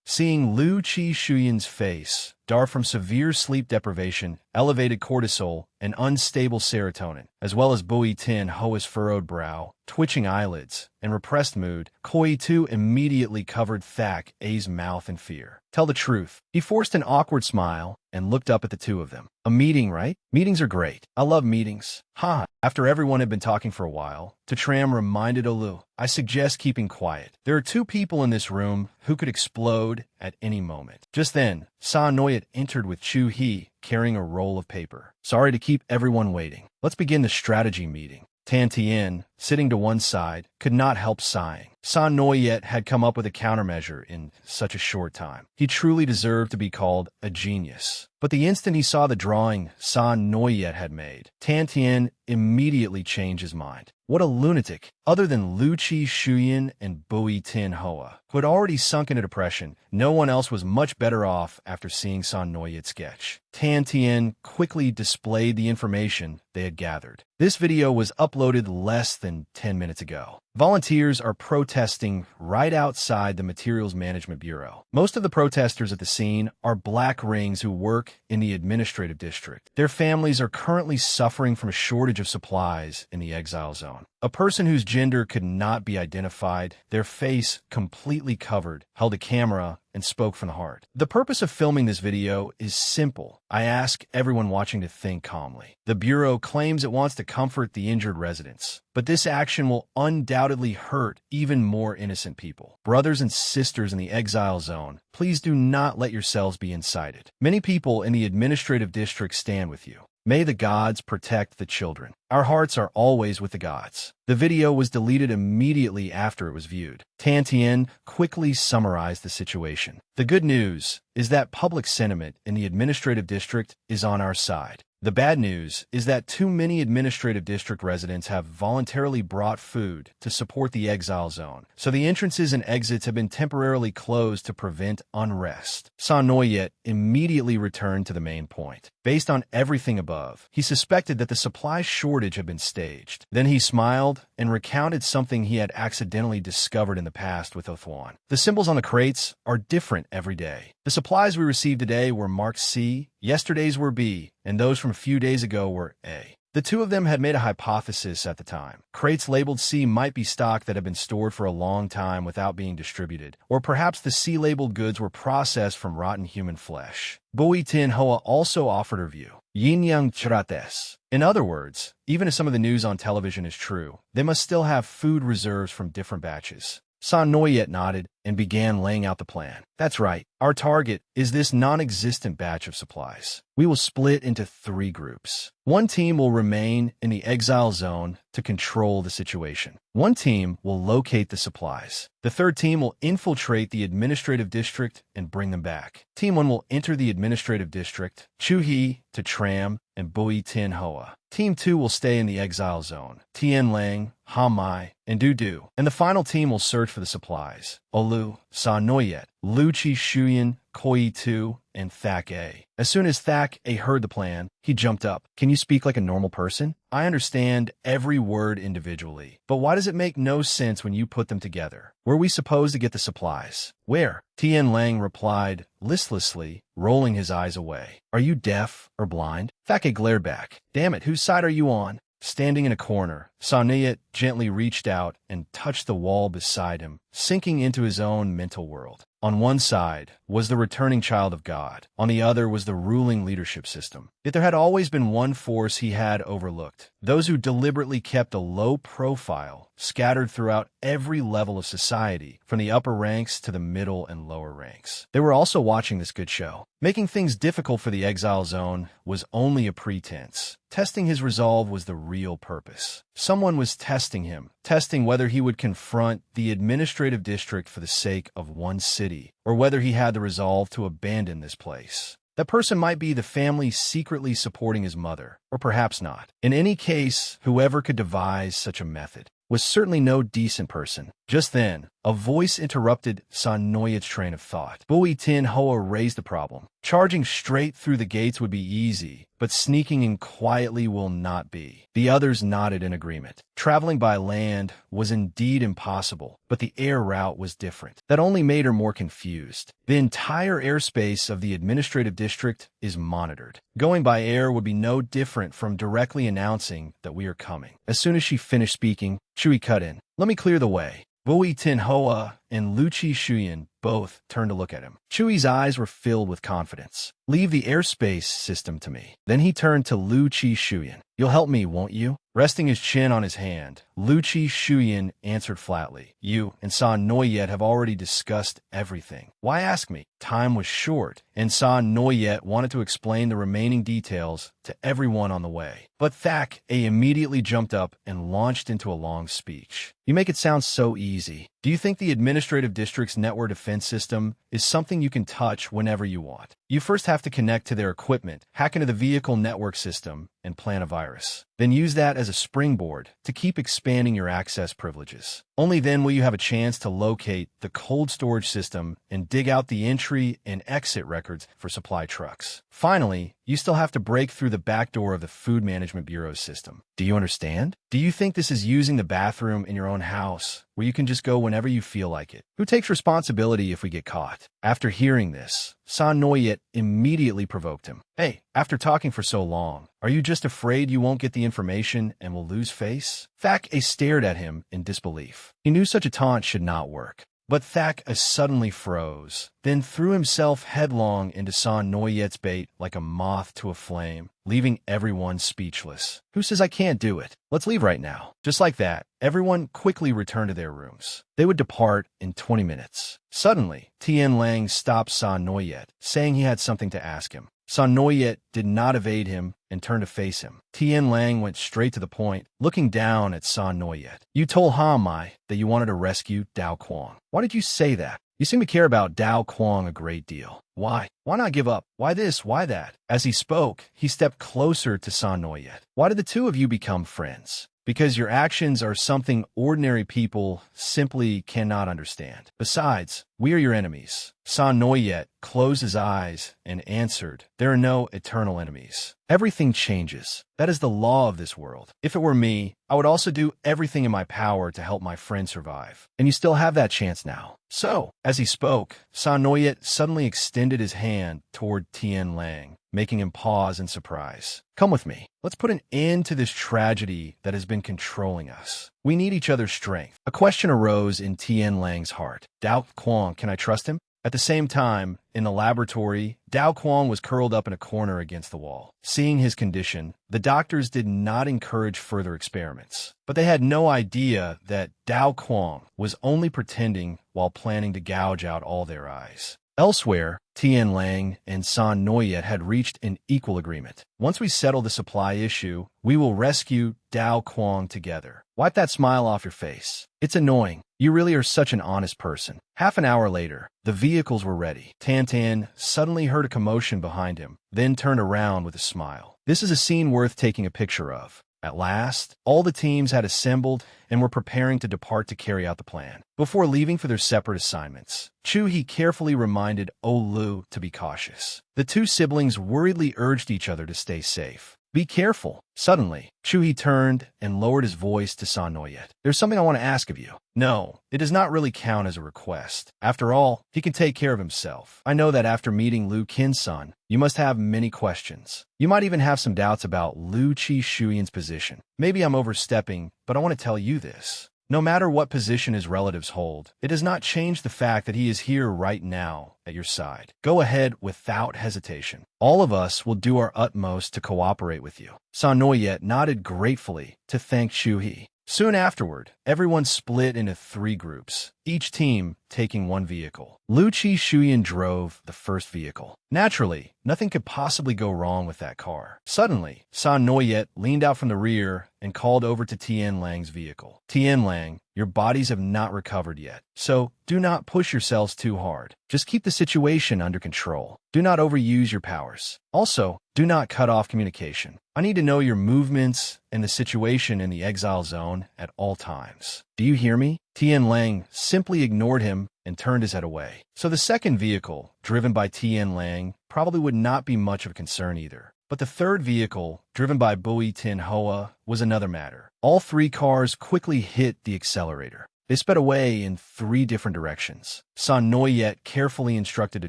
Seeing Lu Chi Shuyan's face, dark from severe sleep deprivation, elevated cortisol, and unstable serotonin, as well as Bui Tin Hoa's furrowed brow, twitching eyelids, and repressed mood, Koi Tu immediately covered Thak A's mouth in fear. Tell the truth. He forced an awkward smile and looked up at the two of them. A meeting, right? Meetings are great. I love meetings. Ha! After everyone had been talking for a while, Tatram reminded Olu, I suggest keeping quiet. There are 2 people in this room who could explode at any moment. Just then, Sa Noyet entered with Chu He, carrying a roll of paper. Sorry to keep everyone waiting. Let's begin the strategy meeting. Tan Tien, sitting to one side, could not help sighing. Sa Noyet had come up with a countermeasure in such a short time. He truly deserved to be called a genius. But the instant he saw the drawing Sa Noyet had made, Tan Tien immediately changed his mind. What a lunatic! Other than Lu Chi Shuyan and Bui Tin Hoa, who had already sunk into depression, no one else was much better off after seeing Sa Noyet's sketch. Tan Tien quickly displayed the information they had gathered. This video was uploaded less than 10 minutes ago. Volunteers are protesting right outside the Materials Management Bureau. Most of the protesters at the scene are black rings who work in the administrative district. Their families are currently suffering from a shortage of supplies in the exile zone. A person whose gender could not be identified, their face completely covered, held a camera and spoke from the heart. The purpose of filming this video is simple. I ask everyone watching to think calmly. The Bureau claims it wants to comfort the injured residents, but this action will undoubtedly hurt even more innocent people. Brothers and sisters in the exile zone, please do not let yourselves be incited. Many people in the administrative district stand with you. May the gods protect the children. Our hearts are always with the gods. The video was deleted immediately after it was viewed. Tan Tien quickly summarized the situation. The good news is that public sentiment in the administrative district is on our side. The bad news is that too many administrative district residents have voluntarily brought food to support the exile zone, so the entrances and exits have been temporarily closed to prevent unrest. Sa Noyet immediately returned to the main point. Based on everything above, he suspected that the supply shortage had been staged. Then he smiled and recounted something he had accidentally discovered in the past with Othwan. The symbols on the crates are different every day. The supplies we received today were marked C, yesterday's were B, and those from a few days ago were A. The two of them had made a hypothesis at the time. Crates labeled C might be stock that had been stored for a long time without being distributed, or perhaps the C-labeled goods were processed from rotten human flesh. Bui Tin Hoa also offered her view. Yin Yang Chrates. In other words, even if some of the news on television is true, they must still have food reserves from different batches. Sa Noyet nodded. and began laying out the plan. That's right. Our target is this non-existent batch of supplies. We will split into 3 groups. One team will remain in the exile zone to control the situation. One team will locate the supplies. The third team will infiltrate the administrative district and bring them back. Team 1 will enter the administrative district, Chuhi to Tram, and Bui Tin Hoa. Team 2 will stay in the exile zone, Tien Lang, Hamai, and Dudu. And the final team will search for the supplies, Olu, Sa Noyet, Luchi Shuyan, Koi Tu, and Thak A. As soon as Thak A heard the plan, he jumped up. Can you speak like a normal person? I understand every word individually, but why does it make no sense when you put them together? Were we supposed to get the supplies? Where? Tien Lang replied, listlessly, rolling his eyes away. Are you deaf or blind? Thak A glared back. Damn it, whose side are you on? Standing in a corner, Saniyat gently reached out and touched the wall beside him, sinking into his own mental world. On one side was the returning child of God. On the other was the ruling leadership system. Yet there had always been one force he had overlooked. Those who deliberately kept a low profile, scattered throughout every level of society, from the upper ranks to the middle and lower ranks. They were also watching this good show. Making things difficult for the exile zone was only a pretense. Testing his resolve was the real purpose. Someone was testing him, testing whether he would confront the administrative district for the sake of one city, or whether he had the resolve to abandon this place. That person might be the family secretly supporting his mother, or perhaps not. In any case, whoever could devise such a method was certainly no decent person. Just then, a voice interrupted San Noyet's train of thought. Bui Tin Hoa raised the problem. Charging straight through the gates would be easy, but sneaking in quietly will not be. The others nodded in agreement. Traveling by land was indeed impossible, but the air route was different. That only made her more confused. The entire airspace of the administrative district is monitored. Going by air would be no different from directly announcing that we are coming. As soon as she finished speaking, Chui cut in. Let me clear the way. Bui Tin Hoa and Luchi Shuyan both turned to look at him. Chui's eyes were filled with confidence. Leave the airspace system to me. Then he turned to Luchi Shuyan. You'll help me, won't you? Resting his chin on his hand, Luchi Shuyan answered flatly. You and San Noyet have already discussed everything. Why ask me? Time was short, and San Noyet wanted to explain the remaining details to everyone on the way. But Thak A immediately jumped up and launched into a long speech. You make it sound so easy. Do you think the administrative district's network defense system is something you can touch whenever you want? You first have to connect to their equipment, hack into the vehicle network system, and plant a virus. Then use that as a springboard to keep expanding your access privileges. Only then will you have a chance to locate the cold storage system and dig out the entry and exit records for supply trucks. Finally, you still have to break through the back door of the Food Management Bureau's system. Do you understand? Do you think this is using the bathroom in your own house, where you can just go whenever you feel like it? Who takes responsibility if we get caught? After hearing this, San Noyet immediately provoked him. Hey, after talking for so long, are you just afraid you won't get the information and will lose face? Thak A stared at him in disbelief. He knew such a taunt should not work. But Thak A suddenly froze, then threw himself headlong into San Noyet's bait like a moth to a flame, leaving everyone speechless. Who says I can't do it? Let's leave right now. Just like that, everyone quickly returned to their rooms. They would depart in 20 minutes. Suddenly, Tien Lang stopped San Noyet, saying he had something to ask him. San Noyet did not evade him and turned to face him. Tien Lang went straight to the point, looking down at San Noyet. You told Hamai that you wanted to rescue Dao Quang. Why did you say that? You seem to care about Dao Quang a great deal. Why? Why not give up? Why this? Why that? As he spoke, he stepped closer to San Noyet. Why did the two of you become friends? Because your actions are something ordinary people simply cannot understand. Besides, we are your enemies. San Noyet closed his eyes and answered, there are no eternal enemies. Everything changes. That is the law of this world. If it were me, I would also do everything in my power to help my friend survive. And you still have that chance now. So, as he spoke, San Noyet suddenly extended his hand toward Tien Lang, making him pause in surprise. Come with me. Let's put an end to this tragedy that has been controlling us. We need each other's strength. A question arose in Tien Lang's heart. Dao Quang, can I trust him? At the same time, in the laboratory, Dao Quang was curled up in a corner against the wall. Seeing his condition, the doctors did not encourage further experiments. But they had no idea that Dao Quang was only pretending while planning to gouge out all their eyes. Elsewhere, Tian Lang and San Noyet had reached an equal agreement. Once we settle the supply issue, we will rescue Dao Quang together. Wipe that smile off your face. It's annoying. You really are such an honest person. Half an hour later, the vehicles were ready. Tan suddenly heard a commotion behind him, then turned around with a smile. This is a scene worth taking a picture of. At last, all the teams had assembled and were preparing to depart to carry out the plan. Before leaving for their separate assignments, Chu-hee carefully reminded Oh-lu to be cautious. The two siblings worriedly urged each other to stay safe. Be careful. Suddenly, Chu-hee turned and lowered his voice to San Noyet. There's something I want to ask of you. No, it does not really count as a request. After all, he can take care of himself. I know that after meeting Lu Kin-sun, you must have many questions. You might even have some doubts about Lu Chi-shuyan's position. Maybe I'm overstepping, but I want to tell you this. No matter what position his relatives hold, it does not change the fact that he is here right now at your side. Go ahead without hesitation. All of us will do our utmost to cooperate with you. San Noyet nodded gratefully to thank Chu-hee. Soon afterward, everyone split into 3 groups, each team taking one vehicle. Lu Chi-shuyan drove the first vehicle. Naturally, nothing could possibly go wrong with that car. Suddenly, San Noyet leaned out from the rear and called over to Tian Lang's vehicle. Tian Lang, your bodies have not recovered yet, so do not push yourselves too hard. Just keep the situation under control. Do not overuse your powers. Also, do not cut off communication. I need to know your movements and the situation in the exile zone at all times. Do you hear me? Tian Lang simply ignored him and turned his head away. So the second vehicle, driven by Tian Lang, probably would not be much of a concern either. But the third vehicle, driven by Bui Tin Hoa, was another matter. All 3 cars quickly hit the accelerator. They sped away in 3 different directions. San Noyet carefully instructed a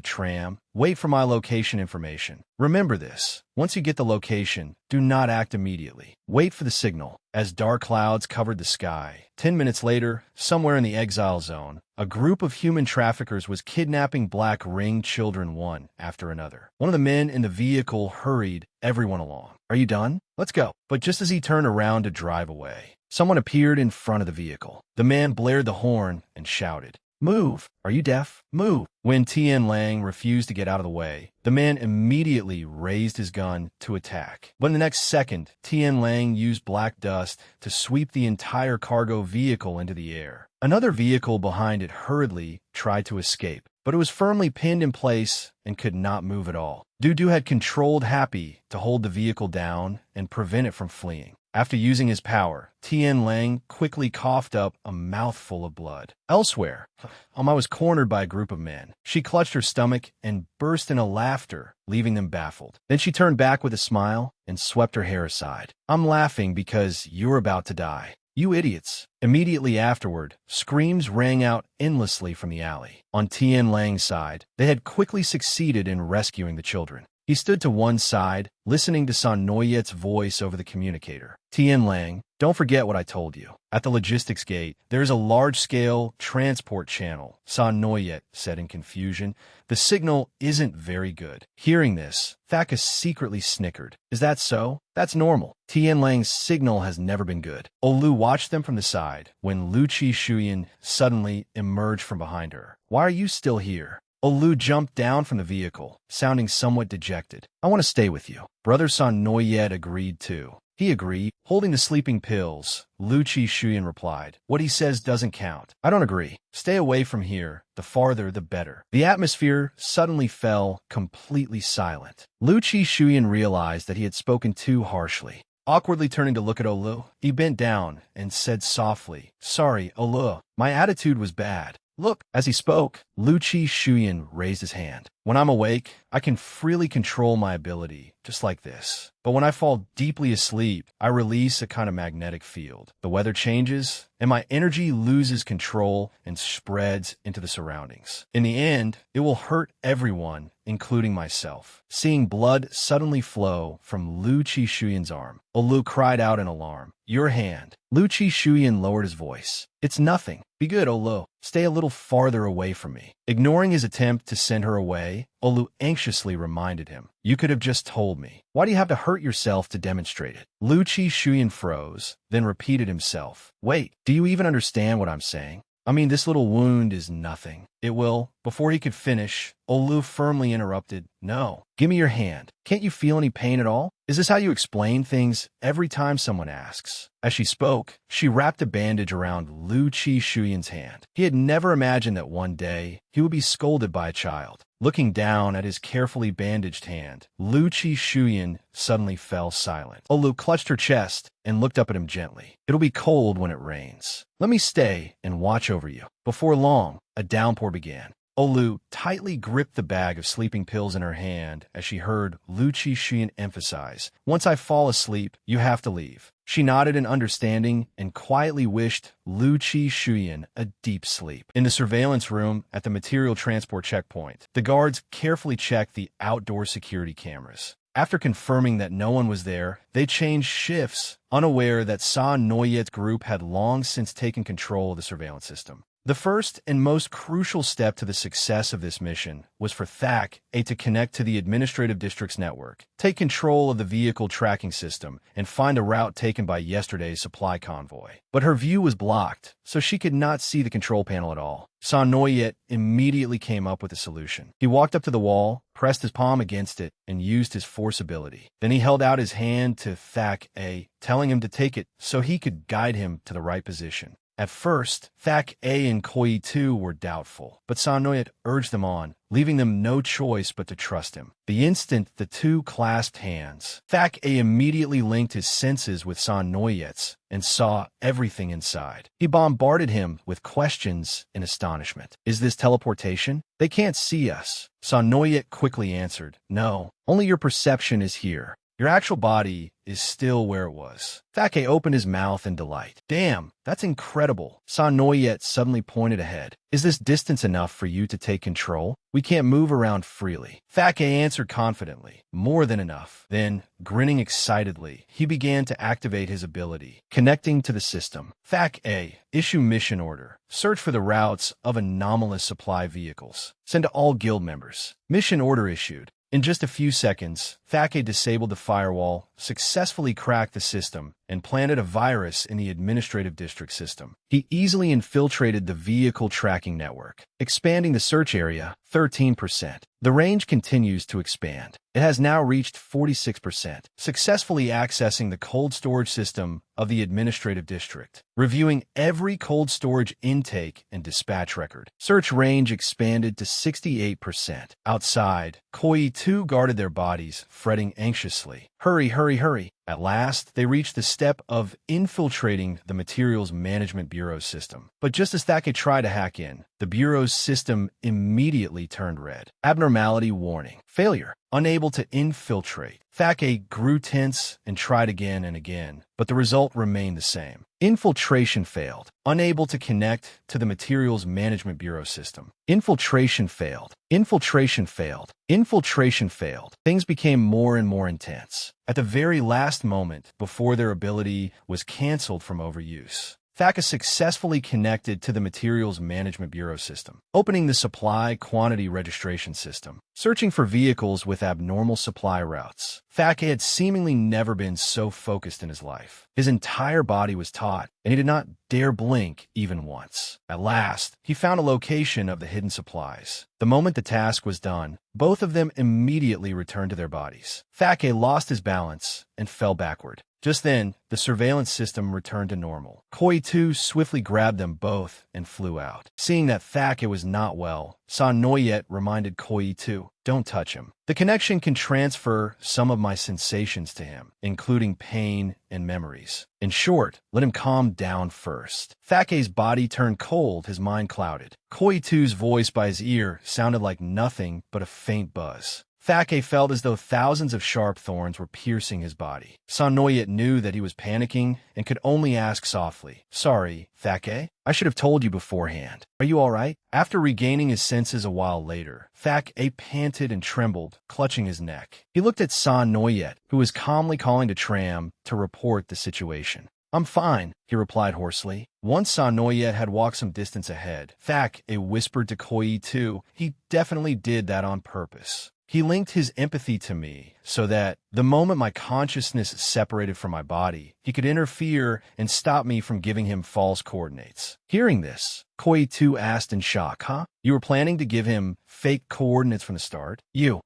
tram, wait for my location information. Remember this. Once you get the location, do not act immediately. Wait for the signal. As dark clouds covered the sky, 10 minutes later, somewhere in the exile zone, a group of human traffickers was kidnapping black ring children one after another. One of the men in the vehicle hurried everyone along. Are you done? Let's go. But just as he turned around to drive away, someone appeared in front of the vehicle. The man blared the horn and shouted, "Move! Are you deaf? Move!" When Tian Lang refused to get out of the way, the man immediately raised his gun to attack. But in the next second, Tian Lang used black dust to sweep the entire cargo vehicle into the air. Another vehicle behind it hurriedly tried to escape, but it was firmly pinned in place and could not move at all. Dudu had controlled Happy to hold the vehicle down and prevent it from fleeing. After using his power, Tian Lang quickly coughed up a mouthful of blood. Elsewhere, Alma was cornered by a group of men. She clutched her stomach and burst into laughter, leaving them baffled. Then she turned back with a smile and swept her hair aside. "I'm laughing because you're about to die. You idiots." Immediately afterward, screams rang out endlessly from the alley. On Tian Lang's side, they had quickly succeeded in rescuing the children. He stood to one side, listening to San Noyet's voice over the communicator. "Tian Lang, don't forget what I told you. At the logistics gate, there is a large-scale transport channel," San Noyet said in confusion. "The signal isn't very good." Hearing this, Thackus secretly snickered. "Is that so? That's normal. Tian Lang's signal has never been good." Oh-lu watched them from the side when Lu Chi-shuyan suddenly emerged from behind her. "Why are you still here?" Oh-lu jumped down from the vehicle, sounding somewhat dejected. "I want to stay with you." Brother San Noyet agreed too. He agreed, holding the sleeping pills. Lu Chi-shuyan replied, "What he says doesn't count." "I don't agree. Stay away from here. The farther, the better." The atmosphere suddenly fell completely silent. Lu Chi-shuyan realized that he had spoken too harshly. Awkwardly turning to look at Oh-lu, he bent down and said softly, "Sorry, Oh-lu. My attitude was bad." "Look." As he spoke, Lu Chi-shuyan raised his hand. When I'm awake, I can freely control my ability, just like this. But when I fall deeply asleep, I release a kind of magnetic field. The weather changes, and my energy loses control and spreads into the surroundings. In the end, it will hurt everyone, including myself. Seeing blood suddenly flow from Lu Qishuyan's arm, Olu cried out in alarm. Your hand. Lu Qishuyan lowered his voice. It's nothing. Be good, Olu. Stay a little farther away from me. Ignoring his attempt to send her away, Olu anxiously reminded him. You could have just told me. Why do you have to hurt yourself to demonstrate it? Lu Qishuyan froze, then repeated himself. Wait, do you even understand what I'm saying? I mean, this little wound is nothing. It will. Before he could finish, Olu firmly interrupted. No. Give me your hand. Can't you feel any pain at all? Is this how you explain things every time someone asks? As she spoke, she wrapped a bandage around Lu Qishuyan's hand. He had never imagined that one day he would be scolded by a child. Looking down at his carefully bandaged hand, Lu Qishuyan suddenly fell silent. Olu clutched her chest and looked up at him gently. It'll be cold when it rains. Let me stay and watch over you. Before long, a downpour began. Olu tightly gripped the bag of sleeping pills in her hand as she heard Lu Qishuyan emphasize, Once I fall asleep, you have to leave. She nodded in understanding and quietly wished Lu Qishuyan a deep sleep. In the surveillance room at the material transport checkpoint, the guards carefully checked the outdoor security cameras. After confirming that no one was there, they changed shifts, unaware that Sa Noyet's group had long since taken control of the surveillance system. The first and most crucial step to the success of this mission was for Thak-A to connect to the administrative district's network, take control of the vehicle tracking system, and find the route taken by yesterday's supply convoy. But her view was blocked, so she could not see the control panel at all. Sa Noyet immediately came up with a solution. He walked up to the wall, pressed his palm against it, and used his force ability. Then he held out his hand to Thak-A, telling him to take it so he could guide him to the right position. At first, Thak-A and Koi-2 were doubtful, but Sa Noyet urged them on, leaving them no choice but to trust him. The instant the two clasped hands, Thak-A immediately linked his senses with Sa Noyet's and saw everything inside. He bombarded him with questions in astonishment. Is this teleportation? They can't see us. Sa Noyet quickly answered, No, only your perception is here. Your actual body is still where it was. Thak-A opened his mouth in delight. Damn, that's incredible. Sa Noyet suddenly pointed ahead. Is this distance enough for you to take control? We can't move around freely. Thak-A answered confidently. More than enough. Then, grinning excitedly, he began to activate his ability, connecting to the system. Thak-A, issue mission order. Search for the routes of anomalous supply vehicles. Send to all guild members. Mission order issued. In just a few seconds, Thak-A disabled the firewall, successfully cracked the system, and planted a virus in the administrative district system. He easily infiltrated the vehicle tracking network, expanding the search area 13%. The range continues to expand. It has now reached 46%, successfully accessing the cold storage system of the administrative district, reviewing every cold storage intake and dispatch record. Search range expanded to 68%. Outside, Koi-2 guarded their bodies, fretting anxiously. Hurry, hurry, hurry. At last, they reached the step of infiltrating the Materials Management Bureau's system. But just as Thak-A tried to hack in, the Bureau's system immediately turned red. Abnormality warning. Failure. Unable to infiltrate. Thak-A grew tense and tried again and again, but the result remained the same. Infiltration failed. Unable to connect to the Materials Management Bureau system. Infiltration failed. Infiltration failed. Infiltration failed. Things became more and more intense. At the very last moment, before their ability was canceled from overuse, Thak-A successfully connected to the Materials Management Bureau system, opening the Supply Quantity Registration system, searching for vehicles with abnormal supply routes. Thak-A had seemingly never been so focused in his life. His entire body was taut, and he did not dare blink even once. At last, he found a location of the hidden supplies. The moment the task was done, both of them immediately returned to their bodies. Thak-A lost his balance and fell backward. Just then, the surveillance system returned to normal. Koi-tu swiftly grabbed them both and flew out. Seeing that Thake was not well, Sa Noyet reminded Koi-tu, "Don't touch him. The connection can transfer some of my sensations to him, including pain and memories. In short, let him calm down first." Thake's body turned cold, his mind clouded. Koi-tu's voice by his ear sounded like nothing but a faint buzz. Thake felt as though thousands of sharp thorns were piercing his body. Sa Noyet knew that he was panicking and could only ask softly, "Sorry, Thake? I should have told you beforehand. Are you all right?" After regaining his senses a while later, Thake panted and trembled, clutching his neck. He looked at Sa Noyet, who was calmly calling to Tram to report the situation. "I'm fine," he replied hoarsely. Once Sa Noyet had walked some distance ahead, Thake whispered to Koi-tu, "He definitely did that on purpose. He linked his empathy to me so that the moment my consciousness separated from my body, he could interfere and stop me from giving him false coordinates." Hearing this, Koi-tu asked in shock, "Huh? You were planning to give him fake coordinates from the start? You.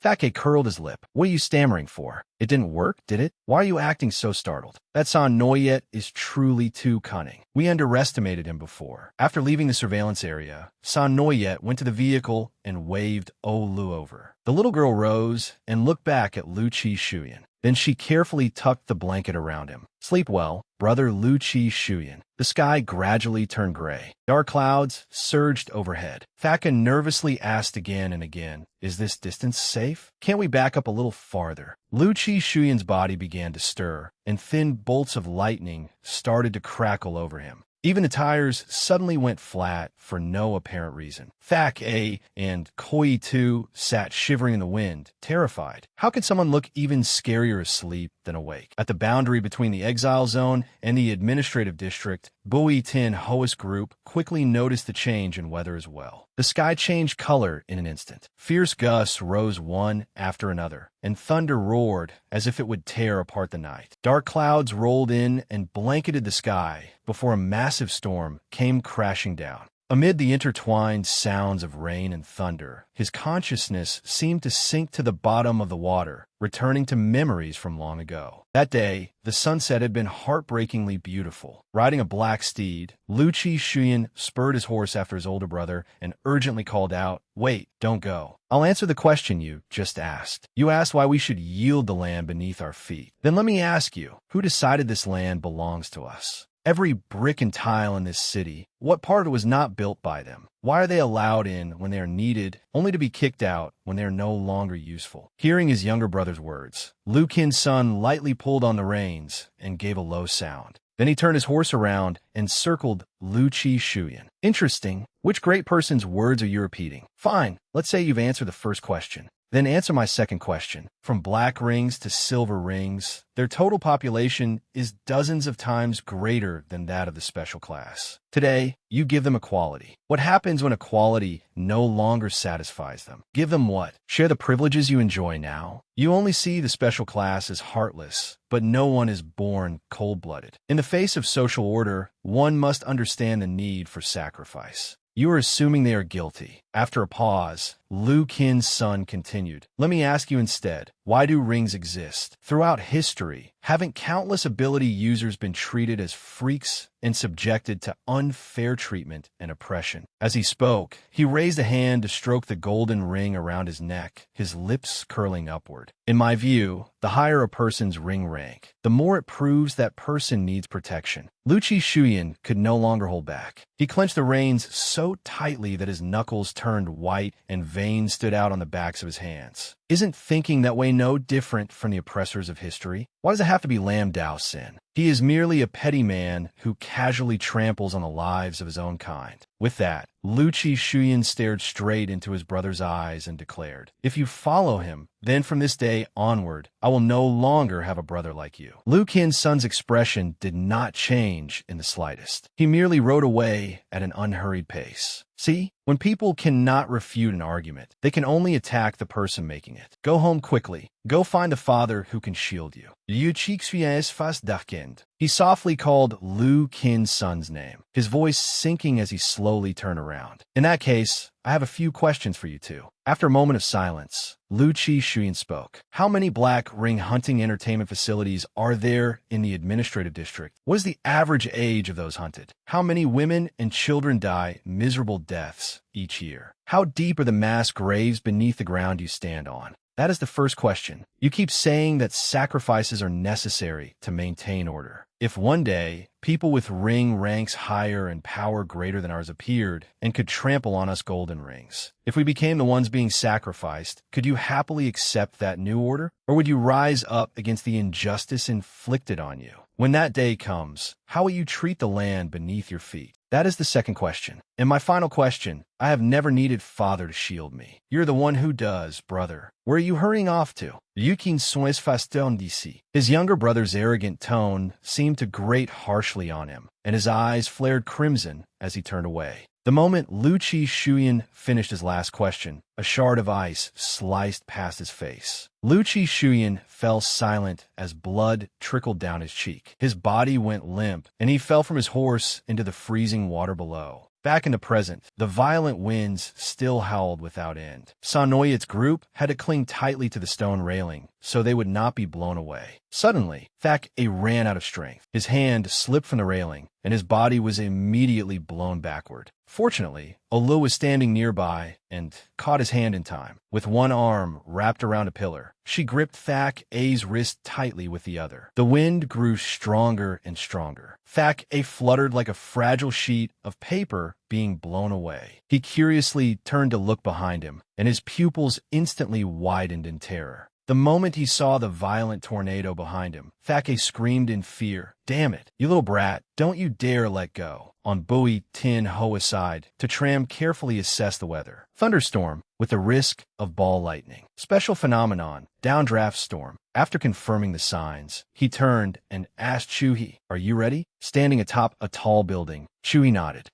Thake curled his lip. "What are you stammering for? It didn't work, did it? Why are you acting so startled? That Sa Noyet is truly too cunning. We underestimated him before." After leaving the surveillance area, Sa Noyet went to the vehicle and waved Lu over. The little girl rose and looked back at Lu Chi-shuyan. Then she carefully tucked the blanket around him. "Sleep well, brother Lu Chi-shuyan." The sky gradually turned gray. Dark clouds surged overhead. Thake nervously asked again and again, "Is this distance safe? Can't we back up a little farther?" Lu Chi-shuyan's body began to stir, and thin bolts of lightning started to crackle over him. Even the tires suddenly went flat for no apparent reason. Thake and Koi-tu sat shivering in the wind, terrified. How could someone look even scarier asleep than awake? At the boundary between the exile zone and the administrative district, Bui Tin Hoist Group quickly noticed the change in weather as well. The sky changed color in an instant. Fierce gusts rose one after another, and thunder roared as if it would tear apart the night. Dark clouds rolled in and blanketed the sky before a massive storm came crashing down. Amid the intertwined sounds of rain and thunder, his consciousness seemed to sink to the bottom of the water, returning to memories from long ago. That day, the sunset had been heartbreakingly beautiful. Riding a black steed, Lu Chi-shuyan spurred his horse after his older brother and urgently called out, "Wait, don't go. I'll answer the question you just asked. You asked why we should yield the land beneath our feet. Then let me ask you, who decided this land belongs to us? Every brick and tile in this city, what part was not built by them? Why are they allowed in when they are needed, only to be kicked out when they are no longer useful?" Hearing his younger brother's words, Lu Qin's son lightly pulled on the reins and gave a low sound. Then he turned his horse around and circled Lu Chi-shuyan. "Interesting. Which great person's words are you repeating? Fine, let's say you've answered the first question. Then answer my second question. From black rings to silver rings, their total population is dozens of times greater than that of the special class. Today, you give them equality. What happens when equality no longer satisfies them? Give them what? Share the privileges you enjoy now? You only see the special class as heartless, but no one is born cold-blooded. In the face of social order, one must understand the need for sacrifice. You are assuming they are guilty." After a pause, Lu Qin's son continued, "Let me ask you instead, why do rings exist? Throughout history, haven't countless ability users been treated as freaks and subjected to unfair treatment and oppression?" As he spoke, he raised a hand to stroke the golden ring around his neck, his lips curling upward. "In my view, the higher a person's ring rank, the more it proves that person needs protection." Lu Chi-shuyan could no longer hold back. He clenched the reins so tightly that his knuckles turned white and veins stood out on the backs of his hands. Isn't thinking that way no different from the oppressors of history? Why does it have to be Lam Dao Sin? He is merely a petty man who casually tramples on the lives of his own kind. With that, Lu Chi-shuyan stared straight into his brother's eyes and declared, "If you follow him, then from this day onward, I will no longer have a brother like you." Lu Qin's son's expression did not change in the slightest. He merely rode away at an unhurried pace. See, when people cannot refute an argument, they can only attack the person making it. Go home quickly. Go find the father who can shield you. Liu Chixuye's fast dakind. He softly called Lu Qin's son's name, his voice sinking as he slowly turned around. "In that case, I have a few questions for you two." After a moment of silence, Lu Shuyan spoke. How many black ring hunting entertainment facilities are there in the administrative district? What is the average age of those hunted? How many women and children die miserable deaths each year? How deep are the mass graves beneath the ground you stand on? That is the first question. You keep saying that sacrifices are necessary to maintain order. If one day, people with ring ranks higher and power greater than ours appeared and could trample on us golden rings, if we became the ones being sacrificed, could you happily accept that new order? Or would you rise up against the injustice inflicted on you? When that day comes, how will you treat the land beneath your feet? That is the second question. And my final question, I have never needed father to shield me. You're the one who does, brother. Where are you hurrying off to? Yukin sois faston d'ici. His younger brother's arrogant tone seemed to grate harshly on him, and his eyes flared crimson as he turned away. The moment Lu Shuyan finished his last question, a shard of ice sliced past his face. Lu Shuyan fell silent as blood trickled down his cheek. His body went limp, and he fell from his horse into the freezing water below. Back in the present, the violent winds still howled without end. Sanoyat's group had to cling tightly to the stone railing so they would not be blown away. Suddenly, Thak-A ran out of strength. His hand slipped from the railing, and his body was immediately blown backward. Fortunately, Olu was standing nearby and caught his hand in time. With one arm wrapped around a pillar, she gripped Thak-A's wrist tightly with the other. The wind grew stronger and stronger. Thak-A fluttered like a fragile sheet of paper being blown away. He curiously turned to look behind him, and his pupils instantly widened in terror. The moment he saw the violent tornado behind him, Thak-A screamed in fear. "Damn it, you little brat, don't you dare let go." On Bui Tin Ho aside, to Tram carefully assessed the weather. Thunderstorm, with the risk of ball lightning. Special phenomenon, downdraft storm. After confirming the signs, he turned and asked Chuhi, "Are you ready?" Standing atop a tall building, Chuhi nodded.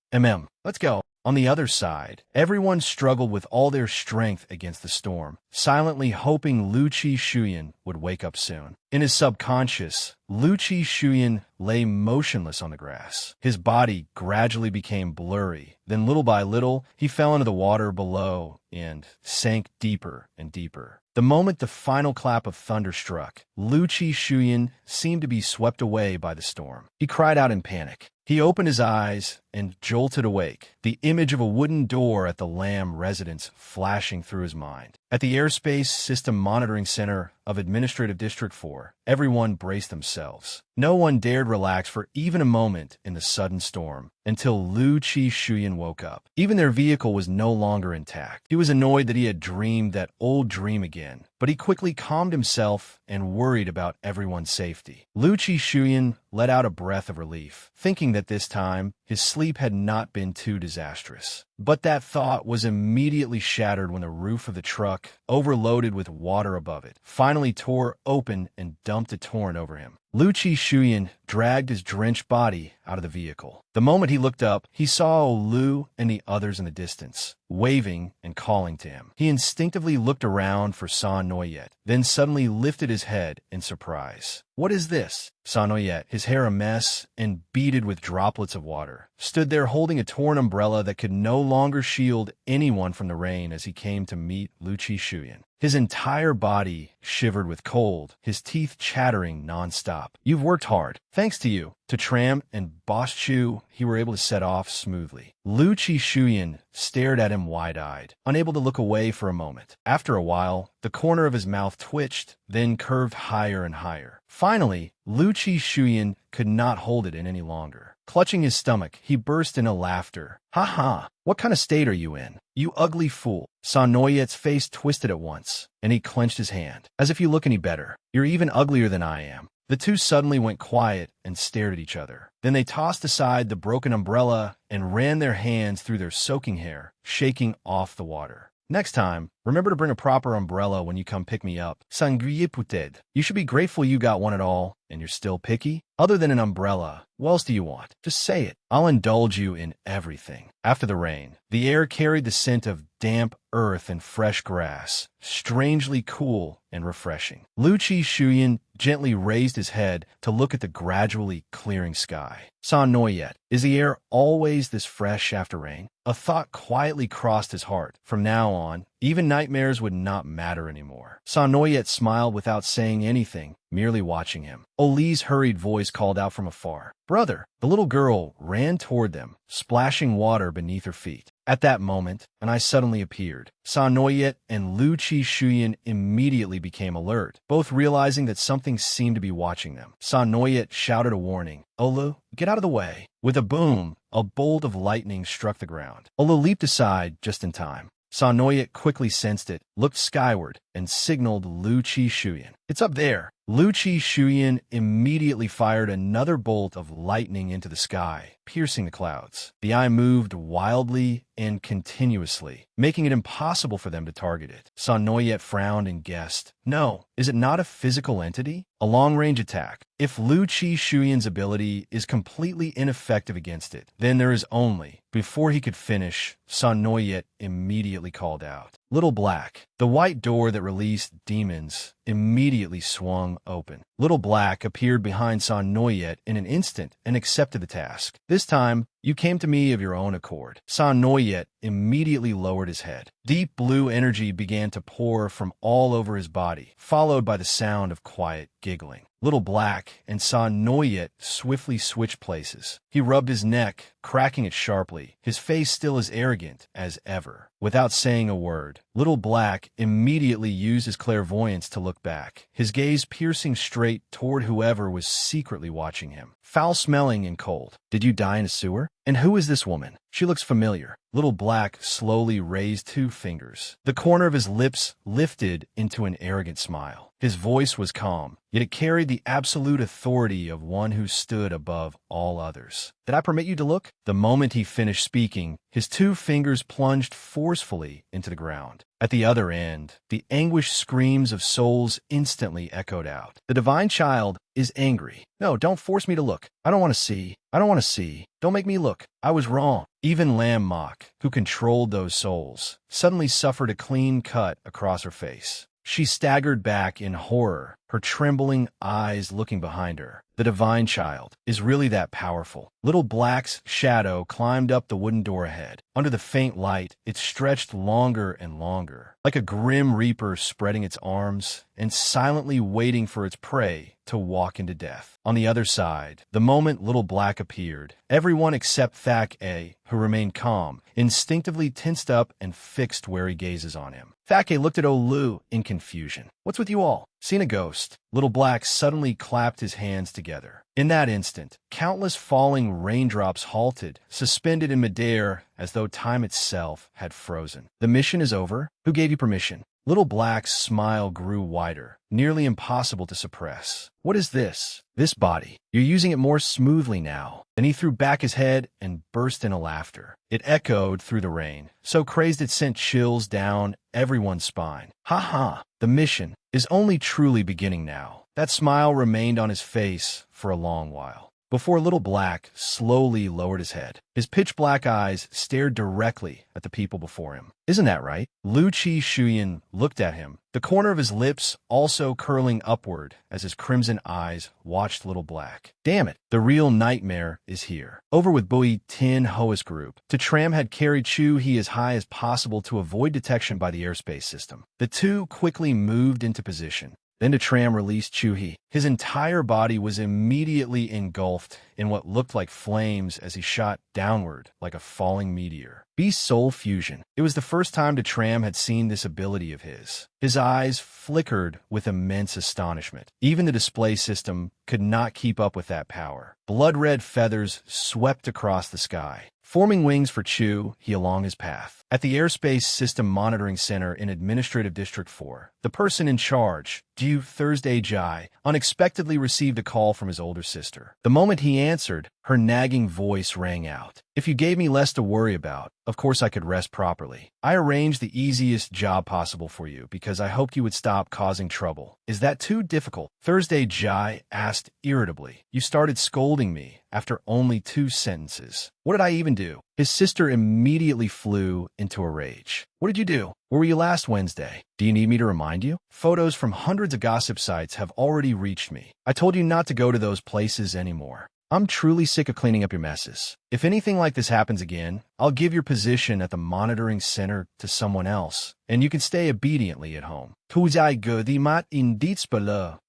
Let's go." On the other side, everyone struggled with all their strength against the storm, silently hoping Lu Shuyan would wake up soon. In his subconscious, Lu Shuyan lay motionless on the grass. His body gradually became blurry. Then little by little, he fell into the water below and sank deeper and deeper. The moment the final clap of thunder struck, Lu Shuyan seemed to be swept away by the storm. He cried out in panic. He opened his eyes and jolted awake, the image of a wooden door at the Lam residence flashing through his mind. At the Airspace System Monitoring Center of Administrative District 4, everyone braced themselves. No one dared relax for even a moment in the sudden storm until Lu Shuyan woke up. Even their vehicle was no longer intact. He was annoyed that he had dreamed that old dream again, but he quickly calmed himself and worried about everyone's safety. Lu Shuyan let out a breath of relief, thinking that this time his sleep had not been too disastrous. But that thought was immediately shattered when the roof of the truck, overloaded with water above it, finally tore open and dumped a torrent over him. Lu Shuyan dragged his drenched body out of the vehicle. The moment he looked up, he saw Olu and the others in the distance, waving and calling to him. He instinctively looked around for Sanoyat, then suddenly lifted his head in surprise. "What is this?" Sanoyat, his hair a mess and beaded with droplets of water, stood there holding a torn umbrella that could no longer shield anyone from the rain as he came to meet Lu Shuyan. His entire body shivered with cold, his teeth chattering non-stop. "You've worked hard. Thanks to you." To Tram and Boss Chu, he were able to set off smoothly. Lu Shuyan stared at him wide-eyed, unable to look away for a moment. After a while, the corner of his mouth twitched, then curved higher and higher. Finally, Lu Shuyan could not hold it in any longer. Clutching his stomach, he burst into laughter. "Ha ha! What kind of state are you in? You ugly fool." Sanoyat's face twisted at once, and he clenched his hand. "As if you look any better. You're even uglier than I am." The two suddenly went quiet and stared at each other. Then they tossed aside the broken umbrella and ran their hands through their soaking hair, shaking off the water. "Next time, remember to bring a proper umbrella when you come pick me up. Sangrier puted. You should be grateful you got one at all, and you're still picky? Other than an umbrella, what else do you want? Just say it. I'll indulge you in everything." After the rain, the air carried the scent of damp earth and fresh grass, strangely cool and refreshing. Lu Chi Shuyan gently raised his head to look at the gradually clearing sky. Sa Noyet, is the air always this fresh after rain? A thought quietly crossed his heart. From now on, even nightmares would not matter anymore. Sa Noyet smiled without saying anything, merely watching him. Oli's hurried voice called out from afar. "Brother!" The little girl ran toward them, splashing water beneath her feet. At that moment, an eye suddenly appeared. Sa Noyet and Lu Chi Shuyan immediately became alert, both realizing that something seemed to be watching them. Sa Noyet shouted a warning. "Olu, get out of the way." With a boom, a bolt of lightning struck the ground. Olu leaped aside just in time. Sa Noyet quickly sensed it, looked skyward, and signaled Lu Chi Shuyan. "It's up there." Lu Chi Shuyan immediately fired another bolt of lightning into the sky, piercing the clouds. The eye moved wildly and continuously, making it impossible for them to target it. Sa Noyet frowned and guessed, "No, is it not a physical entity? A long-range attack. If Lu Chi Shuyan's ability is completely ineffective against it, then there is only..." Before he could finish, Sa Noyet immediately called out, "Little Black." The white door that released demons immediately swung open. Little Black appeared behind Sa Noyet in an instant and accepted the task. "This time, you came to me of your own accord." Sa Noyet immediately lowered his head. Deep blue energy began to pour from all over his body, followed by the sound of quiet giggling. Little Black and Sa Noyet swiftly switched places. He rubbed his neck, cracking it sharply, his face still as arrogant as ever. Without saying a word, Little Black immediately used his clairvoyance to look back, his gaze piercing straight toward whoever was secretly watching him. Foul-smelling and cold. "Did you die in a sewer? And who is this woman? She looks familiar." Little Black slowly raised 2 fingers. The corner of his lips lifted into an arrogant smile. His voice was calm, yet it carried the absolute authority of one who stood above all others. "Did I permit you to look?" The moment he finished speaking, his 2 fingers plunged forcefully into the ground. At the other end, the anguished screams of souls instantly echoed out. "The divine child is angry. No, don't force me to look. I don't want to see. I don't want to see. Don't make me look. I was wrong." Even Lam Mok, who controlled those souls, suddenly suffered a clean cut across her face. She staggered back in horror, her trembling eyes looking behind her. The divine child is really that powerful. Little Black's shadow climbed up the wooden door ahead. Under the faint light, it stretched longer and longer, like a grim reaper spreading its arms and silently waiting for its prey to walk into death. On the other side, the moment Little Black appeared, everyone except Thak A, who remained calm, instinctively tensed up and fixed wary gazes on him. Thak A looked at Olu in confusion. "What's with you all? Seen a ghost?" Little Black suddenly clapped his hands together. In that instant, countless falling raindrops halted, suspended in midair as though time itself had frozen. "The mission is over? Who gave you permission?" Little Black's smile grew wider, nearly impossible to suppress. "What is this? This body? You're using it more smoothly now." Then he threw back his head and burst into laughter. It echoed through the rain, so crazed it sent chills down everyone's spine. "Ha ha! The mission is only truly beginning now." That smile remained on his face for a long while, before Little Black slowly lowered his head. His pitch-black eyes stared directly at the people before him. "Isn't that right?" Lu Chi Shuyan looked at him, the corner of his lips also curling upward as his crimson eyes watched Little Black. "Damn it, the real nightmare is here." Over with Bui Tin Hoas Group, Tram had carried Chu He as high as possible to avoid detection by the airspace system. The two quickly moved into position. Then Tram released Chu He. His entire body was immediately engulfed in what looked like flames as he shot downward like a falling meteor. Beast Soul Fusion. It was the first time Tram had seen this ability of his. His eyes flickered with immense astonishment. Even the display system could not keep up with that power. Blood-red feathers swept across the sky, forming wings for Chu He along his path. At the Airspace System Monitoring Center in Administrative District 4, the person in charge, Ju Thursday Jai, unexpectedly received a call from his older sister. The moment he answered, her nagging voice rang out. "If you gave me less to worry about, of course I could rest properly. I arranged the easiest job possible for you because I hoped you would stop causing trouble. Is that too difficult?" Thursday Jai asked irritably. "You started scolding me after only 2 sentences. What did I even do?" His sister immediately flew into a rage. What did you do? Where were you last Wednesday? Do you need me to remind you? Photos from hundreds of gossip sites have already reached me. I told you not to go to those places anymore. I'm truly sick of cleaning up your messes. If anything like this happens again, I'll give your position at the monitoring center to someone else, and you can stay obediently at home.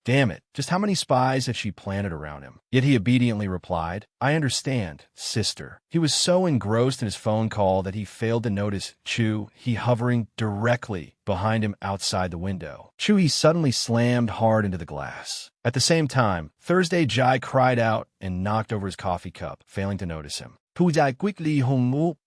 Damn it, just how many spies had she planted around him? Yet he obediently replied, I understand, sister. He was so engrossed in his phone call that he failed to notice He hovering directly behind him outside the window. He suddenly slammed hard into the glass. At the same time, Thursday Jai cried out and knocked over his coffee cup, failing to notice him.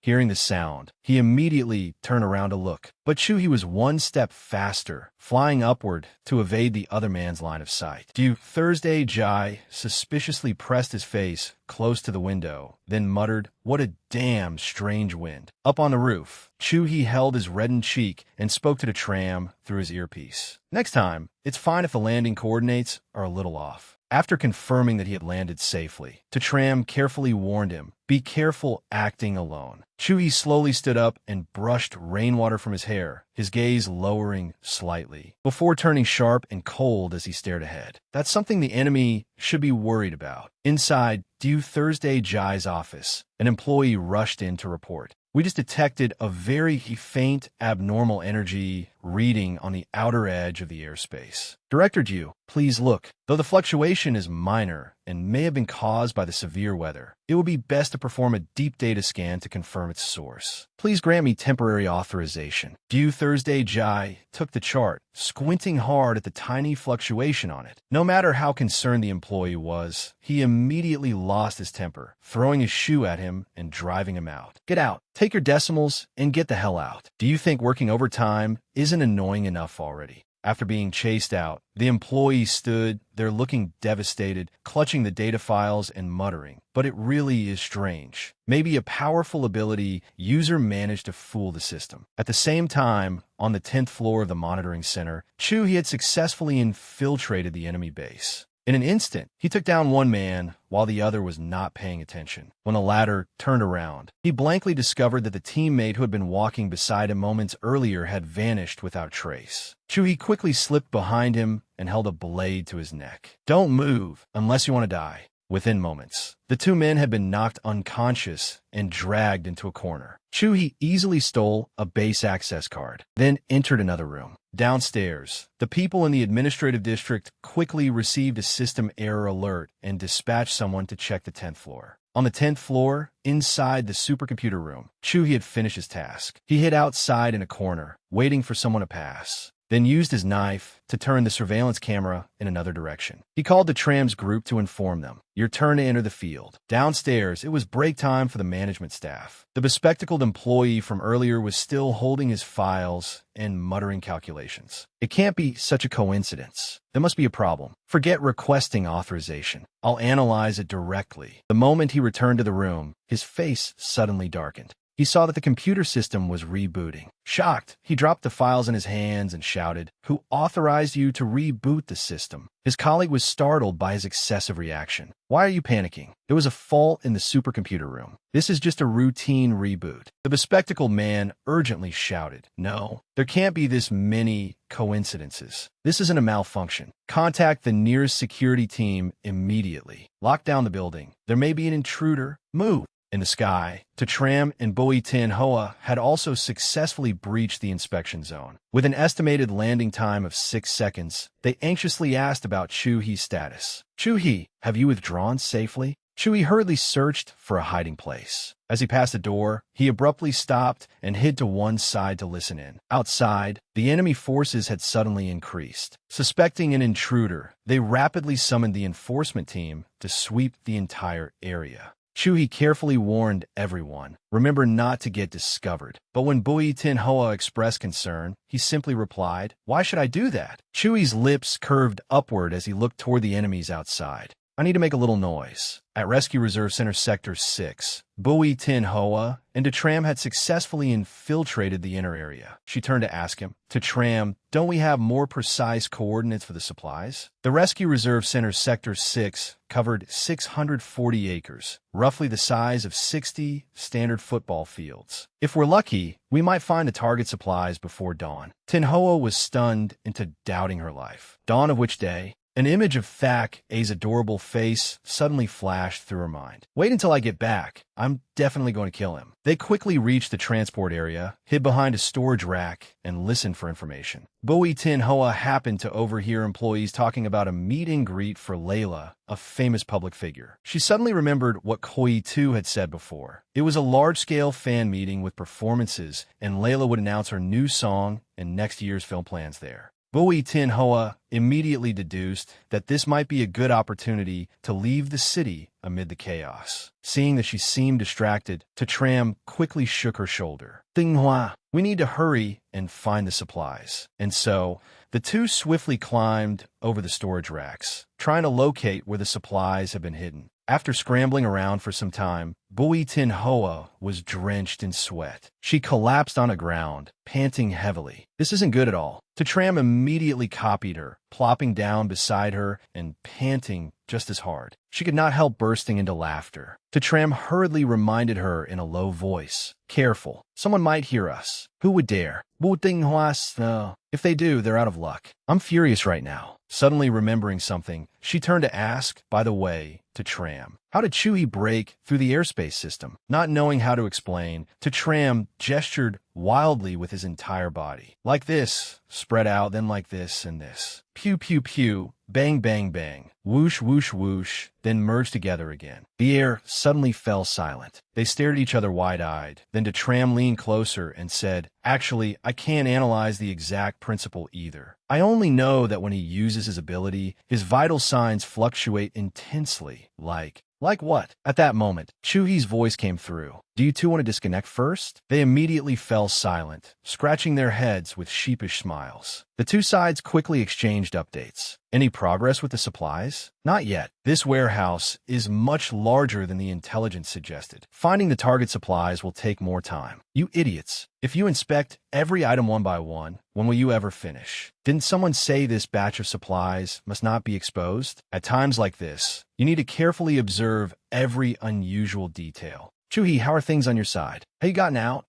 Hearing the sound, he immediately turned around to look. But He was one step faster, flying upward to evade the other man's line of sight. Thursday Jai suspiciously pressed his face close to the window, then muttered, What a damn strange wind. Up on the roof, He held his reddened cheek and spoke to the tram through his earpiece. Next time, it's fine if the landing coordinates are a little off. After confirming that he had landed safely, Tram carefully warned him, Be careful acting alone. He slowly stood up and brushed rainwater from his hair, his gaze lowering slightly, before turning sharp and cold as he stared ahead. That's something the enemy should be worried about. Inside Thursday Jai's office, an employee rushed in to report. We just detected a very faint abnormal energy reading on the outer edge of the airspace. Director Ju, please look. Though the fluctuation is minor and may have been caused by the severe weather, it would be best to perform a deep data scan to confirm its source. Please grant me temporary authorization. Thursday Jai took the chart, squinting hard at the tiny fluctuation on it. No matter how concerned the employee was, he immediately lost his temper, throwing his shoe at him and driving him out. Get out. Take your decimals and get the hell out. Do you think working overtime isn't annoying enough already? After being chased out, the employee stood there looking devastated, clutching the data files and muttering, but it really is strange. Maybe a powerful ability user managed to fool the system. At the same time, on the 10th floor of the monitoring center, He had successfully infiltrated the enemy base. In an instant, he took down one man while the other was not paying attention. When the latter turned around, he blankly discovered that the teammate who had been walking beside him moments earlier had vanished without trace. He quickly slipped behind him and held a blade to his neck. Don't move unless you want to die. Within moments, the two men had been knocked unconscious and dragged into a corner. He easily stole a base access card, then entered another room. Downstairs, the people in the administrative district quickly received a system error alert and dispatched someone to check the 10th floor. On the 10th floor, inside the supercomputer room, He had finished his task. He hid outside in a corner, waiting for someone to pass, then used his knife to turn the surveillance camera in another direction. He called the tram's group to inform them, Your turn to enter the field. Downstairs, it was break time for the management staff. The bespectacled employee from earlier was still holding his files and muttering calculations. It can't be such a coincidence. There must be a problem. Forget requesting authorization. I'll analyze it directly. The moment he returned to the room, his face suddenly darkened. He saw that the computer system was rebooting. Shocked, he dropped the files in his hands and shouted, Who authorized you to reboot the system? His colleague was startled by his excessive reaction. Why are you panicking? There was a fault in the supercomputer room. This is just a routine reboot. The bespectacled man urgently shouted, No, there can't be this many coincidences. This isn't a malfunction. Contact the nearest security team immediately. Lock down the building. There may be an intruder. Move. In the sky, Tram and Bui Tin Hoa had also successfully breached the inspection zone. With an estimated landing time of 6 seconds, they anxiously asked about Chu-hee's status. Chu-hee, have you withdrawn safely? Chu-hee hurriedly searched for a hiding place. As he passed the door, he abruptly stopped and hid to one side to listen in. Outside, the enemy forces had suddenly increased. Suspecting an intruder, they rapidly summoned the enforcement team to sweep the entire area. Chu-hee carefully warned everyone, remember not to get discovered. But when Bui Tin Hoa expressed concern, he simply replied, Why should I do that? Chu-hee's lips curved upward as he looked toward the enemies outside. I need to make a little noise. At Rescue Reserve Center Sector 6, Bui Tin Hoa and Tram had successfully infiltrated the inner area. She turned to ask him, Tram, don't we have more precise coordinates for the supplies? The Rescue Reserve Center Sector 6 covered 640 acres, roughly the size of 60 standard football fields. If we're lucky, we might find the target supplies before dawn. Tin Hoa was stunned into doubting her life. Dawn of which day? An image of Thak A's adorable face suddenly flashed through her mind. Wait until I get back. I'm definitely going to kill him. They quickly reached the transport area, hid behind a storage rack, and listened for information. Bui Tin Hoa happened to overhear employees talking about a meet and greet for Layla, a famous public figure. She suddenly remembered what Koi Tu had said before. It was a large-scale fan meeting with performances, and Layla would announce her new song and next year's film plans there. Bui Tin Hoa immediately deduced that this might be a good opportunity to leave the city amid the chaos. Seeing that she seemed distracted, Tram quickly shook her shoulder. Ting Hoa, we need to hurry and find the supplies. And so, the two swiftly climbed over the storage racks, trying to locate where the supplies had been hidden. After scrambling around for some time, Bui Tin Hoa was drenched in sweat. She collapsed on the ground, panting heavily. This isn't good at all. Tram immediately copied her, plopping down beside her and panting just as hard. She could not help bursting into laughter. Tram hurriedly reminded her in a low voice, Careful, someone might hear us. Who would dare? Bu Ting Hoa, no. If they do, they're out of luck. I'm furious right now. Suddenly remembering something, she turned to ask, by the way, Tram, how did Chuhi break through the airspace system? Not knowing how to explain, Tram gestured wildly with his entire body. Like this, spread out, then like this and this. Pew, pew, pew, bang, bang, bang, whoosh, whoosh, whoosh, then merged together again. The air suddenly fell silent. They stared at each other wide-eyed. Then Tram leaned closer and said, Actually, I can't analyze the exact principle either. I only know that when he uses his ability, his vital signs fluctuate intensely, like what? At that moment, Chuhi's voice came through. Do you two want to disconnect first? They immediately fell silent, scratching their heads with sheepish smiles. The two sides quickly exchanged updates. Any progress with the supplies? Not yet. This warehouse is much larger than the intelligence suggested. Finding the target supplies will take more time. You idiots. If you inspect every item one by one, when will you ever finish? Didn't someone say this batch of supplies must not be exposed? At times like this, you need to carefully observe every unusual detail. Chuhi, how are things on your side? Have you gotten out?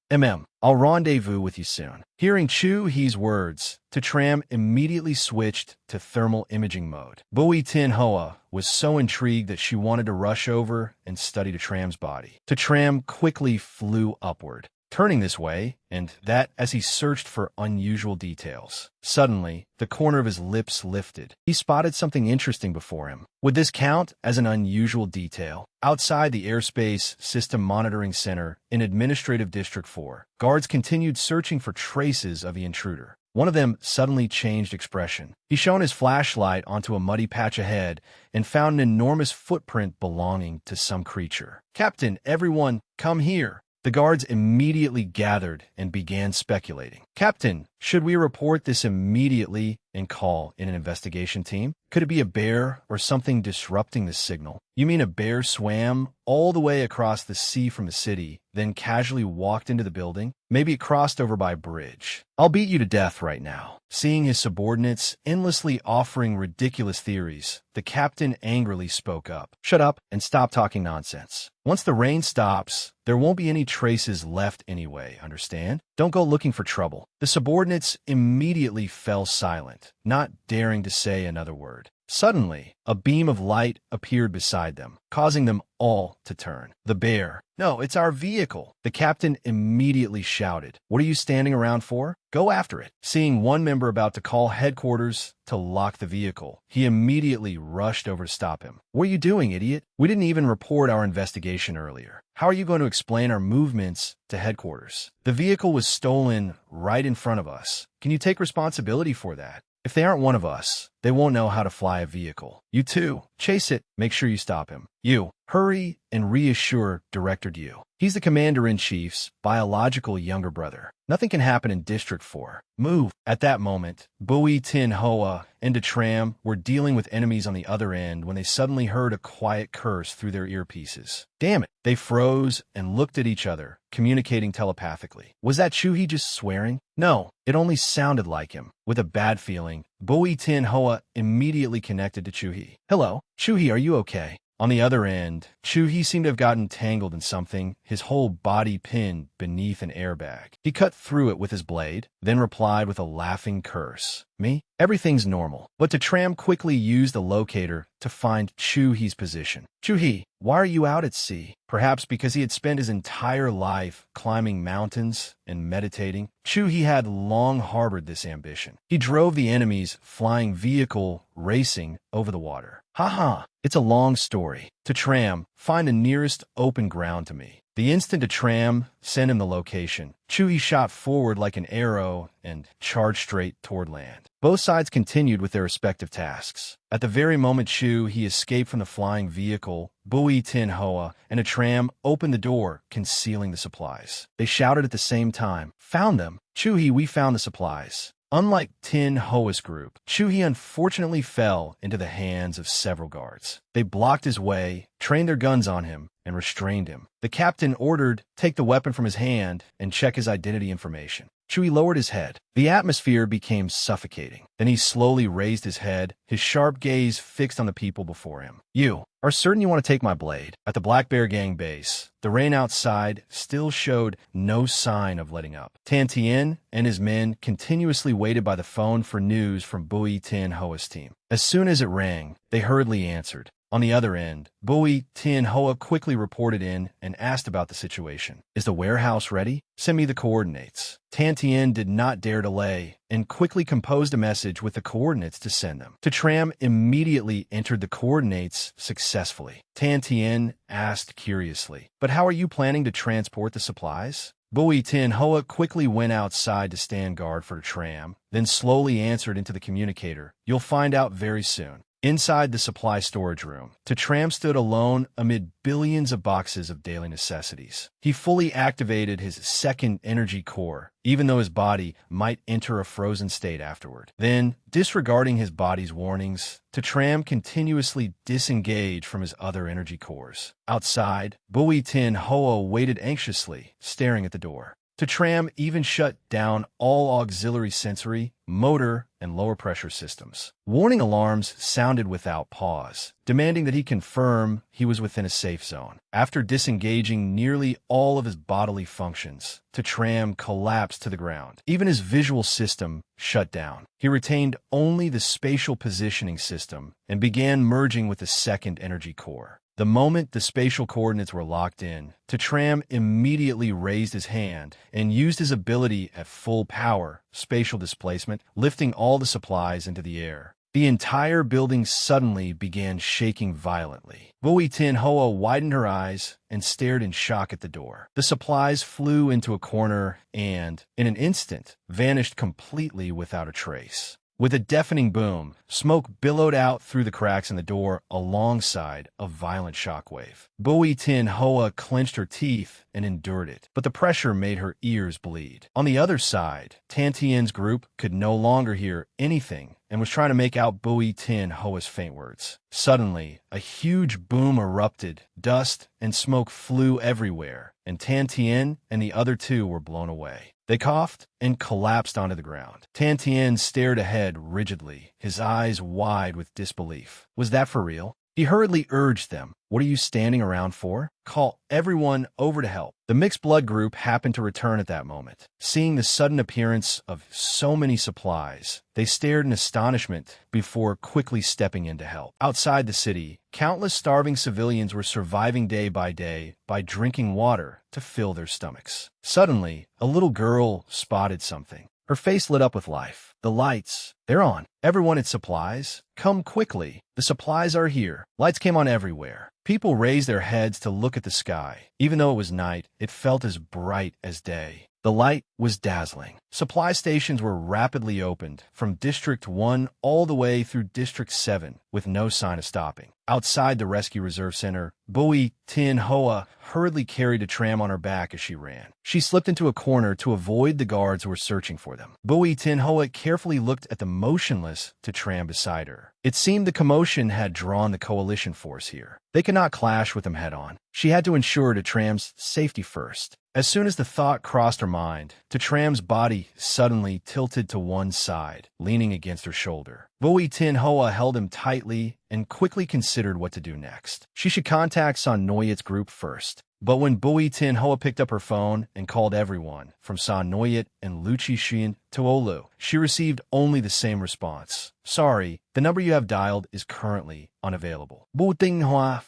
I'll rendezvous with you soon. Hearing Chuhi's words, Tram immediately switched to thermal imaging mode. Bui Tin Hoa was so intrigued that she wanted to rush over and study Tram's body. Tram quickly flew upward, turning this way and that as he searched for unusual details. Suddenly, the corner of his lips lifted. He spotted something interesting before him. Would this count as an unusual detail? Outside the Airspace System Monitoring Center in Administrative District 4, guards continued searching for traces of the intruder. One of them suddenly changed expression. He shone his flashlight onto a muddy patch ahead and found an enormous footprint belonging to some creature. Captain, everyone, come here. The guards immediately gathered and began speculating. Captain, should we report this immediately and call in an investigation team? Could it be a bear or something disrupting the signal? You mean a bear swam all the way across the sea from the city, then casually walked into the building? Maybe it crossed over by a bridge. I'll beat you to death right now. Seeing his subordinates endlessly offering ridiculous theories, the captain angrily spoke up. Shut up and stop talking nonsense. Once the rain stops, there won't be any traces left anyway, understand? Don't go looking for trouble. The subordinates immediately fell silent, not daring to say another word. Suddenly, a beam of light appeared beside them, causing them all to turn. The bear. No, it's our vehicle. The captain immediately shouted. What are you standing around for? Go after it. Seeing one member about to call headquarters to lock the vehicle, he immediately rushed over to stop him. What are you doing, idiot? We didn't even report our investigation earlier. How are you going to explain our movements to headquarters? The vehicle was stolen right in front of us. Can you take responsibility for that? If they aren't one of us, they won't know how to fly a vehicle. You too, chase it, make sure you stop him. You, hurry and reassure Director Yu. He's the commander-in-chief's biological younger brother. Nothing can happen in District 4. Move. At that moment, Bui Tin Hoa and Tram were dealing with enemies on the other end when they suddenly heard a quiet curse through their earpieces. Damn it. They froze and looked at each other, communicating telepathically. Was that Chuhi just swearing? No, it only sounded like him. With a bad feeling, Bui Tin Hoa immediately connected to Chuhi. Hello, Chuhi, are you okay? On the other end, Chuhi seemed to have gotten tangled in something, his whole body pinned beneath an airbag. He cut through it with his blade, then replied with a laughing curse. Me? Everything's normal. But Tram quickly used the locator to find Chuhi's position. Chuhi, why are you out at sea? Perhaps because he had spent his entire life climbing mountains and meditating. Chuhi had long harbored this ambition. He drove the enemy's flying vehicle racing over the water. Haha, it's a long story. Tram, find the nearest open ground to me. The instant Tram sent him the location, Chuhi shot forward like an arrow and charged straight toward land. Both sides continued with their respective tasks. At the very moment Chuhi escaped from the flying vehicle, Bui Tin Hoa and Tram opened the door, concealing the supplies. They shouted at the same time, "Found them! Chuhi, we found the supplies!" Unlike Tin Hoa's group, Chuhi unfortunately fell into the hands of several guards. They blocked his way, trained their guns on him, and restrained him. The captain ordered, take the weapon from his hand and check his identity information. Chuhi lowered his head. The atmosphere became suffocating. Then he slowly raised his head, his sharp gaze fixed on the people before him. You are certain you want to take my blade? At the Black Bear Gang base, the rain outside still showed no sign of letting up. Tan Tien and his men continuously waited by the phone for news from Bui Tin Hoa's team. As soon as it rang, they hurriedly answered. On the other end, Bui Tin Hoa quickly reported in and asked about the situation. Is the warehouse ready? Send me the coordinates. Tan Tien did not dare delay and quickly composed a message with the coordinates to send them. Tram immediately entered the coordinates successfully. Tan Tien asked curiously, but how are you planning to transport the supplies? Bui Tin Hoa quickly went outside to stand guard for Tram, then slowly answered into the communicator. You'll find out very soon. Inside the supply storage room, Tram stood alone amid billions of boxes of daily necessities. He fully activated his second energy core, even though his body might enter a frozen state afterward. Then, disregarding his body's warnings, Tram continuously disengaged from his other energy cores. Outside, Bui Tin Hoa waited anxiously, staring at the door. Tram even shut down all auxiliary sensory, motor, and lower pressure systems. Warning alarms sounded without pause, demanding that he confirm he was within a safe zone. After disengaging nearly all of his bodily functions, Tram collapsed to the ground. Even his visual system shut down. He retained only the spatial positioning system and began merging with the second energy core. The moment the spatial coordinates were locked in, Tram immediately raised his hand and used his ability at full power, spatial displacement, lifting all the supplies into the air. The entire building suddenly began shaking violently. Bui Tin Hoa widened her eyes and stared in shock at the door. The supplies flew into a corner and, in an instant, vanished completely without a trace. With a deafening boom, smoke billowed out through the cracks in the door alongside a violent shockwave. Bui Tin Hoa clenched her teeth and endured it, but the pressure made her ears bleed. On the other side, Tan Tien's group could no longer hear anything and was trying to make out Bui Tin Hoa's faint words. Suddenly, a huge boom erupted, dust and smoke flew everywhere, and Tan Tien and the other two were blown away. They coughed and collapsed onto the ground. Tan Tien stared ahead rigidly, his eyes wide with disbelief. Was that for real? He hurriedly urged them. What are you standing around for? Call everyone over to help. The mixed blood group happened to return at that moment. Seeing the sudden appearance of so many supplies, they stared in astonishment before quickly stepping in to help. Outside the city, countless starving civilians were surviving day by drinking water to fill their stomachs. Suddenly, a little girl spotted something. Her face lit up with life. The lights, they're on. Everyone at supplies, come quickly. The supplies are here. Lights came on everywhere. People raised their heads to look at the sky. Even though it was night, it felt as bright as day. The light was dazzling. Supply stations were rapidly opened from District 1 all the way through District 7 with no sign of stopping. Outside the Rescue Reserve Center, Bui Tin Hoa hurriedly carried a tram on her back as she ran. She slipped into a corner to avoid the guards who were searching for them. Bui Tin Hoa carefully looked at the motionless tram beside her. It seemed the commotion had drawn the coalition force here. They could not clash with them head-on. She had to ensure the tram's safety first. As soon as the thought crossed her mind, Tram's body suddenly tilted to one side, leaning against her shoulder. Bui Tin Hoa held him tightly and quickly considered what to do next. She should contact Son Noyet's group first. But when Bui Tin Hoa picked up her phone and called everyone, from Son Noyet and Lu Qixin to Olu, she received only the same response. Sorry, the number you have dialed is currently unavailable. Bu Ting Hoa,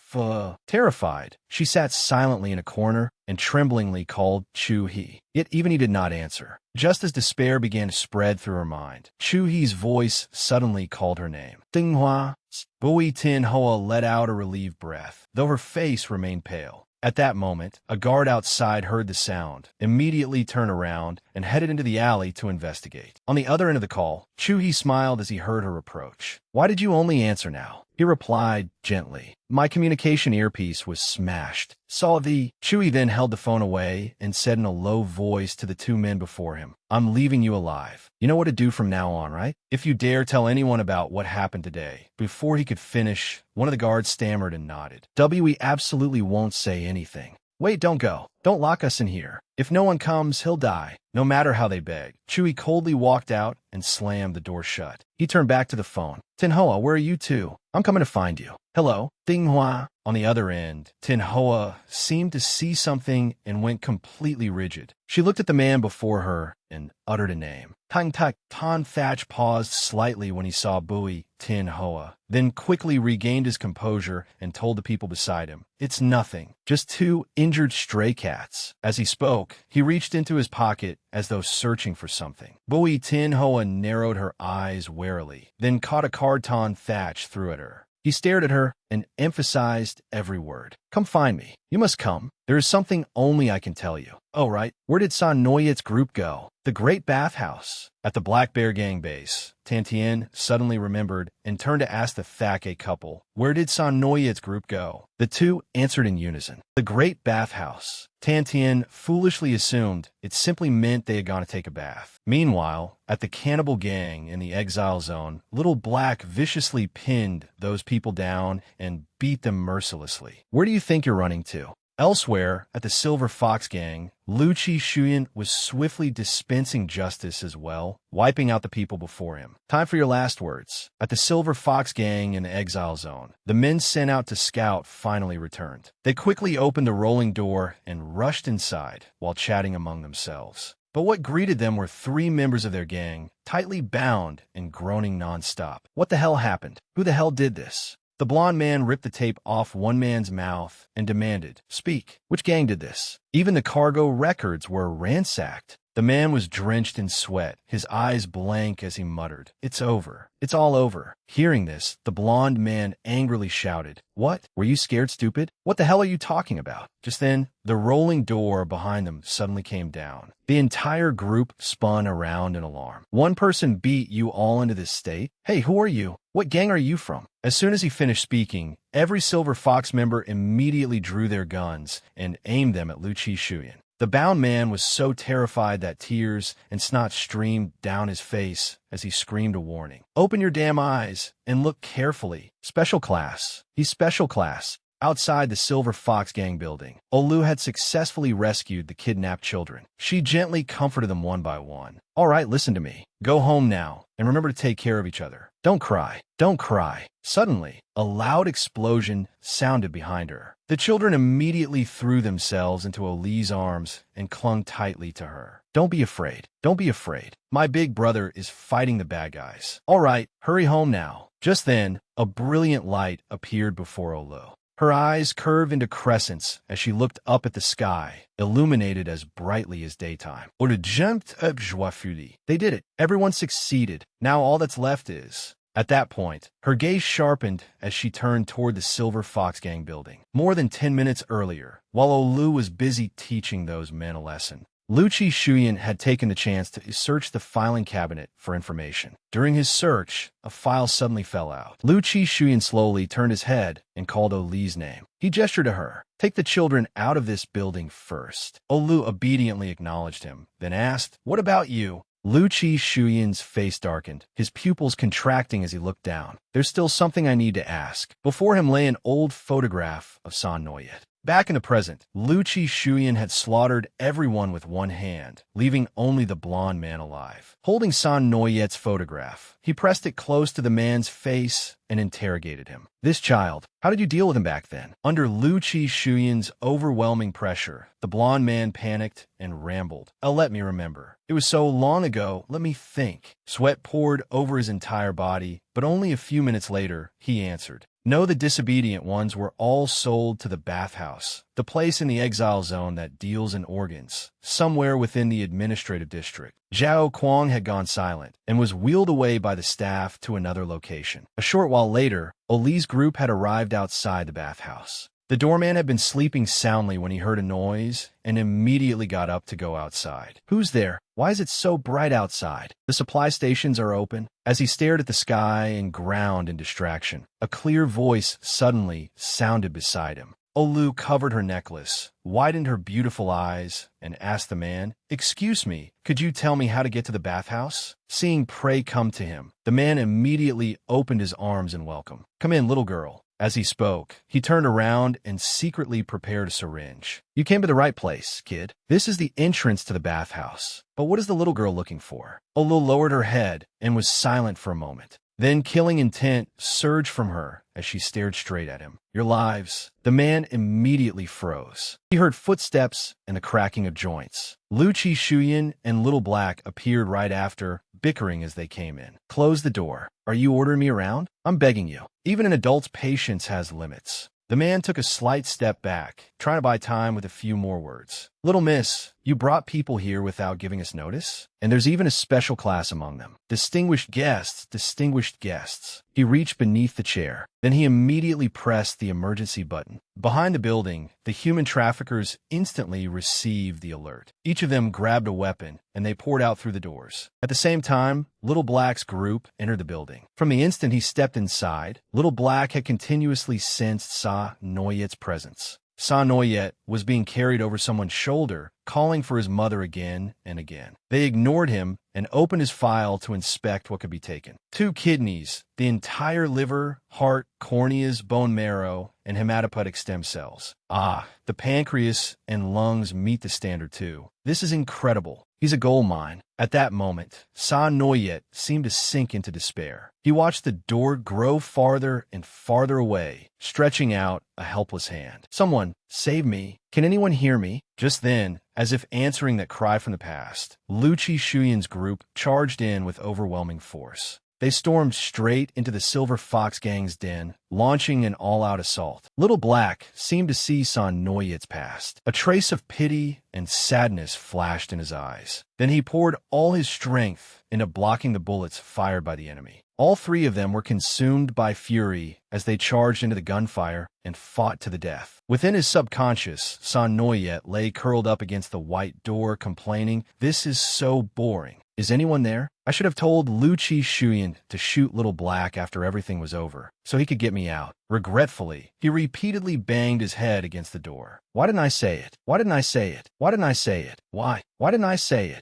terrified, she sat silently in a corner and tremblingly called Chu He. Yet even he did not answer. Just as despair began to spread through her mind, Chu He's voice suddenly called her name. Ting Hoa. Bui Tin Hoa let out a relieved breath, though her face remained pale. At that moment, a guard outside heard the sound, immediately turned around, and headed into the alley to investigate. On the other end of the call, Chu-hee smiled as he heard her approach. "Why did you only answer now?" He replied gently. "My communication earpiece was smashed." Chu-hee then held the phone away and said in a low voice to the two men before him, "I'm leaving you alive. You know what to do from now on, right? If you dare tell anyone about what happened today." Before he could finish, one of the guards stammered and nodded. "We absolutely won't say anything." "Wait, don't go. Don't lock us in here. If no one comes, he'll die, no matter how they beg." Chu-hee coldly walked out and slammed the door shut. He turned back to the phone. "Tin Hoa, where are you two? I'm coming to find you." "Hello, Ting Hoa." On the other end, Tin Hoa seemed to see something and went completely rigid. She looked at the man before her and uttered a name. Tang Tak. Ton Thatch paused slightly when he saw Bui Tin Hoa, then quickly regained his composure and told the people beside him, "It's nothing, just two injured stray cats." As he spoke, he reached into his pocket as though searching for something. Bui Tin Hoa narrowed her eyes warily, then caught a card Ton Thatch threw at her. He stared at her and emphasized every word. "Come find me. You must come. There is something only I can tell you." "Oh, right. Where did Son Noyet's group go?" "The Great Bathhouse." At the Black Bear Gang base, Tantien suddenly remembered and turned to ask the Thake couple, "Where did Son Noyet's group go?" The two answered in unison, "The Great Bathhouse." Tantien foolishly assumed it simply meant they had gone to take a bath. Meanwhile, at the Cannibal Gang in the Exile Zone, Little Black viciously pinned those people down and beat them mercilessly. "Where do you think you're running to?" Elsewhere, at the Silver Fox Gang, Lu Qixin was swiftly dispensing justice as well, wiping out the people before him. "Time for your last words." At the Silver Fox Gang in the Exile Zone, the men sent out to scout finally returned. They quickly opened the rolling door and rushed inside, while chatting among themselves. But what greeted them were three members of their gang, tightly bound and groaning nonstop. What the hell happened? Who the hell did this? The blond man ripped the tape off one man's mouth and demanded, "Speak. Which gang did this?" Even the cargo records were ransacked. The man was drenched in sweat, his eyes blank as he muttered, "It's over. It's all over." Hearing this, the blond man angrily shouted, "What? Were you scared, stupid? What the hell are you talking about?" Just then, the rolling door behind them suddenly came down. The entire group spun around in alarm. "One person beat you all into this state? Hey, who are you? What gang are you from?" As soon as he finished speaking, every Silver Fox member immediately drew their guns and aimed them at Lu Qixin. The bound man was so terrified that tears and snot streamed down his face as he screamed a warning. "Open your damn eyes and look carefully. Special class. He's special class." Outside the Silver Fox Gang building, Olu had successfully rescued the kidnapped children. She gently comforted them one by one. "All right, listen to me. Go home now, and remember to take care of each other. Don't cry. Don't cry." Suddenly, a loud explosion sounded behind her. The children immediately threw themselves into Oli's arms and clung tightly to her. "Don't be afraid. Don't be afraid. My big brother is fighting the bad guys. All right, hurry home now." Just then, a brilliant light appeared before Olu. Her eyes curved into crescents as she looked up at the sky, illuminated as brightly as daytime. Olu jumped up joyfully. They did it. Everyone succeeded. Now all that's left is... At that point, her gaze sharpened as she turned toward the Silver Fox Gang building. More than 10 minutes earlier, while Olu was busy teaching those men a lesson, Liu Shuyan had taken the chance to search the filing cabinet for information. During his search, a file suddenly fell out. Liu Shuyan slowly turned his head and called Li's name. He gestured to her. "Take the children out of this building first." Liu obediently acknowledged him, then asked, "What about you?" Liu Shuyan's face darkened, his pupils contracting as he looked down. "There's still something I need to ask." Before him lay an old photograph of San Noyet. Back in the present, Liu Shuyan had slaughtered everyone with one hand, leaving only the blonde man alive. Holding San Noyet's photograph, he pressed it close to the man's face and interrogated him. "This child, how did you deal with him back then?" Under Liu Shuyan's overwhelming pressure, the blonde man panicked and rambled. Let me remember. It was so long ago, let me think." Sweat poured over his entire body, but only a few minutes later, he answered. "No, the disobedient ones were all sold to the bathhouse, the place in the exile zone that deals in organs, somewhere within the administrative district." Zhao Kuang had gone silent and was wheeled away by the staff to another location. A short while later, Li's group had arrived outside the bathhouse. The doorman had been sleeping soundly when he heard a noise and immediately got up to go outside. "Who's there? Why is it so bright outside? The supply stations are open." As he stared at the sky and ground in distraction, a clear voice suddenly sounded beside him. Liu covered her necklace, widened her beautiful eyes, and asked the man, "Excuse me, could you tell me how to get to the bathhouse?" Seeing prey come to him, the man immediately opened his arms in welcome. "Come in, little girl." As he spoke, he turned around and secretly prepared a syringe. "You came to the right place, kid. This is the entrance to the bathhouse. But what is the little girl looking for?" Liu lowered her head and was silent for a moment. Then killing intent surged from her as she stared straight at him. "Your lives." The man immediately froze. He heard footsteps and the cracking of joints. Liu Shuyan and Little Black appeared right after, bickering as they came in. "Close the door. Are you ordering me around? I'm begging you. Even an adult's patience has limits." The man took a slight step back, trying to buy time with a few more words. "Little miss, you brought people here without giving us notice? And there's even a special class among them. Distinguished guests, distinguished guests." He reached beneath the chair. Then he immediately pressed the emergency button. Behind the building, the human traffickers instantly received the alert. Each of them grabbed a weapon, and they poured out through the doors. At the same time, Little Black's group entered the building. From the instant he stepped inside, Little Black had continuously sensed Sa Noyet's presence. Sa Noyet was being carried over someone's shoulder, calling for his mother again and again. They ignored him and opened his file to inspect what could be taken. 2 kidneys, the entire liver, heart, corneas, bone marrow, and hematopoietic stem cells. The pancreas and lungs meet the standard too. This is incredible. He's a gold mine. At that moment, Sa Noyet seemed to sink into despair. He watched the door grow farther and farther away, stretching out a helpless hand. "Someone, save me. Can anyone hear me?" Just then, as if answering that cry from the past, Liu Shuyan's group charged in with overwhelming force. They stormed straight into the Silver Fox Gang's den, launching an all-out assault. Little Black seemed to see San Noyet's past. A trace of pity and sadness flashed in his eyes. Then he poured all his strength into blocking the bullets fired by the enemy. All 3 of them were consumed by fury as they charged into the gunfire and fought to the death. Within his subconscious, San Noyet lay curled up against the white door, complaining, "This is so boring. Is anyone there? I should have told Liu Shuyan to shoot Little Black after everything was over, so he could get me out." Regretfully, he repeatedly banged his head against the door. "Why didn't I say it? Why didn't I say it? Why didn't I say it? Why? Why didn't I say it?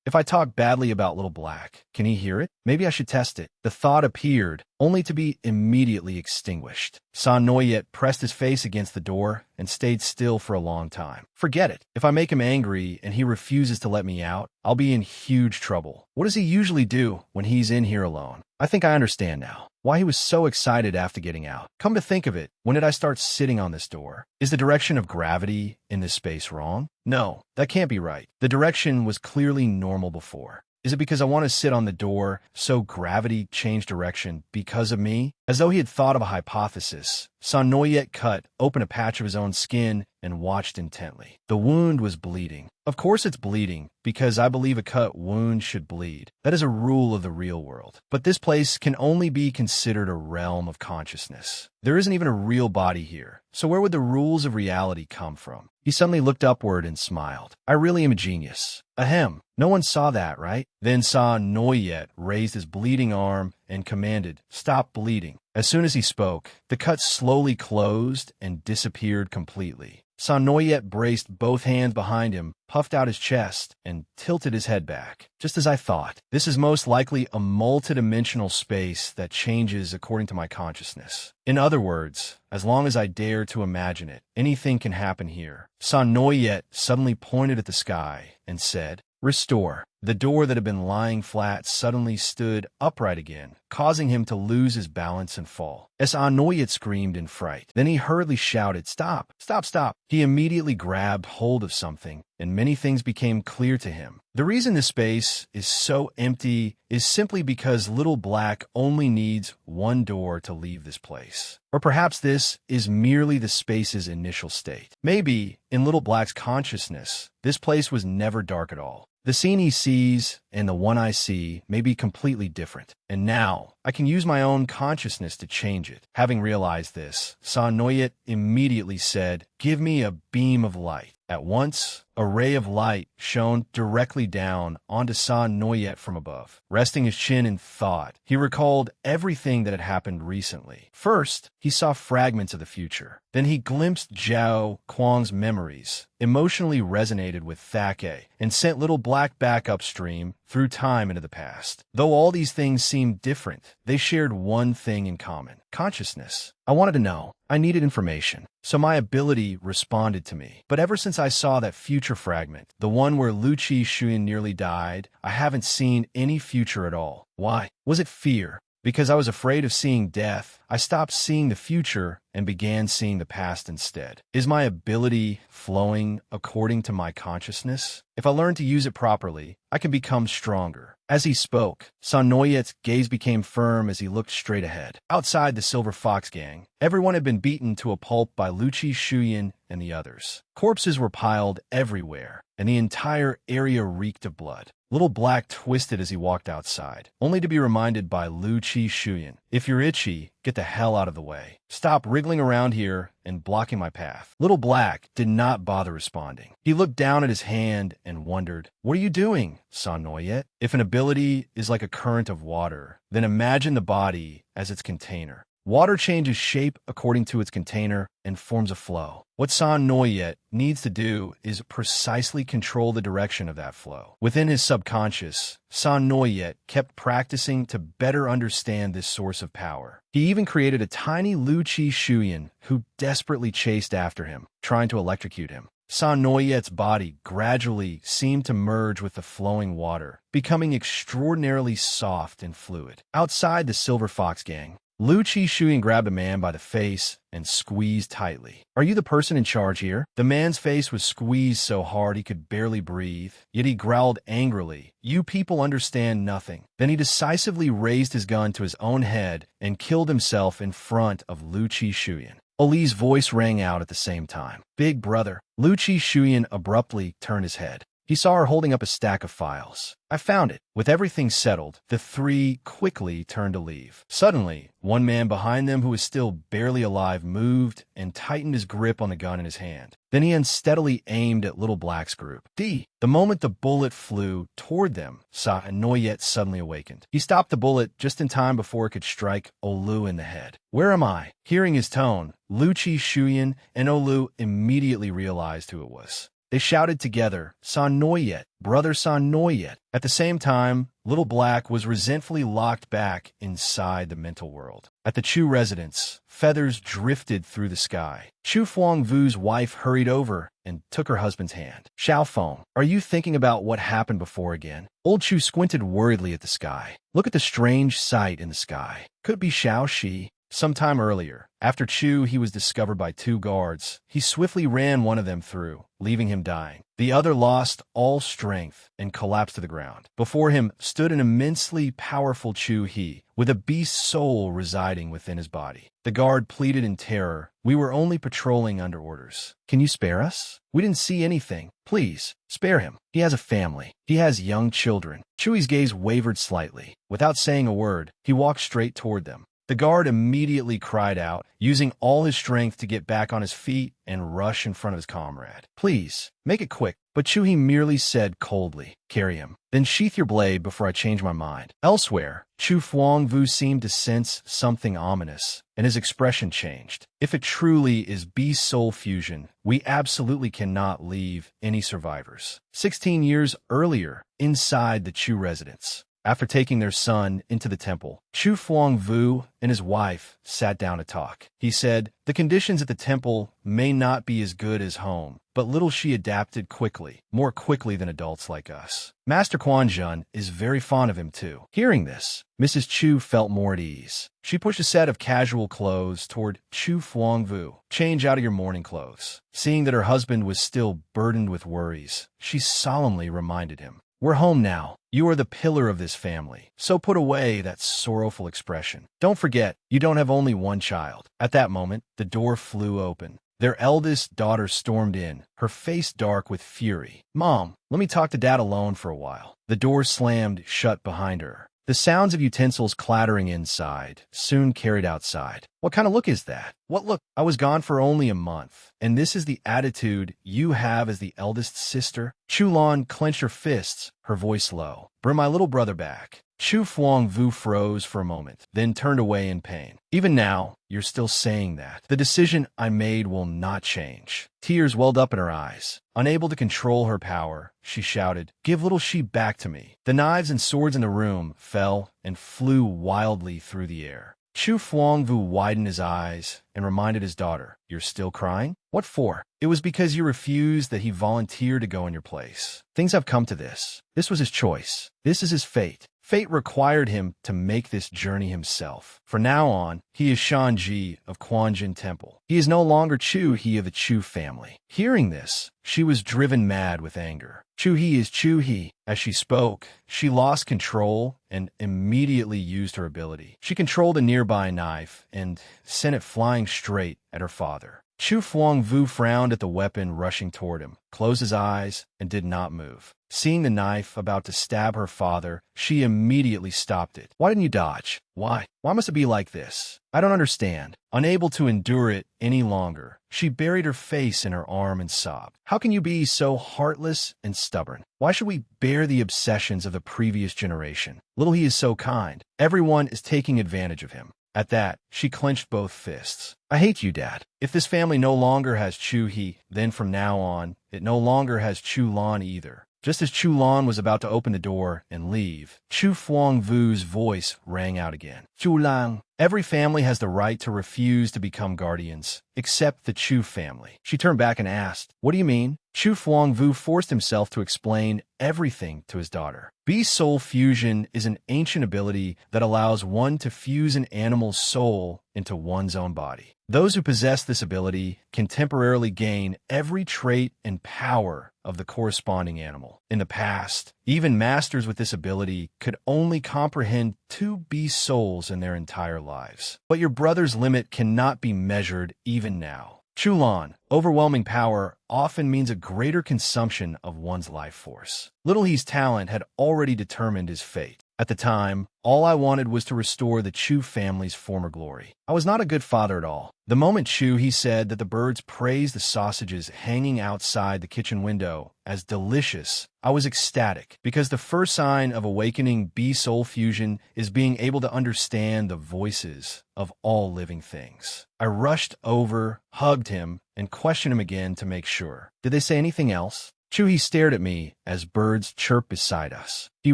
If I talk badly about Little Black, can he hear it? Maybe I should test it." The thought appeared, only to be immediately extinguished. San Noyet pressed his face against the door and stayed still for a long time. "Forget it. If I make him angry and he refuses to let me out, I'll be in huge trouble. What does he usually do when he's in here alone? I think I understand now why he was so excited after getting out. Come to think of it, when did I start sitting on this door? Is the direction of gravity in this space wrong? No, that can't be right. The direction was clearly normal before. Is it because I want to sit on the door, so gravity changed direction because of me? As though he had thought of a hypothesis, San Noyet cut open a patch of his own skin and watched intently. The wound was bleeding. Of course it's bleeding, because I believe a cut wound should bleed. That is a rule of the real world. But this place can only be considered a realm of consciousness. There isn't even a real body here, so where would the rules of reality come from? He suddenly looked upward and smiled. I really am a genius. Ahem. No one saw that, right? Then San Noyet raised his bleeding arm and commanded, "Stop bleeding." As soon as he spoke, the cut slowly closed and disappeared completely. San Noyet braced both hands behind him, puffed out his chest, and tilted his head back. Just as I thought. This is most likely a multidimensional space that changes according to my consciousness. In other words, as long as I dare to imagine it, anything can happen here. San Noyet suddenly pointed at the sky and said, "Restore." The door that had been lying flat suddenly stood upright again, causing him to lose his balance and fall. San Noyet screamed in fright. Then he hurriedly shouted, "Stop! Stop! Stop!" He immediately grabbed hold of something, and many things became clear to him. The reason this space is so empty is simply because Little Black only needs one door to leave this place. Or perhaps this is merely the space's initial state. Maybe, in Little Black's consciousness, this place was never dark at all. The scene he sees and the one I see may be completely different. And now, I can use my own consciousness to change it. Having realized this, San Noyet immediately said, "Give me a beam of light." At once, a ray of light shone directly down onto San Noyet from above. Resting his chin in thought, he recalled everything that had happened recently. First, he saw fragments of the future. Then he glimpsed Zhao Kuang's memories, emotionally resonated with Thake, and sent Little Black back upstream through time into the past. Though all these things seemed different, they shared one thing in common: consciousness. I wanted to know. I needed information. So my ability responded to me. But ever since I saw that future fragment, the one where Lu Chi Shuyan nearly died, I haven't seen any future at all. Why? Was it fear? Because I was afraid of seeing death, I stopped seeing the future and began seeing the past instead. Is my ability flowing according to my consciousness? If I learn to use it properly, I can become stronger. As he spoke, San Noyet's gaze became firm as he looked straight ahead. Outside the Silver Fox gang, everyone had been beaten to a pulp by Lu Chi Shuyan and the others. Corpses were piled everywhere, and the entire area reeked of blood. Little Black twisted as he walked outside, only to be reminded by Lu Chi Shuyan, "If you're itchy, get the hell out of the way. Stop wriggling around here and blocking my path." Little Black did not bother responding. He looked down at his hand and wondered, "What are you doing, San Noyet? If an ability is like a current of water, then imagine the body as its container. Water changes shape according to its container and forms a flow. What San Noyet needs to do is precisely control the direction of that flow." Within his subconscious, San Noyet kept practicing to better understand this source of power. He even created a tiny Lu Chi Shuyan who desperately chased after him, trying to electrocute him. San Noyet's body gradually seemed to merge with the flowing water, becoming extraordinarily soft and fluid. Outside the Silver Fox gang, Lu Chi Shuyan grabbed a man by the face and squeezed tightly. "Are you the person in charge here?" The man's face was squeezed so hard he could barely breathe, yet he growled angrily, "You people understand nothing." Then he decisively raised his gun to his own head and killed himself in front of Lu Chi Shuyan. Oli's voice rang out at the same time. "Big brother." Lu Chi Shuyan abruptly turned his head. He saw her holding up a stack of files. "I found it." With everything settled, the three quickly turned to leave. Suddenly, one man behind them who was still barely alive moved and tightened his grip on the gun in his hand. Then he unsteadily aimed at Little Black's group. The moment the bullet flew toward them, San Noyet suddenly awakened. He stopped the bullet just in time before it could strike Olu in the head. "Where am I?" Hearing his tone, Lu Chi Shuyan and Olu immediately realized who it was. They shouted together, "San Noyet, brother San Noyet." At the same time, Little Black was resentfully locked back inside the mental world. At the Chu residence, feathers drifted through the sky. Chu Fuangvu's wife hurried over and took her husband's hand. "Xiaofeng, are you thinking about what happened before again?" Old Chu squinted worriedly at the sky. "Look at the strange sight in the sky. Could it be Xiao Shi?" Sometime earlier, after Chu he was discovered by two guards, he swiftly ran one of them through, leaving him dying. The other lost all strength and collapsed to the ground. Before him stood an immensely powerful Chu He, with a beast's soul residing within his body. The guard pleaded in terror, "We were only patrolling under orders. Can you spare us? We didn't see anything. Please, spare him. He has a family. He has young children." Chui's gaze wavered slightly. Without saying a word, he walked straight toward them. The guard immediately cried out, using all his strength to get back on his feet and rush in front of his comrade. "Please, make it quick." But Chu He merely said coldly, "Carry him. Then sheath your blade before I change my mind." Elsewhere, Chu Fuangvu seemed to sense something ominous, and his expression changed. If it truly is beast soul fusion, we absolutely cannot leave any survivors. 16 years earlier, inside the Chu residence, after taking their son into the temple, Chu Fuangvu and his wife sat down to talk. He said, "The conditions at the temple may not be as good as home, but little she adapted quickly, more quickly than adults like us. Master Quanjun is very fond of him too." Hearing this, Mrs. Chu felt more at ease. She pushed a set of casual clothes toward Chu Fuangvu. "Change out of your mourning clothes." Seeing that her husband was still burdened with worries, she solemnly reminded him, "We're home now. You are the pillar of this family, so put away that sorrowful expression. Don't forget, you don't have only one child." At that moment, the door flew open. Their eldest daughter stormed in, her face dark with fury. "Mom, let me talk to Dad alone for a while." The door slammed shut behind her. The sounds of utensils clattering inside soon carried outside. "What kind of look is that? What look? I was gone for only a month, and this is the attitude you have as the eldest sister?" Chulan clenched her fists, her voice low. "Bring my little brother back." Chu Fuangvu froze for a moment, then turned away in pain. "Even now, you're still saying that. The decision I made will not change." Tears welled up in her eyes. Unable to control her power, she shouted, "Give little she back to me." The knives and swords in the room fell and flew wildly through the air. Chu Fuangvu widened his eyes and reminded his daughter, "You're still crying? What for?" "It was because you refused that he volunteered to go in your place. Things have come to this. This was his choice. This is his fate. Fate required him to make this journey himself. From now on, he is Shanji of Quanjin Temple. He is no longer Chu He of the Chu family." Hearing this, she was driven mad with anger. Chu He is Chu He. As she spoke, she lost control and immediately used her ability. She controlled a nearby knife and sent it flying straight at her father. Chu Fuangvu frowned at the weapon rushing toward him, closed his eyes, and did not move. Seeing the knife about to stab her father, she immediately stopped it. "Why didn't you dodge? Why? Why must it be like this? I don't understand." Unable to endure it any longer, she buried her face in her arm and sobbed. "How can you be so heartless and stubborn? Why should we bear the obsessions of the previous generation? Little he is so kind. Everyone is taking advantage of him." At that, she clenched both fists. "I hate you, Dad. If this family no longer has Chu He, then from now on, it no longer has Chu Lan either." Just as Chu Lan was about to open the door and leave, Chu Fuangvu's voice rang out again. "Chu Lan, every family has the right to refuse to become guardians, except the Chu family." She turned back and asked, "What do you mean?" Chu Fuangvu forced himself to explain everything to his daughter. Beast soul fusion is an ancient ability that allows one to fuse an animal's soul into one's own body. Those who possess this ability can temporarily gain every trait and power of the corresponding animal. In the past, even masters with this ability could only comprehend 2 beast souls in their entire lives. But your brother's limit cannot be measured even now. Chulan, overwhelming power often means a greater consumption of one's life force. Little He's talent had already determined his fate. At the time, all I wanted was to restore the Chu family's former glory. I was not a good father at all. The moment Chu He said that the birds praised the sausages hanging outside the kitchen window as delicious, I was ecstatic, because the first sign of awakening beast-soul fusion is being able to understand the voices of all living things. I rushed over, hugged him, and questioned him again to make sure. "Did they say anything else?" Chu He stared at me as birds chirped beside us. He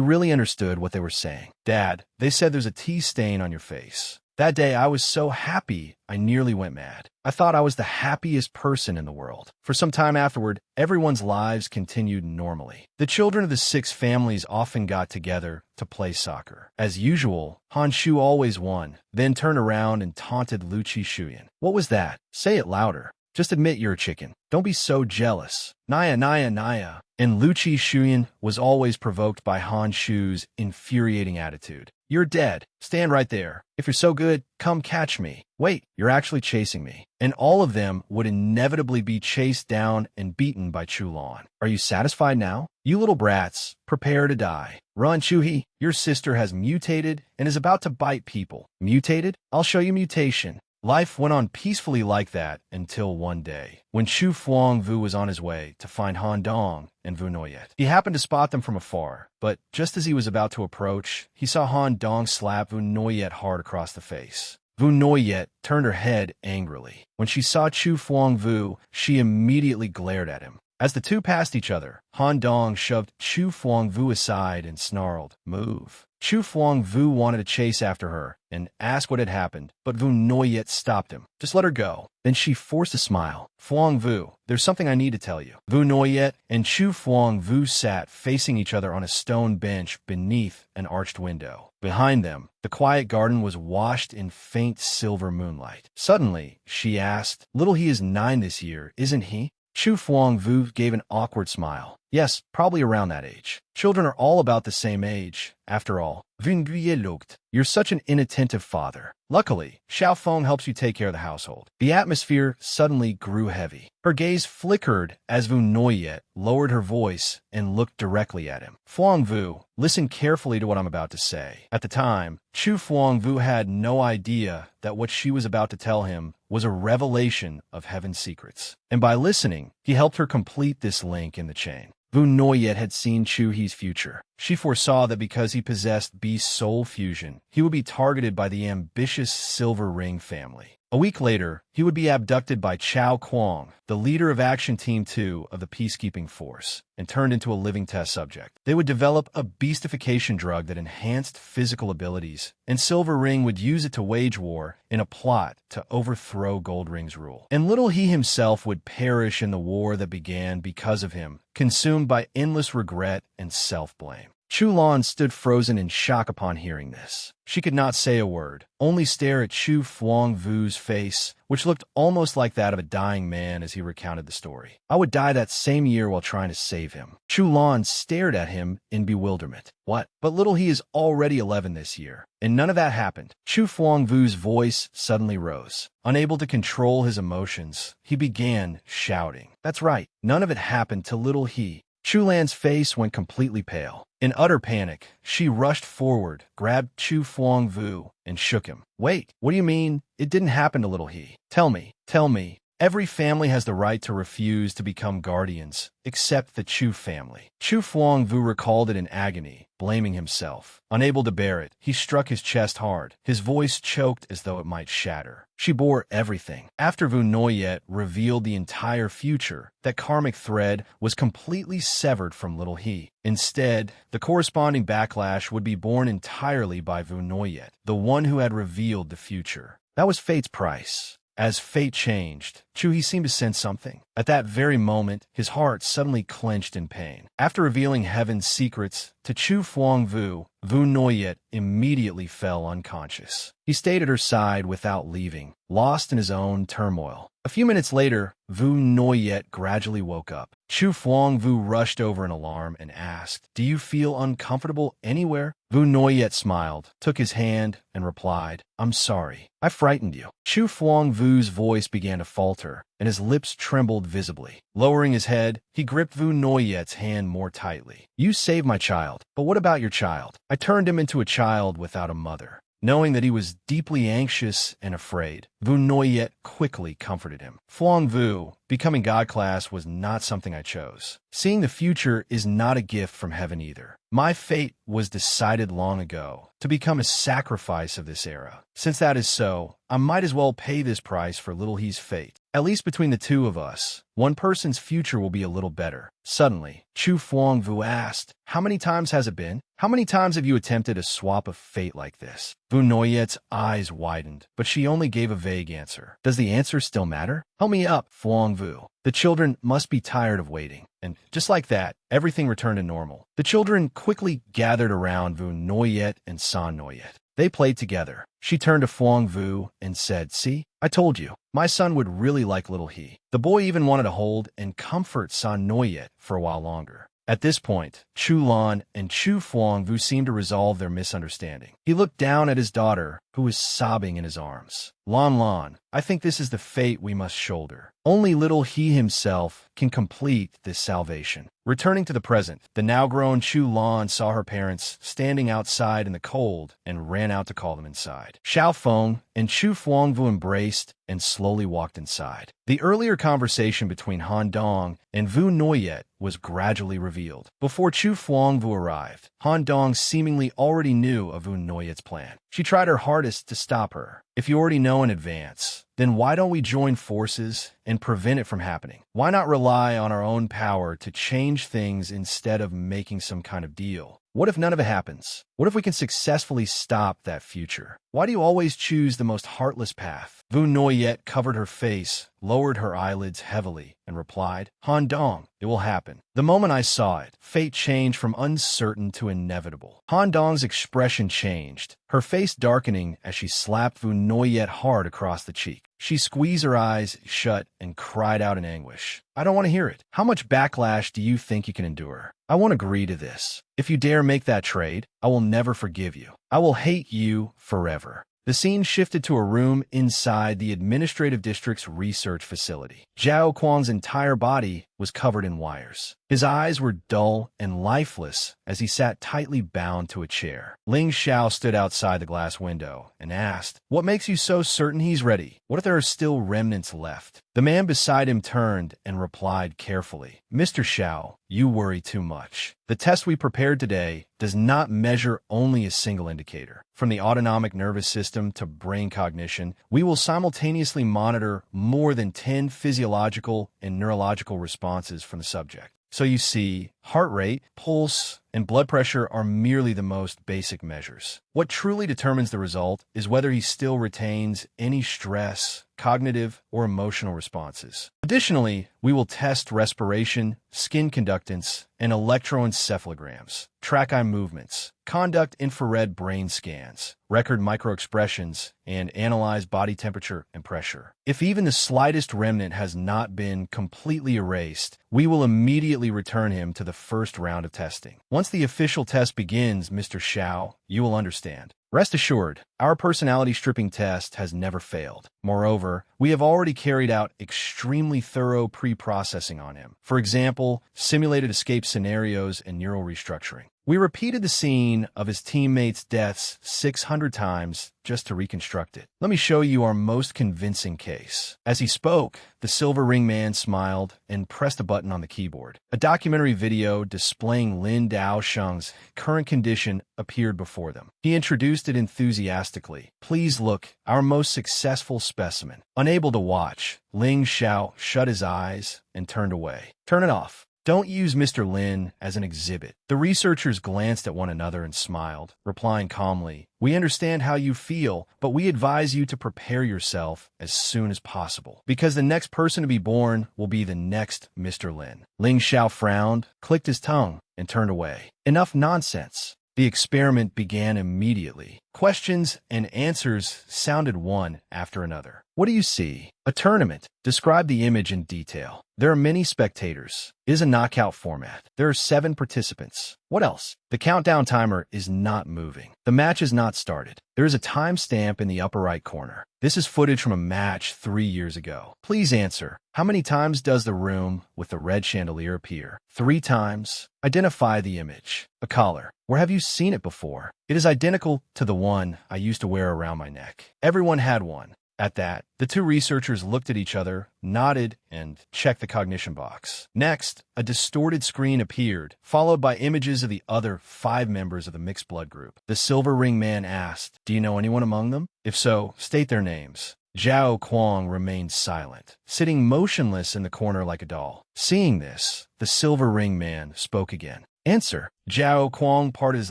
really understood what they were saying. "Dad, they said there's a tea stain on your face." That day I was so happy I nearly went mad. I thought I was the happiest person in the world. For some time afterward, everyone's lives continued normally. The children of the 6 families often got together to play soccer. As usual, Han Shu always won, then turned around and taunted Lu Chi Shuyan. What was that? Say it louder. Just admit you're a chicken. Don't be so jealous. Naya, Naya, Naya. And Lu Chi Shuyan was always provoked by Han Shu's infuriating attitude. You're dead. Stand right there. If you're so good, come catch me. Wait, you're actually chasing me. And all of them would inevitably be chased down and beaten by Chulan. Are you satisfied now? You little brats, prepare to die. Run, Chuhi. Your sister has mutated and is about to bite people. Mutated? I'll show you mutation. Life went on peacefully like that until one day, when Chu Fuangvu was on his way to find Han Dong and Vu Noyet. He happened to spot them from afar, but just as he was about to approach, he saw Han Dong slap Vu Noyet hard across the face. Vu Noyet turned her head angrily. When she saw Chu Fuangvu, she immediately glared at him. As the two passed each other, Han Dong shoved Chu Fuangvu aside and snarled, "Move." Chu Fuangvu wanted to chase after her and ask what had happened, but Vu Noyet stopped him. "Just let her go." Then she forced a smile. "Fuangvu, there's something I need to tell you." Vu Noyet and Chu Fuangvu sat facing each other on a stone bench beneath an arched window. Behind them, the quiet garden was washed in faint silver moonlight. Suddenly, she asked, "Little he is 9 this year, isn't he?" Chu Fuangvu gave an awkward smile. "Yes, probably around that age. Children are all about the same age. After all, Vu Nguye looked. You're such an inattentive father. Luckily, Xiao Feng helps you take care of the household." The atmosphere suddenly grew heavy. Her gaze flickered as Vu Noyet lowered her voice and looked directly at him. "Fuangvu, listen carefully to what I'm about to say." At the time, Chu Fuangvu had no idea that what she was about to tell him was a revelation of heaven's secrets. And by listening, he helped her complete this link in the chain. Vu Noyet had seen Chu He's future. She foresaw that because he possessed Beast's soul fusion, he would be targeted by the ambitious Silver Ring family. A week later, he would be abducted by Chao Kuang, the leader of Action Team 2 of the Peacekeeping Force, and turned into a living test subject. They would develop a beastification drug that enhanced physical abilities, and Silver Ring would use it to wage war in a plot to overthrow Gold Ring's rule. And little he himself would perish in the war that began because of him, consumed by endless regret and self-blame. Chulan stood frozen in shock upon hearing this. She could not say a word, only stare at Chu Fuangvu's face, which looked almost like that of a dying man as he recounted the story. "I would die that same year while trying to save him." Chulan stared at him in bewilderment. "What? But little he is already 11 this year, and none of that happened." Chu Fuangvu's voice suddenly rose. Unable to control his emotions, he began shouting. "That's right, none of it happened to little he." Chulan's face went completely pale. In utter panic, she rushed forward, grabbed Chu Fuangvu, and shook him. "Wait, what do you mean it didn't happen to little he? Tell me, tell me." Every family has the right to refuse to become guardians, except the Chu family. Chu Fuangvu recalled it in agony, blaming himself. Unable to bear it, he struck his chest hard. His voice choked as though it might shatter. She bore everything. After Vu Noyet revealed the entire future, that karmic thread was completely severed from little he. Instead, the corresponding backlash would be borne entirely by Vu Noyet, the one who had revealed the future. That was fate's price. As fate changed, Chu-He seemed to sense something. At that very moment, his heart suddenly clenched in pain. After revealing heaven's secrets to Chu Fuangvu, Vu Noyet immediately fell unconscious. He stayed at her side without leaving, lost in his own turmoil. A few minutes later, Vu Noyet gradually woke up. Chu Fuangvu rushed over in alarm and asked, "Do you feel uncomfortable anywhere?" Vu Noyet smiled, took his hand, and replied, "I'm sorry. I frightened you." Chu Fuangvu's voice began to falter, and his lips trembled visibly. Lowering his head, he gripped Vu Noyet's hand more tightly. "You saved my child, but what about your child? I turned him into a child without a mother." Knowing that he was deeply anxious and afraid, Vu Noyet quickly comforted him. "Fuangvu, becoming God class was not something I chose. Seeing the future is not a gift from heaven either. My fate was decided long ago, to become a sacrifice of this era. Since that is so, I might as well pay this price for little he's fate." At least between the two of us, one person's future will be a little better. Suddenly, Chu Fuangvu asked, how many times has it been? How many times have you attempted a swap of fate like this? Vu Noyet's eyes widened, but she only gave a vague answer. Does the answer still matter? Help me up, Fuangvu. The children must be tired of waiting. And just like that, everything returned to normal. The children quickly gathered around Vu Noyet and San Noyet. They played together. She turned to Fuang Vu and said, see, I told you, my son would really like little he. The boy even wanted to hold and comfort San Noyet for a while longer. At this point, Chu Lan and Chu Fuang Vu seemed to resolve their misunderstanding. He looked down at his daughter, who was sobbing in his arms. Lan Lan, I think this is the fate we must shoulder. Only little he himself can complete this salvation. Returning to the present, the now-grown Chu Lan saw her parents standing outside in the cold and ran out to call them inside. Xiao Feng and Chu Fuangvu embraced and slowly walked inside. The earlier conversation between Han Dong and Vu Noyet was gradually revealed. Before Chu Fuangvu arrived, Han Dong seemingly already knew of Vu Noyet's plan. She tried her hardest to stop her. If you already know in advance, then why don't we join forces and prevent it from happening? Why not rely on our own power to change things instead of making some kind of deal? What if none of it happens? What if we can successfully stop that future? Why do you always choose the most heartless path? Vu Noyet covered her face, lowered her eyelids heavily, and replied, Han Dong, it will happen. The moment I saw it, fate changed from uncertain to inevitable. Han Dong's expression changed, her face darkening as she slapped Vu Noyet hard across the cheek. She squeezed her eyes shut and cried out in anguish. I don't want to hear it. How much backlash do you think you can endure? I won't agree to this. If you dare make that trade, I will never forgive you. I will hate you forever. The scene shifted to a room inside the administrative district's research facility. Zhao Kuang's entire body was covered in wires. His eyes were dull and lifeless as he sat tightly bound to a chair. Ling Xiao stood outside the glass window and asked, what makes you so certain he's ready? What if there are still remnants left? The man beside him turned and replied carefully, Mr. Xiao, you worry too much. The test we prepared today does not measure only a single indicator. From the autonomic nervous system to brain cognition, we will simultaneously monitor more than 10 physiological and neurological responses from the subject. So you see, heart rate, pulse, and blood pressure are merely the most basic measures. What truly determines the result is whether he still retains any stress, cognitive, or emotional responses. Additionally, we will test respiration, skin conductance, and electroencephalograms, track eye movements, conduct infrared brain scans, record microexpressions, and analyze body temperature and pressure. If even the slightest remnant has not been completely erased, we will immediately return him to the first round of testing. Once the official test begins, Mr. Xiao, you will understand. Rest assured, our personality stripping test has never failed. Moreover, we have already carried out extremely thorough pre-processing on him. For example, simulated escape scenarios and neural restructuring. We repeated the scene of his teammates' deaths 600 times just to reconstruct it. Let me show you our most convincing case. As he spoke, the Silver Ring Man smiled and pressed a button on the keyboard. A documentary video displaying Lin Daosheng's current condition appeared before them. He introduced it enthusiastically. Please look, our most successful specimen. Unable to watch, Ling Xiao shut his eyes and turned away. Turn it off. Don't use Mr. Lin as an exhibit. The researchers glanced at one another and smiled, replying calmly, we understand how you feel, but we advise you to prepare yourself as soon as possible, because the next person to be born will be the next Mr. Lin. Ling Xiao frowned, clicked his tongue, and turned away. Enough nonsense. The experiment began immediately. Questions and answers sounded one after another. What do you see? A tournament. Describe the image in detail. There are many spectators. It is a knockout format. There are 7 participants. What else? The countdown timer is not moving. The match is not started. There is a timestamp in the upper right corner. This is footage from a match 3 years ago. Please answer. How many times does the room with the red chandelier appear? 3 times. Identify the image. A collar. Where have you seen it before? It is identical to the one I used to wear around my neck. Everyone had one. At that, the 2 researchers looked at each other, nodded, and checked the cognition box. Next, a distorted screen appeared, followed by images of the other 5 members of the mixed blood group. The Silver Ring Man asked, do you know anyone among them? If so, state their names. Zhao Kuang remained silent, sitting motionless in the corner like a doll. Seeing this, the silver ring man spoke again. Answer. Zhao Kuang parted his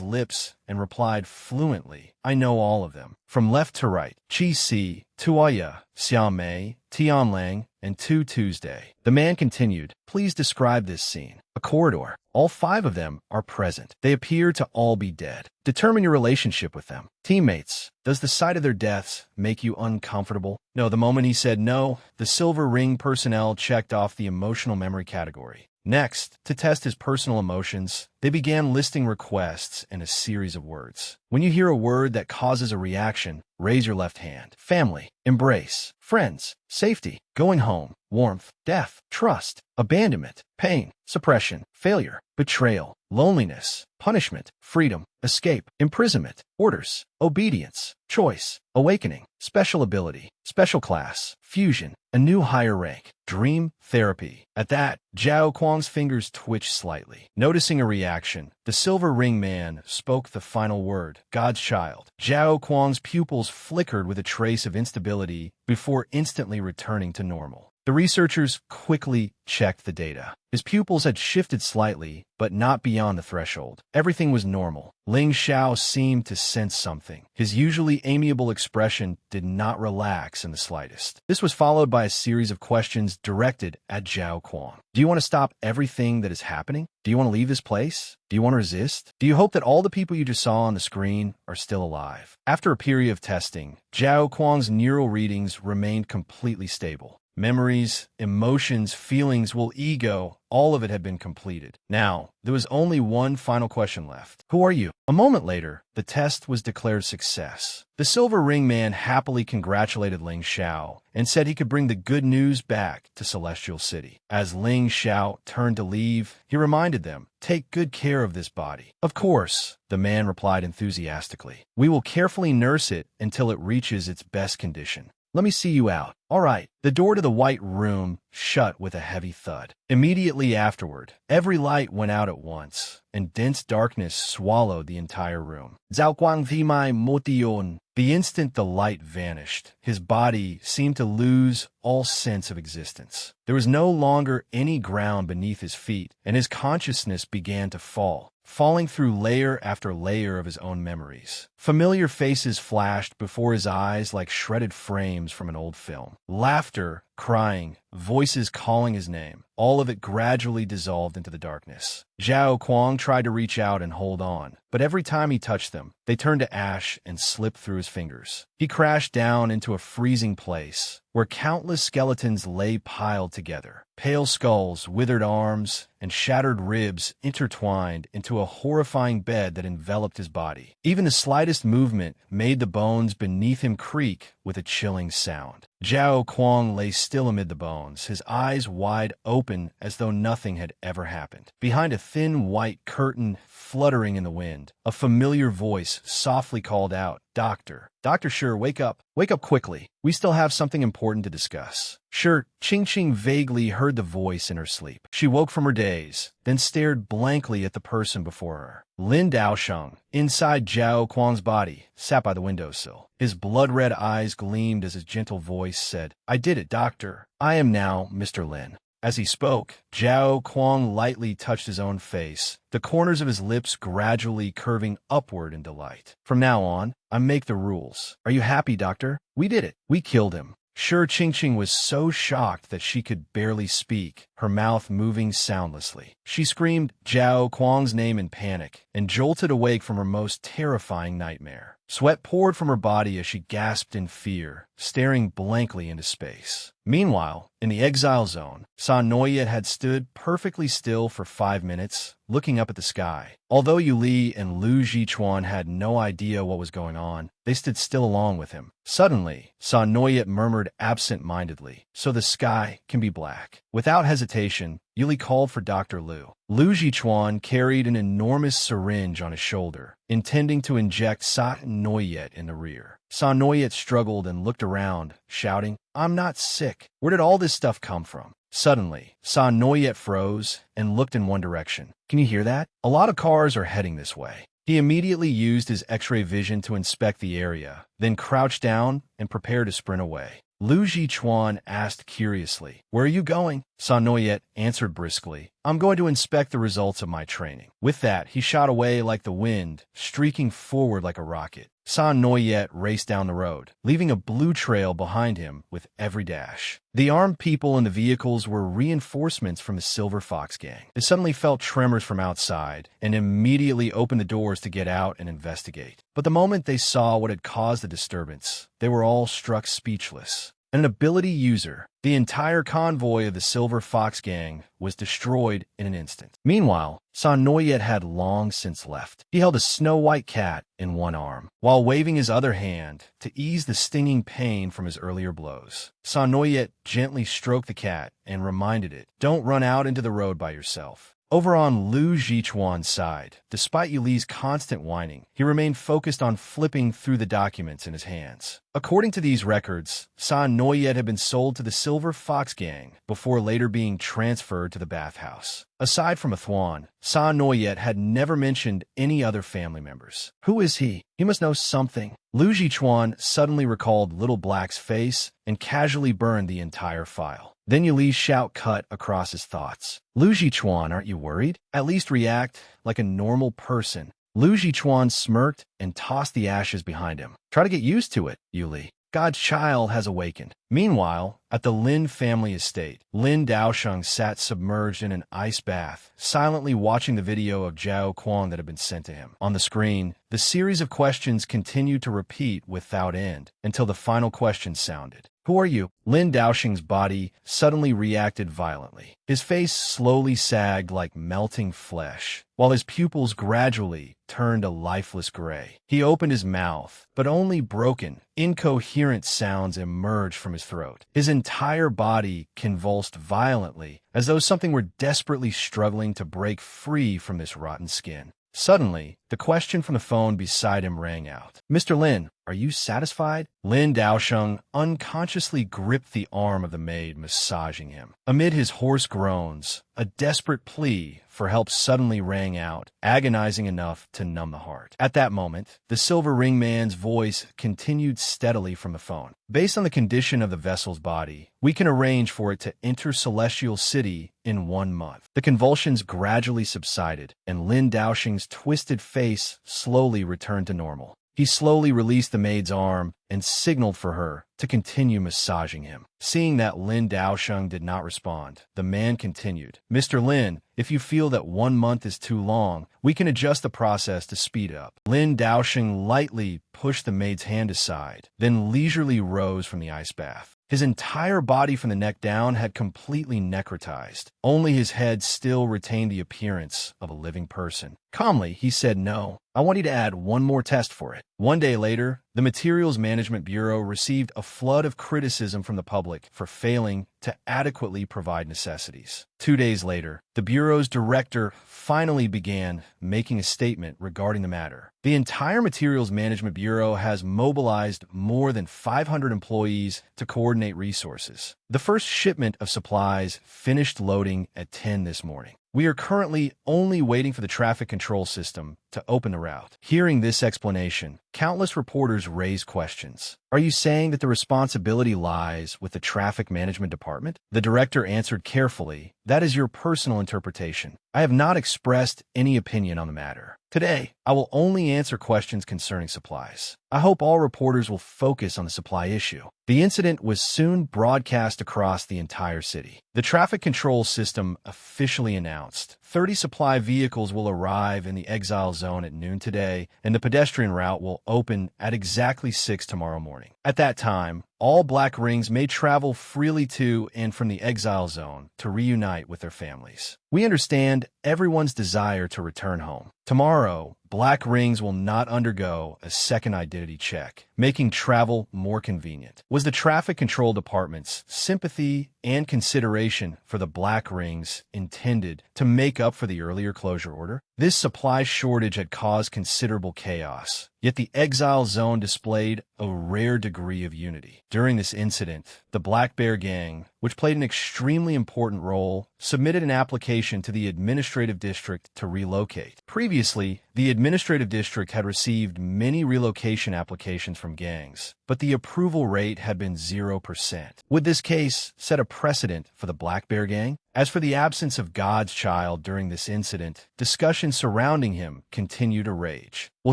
lips and replied fluently, I know all of them. From left to right, Qi Si, Tuoya, Xiaomei, Tianlang, and Tu Tuesday. The man continued, please describe this scene. A corridor. All 5 of them are present. They appear to all be dead. Determine your relationship with them. Teammates. Does the sight of their deaths make you uncomfortable? No, the moment he said no, the silver ring personnel checked off the emotional memory category. Next, to test his personal emotions, they began listing requests in a series of words. When you hear a word that causes a reaction, raise your left hand. Family, embrace, friends, safety, going home, warmth, death, trust, abandonment, pain, suppression, failure, betrayal, loneliness, punishment, freedom, escape, imprisonment, orders, obedience, choice, awakening, special ability, special class, fusion, a new higher rank, dream, therapy. At that, Zhao Kuang's fingers twitched slightly. Noticing a reaction, the silver ring man spoke the final word, God's child. Zhao Kuang's pupils flickered with a trace of instability before instantly returning to normal. The researchers quickly checked the data. His pupils had shifted slightly, but not beyond the threshold. Everything was normal. Ling Xiao seemed to sense something. His usually amiable expression did not relax in the slightest. This was followed by a series of questions directed at Zhao Kuang. Do you want to stop everything that is happening? Do you want to leave this place? Do you want to resist? Do you hope that all the people you just saw on the screen are still alive? After a period of testing, Zhao Kuang's neural readings remained completely stable. Memories, emotions, feelings, ego, all of it had been completed. Now, there was only one final question left. Who are you? A moment later, the test was declared success. The silver ring man happily congratulated Ling Xiao and said he could bring the good news back to Celestial City. As Ling Xiao turned to leave, he reminded them, take good care of this body. Of course, the man replied enthusiastically. We will carefully nurse it until it reaches its best condition. Let me see you out. All right. The door to the white room shut with a heavy thud. Immediately afterward, every light went out at once, and dense darkness swallowed the entire room. Zhao Guang Mai Motion. The instant the light vanished, his body seemed to lose all sense of existence. There was no longer any ground beneath his feet, and his consciousness began to fall, falling through layer after layer of his own memories. Familiar faces flashed before his eyes like shredded frames from an old film. Laughter, crying, voices calling his name, all of it gradually dissolved into the darkness. Zhao Kuang tried to reach out and hold on, but every time he touched them, they turned to ash and slipped through his fingers. He crashed down into a freezing place, where countless skeletons lay piled together. Pale skulls, withered arms, and shattered ribs intertwined into a horrifying bed that enveloped his body. Even the slightest movement made the bones beneath him creak with a chilling sound. Zhao Kuang lay still amid the bones, his eyes wide open as though nothing had ever happened. Behind a thin white curtain fluttering in the wind, a familiar voice softly called out, Doctor. Dr. Sure, wake up. Wake up quickly. We still have something important to discuss. Sure, Ching vaguely heard the voice in her sleep. She woke from her daze, then stared blankly at the person before her. Lin Daosheng, inside Zhao Kuang's body, sat by the windowsill. His blood-red eyes gleamed as his gentle voice said, I did it, Doctor. I am now Mr. Lin. As he spoke, Zhao Kuang lightly touched his own face, the corners of his lips gradually curving upward in delight. From now on, I make the rules. Are you happy, Doctor? We did it. We killed him. Sure, Ching was so shocked that she could barely speak, her mouth moving soundlessly. She screamed Zhao Kuang's name in panic and jolted awake from her most terrifying nightmare. Sweat poured from her body as she gasped in fear, staring blankly into space. Meanwhile, in the exile zone, San Noyet had stood perfectly still for 5 minutes, looking up at the sky. Although Yu Li and Lu Jichuan had no idea what was going on, they stood still along with him. Suddenly, San Noyet murmured absent-mindedly, so the sky can be black. Without hesitation, Yuli called for Dr. Lu. Lu Jichuan carried an enormous syringe on his shoulder, intending to inject San Noyet in the rear. San Noyet struggled and looked around, shouting, I'm not sick. Where did all this stuff come from? Suddenly, San Noyet froze and looked in one direction. Can you hear that? A lot of cars are heading this way. He immediately used his X-ray vision to inspect the area, then crouched down and prepared to sprint away. Lu Jichuan asked curiously. Where are you going? San Noyet answered briskly. I'm going to inspect the results of my training. With that, he shot away like the wind, streaking forward like a rocket. San Noyet raced down the road, leaving a blue trail behind him with every dash. The armed people in the vehicles were reinforcements from the Silver Fox gang. They suddenly felt tremors from outside and immediately opened the doors to get out and investigate. But the moment they saw what had caused the disturbance, they were all struck speechless. An ability user, the entire convoy of the Silver Fox gang was destroyed in an instant. Meanwhile, San Noyet had long since left. He held a snow-white cat in one arm, while waving his other hand to ease the stinging pain from his earlier blows. San Noyet gently stroked the cat and reminded it, "Don't run out into the road by yourself." Over on Lu Jichuan's side, despite Yuli's constant whining, he remained focused on flipping through the documents in his hands. According to these records, San Noyet had been sold to the Silver Fox gang before later being transferred to the bathhouse. Aside from Athuan, San Noyet had never mentioned any other family members. Who is he? He must know something. Lu Jichuan suddenly recalled Little Black's face and casually burned the entire file. Then Yuli's shout cut across his thoughts. Lu Jichuan, aren't you worried? At least react like a normal person. Lu Jichuan smirked and tossed the ashes behind him. Try to get used to it, Yuli. God's child has awakened. Meanwhile, at the Lin family estate, Lin Daosheng sat submerged in an ice bath, silently watching the video of Zhao Kuang that had been sent to him. On the screen, the series of questions continued to repeat without end until the final question sounded. Who are you? Lin Daosheng's body suddenly reacted violently. His face slowly sagged like melting flesh, while his pupils gradually turned a lifeless gray. He opened his mouth, but only broken, incoherent sounds emerged from his throat. His entire body convulsed violently, as though something were desperately struggling to break free from this rotten skin. Suddenly, the question from the phone beside him rang out. Mr. Lin, are you satisfied? Lin Daosheng unconsciously gripped the arm of the maid massaging him. Amid his hoarse groans, a desperate plea for help suddenly rang out, agonizing enough to numb the heart. At that moment, the Silver Ring Man's voice continued steadily from the phone. Based on the condition of the vessel's body, we can arrange for it to enter Celestial City in 1 month. The convulsions gradually subsided, and Lin Daosheng's twisted face slowly returned to normal. He slowly released the maid's arm and signaled for her to continue massaging him. Seeing that Lin Daosheng did not respond, the man continued, Mr. Lin, if you feel that 1 month is too long, we can adjust the process to speed up. Lin Daosheng lightly pushed the maid's hand aside, then leisurely rose from the ice bath. His entire body from the neck down had completely necrotized. Only his head still retained the appearance of a living person. Calmly, he said, no, I want you to add one more test for it. 1 day later, the Materials Management Bureau received a flood of criticism from the public for failing to adequately provide necessities. 2 days later, the Bureau's director finally began making a statement regarding the matter. The entire Materials Management Bureau has mobilized more than 500 employees to coordinate resources. The first shipment of supplies finished loading at 10 this morning. We are currently only waiting for the traffic control system to open the route. Hearing this explanation, countless reporters raised questions. Are you saying that the responsibility lies with the traffic management department? The director answered carefully, that is your personal interpretation. I have not expressed any opinion on the matter. Today, I will only answer questions concerning supplies. I hope all reporters will focus on the supply issue. The incident was soon broadcast across the entire city. The traffic control system officially announced 30 supply vehicles will arrive in the exile zone at noon today, and the pedestrian route will open at exactly 6 tomorrow morning. At that time, all Black Rings may travel freely to and from the exile zone to reunite with their families. We understand everyone's desire to return home. Tomorrow, Black Rings will not undergo a second identity check, making travel more convenient. Was the Traffic Control Department's sympathy and consideration for the Black Rings intended to make up for the earlier closure order? This supply shortage had caused considerable chaos, yet the exile zone displayed a rare degree of unity. During this incident, the Black Bear Gang, which played an extremely important role, submitted an application to the administrative district to relocate. Previously, The administrative district had received many relocation applications from gangs, but the approval rate had been 0%. Would this case set a precedent for the Black Bear Gang? As for the absence of God's child during this incident, discussions surrounding him continue to rage. Will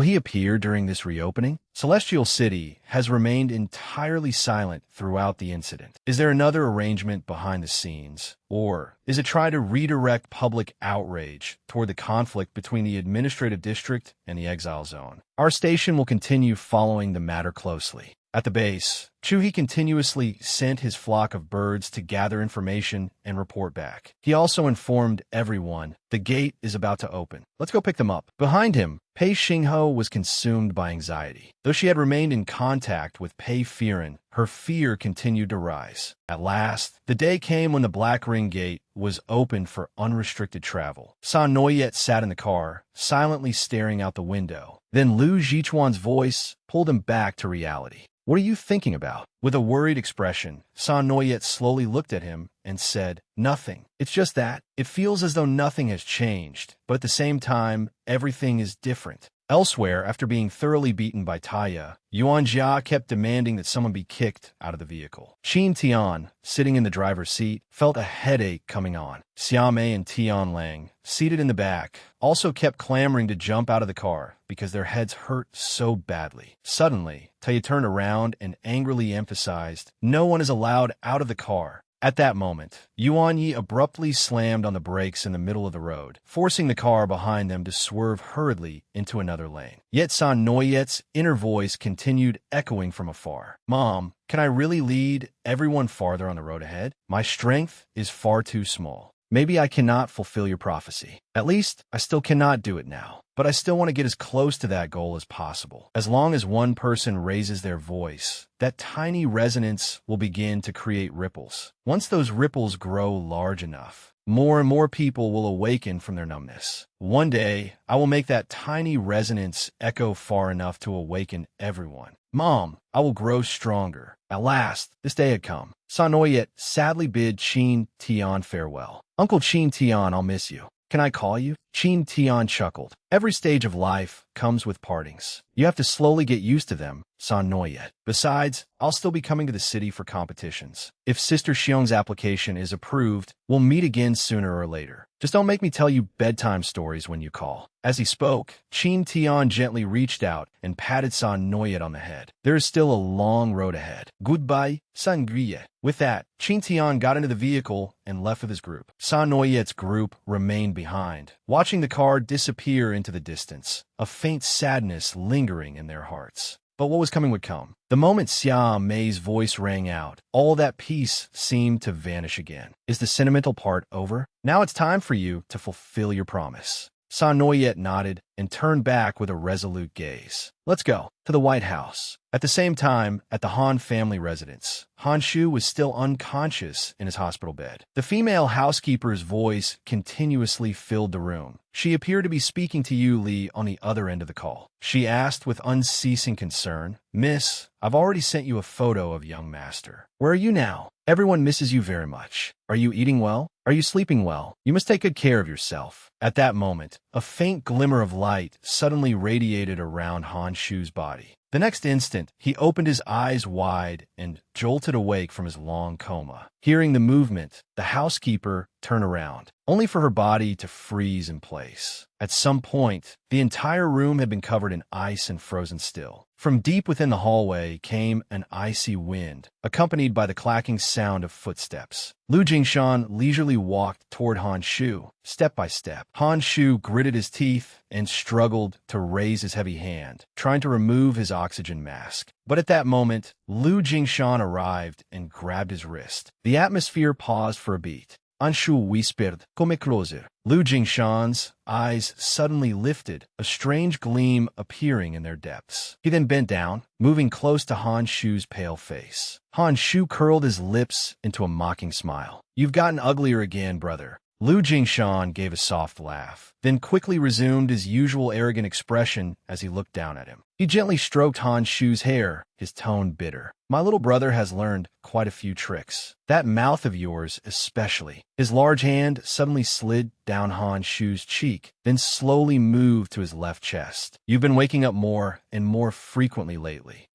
he appear during this reopening? Celestial City has remained entirely silent throughout the incident. Is there another arrangement behind the scenes? Or is it trying to redirect public outrage toward the conflict between the administrative district and the exile zone? Our station will continue following the matter closely. At the base, Chuhi continuously sent his flock of birds to gather information and report back. He also informed everyone the gate is about to open. Let's go pick them up. Behind him, Pei Xingho was consumed by anxiety. Though she had remained in contact with Pei Firen, her fear continued to rise. At last, the day came when the Black Ring Gate was opened for unrestricted travel. San Noyet sat in the car, silently staring out the window. Then Lu Jichuan's voice pulled him back to reality. What are you thinking about? With a worried expression, San Noyet slowly looked at him and said, Nothing. It's just that. It feels as though nothing has changed, but at the same time, everything is different. Elsewhere, after being thoroughly beaten by Taya, Yuan Jia kept demanding that someone be kicked out of the vehicle. Qin Tian, sitting in the driver's seat, felt a headache coming on. Xiamei and Tian Lang, seated in the back, also kept clamoring to jump out of the car because their heads hurt so badly. Suddenly, Taya turned around and angrily emphasized, "No one is allowed out of the car." At that moment, Yuan Yi abruptly slammed on the brakes in the middle of the road, forcing the car behind them to swerve hurriedly into another lane. Yet San Noyet's inner voice continued echoing from afar. "Mom, can I really lead everyone farther on the road ahead? My strength is far too small. Maybe I cannot fulfill your prophecy. At least, I still cannot do it now. But I still want to get as close to that goal as possible. As long as one person raises their voice, that tiny resonance will begin to create ripples. Once those ripples grow large enough, more and more people will awaken from their numbness. One day, I will make that tiny resonance echo far enough to awaken everyone. Mom, I will grow stronger." At last, this day had come. San Noyet sadly bid Qin Tian farewell. "Uncle Qin Tian, I'll miss you. Can I call you?" Qin Tian chuckled. "Every stage of life comes with partings. You have to slowly get used to them, San Noyet. Besides, I'll still be coming to the city for competitions. If Sister Xiong's application is approved, we'll meet again sooner or later. Just don't make me tell you bedtime stories when you call." As he spoke, Qin Tian gently reached out and patted San Noyet on the head. There is still a long road ahead. Goodbye, Sangria. With that, Qin Tian got into the vehicle and left with his group. San Noyet's group remained behind, watching the car disappear into the distance, a faint sadness lingering in their hearts. But what was coming would come. The moment Xia Mei's voice rang out, all that peace seemed to vanish again. Is the sentimental part over? Now it's time for you to fulfill your promise. San Noyet nodded and turned back with a resolute gaze. Let's go to the White House. At the same time, at the Han family residence, Han Shu was still unconscious in his hospital bed. The female housekeeper's voice continuously filled the room. She appeared to be speaking to Yu Li on the other end of the call. She asked with unceasing concern, "Miss, I've already sent you a photo of young master. Where are you now? Everyone misses you very much. Are you eating well? Are you sleeping well? You must take good care of yourself." At that moment, a faint glimmer of light suddenly radiated around Han Shu's body. The next instant, he opened his eyes wide and jolted awake from his long coma. Hearing the movement, the housekeeper turned around, only for her body to freeze in place. At some point, the entire room had been covered in ice and frozen still. From deep within the hallway came an icy wind, accompanied by the clacking sound of footsteps. Lu Jingshan leisurely walked toward Han Shu, step by step. Han Shu gritted his teeth and struggled to raise his heavy hand, trying to remove his oxygen mask. But at that moment, Lu Jingshan arrived and grabbed his wrist. The atmosphere paused for a beat. Anshu whispered, "Come closer." Lu Jingshan's eyes suddenly lifted, a strange gleam appearing in their depths. He then bent down, moving close to Han Shu's pale face. Han Shu curled his lips into a mocking smile. "You've gotten uglier again, brother." Lu Jingshan gave a soft laugh, then quickly resumed his usual arrogant expression as he looked down at him. He gently stroked Han Shu's hair, his tone bitter. My little brother has learned quite a few tricks. That mouth of yours especially. His large hand suddenly slid down Han Shu's cheek, then slowly moved to his left chest. You've been waking up more and more frequently lately.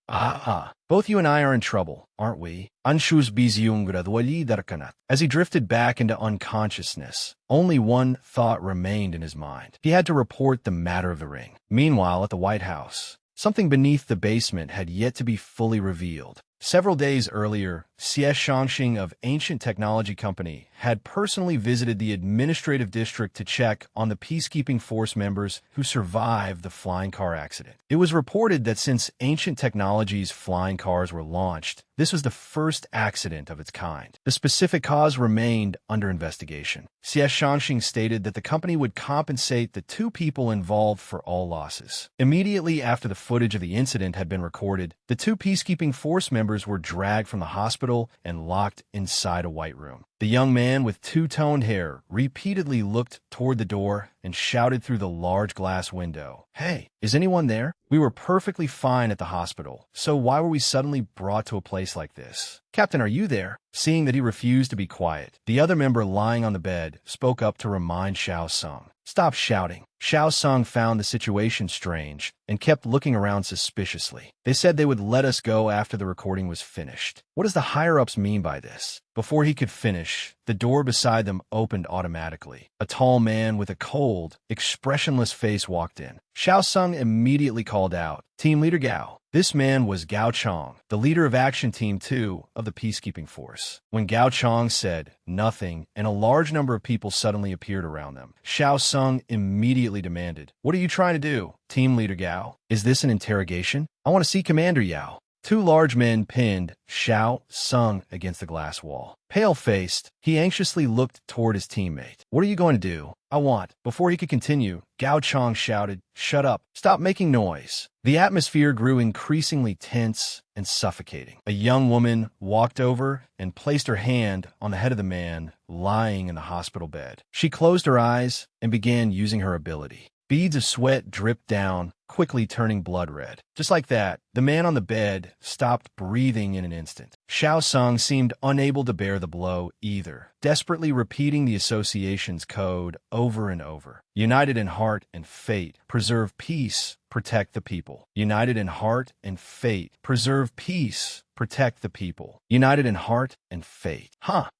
Both you and I are in trouble, aren't we? Anshu's bizyung gradually darkanat. As he drifted back into unconsciousness, only one thought remained in his mind. He had to report the matter of the ring. Meanwhile, at the White House, something beneath the basement had yet to be fully revealed. Several days earlier, Xie Shangxing of Ancient Technology Company had personally visited the administrative district to check on the peacekeeping force members who survived the flying car accident. It was reported that since Ancient Technology's flying cars were launched, this was the first accident of its kind. The specific cause remained under investigation. Xie Shangxing stated that the company would compensate the 2 people involved for all losses. Immediately after the footage of the incident had been recorded, the 2 peacekeeping force members were dragged from the hospital and locked inside a white room. The young man with two-toned hair repeatedly looked toward the door and shouted through the large glass window, "Hey, is anyone there? We were perfectly fine at the hospital, so why were we suddenly brought to a place like this? Captain, are you there?" Seeing that he refused to be quiet, the other member lying on the bed spoke up to remind Xiao Sung. "Stop shouting." Xiao Sung found the situation strange and kept looking around suspiciously. They said they would let us go after the recording was finished. What does the higher-ups mean by this? Before he could finish, the door beside them opened automatically. A tall man with a cold, expressionless face walked in. Xiao Sung immediately called out, "Team Leader Gao." This man was Gao Chong, the leader of Action Team 2 of the peacekeeping force. When Gao Chong said nothing and a large number of people suddenly appeared around them, Xiao Sung immediately demanded, "What are you trying to do, Team Leader Gao? Is this an interrogation? I want to see Commander Yao." 2 large men pinned Xiao Sung against the glass wall. Pale-faced, he anxiously looked toward his teammate. "What are you going to do?" "I want." Before he could continue, Gao Chong shouted, "Shut up. Stop making noise." The atmosphere grew increasingly tense and suffocating. A young woman walked over and placed her hand on the head of the man lying in the hospital bed. She closed her eyes and began using her ability. Beads of sweat dripped down, quickly turning blood red. Just like that, the man on the bed stopped breathing in an instant. Xiao Sung seemed unable to bear the blow either, desperately repeating the association's code over and over. United in heart and fate, preserve peace, protect the people. United in heart and fate, preserve peace, protect the people. United in heart and fate.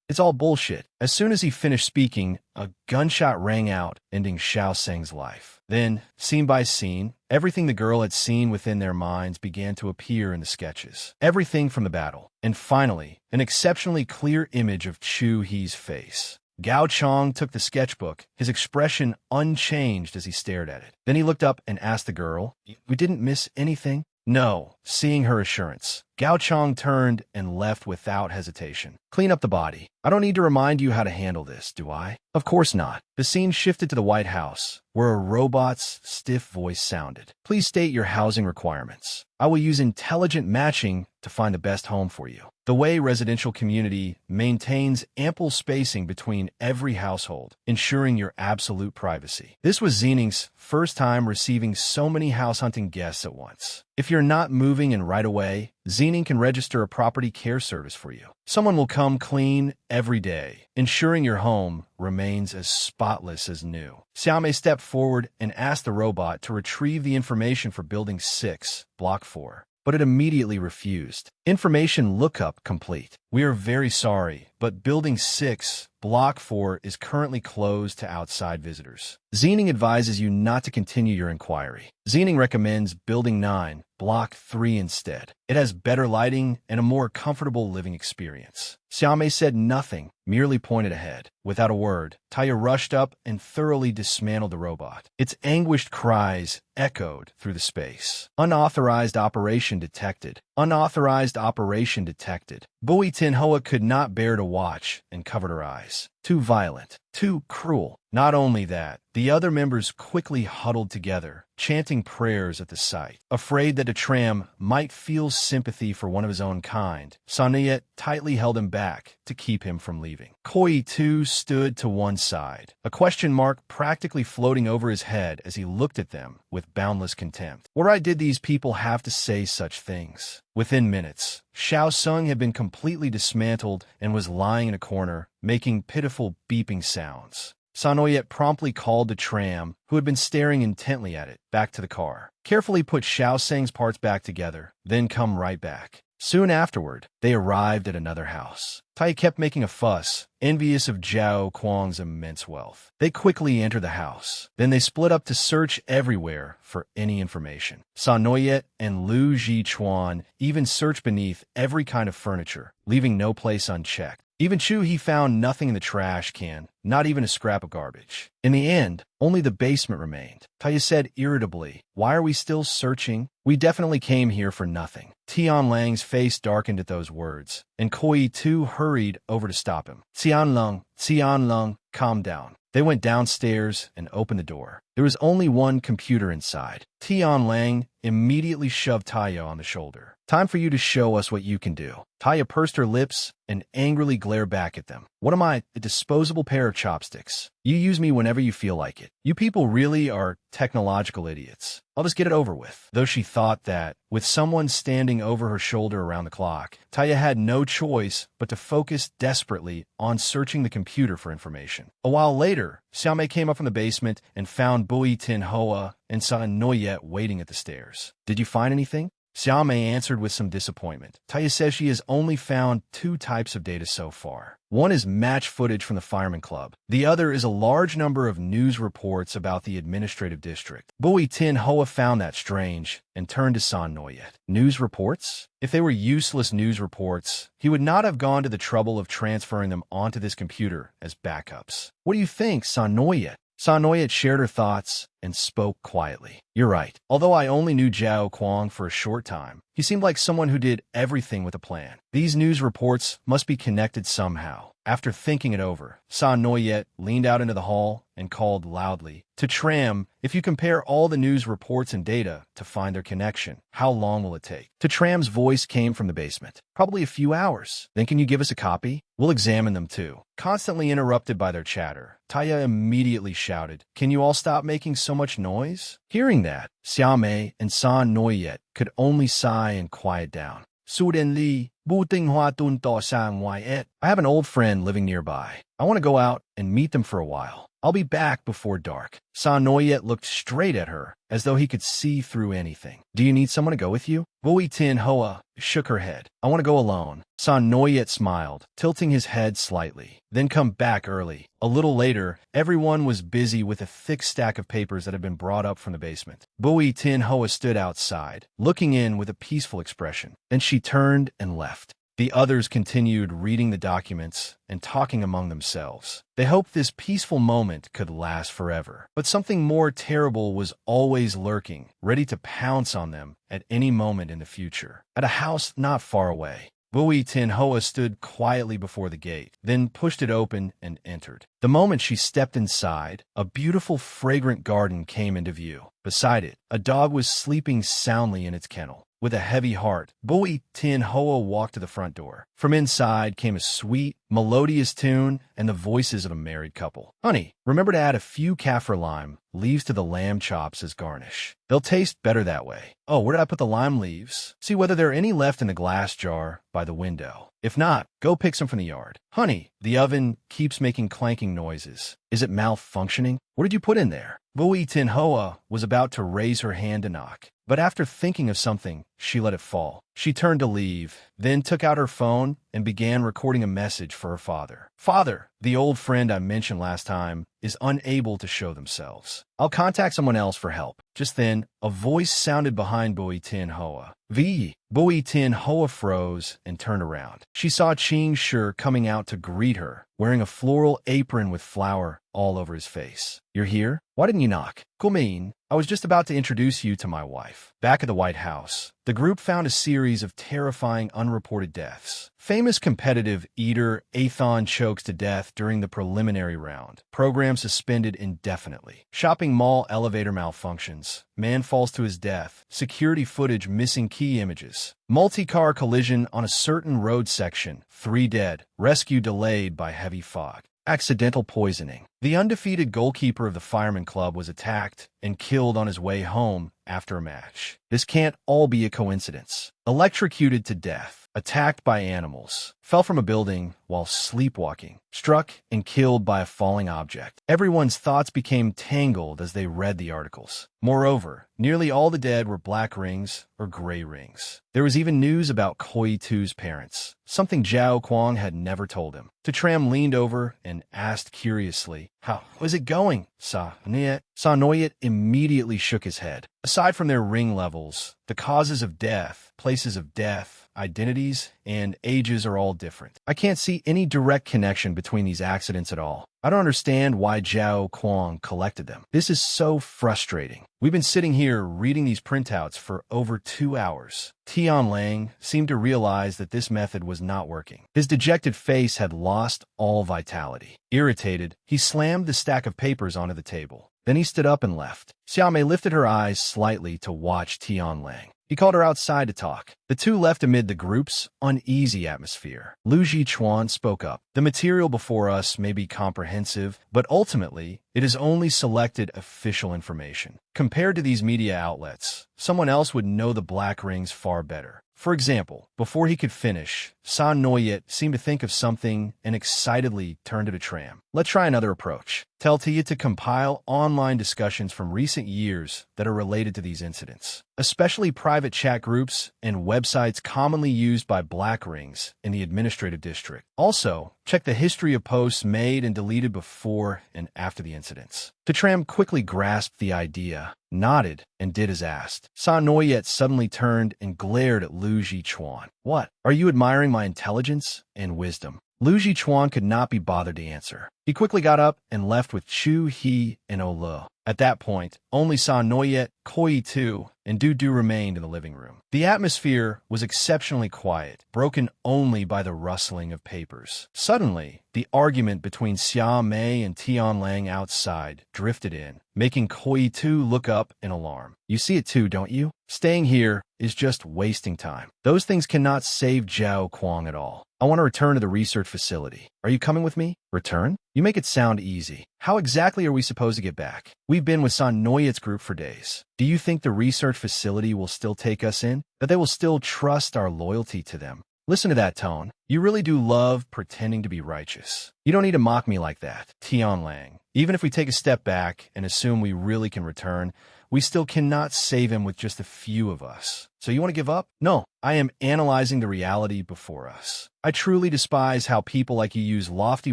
It's all bullshit. As soon as he finished speaking, a gunshot rang out, ending Xiao Seng's life. Then, scene by scene, everything the girl had seen within their minds began to appear in the sketches. Everything from the battle. And finally, an exceptionally clear image of Chu He's face. Gao Chong took the sketchbook, his expression unchanged as he stared at it. Then he looked up and asked the girl, "We didn't miss anything?" "No." Seeing her assurance, Gao Chong turned and left without hesitation. "Clean up the body. I don't need to remind you how to handle this, do I?" "Of course not." The scene shifted to the White House, where a robot's stiff voice sounded. "Please state your housing requirements. I will use intelligent matching to find the best home for you." The Wei residential community maintains ample spacing between every household, ensuring your absolute privacy. This was Zening's first time receiving so many house-hunting guests at once. If you're not moving in right away, Zening can register a property care service for you. Someone will come clean every day, ensuring your home remains as spotless as new. Xiaomei stepped forward and asked the robot to retrieve the information for Building 6, Block 4. But it immediately refused. Information lookup complete. "We are very sorry, but Building 6, Block 4 is currently closed to outside visitors. Zening advises you not to continue your inquiry. Zening recommends Building 9, Block 3 instead. It has better lighting and a more comfortable living experience." Xiaomei said nothing, merely pointed ahead. Without a word, Taya rushed up and thoroughly dismantled the robot. Its anguished cries echoed through the space. "Unauthorized operation detected. Unauthorized operation detected." Bui Tinhua could not bear to watch and covered her eyes. too violent, too cruel. Not only that, the other members quickly huddled together, chanting prayers at the sight. Afraid that Tram might feel sympathy for one of his own kind, Sonnyet tightly held him back to keep him from leaving. Koi too stood to one side, a question mark practically floating over his head as he looked at them with boundless contempt. What right did these people have to say such things? Within minutes, Xiao Sung had been completely dismantled and was lying in a corner, making pitiful beeping sounds. Sanoyet promptly called the tram, who had been staring intently at it, back to the car. Carefully put Xiao Seng's parts back together, then come right back. Soon afterward, they arrived at another house. Tai kept making a fuss, envious of Zhao Kuang's immense wealth. They quickly entered the house. Then they split up to search everywhere for any information. Sanoyet and Lu Jichuan even searched beneath every kind of furniture, leaving no place unchecked. Even Chu he found nothing in the trash can, not even a scrap of garbage. In the end, only the basement remained. Taya said irritably, "Why are we still searching? We definitely came here for nothing." Tian Lang's face darkened at those words, and Koi too hurried over to stop him. Tian Lung, calm down. They went downstairs and opened the door. There was only one computer inside. Tian Lang immediately shoved Taya on the shoulder. "Time for you to show us what you can do." Taya pursed her lips and angrily glared back at them. "What am I, a disposable pair of chopsticks? You use me whenever you feel like it. You people really are technological idiots. I'll just get it over with." Though she thought that, with someone standing over her shoulder around the clock, Taya had no choice but to focus desperately on searching the computer for information. A while later, Xiaomei came up from the basement and found Bui Tin Hoa and San Noyet waiting at the stairs. "Did you find anything?" Xiaomei answered with some disappointment. Taya says she has only found 2 types of data so far. One is match footage from the Fireman Club. The other is a large number of news reports about the administrative district. Bui Tin Hoa found that strange and turned to San Noyet. News reports? If they were useless news reports, he would not have gone to the trouble of transferring them onto this computer as backups. "What do you think, San Noyet?" San Noyet shared her thoughts and spoke quietly. "You're right. Although I only knew Zhao Kuang for a short time, he seemed like someone who did everything with a plan. These news reports must be connected somehow." After thinking it over, San Noyet leaned out into the hall and called loudly, "To Tram, if you compare all the news reports and data to find their connection, how long will it take?" To Tram's voice came from the basement. "Probably a few hours. Then can you give us a copy? We'll examine them too." Constantly interrupted by their chatter, Taya immediately shouted, "Can you all stop making so much noise?" Hearing that, Xiaomei and San Noyet could only sigh and quiet down. "Sudenli, Bu Tinghua Tun To Sang Yet. I have an old friend living nearby. I want to go out and meet them for a while. I'll be back before dark." San Noyet looked straight at her, as though he could see through anything. "Do you need someone to go with you?" Bui Tin Hoa shook her head. "I want to go alone." San Noyet smiled, tilting his head slightly. "Then come back early." A little later, everyone was busy with a thick stack of papers that had been brought up from the basement. Bui Tin Hoa stood outside, looking in with a peaceful expression. Then she turned and left. The others continued reading the documents and talking among themselves. They hoped this peaceful moment could last forever. But something more terrible was always lurking, ready to pounce on them at any moment in the future. At a house not far away, Bui Tin Hoa stood quietly before the gate, then pushed it open and entered. The moment she stepped inside, a beautiful, fragrant garden came into view. Beside it, a dog was sleeping soundly in its kennel. With a heavy heart, Bui Tin Hoa walked to the front door. From inside came a sweet, melodious tune and the voices of a married couple. "Honey, remember to add a few kaffir lime leaves to the lamb chops as garnish. They'll taste better that way." "Oh, where did I put the lime leaves?" "See whether there are any left in the glass jar by the window. If not, go pick some from the yard." "Honey, the oven keeps making clanking noises. Is it malfunctioning? What did you put in there?" Bui Tin Hoa was about to raise her hand to knock, but after thinking of something, she let it fall. She turned to leave, then took out her phone and began recording a message for her father. "Father, the old friend I mentioned last time is unable to show themselves. I'll contact someone else for help." Just then, a voice sounded behind Bui Tin Hoa. "Vi." Bui Tin Hoa froze and turned around. She saw Ching Shi coming out to greet her, wearing a floral apron with flour all over his face. "You're here? Why didn't you knock?" "Kumin, I was just about to introduce you to my wife." Back at the White House, the group found a series of terrifying unreported deaths. Famous competitive eater Athon chokes to death during the preliminary round. Program suspended indefinitely. Shopping mall elevator malfunctions. Man falls to his death. Security footage missing key images. Multi-car collision on a certain road section. 3 dead. Rescue delayed by heavy fog. Accidental poisoning. The undefeated goalkeeper of the Fireman Club was attacked and killed on his way home after a match. This can't all be a coincidence. Electrocuted to death. Attacked by animals. Fell from a building while sleepwalking. Struck and killed by a falling object. Everyone's thoughts became tangled as they read the articles. Moreover, nearly all the dead were black rings or gray rings. There was even news about Koi-tu's parents, something Zhao Kuang had never told him. Tram leaned over and asked curiously, "How was it going, Sa Noyet?" Sa Noyet immediately shook his head. Aside from their ring levels, the causes of death, places of death, identities, and ages are all different. I can't see any direct connection between these accidents at all. I don't understand why Zhao Kuang collected them. This is so frustrating. We've been sitting here reading these printouts for over 2 hours. Tian Lang seemed to realize that this method was not working. His dejected face had lost all vitality. Irritated, he slammed the stack of papers onto the table. Then he stood up and left. Xiaomei lifted her eyes slightly to watch Tian Lang. He called her outside to talk. The two left amid the group's uneasy atmosphere. Lu Jichuan spoke up. The material before us may be comprehensive, but ultimately, it is only selected official information. Compared to these media outlets, someone else would know the black rings far better. For example, before he could finish, San Noyet seemed to think of something and excitedly turned to the tram. Let's try another approach. Tell Tia to compile online discussions from recent years that are related to these incidents, especially private chat groups and websites commonly used by black rings in the administrative district. Also, check the history of posts made and deleted before and after the incidents. Tram quickly grasped the idea, nodded, and did as asked. San Noyet suddenly turned and glared at Lu Jichuan. "What? Are you admiring my intelligence and wisdom?" Lu Jichuan could not be bothered to answer. He quickly got up and left with Chu He and Olo. At that point, only San Noyet, Koi-tu, and Du remained in the living room. The atmosphere was exceptionally quiet, broken only by the rustling of papers. Suddenly, the argument between Xia Mei and Tian Lang outside drifted in, making Koi-tu look up in alarm. "You see it too, don't you? Staying here is just wasting time. Those things cannot save Zhao Kuang at all. I want to return to the research facility. Are you coming with me?" "Return? You make it sound easy. How exactly are we supposed to get back? We've been with San Noyet's group for days. Do you think the research facility will still take us in? That they will still trust our loyalty to them?" Listen to that tone. You really do love pretending to be righteous. You don't need to mock me like that, Tian Lang. Even if we take a step back and assume we really can return, we still cannot save him with just a few of us. So you want to give up? No, I am analyzing the reality before us. I truly despise how people like you use lofty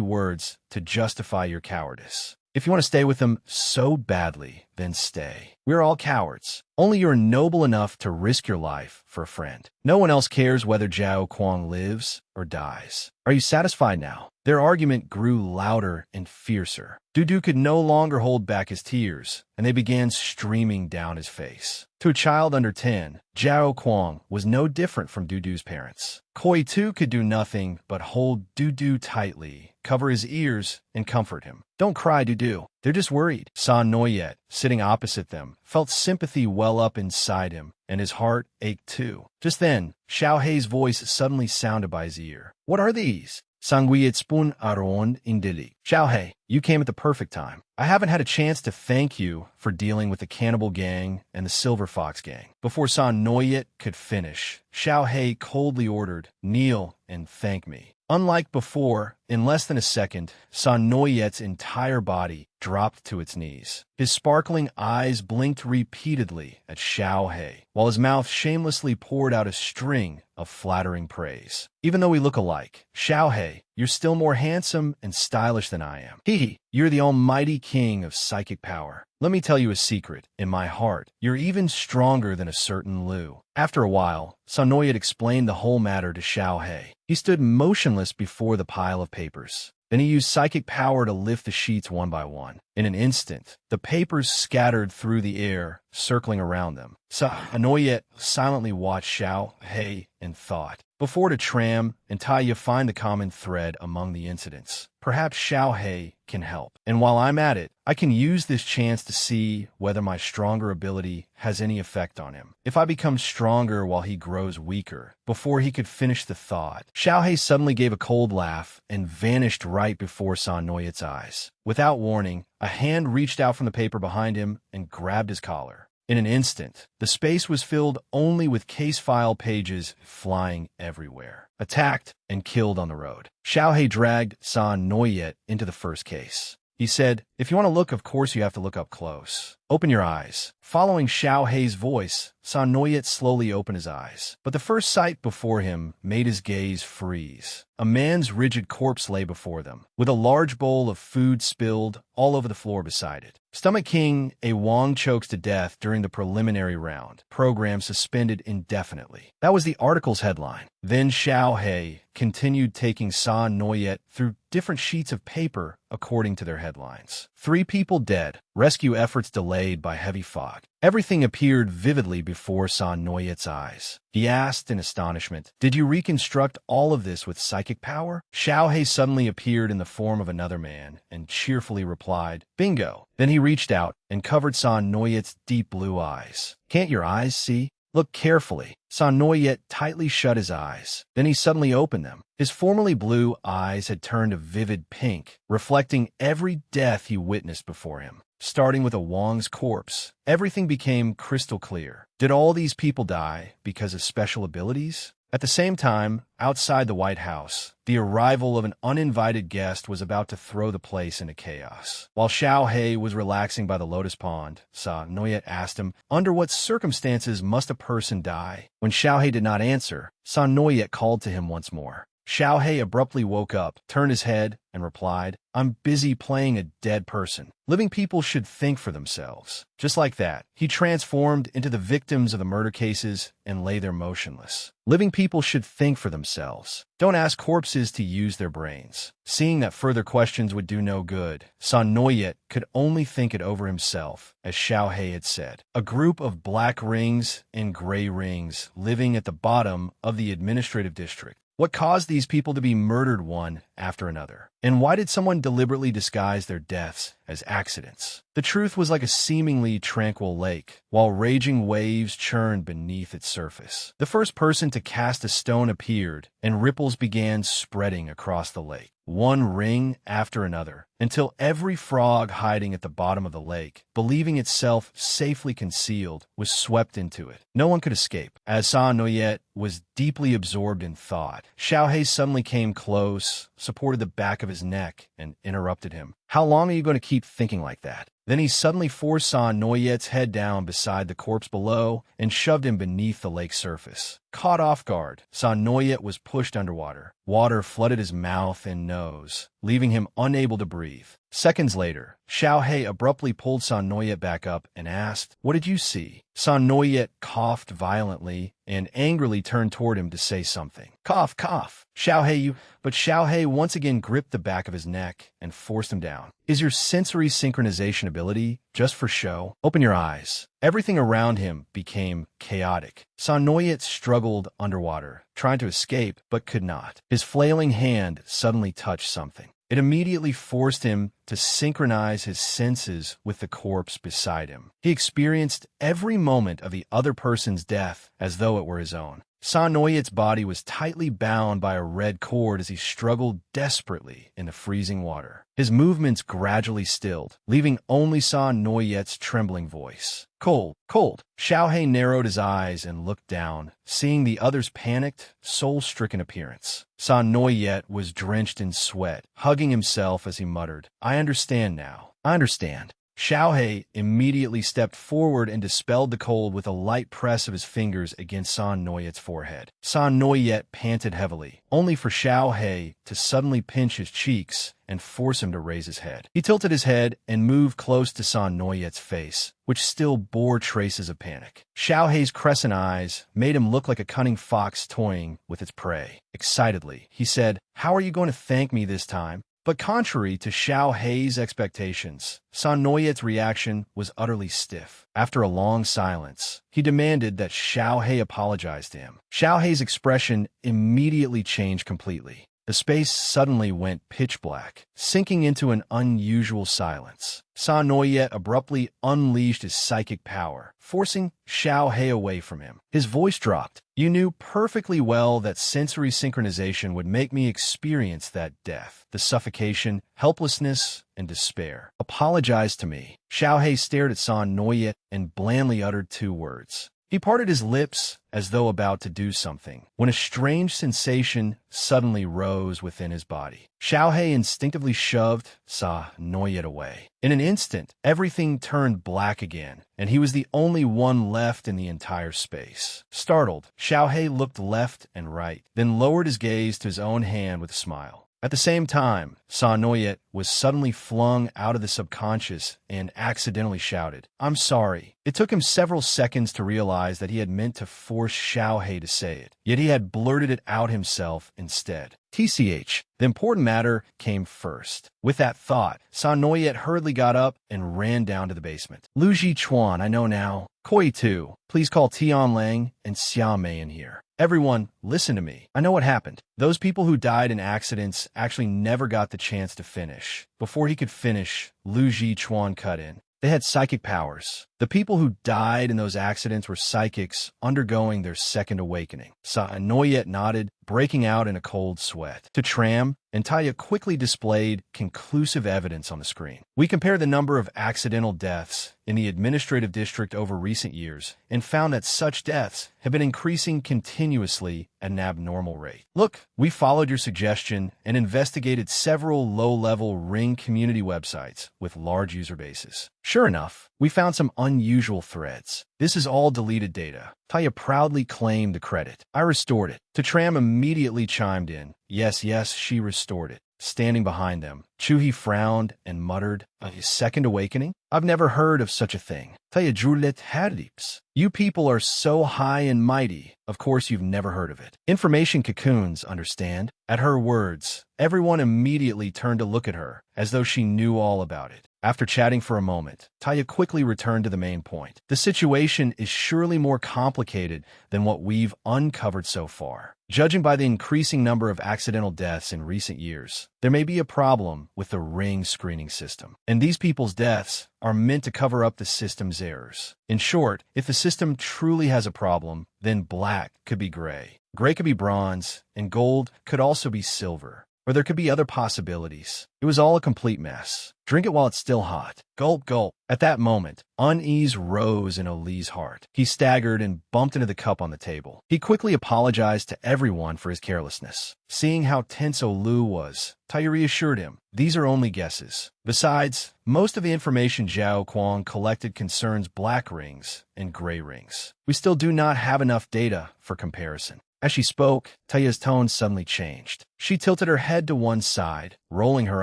words to justify your cowardice. If you want to stay with them so badly, then stay. We're all cowards. Only you're noble enough to risk your life for a friend. No one else cares whether Zhao Kuang lives or dies. Are you satisfied now? Their argument grew louder and fiercer. Du could no longer hold back his tears, and they began streaming down his face. To a child under 10, Zhao Kuang was no different from Dudu's parents. Koi-tu could do nothing but hold Dudu tightly, cover his ears, and comfort him. Don't cry, Dudu. They're just worried. San Noyet, sitting opposite them, felt sympathy well up inside him, and his heart ached too. Just then, Xiao Hei's voice suddenly sounded by his ear. What are these? Sanguiet spoon aron indili. Xiao Hei, you came at the perfect time. I haven't had a chance to thank you for dealing with the Cannibal Gang and the Silver Fox Gang. Before San Noyet could finish, Xiao Hei coldly ordered, kneel and thank me. Unlike before, in less than a second, San Noyet's entire body dropped to its knees. His sparkling eyes blinked repeatedly at Xiao Hei, while his mouth shamelessly poured out a string of flattering praise. Even though we look alike, Xiao Hei, you're still more handsome and stylish than I am. Hee, you're the almighty king of psychic power. Let me tell you a secret. In my heart, you're even stronger than a certain Lu. After a while, San Noyet explained the whole matter to Xiao Hei. He stood motionless before the pile of papers. Then he used psychic power to lift the sheets one by one. In an instant, the papers scattered through the air, circling around them. Anoyet silently watched Xiao He and thought. Before the tram and Taya find the common thread among the incidents. Perhaps Xiao He can help. And while I'm at it, I can use this chance to see whether my stronger ability has any effect on him. If I become stronger while he grows weaker. Before he could finish the thought, Xiao He suddenly gave a cold laugh and vanished right before San Noyet's eyes. Without warning, a hand reached out from the paper behind him and grabbed his collar. In an instant, the space was filled only with case file pages flying everywhere. Attacked and killed on the road. Xiao He dragged San Noyet into the first case. He said, "If you want to look, of course you have to look up close. Open your eyes." Following Xiao He's voice, San Noyet slowly opened his eyes. But the first sight before him made his gaze freeze. A man's rigid corpse lay before them, with a large bowl of food spilled all over the floor beside it. Stomach King A. Wong chokes to death during the preliminary round. Program suspended indefinitely. That was the article's headline. Then Xiao He continued taking San Noyet through different sheets of paper according to their headlines. 3 people dead. Rescue efforts delayed by heavy fog. Everything appeared vividly before San Noyet's eyes. He asked in astonishment, "Did you reconstruct all of this with psychic power?" Xiao He suddenly appeared in the form of another man and cheerfully replied, "Bingo." Then he reached out and covered San Noyet's deep blue eyes. "Can't your eyes see? Look carefully." San Noyet tightly shut his eyes. Then he suddenly opened them. His formerly blue eyes had turned a vivid pink, reflecting every death he witnessed before him. Starting with a Wong's corpse, everything became crystal clear. Did all these people die because of special abilities? At the same time, outside the White House, the arrival of an uninvited guest was about to throw the place into chaos. While Xiao He was relaxing by the lotus pond, San Noyet asked him, "Under what circumstances must a person die?" When Xiao He did not answer, San Noyet called to him once more. Xiao He abruptly woke up, turned his head, and replied, "I'm busy playing a dead person. Living people should think for themselves." Just like that, he transformed into the victims of the murder cases and lay there motionless. Living people should think for themselves. Don't ask corpses to use their brains. Seeing that further questions would do no good, San Noyet could only think it over himself, as Xiao He had said. A group of black rings and gray rings living at the bottom of the administrative district. What caused these people to be murdered one after another? And why did someone deliberately disguise their deaths as accidents? The truth was like a seemingly tranquil lake, while raging waves churned beneath its surface. The first person to cast a stone appeared, and ripples began spreading across the lake, one ring after another, until every frog hiding at the bottom of the lake, believing itself safely concealed, was swept into it. No one could escape. As San Noyet was deeply absorbed in thought, Xiao He suddenly came close, supported the back of his neck, and interrupted him. "How long are you going to keep thinking like that?" Then he suddenly forced San Noyet's head down beside the corpse below and shoved him beneath the lake's surface. Caught off guard, San Noyet was pushed underwater. Water flooded his mouth and nose, leaving him unable to breathe. Seconds later, Xiao He abruptly pulled San Noyet back up and asked, "What did you see?" San Noyet coughed violently and angrily turned toward him to say something. "Cough, cough. Xiao He, But Xiao He once again gripped the back of his neck and forced him down. "Is your sensory synchronization ability just for show? Open your eyes." Everything around him became chaotic. San Noyet struggled underwater, trying to escape, but could not. His flailing hand suddenly touched something. It immediately forced him to synchronize his senses with the corpse beside him. He experienced every moment of the other person's death as though it were his own. San Noyet's body was tightly bound by a red cord as he struggled desperately in the freezing water. His movements gradually stilled, leaving only San Noyet's trembling voice. "Cold, cold." Xiao He narrowed his eyes and looked down, seeing the other's panicked, soul-stricken appearance. San Noyet was drenched in sweat, hugging himself as he muttered, "I understand now. I understand." Xiao He immediately stepped forward and dispelled the cold with a light press of his fingers against San Noyet's forehead. San Noyet panted heavily, only for Xiao He to suddenly pinch his cheeks and force him to raise his head. He tilted his head and moved close to San Noyet's face, which still bore traces of panic. Xiao He's crescent eyes made him look like a cunning fox toying with its prey. Excitedly, he said, "How are you going to thank me this time?" But contrary to Xiao Hei's expectations, San Noyet's reaction was utterly stiff. After a long silence, he demanded that Xiao Hei apologize to him. Xiao Hei's expression immediately changed completely. The space suddenly went pitch black, sinking into an unusual silence. San Noyet abruptly unleashed his psychic power, forcing Xiao Hei away from him. His voice dropped. You knew perfectly well that sensory synchronization would make me experience that death, the suffocation, helplessness, and despair. Apologize to me. Xiao Hei stared at San Noyet and blandly uttered 2 words. He parted his lips as though about to do something, when a strange sensation suddenly rose within his body. Xiao Hei instinctively shoved San Noyet away. In an instant, everything turned black again, and he was the only one left in the entire space. Startled, Xiao Hei looked left and right, then lowered his gaze to his own hand with a smile. At the same time, San Noyet was suddenly flung out of the subconscious and accidentally shouted, "I'm sorry." It took him several seconds to realize that he had meant to force Xiao Hei to say it, yet he had blurted it out himself instead. TCH, the important matter came first. With that thought, San Noyet hurriedly got up and ran down to the basement. Lu Jichuan, I know now. Koi Tu, please call Tian Lang and Xia Mei in here. Everyone, listen to me. I know what happened. Those people who died in accidents actually never got the chance to finish. Before he could finish, Lu Jichuan cut in. They had psychic powers. The people who died in those accidents were psychics undergoing their second awakening. San Noyet nodded, breaking out in a cold sweat. To Tram, and Taya quickly displayed conclusive evidence on the screen. We compared the number of accidental deaths in the administrative district over recent years and found that such deaths have been increasing continuously at an abnormal rate. Look, we followed your suggestion and investigated several low-level Ring community websites with large user bases. Sure enough, we found some unusual threads. This is all deleted data. Taya proudly claimed the credit. I restored it. Tram immediately chimed in. Yes, she restored it. Standing behind them, Chuhi frowned and muttered, "A second awakening? I've never heard of such a thing. Taya Drulet Hadips. You people are so high and mighty. Of course you've never heard of it. Information cocoons, understand?" At her words, everyone immediately turned to look at her, as though she knew all about it. After chatting for a moment, Taya quickly returned to the main point. The situation is surely more complicated than what we've uncovered so far. Judging by the increasing number of accidental deaths in recent years, there may be a problem with the Ring screening system, and these people's deaths are meant to cover up the system's errors. In short, if the system truly has a problem, then black could be gray, gray could be bronze, and gold could also be silver. Or there could be other possibilities. It was all a complete mess. Drink it while it's still hot. Gulp, gulp. At that moment, unease rose in Oli's heart. He staggered and bumped into the cup on the table. He quickly apologized to everyone for his carelessness. Seeing how tense Olu was, Taya reassured him. These are only guesses. Besides, most of the information Zhao Kuang collected concerns black rings and gray rings. We still do not have enough data for comparison. As she spoke, Taya's tone suddenly changed. She tilted her head to one side, rolling her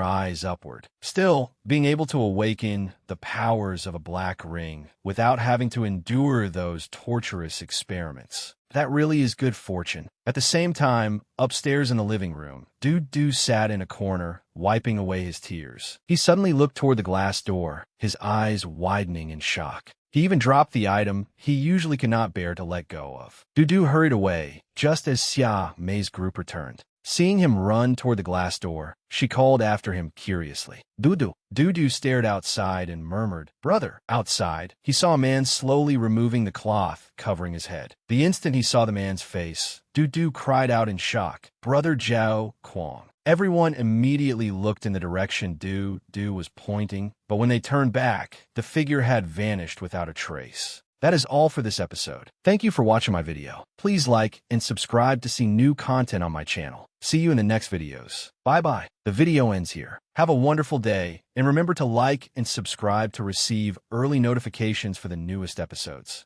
eyes upward. Still, being able to awaken the powers of a black ring without having to endure those torturous experiments. That really is good fortune. At the same time, upstairs in the living room, Du sat in a corner, wiping away his tears. He suddenly looked toward the glass door, his eyes widening in shock. He even dropped the item he usually cannot bear to let go of. Du hurried away, just as Xia Mei's group returned. Seeing him run toward the glass door, she called after him curiously. Du stared outside and murmured, "Brother." Outside, he saw a man slowly removing the cloth covering his head. The instant he saw the man's face, Du cried out in shock, "Brother Zhao Kuang." Everyone immediately looked in the direction Du was pointing, but when they turned back, the figure had vanished without a trace. That is all for this episode. Thank you for watching my video. Please like and subscribe to see new content on my channel. See you in the next videos. Bye-bye. The video ends here. Have a wonderful day, and remember to like and subscribe to receive early notifications for the newest episodes.